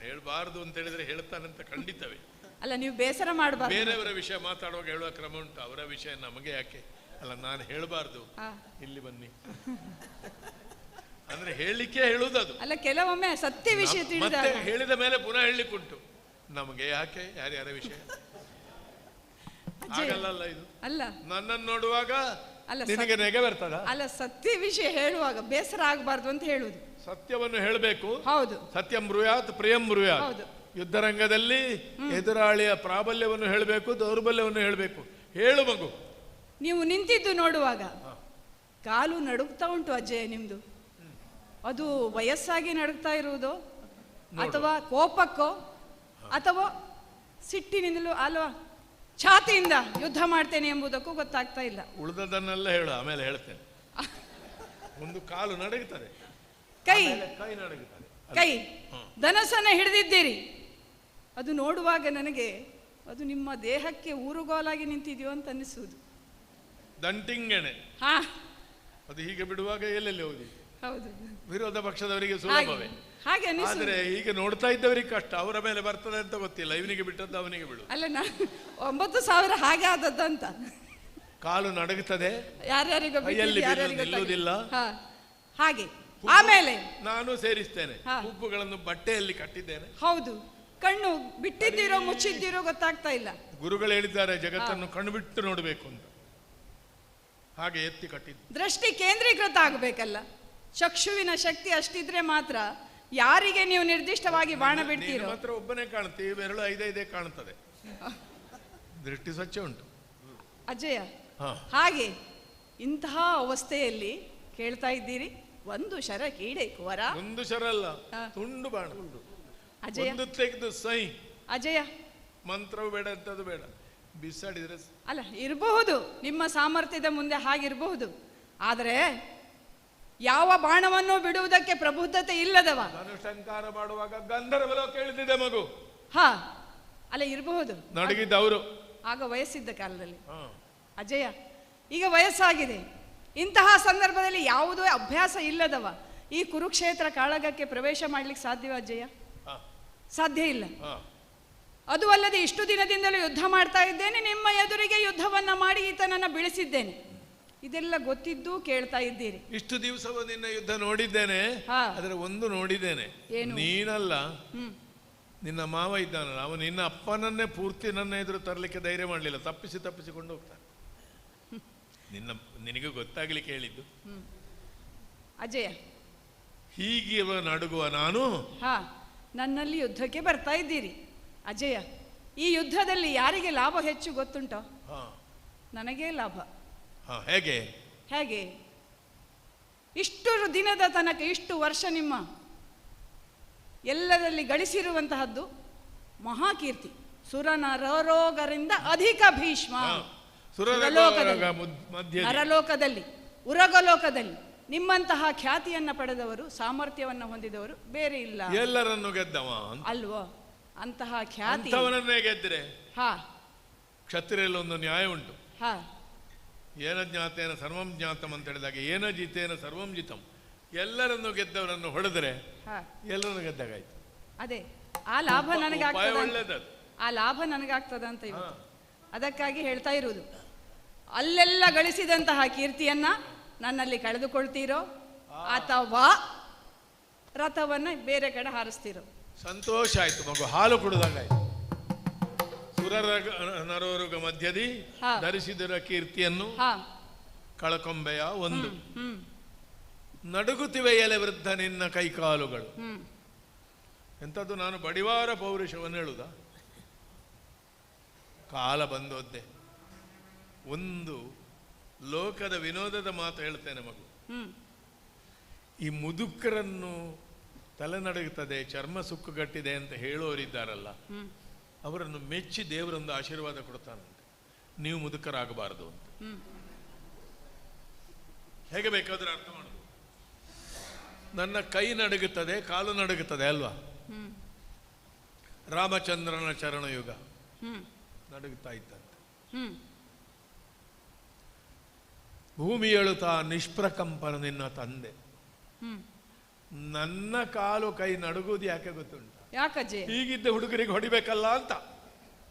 ಹೇಳ್ಬಾರ್ದು ಅಂತ ಹೇಳಿದ್ರೆ ಹೇಳ್ತಾನಂತ ಖಂಡಿತವೇ ಅಲ್ಲ. ನೀವು ಬೇಸರ ಮಾಡಬಾರ್ದು. ಬೇರೆಯವರ ವಿಷಯ ಮಾತಾಡುವಾಗ ಹೇಳುವ ಕ್ರಮ ಉಂಟು, ಅವರ ವಿಷಯ ನಮಗೆ ಯಾಕೆ? ಅಲ್ಲ, ನಾನು ಹೇಳಬಾರ್ದು, ಇಲ್ಲಿ ಬನ್ನಿ ಅಂದ್ರೆ ಹೇಳಲಿಕ್ಕೆ ಹೇಳುವುದು. ಅಲ್ಲ, ಕೆಲವೊಮ್ಮೆ ಸತ್ಯ ವಿಷಯ ತಿಳಿದಾಗ ಹೇಳಿದ ಮೇಲೆ ಪುನಃ ಹೇಳಲಿಕ್ಕುಂಟು. ನಮಗೆ ಯಾಕೆ ಯಾರ್ಯಾರ ವಿಷಯ ಆಗಲ್ಲ. ಇದು ಅಲ್ಲ, ನನ್ನನ್ನು ನೋಡುವಾಗ ನಿನಗೆ ನೆಗೆ ಬರ್ತದ? ಅಲ್ಲ, ಸತ್ಯ ವಿಷಯ ಹೇಳುವಾಗ ಬೇಸರ ಆಗಬಾರ್ದು ಅಂತ ಹೇಳುವುದು. ಸತ್ಯವನ್ನು ಹೇಳಬೇಕು. ಹೌದು, ಸತ್ಯಂ ಬ್ರೂಯಾತ್ ಪ್ರಿಯಂ ಬ್ರೂಯಾತ್. ಯುದ್ಧರಂಗದಲ್ಲಿ ಎದುರಾಳಿಯ ಪ್ರಾಬಲ್ಯವನ್ನು ಹೇಳಬೇಕು, ದೌರ್ಬಲ್ಯವನ್ನು ಹೇಳಬೇಕು. ಹೇಳು ಮಗು. ನೀವು ನಿಂತಿದ್ದು ನೋಡುವಾಗ ಕಾಲು ನಡುಗ್ತಾ ಉಂಟು ಅಜ್ಜಯ್ಯ ನಿಮ್ದು. ಅದು ವಯಸ್ಸಾಗಿ ನಡುಗ್ತಾ ಇರುವುದು ಅಥವಾ ಕೋಪಕ್ಕೋ ಅಥವಾ ಸಿಟ್ಟಿನಿಂದಲೂ ಅಲ್ವಾ ಛಾತಿಯಿಂದ ಯುದ್ಧ ಮಾಡ್ತೇನೆ ಎಂಬುದಕ್ಕೂ ಗೊತ್ತಾಗ್ತಾ ಇಲ್ಲ. ಉಳಿದದನ್ನೆಲ್ಲ ಹೇಳು, ಆಮೇಲೆ ಹೇಳ್ತೇನೆ. ಒಂದು ಕಾಲು ನಡುಗುತ್ತದೆ, ಕೈ ನಡುಗುತ್ತದೆ. ಕೈ ಧನಸ್ಸನ್ನು ಹಿಡಿದಿದ್ದೀರಿ. ಅದು ನೋಡುವಾಗ ನನಗೆ ಅದು ನಿಮ್ಮ ದೇಹಕ್ಕೆ ಊರುಗೋಲಾಗಿ ನಿಂತಿದೆಯೋ ಅಂತ ಅನ್ನಿಸುವುದು. ದಂಟಿಂಗೆಣೆ ಅದು ಹೀಗೆ ಬಿಡುವಾಗ ಎಲ್ಲೆಲ್ಲಿ ಹೋಗಿ ಹೌದು, ವಿರೋಧ ಪಕ್ಷದವರಿಗೆ ಸುಲಭವೇ. ಹಾಗೆ ಆದ್ರೆ ಈಗ ನೋಡ್ತಾ ಇದ್ದವರಿಗೆ ಕಷ್ಟ. ಅವರ ಮೇಲೆ ಬರ್ತದೆ ಅಂತ ಗೊತ್ತಿಲ್ಲ, ಇವನಿಗೆ ಬಿಟ್ಟದ್ದು ಅವನಿಗೆ ಬಿಡು. ಅಲ್ಲ, 9,000 ಹಾಗೆ ಆದದ್ದಂತ. ಕಾಲು ನಡುಗುತ್ತದೆ, ಯಾರ್ಯಾರಿಗೂ ನಿಲ್ಲುವುದಿಲ್ಲ. ಹಾಗೆ ಆಮೇಲೆ ನಾನು ಸೇರಿಸ್ತೇನೆ. ಹುಬ್ಬುಗಳನ್ನು ಬಟ್ಟೆಯಲ್ಲಿ ಕಟ್ಟಿದ್ದೇನೆ. ಹೌದು, ಕಣ್ಣು ಬಿಟ್ಟಿದ್ದೀರೋ ಮುಚ್ಚಿದ್ದೀರೋ ಗೊತ್ತಾಗ್ತಾ ಇಲ್ಲ. ಗುರುಗಳು ಹೇಳಿದ್ದಾರೆ ಜಗತ್ತನ್ನು ಕಣ್ಣು ಬಿಟ್ಟು ನೋಡಬೇಕು ಅಂತ, ಹಾಗೆ ಎತ್ತಿ ಕಟ್ಟಿದ್ದು. ದೃಷ್ಟಿ ಕೇಂದ್ರೀಕೃತ ಆಗಬೇಕಲ್ಲ, ಚಕ್ಷುವಿನ ಶಕ್ತಿ ಅಷ್ಟಿದ್ರೆ ಮಾತ್ರ ಯಾರಿಗೆ ನೀವು ನಿರ್ದಿಷ್ಟವಾಗಿ ಬಾಣ ಬಿಡ್ತೀರೋ. ಮಾತ್ರ ಒಬ್ಬನೇ ಕಾಣುತ್ತೆ, ಬೆರಳು 5 ಕಾಣುತ್ತದೆ, ದೃಷ್ಟಿ ಸ್ವಚ್ಛ ಉಂಟು. ಅಜಯ, ಹಾಗೆ ಇಂತಹ ಅವಸ್ಥೆಯಲ್ಲಿ ಕೇಳ್ತಾ ಇದ್ದೀರಿ, ಒಂದು ಶರ ಕೀಡೆ ಕುವರ, ಒಂದು ಶರ ಅಲ್ಲ, ತುಂಡು ಬಾಣ. ಅಜಯ ತೆಗೆದು ಸೈ. ಅಜಯ, ಮಂತ್ರವು ಬೇಡ, ಅಂತದ್ದು ಬೇಡ, ಬಿಸಾಡಿದ್ರೆ ಅಲ್ಲ, ಇರಬಹುದು ನಿಮ್ಮ ಸಾಮರ್ಥ್ಯದ ಮುಂದೆ ಹಾಗಿರಬಹುದು. ಆದರೆ ಯಾವ ಬಾಣವನ್ನು ಬಿಡುವುದಕ್ಕೆ ಪ್ರಬುದ್ಧತೆ ಇಲ್ಲದವ ಧನುಷಂಕಾರ ಮಾಡುವಾಗ ಗಂಧರ್ವಲೋ ಕೇಳಿದಿದೆ ಮಗು. ಹಾ, ಅಲ್ಲ ಇರಬಹುದು, ನಡಗಿದ್ದವರು ಆಗ ವಯಸ್ಸಿದ್ದ ಕಾಲದಲ್ಲಿ. ಅಜಯ, ಈಗ ವಯಸ್ಸಾಗಿದೆ, ಇಂತಹ ಸಂದರ್ಭದಲ್ಲಿ ಯಾವುದೋ ಅಭ್ಯಾಸ ಇಲ್ಲದವ ಈ ಕುರುಕ್ಷೇತ್ರ ಕಾಳಗಕ್ಕೆ ಪ್ರವೇಶ ಮಾಡ್ಲಿಕ್ಕೆ ಸಾಧ್ಯವೇ ಅಜಯ? ಸಾಧ್ಯ ಇಲ್ಲ. ಅದು ಅಲ್ಲದೆ ಇಷ್ಟು ದಿನದಿಂದಲೂ ಯುದ್ಧ ಮಾಡ್ತಾ ಇದ್ದೇನೆ, ನಿಮ್ಮ ಎದುರಿಗೆ ಯುದ್ಧವನ್ನ ಮಾಡಿ ಈತನನ್ನ ಬೀಳಿಸಿದ್ದೇನೆ, ಇದೆಲ್ಲ ಗೊತ್ತಿದ್ದು ಕೇಳ್ತಾ ಇದ್ದೀರಿ. ಇಷ್ಟು ದಿವಸವೂ ನಿನ್ನ ಯುದ್ಧ ನೋಡಿದ್ದೇನೆ, ಅದರ ಒಂದು ನೋಡಿದ್ದೇನೆ, ನೀನಲ್ಲ ನಿನ್ನ ಮಾವ ಇದ್ದಾನಲ್ಲ, ಅವನು ನಿನ್ನ ಅಪ್ಪನನ್ನೇ ಪೂರ್ತಿ ನನ್ನ ಎದುರು ತರಲಿಕ್ಕೆ ಧೈರ್ಯ ಮಾಡಲಿಲ್ಲ, ತಪ್ಪಿಸಿಕೊಂಡು ಹೋಗ್ತಾನೆ. ನಿನಗೆ ಗೊತ್ತಾಗ್ಲಿಕ್ಕೆ ಹೇಳಿದ್ದು. ಅಜಯ, ಹೀಗೆ ನಡುಗುವ ನಾನು ನನ್ನಲ್ಲಿ ಯುದ್ಧಕ್ಕೆ ಬರ್ತಾ ಇದ್ದೀರಿ. ಅಜಯ, ಈ ಯುದ್ಧದಲ್ಲಿ ಯಾರಿಗೆ ಲಾಭ ಹೆಚ್ಚು ಗೊತ್ತುಂಟೋ? ನನಗೇ ಲಾಭ. ಹೇಗೆ? ಹೇಗೆ? ಇಷ್ಟು ದಿನದ ತನಕ, ಇಷ್ಟು ವರ್ಷ ನಿಮ್ಮ ಎಲ್ಲರಲ್ಲಿ ಗಳಿಸಿರುವಂತಹದ್ದು ಮಹಾಕೀರ್ತಿ. ಸುರನರರೋಗರಿಂದ ಅಧಿಕ ಭೀಷ್ಮ. ನರಲೋಕದಲ್ಲಿ, ಉರಗಲೋಕದಲ್ಲಿ ನಿಮ್ಮಂತಹ ಖ್ಯಾತಿಯನ್ನ ಪಡೆದವರು, ಸಾಮರ್ಥ್ಯವನ್ನ ಹೊಂದಿದವರು ಬೇರೆ ಇಲ್ಲ. ಎಲ್ಲರನ್ನು ಗೆದ್ದವ ಅಲ್ವೋ? ಅಂತಹ ಖ್ಯಾತಿ ಗೆದ್ದರೆ ಕ್ಷತ್ರಿಯಲ್ಲಿ ಒಂದು ನ್ಯಾಯ ಉಂಟು. ಏನ ಜ್ಞಾತೇನ ಸರ್ವಂ ಜ್ಞಾತಂ ಅಂತ ಹೇಳಿದಾಗ ಏನ ಜಿತೇನ ಸರ್ವಂ ಜಿತಂ. ಎಲ್ಲರನ್ನು ಗೆದ್ದವರನ್ನು ಹೊಡೆದರೆ ಎಲ್ಲರನ್ನು ಗೆದ್ದಾಗಾಯ್ತು. ಅದೇ ಆ ಲಾಭ ನನಗಾಗ್ತದೆ, ಆ ಲಾಭ ನನಗಾಗ್ತದ ಅಂತ ಇವತ್ತು. ಅದಕ್ಕಾಗಿ ಹೇಳ್ತಾ ಇರುವುದು, ಅಲ್ಲೆಲ್ಲ ಗಳಿಸಿದಂತಹ ಕೀರ್ತಿಯನ್ನ ನನ್ನಲ್ಲಿ ಕಳೆದುಕೊಳ್ತೀರೋ ಅಥವಾ ರಥವನ್ನ ಬೇರೆ ಕಡೆ ಹಾರಿಸ್ತೀರೋ? ಸಂತೋಷ ಆಯ್ತು ಮಗು, ಹಾಲು ಕುಡಿದಾಗಾಯ್ತು. ಸುರರ ನರೋರುಗ ಮಧ್ಯದಿ ಧರಿಸಿದರ ಕೀರ್ತಿಯನ್ನು ಕಳಕೊಂಬೆಯ ಒಂದು. ನಡುಗುತ್ತಿವೆ ಎಲೆ ವೃದ್ಧ ನಿನ್ನ ಕೈಕಾಲುಗಳು. ಎಂಥದ್ದು ನಾನು ಬಡಿವಾರ ಪೌರುಷವನ್ನು ಹೇಳುದ? ಕಾಲ ಬಂದೊದ್ದೆ. ಒಂದು ಲೋಕದ ವಿನೋದದ ಮಾತು ಹೇಳ್ತೇನೆ ಮಗು. ಈ ಮುದುಕರನ್ನು ತಲೆ ನಡುಗುತ್ತದೆ, ಚರ್ಮ ಸುಕ್ಕುಗಟ್ಟಿದೆ ಅಂತ ಹೇಳೋರಿದ್ದಾರಲ್ಲ, ಅವರನ್ನು ಮೆಚ್ಚಿ ದೇವರೊಂದು ಆಶೀರ್ವಾದ ಕೊಡ್ತಾನಂತೆ, ನೀವು ಮುದುಕರಾಗಬಾರದು ಅಂತ. ಹೇಗೆ ಬೇಕಾದ್ರೆ ಅರ್ಥ ಮಾಡೋದು. ನನ್ನ ಕೈ ನಡುಗುತ್ತದೆ, ಕಾಲು ನಡುಗುತ್ತದೆ ಅಲ್ವಾ? ರಾಮಚಂದ್ರನ ಚರಣಯುಗ ನಡುಗುತ್ತಾ ಇದ್ದಂತೆ. ಭೂಮಿ ಎಳುತ್ತಾ ನಿಷ್ಪ್ರಕಂಪನ ನಿನ್ನ ತಂದೆ. ನನ್ನ ಕಾಲು ಕೈ ನಡುಗುವುದು ಯಾಕೆ ಗೊತ್ತುಂಟ? ಯಾಕಜ್ಜೆ? ಹೀಗಿದ್ದ ಹುಡುಗರಿಗೆ ಹೊಡಿಬೇಕಲ್ಲ ಅಂತ.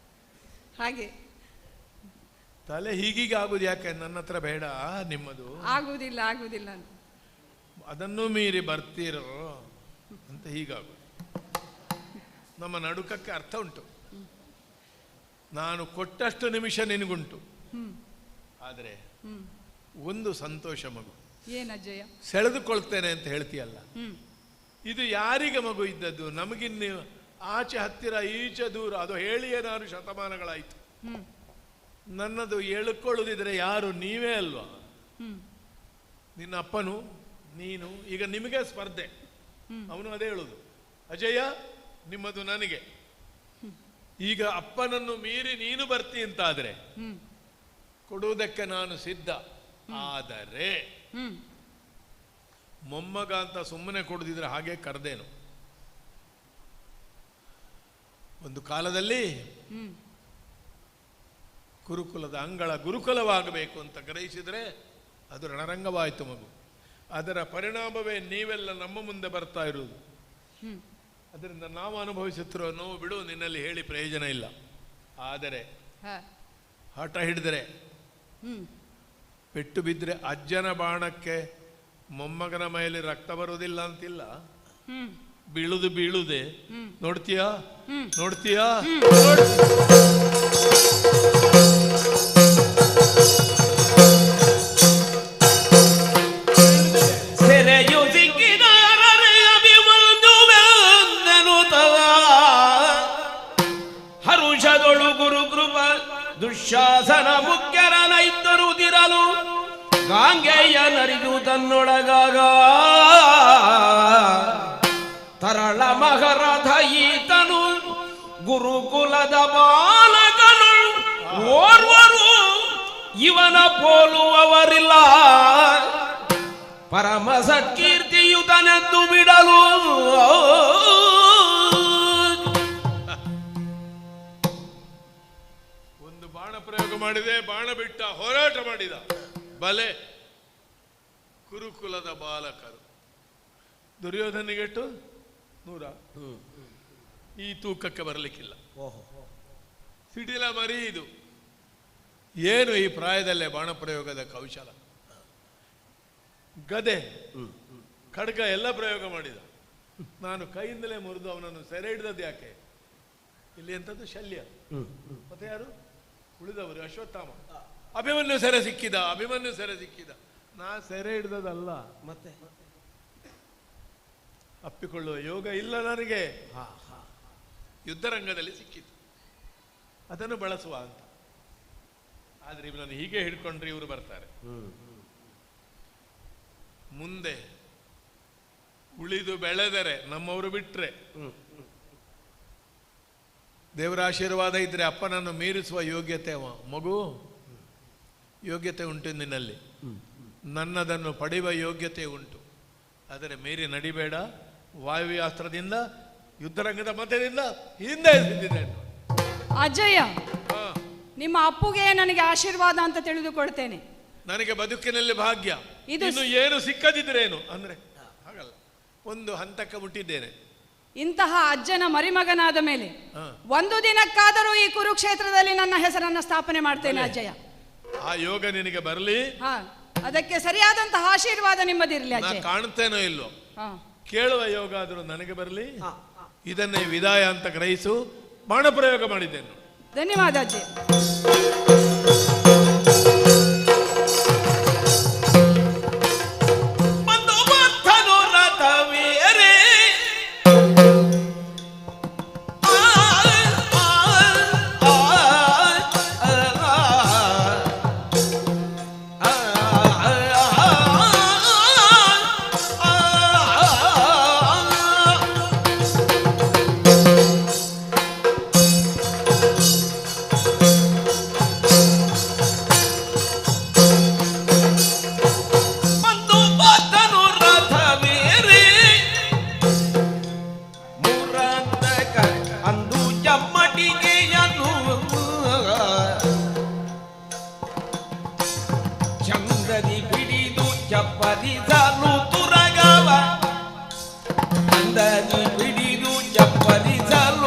ಹಾಗೆ ತಲೆ ಹೀಗೀಗೆ ಆಗುದು ಯಾಕೆ? ನನ್ನ ಹತ್ರ ಬೇಡ, ನಿಮ್ಮದು ಆಗುವುದಿಲ್ಲ ಆಗುವುದಿಲ್ಲ ಅಂತ. ಅದನ್ನು ಮೀರಿ ಬರ್ತೀರೋ ಅಂತ ಹೀಗಾಗುದು. ನಮ್ಮ ನಡುಕಕ್ಕೆ ಅರ್ಥ ಉಂಟು. ನಾನು ಕೊಟ್ಟಷ್ಟು ನಿಮಿಷ ನಿನಗುಂಟು. ಆದರೆ ಒಂದು ಸಂತೋಷ ಮಗು, ಏನಜ್ಜಯ್ಯ? ಸೆಳೆದುಕೊಳ್ತೇನೆ ಅಂತ ಹೇಳ್ತೀಯಲ್ಲ, ಇದು ಯಾರಿಗೆ ಮಗು ಇದ್ದದ್ದು? ನಮಗಿನ್ನು ಆಚೆ ಹತ್ತಿರ ಈಚೆ ದೂರ, ಅದು ಹೇಳಿ ಏನಾದ್ರು ಶತಮಾನಗಳಾಯಿತು. ನನ್ನದು ಎಳ್ಕೊಳ್ಳುದಿದ್ರೆ ಯಾರು? ನೀವೇ ಅಲ್ವಾ? ನಿನ್ನ ಅಪ್ಪನು, ನೀನು. ಈಗ ನಿಮಗೆ ಸ್ಪರ್ಧೆ. ಅವನು ಅದೇ ಹೇಳುದು, ಅಜಯ ನಿಮ್ಮದು ನನಗೆ. ಈಗ ಅಪ್ಪನನ್ನು ಮೀರಿ ನೀನು ಬರ್ತಿ ಅಂತಾದ್ರೆ ಕೊಡುವುದಕ್ಕೆ ನಾನು ಸಿದ್ಧ. ಆದರೆ ಮೊಮ್ಮಗ ಅಂತ ಸುಮ್ಮನೆ ಕೊಡುದಿದ್ರೆ ಹಾಗೆ ಕರೆದೇನು. ಒಂದು ಕಾಲದಲ್ಲಿ ಗುರುಕುಲದ ಅಂಗಳ ಗುರುಕುಲವಾಗಬೇಕು ಅಂತ ಗ್ರಹಿಸಿದರೆ ಅದು ರಣರಂಗವಾಯಿತು ಮಗು. ಅದರ ಪರಿಣಾಮವೇ ನೀವೆಲ್ಲ ನಮ್ಮ ಮುಂದೆ ಬರ್ತಾ ಇರುವುದು. ಅದರಿಂದ ನಾವು ಅನುಭವಿಸುತ್ತಿರುವ ನೋವು ಬಿಡು, ನಿನ್ನಲ್ಲಿ ಹೇಳಿ ಪ್ರಯೋಜನ ಇಲ್ಲ. ಆದರೆ ಹಠ ಹಿಡಿದರೆ, ಪೆಟ್ಟು ಬಿದ್ದರೆ ಅಜ್ಜನ ಬಾಣಕ್ಕೆ ಮೊಮ್ಮಗನ ಮೇಲೆ ರಕ್ತ ಬರುವುದಿಲ್ಲ ಅಂತಿಲ್ಲ, ಬೀಳುವುದೇ. ನೋಡ್ತೀಯಾ ನೋಡ್ತೀಯಾ? ಸೆರೆಯು ಸಿಕ್ಕಿದಾರರೆ ಅಭಿಮನ್ಯುವೆಂದೆನುತವ ಹರುಷದೊಳು ಗುರುಕೃಪ ದುಶ್ಯಾಸನ ಮುಖ್ಯರ ನೈತರುದಿರಲು ಗಾಂಗೆಯ ನರಿದು ತನ್ನೊಳಗಾಗ ತರಳ ಮಹರಥ ಈತನು ಗುರುಕುಲದ ಬಾಲಕನು ಓರ್ವರು ಇವನ ಪೋಲುವವರಿಲ್ಲ ಪರಮ ಸತ್ಕೀರ್ತಿಯುತನೆದ್ದು ಬಿಡಲು ಒಂದು ಬಾಣ ಪ್ರಯೋಗ ಮಾಡಿದೆ, ಬಾಣ ಬಿಟ್ಟ, ಹೋರಾಟ ಮಾಡಿದ. ಬಲೆ ಕುರುಕುಲದ ಬಾಲಕರು. ದುರ್ಯೋಧನಿಗೆಟ್ಟು 100. ಈ ತೂಕಕ್ಕೆ ಬರಲಿಕ್ಕಿಲ್ಲ. ಸಿಡಿಲ ಮರಿ ಇದು. ಏನು ಈ ಪ್ರಾಯದಲ್ಲೇ ಬಾಣ ಪ್ರಯೋಗದ ಕೌಶಲ. ಗದೆ ಖಡ್ಗ ಎಲ್ಲ ಪ್ರಯೋಗ ಮಾಡಿದ. ನಾನು ಕೈಯಿಂದಲೇ ಮುರಿದು ಅವನನ್ನು ಸೆರೆ ಹಿಡಿದದ್ದು ಯಾಕೆ? ಇಲ್ಲಿ ಎಂಥದ್ದು ಶಲ್ಯ. ಮತ್ತೆ ಯಾರು ಉಳಿದವರು? ಅಶ್ವತ್ಥಾಮ. ಅಭಿಮನ್ಯು ಸೆರೆ ಸಿಕ್ಕಿದ, ಅಭಿಮನ್ಯು ಸೆರೆ ಸಿಕ್ಕಿದ. ನಾ ಸೆರೆ ಹಿಡಿದದಲ್ಲ, ಮತ್ತೆ ಅಪ್ಪಿಕೊಳ್ಳುವ ಯೋಗ ಇಲ್ಲ ನನಗೆ. ಯುದ್ಧರಂಗದಲ್ಲಿ ಸಿಕ್ಕಿತು, ಅದನ್ನು ಬಳಸುವ ಅಂತ. ಆದ್ರೆ ಇವನನ್ನು ಹೀಗೆ ಹಿಡ್ಕೊಂಡ್ರೆ ಇವರು ಬರ್ತಾರೆ. ಮುಂದೆ ಉಳಿದು ಬೆಳೆದರೆ ನಮ್ಮವರು ಬಿಟ್ರೆ, ದೇವರ ಆಶೀರ್ವಾದ ಇದ್ರೆ ಅಪ್ಪನನ್ನು ಮೀರಿಸುವ ಯೋಗ್ಯತೆ ಮಗು ಯೋಗ್ಯತೆ ಉಂಟು ನಿನ್ನಲ್ಲಿ. ನನ್ನದನ್ನು ಪಡೆಯುವ ಯೋಗ್ಯತೆ ಉಂಟು. ಆದರೆ ಮೀರಿ ನಡಿಬೇಡ. ವಾಯುವ್ಯಾಸ್ತ್ರದಿಂದ ಯುದ್ಧರಂಗದ ಮಧ್ಯದಿಂದ ಹಿಂದೆ ಬಿದ್ದಿದೆ. ಅಜಯ, ನಿಮ್ಮ ಅಪ್ಪುಗೆ ನನಗೆ ಆಶೀರ್ವಾದ ಅಂತ ತಿಳಿದುಕೊಳ್ತೇನೆ. ನನಗೆ ಬದುಕಿನಲ್ಲಿ ಭಾಗ್ಯ. ಇನ್ನು ಏನು ಸಿಕ್ಕದಿದ್ರೇನು ಅಂದ್ರೆ ಹಾಗಲ್ಲ, ಒಂದು ಹಂತಕ್ಕೆ ಮುಟ್ಟಿದ್ದೇನೆ. ಇಂತಹ ಅಜ್ಜನ ಮರಿಮಗನಾದ ಮೇಲೆ ಒಂದು ದಿನಕ್ಕಾದರೂ ಈ ಕುರುಕ್ಷೇತ್ರದಲ್ಲಿ ನನ್ನ ಹೆಸರನ್ನು ಸ್ಥಾಪನೆ ಮಾಡ್ತೇನೆ ಅಜ್ಜಯ್ಯ. ಆ ಯೋಗ ನಿನಗೆ ಬರಲಿ. ಅದಕ್ಕೆ ಸರಿಯಾದಂತಹ ಆಶೀರ್ವಾದ ನಿಮ್ಮದಿರಲಿ ಅಜ್ಜಯ್ಯ. ಕಾಣ್ತೇನೋ ಇಲ್ಲೋ, ಕೇಳುವ ಯೋಗ ಆದರೂ ನನಗೆ ಬರಲಿ. ಇದನ್ನೇ ವಿದಾಯ ಅಂತ ಗ್ರಹಿಸು. ಬಾಣ ಪ್ರಯೋಗ ಮಾಡಿದ್ದೇನೆ. ಧನ್ಯವಾದ ಅಜ್ಜಯ್ಯ.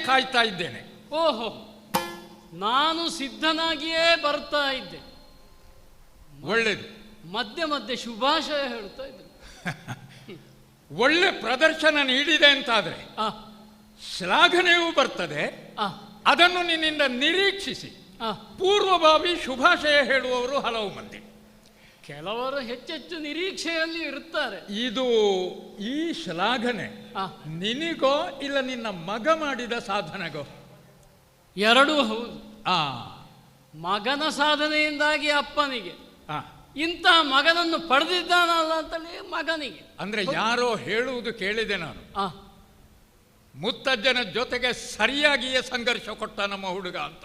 ಕಾಯ್ತಾ ಇದ್ದೇನೆ. ಓಹೋ, ನಾನು ಸಿದ್ಧನಾಗಿಯೇ ಬರ್ತಾ ಇದ್ದೆ. ಒಳ್ಳೆಯದು. ಮಧ್ಯೆ ಮಧ್ಯೆ ಶುಭಾಶಯ ಹೇಳ್ತಾ ಇದ್ದೆ. ಒಳ್ಳೆ ಪ್ರದರ್ಶನ ನೀಡಿದೆ ಅಂತಾದರೆ ಶ್ಲಾಘನೆಯೂ ಬರ್ತದೆ. ಅದನ್ನು ನಿನ್ನಿಂದ ನಿರೀಕ್ಷಿಸಿ ಪೂರ್ವಭಾವಿ ಶುಭಾಶಯ ಹೇಳುವವರು ಹಲವು ಮಂದಿ. ಕೆಲವರು ಹೆಚ್ಚೆಚ್ಚು ನಿರೀಕ್ಷೆಯಲ್ಲಿ ಇರುತ್ತಾರೆ. ಇದು ಈ ಶ್ಲಾಘನೆ ನಿನಗೋ ಇಲ್ಲ ನಿನ್ನ ಮಗ ಮಾಡಿದ ಸಾಧನೆಗೋ? ಎರಡೂ ಹೌದು. ಮಗನ ಸಾಧನೆಯಿಂದಾಗಿ ಅಪ್ಪನಿಗೆ, ಇಂಥ ಮಗನನ್ನು ಪಡೆದಿದ್ದಾನಲ್ಲ ಅಂತಲೇ ಮಗನಿಗೆ. ಅಂದ್ರೆ ಯಾರೋ ಹೇಳುವುದು ಕೇಳಿದೆ ನಾನು. ಮುತ್ತಜ್ಜನ ಜೊತೆಗೆ ಸರಿಯಾಗಿಯೇ ಸಂಘರ್ಷ ಕೊಟ್ಟ ನಮ್ಮ ಹುಡುಗ ಅಂತ.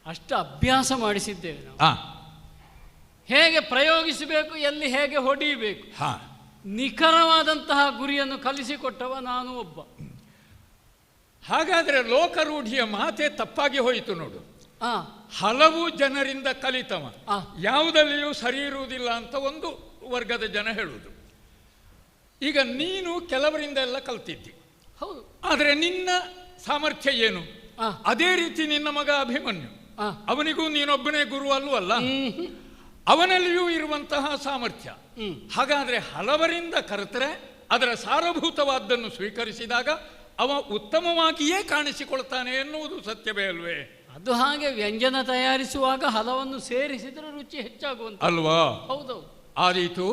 ಅಷ್ಟು ಅಭ್ಯಾಸ ಮಾಡಿಸಿದ್ದೇವೆ ನಾವು. ಹೇಗೆ ಪ್ರಯೋಗಿಸಬೇಕು, ಎಲ್ಲಿ ಹೇಗೆ ಹೊಡೆಯಬೇಕು, ನಿಖರವಾದಂತಹ ಗುರಿಯನ್ನು ಕಲಿಸಿಕೊಟ್ಟವ ನಾನು ಒಬ್ಬ. ಹಾಗಾದರೆ ಲೋಕರೂಢಿಯ ಮಾತೆ ತಪ್ಪಾಗಿ ಹೋಯಿತು ನೋಡು. ಹಲವು ಜನರಿಂದ ಕಲಿತವ ಯಾವುದಲ್ಲಿಯೂ ಸರಿ ಇರುವುದಿಲ್ಲ ಅಂತ ಒಂದು ವರ್ಗದ ಜನ ಹೇಳುವುದು. ಈಗ ನೀನು ಕೆಲವರಿಂದ ಎಲ್ಲ ಕಲ್ತಿದ್ದಿ. ಹೌದು. ಆದರೆ ನಿನ್ನ ಸಾಮರ್ಥ್ಯ ಏನು? ಅದೇ ರೀತಿ ನಿನ್ನ ಮಗ ಅಭಿಮನ್ಯು, ಅವನಿಗೂ ನೀನೊಬ್ಬನೇ ಗುರು ಅಲ್ಲವಲ್ಲ, ಅವನಲ್ಲಿಯೂ ಇರುವಂತಹ ಸಾಮರ್ಥ್ಯ. ಹಾಗಾದ್ರೆ ಹಲವರಿಂದ ಕರೆತರೆ ಅದರ ಸಾರಭೂತವಾದ್ದನ್ನು ಸ್ವೀಕರಿಸಿದಾಗ ಅವ ಉತ್ತಮವಾಗಿಯೇ ಕಾಣಿಸಿಕೊಳ್ತಾನೆ ಎನ್ನುವುದು ಸತ್ಯವೇ ಅಲ್ವೇ? ಅದು ಹಾಗೆ ವ್ಯಂಜನ ತಯಾರಿಸುವಾಗ ಹಲವನ್ನು ಸೇರಿಸಿದರೆ ರುಚಿ ಹೆಚ್ಚಾಗುವಂತ ಅಲ್ವಾ? ಹೌದೌದು. ಆದೀತು.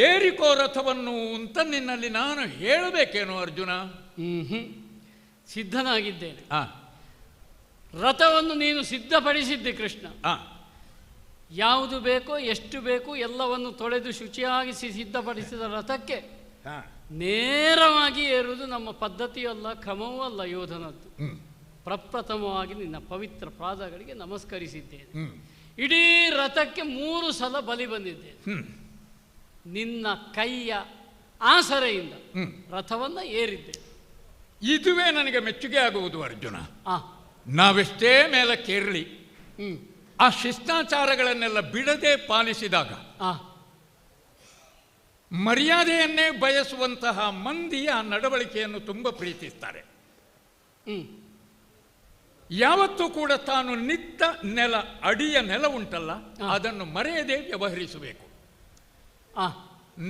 ಏರಿಕೋ ರಥವನ್ನು ಅಂತ ನಿನ್ನಲ್ಲಿ ನಾನು ಹೇಳಬೇಕೇನೋ ಅರ್ಜುನ? ಸಿದ್ಧನಾಗಿದ್ದೇನೆ. ರಥವನ್ನು ನೀನು ಸಿದ್ಧಪಡಿಸಿದ್ದೆ ಕೃಷ್ಣ. ಯಾವುದು ಬೇಕೋ ಎಷ್ಟು ಬೇಕು ಎಲ್ಲವನ್ನು ತೊಳೆದು ಶುಚಿಯಾಗಿಸಿ ಸಿದ್ಧಪಡಿಸಿದ ರಥಕ್ಕೆ ನೇರವಾಗಿ ಏರುವುದು ನಮ್ಮ ಪದ್ಧತಿಯಲ್ಲ, ಕ್ರಮವೂ ಅಲ್ಲ ಯೋಧನದ್ದು. ಪ್ರಪ್ರಥಮವಾಗಿ ನಿನ್ನ ಪವಿತ್ರ ಪಾದಗಳಿಗೆ ನಮಸ್ಕರಿಸಿದ್ದೇನೆ. ಇಡೀ ರಥಕ್ಕೆ 3 ಸಲ ಬಲಿ ಬಂದಿದ್ದೇನೆ. ನಿನ್ನ ಕೈಯ ಆಸರೆಯಿಂದ ರಥವನ್ನು ಏರಿದ್ದೇನೆ. ಇದುವೇ ನನಗೆ ಮೆಚ್ಚುಗೆ ಆಗುವುದು ಅರ್ಜುನ. ನಾವೆಷ್ಟೇ ಮೇಲಕ್ಕೇರಲಿ ಆ ಶಿಷ್ಟಾಚಾರಗಳನ್ನೆಲ್ಲ ಬಿಡದೆ ಪಾಲಿಸಿದಾಗ ಮರ್ಯಾದೆಯನ್ನೇ ಬಯಸುವಂತಹ ಮಂದಿ ಆ ನಡವಳಿಕೆಯನ್ನು ತುಂಬ ಪ್ರೀತಿಸ್ತಾರೆ. ಯಾವತ್ತೂ ಕೂಡ ತಾನು ನಿತ್ತ ನೆಲ, ಅಡಿಯ ನೆಲ ಉಂಟಲ್ಲ, ಅದನ್ನು ಮರೆಯದೆ ವ್ಯವಹರಿಸಬೇಕು.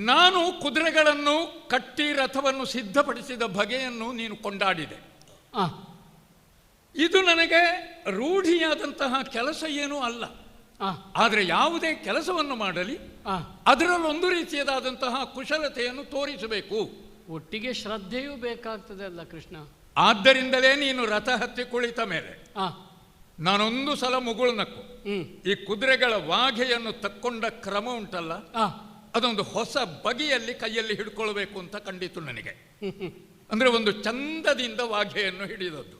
ನಾನು ಕುದುರೆಗಳನ್ನು ಕಟ್ಟಿ ರಥವನ್ನು ಸಿದ್ಧಪಡಿಸಿದ ಬಗೆಯನ್ನು ನೀನು ಕೊಂಡಾಡಿದೆ. ಇದು ನನಗೆ ರೂಢಿಯಾದಂತಹ ಕೆಲಸ ಏನೂ ಅಲ್ಲ. ಆದರೆ ಯಾವುದೇ ಕೆಲಸವನ್ನು ಮಾಡಲಿ ಅದರಲ್ಲೊಂದು ರೀತಿಯದಾದಂತಹ ಕುಶಲತೆಯನ್ನು ತೋರಿಸಬೇಕು. ಒಟ್ಟಿಗೆ ಶ್ರದ್ಧೆಯೂ ಬೇಕಾಗ್ತದೆ ಅಲ್ಲ ಕೃಷ್ಣ. ಆದ್ದರಿಂದಲೇ ನೀನು ರಥ ಹತ್ತಿ ಕುಳಿತ ಮೇಲೆ ನಾನೊಂದು ಸಲ ಮುಗುಳ್ನಕ್ಕು ಈ ಕುದುರೆಗಳ ವಾಘೆಯನ್ನು ತಕ್ಕೊಂಡ ಕ್ರಮ ಉಂಟಲ್ಲ, ಅದೊಂದು ಹೊಸ ಬಗೆಯಲ್ಲಿ ಕೈಯಲ್ಲಿ ಹಿಡ್ಕೊಳ್ಬೇಕು ಅಂತ ಕಂಡಿತು ನನಗೆ. ಅಂದ್ರೆ ಒಂದು ಚಂದದಿಂದ ವಾಘೆಯನ್ನು ಹಿಡಿದದ್ದು.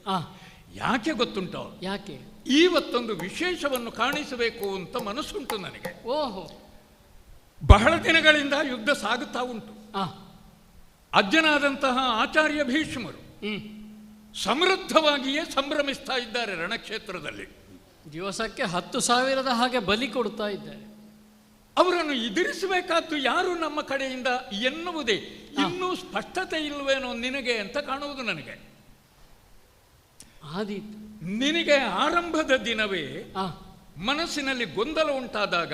ಯಾಕೆ ಗೊತ್ತುಂಟೋ? ಯಾಕೆ? ಇವತ್ತೊಂದು ವಿಶೇಷವನ್ನು ಕಾಣಿಸಬೇಕು ಅಂತ ಮನಸ್ಸುಂಟು ನನಗೆ. ಓಹೋ. ಬಹಳ ದಿನಗಳಿಂದ ಯುದ್ಧ ಸಾಗುತ್ತಾ ಉಂಟು. ಅಜ್ಜನಾದಂತಹ ಆಚಾರ್ಯ ಭೀಷ್ಮರು ಸಮೃದ್ಧವಾಗಿಯೇ ಸಂಭ್ರಮಿಸ್ತಾ ಇದ್ದಾರೆ ರಣಕ್ಷೇತ್ರದಲ್ಲಿ. ದಿವಸಕ್ಕೆ 10,000 ಹಾಗೆ ಬಲಿ ಕೊಡ್ತಾ ಇದ್ದಾರೆ. ಅವರನ್ನು ಎದುರಿಸಬೇಕಾದ್ದು ಯಾರು ನಮ್ಮ ಕಡೆಯಿಂದ ಎನ್ನುವುದೇ ಇನ್ನೂ ಸ್ಪಷ್ಟತೆ ಇಲ್ವೇನೋ ನಿನಗೆ ಅಂತ ಕಾಣುವುದು ನನಗೆ. ನಿನಗೆ ಆರಂಭದ ದಿನವೇ ಮನಸ್ಸಿನಲ್ಲಿ ಗೊಂದಲ ಉಂಟಾದಾಗ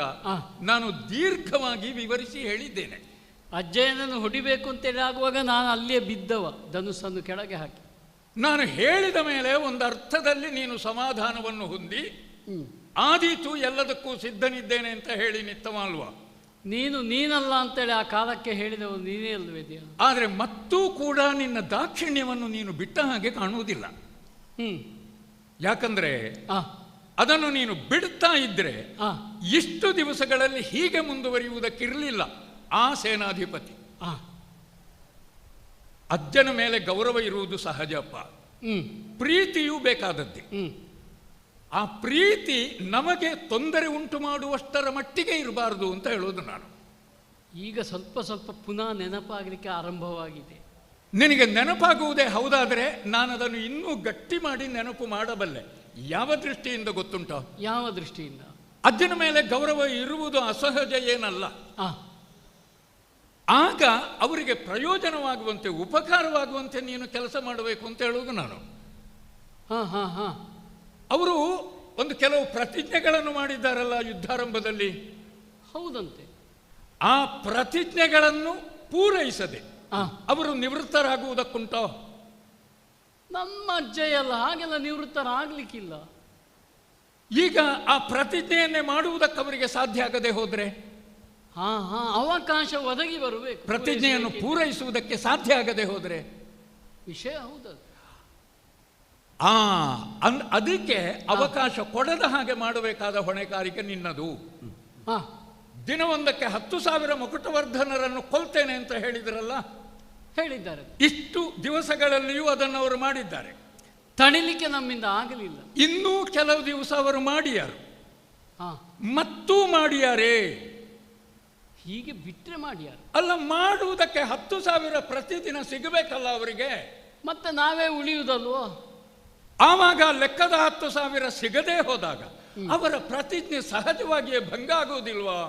ನಾನು ದೀರ್ಘವಾಗಿ ವಿವರಿಸಿ ಹೇಳಿದ್ದೇನೆ. ಅಜ್ಜಯ್ಯನನ್ನು ಹೊಡಿಬೇಕು ಅಂತೇಳಿ ಆಗುವಾಗ ನಾನು ಅಲ್ಲಿಯೇ ಬಿದ್ದವ, ಧನುಸ್ಸನ್ನು ಕೆಳಗೆ ಹಾಕಿ. ನಾನು ಹೇಳಿದ ಮೇಲೆ ಒಂದು ಅರ್ಥದಲ್ಲಿ ನೀನು ಸಮಾಧಾನವನ್ನು ಹೊಂದಿ ಆದೀತು ಎಲ್ಲದಕ್ಕೂ ಸಿದ್ಧನಿದ್ದೇನೆ ಅಂತ ಹೇಳಿ ನಿತ್ತವ ಅಲ್ವಾ? ನೀನಲ್ಲ ಅಂತೇಳಿ ಆ ಕಾಲಕ್ಕೆ ಹೇಳಿದವ ನೀನೇ ಅಲ್ವೇದ್ಯ. ಆದರೆ ಮತ್ತೂ ಕೂಡ ನಿನ್ನ ದಾಕ್ಷಿಣ್ಯವನ್ನು ನೀನು ಬಿಟ್ಟ ಹಾಗೆ ಕಾಣುವುದಿಲ್ಲ. ಯಾಕಂದ್ರೆ ಅದನ್ನು ನೀನು ಬಿಡ್ತಾ ಇದ್ರೆ ಇಷ್ಟು ದಿವಸಗಳಲ್ಲಿ ಹೀಗೆ ಮುಂದುವರಿಯುವುದಕ್ಕಿರಲಿಲ್ಲ. ಆ ಸೇನಾಧಿಪತಿ ಅಜ್ಜನ ಮೇಲೆ ಗೌರವ ಇರುವುದು ಸಹಜಪ್ಪ, ಪ್ರೀತಿಯೂ ಬೇಕಾದದ್ದೇ. ಆ ಪ್ರೀತಿ ನಮಗೆ ತೊಂದರೆ ಉಂಟು ಮಾಡುವಷ್ಟರ ಮಟ್ಟಿಗೆ ಇರಬಾರದು ಅಂತ ಹೇಳೋದು ನಾನು. ಈಗ ಸ್ವಲ್ಪ ಸ್ವಲ್ಪ ಪುನಃ ನೆನಪಾಗಲಿಕ್ಕೆ ಆರಂಭವಾಗಿದೆ. ನಿನಗೆ ನೆನಪಾಗುವುದೇ ಹೌದಾದರೆ ನಾನು ಅದನ್ನು ಇನ್ನೂ ಗಟ್ಟಿ ಮಾಡಿ ನೆನಪು ಮಾಡಬಲ್ಲೆ. ಯಾವ ದೃಷ್ಟಿಯಿಂದ ಗೊತ್ತುಂಟೋ? ಯಾವ ದೃಷ್ಟಿಯಿಂದ? ಅಜ್ಜನ ಮೇಲೆ ಗೌರವ ಇರುವುದು ಅಸಹಜ ಏನಲ್ಲ. ಆಗ ಅವರಿಗೆ ಪ್ರಯೋಜನವಾಗುವಂತೆ, ಉಪಕಾರವಾಗುವಂತೆ ನೀನು ಕೆಲಸ ಮಾಡಬೇಕು ಅಂತ ಹೇಳುವುದು ನಾನು. ಅವರು ಒಂದು ಕೆಲವು ಪ್ರತಿಜ್ಞೆಗಳನ್ನು ಮಾಡಿದ್ದಾರಲ್ಲ ಯುದ್ಧಾರಂಭದಲ್ಲಿ. ಹೌದಂತೆ. ಆ ಪ್ರತಿಜ್ಞೆಗಳನ್ನು ಪೂರೈಸದೆ ಅವರು ನಿವೃತ್ತರಾಗುವುದಕ್ಕುಂಟೋ? ನಮ್ಮ ಅಜ್ಜಯ್ಯಲ್ಲ, ಹಾಗೆಲ್ಲ ನಿವೃತ್ತರಾಗಲಿಕ್ಕಿಲ್ಲ. ಈಗ ಆ ಪ್ರತಿಜ್ಞೆಯನ್ನೇ ಮಾಡುವುದಕ್ಕೆ ಅವರಿಗೆ ಸಾಧ್ಯ ಆಗದೆ ಹೋದ್ರೆ ಅವಕಾಶ ಒದಗಿ ಬರಬೇಕು. ಪ್ರತಿಜ್ಞೆಯನ್ನು ಪೂರೈಸುವುದಕ್ಕೆ ಸಾಧ್ಯ ಆಗದೆ ಹೋದ್ರೆ ವಿಷಯ ಹೌದದು. ಅದಕ್ಕೆ ಅವಕಾಶ ಕೊಡದ ಹಾಗೆ ಮಾಡಬೇಕಾದ ಹೊಣೆಗಾರಿಕೆ ನಿನ್ನದು. ದಿನವೊಂದಕ್ಕೆ 10,000 ಮುಕುಟವರ್ಧನರನ್ನು ಕೊಲ್ತೇನೆ ಅಂತ ಹೇಳಿದ್ರಲ್ಲ, ಹೇಳಿದ್ದಾರೆ. ಇಷ್ಟು ದಿವಸಗಳಲ್ಲಿಯೂ ಅದನ್ನು ಅವರು ಮಾಡಿದ್ದಾರೆ. ತಣಿಲಿಕ್ಕೆ ನಮ್ಮಿಂದ ಆಗಲಿಲ್ಲ. ಇನ್ನೂ ಕೆಲವು ದಿವಸ ಅವರು ಮಾಡಿಯಾರು, ಮತ್ತೂ ಮಾಡಿಯಾರೇ. ಹೀಗೆ ಬಿಟ್ಟರೆ ಮಾಡಿಯಾರು ಅಲ್ಲ, ಮಾಡುವುದಕ್ಕೆ 10,000 ಪ್ರತಿದಿನ ಸಿಗಬೇಕಲ್ಲ ಅವರಿಗೆ. ಮತ್ತೆ ನಾವೇ ಉಳಿಯುವುದಲ್ವೋ? ಆವಾಗ ಲೆಕ್ಕದ 10,000 ಸಿಗದೇ ಹೋದಾಗ ಅವರ ಪ್ರತಿಜ್ಞೆ ಸಹಜವಾಗಿಯೇ ಭಂಗ ಆಗುವುದಿಲ್ವಾ?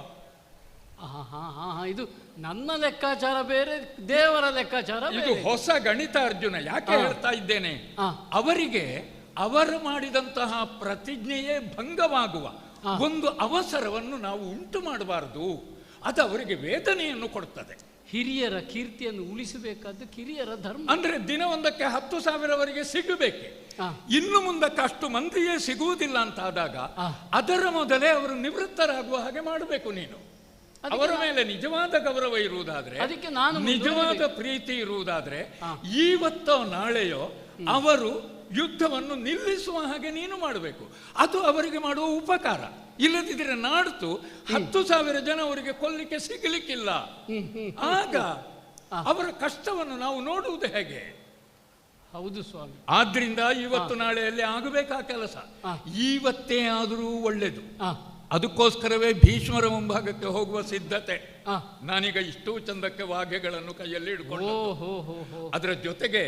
ಇದು ನನ್ನ ಲೆಕ್ಕಾಚಾರ ಬೇರೆ, ದೇವರ ಲೆಕ್ಕಾಚಾರ ಇದು ಹೊಸ ಗಣಿತ ಅರ್ಜುನ. ಯಾಕೆ ಹೇಳ್ತಾ ಇದ್ದೇನೆ, ಅವರಿಗೆ ಅವರು ಮಾಡಿದಂತಹ ಪ್ರತಿಜ್ಞೆಯೇ ಭಂಗವಾಗುವ ಒಂದು ಅವಸರವನ್ನು ನಾವು ಉಂಟು ಮಾಡಬಾರದು. ಅದು ಅವರಿಗೆ ವೇದನೆಯನ್ನು ಕೊಡ್ತದೆ. ಹಿರಿಯರ ಕೀರ್ತಿಯನ್ನು ಉಳಿಸಬೇಕಾದ್ದು ಕಿರಿಯರ ಧರ್ಮ. ಅಂದ್ರೆ ದಿನವೊಂದಕ್ಕೆ 10,000 ಅವರಿಗೆ ಸಿಗಬೇಕೆ. ಇನ್ನು ಮುಂದಕ್ಕೆ ಅಷ್ಟು ಮಂದಿಯೇ ಸಿಗುವುದಿಲ್ಲ ಅಂತ ಆದಾಗ ಅದರ ಮೊದಲೇ ಅವರು ನಿವೃತ್ತರಾಗುವ ಹಾಗೆ ಮಾಡಬೇಕು. ನೀನು ಅವರ ಮೇಲೆ ನಿಜವಾದ ಗೌರವ ಇರುವುದಾದ್ರೆ, ಅದಕ್ಕೆ ನಾನು ನಿಜವಾದ ಪ್ರೀತಿ ಇರುವುದಾದ್ರೆ, ಇವತ್ತೋ ನಾಳೆಯೋ ಅವರು ಯುದ್ಧವನ್ನು ನಿಲ್ಲಿಸುವ ಹಾಗೆ ನೀನು ಮಾಡಬೇಕು. ಅದು ಅವರಿಗೆ ಮಾಡುವ ಉಪಕಾರ. ಇಲ್ಲದಿದ್ದರೆ ನಾಡ್ತು 10,000 ಜನ ಅವರಿಗೆ ಕೊಲ್ಲಿಕ್ಕೆ ಸಿಗಲಿಕ್ಕಿಲ್ಲ. ಆಗ ಅವರ ಕಷ್ಟವನ್ನು ನಾವು ನೋಡುವುದು ಹೇಗೆ? ಹೌದು ಸ್ವಾಮಿ. ಆದ್ರಿಂದ ಇವತ್ತು ನಾಳೆಯಲ್ಲಿ ಆಗಬೇಕಾ ಕೆಲಸ ಇವತ್ತೇ ಆದರೂ ಒಳ್ಳೆಯದು. ಅದಕ್ಕೋಸ್ಕರವೇ ಭೀಷ್ಮರ ಮುಂಭಾಗಕ್ಕೆ ಹೋಗುವ ಸಿದ್ಧತೆ. ನಾನೀಗ ಇಷ್ಟೂ ಚಂದಕ್ಕೆ ವಾಗ್ಯಗಳನ್ನು ಕೈಯಲ್ಲಿ ಇಟ್ಕೊಂಡು, ಅದರ ಜೊತೆಗೆ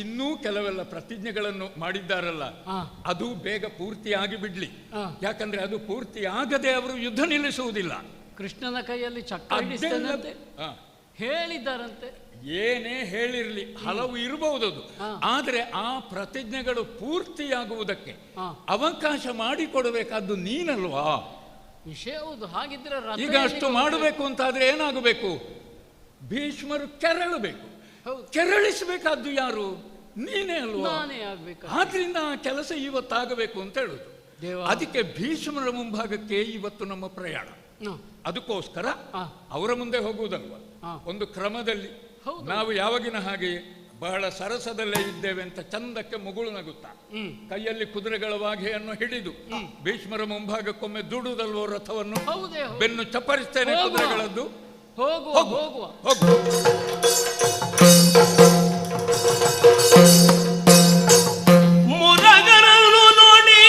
ಇನ್ನೂ ಕೆಲವೆಲ್ಲ ಪ್ರತಿಜ್ಞೆಗಳನ್ನು ಮಾಡಿದ್ದಾರಲ್ಲ, ಅದು ಬೇಗ ಪೂರ್ತಿಯಾಗಿ ಬಿಡ್ಲಿ. ಯಾಕಂದ್ರೆ ಅದು ಪೂರ್ತಿ ಆಗದೆ ಅವರು ಯುದ್ಧ ನಿಲ್ಲಿಸುವುದಿಲ್ಲ. ಕೃಷ್ಣನ ಕೈಯಲ್ಲಿ ಚಕ್ರ ಹಿಡಿಸ್ತೇನಂತೆ ಹೇಳಿದ್ದಾರಂತೆ. ಏನೇ ಹೇಳಿರ್ಲಿ, ಹಲವು ಇರಬಹುದದು. ಆದರೆ ಆ ಪ್ರತಿಜ್ಞೆಗಳು ಪೂರ್ತಿಯಾಗುವುದಕ್ಕೆ ಅವಕಾಶ ಮಾಡಿಕೊಡಬೇಕಾದ್ದು ನೀನಲ್ವಾ? ವಿಷಯ ಹೌದು. ಹಾಗಿದ್ರೆ ಈಗ ಅಷ್ಟು ಮಾಡಬೇಕು ಅಂತಾದ್ರೆ ಏನಾಗಬೇಕು? ಭೀಷ್ಮರು ಕೆರಳಬೇಕು. ಕೆರಳಿಸಬೇಕಾದ್ದು ಯಾರು? ನೀನೇ ಅಲ್ವಾ? ನಾನೇ ಆಗ್ಬೇಕು. ಆದ್ರಿಂದ ಆ ಕೆಲಸ ಇವತ್ತಾಗಬೇಕು ಅಂತ ಹೇಳುದು. ಅದಕ್ಕೆ ಭೀಷ್ಮರ ಮುಂಭಾಗಕ್ಕೆ ಇವತ್ತು ನಮ್ಮ ಪ್ರಯಾಣ. ಅದಕ್ಕೋಸ್ಕರ ಅವರ ಮುಂದೆ ಹೋಗುವುದಲ್ವಾ, ಒಂದು ಕ್ರಮದಲ್ಲಿ ನಾವು ಯಾವಾಗಿನ ಹಾಗೆ ಬಹಳ ಸರಸದಲ್ಲೇ ಇದ್ದೇವೆ ಅಂತ ಚಂದಕ್ಕೆ ಮುಗುಳು ನಗುತ್ತಾ ಕೈಯಲ್ಲಿ ಕುದುರೆಗಳ ವಾಘೆಯನ್ನು ಹಿಡಿದು ಭೀಷ್ಮರ ಮುಂಭಾಗಕ್ಕೊಮ್ಮೆ ದುಡುದಲ್ವೋ ರಥವನ್ನು, ಬೆನ್ನು ಚಪ್ಪರಿಸ್ತೇನೆ ಕುದುರೆಗಳದ್ದು. ಹೋಗುವ ಹೋಗುವ ಮುರಗರನ್ನು ನೋಡಿ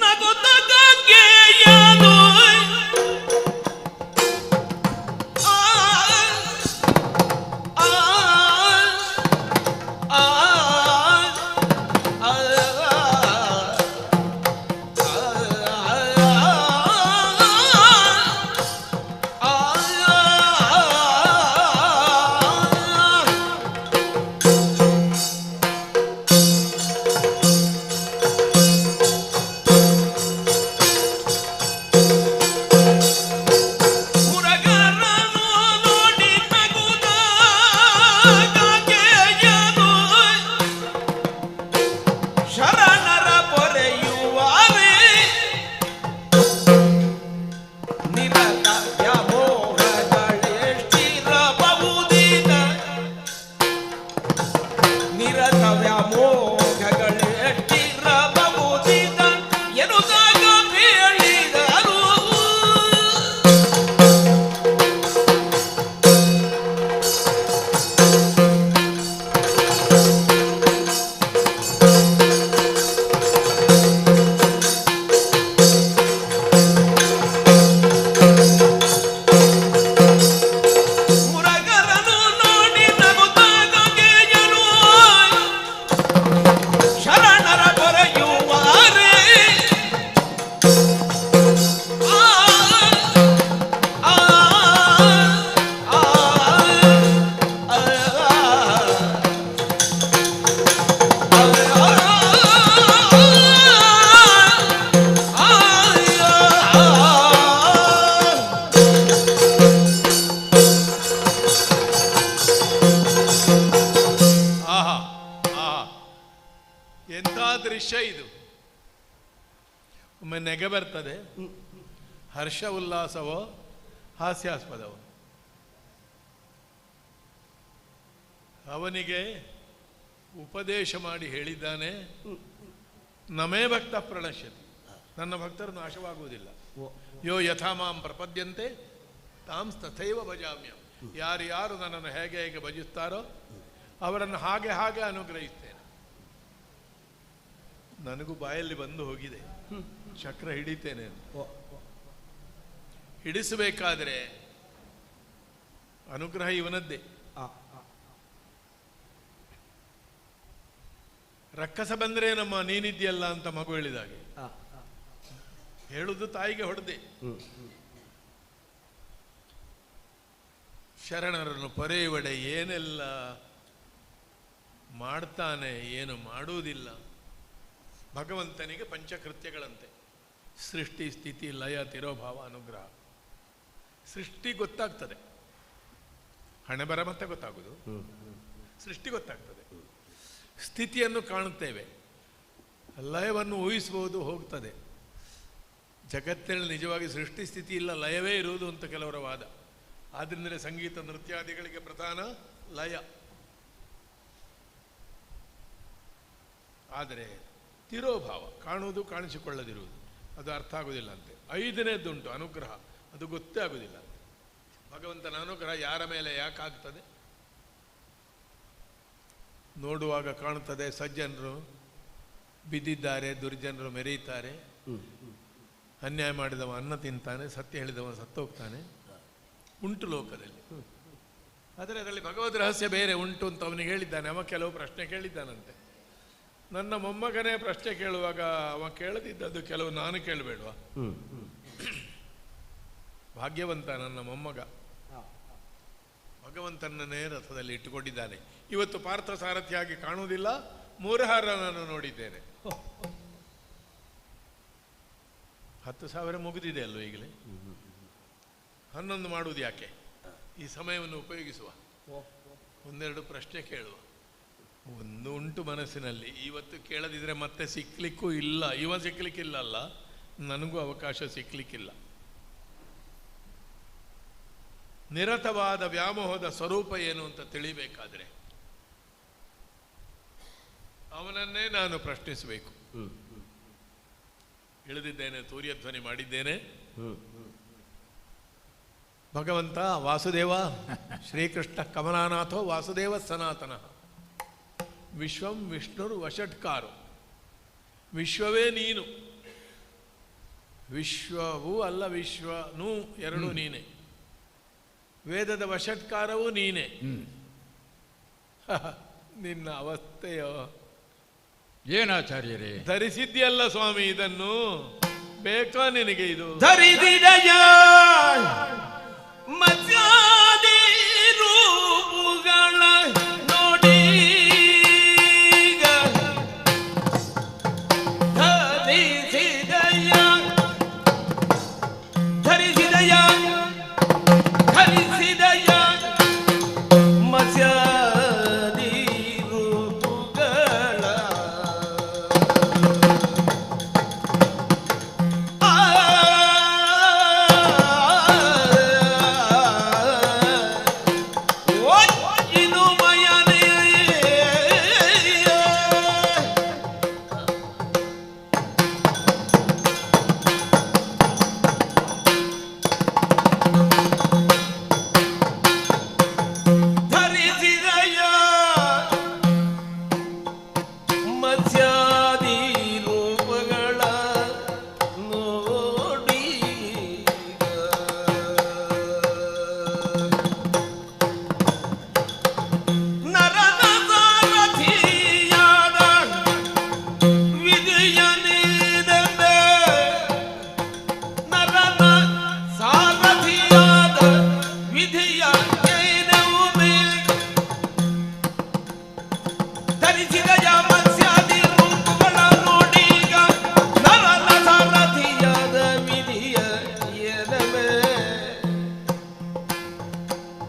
ನಗುತ್ತಗೆ ಯಾದು ನೆಗೆ ಬರ್ತದೆ. ಹರ್ಷ ಉಲ್ಲಾಸವೋ ಹಾಸ್ಯಾಸ್ಪದವೋ. ಅವನಿಗೆ ಉಪದೇಶ ಮಾಡಿ ಹೇಳಿದ್ದಾನೆ, ನಮೇ ಭಕ್ತ ಪ್ರಣಶ್ಯತಿ, ನನ್ನ ಭಕ್ತರು ನಾಶವಾಗುವುದಿಲ್ಲ. ಯೋ ಯಥಾ ಮಾಂ ಪ್ರಪದ್ಯಂತೆ ತಾಂ ತಥೈವ ಭಜಾಮ್ಯಹಂ. ಯಾರು ನನ್ನನ್ನು ಹೇಗೆ ಹೇಗೆ ಭಜಿಸ್ತಾರೋ ಅವರನ್ನು ಹಾಗೆ ಹಾಗೆ ಅನುಗ್ರಹಿಸ್ತೇನೆ. ನನಗೂ ಬಾಯಲ್ಲಿ ಬಂದು ಹೋಗಿದೆ, ಚಕ್ರ ಹಿಡಿತೇನೆ. ಹಿಡಿಸಬೇಕಾದ್ರೆ ಅನುಗ್ರಹ ಇವನದ್ದೇ. ರಕ್ಕಸ ಬಂದ್ರೆ ನಮ್ಮ ನೀನಿದ್ಯಲ್ಲ ಅಂತ ಮಗು ಹೇಳಿದಾಗೆ ಹೇಳುದು ತಾಯಿಗೆ ಹೊಡೆದೆ. ಶರಣರನ್ನು ಪೊರೆಯುವಡೆ ಏನೆಲ್ಲ ಮಾಡ್ತಾನೆ, ಏನು ಮಾಡುವುದಿಲ್ಲ. ಭಗವಂತನಿಗೆ ಪಂಚಕೃತ್ಯಗಳಂತೆ: ಸೃಷ್ಟಿ, ಸ್ಥಿತಿ, ಲಯ, ತಿರೋಭಾವ, ಅನುಗ್ರಹ. ಸೃಷ್ಟಿ ಗೊತ್ತಾಗ್ತದೆ, ಹಣೆ ಬರ ಮತ್ತೆ ಗೊತ್ತಾಗುವುದು. ಸೃಷ್ಟಿ ಗೊತ್ತಾಗ್ತದೆ, ಸ್ಥಿತಿಯನ್ನು ಕಾಣುತ್ತೇವೆ, ಲಯವನ್ನು ಊಹಿಸಬಹುದು, ಹೋಗ್ತದೆ. ಜಗತ್ತಿನಲ್ಲಿ ನಿಜವಾಗಿ ಸೃಷ್ಟಿ ಸ್ಥಿತಿ ಇಲ್ಲ, ಲಯವೇ ಇರುವುದು ಅಂತ ಕೆಲವರ ವಾದ. ಆದ್ದರಿಂದಲೇ ಸಂಗೀತ ನೃತ್ಯಾದಿಗಳಿಗೆ ಪ್ರಧಾನ ಲಯ. ಆದರೆ ತಿರೋಭಾವ, ಕಾಣುವುದು ಕಾಣಿಸಿಕೊಳ್ಳದಿರುವುದು, ಅದು ಅರ್ಥ ಆಗುವುದಿಲ್ಲ ಅಂತೆ. ಐದನೇದುಂಟು ಅನುಗ್ರಹ, ಅದು ಗೊತ್ತೇ ಆಗುವುದಿಲ್ಲ ಅಂತೆ. ಭಗವಂತನ ಅನುಗ್ರಹ ಯಾರ ಮೇಲೆ ಯಾಕಾಗ್ತದೆ? ನೋಡುವಾಗ ಕಾಣುತ್ತದೆ, ಸಜ್ಜನರು ಬಿದ್ದಿದ್ದಾರೆ, ದುರ್ಜನರು ಮೆರೆಯುತ್ತಾರೆ, ಅನ್ಯಾಯ ಮಾಡಿದವ ಅನ್ನ ತಿಂತಾನೆ, ಸತ್ಯ ಹೇಳಿದವ ಸತ್ತೋಗ್ತಾನೆ, ಉಂಟು ಲೋಕದಲ್ಲಿ. ಆದರೆ ಅದರಲ್ಲಿ ಭಗವದ್ ರಹಸ್ಯ ಬೇರೆ ಉಂಟು ಅಂತ ಅವನಿಗೆ ಹೇಳಿದ್ದಾನೆ. ಅವ ಕೆಲವು ಪ್ರಶ್ನೆ ಕೇಳಿದ್ದಾನಂತೆ. ನನ್ನ ಮೊಮ್ಮಗನೇ ಪ್ರಶ್ನೆ ಕೇಳುವಾಗ ಅವ ಕೇಳದಿದ್ದದ್ದು ಕೆಲವು ನಾನು ಕೇಳಬೇಡವಾ? ಭಾಗ್ಯವಂತ ನನ್ನ ಮೊಮ್ಮಗ, ಭಗವಂತನನ್ನೇ ರಥದಲ್ಲಿ ಇಟ್ಟುಕೊಂಡಿದ್ದಾನೆ. ಇವತ್ತು ಪಾರ್ಥ ಸಾರಥಿಯಾಗಿ ಕಾಣುವುದಿಲ್ಲ, ಮೂರಹಾರನನ್ನು ನೋಡಿದ್ದೇನೆ. 10,000 ಮುಗಿದಿದೆ ಅಲ್ಲೋ ಈಗಲೇ. 11 ಮಾಡುವುದು ಯಾಕೆ? ಈ ಸಮಯವನ್ನು ಉಪಯೋಗಿಸುವ, ಒಂದೆರಡು ಪ್ರಶ್ನೆ ಕೇಳುವ. ಒಂದು ಉಂಟು ಮನಸ್ಸಿನಲ್ಲಿ, ಇವತ್ತು ಕೇಳದಿದ್ರೆ ಮತ್ತೆ ಸಿಕ್ಲಿಕ್ಕೂ ಇಲ್ಲ. ಇವ ಸಿಕ್ಲಿಕ್ಕಿಲ್ಲ ಅಲ್ಲ, ನನಗೂ ಅವಕಾಶ ಸಿಕ್ಲಿಕ್ಕಿಲ್ಲ. ನಿರತವಾದ ವ್ಯಾಮೋಹದ ಸ್ವರೂಪ ಏನು ಅಂತ ತಿಳಿಬೇಕಾದ್ರೆ ಅವನನ್ನೇ ನಾನು ಪ್ರಶ್ನಿಸಬೇಕು. ಇಳಿದಿದ್ದೇನೆ, ತೂರ್ಯಧ್ವನಿ ಮಾಡಿದ್ದೇನೆ. ಭಗವಂತ ವಾಸುದೇವ, ಶ್ರೀಕೃಷ್ಣ ಕಮಲಾನಾಥೋ ವಾಸುದೇವ ಸನಾತನ, ವಿಶ್ವಂ ವಿಷ್ಣುರು ವಷಟ್ಕಾರು. ವಿಶ್ವವೇ ನೀನು, ವಿಶ್ವವೂ ಅಲ್ಲ ವಿಶ್ವನೂ ಎರಡೂ ನೀನೆ. ವೇದದ ವಷಟ್ಕಾರವೂ ನೀನೆ. ನಿನ್ನ ಅವಸ್ಥೆಯೋ ಏನಾಚಾರ್ಯರೇ? ಧರಿಸಿದ್ಯಲ್ಲ ಸ್ವಾಮಿ, ಇದನ್ನು ಬೇಕಾ ನಿನಗೆ? ಇದು ಧರಿಸಿದಯ ಮತ್ಯಾದಿ ರೂಪುಗಳ ನೋಡಿ, ಧರಿಸಿದಯ ಧರಿಸಿದಯ ಧರಿಸಿದಯ ಮತ್ಯಾದಿ ರೂಪುಗಳ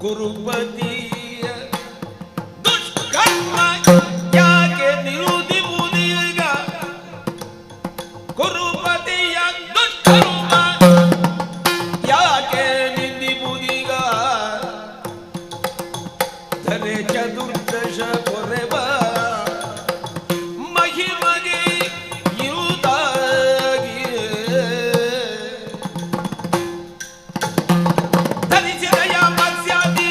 ಕುರುಪತಿಯ ದುಷ್ಕರ್ಮ ಯಾಕೆ ನಿರುದಿ ಬುದಿಗ, ಕುರುಪತಿಯ ದುಷ್ಕರ್ಮ ಯಾಕೆ ನಿಂದಿ ಬುದಿಗ, ಧರೆ ಚತುರ್ದಶ ಕೊರೆವ ಮಹಿಮಗೆ ಯುತಾಗಿ ಧರಿಸಿದಯ ಮತ್ಸ್ಯಾದಿ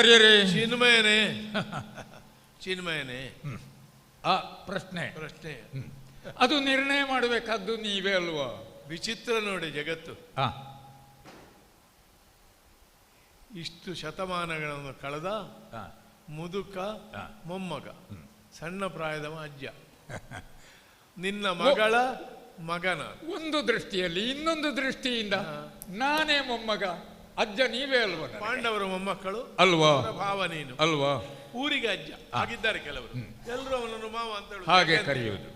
ಆಚಾರ್ಯರೇ, ಚಿನ್ಮಯನೇ ಚಿನ್ಮಯನೇ ಆ ಪ್ರಶ್ನೆ ಪ್ರಶ್ನೆ ಅದು ನಿರ್ಣಯ ಮಾಡಬೇಕಾದ್ದು ನೀವೇ ಅಲ್ವಾ? ವಿಚಿತ್ರ ನೋಡಿ ಜಗತ್ತು. ಇಷ್ಟು ಶತಮಾನಗಳನ್ನು ಕಳೆದ ಮುದುಕ ಮೊಮ್ಮಗ, ಸಣ್ಣ ಪ್ರಾಯದವ ಅಜ್ಜ, ನಿನ್ನ ಮಗಳ ಮಗನ ಒಂದು ದೃಷ್ಟಿಯಲ್ಲಿ, ಇನ್ನೊಂದು ದೃಷ್ಟಿಯಿಂದ ನಾನೇ ಮೊಮ್ಮಗ, ಅಜ್ಜ ನೀವೇ ಅಲ್ವಾ? ಪಾಂಡವರ ಮೊಮ್ಮಕ್ಕಳು ಅಲ್ವಾ? ಭಾವ ನೀನು ಅಲ್ವಾ? ಊರಿಗೆ ಅಜ್ಜ ಆಗಿದ್ದಾರೆ ಕೆಲವರು, ಎಲ್ಲರೂ ಅವನನ್ನು ಮಾವ ಅಂತ ಹೇಳುದು, ಹಾಗೆ ಕರೆಯುವುದು.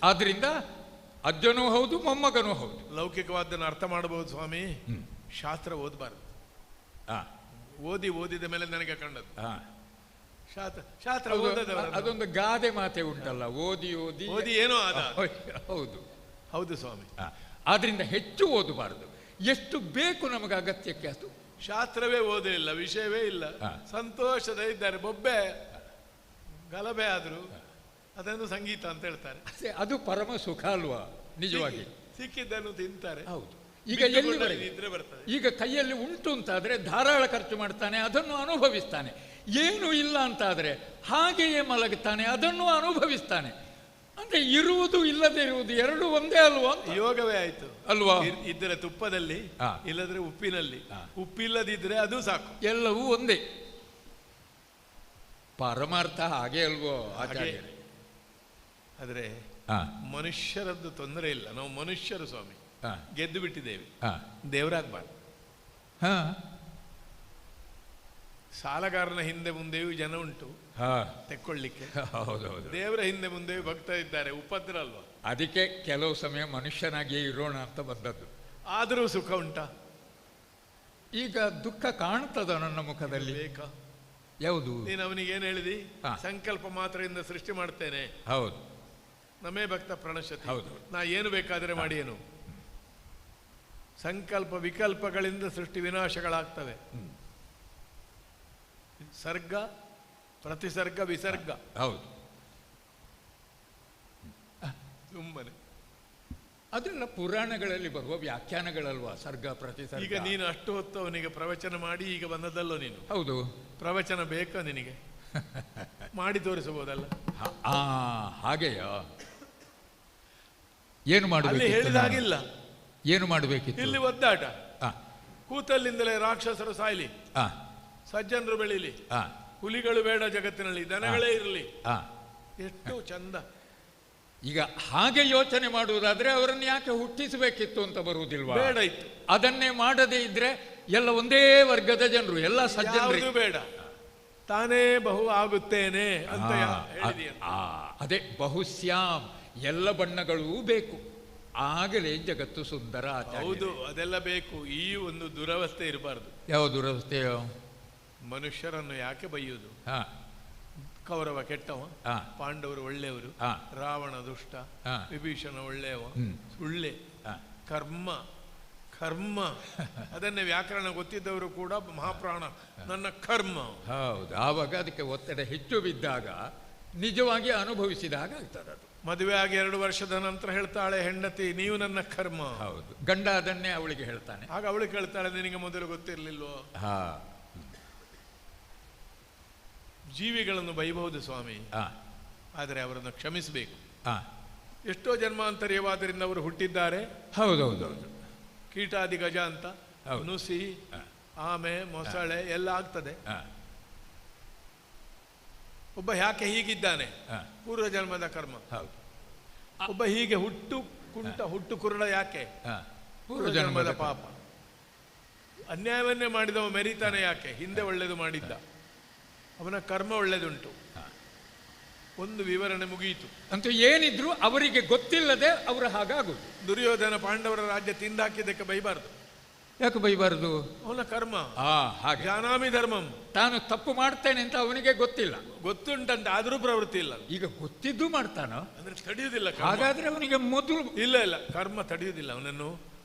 ಆದ್ರಿಂದ ಅಜ್ಜನೂ ಹೌದು, ಮೊಮ್ಮಗನೂ ಹೌದು. ಲೌಕಿಕವಾದನ್ನು ಅರ್ಥ ಮಾಡಬಹುದು ಸ್ವಾಮಿ, ಶಾಸ್ತ್ರ ಓದಬಾರ್ದು. ಓದಿದ ಮೇಲೆ ನನಗೆ ಕಂಡದ್ದು ಶಾಸ್ತ್ರ ಅದೊಂದು ಗಾದೆ ಮಾತೆ ಉಂಟಲ್ಲ, ಓದಿ ಓದಿ ಓದಿ ಏನೋ ಆದ. ಹೌದು ಹೌದು ಸ್ವಾಮಿ. ಆದ್ರಿಂದ ಹೆಚ್ಚು ಓದಬಾರದು, ಎಷ್ಟು ಬೇಕು ನಮಗೆ ಅಗತ್ಯಕ್ಕೆ ಅದು. ಶಾಸ್ತ್ರವೇ ಓದಲಿಲ್ಲ, ವಿಷಯವೇ ಇಲ್ಲ, ಸಂತೋಷದ ಇದ್ದಾರೆ, ಬೊಬ್ಬೆ ಗಲಭೆ ಆದ್ರು ಅದನ್ನು ಸಂಗೀತ ಅಂತ ಹೇಳ್ತಾರೆ. ಅದು ಪರಮ ಸುಖ ಅಲ್ವಾ ನಿಜವಾಗಿ? ಸಿಕ್ಕಿದ್ದನ್ನು ತಿಂತಾರೆ. ಹೌದು. ಈಗ ಎಲ್ಲಿವರೆಗೆ ನಿದ್ರೆ ಬರ್ತದೆ. ಈಗ ಕೈಯಲ್ಲಿ ಉಂಟು ಅಂತಾದ್ರೆ ಧಾರಾಳ ಖರ್ಚು ಮಾಡ್ತಾನೆ, ಅದನ್ನು ಅನುಭವಿಸ್ತಾನೆ. ಏನು ಇಲ್ಲ ಅಂತಾದ್ರೆ ಹಾಗೆಯೇ ಮಲಗುತ್ತಾನೆ, ಅದನ್ನು ಅನುಭವಿಸ್ತಾನೆ. ಅಂದ್ರೆ ಇರುವುದು ಇಲ್ಲದೆ ಇರುವುದು ಎರಡೂ ಒಂದೇ ಅಲ್ವಾ? ಯೋಗವೇ ಆಯ್ತು ಅಲ್ವಾ? ಇದ್ದರೆ ತುಪ್ಪದಲ್ಲಿ, ಇಲ್ಲದ್ರೆ ಉಪ್ಪಿನಲ್ಲಿ. ಉಪ್ಪಿಲ್ಲದಿದ್ರೆ ಅದು ಸಾಕು, ಎಲ್ಲವೂ ಒಂದೇ. ಪರಮಾರ್ಥ ಹಾಗೆ ಅಲ್ವೋ ಆಚಾರ್ಯರೇ? ಆದ್ರೆ ಮನುಷ್ಯರದ್ದು ತೊಂದರೆ ಇಲ್ಲ, ನಾವು ಮನುಷ್ಯರು ಸ್ವಾಮಿ ಗೆದ್ದು ಬಿಟ್ಟಿದ್ದೇವೆ, ದೇವರಾಗಬಾರ್ದು. ಸಾಲಗಾರನ ಹಿಂದೆ ಮುಂದೆಯೂ ಜನ ಉಂಟು ತೆಕ್ಕೊಳ್ಳಿಕ್ಕೆ, ದೇವರ ಹಿಂದೆ ಮುಂದೆಯೂ ಭಕ್ತ ಇದ್ದಾರೆ, ಉಪದ್ರ ಅಲ್ವಾ? ಅದಕ್ಕೆ ಕೆಲವು ಸಮಯ ಮನುಷ್ಯನಾಗಿಯೇ ಇರೋಣ ಅಂತ ಬಂದದ್ದು. ಆದರೂ ಸುಖ ಉಂಟಾ? ಈಗ ದುಃಖ ಕಾಣ್ತದ ನನ್ನ ಮುಖದಲ್ಲಿ. ಬೇಕಾ? ಯಾವುದು? ನೀನು ಅವನಿಗೆ ಏನು ಹೇಳಿದಿ? ಸಂಕಲ್ಪ ಮಾತ್ರದಿಂದ ಸೃಷ್ಟಿ ಮಾಡ್ತೇನೆ. ಹೌದು. ನಮೇ ಭಕ್ತ ಪ್ರಣಶ್ಯತಿ. ಹೌದು. ನಾ ಏನು ಬೇಕಾದರೆ ಮಾಡಿ ಏನು? ಸಂಕಲ್ಪ ವಿಕಲ್ಪಗಳಿಂದ ಸೃಷ್ಟಿ ವಿನಾಶಗಳಾಗ್ತವೆ. ಸರ್ಗ ಪ್ರತಿಸರ್ಗ ವಿಸರ್ಗ. ಹೌದು. ಸುಮ್ಮನೆ ಅದೆಲ್ಲ ಪುರಾಣಗಳಲ್ಲಿ ಬರುವ ವ್ಯಾಖ್ಯಾನಗಳಲ್ವಾ, ಸರ್ಗ ಪ್ರತಿಸರ್ಗ. ಈಗ ನೀನು ಅಷ್ಟು ಹೊತ್ತು ಅವನಿಗೆ ಪ್ರವಚನ ಮಾಡಿ ಈಗ ಬಂದದಲ್ಲೋ ನೀನು? ಹೌದು. ಪ್ರವಚನ ಬೇಕಾ ನಿನಗೆ? ಮಾಡಿ ತೋರಿಸಬಹುದಲ್ಲ? ಹಾಗೆಯ ಏನು ಮಾಡಬೇಕು? ಹೇಳಿದ ಹಾಗಿಲ್ಲ. ಏನು ಮಾಡಬೇಕಿತ್ತು? ಇಲ್ಲಿ ಒದ್ದಾಟ, ಕೂತಲ್ಲಿಂದಲೇ ರಾಕ್ಷಸರು ಸಾಯ್ಲಿ, ಸಜ್ಜನರು ಬೆಳೀಲಿ, ಹುಲಿಗಳು ಬೇಡ ಜಗತ್ತಿನಲ್ಲಿ, ದನಗಳೇ ಇರಲಿ, ಎಷ್ಟು ಚಂದ. ಈಗ ಹಾಗೆ ಯೋಚನೆ ಮಾಡುವುದಾದ್ರೆ ಅವರನ್ನು ಯಾಕೆ ಹುಟ್ಟಿಸಬೇಕಿತ್ತು ಅಂತ ಬರುವುದಿಲ್ವಾ? ಬೇಡ ಇತ್ತು. ಅದನ್ನೇ ಮಾಡದೇ ಇದ್ರೆ ಎಲ್ಲ ಒಂದೇ ವರ್ಗದ ಜನರು, ಎಲ್ಲ ಸಜ್ಜನರು. ಬೇಡ, ತಾನೇ ಬಹು ಆಗುತ್ತೇನೆ ಅಂತ ಅದೇ ಬಹುಶ್ಯಾಮ್, ಎಲ್ಲ ಬಣ್ಣಗಳೂ ಬೇಕು, ಆಗಲೇ ಜಗತ್ತು ಸುಂದರ. ಹೌದು, ಅದೆಲ್ಲ ಬೇಕು. ಈ ಒಂದು ದುರವಸ್ಥೆ ಇರಬಾರ್ದು. ಯಾವ ದುರವಸ್ಥೆಯೋ? ಮನುಷ್ಯರನ್ನು ಯಾಕೆ ಬೈಯುವುದು? ಕೌರವ ಕೆಟ್ಟವ, ಪಾಂಡವರು ಒಳ್ಳೆಯವರು, ರಾವಣ ದುಷ್ಟ, ವಿಭೀಷಣ ಒಳ್ಳೆಯವ, ಸುಳ್ಳೆ, ಕರ್ಮ ಕರ್ಮ. ಅದನ್ನೇ ವ್ಯಾಕರಣ ಗೊತ್ತಿದ್ದವರು ಕೂಡ ಮಹಾಪ್ರಾಣ ನನ್ನ ಕರ್ಮ. ಹೌದು. ಆವಾಗ ಅದಕ್ಕೆ ಒತ್ತಡ ಹೆಚ್ಚು ಬಿದ್ದಾಗ ನಿಜವಾಗಿ ಅನುಭವಿಸಿದಾಗ ಆಗ್ತದೆ ಅದು. ಮದುವೆ ಆಗಿ 2 ವರ್ಷದ ನಂತರ ಹೇಳ್ತಾಳೆ ಹೆಂಡತಿ, ನೀವು ನನ್ನ ಕರ್ಮ. ಹೌದು. ಗಂಡ ಅದನ್ನೇ ಅವಳಿಗೆ ಹೇಳ್ತಾನೆ. ಆಗ ಅವಳಿಗೆ ಹೇಳ್ತಾಳೆ, ನಿನಗೆ ಮೊದಲು ಗೊತ್ತಿರಲಿಲ್ವೋ? ಜೀವಿಗಳನ್ನು ಬೈಬಹುದು ಸ್ವಾಮಿ, ಆದರೆ ಅವರನ್ನು ಕ್ಷಮಿಸಬೇಕು. ಎಷ್ಟೋ ಜನ್ಮಾಂತರ್ಯವಾದ್ದರಿಂದ ಅವರು ಹುಟ್ಟಿದ್ದಾರೆ. ಹೌದೌದೌದು. ಕೀಟಾದಿ ಗಜ ಅಂತ, ನುಸಿ, ಆಮೆ, ಮೊಸಳೆ ಎಲ್ಲ ಆಗ್ತದೆ. ಒಬ್ಬ ಯಾಕೆ ಹೀಗಿದ್ದಾನೆ? ಪೂರ್ವ ಜನ್ಮದ ಕರ್ಮ. ಒಬ್ಬ ಹೀಗೆ ಹುಟ್ಟು ಕುರುಡ ಯಾಕೆ? ಪೂರ್ವ ಜನ್ಮದ ಪಾಪ. ಅನ್ಯಾಯವನ್ನೇ ಮಾಡಿದವ ಮೆರೀತಾನೆ ಯಾಕೆ? ಹಿಂದೆ ಒಳ್ಳೆಯದು ಮಾಡಿದ್ದ, ಅವನ ಕರ್ಮ ಒಳ್ಳೆದುಂಟು. ಒಂದು ವಿವರಣೆ ಮುಗಿಯಿತು. ಅಂತೂ ಏನಿದ್ರು ಅವರಿಗೆ ಗೊತ್ತಿಲ್ಲದೆ ಅವರ ಹಾಗಾಗುದು. ದುರ್ಯೋಧನ ಪಾಂಡವರ ರಾಜ್ಯ ತಿಂದಾಕಿದ್ದಕ್ಕೆ ಬೈಬಾರ್ದು. ಯಾಕೆ ಬೈಬಾರ್ದು? ಅವನ ಕರ್ಮ. ಹಾಗೆ. ಜಾನಾಮಿ ಧರ್ಮಂ. ತಾನು ತಪ್ಪು ಮಾಡ್ತೇನೆ ಅಂತ ಅವನಿಗೆ ಗೊತ್ತಿಲ್ಲ. ಗೊತ್ತುಂಟಂತೆ, ಆದರೂ ಪ್ರವೃತ್ತಿ ಇಲ್ಲ. ಈಗ ಗೊತ್ತಿದ್ದು ಮಾಡ್ತಾನೋ ಅಂದ್ರೆ ತಡೆಯುವುದಿಲ್ಲ. ಹಾಗಾದ್ರೆ ಅವನಿಗೆ ಮೊದಲು ಇಲ್ಲ ಕರ್ಮ ತಡೆಯುವುದಿಲ್ಲ. ಅವನನ್ನು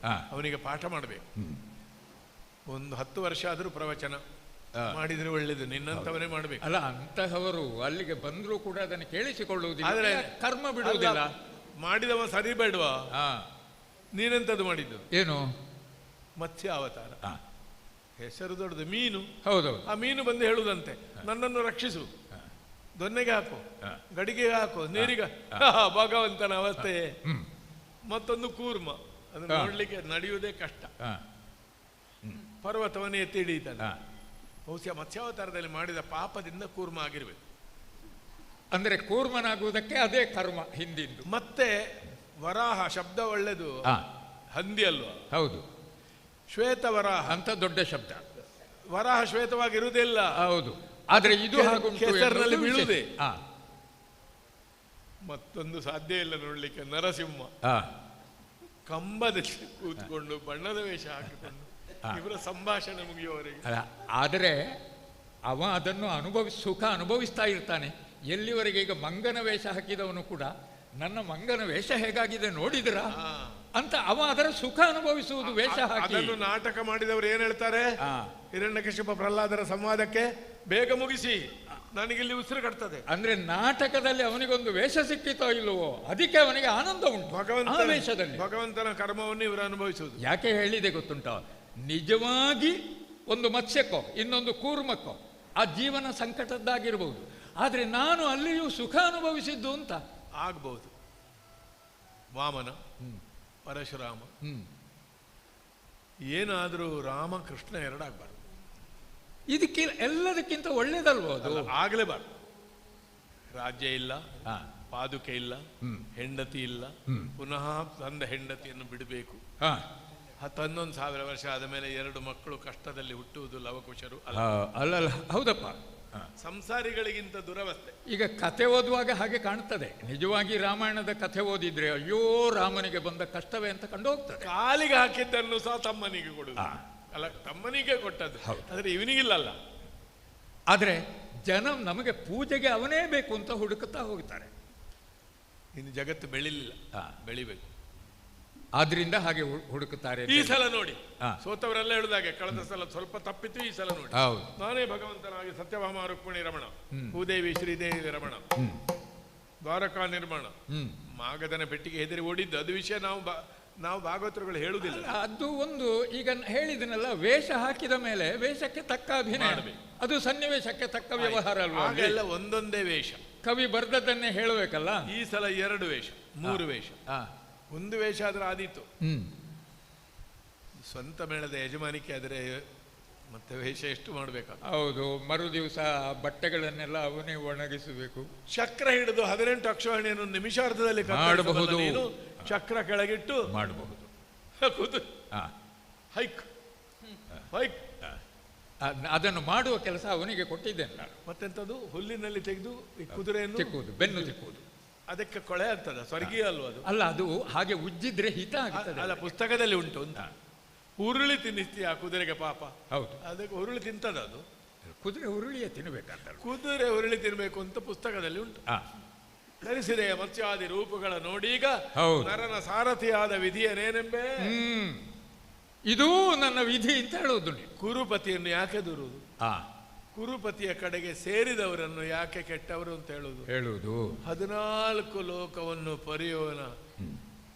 ಅವನಿಗೆ ಪಾಠ ಮಾಡಬೇಕು. ಒಂದು 10 ವರ್ಷ ಆದರೂ ಪ್ರವಚನ ಮಾಡಿದ್ರೆ ಒಳ್ಳೇದು. ನಿನ್ನಂತವನೇ ಮಾಡಬೇಕು. ಅಲ್ಲ, ಅಂತಹವರು ಅಲ್ಲಿಗೆ ಬಂದರೂ ಕೂಡ ಅದನ್ನು ಕೇಳಿಸಿಕೊಳ್ಳುವುದಿಲ್ಲ. ಆದರೆ ಕರ್ಮ ಬಿಡುವುದಿಲ್ಲ. ಮಾಡಿದವ ಸರಿ ಬೇಡವಾ? ನೀನೆಂತದ್ದು ಮಾಡಿದ್ದು? ಏನು? ಮತ್ಸ್ಯ ಅವತಾರ. ಹೆಸರು ದೊಡ್ಡದು, ಮೀನು. ಹೌದೌದು. ಆ ಮೀನು ಬಂದು ಹೇಳುದಂತೆ, ನನ್ನನ್ನು ರಕ್ಷಿಸು, ದೊನ್ನೆಗೆ ಹಾಕು, ಗಡಿಗೆ ಹಾಕು, ನೀರಿಗೆ. ಭಗವಂತನ ಅವಸ್ಥೆ. ಮತ್ತೊಂದು ಕೂರ್ಮ, ಅದು ನೋಡ್ಲಿಕ್ಕೆ ನಡೆಯುವುದೇ ಕಷ್ಟ. ಪರ್ವತವನ್ನೇ ಎತ್ತಿ ಹಿಡಿತಾನೆ. ಬಹುಶಃ ಮತ್ಸ್ಯಾವತಾರದಲ್ಲಿ ಮಾಡಿದ ಪಾಪದಿಂದ ಕೂರ್ಮ ಆಗಿರ್ಬೇಕು. ಅಂದ್ರೆ ಕೂರ್ಮನಾಗುವುದಕ್ಕೆ ಅದೇ ಕರ್ಮ ಹಿಂದಿಂದು. ಮತ್ತೆ ವರಾಹ ಶಬ್ದ ಒಳ್ಳೆದು, ಹಂದಿ ಅಲ್ವಾ? ಹೌದು. ಶ್ವೇತ ವರಾಹ ಅಂತ ದೊಡ್ಡ ಶಬ್ದ. ವರಾಹ ಶ್ವೇತವಾಗಿರುವುದಿಲ್ಲ. ಹೌದು. ಆದ್ರೆ ಇದು ಕೆಸರಿನಲ್ಲಿ ಬೀಳುವುದೇ. ಮತ್ತೊಂದು ಸಾಧ್ಯ ಇಲ್ಲ ನೋಡ್ಲಿಕ್ಕೆ, ನರಸಿಂಹ ಕಂಬದಲ್ಲಿ ಕೂತ್ಕೊಂಡು ಬಣ್ಣದ ವೇಷ ಹಾಕಿಕೊಂಡು ಇವರ ಸಂಭಾಷಣೆ ಮುಗಿಯುವವರೆಗೆ. ಆದರೆ ಅವ ಅದನ್ನು ಸುಖ ಅನುಭವಿಸ್ತಾ ಇರ್ತಾನೆ. ಎಲ್ಲಿವರೆಗೆ ಈಗ ಮಂಗನ ವೇಷ ಹಾಕಿದವನು ಕೂಡ ನನ್ನ ಮಂಗನ ವೇಷ ಹೇಗಾಗಿದೆ ನೋಡಿದ್ರ ಅಂತ ಅವ ಅದರ ಸುಖ ಅನುಭವಿಸುವುದು ವೇಷ ಹಾಕಿ. ಅದನ್ನು ನಾಟಕ ಮಾಡಿದವರು ಏನ್ ಹೇಳ್ತಾರೆ, ಹಿರಣ್ಯಕಶಿಪ ಪ್ರಹ್ಲಾದರ ಸಂವಾದಕ್ಕೆ ಬೇಗ ಮುಗಿಸಿ, ನನಗಿಲ್ಲಿ ಉಸಿರು ಕಟ್ತದೆ. ಅಂದ್ರೆ ನಾಟಕದಲ್ಲಿ ಅವನಿಗೊಂದು ವೇಷ ಸಿಕ್ಕಿತೋ ಇಲ್ಲವೋ ಅದಕ್ಕೆ ಅವನಿಗೆ ಆನಂದ ಉಂಟು. ವೇಷದಲ್ಲಿ ಭಗವಂತನ ಕರ್ಮವನ್ನು ಇವರು ಅನುಭವಿಸುವುದು. ಯಾಕೆ ಹೇಳಿದೆ ಗೊತ್ತುಂಟ, ನಿಜವಾಗಿ ಒಂದು ಮತ್ಸ್ಯಕ್ಕೋ ಇನ್ನೊಂದು ಕೂರ್ಮಕ್ಕೋ ಆ ಜೀವನ ಸಂಕಟದ್ದಾಗಿರ್ಬೋದು, ಆದ್ರೆ ನಾನು ಅಲ್ಲಿಯೂ ಸುಖ ಅನುಭವಿಸಿದ್ದು ಅಂತ ಆಗ್ಬಹುದು. ವಾಮನ, ಪರಶುರಾಮ, ಏನಾದರೂ ರಾಮಕೃಷ್ಣ ಎರಡಾಗಬಾರ್ದು. ಇದಕ್ಕೆ ಎಲ್ಲದಕ್ಕಿಂತ ಒಳ್ಳೇದಲ್ವ ಅದು? ಆಗಲೇಬಾರ್ದು. ರಾಜ್ಯ ಇಲ್ಲ, ಪಾದುಕೆ ಇಲ್ಲ, ಹೆಂಡತಿ ಇಲ್ಲ, ಪುನಃ ತಂದ ಹೆಂಡತಿಯನ್ನು ಬಿಡಬೇಕು. ತನ್ನೊಂದು 1000 ವರ್ಷ ಆದ ಮೇಲೆ 2 ಮಕ್ಕಳು ಕಷ್ಟದಲ್ಲಿ ಹುಟ್ಟುವುದು ಲವಕುಶರು ಅಲ್ಲ. ಹೌದಪ್ಪ, ಸಂಸಾರಿಗಳಿಗಿಂತ ದುರವಸ್ಥೆ. ಈಗ ಕಥೆ ಓದುವಾಗ ಹಾಗೆ ಕಾಣ್ತದೆ. ನಿಜವಾಗಿ ರಾಮಾಯಣದ ಕಥೆ ಓದಿದ್ರೆ ಅಯ್ಯೋ ರಾಮನಿಗೆ ಬಂದ ಕಷ್ಟವೇ ಅಂತ ಕಂಡು ಹೋಗ್ತದೆ. ಕಾಲಿಗೆ ಹಾಕಿದ್ದನ್ನು ಸಹ ತಮ್ಮನಿಗೆ ಕೊಡುದು ಅಲ್ಲ, ತಮ್ಮನಿಗೆ ಕೊಟ್ಟದ್ದು. ಆದ್ರೆ ಇವನಿಗಿಲ್ಲಲ್ಲ. ಆದ್ರೆ ಜನ ನಮಗೆ ಪೂಜೆಗೆ ಅವನೇ ಬೇಕು ಅಂತ ಹುಡುಕುತ್ತಾ ಹೋಗ್ತಾರೆ. ಇನ್ನು ಜಗತ್ತು ಬೆಳಿಲಿಲ್ಲ, ಬೆಳಿಬೇಕು. ಆದ್ರಿಂದ ಹಾಗೆ ಹುಡುಕುತ್ತಾರೆ. ಈ ಸಲ ನೋಡಿ, ಸೋತವರೆಲ್ಲ ಹೇಳುದಾಗೆ ಕಳೆದ ಸಲ ಸ್ವಲ್ಪ ತಪ್ಪಿತ್ತು, ಈ ಸಲ ನೋಡಿ ನಾನೇ ಭಗವಂತನಾಗಿ ಸತ್ಯಭಾಮ ರುಕ್ಮಿಣಿ ರಮಣ, ಭೂದೇವಿ ಶ್ರೀದೇವಿ ರಮಣ, ದ್ವಾರಕಾ ನಿರ್ಮಾಣ, ಮಾಗದನ ಪೆಟ್ಟಿಗೆ ಹೆದರಿ ಓಡಿದ್ದು. ಅದು ವಿಷಯ ನಾವು ಭಾಗವತರುಗಳು ಹೇಳುವುದಿಲ್ಲ. ಅದು ಒಂದು ಈಗ ಹೇಳಿದನಲ್ಲ, ವೇಷ ಹಾಕಿದ ಮೇಲೆ ವೇಷಕ್ಕೆ ತಕ್ಕ ಅಭಿನಯ, ಅದು ಸನ್ನಿವೇಶಕ್ಕೆ ತಕ್ಕ ವ್ಯವಹಾರ ಅಲ್ವಾ? ಹಾಗೆಲ್ಲ ಒಂದೊಂದೇ ವೇಷ. ಕವಿ ಬರ್ದದ್ದನ್ನೇ ಹೇಳಬೇಕಲ್ಲ. ಈ ಸಲ 2 ವೇಷ, 3 ವೇಷ. ಒಂದು ವೇಷ ಆದ್ರೆ ಆದೀತು. ಸ್ವಂತ ಮೇಳದ ಯಜಮಾನಿಕೆ ಆದರೆ ಮತ್ತೆ ವೇಷ ಎಷ್ಟು ಮಾಡಬೇಕು? ಹೌದು. ಮರು ದಿವಸ ಬಟ್ಟೆಗಳನ್ನೆಲ್ಲ ಅವನೇ ಒಣಗಿಸಬೇಕು. ಚಕ್ರ ಹಿಡಿದು 18 ಅಕ್ಷೋಹಿಣಿಯನ್ನು ನಿಮಿಷಾರ್ಧದಲ್ಲಿ ಮಾಡಬಹುದು. ಚಕ್ರ ಕೆಳಗಿಟ್ಟು ಮಾಡಬಹುದು. ಹೈಕ್ ಹೈಕ್ ಅದನ್ನು ಮಾಡುವ ಕೆಲಸ ಅವನಿಗೆ ಕೊಟ್ಟಿದ್ದೇನೆ ನಾನು. ಮತ್ತೆಂಥದ್ದು, ಹುಲ್ಲಿನಲ್ಲಿ ತೆಗೆದು ಕುದುರೆಯನ್ನು ತಿಕ್ಕುವುದು, ಬೆನ್ನು ತಿಕ್ಕುವುದು. ಅದಕ್ಕೆ ಕೊಳೆ ಆಗ್ತದೆ, ಸ್ವರ್ಗೀಯ ಅಲ್ವ ಅದು? ಅಲ್ಲ, ಅದು ಹಾಗೆ ಉಜ್ಜಿದ್ರೆ ಹಿತ ಆಗ್ತದೆ. ಅಲ್ಲ, ಪುಸ್ತಕದಲ್ಲಿ ಉಂಟು ಅಂತ. ಉರುಳಿ ತಿನ್ನಿಸ್ತೀಯ ಆ ಕುದುರೆಗೆ ಪಾಪ. ಹೌದು, ಅದಕ್ಕೆ ಉರುಳಿ ತಿಂತದ ಅದು. ಕುದುರೆ ಉರುಳಿಯೇ ತಿನ್ನಬೇಕಂತ. ಕುದುರೆ ಉರುಳಿ ತಿನ್ಬೇಕು ಅಂತ ಪುಸ್ತಕದಲ್ಲಿ ಉಂಟು. ಧರಿಸಿದೆ ಮತ್ಸ್ಯಾದಿ ರೂಪಗಳ ನೋಡೀಗ ನರನ ಸಾರಥಿಯಾದ ವಿಧಿಯನೇನೆಂಬೆ. ಇದು ನನ್ನ ವಿಧಿ ಅಂತ ಹೇಳುವುದು. ಕುರುಪತಿಯನ್ನು ಯಾಕೆ ದೂರುವುದು? ಕುರುಪತಿಯ ಕಡೆಗೆ ಸೇರಿದವರನ್ನು ಯಾಕೆ ಕೆಟ್ಟವರು ಅಂತ ಹೇಳುವುದು? 14 ಲೋಕವನ್ನು ಪರಿಯೋನ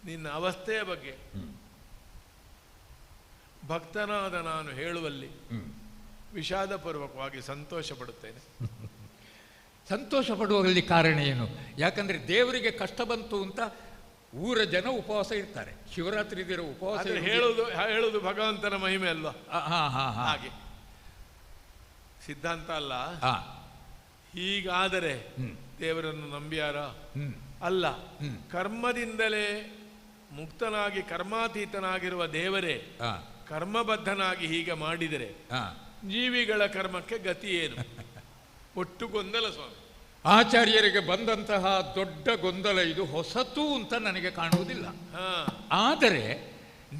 ನಿನ್ನ ಅವಸ್ಥೆಯ ಬಗ್ಗೆ ಭಕ್ತನಾದ ನಾನು ಹೇಳುವಲ್ಲಿ ವಿಷಾದಪೂರ್ವಕವಾಗಿ ಸಂತೋಷ ಪಡುತ್ತೇನೆ. ಸಂತೋಷ ಪಡುವಲ್ಲಿ ಕಾರಣ ಏನು? ಯಾಕಂದ್ರೆ ದೇವರಿಗೆ ಕಷ್ಟ ಬಂತು ಅಂತ ಊರ ಜನ ಉಪವಾಸ ಇರ್ತಾರೆ. ಶಿವರಾತ್ರಿ ದಿನ ಉಪವಾಸ ಹೇಳುವುದು ಭಗವಂತನ ಮಹಿಮೆ ಅಲ್ವಾ? ಹಾಗೆ ಸಿದ್ಧಾಂತ ಅಲ್ಲ. ಹೀಗಾದರೆ ದೇವರನ್ನು ನಂಬಿಯಾರ? ಅಲ್ಲ, ಕರ್ಮದಿಂದಲೇ ಮುಕ್ತನಾಗಿ ಕರ್ಮಾತೀತನಾಗಿರುವ ದೇವರೇ ಕರ್ಮಬದ್ಧನಾಗಿ ಹೀಗೆ ಮಾಡಿದರೆ ಜೀವಿಗಳ ಕರ್ಮಕ್ಕೆ ಗತಿ ಏನು? ಒಟ್ಟು ಗೊಂದಲ ಸ್ವಾಮಿ. ಆಚಾರ್ಯರಿಗೆ ಬಂದಂತಹ ದೊಡ್ಡ ಗೊಂದಲ ಇದು ಹೊಸತು ಅಂತ ನನಗೆ ಕಾಣುವುದಿಲ್ಲ. ಆದರೆ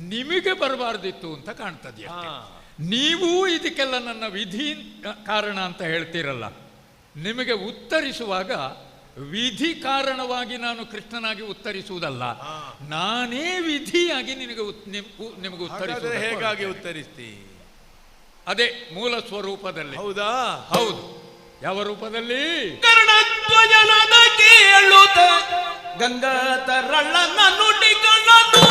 ನಿಮಗೆ ಬರಬಾರ್ದಿತ್ತು ಅಂತ ಕಾಣ್ತದೆ. ನೀವು ಇದಕ್ಕೆಲ್ಲ ನನ್ನ ವಿಧಿ ಕಾರಣ ಅಂತ ಹೇಳ್ತೀರಲ್ಲ, ನಿಮಗೆ ಉತ್ತರಿಸುವಾಗ ವಿಧಿ ಕಾರಣವಾಗಿ ನಾನು ಕೃಷ್ಣನಾಗಿ ಉತ್ತರಿಸುವುದಲ್ಲ, ನಾನೇ ವಿಧಿಯಾಗಿ ನಿಮಗೆ ಉತ್ತರಿಸುವುದು. ಹೇಗಾಗಿ ಉತ್ತರಿಸ್ತಿ? ಅದೇ ಮೂಲ ಸ್ವರೂಪದಲ್ಲಿ. ಹೌದಾ? ಹೌದು. ಯಾವ ರೂಪದಲ್ಲಿ? ಕರ್ಣಧ್ವಜನದ ಕೇಳುತ್ತ ಗಂಗಾಧರಳ್ಳನ ನುಡಿಗಳನ್ನು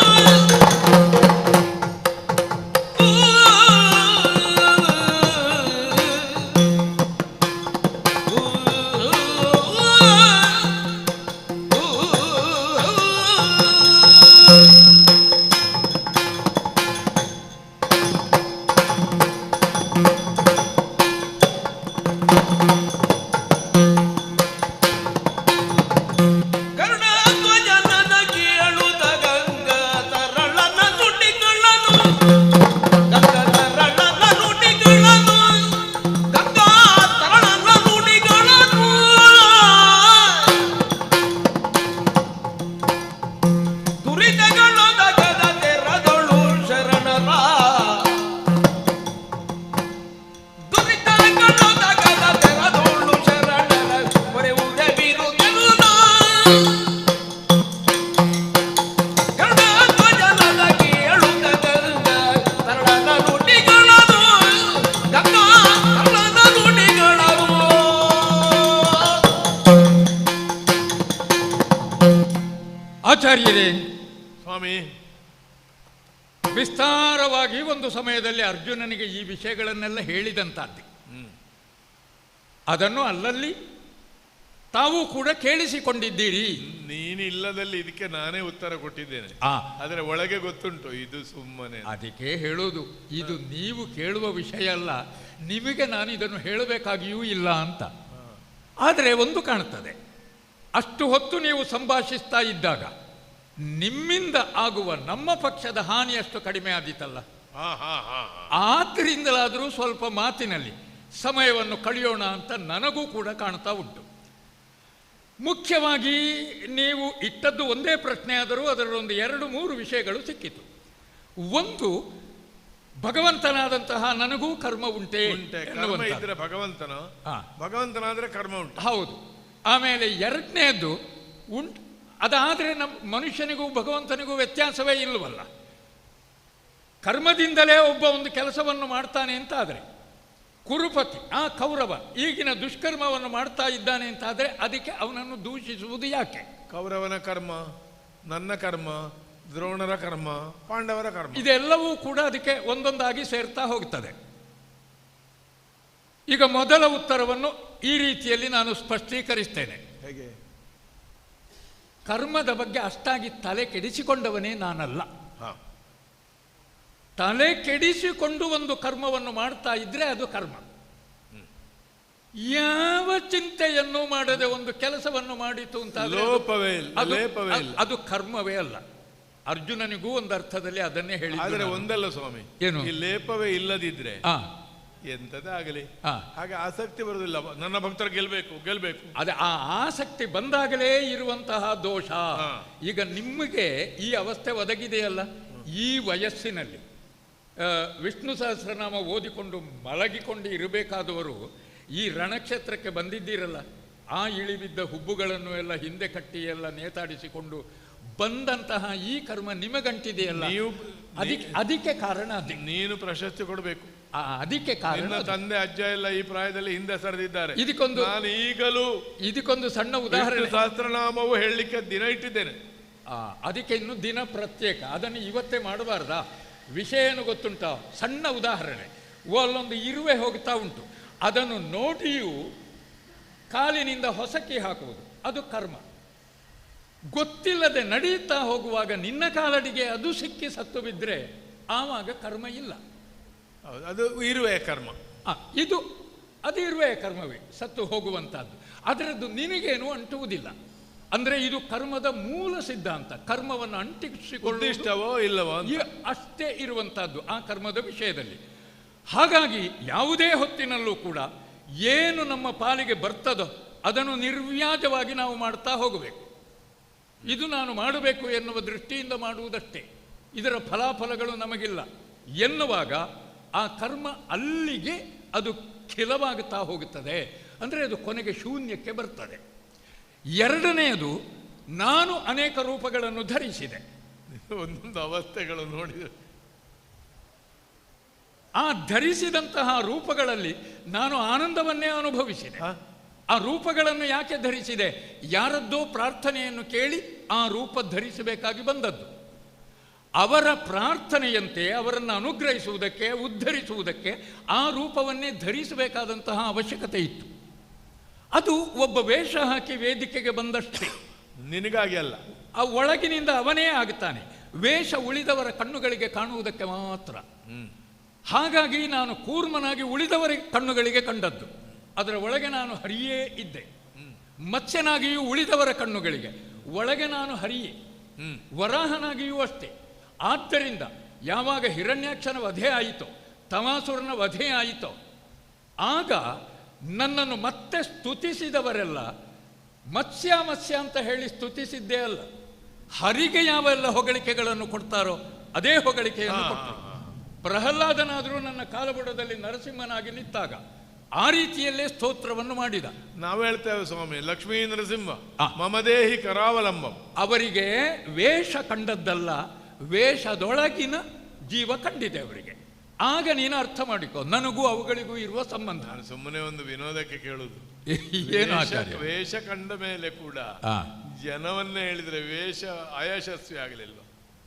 ಆಚಾರ್ಯರೇ, ಸ್ವಾಮಿ, ವಿಸ್ತಾರವಾಗಿ ಒಂದು ಸಮಯದಲ್ಲಿ ಅರ್ಜುನನಿಗೆ ಈ ವಿಷಯಗಳನ್ನೆಲ್ಲ ಹೇಳಿದಂತಾದ್ದೆ. ಅದನ್ನು ಅಲ್ಲಲ್ಲಿ ತಾವು ಕೂಡ ಕೇಳಿಸಿಕೊಂಡಿದ್ದೀರಿ. ನೀನಿಲ್ಲದಲ್ಲಿ ಇದಕ್ಕೆ ನಾನೇ ಉತ್ತರ ಕೊಟ್ಟಿದ್ದೇನೆ. ಆದರೆ ಒಳಗೆ ಗೊತ್ತುಂಟು ಇದು ಸುಮ್ಮನೆ. ಅದಕ್ಕೆ ಹೇಳೋದು, ಇದು ನೀವು ಕೇಳುವ ವಿಷಯ ಅಲ್ಲ, ನಿಮಗೆ ನಾನು ಇದನ್ನು ಹೇಳಬೇಕಾಗಿಯೂ ಇಲ್ಲ ಅಂತ. ಆದರೆ ಒಂದು ಕಾಣುತ್ತದೆ, ಅಷ್ಟು ಹೊತ್ತು ನೀವು ಸಂಭಾಷಿಸ್ತಾ ಇದ್ದಾಗ ನಿಮ್ಮಿಂದ ಆಗುವ ನಮ್ಮ ಪಕ್ಷದ ಹಾನಿಯಷ್ಟು ಕಡಿಮೆ ಆದೀತಲ್ಲ. ಆದ್ದರಿಂದಲಾದರೂ ಸ್ವಲ್ಪ ಮಾತಿನಲ್ಲಿ ಸಮಯವನ್ನು ಕಳೆಯೋಣ ಅಂತ ನನಗೂ ಕೂಡ ಕಾಣ್ತಾ ಉಂಟು. ಮುಖ್ಯವಾಗಿ ನೀವು ಇಟ್ಟದ್ದು ಒಂದೇ ಪ್ರಶ್ನೆ ಆದರೂ ಅದರಲ್ಲೊಂದು 2-3 ವಿಷಯಗಳು ಸಿಕ್ಕಿತು. ಒಂದು, ಭಗವಂತನಾದಂತಹ ನನಗೂ ಕರ್ಮ ಉಂಟೆ ಇದ್ರೆ ಭಗವಂತನಾದ್ರೆ ಕರ್ಮ ಉಂಟು. ಹೌದು. ಆಮೇಲೆ ಎರಡನೇದ್ದು ಉಂಟು, ಅದಾದರೆ ಮನುಷ್ಯನಿಗೂ ಭಗವಂತನಿಗೂ ವ್ಯತ್ಯಾಸವೇ ಇಲ್ಲವಲ್ಲ. ಕರ್ಮದಿಂದಲೇ ಒಬ್ಬ ಒಂದು ಕೆಲಸವನ್ನು ಮಾಡ್ತಾನೆ ಅಂತಾದರೆ, ಕುರುಪತಿ ಆ ಕೌರವ ಈಗಿನ ದುಷ್ಕರ್ಮವನ್ನು ಮಾಡ್ತಾ ಇದ್ದಾನೆ ಅಂತಾದರೆ ಅದಕ್ಕೆ ಅವನನ್ನು ದೂಷಿಸುವುದು ಯಾಕೆ? ಕೌರವನ ಕರ್ಮ, ನನ್ನ ಕರ್ಮ, ದ್ರೋಣರ ಕರ್ಮ, ಪಾಂಡವರ ಕರ್ಮ, ಇದೆಲ್ಲವೂ ಕೂಡ ಅದಕ್ಕೆ ಒಂದೊಂದಾಗಿ ಸೇರ್ತಾ ಹೋಗ್ತದೆ. ಈಗ ಮೊದಲ ಉತ್ತರವನ್ನು ಈ ರೀತಿಯಲ್ಲಿ ನಾನು ಸ್ಪಷ್ಟೀಕರಿಸ್ತೇನೆ. ಹೇಗೆ? ಕರ್ಮದ ಬಗ್ಗೆ ಅಷ್ಟಾಗಿ ತಲೆ ಕೆಡಿಸಿಕೊಂಡವನೇ ನಾನಲ್ಲ. ತಲೆ ಕೆಡಿಸಿಕೊಂಡು ಒಂದು ಕರ್ಮವನ್ನು ಮಾಡ್ತಾ ಇದ್ರೆ ಅದು ಕರ್ಮ. ಯಾವ ಚಿಂತೆಯನ್ನು ಮಾಡದೆ ಒಂದು ಕೆಲಸವನ್ನು ಮಾಡಿತು ಅಂತ ಅದು ಕರ್ಮವೇ ಅಲ್ಲ. ಅರ್ಜುನನಿಗೂ ಒಂದು ಅರ್ಥದಲ್ಲಿ ಅದನ್ನೇ ಹೇಳಿ. ಆದರೆ ಒಂದಲ್ಲ ಸ್ವಾಮಿ, ಏನು? ಈ ಲೇಪವೇ ಇಲ್ಲದಿದ್ರೆ ಎಂತದೇ ಆಗಲಿ ಹಾಗೆ ಆಸಕ್ತಿ ಬರುವುದಿಲ್ಲ. ನನ್ನ ಭಕ್ತರು ಗೆಲ್ಬೇಕು. ಅದೇ ಆ ಆಸಕ್ತಿ ಬಂದಾಗಲೇ ಇರುವಂತಹ ದೋಷ. ಈಗ ನಿಮಗೆ ಈ ಅವಸ್ಥೆ ಒದಗಿದೆಯಲ್ಲ, ಈ ವಯಸ್ಸಿನಲ್ಲಿ ವಿಷ್ಣು ಸಹಸ್ರನಾಮ ಓದಿಕೊಂಡು ಮಲಗಿಕೊಂಡು ಇರಬೇಕಾದವರು ಈ ರಣಕ್ಷೇತ್ರಕ್ಕೆ ಬಂದಿದ್ದೀರಲ್ಲ, ಆ ಇಳಿಬಿದ್ದ ಹುಬ್ಬುಗಳನ್ನು ಎಲ್ಲ ಹಿಂದೆ ಕಟ್ಟಿ ಎಲ್ಲ ನೇತಾಡಿಸಿಕೊಂಡು ಬಂದಂತಹ ಈ ಕರ್ಮ ನಿಮಗಂಟಿದೆಯಲ್ಲ, ಅದಕ್ಕೆ ಕಾರಣ. ನೀನು ಪ್ರಶಸ್ತಿ ಕೊಡಬೇಕು. ಅದಕ್ಕೆ ಕಾರಣ ತಂದೆ ಅಜ್ಜ ಎಲ್ಲ ಈ ಪ್ರಾಯದಲ್ಲಿ ಹಿಂದೆ ಸರಿದಿದ್ದಾರೆ. ನಾನು ಈಗಲೂ ಇದಕ್ಕೊಂದು ಸಣ್ಣ ಉದಾಹರಣೆ, ಸಹಸ್ರನಾಮವು ಹೇಳಲಿಕ್ಕೆ ದಿನ ಇಟ್ಟಿದ್ದೇನೆ. ಅದಕ್ಕೆ ಇನ್ನು ದಿನ ಪ್ರತ್ಯೇಕ, ಅದನ್ನು ಇವತ್ತೇ ಮಾಡಬಾರ್ದಾ? ವಿಷಯ ಏನು ಗೊತ್ತುಂಟ? ಸಣ್ಣ ಉದಾಹರಣೆ, ಅಲ್ಲೊಂದು ಇರುವೆ ಹೋಗ್ತಾ ಉಂಟು, ಅದನ್ನು ನೋಡಿಯೂ ಕಾಲಿನಿಂದ ಹೊಸಕಿ ಹಾಕುವುದು ಅದು ಕರ್ಮ. ಗೊತ್ತಿಲ್ಲದೆ ನಡೆಯುತ್ತಾ ಹೋಗುವಾಗ ನಿನ್ನ ಕಾಲಡಿಗೆ ಅದು ಸಿಕ್ಕಿ ಸತ್ತು ಬಿದ್ದರೆ ಆವಾಗ ಕರ್ಮ ಇಲ್ಲ. ಅದು ಇರುವೆ ಕರ್ಮ. ಅದು ಇರುವೆ ಕರ್ಮವೇ, ಸತ್ತು ಹೋಗುವಂತಹದ್ದು. ಅದರದ್ದು ನಿನಗೇನು ಅಂಟುವುದಿಲ್ಲ. ಅಂದರೆ ಇದು ಕರ್ಮದ ಮೂಲ ಸಿದ್ಧಾಂತ. ಕರ್ಮವನ್ನು ಅಂಟಿಸಿಕೊಳ್ಳುವುದಿಷ್ಟವೋ ಇಲ್ಲವೋ ಅಷ್ಟೇ ಇರುವಂತಹದ್ದು ಆ ಕರ್ಮದ ವಿಷಯದಲ್ಲಿ. ಹಾಗಾಗಿ ಯಾವುದೇ ಹೊತ್ತಿನಲ್ಲೂ ಕೂಡ ಏನು ನಮ್ಮ ಪಾಲಿಗೆ ಬರ್ತದೋ ಅದನ್ನು ನಿರ್ವ್ಯಾಜವಾಗಿ ನಾವು ಮಾಡ್ತಾ ಹೋಗಬೇಕು. ಇದು ನಾನು ಮಾಡಬೇಕು ಎನ್ನುವ ದೃಷ್ಟಿಯಿಂದ ಮಾಡುವುದಷ್ಟೇ, ಇದರ ಫಲಾಫಲಗಳು ನಮಗಿಲ್ಲ ಎನ್ನುವಾಗ ಆ ಕರ್ಮ ಅಲ್ಲಿಗೆ ಅದು ಖಿಲವಾಗುತ್ತಾ ಹೋಗುತ್ತದೆ. ಅಂದರೆ ಅದು ಕೊನೆಗೆ ಶೂನ್ಯಕ್ಕೆ ಬರ್ತದೆ. ಎರಡನೆಯದು, ನಾನು ಅನೇಕ ರೂಪಗಳನ್ನು ಧರಿಸಿದೆ. ಒಂದೊಂದು ಅವಸ್ಥೆಗಳು ನೋಡಿದೆ. ಆ ಧರಿಸಿದಂತಹ ರೂಪಗಳಲ್ಲಿ ನಾನು ಆನಂದವನ್ನೇ ಅನುಭವಿಸಿದೆ. ಆ ರೂಪಗಳನ್ನು ಯಾಕೆ ಧರಿಸಿದೆ? ಯಾರದ್ದೋ ಪ್ರಾರ್ಥನೆಯನ್ನು ಕೇಳಿ ಆ ರೂಪ ಧರಿಸಬೇಕಾಗಿ ಬಂದದ್ದು. ಅವರ ಪ್ರಾರ್ಥನೆಯಂತೆ ಅವರನ್ನು ಅನುಗ್ರಹಿಸುವುದಕ್ಕೆ, ಉದ್ಧರಿಸುವುದಕ್ಕೆ ಆ ರೂಪವನ್ನೇ ಧರಿಸಬೇಕಾದಂತಹ ಅವಶ್ಯಕತೆ ಇತ್ತು. ಅದು ಒಬ್ಬ ವೇಷ ಹಾಕಿ ವೇದಿಕೆಗೆ ಬಂದಷ್ಟೇ, ನಿನಗಾಗಿ ಅಲ್ಲ. ಆ ಒಳಗಿನಿಂದ ಅವನೇ ಆಗುತ್ತಾನೆ. ವೇಷ ಉಳಿದವರ ಕಣ್ಣುಗಳಿಗೆ ಕಾಣುವುದಕ್ಕೆ ಮಾತ್ರ. ಹಾಗಾಗಿ ನಾನು ಕೂರ್ಮನಾಗಿ ಉಳಿದವರ ಕಣ್ಣುಗಳಿಗೆ ಕಂಡದ್ದು. ಅದರ ಒಳಗೆ ನಾನು ಹರಿಯೇ ಇದ್ದೆ. ಮತ್ಸ್ಯನಾಗಿಯೂ ಉಳಿದವರ ಕಣ್ಣುಗಳಿಗೆ ಒಳಗೆ ನಾನು ಹರಿಯೇ, ವರಾಹನಾಗಿಯೂ ಅಷ್ಟೇ. ಆದ್ದರಿಂದ ಯಾವಾಗ ಹಿರಣ್ಯಾಕ್ಷನ ವಧೆ ಆಯಿತೋ, ತಮಾಸುರನ ವಧೆ ಆಯಿತೋ, ಆಗ ನನ್ನನ್ನು ಮತ್ತೆ ಸ್ತುತಿಸಿದವರೆಲ್ಲ ಮತ್ಸ್ಯ ಮತ್ಸ್ಯ ಅಂತ ಹೇಳಿ ಸ್ತುತಿಸಿದ್ದೇ ಅಲ್ಲ, ಹರಿಗೆ ಯಾವೆಲ್ಲ ಹೊಗಳಿಕೆಗಳನ್ನು ಕೊಡ್ತಾರೋ ಅದೇ ಹೊಗಳಿಕೆಯನ್ನು ಕೊಟ್ಟರು. ಪ್ರಹ್ಲಾದನಾದರೂ ನನ್ನ ಕಾಲಬುಡದಲ್ಲಿ ನರಸಿಂಹನಾಗಿ ನಿಂತಾಗ ಆ ರೀತಿಯಲ್ಲೇ ಸ್ತೋತ್ರವನ್ನು ಮಾಡಿದ. ನಾವು ಹೇಳ್ತೇವೆ ಸ್ವಾಮಿ, ಲಕ್ಷ್ಮೀ ನರಸಿಂಹ ಮಮದೇಹಿ ಕರಾವಲಂಬಂ. ಅವರಿಗೆ ವೇಷ ಕಂಡದ್ದಲ್ಲ, ವೇಷದೊಳಗಿನ ಜೀವ ಕಂಡಿದೆ ಅವರಿಗೆ. ಆಗ ನೀನು ಅರ್ಥ ಮಾಡಿಕೊ ನನಗೂ ಅವುಗಳಿಗೂ ಇರುವ ಸಂಬಂಧ. ನಾನು ಸುಮ್ಮನೆ ಒಂದು ವಿನೋದಕ್ಕೆ ಕೇಳುದು, ಏನು ವೇಷ ಕಂಡ ಮೇಲೆ ಕೂಡ ಜನವನ್ನೇ ಹೇಳಿದ್ರೆ ವೇಷ ಅಯಶಸ್ವಿ ಆಗಲಿಲ್ಲ.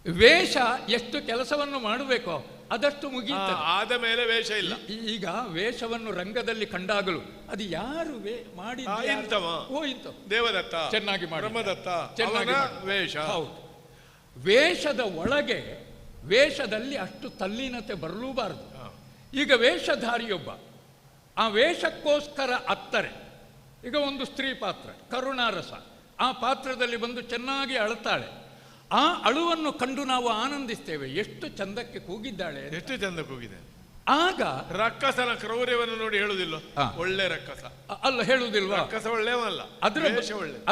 ವೇಷ ಎಷ್ಟು ಕೆಲಸವನ್ನು ಮಾಡಬೇಕೋ ಅದಷ್ಟು ಮುಗಿಯುತ್ತದೆ, ಆದ ಮೇಲೆ ವೇಷ ಇಲ್ಲ. ಈಗ ವೇಷವನ್ನು ರಂಗದಲ್ಲಿ ಕಂಡಾಗಲು ಅದು ಯಾರು ದೇವದತ್ತ ಚೆನ್ನಾಗಿ ಬ್ರಹ್ಮದತ್ತ ಚೆನ್ನಾಗಿ ವೇಷ. ಹೌದು, ವೇಷದ ಒಳಗೆ ವೇಷದಲ್ಲಿ ಅಷ್ಟು ತಲ್ಲೀನತೆ ಬರಲೂಬಾರದು. ಈಗ ವೇಷಧಾರಿಯೊಬ್ಬ ಆ ವೇಷಕ್ಕೋಸ್ಕರ ಅತ್ತರೆ, ಈಗ ಒಂದು ಸ್ತ್ರೀ ಪಾತ್ರ ಕರುಣಾರಸ, ಆ ಪಾತ್ರದಲ್ಲಿ ಬಂದು ಚೆನ್ನಾಗಿ ಅಳುತ್ತಾಳೆ. ಆ ಅಳುವನ್ನು ಕಂಡು ನಾವು ಆನಂದಿಸ್ತೇವೆ, ಎಷ್ಟು ಚಂದಕ್ಕೆ ಕೂಗಿದ್ದಾಳೆ, ಎಷ್ಟು ಚಂದ ಕೂಗಿದೆ. ಆಗ ರಕ್ಕಸನ ಕ್ರೌರ್ಯವನ್ನು ನೋಡಿ ಹೇಳುವುದಿಲ್ಲ, ಒಳ್ಳೆ ರಕ್ಕಸ ಅಲ್ಲ, ಹೇಳುವುದಿಲ್ವಾ? ರಕ್ಕಸ ಒಳ್ಳೆಯವಲ್ಲ,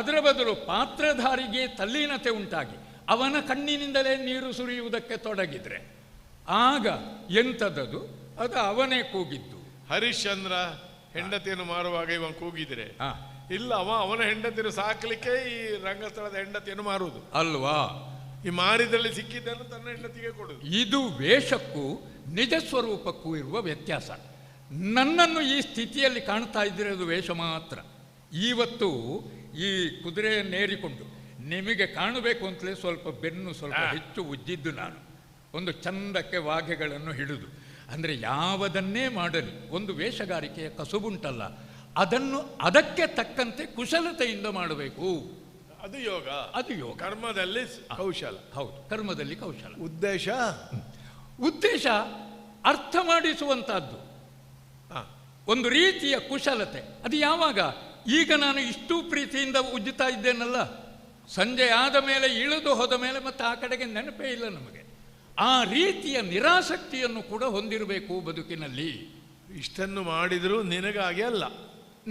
ಅದರ ಬದಲು ಪಾತ್ರಧಾರಿಗೆ ತಲ್ಲೀನತೆ ಉಂಟಾಗಿ ಅವನ ಕಣ್ಣಿನಿಂದಲೇ ನೀರು ಸುರಿಯುವುದಕ್ಕೆ ತೊಡಗಿದ್ರೆ ಆಗ ಎಂಥದ್ದು, ಅದು ಅವನೇ ಕೂಗಿದ್ದು. ಹರಿಶ್ಚಂದ್ರ ಹೆಂಡತಿಯನ್ನು ಮಾರುವಾಗ ಇವ ಕೂಗಿದ್ರೆ ಇಲ್ಲ, ಅವನ ಹೆಂಡತಿಯನ್ನು ಸಾಕಲಿಕ್ಕೆ ಈ ರಂಗಸ್ಥಳದ ಹೆಂಡತಿಯನ್ನು ಮಾರುವುದು ಅಲ್ವಾ? ಈ ಮಾರಿದಲ್ಲಿ ಸಿಕ್ಕಿದ್ದನ್ನು ತನ್ನ ಹೆಂಡತಿಗೆ ಕೊಡುದು. ಇದು ವೇಷಕ್ಕೂ ನಿಜ ಸ್ವರೂಪಕ್ಕೂ ಇರುವ ವ್ಯತ್ಯಾಸ. ನನ್ನನ್ನು ಈ ಸ್ಥಿತಿಯಲ್ಲಿ ಕಾಣ್ತಾ ಇದ್ದರೆ ಅದು ವೇಷ ಮಾತ್ರ. ಇವತ್ತು ಈ ಕುದುರೆಯನ್ನೇರಿಕೊಂಡು ನಿಮಗೆ ಕಾಣಬೇಕು ಅಂತಲೇ ಸ್ವಲ್ಪ ಬೆನ್ನು ಸ್ವಲ್ಪ ಹೆಚ್ಚು ಉಜ್ಜಿದ್ದು ನಾನು, ಒಂದು ಚಂದಕ್ಕೆ ವಾಘೆಗಳನ್ನು ಹಿಡಿದು. ಅಂದರೆ ಯಾವುದನ್ನೇ ಮಾಡಲಿ ಒಂದು ವೇಷಗಾರಿಕೆಯ ಕಸುಬುಂಟಲ್ಲ, ಅದನ್ನು ಅದಕ್ಕೆ ತಕ್ಕಂತೆ ಕುಶಲತೆಯಿಂದ ಮಾಡಬೇಕು. ಅದು ಯೋಗ, ಅದು ಯೋಗ. ಕರ್ಮದಲ್ಲಿ ಕೌಶಲ. ಹೌದು, ಕರ್ಮದಲ್ಲಿ ಕೌಶಲ. ಉದ್ದೇಶ ಅರ್ಥ ಮಾಡಿಸುವಂತಹದ್ದು, ಒಂದು ರೀತಿಯ ಕುಶಲತೆ. ಅದು ಯಾವಾಗ? ಈಗ ನಾನು ಇಷ್ಟು ಪ್ರೀತಿಯಿಂದ ಉಜ್ಜುತ್ತಾ ಇದ್ದೇನಲ್ಲ, ಸಂಜೆ ಆದ ಮೇಲೆ ಇಳಿದು ಹೋದ ಮೇಲೆ ಮತ್ತೆ ಆ ಕಡೆಗೆ ನೆನಪೇ ಇಲ್ಲ ನಮಗೆ. ಆ ರೀತಿಯ ನಿರಾಸಕ್ತಿಯನ್ನು ಕೂಡ ಹೊಂದಿರಬೇಕು ಬದುಕಿನಲ್ಲಿ. ಇಷ್ಟನ್ನು ಮಾಡಿದರೂ ನಿನಗಾಗಿ ಅಲ್ಲ,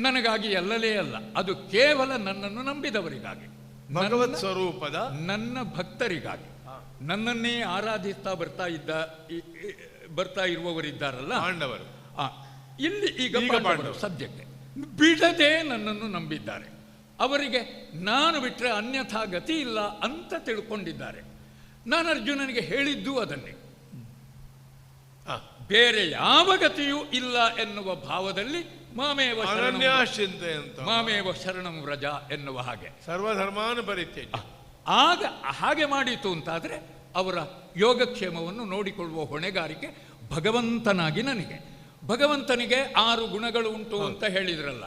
ನನಗಾಗಿ ಅಲ್ಲಲೇ ಅಲ್ಲ, ಅದು ಕೇವಲ ನನ್ನನ್ನು ನಂಬಿದವರಿಗಾಗಿ, ಭಗವತ್ ಸ್ವರೂಪದ ನನ್ನ ಭಕ್ತರಿಗಾಗಿ, ನನ್ನನ್ನೇ ಆರಾಧಿಸ್ತಾ ಬರ್ತಾ ಇರುವವರಿದ್ದಾರಲ್ಲ ಪಾಂಡವರು. ಇಲ್ಲಿ ಈಗ ಸದ್ಯಕ್ಕೆ ಬಿಡದೆ ನನ್ನನ್ನು ನಂಬಿದ್ದಾರೆ. ಅವರಿಗೆ ನಾನು ಬಿಟ್ಟರೆ ಅನ್ಯಥಾ ಗತಿ ಇಲ್ಲ ಅಂತ ತಿಳ್ಕೊಂಡಿದ್ದಾರೆ. ನಾನು ಅರ್ಜುನನಿಗೆ ಹೇಳಿದ್ದು ಅದನ್ನೇ, ಬೇರೆ ಯಾವ ಗತಿಯೂ ಇಲ್ಲ ಎನ್ನುವ ಭಾವದಲ್ಲಿ ಮಾಮೇವ ಶರಣಂ ವ್ರಜ ಎನ್ನುವ ಹಾಗೆ ಸರ್ವಧರ್ಮಾನು ಪರಿತ್ಯಜ್ಯ. ಆಗ ಹಾಗೆ ಮಾಡಿತು ಅಂತಾದರೆ ಅವರ ಯೋಗಕ್ಷೇಮವನ್ನು ನೋಡಿಕೊಳ್ಳುವ ಹೊಣೆಗಾರಿಕೆ ಭಗವಂತನಾಗಿ ನನಗೆ. ಭಗವಂತನಿಗೆ 6 ಗುಣಗಳು ಉಂಟು ಅಂತ ಹೇಳಿದ್ರಲ್ಲ,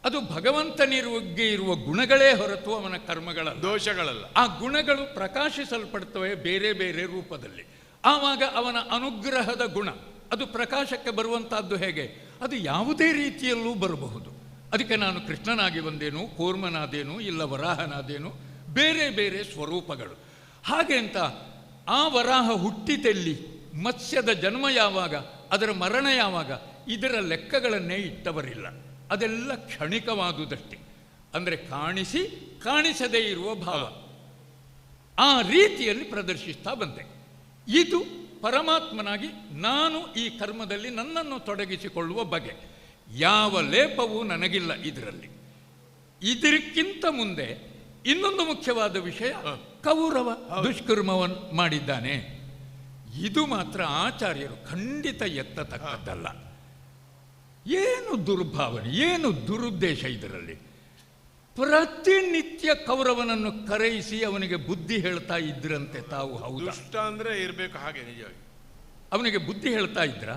ಅದು ಭಗವಂತನಿರುವಗೆ ಇರುವ ಗುಣಗಳೇ ಹೊರತು ಅವನ ಕರ್ಮಗಳಲ್ಲ, ದೋಷಗಳಲ್ಲ. ಆ ಗುಣಗಳು ಪ್ರಕಾಶಿಸಲ್ಪಡ್ತವೆ ಬೇರೆ ಬೇರೆ ರೂಪದಲ್ಲಿ. ಆವಾಗ ಅವನ ಅನುಗ್ರಹದ ಗುಣ ಅದು ಪ್ರಕಾಶಕ್ಕೆ ಬರುವಂತಹದ್ದು ಹೇಗೆ? ಅದು ಯಾವುದೇ ರೀತಿಯಲ್ಲೂ ಬರಬಹುದು. ಅದಕ್ಕೆ ನಾನು ಕೃಷ್ಣನಾಗಿ ಬಂದೇನು, ಕೂರ್ಮನಾದೇನು, ಇಲ್ಲ ವರಾಹನಾದೇನು, ಬೇರೆ ಬೇರೆ ಸ್ವರೂಪಗಳು. ಹಾಗೆ ಅಂತ ಆ ವರಾಹ ಹುಟ್ಟಿತೆಲ್ಲಿ, ಮತ್ಸ್ಯದ ಜನ್ಮ ಯಾವಾಗ, ಅದರ ಮರಣ ಯಾವಾಗ, ಇದರ ಲೆಕ್ಕಗಳನ್ನೇ ಇಟ್ಟವರಿಲ್ಲ. ಅದೆಲ್ಲ ಕ್ಷಣಿಕವಾದುದಷ್ಟೇ. ಅಂದರೆ ಕಾಣಿಸದೇ ಇರುವ ಭಾವ ಆ ರೀತಿಯಲ್ಲಿ ಪ್ರದರ್ಶಿಸ್ತಾ ಬಂದೆ. ಇದು ಪರಮಾತ್ಮನಾಗಿ ನಾನು ಈ ಕರ್ಮದಲ್ಲಿ ನನ್ನನ್ನು ತೊಡಗಿಸಿಕೊಳ್ಳುವ ಬಗೆ. ಯಾವ ಲೇಪವೂ ನನಗಿಲ್ಲ ಇದರಲ್ಲಿ. ಇದಕ್ಕಿಂತ ಮುಂದೆ ಇನ್ನೊಂದು ಮುಖ್ಯವಾದ ವಿಷಯ, ಕೌರವ ದುಷ್ಕರ್ಮವನ್ನು ಮಾಡಿದ್ದಾನೆ. ಇದು ಮಾತ್ರ ಆಚಾರ್ಯರು ಖಂಡಿತ ಎತ್ತತಕ್ಕದ್ದಲ್ಲ. ಏನು ದುರ್ಭಾವನೆ, ಏನು ದುರುದ್ದೇಶ ಇದರಲ್ಲಿ. ಪ್ರತಿನಿತ್ಯ ಕೌರವನನ್ನು ಕರೆಯಿಸಿ ಅವನಿಗೆ ಬುದ್ಧಿ ಹೇಳ್ತಾ ಇದ್ರಂತೆ ತಾವು. ಹೌದು, ದುಷ್ಟ ಅಂದ್ರೆ ಇರಬೇಕು ಹಾಗೆ. ನಿಜವಾಗಿ ಅವನಿಗೆ ಬುದ್ಧಿ ಹೇಳ್ತಾ ಇದ್ರ?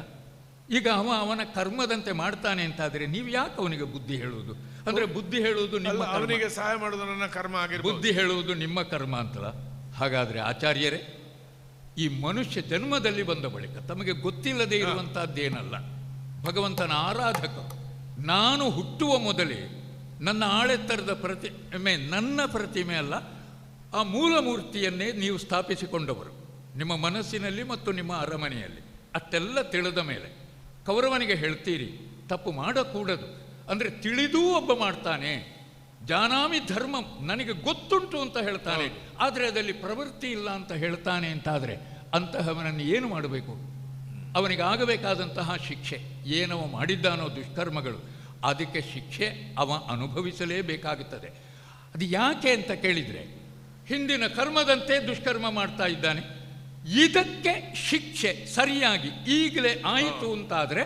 ಈಗ ಅವನ ಕರ್ಮದಂತೆ ಮಾಡ್ತಾನೆ ಅಂತಾದರೆ ನೀವು ಯಾಕೆ ಅವನಿಗೆ ಬುದ್ಧಿ ಹೇಳುವುದು? ಅಂದ್ರೆ ಬುದ್ಧಿ ಹೇಳುವುದು ನಿಮ್ಮ, ಅವನಿಗೆ ಸಹಾಯ ಮಾಡುವುದು ನನ್ನ ಕರ್ಮ ಆಗಿರ್ಬೋದು, ಬುದ್ಧಿ ಹೇಳುವುದು ನಿಮ್ಮ ಕರ್ಮ ಅಂತಲ್ಲ. ಹಾಗಾದರೆ ಆಚಾರ್ಯರೇ, ಈ ಮನುಷ್ಯ ಜನ್ಮದಲ್ಲಿ ಬಂದ ಬಳಿಕ ತಮಗೆ ಗೊತ್ತಿಲ್ಲದೆ ಇರುವಂತಹದ್ದೇನಲ್ಲ. ಭಗವಂತನ ಆರಾಧಕರು ನಾನು ಹುಟ್ಟುವ ಮೊದಲೇ ನನ್ನ ಆಳೆತ್ತರದ ಪ್ರತಿಮೆ, ನನ್ನ ಪ್ರತಿಮೆ ಅಲ್ಲ, ಆ ಮೂಲ ಮೂರ್ತಿಯನ್ನೇ ನೀವು ಸ್ಥಾಪಿಸಿಕೊಂಡವರು ನಿಮ್ಮ ಮನಸ್ಸಿನಲ್ಲಿ ಮತ್ತು ನಿಮ್ಮ ಅರಮನೆಯಲ್ಲಿ. ಅಷ್ಟೆಲ್ಲ ತಿಳಿದ ಮೇಲೆ ಕೌರವನಿಗೆ ಹೇಳ್ತೀರಿ ತಪ್ಪು ಮಾಡಕೂಡದು ಅಂದರೆ ತಿಳಿದೂ ಒಬ್ಬ ಮಾಡ್ತಾನೆ. ಜಾನಾಮಿ ಧರ್ಮಂ, ನನಗೆ ಗೊತ್ತುಂಟು ಅಂತ ಹೇಳ್ತಾನೆ, ಆದರೆ ಅದರಲ್ಲಿ ಪ್ರವೃತ್ತಿ ಇಲ್ಲ ಅಂತ ಹೇಳ್ತಾನೆ ಅಂತಾದರೆ ಅಂತಹವನನ್ನು ಏನು ಮಾಡಬೇಕು? ಅವನಿಗೆ ಆಗಬೇಕಾದಂತಹ ಶಿಕ್ಷೆ, ಏನವ ಮಾಡಿದ್ದಾನೋ ದುಷ್ಕರ್ಮಗಳು, ಅದಕ್ಕೆ ಶಿಕ್ಷೆ ಅವ ಅನುಭವಿಸಲೇಬೇಕಾಗುತ್ತದೆ. ಅದು ಯಾಕೆ ಅಂತ ಕೇಳಿದರೆ, ಹಿಂದಿನ ಕರ್ಮದಂತೆ ದುಷ್ಕರ್ಮ ಮಾಡ್ತಾ ಇದ್ದಾನೆ, ಇದಕ್ಕೆ ಶಿಕ್ಷೆ ಸರಿಯಾಗಿ ಈಗಲೇ ಆಯಿತು ಅಂತಾದರೆ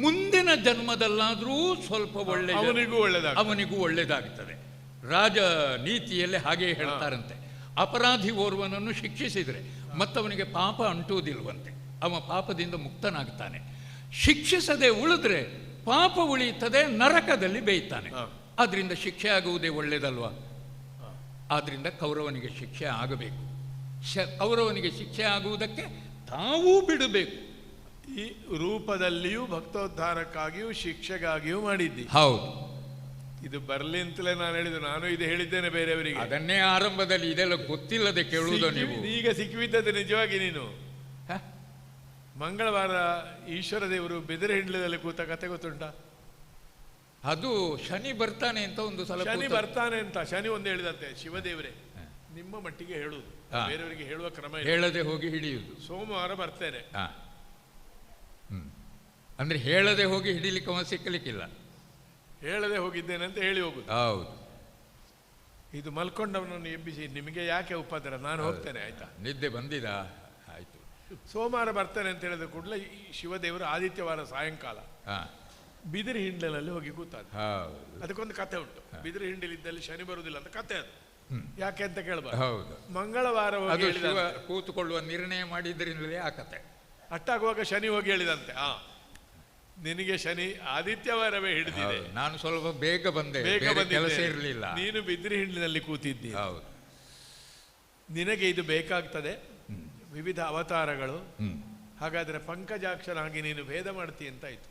ಮುಂದಿನ ಜನ್ಮದಲ್ಲಾದರೂ ಸ್ವಲ್ಪ ಅವನಿಗೂ ಒಳ್ಳೆಯದಾಗುತ್ತದೆ. ರಾಜ ನೀತಿಯಲ್ಲಿ ಹಾಗೆಯೇ ಹೇಳ್ತಾರಂತೆ, ಅಪರಾಧಿ ಓರ್ವನನ್ನು ಶಿಕ್ಷಿಸಿದರೆ ಮತ್ತವನಿಗೆ ಪಾಪ ಅಂಟುವುದಿಲ್ವಂತೆ, ಅವ ಪಾಪದಿಂದ ಮುಕ್ತನಾಗ್ತಾನೆ. ಶಿಕ್ಷಿಸದೆ ಉಳಿದ್ರೆ ಪಾಪ ಉಳಿಯುತ್ತದೆ, ನರಕದಲ್ಲಿ ಬೇಯ್ತಾನೆ. ಆದ್ರಿಂದ ಶಿಕ್ಷೆ ಆಗುವುದೇ ಒಳ್ಳೆಯದಲ್ವಾ? ಆದ್ರಿಂದ ಕೌರವನಿಗೆ ಶಿಕ್ಷೆ ಆಗಬೇಕು. ಕೌರವನಿಗೆ ಶಿಕ್ಷೆ ಆಗುವುದಕ್ಕೆ ತಾವೂ ಬಿಡಬೇಕು. ಈ ರೂಪದಲ್ಲಿಯೂ ಭಕ್ತೋದ್ಧಾರಕ್ಕಾಗಿಯೂ ಶಿಕ್ಷೆಗಾಗಿಯೂ ಮಾಡಿದ್ದಿ. ಹೌದು, ಇದು ಬರಲಿ ಅಂತಲೇ ನಾನು ಹೇಳಿದ್ದು. ನಾನು ಇದು ಹೇಳಿದ್ದೇನೆ ಬೇರೆಯವರಿಗೆ. ಅದನ್ನೇ ಆರಂಭದಲ್ಲಿ ಇದೆಲ್ಲ ಗೊತ್ತಿಲ್ಲದೆ ಕೇಳುವುದು ನೀವು. ಈಗ ಸಿಕ್ಕಿಬಿದ್ದದ್ದು ನಿಜವಾಗಿ ನೀನು. ಮಂಗಳವಾರ ಈಶ್ವರ ದೇವರು ಬೆದರಿ ಹಿಂಡ್ಲದಲ್ಲಿ ಕೂತ ಕತೆ ಗೊತ್ತುಂಟಾ? ಅದು ಶನಿ ಬರ್ತಾನೆ ಅಂತ ಒಂದು ಸಲ. ಶನಿ ಬರ್ತಾನೆ ಅಂತ ಶನಿ ಒಂದು ಹೇಳಿದಂತೆ, ಶಿವದೇವರೇ ನಿಮ್ಮ ಮಟ್ಟಿಗೆ ಹೇಳುವುದು, ಬೇರೆಯವರಿಗೆ ಹೇಳುವ ಕ್ರಮ ಹೇಳದೆ ಹೋಗಿ ಹಿಡಿಯುವುದು. ಸೋಮವಾರ ಬರ್ತೇನೆ ಅಂದ್ರೆ ಹೇಳದೆ ಹೋಗಿ ಹಿಡಿಲಿಕ್ಕೆ ಅವ ಸಿಕ್ಕಲಿಕ್ಕಿಲ್ಲ, ಹೇಳದೆ ಹೋಗಿದ್ದೇನೆ ಅಂತ ಹೇಳಿ ಹೋಗುದು. ಹೌದು, ಇದು ಮಲ್ಕೊಂಡವನನ್ನು ಎಬ್ಬಿಸಿ ನಿಮಗೆ ಯಾಕೆ ಉಪದ್ರ, ನಾನು ಹೋಗ್ತೇನೆ ಆಯ್ತಾ, ನಿದ್ದೆ ಬಂದಿದ ಆಯ್ತು, ಸೋಮವಾರ ಬರ್ತೇನೆ ಅಂತ ಹೇಳಿದ ಕೂಡಲೇ ಶಿವದೇವರು ಆದಿತ್ಯವಾರ ಸಾಯಂಕಾಲ ಬಿದಿರಿ ಹಿಂಡಲಲ್ಲಿ ಹೋಗಿ ಕೂತಾದ. ಅದಕ್ಕೊಂದು ಕತೆ ಉಂಟು, ಬಿದಿರಿ ಹಿಂಡಲಿದ್ದಲ್ಲಿ ಶನಿ ಬರುವುದಿಲ್ಲ ಅಂತ ಕತೆ. ಅದು ಯಾಕೆ ಅಂತ ಕೇಳಬಾರ್ದು. ಹೌದು, ಮಂಗಳವಾರ ಕೂತುಕೊಳ್ಳುವ ನಿರ್ಣಯ ಮಾಡಿದ್ರಿಂದಲೇ ಆ ಕತೆ. ಅಟ್ಟಾಗುವಾಗ ಶನಿ ಹೋಗಿ ಹೇಳಿದಂತೆ, ನಿನಗೆ ಶನಿ ಆದಿತ್ಯವಾರವೇ ಹಿಡಿದಿದೆ, ನಾನು ಸ್ವಲ್ಪ ಬೇಗ ಬಂದೆ, ಕೆಲಸ ಇರಲಿಲ್ಲ, ನೀನು ಬಿದಿರಿ ಹಿಂಡಿನಲ್ಲಿ ಕೂತಿದ್ದಿ, ನಿನಗೆ ಇದು ಬೇಕಾಗ್ತದೆ, ವಿವಿಧ ಅವತಾರಗಳು, ಹಾಗಾದ್ರೆ ಪಂಕಜಾಕ್ಷನಾಗಿ ನೀನು ಭೇದ ಮಾಡ್ತೀಯ ಅಂತಾಯ್ತು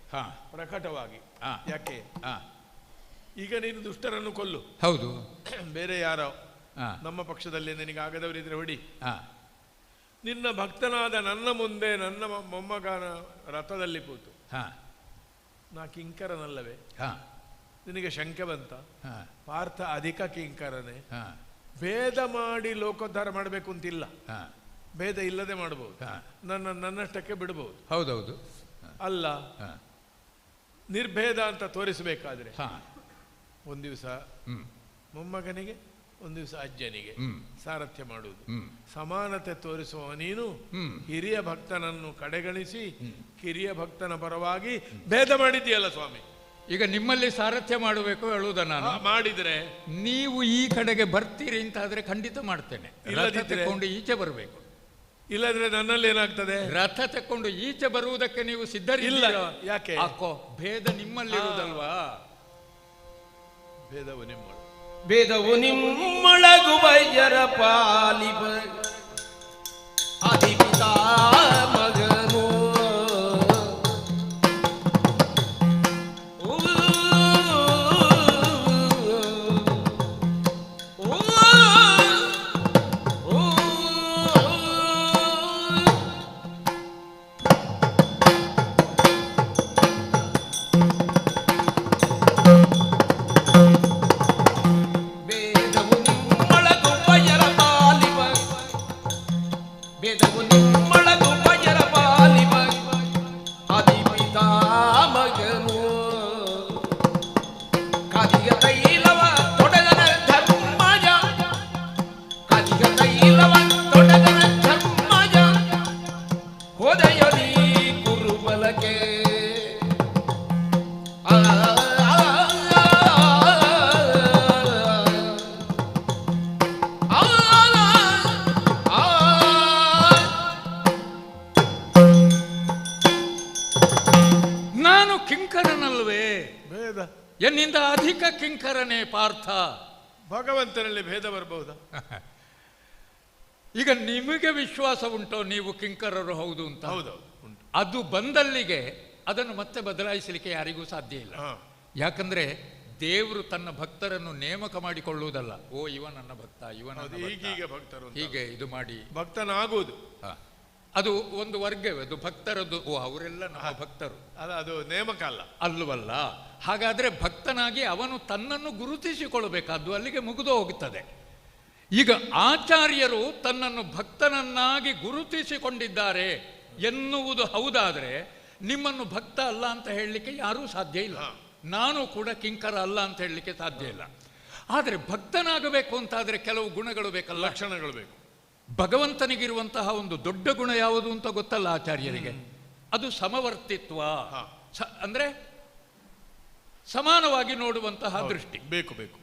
ಪ್ರಕಟವಾಗಿ. ಯಾಕೆ? ಈಗ ನೀನು ದುಷ್ಟರನ್ನು ಕೊಲ್ಲು, ಹೌದು, ಬೇರೆ ಯಾರೋ ನಮ್ಮ ಪಕ್ಷದಲ್ಲಿ ನಿನಗೆ ಆಗದವರಿದ್ರೆ ಹೊಡಿ, ನಿನ್ನ ಭಕ್ತನಾದ ನನ್ನ ಮುಂದೆ ನನ್ನ ಮೊಮ್ಮಗನ ರಥದಲ್ಲಿ ಕೂತು ನಾ ಕಿಂಕರನಲ್ಲವೇ, ನಿನಗೆ ಶಂಕೆ ಬಂತ? ಪಾರ್ಥ ಅಧಿಕ ಕಿಂಕರನೇ, ಭೇದ ಮಾಡಿ ಲೋಕೋದ್ಧಾರ ಮಾಡಬೇಕು ಅಂತಿಲ್ಲ, ಭೇದ ಇಲ್ಲದೆ ಮಾಡಬಹುದು, ನನ್ನಷ್ಟಕ್ಕೆ ಬಿಡಬಹುದು. ಹೌದೌದು, ಅಲ್ಲ ನಿರ್ಭೇದ ಅಂತ ತೋರಿಸಬೇಕಾದ್ರೆ ಒಂದು ದಿವಸ ಮೊಮ್ಮಗನಿಗೆ ಒಂದು ದಿವಸ ಅಜ್ಜನಿಗೆ ಸಾರಥ್ಯ ಮಾಡುವುದು, ಸಮಾನತೆ ತೋರಿಸುವ ನೀನು ಹಿರಿಯ ಭಕ್ತನನ್ನು ಕಡೆಗಣಿಸಿ ಕಿರಿಯ ಭಕ್ತನ ಪರವಾಗಿ ಭೇದ ಮಾಡಿದ್ದೀಯಲ್ಲ ಸ್ವಾಮಿ. ಈಗ ನಿಮ್ಮಲ್ಲಿ ಸಾರಥ್ಯ ಮಾಡಬೇಕು ಹೇಳುವುದ ನಾನು ಮಾಡಿದ್ರೆ ನೀವು ಈ ಕಡೆಗೆ ಬರ್ತೀರಿ ಅಂತಾದ್ರೆ ಖಂಡಿತ ಮಾಡ್ತೇನೆ. ರಥ ತಕೊಂಡು ಈಚೆ ಬರಬೇಕು, ಇಲ್ಲದ್ರೆ ನನ್ನಲ್ಲಿ ಏನಾಗ್ತದೆ? ರಥ ತಕೊಂಡು ಈಚೆ ಬರುವುದಕ್ಕೆ ನೀವು ಸಿದ್ಧರಿಲ್ಲ. ಯಾಕೆ? ಹಾಕೋ ಭೇದ ನಿಮ್ಮಲ್ಲಿರುವುದಲ್ವಾ? ಭೇದವು ನಿಮ್ಮ ಭೇದವು ನಿಮ್ಮೊಳಗು ವೈದ್ಯರ ಪಾಲಿಬ ಅಧಿಪಿತಾ ಮಗನು ಎನ್ನಿಂದ ಅಧಿಕ ಕಿಂಕರನೇ ಪಾರ್ಥ. ಭಗವಂತನಲ್ಲಿ ಭೇದ ಬರಬಹುದಾ? ಈಗ ನಿಮಗೆ ವಿಶ್ವಾಸ ಉಂಟೋ ನೀವು ಕಿಂಕರರು ಹೌದು ಅಂತ? ಹೌದೌದು, ಅದು ಬಂದಲ್ಲಿಗೆ ಅದನ್ನು ಮತ್ತೆ ಬದಲಾಯಿಸಲಿಕ್ಕೆ ಯಾರಿಗೂ ಸಾಧ್ಯ ಇಲ್ಲ. ಯಾಕಂದರೆ ದೇವರು ತನ್ನ ಭಕ್ತರನ್ನು ನೇಮಕ ಮಾಡಿಕೊಳ್ಳುವುದಲ್ಲ. ಓ ಇವ ನನ್ನ ಭಕ್ತ, ಇವ ನನ್ನ ಹೀಗೀಗ ಭಕ್ತರು ಹೀಗೆ ಇದು ಮಾಡಿ ಭಕ್ತನಾಗುವುದು ಅದು ಒಂದು ವರ್ಗವೇ, ಅದು ಭಕ್ತರದ್ದು. ಓ ಅವರೆಲ್ಲ ನಮ್ಮ ಭಕ್ತರು, ಅದು ನೇಮಕ ಅಲ್ಲ ಅಲ್ಲವಲ್ಲ. ಹಾಗಾದರೆ ಭಕ್ತನಾಗಿ ಅವನು ತನ್ನನ್ನು ಗುರುತಿಸಿಕೊಳ್ಳಬೇಕಾದ್ದು ಅಲ್ಲಿಗೆ ಮುಗಿದು ಹೋಗುತ್ತದೆ. ಈಗ ಆಚಾರ್ಯರು ತನ್ನನ್ನು ಭಕ್ತನನ್ನಾಗಿ ಗುರುತಿಸಿಕೊಂಡಿದ್ದಾರೆ ಎನ್ನುವುದು ಹೌದಾದರೆ ನಿಮ್ಮನ್ನು ಭಕ್ತ ಅಲ್ಲ ಅಂತ ಹೇಳಲಿಕ್ಕೆ ಯಾರೂ ಸಾಧ್ಯ ಇಲ್ಲ. ನಾನು ಕೂಡ ಕಿಂಕರ ಅಲ್ಲ ಅಂತ ಹೇಳಲಿಕ್ಕೆ ಸಾಧ್ಯ ಇಲ್ಲ. ಆದರೆ ಭಕ್ತನಾಗಬೇಕು ಅಂತಾದರೆ ಕೆಲವು ಗುಣಗಳು ಬೇಕಲ್ಲ, ಲಕ್ಷಣಗಳು ಬೇಕು. ಭಗವಂತನಿಗಿರುವಂತಹ ಒಂದು ದೊಡ್ಡ ಗುಣ ಯಾವುದು ಅಂತ ಗೊತ್ತಲ್ಲ ಆಚಾರ್ಯರಿಗೆ, ಅದು ಸಮವರ್ತಿತ್ವ. ಅಂದರೆ ಸಮಾನವಾಗಿ ನೋಡುವಂತಹ ದೃಷ್ಟಿ ಬೇಕು ಬೇಕು.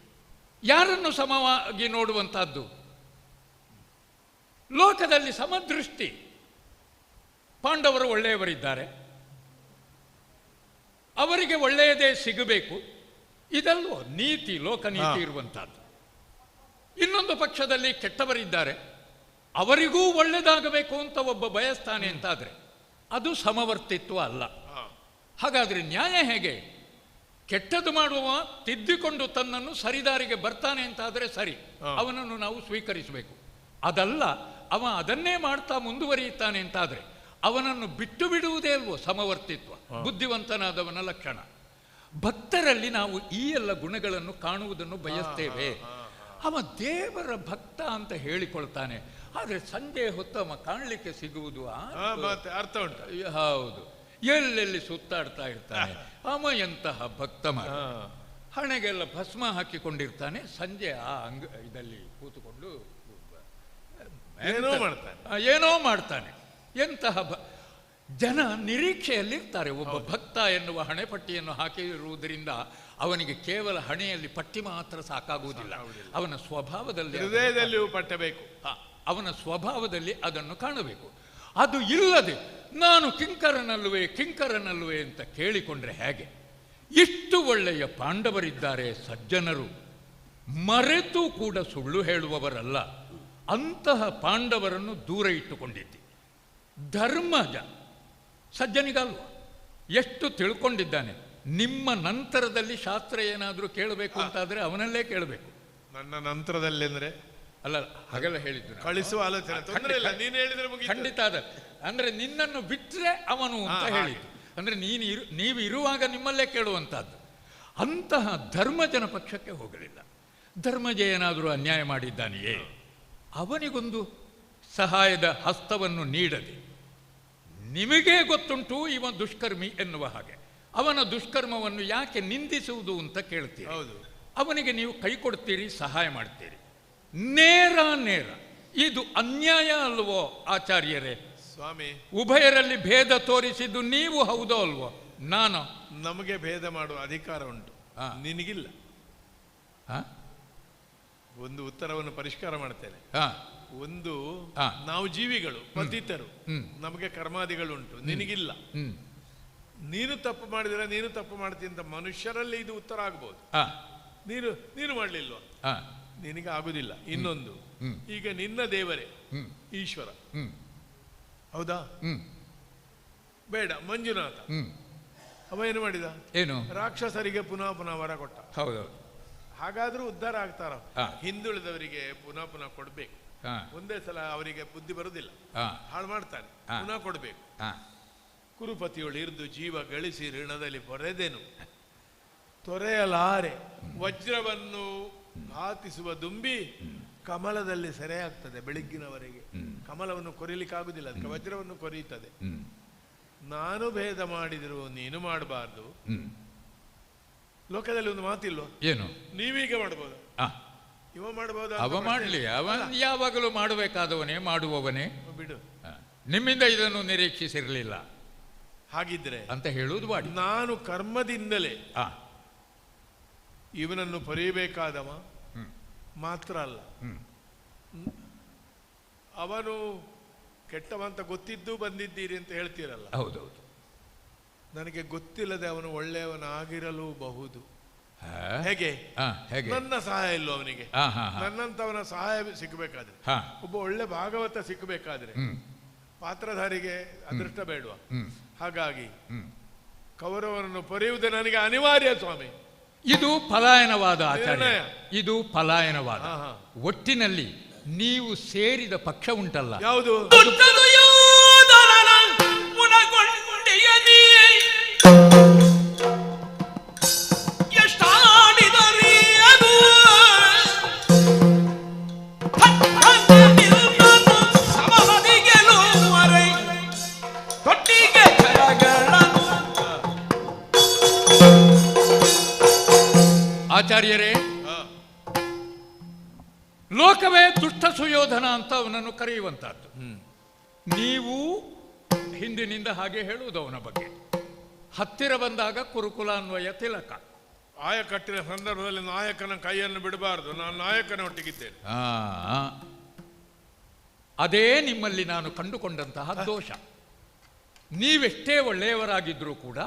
ಯಾರನ್ನು ಸಮವಾಗಿ ನೋಡುವಂತಹದ್ದು? ಲೋಕದಲ್ಲಿ ಸಮದೃಷ್ಟಿ. ಪಾಂಡವರು ಒಳ್ಳೆಯವರಿದ್ದಾರೆ, ಅವರಿಗೆ ಒಳ್ಳೆಯದೇ ಸಿಗಬೇಕು, ಇದಲ್ವೋ ನೀತಿ, ಲೋಕನೀತಿ ಇರುವಂತಹದ್ದು. ಇನ್ನೊಂದು ಪಕ್ಷದಲ್ಲಿ ಕೆಟ್ಟವರಿದ್ದಾರೆ, ಅವರಿಗೂ ಒಳ್ಳೆಯದಾಗಬೇಕು ಅಂತ ಒಬ್ಬ ಬಯಸ್ತಾನೆ ಅಂತಾದರೆ ಅದು ಸಮವರ್ತಿತ್ವ ಅಲ್ಲ. ಹಾಗಾದರೆ ನ್ಯಾಯ ಹೇಗೆ? ಕೆಟ್ಟದ್ದು ಮಾಡುವ ತಿದ್ದಿಕೊಂಡು ತನ್ನನ್ನು ಸರಿದಾರಿಗೆ ಬರ್ತಾನೆ ಅಂತಾದರೆ ಸರಿ, ಅವನನ್ನು ನಾವು ಸ್ವೀಕರಿಸಬೇಕು. ಅದಲ್ಲ, ಅವ ಅದನ್ನೇ ಮಾಡ್ತಾ ಮುಂದುವರಿಯುತ್ತಾನೆ ಅಂತಾದರೆ ಅವನನ್ನು ಬಿಟ್ಟು ಬಿಡುವುದೇ ಅಲ್ವೋ ಸಮವರ್ತಿತ್ವ, ಬುದ್ಧಿವಂತನಾದವನ ಲಕ್ಷಣ. ಭಕ್ತರಲ್ಲಿ ನಾವು ಈ ಎಲ್ಲ ಗುಣಗಳನ್ನು ಕಾಣುವುದನ್ನು ಬಯಸ್ತೇವೆ. ಅವ ದೇವರ ಭಕ್ತ ಅಂತ ಹೇಳಿಕೊಳ್ತಾನೆ, ಆದರೆ ಸಂಜೆ ಹೊತ್ತು ಅವ ಕಾಣಲಿಕ್ಕೆ ಸಿಗುವುದು ಅರ್ಥ ಉಂಟು. ಹೌದು, ಎಲ್ಲೆಲ್ಲಿ ಸುತ್ತಾಡ್ತಾ ಇರ್ತಾನೆ. ಅವ ಎಂತಹ ಭಕ್ತ ಮಾಡ, ಹಣೆಗೆಲ್ಲ ಭಸ್ಮ ಹಾಕಿಕೊಂಡಿರ್ತಾನೆ, ಸಂಜೆ ಆ ಇದರಲ್ಲಿ ಕೂತುಕೊಂಡು ಏನೋ ಮಾಡ್ತಾನೆ. ಎಂತಹ ಜನ ನಿರೀಕ್ಷೆಯಲ್ಲಿರ್ತಾರೆ. ಒಬ್ಬ ಭಕ್ತ ಎನ್ನುವ ಹಣೆಪಟ್ಟಿಯನ್ನು ಹಾಕಿರುವುದರಿಂದ ಅವನಿಗೆ ಕೇವಲ ಹಣೆಯಲ್ಲಿ ಪಟ್ಟಿ ಮಾತ್ರ ಸಾಕಾಗುವುದಿಲ್ಲ, ಅವನ ಸ್ವಭಾವದಲ್ಲಿ ಹೃದಯದಲ್ಲಿಯೂ ಪಟ್ಟಬೇಕು. ಅವನ ಸ್ವಭಾವದಲ್ಲಿ ಅದನ್ನು ಕಾಣಬೇಕು. ಅದು ಇಲ್ಲದೆ ನಾನು ಕಿಂಕರನಲ್ಲುವೆ ಅಂತ ಕೇಳಿಕೊಂಡ್ರೆ ಹೇಗೆ? ಇಷ್ಟು ಒಳ್ಳೆಯ ಪಾಂಡವರಿದ್ದಾರೆ, ಸಜ್ಜನರು, ಮರೆತು ಕೂಡ ಸುಳ್ಳು ಹೇಳುವವರಲ್ಲ. ಅಂತಹ ಪಾಂಡವರನ್ನು ದೂರ ಇಟ್ಟುಕೊಂಡಿದ್ದೆ. ಧರ್ಮಜ ಸಜ್ಜನಿಗಲ್ವ, ಎಷ್ಟು ತಿಳ್ಕೊಂಡಿದ್ದಾನೆ. ನಿಮ್ಮ ನಂತರದಲ್ಲಿ ಶಾಸ್ತ್ರ ಏನಾದರೂ ಕೇಳಬೇಕು ಅಂತಾದರೆ ಅವನಲ್ಲೇ ಕೇಳಬೇಕು. ನನ್ನ ನಂತರದಲ್ಲಿ ಅಂದರೆ ಅಲ್ಲ, ಹಾಗೆಲ್ಲ ಹೇಳಿದ್ದು ಕಳಿಸುವ ಆಲೋಚನೆ ತೊಂದರೆ ಇಲ್ಲ, ನೀನು ಹೇಳಿದ್ರೆ ಖಂಡಿತ ಅದ. ಅಂದರೆ ನಿನ್ನನ್ನು ಬಿಟ್ಟರೆ ಅವನು ಅಂತ ಹೇಳಿದ್ದು, ಅಂದರೆ ನೀವು ಇರುವಾಗ ನಿಮ್ಮಲ್ಲೇ ಕೇಳುವಂಥದ್ದು. ಅಂತಹ ಧರ್ಮಜನ ಪಕ್ಷಕ್ಕೆ ಹೋಗಲಿಲ್ಲ. ಧರ್ಮಜ ಏನಾದರೂ ಅನ್ಯಾಯ ಮಾಡಿದ್ದಾನೆಯೇ? ಅವನಿಗೊಂದು ಸಹಾಯದ ಹಸ್ತವನ್ನು ನೀಡದೆ, ನಿಮಗೇ ಗೊತ್ತುಂಟು ಇವ ದುಷ್ಕರ್ಮಿ ಎನ್ನುವ ಹಾಗೆ, ಅವನ ದುಷ್ಕರ್ಮವನ್ನು ಯಾಕೆ ನಿಂದಿಸುವುದು ಅಂತ ಕೇಳ್ತೀರಿ. ಅವನಿಗೆ ನೀವು ಕೈ ಕೊಡ್ತೀರಿ, ಸಹಾಯ ಮಾಡ್ತೀರಿ. ನೇರ ಇದು ಅನ್ಯಾಯ ಅಲ್ವೋ ಆಚಾರ್ಯರೇ? ಸ್ವಾಮಿ, ಉಭಯರಲ್ಲಿ ಭೇದ ತೋರಿಸಿದ್ದು ನೀವು ಹೌದೋ ಅಲ್ವೋ? ನಾನು ನಮಗೆ ಭೇದ ಮಾಡುವ ಅಧಿಕಾರ ಉಂಟು, ನಿನಗಿಲ್ಲ. ಒಂದು ಉತ್ತರವನ್ನು ಪರಿಷ್ಕಾರ ಮಾಡ್ತೇನೆ. ಒಂದು, ನಾವು ಜೀವಿಗಳು, ಪತಿತರು, ನಮಗೆ ಕರ್ಮಾದಿಗಳುಂಟು, ನಿನಗಿಲ್ಲ. ನೀನು ತಪ್ಪು ಮಾಡಿದ್ರೆ ನೀನು ತಪ್ಪು ಮಾಡ್ತೀನಿ ಅಂತ ಮನುಷ್ಯರಲ್ಲಿ ಇದು ಉತ್ತರ ಆಗ್ಬೋದು. ನೀನು ಮಾಡಲಿಲ್ವಾ? ನಿನಗೆ ಆಗುದಿಲ್ಲ. ಇನ್ನೊಂದು, ಈಗ ನಿನ್ನ ದೇವರೇ ಈಶ್ವರ, ಹೌದಾ? ಬೇಡ, ಮಂಜುನಾಥ ಅವ ಏನು ಮಾಡಿದ? ಏನು? ರಾಕ್ಷಸರಿಗೆ ಪುನಃ ವರ ಕೊಟ್ಟ. ಹೌದೌದು. ಹಾಗಾದ್ರೂ ಉದ್ಧಾರ ಆಗ್ತಾರ. ಹಿಂದುಳಿದವರಿಗೆ ಪುನಃ ಕೊಡ್ಬೇಕು. ಒಂದೇ ಸಲ ಅವರಿಗೆ ಬುದ್ಧಿ ಬರುವುದಿಲ್ಲ, ಹಾಳು ಮಾಡ್ತಾನೆ, ಪುನಃ ಕೊಡ್ಬೇಕು. ಕುರುಪತಿಯೊಳು ಇರ್ದು ಜೀವ ಗಳಿಸಿ ಋಣದಲ್ಲಿ ಪೊರೆದೆನು ತೊರೆಯಲಾರೆ, ವಜ್ರವನ್ನು ಘಾತಿಸುವ ದುಂಬಿ ಕಮಲದಲ್ಲಿ ಸೆರೆಯಾಗ್ತದೆ. ಬೆಳಗ್ಗಿನವರೆಗೆ ಕಮಲವನ್ನು ಕೊರಿಲಿಕ್ಕಾಗುದಿಲ್ಲ, ಅದಕ್ಕೆ ವಜ್ರವನ್ನು ಕೊರೆಯುತ್ತದೆ. ನಾನು ಭೇದ ಮಾಡಿದ್ರು ನೀನು ಮಾಡಬಾರ್ದು. ಲೋಕದಲ್ಲಿ ಒಂದು ಮಾತಿಲ್ವ? ಏನು? ನೀವೀಗ ಮಾಡಬಹುದು, ಇವ ಮಾಡಬಹುದು, ಅವ ಮಾಡಲಿ. ಅವನು ಯಾವಾಗಲೂ ಮಾಡಬೇಕಾದವನೇ, ಮಾಡುವವನೇ. ಬಿಡು, ನಿಮ್ಮಿಂದ ಇದನ್ನು ನಿರೀಕ್ಷಿಸಿರಲಿಲ್ಲ ಹಾಗಿದ್ರೆ ಅಂತ ಹೇಳುವುದು ಮಾಡಿ. ನಾನು ಕರ್ಮದಿಂದಲೇ ಇವನನ್ನು ಪಡೆಯಬೇಕಾದವ ಮಾತ್ರ ಅಲ್ಲ, ಅವನು ಕೆಟ್ಟವಂತ ಗೊತ್ತಿದ್ದು ಬಂದಿದ್ದೀರಿ ಅಂತ ಹೇಳ್ತೀರಲ್ಲ. ಹೌದೌದು. ನನಗೆ ಗೊತ್ತಿಲ್ಲದೆ ಅವನು ಒಳ್ಳೆಯವನಾಗಿರಲೂಬಹುದು. ಹೇಗೆ? ನನ್ನ ಸಹಾಯ ಇಲ್ಲೋ ಅವನಿಗೆ. ನನ್ನಂತವನ ಸಹಾಯ ಸಿಕ್ಕಬೇಕಾದ್ರೆ, ಒಬ್ಬ ಒಳ್ಳೆ ಭಾಗವತ ಸಿಕ್ಕಬೇಕಾದ್ರೆ ಪಾತ್ರಧಾರಿಗೆ ಅದೃಷ್ಟ ಬೇಡವಾ? ಹಾಗಾಗಿ ಕೌರವರನ್ನು ಪೊರೆಯುವುದು ನನಗೆ ಅನಿವಾರ್ಯ ಸ್ವಾಮಿ. ಇದು ಪಲಾಯನವಾದ ಆಚಾರ್ಯ, ಇದು ಪಲಾಯನವಾದ. ಒಟ್ಟಿನಲ್ಲಿ ನೀವು ಸೇರಿದ ಪಕ್ಷ ಉಂಟಲ್ಲ, ಯಾವುದು? ಆಚಾರ್ಯರೇ, ಲೋಕವೇ ದುಷ್ಟ ಸುಯೋಧನ ಅಂತ ಅವನನ್ನು ಕರೆಯುವಂತಹದ್ದು. ನೀವು ಹಿಂದಿನಿಂದ ಹಾಗೆ ಹೇಳುವುದು ಅವನ ಬಗ್ಗೆ. ಹತ್ತಿರ ಬಂದಾಗ ಕುರುಕುಲ ಅನ್ವಯ ತಿಲಕ. ಆಯಕಟ್ಟಿನ ಸಂದರ್ಭದಲ್ಲಿ ನಾಯಕನ ಕೈಯನ್ನು ಬಿಡಬಾರದು. ನಾನು ನಾಯಕನ ಒಟ್ಟಿಗಿದ್ದೇನೆ. ಅದೇ ನಿಮ್ಮಲ್ಲಿ ನಾನು ಕಂಡುಕೊಂಡಂತಹ ದೋಷ. ನೀವೆಷ್ಟೇ ಒಳ್ಳೆಯವರಾಗಿದ್ರೂ ಕೂಡ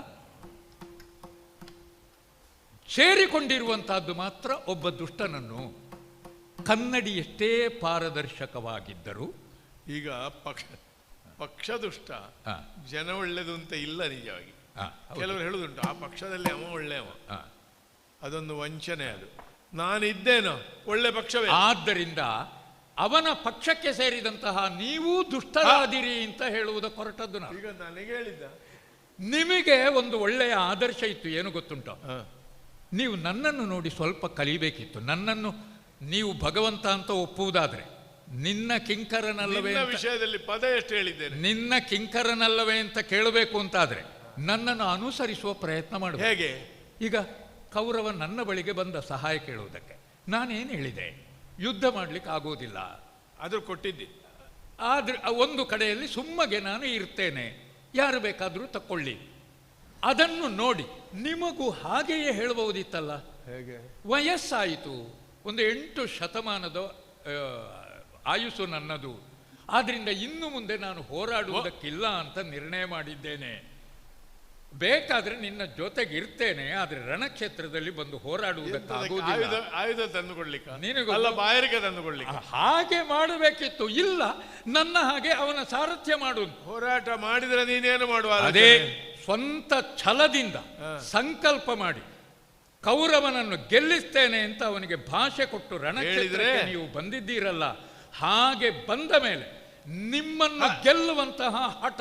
ಸೇರಿಕೊಂಡಿರುವಂತಹದ್ದು ಮಾತ್ರ ಒಬ್ಬ ದುಷ್ಟನನ್ನು. ಕನ್ನಡಿ ಎಷ್ಟೇ ಪಾರದರ್ಶಕವಾಗಿದ್ದರೂ ಈಗ ಪಕ್ಷ ದುಷ್ಟ, ಜನ ಒಳ್ಳೆದು ಅಂತ ಇಲ್ಲ. ನಿಜವಾಗಿ ಕೆಲವರು ಹೇಳುದುಂಟು ಆ ಪಕ್ಷದಲ್ಲಿ ಅವ ಒಳ್ಳೆಯವ, ಅದೊಂದು ವಂಚನೆ. ಅದು ನಾನಿದ್ದೇನೋ ಒಳ್ಳೆ ಪಕ್ಷವೇ. ಆದ್ದರಿಂದ ಅವನ ಪಕ್ಷಕ್ಕೆ ಸೇರಿದಂತಹ ನೀವು ದುಷ್ಟರಾದಿರಿ ಅಂತ ಹೇಳುವುದಕ್ಕೆ ಹೊರಟದ್ದು ನಾನು. ಈಗ ನನಗೆ ಹೇಳಿದ್ದ, ನಿಮಗೆ ಒಂದು ಒಳ್ಳೆಯ ಆದರ್ಶ ಇತ್ತು. ಏನು ಗೊತ್ತುಂಟು, ನೀವು ನನ್ನನ್ನು ನೋಡಿ ಸ್ವಲ್ಪ ಕಲಿಬೇಕಿತ್ತು. ನನ್ನನ್ನು ನೀವು ಭಗವಂತ ಅಂತ ಒಪ್ಪುವುದಾದ್ರೆ, ನಿನ್ನ ಕಿಂಕರನಲ್ಲವೇ ವಿಷಯದಲ್ಲಿ ಪದ ಎಷ್ಟು ಹೇಳಿದ್ದೇನೆ, ನಿನ್ನ ಕಿಂಕರನಲ್ಲವೇ ಅಂತ ಕೇಳಬೇಕು ಅಂತಾದ್ರೆ ನನ್ನನ್ನು ಅನುಸರಿಸುವ ಪ್ರಯತ್ನ ಮಾಡಬೇಕು. ಹೇಗೆ? ಈಗ ಕೌರವ ನನ್ನ ಬಳಿಗೆ ಬಂದ ಸಹಾಯ ಕೇಳುವುದಕ್ಕೆ ನಾನೇನು ಹೇಳಿದೆ? ಯುದ್ಧ ಮಾಡ್ಲಿಕ್ಕೆ ಆಗೋದಿಲ್ಲ, ಅದು ಕೊಟ್ಟಿದ್ದಿ. ಆದ್ರೆ ಒಂದು ಕಡೆಯಲ್ಲಿ ಸುಮ್ಮಗೆ ನಾನು ಇರ್ತೇನೆ, ಯಾರು ಬೇಕಾದರೂ ತಕ್ಕೊಳ್ಳಿ. ಅದನ್ನು ನೋಡಿ ನಿಮಗೂ ಹಾಗೆಯೇ ಹೇಳಬಹುದಿತ್ತಲ್ಲ. ಹೇಗೆ? ವಯಸ್ಸಾಯಿತು, ಒಂದು 8 ಶತಮಾನದ ಆಯುಸ್ಸು ನನ್ನದು. ಆದ್ರಿಂದ ಇನ್ನು ಮುಂದೆ ನಾನು ಹೋರಾಡುವುದಕ್ಕಿಲ್ಲ ಅಂತ ನಿರ್ಣಯ ಮಾಡಿದ್ದೇನೆ. ಬೇಕಾದ್ರೆ ನಿನ್ನ ಜೊತೆಗೆ ಇರ್ತೇನೆ, ಆದ್ರೆ ರಣಕ್ಷೇತ್ರದಲ್ಲಿ ಬಂದು ಹೋರಾಡುವುದಕ್ಕಾಗುವುದಿಲ್ಲ. ಆಯುಧ ತಂದುಕೊಳ್ಳಿಕ್ಕೆ, ನಿನಗಲ್ಲ ಬಾಯರಿಗೆ ತಂದುಕೊಳ್ಳಿಕ್ಕೆ. ಹಾಗೆ ಮಾಡಬೇಕಿತ್ತು. ಇಲ್ಲ, ನನ್ನ ಹಾಗೆ ಅವನ ಸಾರಥ್ಯ ಮಾಡುವುದು. ಹೋರಾಟ ಮಾಡಿದ್ರೆ ನೀನೇನು ಮಾಡುವ? ಅದೇ ಸ್ವಂತ ಛಲದಿಂದ ಸಂಕಲ್ಪ ಮಾಡಿ ಕೌರವನನ್ನು ಗೆಲ್ಲಿಸ್ತೇನೆ ಅಂತ ಅವನಿಗೆ ಭಾಷೆ ಕೊಟ್ಟು ರಣಕ್ಷೇತ್ರಕ್ಕೆ ನೀವು ಬಂದಿದ್ದೀರಲ್ಲ. ಹಾಗೆ ಬಂದ ಮೇಲೆ ನಿಮ್ಮನ್ನು ಗೆಲ್ಲುವಂತಹ ಹಠ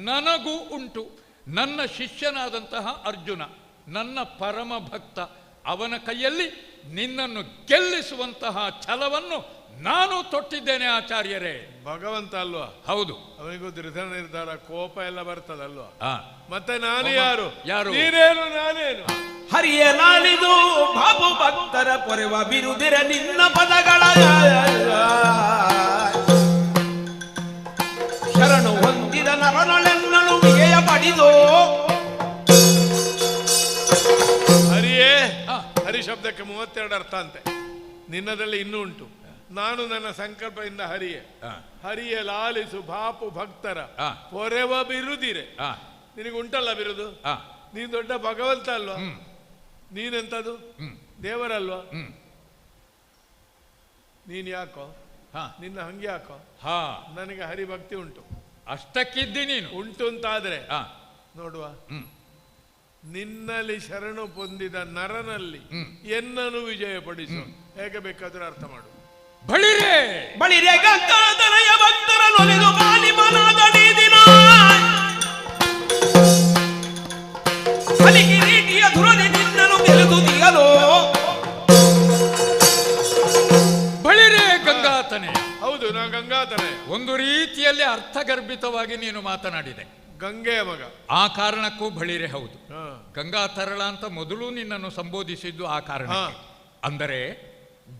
ನನಗೂ ಉಂಟು. ನನ್ನ ಶಿಷ್ಯನಾದಂತಹ ಅರ್ಜುನ ನನ್ನ ಪರಮ ಭಕ್ತ, ಅವನ ಕೈಯಲ್ಲಿ ನಿನ್ನನ್ನು ಗೆಲ್ಲಿಸುವಂತಹ ಛಲವನ್ನು ನಾನು ತೊಟ್ಟಿದ್ದೇನೆ ಆಚಾರ್ಯರೇ. ಭಗವಂತ ಅಲ್ವಾ? ಹೌದು. ಅವನಿಗೂ ದೃಢ ನಿರ್ಧಾರ, ಕೋಪ ಎಲ್ಲ ಬರ್ತದಲ್ವಾ? ಮತ್ತೆ ನಾನು ಯಾರು? ನೀನೇನು ನಾನೇನು? ಹರಿಯ ನಾಳಿದು ಬಾಬು ಭಕ್ತರ ಪೊರೆವ ಬಿರುದಿರ ನಿನ್ನ ಪದಗಳ ಶರಣು ಹೊಂದಿದ ನರನೊಳೆನ್ನಳು ವಿಜಯ ಪಡಿದು. ಹರಿಯೇ, ಹರಿ ಶಬ್ದಕ್ಕೆ 32 ಅರ್ಥ ಅಂತೆ. ನಿನ್ನದಲ್ಲಿ ಇನ್ನೂ ಉಂಟು. ನಾನು ನನ್ನ ಸಂಕಲ್ಪದಿಂದ ಹರಿಯೇ, ಹರಿಯ ಲಾಲಿಸು ಬಾಪು ಭಕ್ತರ ಪೊರೆವ ಬಿರುದಿರೆ. ನಿನಗುಂಟಲ್ಲ ಬಿರುದು, ನೀನು ದೊಡ್ಡ ಭಗವಂತ ಅಲ್ವಾ? ನೀನೆಂತದು ದೇವರಲ್ವಾ? ನೀನ್ ಯಾಕೋ ನಿನ್ನ ಹಂಗೆ ಯಾಕೋ? ನನಗೆ ಹರಿಭಕ್ತಿ ಉಂಟು. ಅಷ್ಟಕ್ಕಿದ್ದಿ ನೀನು ಉಂಟು ಅಂತಾದ್ರೆ ನೋಡುವ, ನಿನ್ನಲ್ಲಿ ಶರಣು ಹೊಂದಿದ ನರನಲ್ಲಿ ಎನ್ನನು ವಿಜಯಪಡಿಸು. ಹೇಗೆ ಬೇಕಾದ್ರೂ ಅರ್ಥ ಮಾಡು. ಬಳಿರೆ ಬಳಿರೆ ಗಂಗಾಧರಯ ಭಕ್ತರ ನೊಲಿದು ಮಾಲಿಮನಾದ ನೀದಿನ ಹಲಿಗಿರೀಟಿಯ ಧುರದಿ ನಿನ್ನನು ಗೆಲುದು ದಿಗಲು. ಬಳಿರೆ ಗಂಗಾತನೆ. ಹೌದು, ನಾ ಗಂಗಾತನೆ. ಒಂದು ರೀತಿಯಲ್ಲಿ ಅರ್ಥಗರ್ಭಿತವಾಗಿ ನೀನು ಮಾತನಾಡಿದೆ. ಗಂಗೆಯ ಮಗ, ಆ ಕಾರಣಕ್ಕೂ ಬಳಿರೆ. ಹೌದು, ಗಂಗಾತರಳ ಅಂತ ಮೊದಲು ನಿನ್ನನ್ನು ಸಂಬೋಧಿಸಿದ್ದು ಆ ಕಾರಣ. ಅಂದರೆ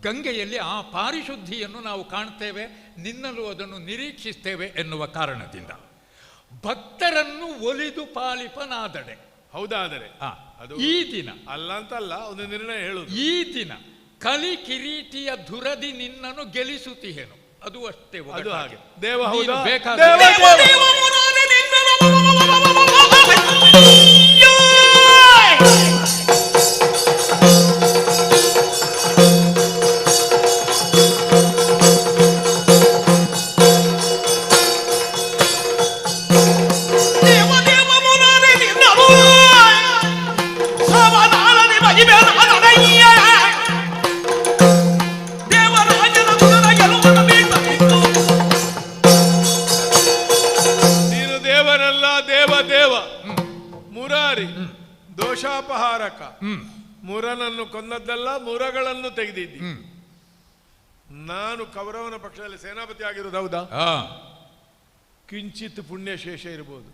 ಗಂಗೆಯಲ್ಲಿ ಆ ಪಾರಿಶುದ್ಧಿಯನ್ನು ನಾವು ಕಾಣ್ತೇವೆ, ನಿನ್ನಲ್ಲೂ ಅದನ್ನು ನಿರೀಕ್ಷಿಸ್ತೇವೆ ಎನ್ನುವ ಕಾರಣದಿಂದ ಭಕ್ತರನ್ನು ಒಲಿದು ಪಾಲಿಪನಾದಡೆ. ಹೌದಾದರೆ ಈ ದಿನ ಅಲ್ಲ ಅಂತಲ್ಲ, ಒಂದು ನಿರ್ಣಯ ಹೇಳುದು. ಈ ದಿನ ಕಲಿ ಕಿರೀಟಿಯ ಧುರದಿ ನಿನ್ನನ್ನು ಗೆಲ್ಲಿಸುತ್ತೀಹೇನು, ಅದು ಅಷ್ಟೇ. ಅದು ಹಾಗೆ ದೇವ ಹೌದಾ? ಬೇಕಾದ ಬಾಲಕ. ಮುರನನ್ನು ಕೊಂದದ್ದಲ್ಲ, ಮುರಗಳನ್ನು ತೆಗೆದಿದ್ದಿ. ನಾನು ಕೌರವನ ಪಕ್ಷದಲ್ಲಿ ಸೇನಾಪತಿ ಆಗಿರೋದು ಹೌದಾ? ಕಿಂಚಿತ್ ಪುಣ್ಯಶೇಷ ಇರಬಹುದು.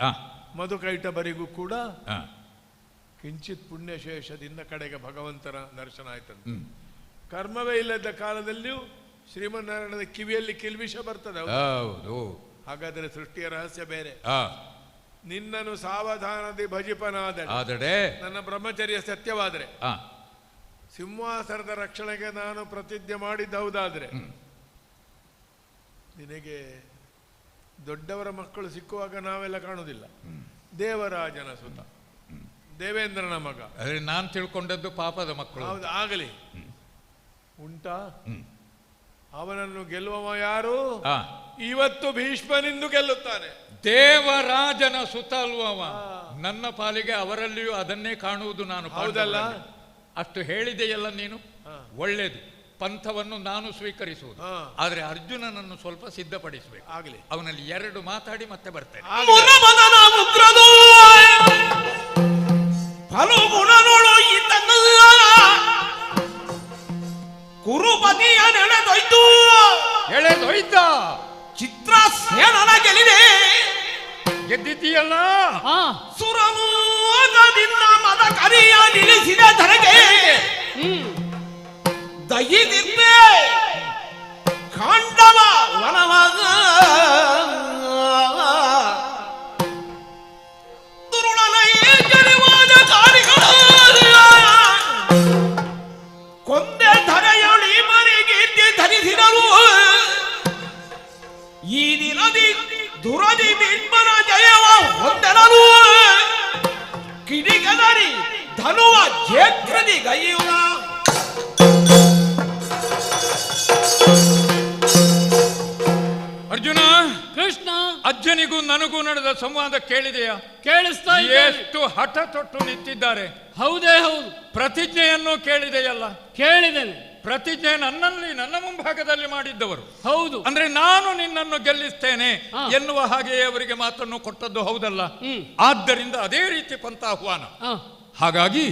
ಮಧುಕೈಟಬರಿಗೂ ಕೂಡ ಕಿಂಚಿತ್ ಪುಣ್ಯಶೇಷದಿಂದ ಕಡೆಗೆ ಭಗವಂತನ ದರ್ಶನ ಆಯ್ತಂತೆ. ಕರ್ಮವೇ ಇಲ್ಲದ ಕಾಲದಲ್ಲಿಯೂ ಶ್ರೀಮನ್ನಾರಾಯಣದ ಕಿವಿಯಲ್ಲಿ ಕಿಲ್ಬಿಷ ಬರ್ತದೆ. ಹಾಗಾದರೆ ಸೃಷ್ಟಿಯ ರಹಸ್ಯ ಬೇರೆ. ನಿನ್ನನ್ನು ಸಾವಧಾನದಿ ಭಜಿಪನಾದರೆ ನನ್ನ ಬ್ರಹ್ಮಚರ್ಯ ಸತ್ಯವಾದರೆ, ಸಿಂಹಾಸನದ ರಕ್ಷಣೆಗೆ ನಾನು ಪ್ರತಿಜ್ಞೆ ಮಾಡಿದ್ದೌದಾದ್ರೆ, ನಿನಗೆ ದೊಡ್ಡವರ ಮಕ್ಕಳು ಸಿಕ್ಕುವಾಗ ನಾವೆಲ್ಲ ಕಾಣುವುದಿಲ್ಲ. ದೇವರಾಜನ ಸುತ, ದೇವೇಂದ್ರನ ಮಗ. ನಾನು ತಿಳ್ಕೊಂಡದ್ದು ಪಾಪದ ಮಕ್ಕಳು. ಹೌದು, ಆಗಲಿ. ಉಂಟಾ? ಅವನನ್ನು ಗೆಲ್ಲುವವ ಯಾರು? ಇವತ್ತು ಭೀಷ್ಮನಿಂದು ಗೆಲ್ಲುತ್ತಾನೆ. ದೇವರಾಜನ ಸುತ ಅಲ್ವವ. ನನ್ನ ಪಾಲಿಗೆ ಅವರಲ್ಲಿಯೂ ಅದನ್ನೇ ಕಾಣುವುದು ನಾನು. ಹೌದಲ್ಲ? ಅಷ್ಟು ಹೇಳಿದೆಯಲ್ಲ ನೀನು. ಒಳ್ಳೇದು. ಪಂಥವನ್ನು ನಾನು ಸ್ವೀಕರಿಸುವುದು. ಆದರೆ ಅರ್ಜುನನನ್ನು ಸ್ವಲ್ಪ ಸಿದ್ಧಪಡಿಸಬೇಕು. ಆಗಲಿ. ಅವನಲ್ಲಿ 2 ಮಾತಾಡಿ ಮತ್ತೆ ಬರ್ತೇನೆ. ಕುರುಪತಿಯ ನೆಳೆದೊಯ್ತು ಎಳೆದೊಯ್ದ ಚಿತ್ರಸೇನನ ಗೆಲಿದೆ. ಗೆದ್ದಿದ್ದೀಯಲ್ಲ. ಸುರಮೋದದಿಂದ ಮದ ಕರಿಯ ನಿಲ್ಲಿಸಿದ ಧರೆಗೆ ದಯಿದಿದ್ದೆ ಖಾಂಡವ ವನವಾಗ ದುರುಳನೈ ಗೆಲುವಾದ ಕಾರಿಗಳ ಕೊಂದೆ ಧರೆಯೊಳಿ ಮರಿಗಿದ್ದೆ ಧರಿಸಿದರು. ಈ ದಿನದಿ ದುರದಿ ಬಿಂಬನ ಜಯವ ಹೊಂದನನು. ಕಿಡಿಗದರಿ ಧನುವ ಜೇತ್ರದಿ ಗೈಯುವ. ಅರ್ಜುನ, ಕೃಷ್ಣ, ಅಜ್ಜನಿಗೂ ನನಗೂ ನಡೆದ ಸಂವಾದ ಕೇಳಿದೆಯಾ? ಕೇಳಿಸ್ತಾ ಇದೆ. ಎಷ್ಟು ಹಠ ತೊಟ್ಟು ನಿಂತಿದ್ದಾರೆ. ಹೌದೇ ಹೌದು. ಪ್ರತಿಜ್ಞೆಯನ್ನು ಕೇಳಿದೆಯಲ್ಲ? ಕೇಳಿದ್ದೇನೆ. ಪ್ರತಿಜ್ಞೆ ನನ್ನಲ್ಲಿ, ನನ್ನ ಮುಂಭಾಗದಲ್ಲಿ ಮಾಡಿದ್ದವರು. ಹೌದು. ಅಂದ್ರೆ ನಾನು ನಿನ್ನನ್ನು ಗೆಲ್ಲಿಸ್ತೇನೆ ಎನ್ನುವ ಹಾಗೆಯೇ ಅವರಿಗೆ ಮಾತನ್ನು ಕೊಟ್ಟದ್ದು ಹೌದಲ್ಲ? ಆದ್ದರಿಂದ ಅದೇ ರೀತಿ ಪಂಥಾಹ್ವಾನ. ಹಾಗಾಗಿ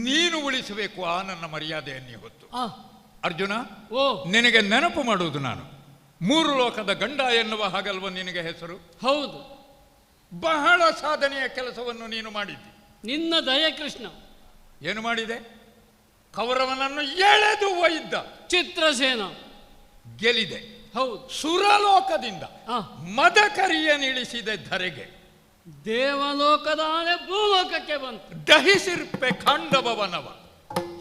ನೀನು ಉಳಿಸಬೇಕು ಆ ನನ್ನ ಮರ್ಯಾದೆಯನ್ನು ಇವತ್ತು. ಅರ್ಜುನ, ನಿನಗೆ ನೆನಪು ಮಾಡುವುದು ನಾನು 3 ಲೋಕದ ಗಂಡ ಎನ್ನುವ ಹಾಗಲ್ವ ನಿನಗೆ ಹೆಸರು? ಹೌದು. ಬಹಳ ಸಾಧನೆಯ ಕೆಲಸವನ್ನು ನೀನು ಮಾಡಿದ್ದಿ. ನಿನ್ನ ದಯೆ ಕೃಷ್ಣ. ಏನು ಮಾಡಿದೆ? ಕೌರವನನ್ನು ಎಳೆದು ಒಯ್ದ ಚಿತ್ರಸೇನ ಗೆಲ್ಲಿದೆ. ಹೌದು. ಸುರಲೋಕದಿಂದ ಮದಕರಿಯ ನಿಲ್ಲಿಸಿದೆ ಧರೆಗೆ. ದೇವಲೋಕದ ಆನೆ ಭೂಲೋಕಕ್ಕೆ ಬಂತು. ದಹಿಸಿರ್ಪೆ ಖಾಂಡವನವ.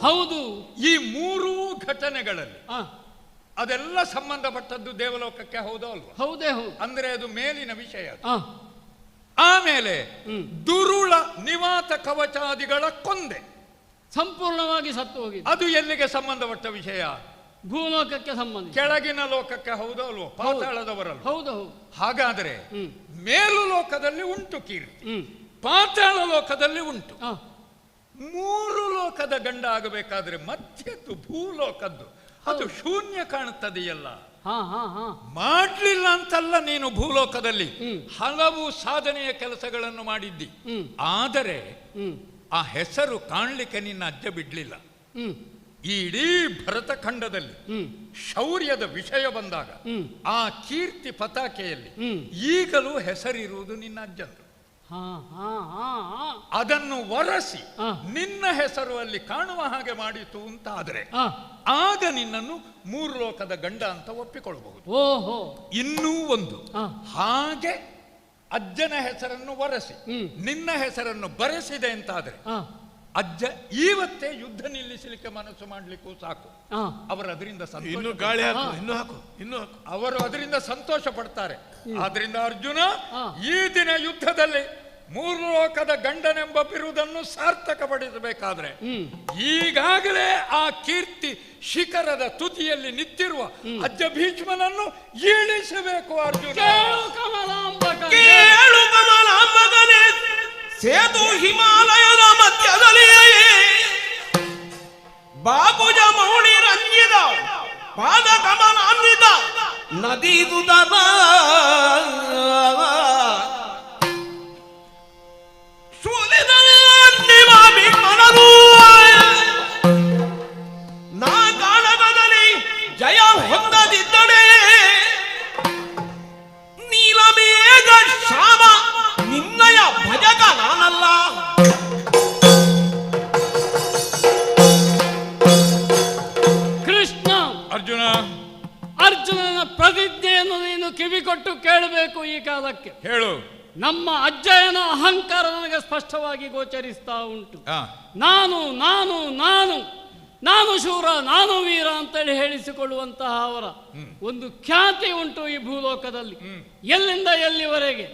ಹೌದು. ಈ 3 ಘಟನೆಗಳಲ್ಲಿ ಅದೆಲ್ಲ ಸಂಬಂಧಪಟ್ಟದ್ದು ದೇವಲೋಕಕ್ಕೆ, ಹೌದೋ ಅಲ್ವಾ? ಹೌದೇ ಹೌದು. ಅಂದ್ರೆ ಅದು ಮೇಲಿನ ವಿಷಯ. ಆಮೇಲೆ ದುರುಳ ನಿವಾತ ಕವಚಾದಿಗಳ ಕೊಂದೆ ಸಂಪೂರ್ಣವಾಗಿ ಸತ್ತು ಹೋಗಿದೆ. ಅದು ಎಲ್ಲಿಗೆ ಸಂಬಂಧಪಟ್ಟ ವಿಷಯ? ಭೂಲೋಕಕ್ಕೆ ಸಂಬಂಧ. ಕೆಳಗಿನ ಲೋಕಕ್ಕೆ, ಹೌದೋ ಅಲ್ವೋ? ಪಾತಾಳದವರಲ್ಲ. ಹೌದು ಹೌದು. ಹಾಗಾದರೆ ಮೇಲು ಲೋಕದಲ್ಲಿ ಉಂಟು ಕೀರ್ತಿ, ಪಾತಾಳ ಲೋಕದಲ್ಲಿ ಉಂಟು. 3 ಲೋಕದ ಗಂಡ ಆಗಬೇಕಾದ್ರೆ ಮಧ್ಯದ್ದು ಭೂಲೋಕದ್ದು ಅದು ಶೂನ್ಯ ಕಾಣುತ್ತದೆಯಲ್ಲ. ಮಾಡ್ಲಿಲ್ಲ ಅಂತಲ್ಲ, ನೀನು ಭೂಲೋಕದಲ್ಲಿ ಹಲವು ಸಾಧನೆಯ ಕೆಲಸಗಳನ್ನು ಮಾಡಿದ್ದಿ. ಆದರೆ ಆ ಹೆಸರು ಕಾಣಲಿಕ್ಕೆ ನಿನ್ನ ಅಜ್ಜ ಬಿಡ್ಲಿಲ್ಲ. ಈ ಇಡೀ ಭರತಖಂಡದಲ್ಲಿ ಶೌರ್ಯದ ವಿಷಯ ಬಂದಾಗ ಆ ಕೀರ್ತಿ ಪತಾಕೆಯಲ್ಲಿ ಈಗಲೂ ಹೆಸರಿರುವುದು ನಿನ್ನ ಅಜ್ಜಂದು. ಅದನ್ನು ಒರೆಸಿ ನಿನ್ನ ಹೆಸರು ಅಲ್ಲಿ ಕಾಣುವ ಹಾಗೆ ಮಾಡಿತು ಅಂತಾದರೆ ಆಗ ನಿನ್ನನ್ನು 3 ಲೋಕದ ಗಂಡ ಅಂತ ಒಪ್ಪಿಕೊಳ್ಳಬಹುದು. ಓಹೋ. ಇನ್ನೂ ಒಂದು, ಹಾಗೆ ಅಜ್ಜನ ಹೆಸರನ್ನು ಒರೆಸಿ ನಿನ್ನ ಹೆಸರನ್ನು ಬರೆಸಿದೆ ಅಂತಾದರೆ ಅಜ್ಜ ಇವತ್ತೇ ಯುದ್ಧ ನಿಲ್ಲಿಸಲಿಕ್ಕೆ ಮನಸ್ಸು ಮಾಡಲಿಕ್ಕೂ ಸಾಕು. ಅವರು ಅದರಿಂದ ಅವರು ಅದರಿಂದ ಸಂತೋಷ ಪಡ್ತಾರೆ. ಆದ್ರಿಂದ ಅರ್ಜುನ, ಈ ದಿನ ಯುದ್ಧದಲ್ಲಿ 3 ಲೋಕದ ಗಂಡನೆಂಬ ಬಿರುದನ್ನು ಸಾರ್ಥಕಪಡಿಸಬೇಕಾದ್ರೆ ಈಗಾಗಲೇ ಆ ಕೀರ್ತಿ ಶಿಖರದ ತುದಿಯಲ್ಲಿ ನಿಂತಿರುವ ಅಜ್ಜ ಭೀಷ್ಮನನ್ನು ಇಳಿಸಬೇಕು. ಅರ್ಜುನ, ಕೇಳು ಕಮಲಾಂಬಗನೇ, ಸೇತು ಹಿಮಾಲಯದ ಮಧ್ಯದಲ್ಲಿ ಬಾಬುಜ ಮೌಳಿ ರಂಜಿದ ಪಾದ ಕಮಲಾನ್ವಿತ ನದೀದುದನ ಸುಲಿದ ನಿವಾಸ ಭೀಮನರು ನಾ ಕಾಳಗದಲ್ಲಿ ಜಯ ಹೊಂದದಿದ್ದಡೆ ನೀಲಮೇಘ ಶ್ಯಾಮ ನಿನ್ನಯ ಭಜಕ ನಾನಲ್ಲ. ಕೃಷ್ಣ, ಅರ್ಜುನ, ಅರ್ಜುನನ ಪ್ರತಿಜ್ಞೆಯನ್ನು ನೀನು ಕಿವಿಕೊಟ್ಟು ಕೇಳಬೇಕು. ಈ ಕಾಲಕ್ಕೆ ಹೇಳು. ನಮ್ಮ ಅಜ್ಜಯನ ಅಹಂಕಾರ ನನಗೆ ಸ್ಪಷ್ಟವಾಗಿ ಗೋಚರಿಸ್ತಾ ಉಂಟು. ನಾನು ನಾನು ನಾನು ನಾನು ಶೂರ, ನಾನು ವೀರ ಅಂತೇಳಿ ಹೇಳಿಸಿಕೊಳ್ಳುವಂತಹ ಅವರ ಒಂದು ಖ್ಯಾತಿ ಉಂಟು ಈ ಭೂಲೋಕದಲ್ಲಿ. ಎಲ್ಲಿಂದ ಎಲ್ಲಿವರೆಗೆ?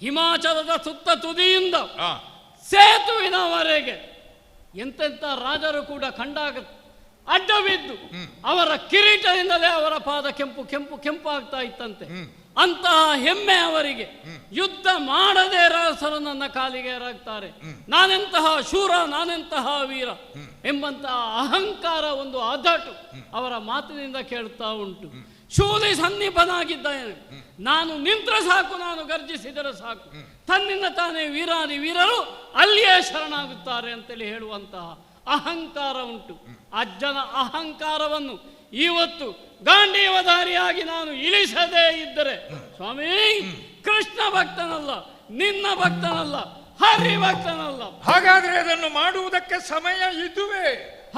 ಹಿಮಾಚಲದ ಸುತ್ತ ತುದಿಯಿಂದ ಸೇತುವಿನವರೆಗೆ ಎಂತೆಂಥ ರಾಜರು ಕೂಡ ಕಂಡಾಗ ಅಡ್ಡಬಿದ್ದು ಅವರ ಕಿರೀಟದಿಂದಲೇ ಅವರ ಪಾದ ಕೆಂಪು ಕೆಂಪು ಕೆಂಪು ಆಗ್ತಾ ಇತ್ತಂತೆ. ಅಂತಹ ಹೆಮ್ಮೆ ಅವರಿಗೆ. ಯುದ್ಧ ಮಾಡದೇ ರಾಸರು ನನ್ನ ಕಾಲಿಗೆ ಏರಾಗ್ತಾರೆ. ನಾನೆಂತಹ ಶೂರ, ನಾನೆಂತಹ ವೀರ ಎಂಬಂತಹ ಅಹಂಕಾರ, ಒಂದು ಅಧಟು ಅವರ ಮಾತಿನಿಂದ ಕೇಳ್ತಾ ಉಂಟು. ಶೂಲಿ ಸನ್ನಿಪನಾಗಿದ್ದೇನೆ, ನಾನು ನಿಂತ್ರೆ ಸಾಕು, ನಾನು ಗರ್ಜಿಸಿದರೆ ಸಾಕು, ತನ್ನಿಂದ ತಾನೇ ವೀರಾದಿ ವೀರರು ಅಲ್ಲಿಯೇ ಶರಣಾಗುತ್ತಾರೆ ಅಂತೇಳಿ ಹೇಳುವಂತಹ ಅಹಂಕಾರ ಉಂಟು. ಅಜ್ಜನ ಅಹಂಕಾರವನ್ನು ಇವತ್ತು ಗಾಂಡೀವಧಾರಿಯಾಗಿ ನಾನು ಇಳಿಸದೇ ಇದ್ದರೆ ಸ್ವಾಮಿ, ಕೃಷ್ಣ ಭಕ್ತನಲ್ಲ, ನಿನ್ನ ಭಕ್ತನಲ್ಲ, ಹರಿ ಭಕ್ತನಲ್ಲ. ಹಾಗಾದ್ರೆ ಅದನ್ನು ಮಾಡುವುದಕ್ಕೆ ಸಮಯ ಇದುವೇ.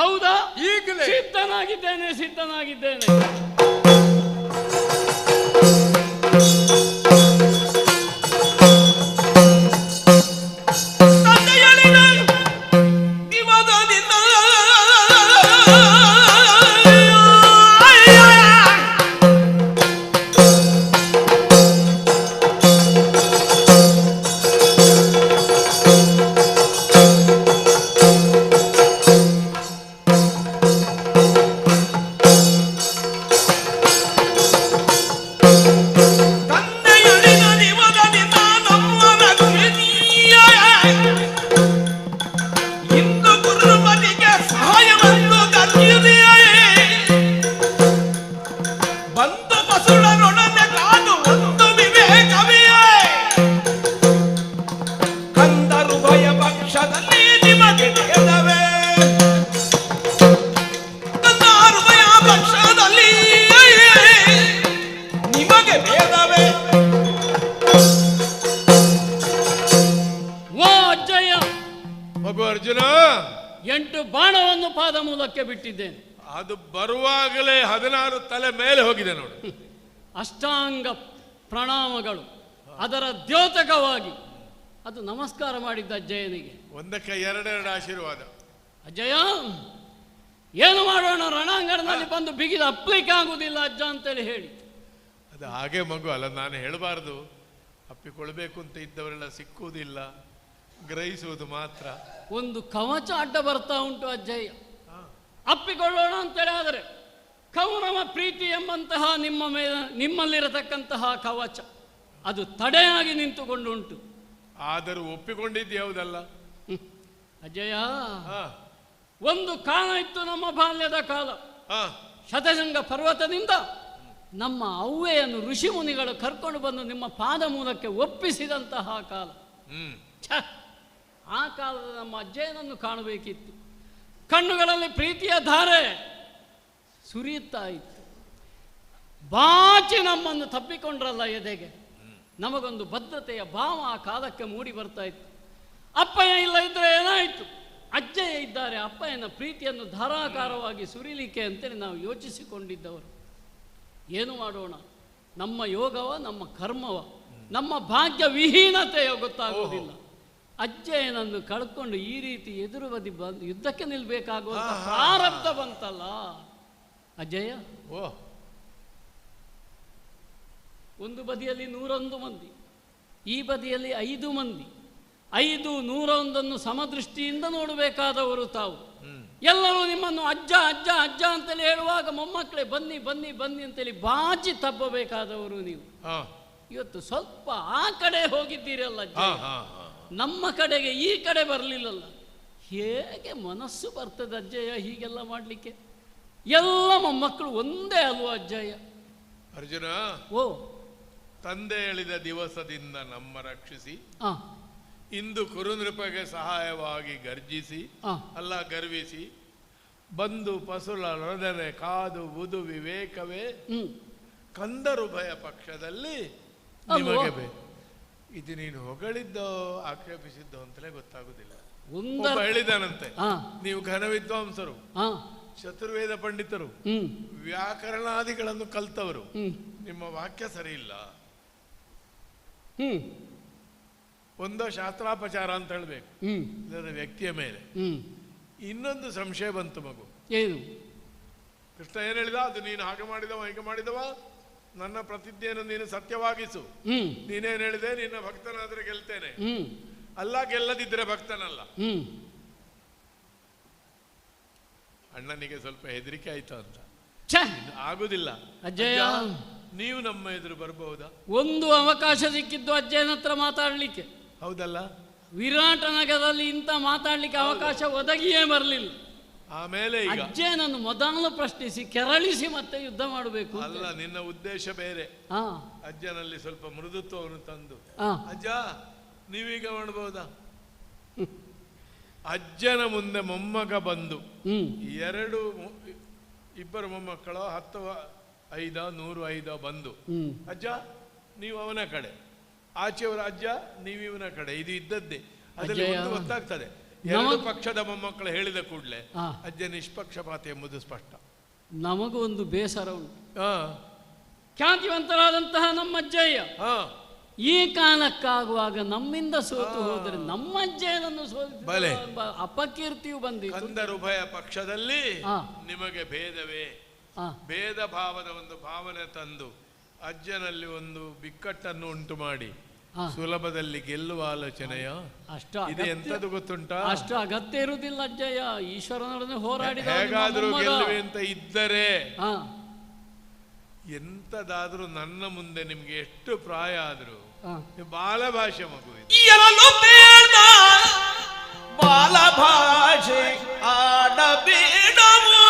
ಹೌದಾ? ಈಗಲೇ ಸಿದ್ಧನಾಗಿದ್ದೇನೆ, ಸಿದ್ಧನಾಗಿದ್ದೇನೆ. ಅರ್ಜುನ, 8 ಬಾಣವನ್ನು ಪಾದ ಮೂಲಕ್ಕೆ ಬಿಟ್ಟಿದ್ದೇನೆ. ಅದು ಬರುವಾಗಲೇ 16 ತಲೆ ಮೇಲೆ ಹೋಗಿದೆ ನೋಡು. ಅಷ್ಟಾಂಗ ಪ್ರಣಾಮಗಳು ಅದರ ದ್ಯೋತಕವಾಗಿ ಅದು ನಮಸ್ಕಾರ ಮಾಡಿದ್ದ ಅಜ್ಜಯ್ಯನಿಗೆ. ಒಂದಕ್ಕೆ 2 ಆಶೀರ್ವಾದ. ಅಜ್ಜಯ್ಯ, ಏನು ಮಾಡೋಣ, ರಣಾಂಗಣದಲ್ಲಿ ಬಂದು ಬಿಗಿದು ಅಪ್ಲಿಕ್ಕೆ ಆಗುವುದಿಲ್ಲ ಅಜ್ಜ ಅಂತೇಳಿ ಹೇಳಿ. ಅದು ಹಾಗೆ ಮಗು ಅಲ್ಲ, ನಾನು ಹೇಳಬಾರ್ದು. ಅಪ್ಪಿಕೊಳ್ಬೇಕು ಅಂತ ಇದ್ದವರೆಲ್ಲ ಸಿಕ್ಕುವುದಿಲ್ಲ, ಗ್ರಹಿಸುವುದು ಮಾತ್ರ. ಒಂದು ಕವಚ ಅಡ್ಡ ಬರ್ತಾ ಉಂಟು ಅಜ್ಜಯ್ಯ. ಅಪ್ಪಿಕೊಳ್ಳೋಣ ಅಂತೇಳಿ ಆದರೆ ಕೌರವ ಪ್ರೀತಿ ಎಂಬಂತಹ ನಿಮ್ಮಲ್ಲಿರತಕ್ಕಂತಹ ಕವಚ ಅದು ತಡೆಯಾಗಿ ನಿಂತುಕೊಂಡು ಉಂಟು. ಆದರೂ ಒಪ್ಪಿಕೊಂಡಿದ್ದು ಯಾವುದಲ್ಲ ಅಜ್ಜಯ್ಯ. ಒಂದು ಕಾಲ ಇತ್ತು, ನಮ್ಮ ಬಾಲ್ಯದ ಕಾಲ. ಶತಶೃಂಗ ಪರ್ವತದಿಂದ ನಮ್ಮ ಅವ್ವೆಯನ್ನು ಋಷಿ ಮುನಿಗಳು ಕರ್ಕೊಂಡು ಬಂದು ನಿಮ್ಮ ಪಾದ ಮೂಲಕ್ಕೆ ಒಪ್ಪಿಸಿದಂತಹ ಕಾಲ. ಆ ಕಾಲದ ನಮ್ಮ ಅಜ್ಜಯ್ಯನನ್ನು ಕಾಣಬೇಕಿತ್ತು. ಕಣ್ಣುಗಳಲ್ಲಿ ಪ್ರೀತಿಯ ಧಾರೆ ಸುರಿಯುತ್ತಾ ಇತ್ತು. ಬಾಚಿ ನಮ್ಮನ್ನು ತಪ್ಪಿಕೊಂಡ್ರಲ್ಲ ಎದೆಗೆ, ನಮಗೊಂದು ಬದ್ಧತೆಯ ಭಾವ ಆ ಕಾಲಕ್ಕೆ ಮೂಡಿ ಬರ್ತಾ ಇತ್ತು. ಅಪ್ಪಯ್ಯ ಇಲ್ಲ ಇದ್ರೆ ಏನಾಯಿತು, ಅಜ್ಜಯ್ಯ ಇದ್ದಾರೆ, ಅಪ್ಪಯ್ಯನ ಪ್ರೀತಿಯನ್ನು ಧಾರಾಕಾರವಾಗಿ ಸುರಿಲಿಕ್ಕೆ ಅಂತೇಳಿ ನಾವು ಯೋಚಿಸಿಕೊಂಡಿದ್ದವರು. ಏನು ಮಾಡೋಣ, ನಮ್ಮ ಯೋಗವ, ನಮ್ಮ ಕರ್ಮವ, ನಮ್ಮ ಭಾಗ್ಯ ವಿಹೀನತೆಯ ಗೊತ್ತಾಗುವುದಿಲ್ಲ. ಅಜ್ಜಯ್ಯನನ್ನು ಕಳ್ಕೊಂಡು ಈ ರೀತಿ ಎದುರು ಬದಿ ಬಂದು ಯುದ್ಧಕ್ಕೆ ನಿಲ್ಬೇಕಾಗುವಂತ ಪ್ರಾರಬ್ಧ ಬಂತಲ್ಲ ಅಜ್ಜಯ್ಯ. ಒಂದು ಬದಿಯಲ್ಲಿ 101 ಮಂದಿ, ಈ ಬದಿಯಲ್ಲಿ 5 ಮಂದಿ. 5 101 ಸಮದೃಷ್ಟಿಯಿಂದ ನೋಡಬೇಕಾದವರು ತಾವು. ಎಲ್ಲರೂ ನಿಮ್ಮನ್ನು ಅಜ್ಜ ಅಜ್ಜ ಅಜ್ಜ ಅಂತೇಳಿ ಹೇಳುವಾಗ ಮೊಮ್ಮಕ್ಕಳೇ ಬನ್ನಿ ಬನ್ನಿ ಬನ್ನಿ ಅಂತೇಳಿ ಬಾಚಿ ತಬ್ಬಬೇಕಾದವರು ನೀವು. ಇವತ್ತು ಸ್ವಲ್ಪ ಆ ಕಡೆ ಹೋಗಿದ್ದೀರಲ್ಲ ಅಜ್ಜ, ನಮ್ಮ ಕಡೆಗೆ ಈ ಕಡೆ ಬರಲಿಲ್ಲಲ್ಲ. ಹೇಗೆ ಮನಸ್ಸು ಬರ್ತದೆ ಅಜ್ಜಯ್ಯ ಹೀಗೆಲ್ಲ ಮಾಡಲಿಕ್ಕೆ? ಎಲ್ಲ ಮೊಮ್ಮಕ್ಕಳು ಒಂದೇ ಅಲ್ವಾ ಅಜ್ಜಯ್ಯ? ಅರ್ಜುನ, ತಂದೆ ಹೇಳಿದ ದಿವಸದಿಂದ ನಮ್ಮ ರಕ್ಷಿಸಿ ಇಂದು ಕುರುನೃಪಗೆ ಸಹಾಯವಾಗಿ ಗರ್ಜಿಸಿ ಅಲ್ಲ ಗರ್ವಿಸಿ ಬಂದು ಪಸುಲ ರೊದನೆ ಕಾದು ಬುದು ವಿವೇಕವೇ ಕಂದರು ಭಯ ಪಕ್ಷದಲ್ಲಿ ನಿಮಗೆ ಇದು ನೀನು ಹೊಗಳಿದ್ದೋ ಆಕ್ಷೇಪಿಸಿದ್ದೋ ಅಂತಲೇ ಗೊತ್ತಾಗುದಿಲ್ಲ. ಒಬ್ಬ ಹೇಳಿದಾನಂತೆ, ನೀವು ಘನ ವಿದ್ವಾಂಸರು, ಚತುರ್ವೇದ ಪಂಡಿತರು, ವ್ಯಾಕರಣಾದಿಗಳನ್ನು ಕಲ್ತವರು, ನಿಮ್ಮ ವಾಕ್ಯ ಸರಿ ಇಲ್ಲ. ಒಂದೋ ಶಾಸ್ತ್ರಾಪಚಾರ ಅಂತ ಹೇಳ್ಬೇಕು ಇದರ ವ್ಯಕ್ತಿಯ ಮೇಲೆ. ಇನ್ನೊಂದು ಸಂಶಯ ಬಂತು ಮಗು. ಏನು? ಕೃಷ್ಣ ಏನ್ ಹೇಳಿದ? ಅದು ನೀನು ಹಾಗೆ ಮಾಡಿದವ ಹೀಗೆ ಮಾಡಿದವ, ನನ್ನ ಪ್ರತಿಜ್ಞೆಯನ್ನು ನೀನು ಸತ್ಯವಾಗಿಸು. ನೀನೇನ್ ಹೇಳಿದೆ? ನಿನ್ನ ಭಕ್ತನಾದ್ರೆ ಗೆಲ್ತೇನೆ. ಅಲ್ಲ, ಗೆಲ್ಲದಿದ್ರೆ ಭಕ್ತನಲ್ಲ. ಅಣ್ಣನಿಗೆ ಸ್ವಲ್ಪ ಹೆದರಿಕೆ ಆಯ್ತು ಅಂತ. ಆಗುದಿಲ್ಲ ಅಜ್ಜಯ್ಯ, ನೀವು ನಮ್ಮ ಎದುರು ಬರಬಹುದಾ? ಒಂದು ಅವಕಾಶ ಸಿಕ್ಕಿದ್ದು ಅಜ್ಜಯ್ಯನ ಹತ್ರ ಮಾತಾಡ್ಲಿಕ್ಕೆ. ಹೌದಲ್ಲ? ವಿರಾಟ ನಗರದಲ್ಲಿ ಇಂಥ ಮಾತಾಡ್ಲಿಕ್ಕೆ ಅವಕಾಶ ಒದಗಿಯೇ ಬರಲಿಲ್ಲ. ಆಮೇಲೆ ಅಜ್ಜಯ್ಯನನ್ನು ಮೊದಲು ಪ್ರಶ್ನಿಸಿ ಕೆರಳಿಸಿ ಮತ್ತೆ ಯುದ್ಧ ಮಾಡಬೇಕು. ಅಲ್ಲ, ನಿನ್ನ ಉದ್ದೇಶ ಬೇರೆ. ಅಜ್ಜನಲ್ಲಿ ಸ್ವಲ್ಪ ಮೃದುತ್ವವನ್ನು ತಂದು, ಅಜ್ಜ ನೀವೀಗ ಮಾಡಬಹುದಾ? ಅಜ್ಜನ ಮುಂದೆ ಮೊಮ್ಮಗ ಬಂದು ಇಬ್ಬರು ಮೊಮ್ಮಕ್ಕಳು 10, 5, 105 ಬಂದು, ಅಜ್ಜ ನೀವು ಅವನ ಕಡೆ, ಆಚೆಯವರ ಅಜ್ಜ ನೀವಿವನ ಕಡೆ, ಇದು ಇದ್ದದ್ದೇ. ಅದರಲ್ಲಿ ಒಂದು ಗೊತ್ತಾಗ್ತದೆ, ಎರಡು ಪಕ್ಷದ ಮೊಮ್ಮಕ್ಕಳು ಹೇಳಿದ ಕೂಡಲೇ ಅಜ್ಜ ನಿಷ್ಪಕ್ಷಪಾತ ಎಂಬುದು ಸ್ಪಷ್ಟ. ನಮಗೂ ಒಂದು ಬೇಸರ ಉಂಟು. ಖ್ಯಾತಿವಂತರಾದಂತಹ ನಮ್ಮ ಅಜ್ಜಯ್ಯ ಈ ಕಾಲಕ್ಕಾಗುವಾಗ ನಮ್ಮಿಂದ ಸೋತು ಹೋದರೆ ನಮ್ಮ ಅಜ್ಜಯ್ಯನನ್ನು ಸೋಲಿಸುವ ಅಪಕೀರ್ತಿಯು ಬಂದಿದೆ. ಕಂದರು ಉಭಯ ಪಕ್ಷದಲ್ಲಿ ನಿಮಗೆ ಭೇದವೇ, ಭೇದ ಭಾವದ ಒಂದು ಭಾವನೆ ತಂದು ಅಜ್ಜನಲ್ಲಿ ಒಂದು ಬಿಕ್ಕಟ್ಟನ್ನು ಉಂಟು ಮಾಡಿ ಸುಲಭದಲ್ಲಿ ಗೆಲ್ಲುವ ಆಲೋಚನೆಯ ಇದು ಎಂತದ್ದು ಗೊತ್ತುಂಟ? ಅಷ್ಟು ಅಗತ್ಯ ಇರುವುದಿಲ್ಲ ಅಜ್ಜಯ್ಯ. ಈಶ್ವರನೊಡನೆ ಹೋರಾಡಿದ ಹೇಗಾದ್ರೂ ಗೆಲ್ಲುವೆ ಅಂತ ಇದ್ದರೆ ಎಂತದಾದ್ರೂ ನನ್ನ ಮುಂದೆ ನಿಮ್ಗೆ ಎಷ್ಟು ಪ್ರಾಯ ಆದ್ರೂ ಬಾಲಭಾಷೆ ಮಗು ಬಾಲಭಾಷೆ ಆಡಬೇಡವು.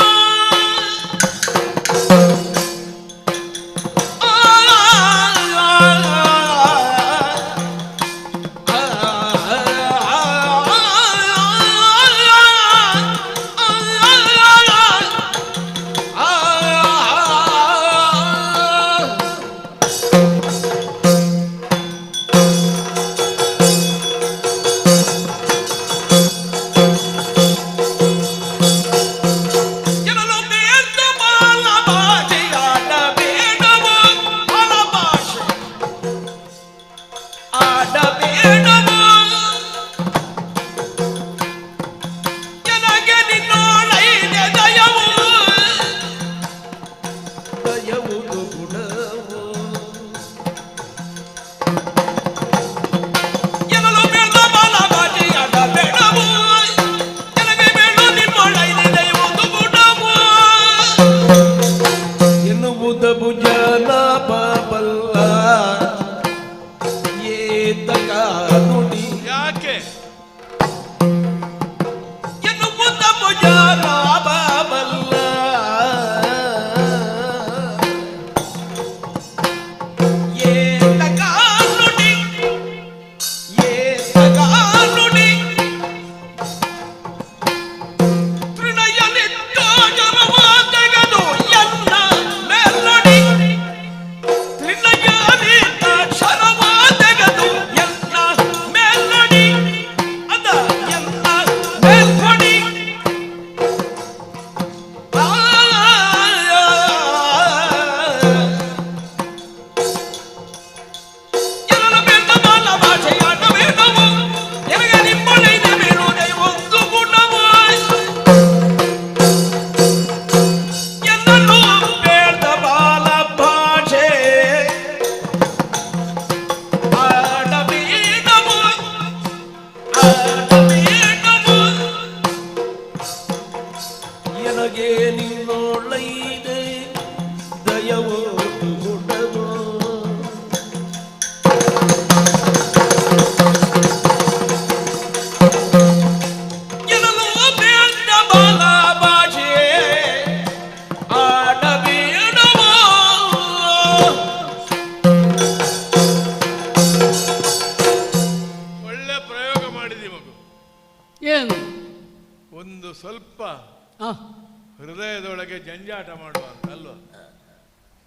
ಒಳಗೆ ಜಂಜಾಟ ಮಾಡುವ ಅಂತ ಅಲ್ವಾ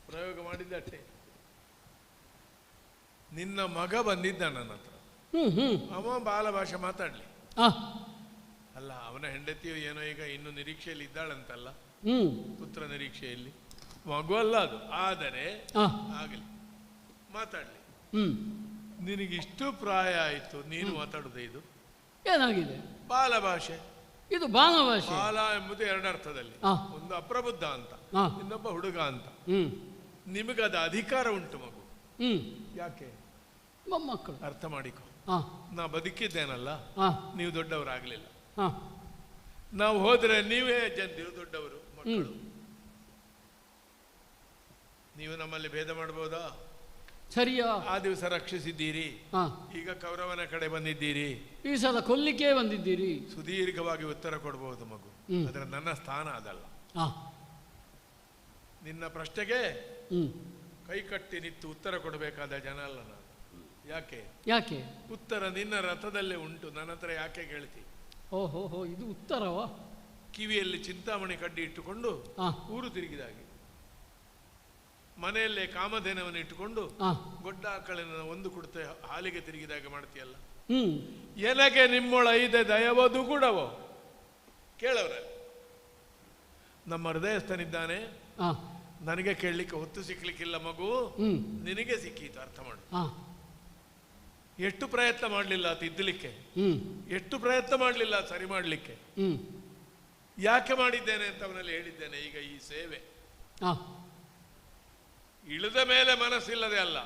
ಪ್ರಯೋಗ ಮಾಡಿದ್ದಷ್ಟೇ. ನಿನ್ನ ಮಗ ಬಂದಿದ್ದ ನನ್ನ ಹತ್ರ, ಅವ ಬಾಲ ಭಾಷೆ ಮಾತಾಡ್ಲಿ ಅಲ್ಲ, ಅವನ ಹೆಂಡತಿಯು ಏನೋ ಈಗ ಇನ್ನು ನಿರೀಕ್ಷೆಯಲ್ಲಿ ಇದ್ದಾಳಂತಲ್ಲ, ಪುತ್ರ ನಿರೀಕ್ಷೆಯಲ್ಲಿ, ಮಗು ಅಲ್ಲ ಅದು, ಆದರೆ ಆಗಲಿ ಮಾತಾಡ್ಲಿ. ನಿನಗಿಷ್ಟು ಪ್ರಾಯ ಆಯ್ತು, ನೀನು ಮಾತಾಡುದೇ? ಇದು ಏನಾಗಿದೆ? ಬಾಲ ಭಾಷೆ. ಇದು ಬಾಲ ಭಾಷೆ. ಬಾಲ ಎಂಬುದು ಎರಡು ಅರ್ಥದಲ್ಲಿ, ಒಂದು ಅಪ್ರಬುದ್ಧ ಅಂತ, ಇನ್ನೊಬ್ಬ ಹುಡುಗ ಅಂತ. ನಿಮಗದ ಅಧಿಕಾರ ಉಂಟು ಮಗು. ಯಾಕೆ? ಮೊಮ್ಮಕ್ಕಳು. ಅರ್ಥ ಮಾಡಿಕೊ. ನಾ ಬದುಕಿದ್ದೇನಲ್ಲ, ನೀವು ದೊಡ್ಡವರಾಗಲಿಲ್ಲ. ನಾವು ಹೋದ್ರೆ ನೀವೇ ಜಂತಿರು ದೊಡ್ಡವರು ಮಕ್ಕಳು. ನೀವು ನಮ್ಮಲ್ಲಿ ಭೇದ ಮಾಡಬಹುದಾ? ಸರಿಯಾ? ಆ ದಿವಸ ರಕ್ಷಿಸಿದ್ದೀರಿ, ಈಗ ಕೌರವನ ಕಡೆ ಬಂದಿದ್ದೀರಿ, ಈ ಸಲ ಕೊಲ್ಲಿಕ್ಕೆ ಬಂದಿದ್ದೀರಿ. ಸುದೀರ್ಘವಾಗಿ ಉತ್ತರ ಕೊಡಬಹುದು ಮಗು, ಆದರೆ ನನ್ನ ಸ್ಥಾನ ಅದಲ್ಲ. ನಿನ್ನ ಪ್ರಶ್ನೆಗೆ ಕೈ ಕಟ್ಟಿ ನಿಂತು ಉತ್ತರ ಕೊಡಬೇಕಾದ ಜನ ಅಲ್ಲ ನಾನು. ಯಾಕೆ? ಯಾಕೆ? ಉತ್ತರ ನಿನ್ನ ರಥದಲ್ಲೇ ಉಂಟು, ನನ್ನ ಹತ್ರ ಯಾಕೆ ಕೇಳ್ತಿ? ಓಹೋ, ಇದು ಉತ್ತರವಾ? ಕಿವಿಯಲ್ಲಿ ಚಿಂತಾಮಣಿ ಕಡ್ಡಿ ಇಟ್ಟುಕೊಂಡು ಊರು ತಿರುಗಿದಾಗೆ, ಮನೆಯಲ್ಲೇ ಕಾಮಧೇನವನ್ನು ಇಟ್ಟುಕೊಂಡು ಗೊಡ್ಡ ಆಕಳಿನ ಒಂದು ಕುಡಿತ ಹಾಲಿಗೆ ತಿರುಗಿದಾಗ ಮಾಡ್ತೀಯಲ್ಲ. ಎನಗೆ ನಿಮ್ಮೊಳ ಐದೆ ದಯವದು ಕೂಡವೋ ಕೇಳವ್ರ. ನಮ್ಮ ಹೃದಯಸ್ಥನಿದ್ದಾನೆ, ನನಗೆ ಕೇಳಲಿಕ್ಕೆ ಹೊತ್ತು ಸಿಕ್ಲಿಕ್ಕಿಲ್ಲ ಮಗು, ನಿನಗೆ ಸಿಕ್ಕೀತು, ಅರ್ಥ ಮಾಡು. ಎಷ್ಟು ಪ್ರಯತ್ನ ಮಾಡಲಿಲ್ಲ ತಿದ್ದಲಿಕ್ಕೆ, ಎಷ್ಟು ಪ್ರಯತ್ನ ಮಾಡಲಿಲ್ಲ ಸರಿ ಮಾಡಲಿಕ್ಕೆ. ಯಾಕೆ ಮಾಡಿದ್ದೇನೆ ಅಂತ ಅವನಲ್ಲಿ ಹೇಳಿದ್ದೇನೆ. ಈಗ ಈ ಸೇವೆ ಇಳಿದ ಮೇಲೆ ಮನಸ್ಸಿಲ್ಲದೆ ಅಲ್ಲ,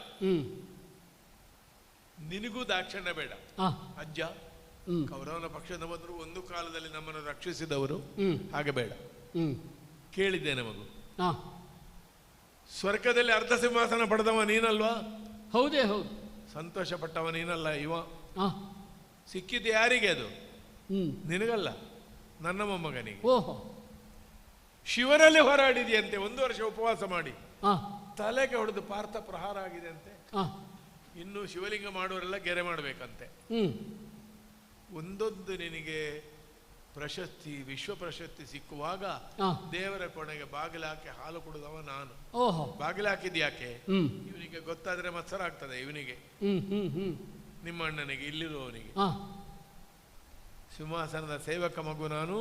ನಿನಗೂ ದಾಕ್ಷಣ್ಯ ಬೇಡ. ಅಜ್ಜ ಕೌರವನ ಪಕ್ಷದ ಬಂದರು, ಒಂದು ಕಾಲದಲ್ಲಿ ನಮ್ಮನ್ನು ರಕ್ಷಿಸಿದವರು, ಹಾಗೆ ಬೇಡ. ಕೇಳಿದ್ದೇನೆ ಮಗು, ಸ್ವರ್ಗದಲ್ಲಿ ಅರ್ಧ ಸಿಂಹಾಸನ ಪಡೆದವ ನೀನಲ್ವಾ? ಹೌದೇ ಹೌದು. ಸಂತೋಷ ಪಟ್ಟವ ನೀನಲ್ಲ ಇವ. ಸಿಕ್ಕಿದ್ದು ಯಾರಿಗೆ? ಅದು ನಿನಗಲ್ಲ, ನನ್ನ ಮೊಮ್ಮಗನಿಗೆ. ಶಿವನಲ್ಲಿ ಹೋರಾಡಿದೆಯಂತೆ, 1 ವರ್ಷ ಉಪವಾಸ ಮಾಡಿ, ತಲೆಗೆ ಹೊಡೆದು ಪಾರ್ಥ ಪ್ರಹಾರ ಆಗಿದೆ ಅಂತೆ. ಇನ್ನು ಶಿವಲಿಂಗ ಮಾಡುವರೆಲ್ಲ ಗೆರೆ ಮಾಡಬೇಕಂತೆ. ಒಂದೊಂದು ನಿನಗೆ ಪ್ರಶಸ್ತಿ, ವಿಶ್ವ ಪ್ರಶಸ್ತಿ ಸಿಕ್ಕುವಾಗ ದೇವರ ಕೊನೆಗೆ ಬಾಗಿಲಾಕಿ ಹಾಲು ಕುಡಿದವ ನಾನು. ಬಾಗಿಲಾಕಿದ್ ಯಾಕೆ? ಇವನಿಗೆ ಗೊತ್ತಾದ್ರೆ ಮತ್ಸರ ಆಗ್ತದೆ ಇವನಿಗೆ, ನಿಮ್ಮ ಅಣ್ಣನಿಗೆ, ಇಲ್ಲಿರುವವನಿಗೆ. ಸಿಂಹಾಸನದ ಸೇವಕ ಮಗು ನಾನು,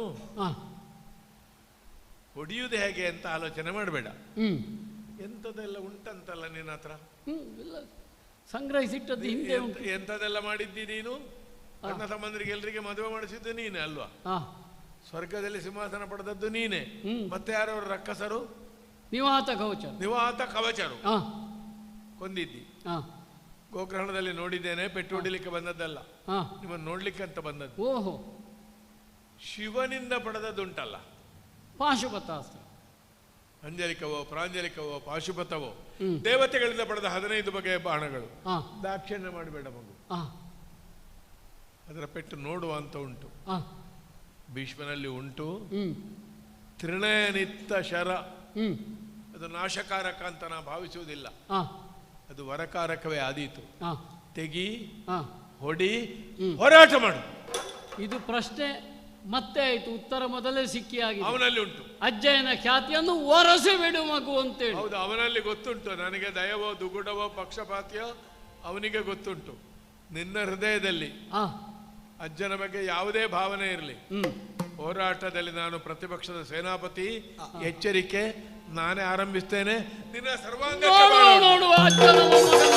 ಹೊಡೆಯುವುದು ಹೇಗೆ ಅಂತ ಆಲೋಚನೆ ಮಾಡಬೇಡ. ಎಂಥದೆಲ್ಲ ಉಂಟಂತಲ್ಲ ನಿನ್ನ ಹತ್ರ, ಸಂಗ್ರಹಿಸಿಟ್ಟದ್ದು ಹಿಂದೆ. ಎಂಥದೆಲ್ಲ ಮಾಡಿದ್ದಿ ನೀನು? ಅಣ್ಣ ಸಂಬಂಧರಿಗೆ ಎಲ್ರಿಗೆ ಮದುವೆ ಮಾಡಿಸಿದ್ದು ನೀನೆ ಅಲ್ವಾ? ಸ್ವರ್ಗದಲ್ಲಿ ಸಿಂಹಾಸನ ಪಡೆದದ್ದು ನೀನೆ. ಮತ್ತೆ ಯಾರವರು ರಕ್ಕಸರು? ನಿವಾತ ಕವಚರು ಕೊಂದಿದ್ದಿ. ಗೋಗ್ರಹಣದಲ್ಲಿ ನೋಡಿದ್ದೇನೆ, ಪೆಟ್ಟು ಹೊಡಿಲಿಕ್ಕೆ ಬಂದದ್ದಲ್ಲ, ನಿಮ್ಮನ್ನು ನೋಡ್ಲಿಕ್ಕೆ ಅಂತ ಬಂದದ್ದು. ಓಹೋ, ಶಿವನಿಂದ ಪಡೆದದ್ದುಂಟಲ್ಲ, ಪಾಶುಪತಾಸ್ತ್ರ, ಅಂಜಲಿಕವೋ ಪ್ರಾಂಜಲಿಕವೋ ಪಾಶುಪತವೋ, ದೇವತೆಗಳಿಂದ ಪಡೆದ 15 ಬಗೆಯ ಬಾಣಗಳು. ದಾಕ್ಷಿಣ್ಯ ಮಾಡಬೇಡ ಮಗು, ಅದರ ಪೆಟ್ಟು ನೋಡುವ ಅಂತ ಉಂಟು. ಭೀಷ್ಮನಲ್ಲಿ ಉಂಟು. ತ್ರಿಣಯನಿತ್ತ ಶರ, ಅದು ನಾಶಕಾರಕ ಅಂತ ನಾ ಭಾವಿಸುವುದಿಲ್ಲ, ಅದು ವರಕಾರಕವೇ ಆದೀತು. ತೆಗಿ, ಹೊಡಿ, ಹೋರಾಟ ಮಾಡು. ಇದು ಪ್ರಶ್ನೆ ಮತ್ತೆ ಆಯ್ತು, ಉತ್ತರ ಮೊದಲೇ ಸಿಕ್ಕಿ ಆಗಿದೆ. ಅವನಲ್ಲಿ ಉಂಟು ಅಜ್ಜಯನ ಖ್ಯಾತಿಯನ್ನು ಒರಸಿ ಬಿಡು ಮಗು ಅಂತೇಳಿ. ಹೌದು, ಅವನಲ್ಲಿ ಗೊತ್ತುಂಟು. ನನಗೆ ದಯವೋ ದುಗುಡವೋ ಪಕ್ಷಪಾತಿಯೋ ಅವನಿಗೆ ಗೊತ್ತುಂಟು. ನಿನ್ನ ಹೃದಯದಲ್ಲಿ ಅಜ್ಜನ ಬಗ್ಗೆ ಯಾವುದೇ ಭಾವನೆ ಇರಲಿ, ಹೋರಾಟದಲ್ಲಿ ನಾನು ಪ್ರತಿಪಕ್ಷದ ಸೇನಾಪತಿ, ಎಚ್ಚರಿಕೆ, ನಾನೇ ಆರಂಭಿಸ್ತೇನೆ. ನಿನ್ನ ಸರ್ವಾಂಗ ನೋಡುವ ಅಜ್ಜನ ಮೊಮ್ಮಗನ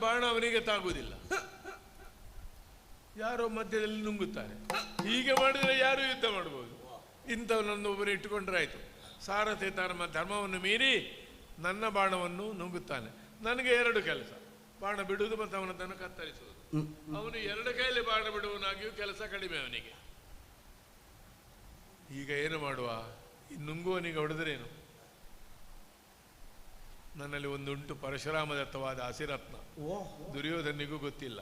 ಬಾಣ ಅವನಿಗೆ ತಾಗುವುದಿಲ್ಲ, ಯಾರೋ ಮಧ್ಯದಲ್ಲಿ ನುಂಗುತ್ತಾರೆ. ಹೀಗೆ ಮಾಡಿದರೆ ಯಾರು ಯುದ್ಧ ಮಾಡ್ಬೋದು. ಇಂಥವನನ್ನು ಒಬ್ಬರು ಇಟ್ಟುಕೊಂಡ್ರೆ ಆಯಿತು. ಸಾರಥಿ ಧರ್ಮವನ್ನು ಮೀರಿ ನನ್ನ ಬಾಣವನ್ನು ನುಂಗುತ್ತಾನೆ. ನನಗೆ 2 ಕೆಲಸ, ಬಾಣ ಬಿಡುವುದು ಮತ್ತು ಅವನನ್ನು ಕತ್ತರಿಸುವುದು. ಅವನು 2 ಕೈಯಲ್ಲಿ ಬಾಣ ಬಿಡುವನಾಗಿಯೂ ಕೆಲಸ ಕಡಿಮೆ ಅವನಿಗೆ. ಈಗ ಏನು ಮಾಡುವ? ಈ ನುಂಗುವನಿಗೆ ಹೊಡೆದರೇನು? ನನ್ನಲ್ಲಿ ಒಂದುಂಟು ಪರಶುರಾಮದತ್ತವಾದ ಹಸಿರತ್ನ, ದುರ್ಯೋಧನಿಗೂ ಗೊತ್ತಿಲ್ಲ.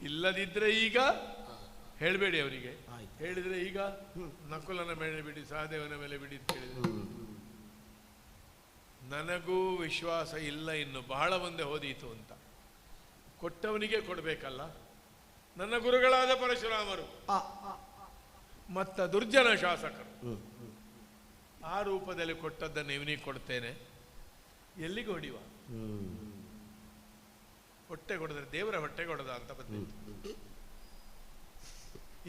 ಇಲ್ಲದಿದ್ದರೆ ಈಗ ಹೇಳಬೇಡಿ ಅವರಿಗೆ, ಹೇಳಿದರೆ ಈಗ ನಕುಲನ ಮೇಲೆ ಬಿಡಿ, ಸಹದೇವನ ಮೇಲೆ ಬಿಡಿ ಅಂತ ಹೇಳಿದ್ರೆ ನನಗೂ ವಿಶ್ವಾಸ ಇಲ್ಲ, ಇನ್ನು ಬಹಳ ಮುಂದೆ ಹೋದೀತು ಅಂತ. ಕೊಟ್ಟವನಿಗೆ ಕೊಡಬೇಕಲ್ಲ. ನನ್ನ ಗುರುಗಳಾದ ಪರಶುರಾಮರು ಮತ್ತ ದುರ್ಜನ ಶಾಸಕರು ಆ ರೂಪದಲ್ಲಿ ಕೊಟ್ಟದ್ದನ್ನು ಇವನಿಗೆ ಕೊಡ್ತೇನೆ. ಎಲ್ಲಿಗೆ ಹೊಡಿವ? ಹೊಟ್ಟೆ ಕೊಡಿದ್ರೆ ದೇವರ ಹೊಟ್ಟೆ ಕೊಡದ ಅಂತ ಬಂದಿತ್ತು.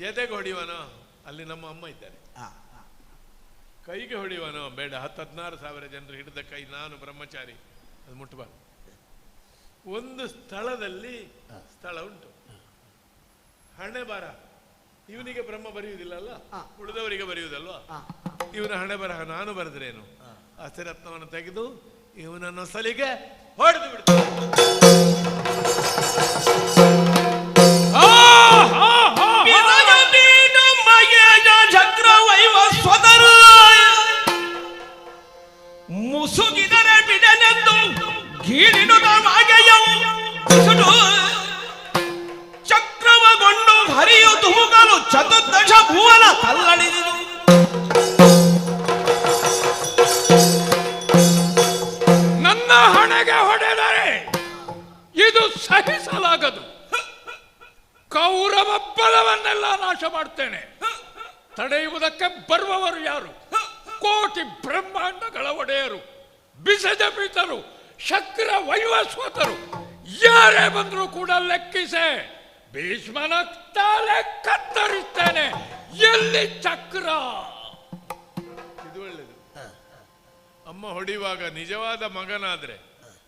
ಎದೆಗೆ ಹೊಡಿವನೋ? ಅಲ್ಲಿ ನಮ್ಮ ಅಮ್ಮ ಇದ್ದಾರೆ. ಕೈಗೆ ಹೊಡಿವನೋ? ಬೇಡ. 10-16 ಸಾವಿರ ಜನರು ಹಿಡಿದ ಕೈ, ನಾನು ಬ್ರಹ್ಮಚಾರಿ, ಅದು ಮುಟ್ಟಬಾರ್ದು. ಒಂದು ಸ್ಥಳದಲ್ಲಿ ಸ್ಥಳ ಉಂಟು, ಹಣೆ ಬರ. ಇವನಿಗೆ ಬ್ರಹ್ಮ ಬರೆಯುವುದಿಲ್ಲಲ್ಲ, ಉಳಿದವರಿಗೆ ಬರೆಯುವುದಲ್ವಾ? ಇವನ ಹಣೆ ಬರಹ ನಾನು ಬರೆದ್ರೇನು? ಹಸಿರತ್ನವನ್ನು ತೆಗೆದು ಇವನನ್ನು ಸಲಿಗೆ ಹೊಡೆದು ಬಿಡ್ತಾರೆ. ಮುಸುಗಿದರೆ ಬಿಡನೆಂದು ಗೀಳಿಡುದ ಮಾಗೆಯವು ಚಕ್ರವಗೊಂಡು ಹರಿಯು ತುಮುಕಲು ಚತುರ್ದಶ ಭುವನ ತಲ್ಲಡಿದು. ನನ್ನ ಹಣೆಗೆ ಹೊಡೆದರೆ ಇದು ಸಹಿಸಲಾಗದು. ಕೌರವ ಬಲವನ್ನೆಲ್ಲ ನಾಶ ಮಾಡ್ತೇನೆ. ತಡೆಯುವುದಕ್ಕೆ ಬರುವವರು ಯಾರು? ಕೋಟಿ ಬ್ರಹ್ಮಾಂಡಗಳ ಒಡೆಯರು, ಬಿಸಜ ಪಿತರು, ಶಕ್ರ ವೈವಸ್ವತರು, ಯಾರೇ ಬಂದರೂ ಕೂಡ ಲೆಕ್ಕಿಸೆ ಭೀಷ್ಮನ ತಲೆ ಕತ್ತರಿಸ್ತೇನೆ. ಎಲ್ಲಿ ಚಕ್ರ? ಇದು ಒಳ್ಳೆಯದು. ಅಮ್ಮ ಹೊಡೆಯುವಾಗ ನಿಜವಾದ ಮಗನಾದ್ರೆ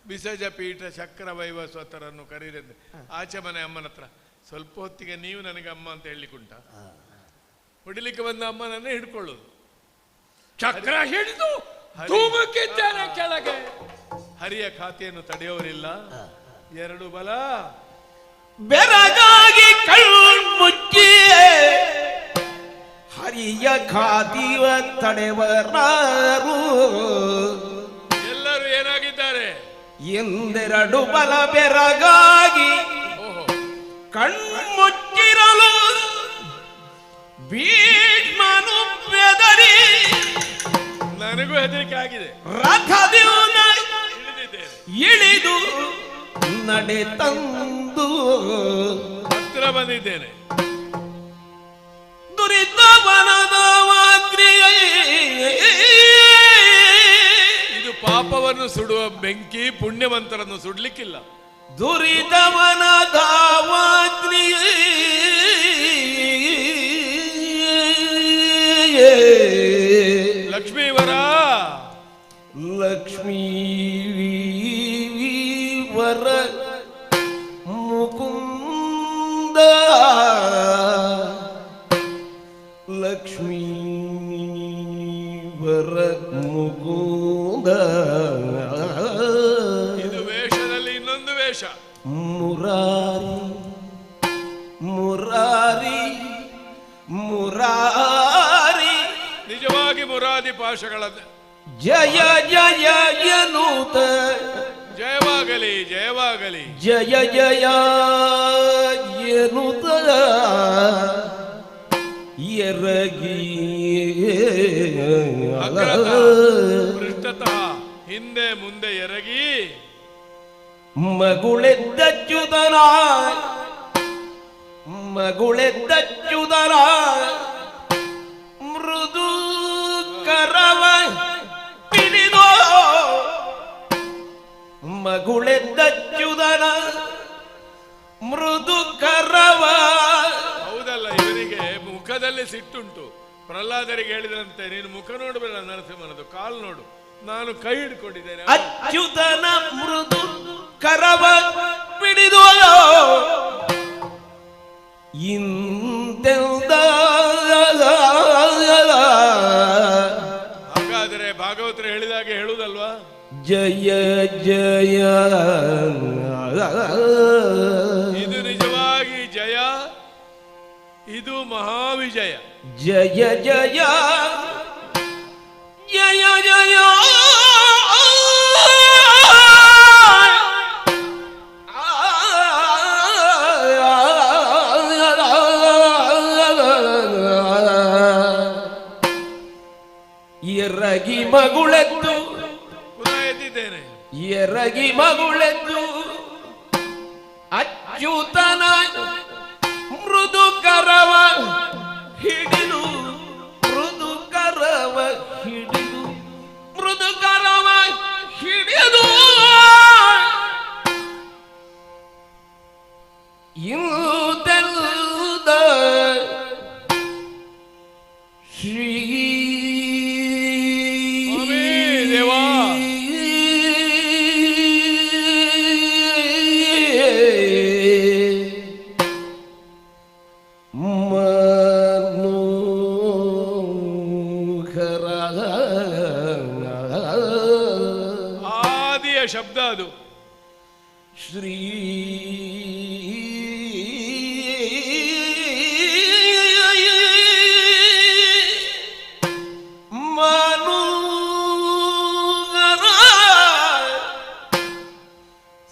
ಬಿಸಜ ಪೀಠ ಶಕ್ರ ವೈವಸ್ವತರನ್ನು ಕರೀರೆಂದ್ರೆ ಆಚೆ ಮನೆ ಅಮ್ಮನ ಹತ್ರ ಸ್ವಲ್ಪ ಹೊತ್ತಿಗೆ ನೀವು ನನಗೆ ಅಮ್ಮ ಅಂತ ಹೇಳಿಕುಂಟ. ಹೊಡಿಲಿಕ್ಕೆ ಬಂದ ಅಮ್ಮನನ್ನೇ ಹಿಡ್ಕೊಳ್ಳೋದು. ಚಕ್ರ ಹಿಡಿದು ಧೂಮಕ್ಕಿದ್ದೇನೆ ಕೆಳಗೆ. ಹರಿಯ ಖಾತೆಯನ್ನು ತಡೆಯೋರಿಲ್ಲ. 2 ಬಲ ಬೆರಗಾಗಿ ಕಣ್ಮುಚ್ಚಿ ಹರಿಯ ಖಾತಿವ ತಡೆವರಾರು. ಎಲ್ಲರೂ ಏನಾಗಿದ್ದಾರೆ? ಎಂದೆರಡು ಬಲ ಬೆರಗಾಗಿ ಕಣ್ಮುಚ್ಚಿರಲು ಭೀಷ್ಮನು ಬೆದರಿ. ನನಗೂ ಹೆದರಿಕೆ ಆಗಿದೆ. ರಥದಿಂದ ಇಳಿದು ನಡೆ ತಂದು ಹತ್ರ ಬಂದಿದ್ದೇನೆ. ದುರಿತವನದ ಇದು ಪಾಪವನ್ನು ಸುಡುವ ಬೆಂಕಿ, ಪುಣ್ಯವಂತರನ್ನು ಸುಡ್ಲಿಕ್ಕಿಲ್ಲ. ದುರಿತವನ ದಾವಾಗ್ನಿ ಲಕ್ಷ್ಮೀವರ ಲಕ್ಷ್ಮೀವರ ಮುಕುಂದ ಲಕ್ಷ್ಮೀವರ ಮುಕುಂದ. ಇದು ವೇಷದಲ್ಲಿ ಇನ್ನೊಂದು ವೇಷ. ಮುರಾರಿ ಮುರಾರಿ ಮುರಾರಿ. ನಿಜವಾಗಿ ಮುರಾದಿ ಪಾಶಗಳ ಜಯ ಜಯ ಎನ್ನುತ್ತ ಜಯವಾಗಲಿ ಜಯವಾಗಲಿ ಜಯ ಜಯ ಎನ್ನುತ್ತ ಎರಗಿ ಪೃಷ್ಠತಃ ಹಿಂದೆ ಮುಂದೆ ಎರಗಿ ಮಗುಳೆದ್ದಚ್ಚುದನ ಮಗುಳೆದ್ದಚ್ಚುದನ ಮೃದು ಕರವ ಪಿಡಿದೋ ಮಗುಳೆದ್ದಚ್ಚುದನ ಮೃದು ಕರವ. ಹೌದಲ್ಲ, ಇವರಿಗೆ ಮುಖದಲ್ಲಿ ಸಿಟ್ಟುಂಟು. ಪ್ರಹ್ಲಾದರಿಗೆ ಹೇಳಿದಂತೆ ನೀನು ಮುಖ ನೋಡಬೇಡ ನರಸಿಂಹನದು, ಕಾಲು ನೋಡು. ನಾನು ಕೈ ಹಿಡ್ಕೊಂಡಿದ್ದೇನೆ. ಅಚ್ಯುತನ ಮೃದು ಕರವ ಪಿಡಿದೋ ಇಂತೆಲ್ದ ಹಾಗೆ ಹೇಳುವುದಲ್ವಾ? ಜಯ ಜಯ, ಇದು ನಿಜವಾಗಿ ಜಯ, ಇದು ಮಹಾವಿಜಯ. ಜಯ ಜಯ ಜಯ ಜಯ ಎರಗಿ ಮಗುಳೆದ್ದು ಎದ್ದಿದ್ದೇನೆ, ಎರಗಿ ಮಗುಳೆದ್ದು ಅಚ್ಯುತನ ಮೃದು ಕರವ ಹಿಡಿದು, ಮೃದು ಕರವ ಹಿಡಿದು, ಮೃದು ಕರವ ಹಿಡಿದು ಇಂದೆಲ್ದ ಶ್ರೀ ದೇವಾ ಆದಿಯ ಶಬ್ದ ಅದು. ಶ್ರೀ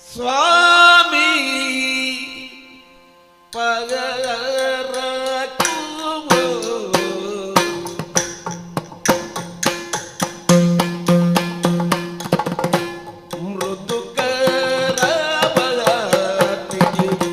ಸ್ವಾಮಿ ಪಗರಕು ಮೃದು ಕರವಳ ಪಿಡಿದು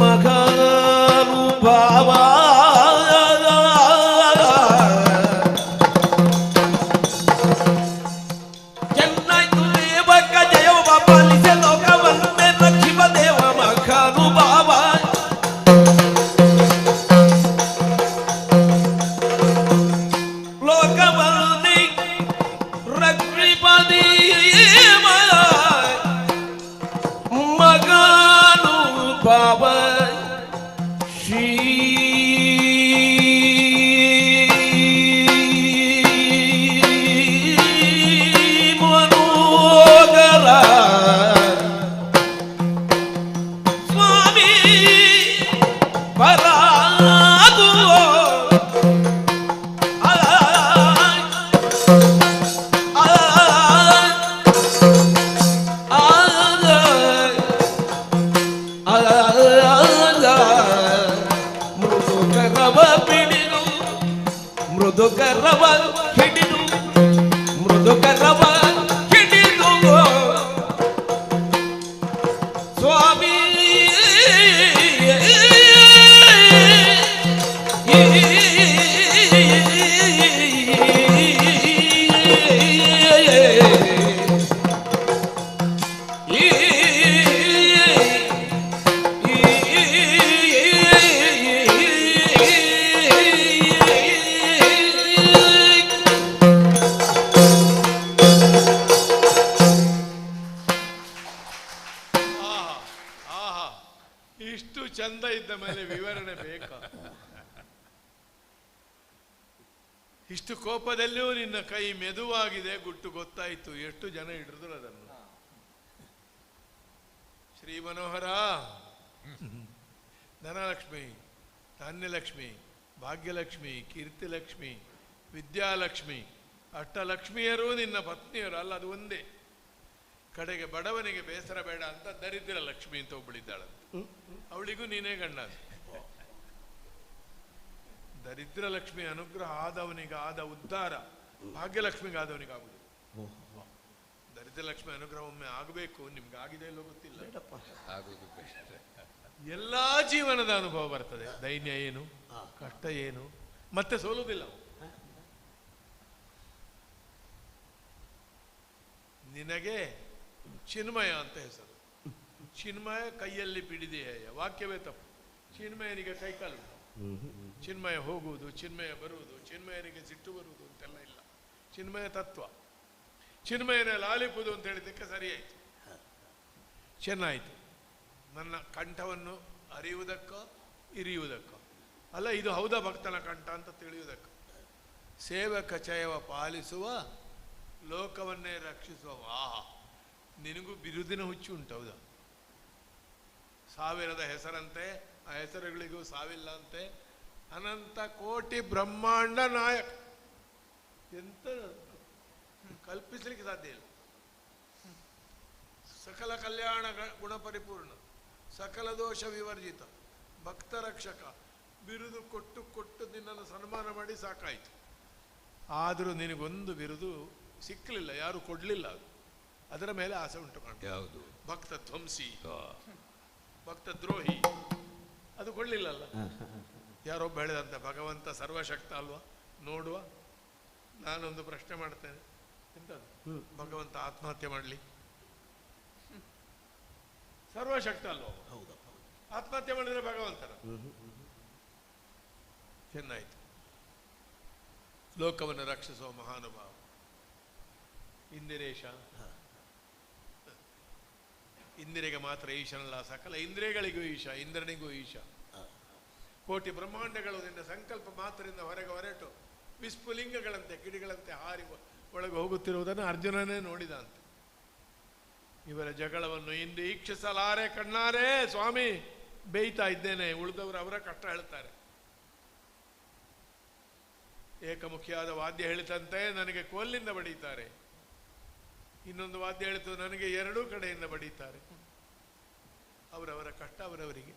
ಮಗಾನುಭಾವ ಮೃದುಕರವ ಹಿಡಿದು ಮೃದುಕರವ ಹಿಡಿದು ಸ್ವಾಮಿ ಇಷ್ಟು ಚಂದ ಇದ್ದ ಮೇಲೆ ವಿವರಣೆ ಬೇಕಾ? ಇಷ್ಟು ಕೋಪದಲ್ಲಿಯೂ ನಿನ್ನ ಕೈ ಮೆದುವಾಗಿದೆ, ಗುಟ್ಟು ಗೊತ್ತಾಯಿತು. ಎಷ್ಟು ಜನ ಹಿಡಿದ್ರು ಅದನ್ನು. ಶ್ರೀ ಮನೋಹರ, ಧನಲಕ್ಷ್ಮಿ, ಧಾನ್ಯಲಕ್ಷ್ಮಿ, ಭಾಗ್ಯಲಕ್ಷ್ಮಿ, ಕೀರ್ತಿಲಕ್ಷ್ಮಿ, ವಿದ್ಯಾಲಕ್ಷ್ಮಿ, ಅಷ್ಟಲಕ್ಷ್ಮಿಯರು ನಿನ್ನ ಪತ್ನಿಯರು ಅಲ್ಲ, ಅದು ಒಂದೇ. ಕಡೆಗೆ ಬಡವನಿಗೆ ಬೇಸರ ಬೇಡ ಅಂತ ದರಿದ್ರ ಲಕ್ಷ್ಮಿ ಅಂತ ಒಬ್ಬಳಿದ್ದಾಳಂತ. ಅವಳಿಗೂ ನೀನೇ ಗಂಡ. ದರಿದ್ರ ಲಕ್ಷ್ಮಿ ಅನುಗ್ರಹ ಆದವನಿಗೆ ಆದ ಉದ್ಧಾರ, ಭಾಗ್ಯಲಕ್ಷ್ಮಿಗೆ ಆದವನಿಗೆ ಆಗುದು. ದರಿದ್ರ ಲಕ್ಷ್ಮಿ ಅನುಗ್ರಹ ಒಮ್ಮೆ ಆಗಬೇಕು. ನಿಮ್ಗೆ ಆಗಿದೆ ಇಲ್ಲೋ ಗೊತ್ತಿಲ್ಲ. ಎಲ್ಲಾ ಜೀವನದ ಅನುಭವ ಬರ್ತದೆ. ದೈನ್ಯ ಏನು, ಕಷ್ಟ ಏನು, ಮತ್ತೆ ಸೋಲುವುದಿಲ್ಲ. ನಿನಗೆ ಚಿನ್ಮಯ ಅಂತ ಹೆಸರು. ಚಿನ್ಮಯ ಕೈಯಲ್ಲಿ ಪಿಡಿದೆಯ ವಾಕ್ಯವೇ ತಪ್ಪು. ಚಿನ್ಮಯನಿಗೆ ಕೈಕಾಲು, ಚಿನ್ಮಯ ಹೋಗುವುದು, ಚಿನ್ಮಯ ಬರುವುದು, ಚಿನ್ಮಯನಿಗೆ ಸಿಟ್ಟು ಬರುವುದು ಅಂತೆಲ್ಲ ಇಲ್ಲ. ಚಿನ್ಮಯ ತತ್ವ. ಚಿನ್ಮಯನ ಲಾಲಿಪುದು ಅಂತ ಹೇಳಿದ್ದಕ್ಕೆ ಸರಿಯಾಯಿತು, ಚೆನ್ನಾಯಿತು. ನನ್ನ ಕಂಠವನ್ನು ಅರಿಯುವುದಕ್ಕೋ ಇರಿಯುವುದಕ್ಕೋ ಅಲ್ಲ, ಇದು ಹೌದಾ ಭಕ್ತನ ಕಂಠ ಅಂತ ತಿಳಿಯುವುದಕ್ಕ. ಸೇವಕ ಚಯವ ಪಾಲಿಸುವ, ಲೋಕವನ್ನೇ ರಕ್ಷಿಸುವ. ಆಹಾ, ನಿನಗೂ ಬಿರುದಿನ ಹುಚ್ಚು ಉಂಟು. ಹೌದಾ? 1000 ಹೆಸರಂತೆ, ಆ ಹೆಸರುಗಳಿಗೂ ಸಾವಿಲ್ಲ ಅಂತೆ. ಅನಂತ ಕೋಟಿ ಬ್ರಹ್ಮಾಂಡ ನಾಯಕ. ಎಂತ ಕಲ್ಪಿಸಲಿಕ್ಕೆ ಸಾಧ್ಯ ಇಲ್ಲ. ಸಕಲ ಕಲ್ಯಾಣ ಗುಣ ಪರಿಪೂರ್ಣ, ಸಕಲ ದೋಷ ವಿವರ್ಜಿತ, ಭಕ್ತ ರಕ್ಷಕ. ಬಿರುದು ಕೊಟ್ಟು ಕೊಟ್ಟು ನಿನ್ನನ್ನು ಸನ್ಮಾನ ಮಾಡಿ ಸಾಕಾಯಿತು. ಆದರೂ ನಿನಗೊಂದು ಬಿರುದು ಸಿಕ್ಕಲಿಲ್ಲ, ಯಾರು ಕೊಡಲಿಲ್ಲ. ಅದು ಅದರ ಮೇಲೆ ಆಸೆ ಉಂಟು ಕಾಣ್ತದೆ. ಯಾವುದು? ಭಕ್ತ ಧ್ವಂಸಿ, ಭಕ್ತ ದ್ರೋಹಿ. ಅದು ಕೊಡಲಿಲ್ಲಲ್ಲ. ಯಾರೊಬ್ಬ ಹೇಳಿದಂತೆ, ಭಗವಂತ ಸರ್ವಶಕ್ತ ಅಲ್ವಾ? ನೋಡುವ, ನಾನೊಂದು ಪ್ರಶ್ನೆ ಮಾಡ್ತೇನೆ. ಎಂತದ್ದು? ಭಗವಂತ ಆತ್ಮಹತ್ಯೆ ಮಾಡಲಿ? ಸರ್ವಶಕ್ತ ಅಲ್ವಾ? ಹೌದಾ? ಆತ್ಮಹತ್ಯೆ ಮಾಡಿದ್ರೆ ಭಗವಂತನ? ಚೆನ್ನಾಯಿತು. ಲೋಕವನ್ನು ರಕ್ಷಿಸುವ ಮಹಾನುಭಾವ ಇಂದಿರೇಶ. ಇಂದಿರೆಗೆ ಮಾತ್ರ ಈಶನಲ್ಲ, ಸಕಲ ಇಂದ್ರಿಯಗಳಿಗೂ ಈಶ, ಇಂದ್ರನಿಗೂ ಈಶ. ಕೋಟಿ ಬ್ರಹ್ಮಾಂಡಗಳು ನಿನ್ನ ಸಂಕಲ್ಪ ಮಾತ್ರದಿಂದ ಹೊರಗೆ ಹೊರಟು ವಿಸ್ಫುಲಿಂಗಗಳಂತೆ, ಕಿಡಿಗಳಂತೆ ಹಾರಿ ಒಳಗೆ ಹೋಗುತ್ತಿರುವುದನ್ನು ಅರ್ಜುನನೇ ನೋಡಿದ ಅಂತ. ಇವರ ಜಗಳವನ್ನು ಇಂದು ಈಕ್ಷಿಸಲಾರೆ ಕಣ್ಣಾರೆ ಸ್ವಾಮಿ, ಬೇಯ್ತಾ ಇದ್ದೇನೆ. ಉಳಿದವರು ಅವರ ಕಷ್ಟ ಹೇಳ್ತಾರೆ. ಏಕಮುಖಿಯಾದ ವಾದ್ಯ ಹೇಳಿತಂತೆ, ನನಗೆ ಕೋಲಿನಿಂದ ಬಡೀತಾರೆ. ಇನ್ನೊಂದು ವಾದ್ಯ ಹೇಳಿತು, ನನಗೆ 2 ಕಡೆಯಿಂದ ಬಡೀತಾರೆ. ಅವರವರ ಕಷ್ಟ ಅವರವರಿಗೆ.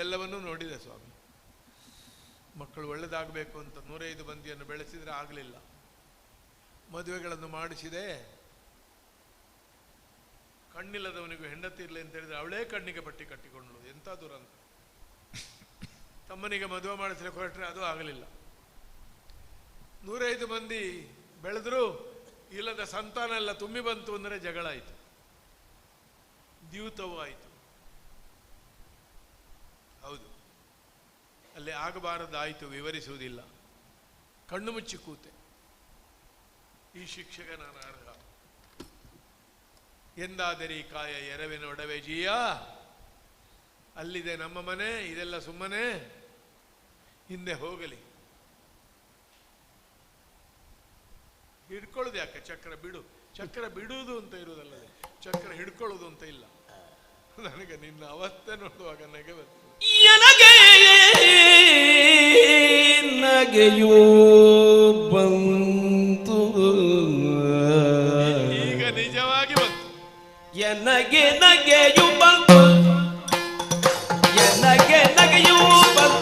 ಎಲ್ಲವನ್ನೂ ನೋಡಿದೆ ಸ್ವಾಮಿ. ಮಕ್ಕಳು ಒಳ್ಳೆದಾಗಬೇಕು ಅಂತ 105 ಮಂದಿಯನ್ನು ಬೆಳೆಸಿದರೆ ಆಗಲಿಲ್ಲ. ಮದುವೆಗಳನ್ನು ಮಾಡಿಸಿದೆ. ಕಣ್ಣಿಲ್ಲದವನಿಗೂ ಹೆಂಡತಿ ಇರಲಿ ಅಂತ ಹೇಳಿದ್ರೆ ಅವಳೇ ಕಣ್ಣಿಗೆ ಪಟ್ಟಿ ಕಟ್ಟಿಕೊಂಡಳು. ಎಂಥ ದುರಂತ. ತಮ್ಮನಿಗೆ ಮದುವೆ ಮಾಡಿಸಲಿಕ್ಕೆ ಹೊರಟ್ರೆ ಅದು ಆಗಲಿಲ್ಲ. 105 ಮಂದಿ ಬೆಳೆದ್ರು, ಇಲ್ಲದ ಸಂತಾನ ಎಲ್ಲ ತುಂಬಿ ಬಂತು ಅಂದರೆ ಜಗಳ ಆಯಿತು, ದ್ಯೂತವೂ ಆಯಿತು. ಹೌದು, ಅಲ್ಲಿ ಆಗಬಾರದಾಯಿತು, ವಿವರಿಸುವುದಿಲ್ಲ. ಕಣ್ಣು ಮುಚ್ಚಿ ಕೂತೆ. ಈ ಶಿಕ್ಷೆಗೆ ನಾನು ಅರ್ಹ. ಎಂದಾದರಿ ಕಾಯ ಎರವಿನ ಒಡವೆ ಜೀಯ, ಅಲ್ಲಿದೆ ನಮ್ಮ ಮನೆ, ಇದೆಲ್ಲ ಸುಮ್ಮನೆ, ಹಿಂದೆ ಹೋಗಲಿ. ಹಿಡ್ಕೊಳ್ಳೋದು ಯಾಕೆ? ಚಕ್ರ ಬಿಡು. ಚಕ್ರ ಬಿಡುವುದು ಅಂತ ಇರುವುದಲ್ಲದೆ ಚಕ್ರ ಹಿಡ್ಕೊಳ್ಳೋದು ಅಂತ ಇಲ್ಲ. ನನಗೆ ನಿನ್ನ ಅವಸ್ಥೆ ನೋಡುವಾಗ ನಗೆ ಬಂತು. ನಗೆಯೂ ಬಂತು, ಈಗ ನಿಜವಾಗಿ ಬಂತು. ಎನಗೆ ನಗೆಯೂ ಬಂತು, ಎನಗೆ ನಗೆಯೂ ಬಂತು.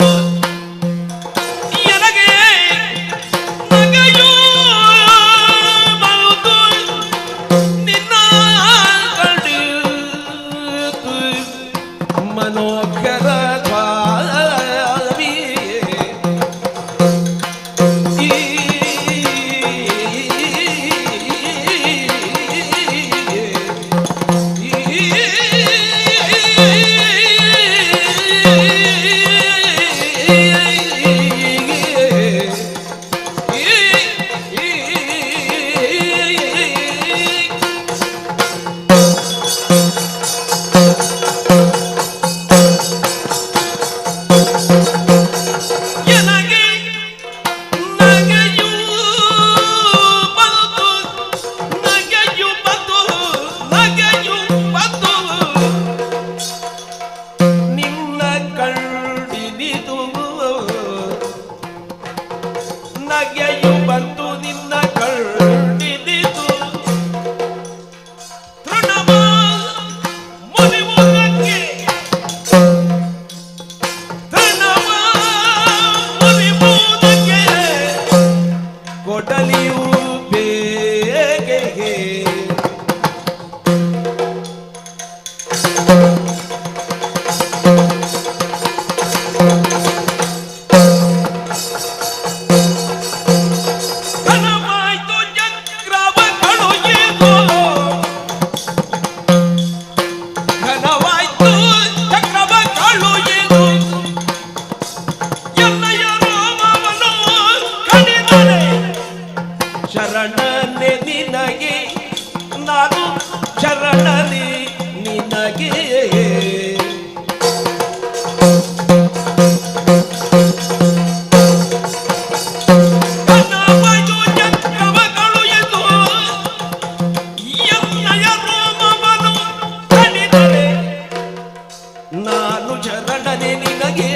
ನಾನು ಶರಣನೆ ನಿನಗೆ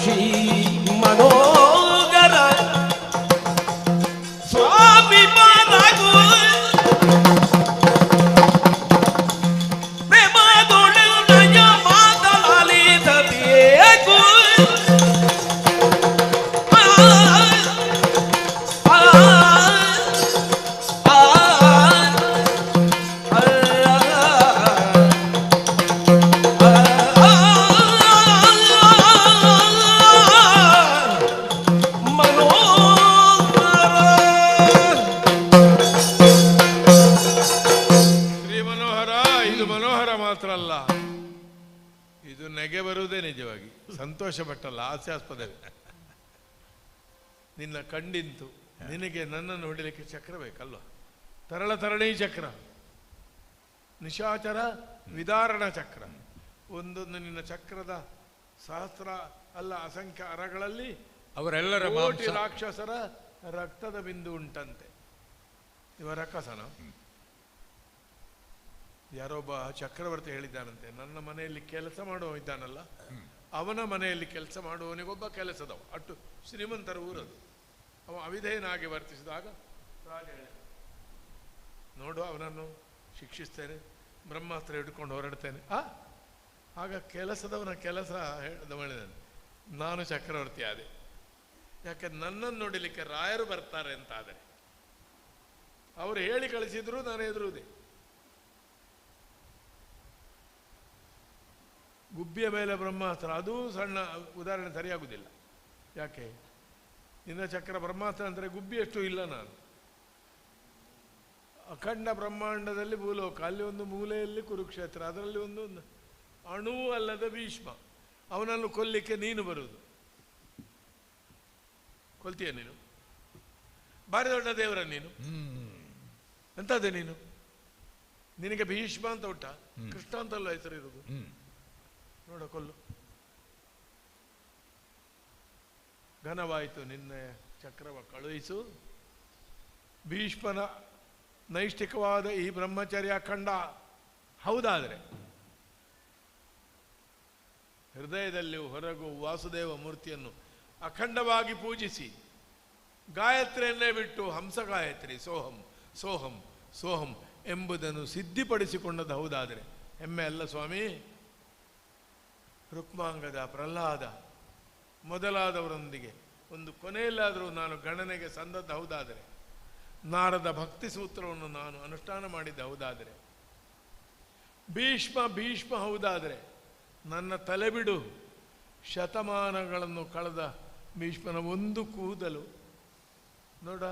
ಶ್ರೀ ಮನೋಗರ ಸ್ವಾಮಿ ಪಾದಗೂ ಪ್ರೇಮದೊಳು ನಯ ಮಾತನಾಲಿಸಬೇಕು ನೆಗೆ ಬರುವುದೇ ನಿಜವಾಗಿ ಸಂತೋಷಪಟ್ಟಲ್ಲ, ಹಾಸ್ಯಾಸ್ಪದವೇ. ನಿನ್ನ ಕಂಡಿಂತು ನಿನಗೆ ನನ್ನನ್ನು ಹೊಡಿಲಿಕ್ಕೆ ಚಕ್ರ ಬೇಕಲ್ವ? ತರಳ ತರಣಿ ಚಕ್ರ, ನಿಶಾಚರ ವಿದಾರಣ ಚಕ್ರ. ಒಂದೊಂದು ನಿನ್ನ ಚಕ್ರದ ಸಹಸ್ರ ಅಲ್ಲ ಅಸಂಖ್ಯ ಅರಗಳಲ್ಲಿ ಅವರೆಲ್ಲರ ಕೋಟಿ ರಾಕ್ಷಸರ ರಕ್ತದ ಬಿಂದು ಉಂಟಂತೆ. ಇವ ರಕ್ಕಸನ ಯಾರೊಬ್ಬ ಚಕ್ರವರ್ತಿ ಹೇಳಿದ್ದಾನಂತೆ, ನನ್ನ ಮನೆಯಲ್ಲಿ ಕೆಲಸ ಮಾಡುವ ಇದ್ದಾನಲ್ಲ, ಅವನ ಮನೆಯಲ್ಲಿ ಕೆಲಸ ಮಾಡುವವನಿಗೊಬ್ಬ ಕೆಲಸದವ, ಅಟ್ಟು ಶ್ರೀಮಂತರ ಊರದು. ಅವ ಅವಿಧೇಯನಾಗಿ ವರ್ತಿಸಿದಾಗ ರಾಜ ಹೇಳಿದ, ನೋಡು ಅವನನ್ನು ಶಿಕ್ಷಿಸ್ತೇನೆ, ಬ್ರಹ್ಮಾಸ್ತ್ರ ಹಿಡ್ಕೊಂಡು ಹೊರಡ್ತೇನೆ. ಆಗ ಕೆಲಸದವನ ಕೆಲಸ ಹೇಳಿದಾನೆ, ನಾನು ಚಕ್ರವರ್ತಿ ಆದೆ. ಯಾಕೆ ನನ್ನನ್ನು ನೋಡಲಿಕ್ಕೆ ರಾಯರು ಬರ್ತಾರೆ ಅಂತ. ಆದರೆ ಅವರು ಹೇಳಿ ಕಳಿಸಿದ್ರು ನಾನು ಎದುರುವುದೇ. ಗುಬ್ಬಿಯ ಮೇಲೆ ಬ್ರಹ್ಮಾಸ್ತ್ರ, ಅದೂ ಸಣ್ಣ ಉದಾಹರಣೆ ಸರಿಯಾಗುವುದಿಲ್ಲ. ಯಾಕೆ? ನಿನ್ನ ಚಕ್ರ ಬ್ರಹ್ಮಾಸ್ತ್ರ ಅಂದರೆ ಗುಬ್ಬಿಯಷ್ಟು ಇಲ್ಲ ನಾನು. ಅಖಂಡ ಬ್ರಹ್ಮಾಂಡದಲ್ಲಿ ಭೂಲೋಕ, ಅಲ್ಲಿ ಒಂದು ಮೂಲೆಯಲ್ಲಿ ಕುರುಕ್ಷೇತ್ರ, ಅದರಲ್ಲಿ ಒಂದು ಅಣು ಅಲ್ಲದ ಭೀಷ್ಮ, ಅವನನ್ನು ಕೊಲ್ಲಿಕ್ಕೆ ನೀನು ಬರುವುದು. ಕೊಲ್ತೀಯ ನೀನು? ಭಾರಿ ದೊಡ್ಡ ದೇವರ ನೀನು. ಎಂತದ್ದೇ ನೀನು? ನಿನಗೆ ಭೀಷ್ಮ ಅಂತ ಉಂಟ, ಕೃಷ್ಣ ಅಂತಲ್ಲ ಹೆಸರು ಇರುವುದು. ನೋಡ, ಕೊಲ್ಲು. ಘನವಾಯಿತು, ನಿನ್ನ ಚಕ್ರವ ಕಳುಹಿಸು. ಭೀಷ್ಮನ ನೈಷ್ಠಿಕವಾದ ಈ ಬ್ರಹ್ಮಚರ್ಯ ಅಖಂಡ ಹೌದಾದರೆ ಹೃದಯದಲ್ಲಿ ಹೊರಗು ವಾಸುದೇವ ಮೂರ್ತಿಯನ್ನು ಅಖಂಡವಾಗಿ ಪೂಜಿಸಿ, ಗಾಯತ್ರಿಯನ್ನೇ ಬಿಟ್ಟು ಹಂಸ ಗಾಯತ್ರಿ ಸೋಹಂ ಸೋಹಂ ಸೋಹಂ ಎಂಬುದನ್ನು ಸಿದ್ಧಿಪಡಿಸಿಕೊಂಡದ್ದು ಹೌದಾದರೆ ಹೆಮ್ಮೆ ಅಲ್ಲ ಸ್ವಾಮಿ? ರುಕ್ಮಾಂಗದ, ಪ್ರಹ್ಲಾದ ಮೊದಲಾದವರೊಂದಿಗೆ ಒಂದು ಕೊನೆಯಲ್ಲಾದರೂ ನಾನು ಗಣನೆಗೆ ಸಂದದ್ದು ಹೌದಾದರೆ, ನಾರದ ಭಕ್ತಿ ಸೂತ್ರವನ್ನು ನಾನು ಅನುಷ್ಠಾನ ಮಾಡಿದ್ದೆ ಹೌದಾದರೆ, ಭೀಷ್ಮ ಹೌದಾದರೆ, ನನ್ನ ತಲೆ ಬಿಡು, ಶತಮಾನಗಳನ್ನು ಕಳೆದ ಭೀಷ್ಮನ ಒಂದು ಕೂದಲು ನೋಡ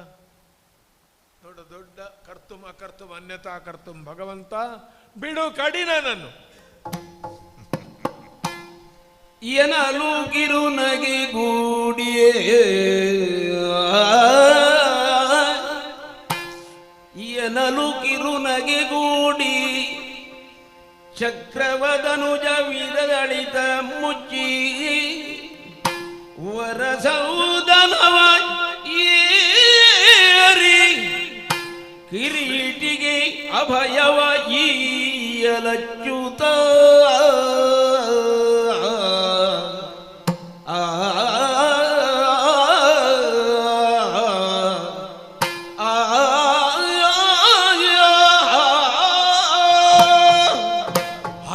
ನೋಡ, ದೊಡ್ಡ ಕರ್ತುಂ ಅಕರ್ತುಂ ಅನ್ಯತಾ ಕರ್ತುಂ. ಭಗವಂತ ಬಿಡು ಕಡಿನನನ್ನು. ಎನಲು ಕಿರುನಗೆ ಗೂಡಿಯೇ ಎನಲು ಕಿರುನಗೆ ಗೂಡಿ ಚಕ್ರವದನುಜ ವಿರದಳಿತ ಮುಚ್ಚಿ ವರಸೌದನವ ಏರಿ ಕಿರೀಟಿಗೆ ಅಭಯವ ಈಯಲಚ್ಯುತ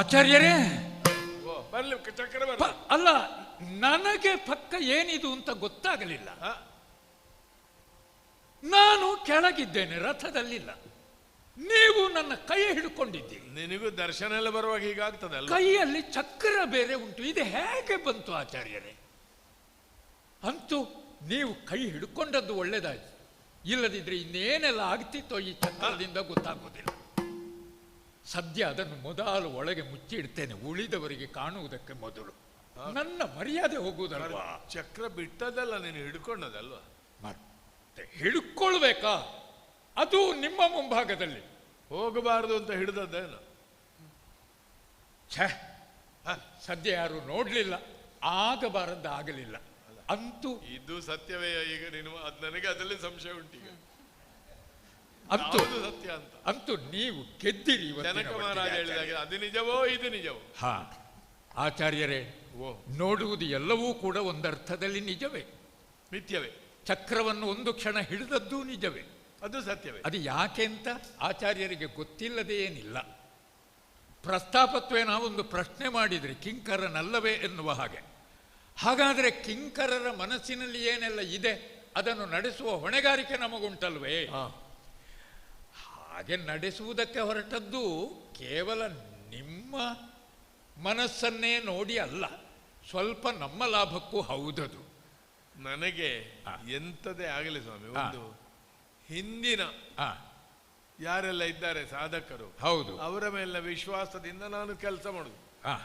ಆಚಾರ್ಯರೇ, ಬರ್ಲಿ ಚಕ್ರ ಅಲ್ಲ, ನನಗೆ ಪಕ್ಕ ಏನಿದು ಅಂತ ಗೊತ್ತಾಗಲಿಲ್ಲ. ನಾನು ಕೆಳಗಿದ್ದೇನೆ, ರಥದಲ್ಲಿಲ್ಲ. ನೀವು ನನ್ನ ಕೈ ಹಿಡ್ಕೊಂಡಿದ್ದೀರಿ. ನಿನಗೂ ದರ್ಶನ ಎಲ್ಲ ಬರುವಾಗ ಹೀಗಾಗ್ತದಲ್ಲ. ಕೈಯಲ್ಲಿ ಚಕ್ರ ಬೇರೆ ಉಂಟು, ಇದು ಹೇಗೆ ಬಂತು ಆಚಾರ್ಯರೇ? ಅಂತೂ ನೀವು ಕೈ ಹಿಡ್ಕೊಂಡದ್ದು ಒಳ್ಳೇದಾಯ್ತು, ಇಲ್ಲದಿದ್ರೆ ಇನ್ನೇನೆಲ್ಲ ಆಗ್ತಿತ್ತೋ ಈ ಚಕ್ರದಿಂದ ಗೊತ್ತಾಗೋದಿಲ್ಲ. ಸದ್ಯ ಅದನ್ನು ಮೊದಲು ಒಳಗೆ ಮುಚ್ಚಿಡ್ತೇನೆ, ಉಳಿದವರಿಗೆ ಕಾಣುವುದಕ್ಕೆ ಮೊದಲು. ನನ್ನ ಮರ್ಯಾದೆ ಹೋಗುವುದಲ್ವಾ? ಚಕ್ರ ಬಿಟ್ಟದಲ್ಲ, ನೀನು ಹಿಡ್ಕೊಂಡದಲ್ವಾ? ಮತ್ತೆ ಹಿಡ್ಕೊಳ್ಬೇಕಾ? ಅದು ನಿಮ್ಮ ಮುಂಭಾಗದಲ್ಲಿ ಹೋಗಬಾರದು ಅಂತ ಹಿಡಿದದ್ದೇನು? ಛೇ, ಸದ್ಯ ಯಾರು ನೋಡ್ಲಿಲ್ಲ, ಆಗಬಾರದ್ದು ಆಗಲಿಲ್ಲ. ಅಂತೂ ಇದು ಸತ್ಯವೇ? ಈಗ ನೀನು ನನಗೆ ಅದರಲ್ಲಿ ಸಂಶಯ ಉಂಟೀಗ. ಅಂತೂ ಯಾವುದು ಸತ್ಯ ಅಂತ. ಅಂತೂ ನೀವು ಗೆದ್ದಿರಿ ಇವತ್ತಿನ ಜನಕ ಮಟ್ಟಿಗೆ ಮಹಾರಾಜ ಆಚಾರ್ಯ. ಹೇಳಿದಾಗ ಅದು ನಿಜವೋ ಇದು ನಿಜವೋ? ಹಾ ಆಚಾರ್ಯರೇ, ನೋಡುವುದು ಎಲ್ಲವೂ ಕೂಡ ಒಂದರ್ಥದಲ್ಲಿ ನಿಜವೇ, ಮಿಥ್ಯವೇ. ಚಕ್ರವನ್ನು ಒಂದು ಕ್ಷಣ ಹಿಡಿದದ್ದು ನಿಜವೇ, ಅದು ಸತ್ಯವೇ. ಅದು ಯಾಕೆ ಅಂತ ಆಚಾರ್ಯರಿಗೆ ಗೊತ್ತಿಲ್ಲದೆ ಏನಿಲ್ಲ. ಪ್ರಸ್ತಾಪತ್ವೇನ ಒಂದು ಪ್ರಶ್ನೆ ಮಾಡಿದ್ರಿ, ಕಿಂಕರನಲ್ಲವೇ ಎನ್ನುವ ಹಾಗೆ. ಹಾಗಾದರೆ ಕಿಂಕರರ ಮನಸ್ಸಿನಲ್ಲಿ ಏನೆಲ್ಲ ಇದೆ ಅದನ್ನು ನಡೆಸುವ ಹೊಣೆಗಾರಿಕೆ ನಮಗುಂಟಲ್ವೇ? ಹಾಗೆ ನಡೆಸುವುದಕ್ಕೆ ಹೊರಟದ್ದು ಕೇವಲ ನಿಮ್ಮ ಮನಸ್ಸನ್ನೇ ನೋಡಿ ಅಲ್ಲ, ಸ್ವಲ್ಪ ನಮ್ಮ ಲಾಭಕ್ಕೂ ಹೌದದು. ನನಗೆ ಎಂಥದೇ ಆಗಲಿ ಸ್ವಾಮಿ, ಒಂದು ಹಿಂದಿನ ಯಾರೆಲ್ಲ ಇದ್ದಾರೆ ಸಾಧಕರು, ಹೌದು, ಅವರ ಮೇಲಿನ ವಿಶ್ವಾಸದಿಂದ ನಾನು ಕೆಲಸ ಮಾಡುದು.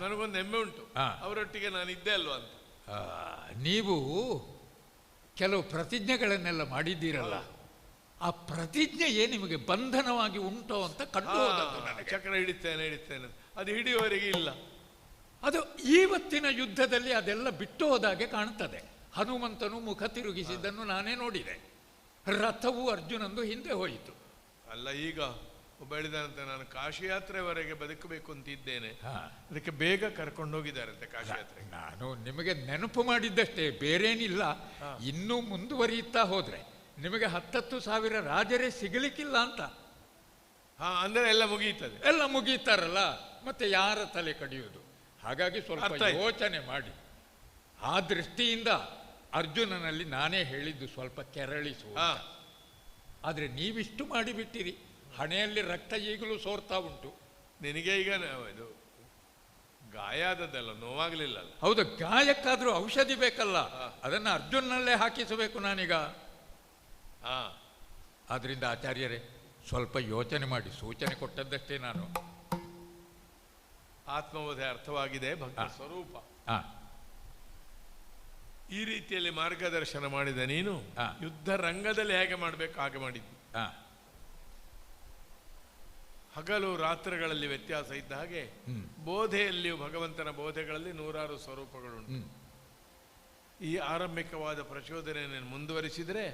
ನನಗೊಂದು ಹೆಮ್ಮೆ ಉಂಟು, ಅವರೊಟ್ಟಿಗೆ ನಾನು ಇದ್ದೆ ಅಲ್ವಾ ಅಂತ. ನೀವು ಕೆಲವು ಪ್ರತಿಜ್ಞೆಗಳನ್ನೆಲ್ಲ ಮಾಡಿದ್ದೀರಲ್ಲ, ಆ ಪ್ರತಿಜ್ಞೆಯೇ ನಿಮಗೆ ಬಂಧನವಾಗಿ ಉಂಟು ಅಂತ ಕಂಡು ಹೋದದ್ದು ನನಗೆ. ಚಕ್ರ ಹಿಡಿತೇನೆ ಅದು ಹಿಡಿಯುವವರೆಗೆ ಇಲ್ಲ. ಅದು ಇವತ್ತಿನ ಯುದ್ಧದಲ್ಲಿ ಅದೆಲ್ಲ ಬಿಟ್ಟು ಹೋದಾಗೆ ಕಾಣ್ತದೆ. ಹನುಮಂತನು ಮುಖ ತಿರುಗಿಸಿದ್ದನ್ನು ನಾನೇ ನೋಡಿದೆ. ರಥವು ಅರ್ಜುನಂದು ಹಿಂದೆ ಹೋಯಿತು. ಅಲ್ಲ, ಈಗ ಒಬ್ಬ ಹೇಳಿದಂತೆ ನಾನು ಕಾಶಿ ಯಾತ್ರೆವರೆಗೆ ಬದುಕಬೇಕು ಅಂತ ಇದ್ದೇನೆ, ಅದಕ್ಕೆ ಬೇಗ ಕರ್ಕೊಂಡು ಹೋಗಿದ್ದಾರಂತೆ ಕಾಶಿ ಯಾತ್ರೆ. ನಾನು ನಿಮಗೆ ನೆನಪು ಮಾಡಿದ್ದಷ್ಟೇ, ಬೇರೇನಿಲ್ಲ. ಇನ್ನೂ ಮುಂದುವರಿಯುತ್ತಾ ಹೋದ್ರೆ ನಿಮಗೆ 10,000 ರಾಜರೇ ಸಿಗಲಿಕ್ಕಿಲ್ಲ ಅಂತ. ಅಂದ್ರೆ ಎಲ್ಲ ಮುಗಿಯುತ್ತದೆ, ಎಲ್ಲ ಮುಗೀತಾರಲ್ಲ, ಮತ್ತೆ ಯಾರ ತಲೆ ಕಡಿಯುವುದು? ಹಾಗಾಗಿ ಸ್ವಲ್ಪ ಯೋಚನೆ ಮಾಡಿ. ಆ ದೃಷ್ಟಿಯಿಂದ ಅರ್ಜುನನಲ್ಲಿ ನಾನೇ ಹೇಳಿದ್ದು ಸ್ವಲ್ಪ ಕೆರಳಿಸುವ. ಆದರೆ ನೀವಿಷ್ಟು ಮಾಡಿಬಿಟ್ಟಿರಿ, ಹಣೆಯಲ್ಲಿ ರಕ್ತ ಈಗಲೂ ಸೋರ್ತಾ ಉಂಟು. ನಿನಗೆ ಈಗ ಇದು ಗಾಯ ಆದದ್ದಲ್ಲ, ನೋವಾಗಲಿಲ್ಲ. ಹೌದು, ಗಾಯಕ್ಕಾದ್ರೂ ಔಷಧಿ ಬೇಕಲ್ಲ, ಅದನ್ನು ಅರ್ಜುನಲ್ಲೇ ಹಾಕಿಸಬೇಕು ನಾನೀಗ. ಆದ್ರಿಂದ ಆಚಾರ್ಯರೇ, ಸ್ವಲ್ಪ ಯೋಚನೆ ಮಾಡಿ, ಸೂಚನೆ ಕೊಟ್ಟದ್ದಷ್ಟೇ ನಾನು. ಆತ್ಮಬೋಧ ಅರ್ಥವಾಗಿದೆ, ಭಕ್ತ ಸ್ವರೂಪ. ಈ ರೀತಿಯಲ್ಲಿ ಮಾರ್ಗದರ್ಶನ ಮಾಡಿದ ನೀನು ಯುದ್ಧ ರಂಗದಲ್ಲಿ ಹೇಗೆ ಮಾಡಬೇಕು ಹಾಗೆ ಮಾಡಿದ್ದು. ಹಗಲು ರಾತ್ರಿಗಳಲ್ಲಿ ವ್ಯತ್ಯಾಸ ಇದ್ದ ಹಾಗೆ ಬೋಧೆಯಲ್ಲಿಯೂ ಭಗವಂತನ ಬೋಧೆಗಳಲ್ಲಿ 100 ಸ್ವರೂಪಗಳುಂಟು. ಈ ಆರಂಭಿಕವಾದ ಪ್ರಚೋದನೆಯನ್ನು ಮುಂದುವರಿಸಿದರೆ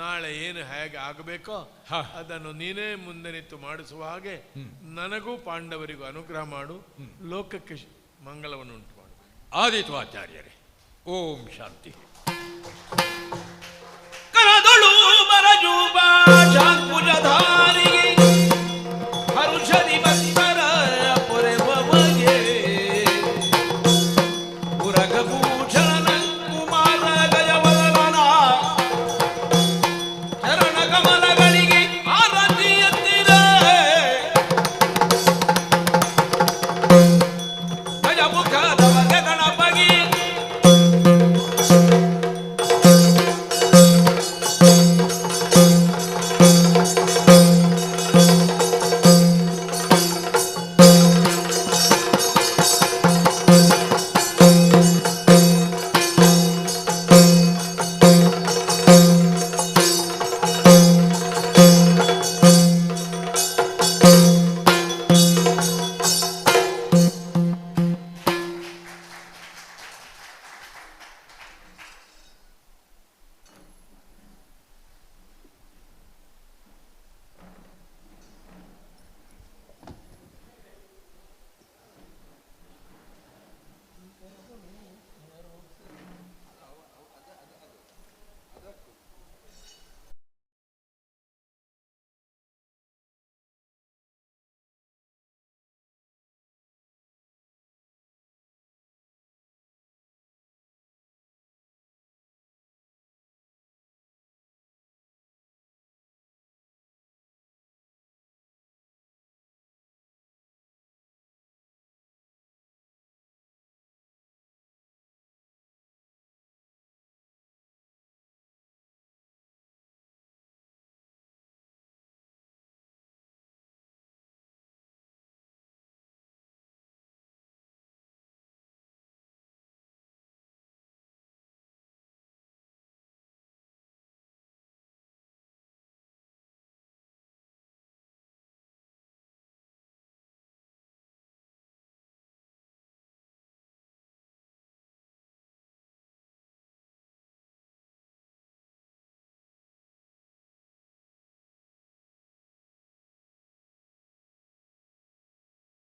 ನಾಳೆ ಏನು ಹೇಗೆ ಆಗಬೇಕೋ ಅದನ್ನು ನೀನೇ ಮುಂದೆ ನಿಂತು ಮಾಡಿಸುವ ಹಾಗೆ ನನಗೂ ಪಾಂಡವರಿಗೂ ಅನುಗ್ರಹ ಮಾಡು, ಲೋಕಕ್ಕೆ ಮಂಗಲವನ್ನು ಉಂಟು ಮಾಡು. ಆದೀತು ಆಚಾರ್ಯರೇ. ಓಂ ಶಾಂತಿ. ಕರದಳು ಬರಜೂಬ ಶಾಂಕುಜಧಾರ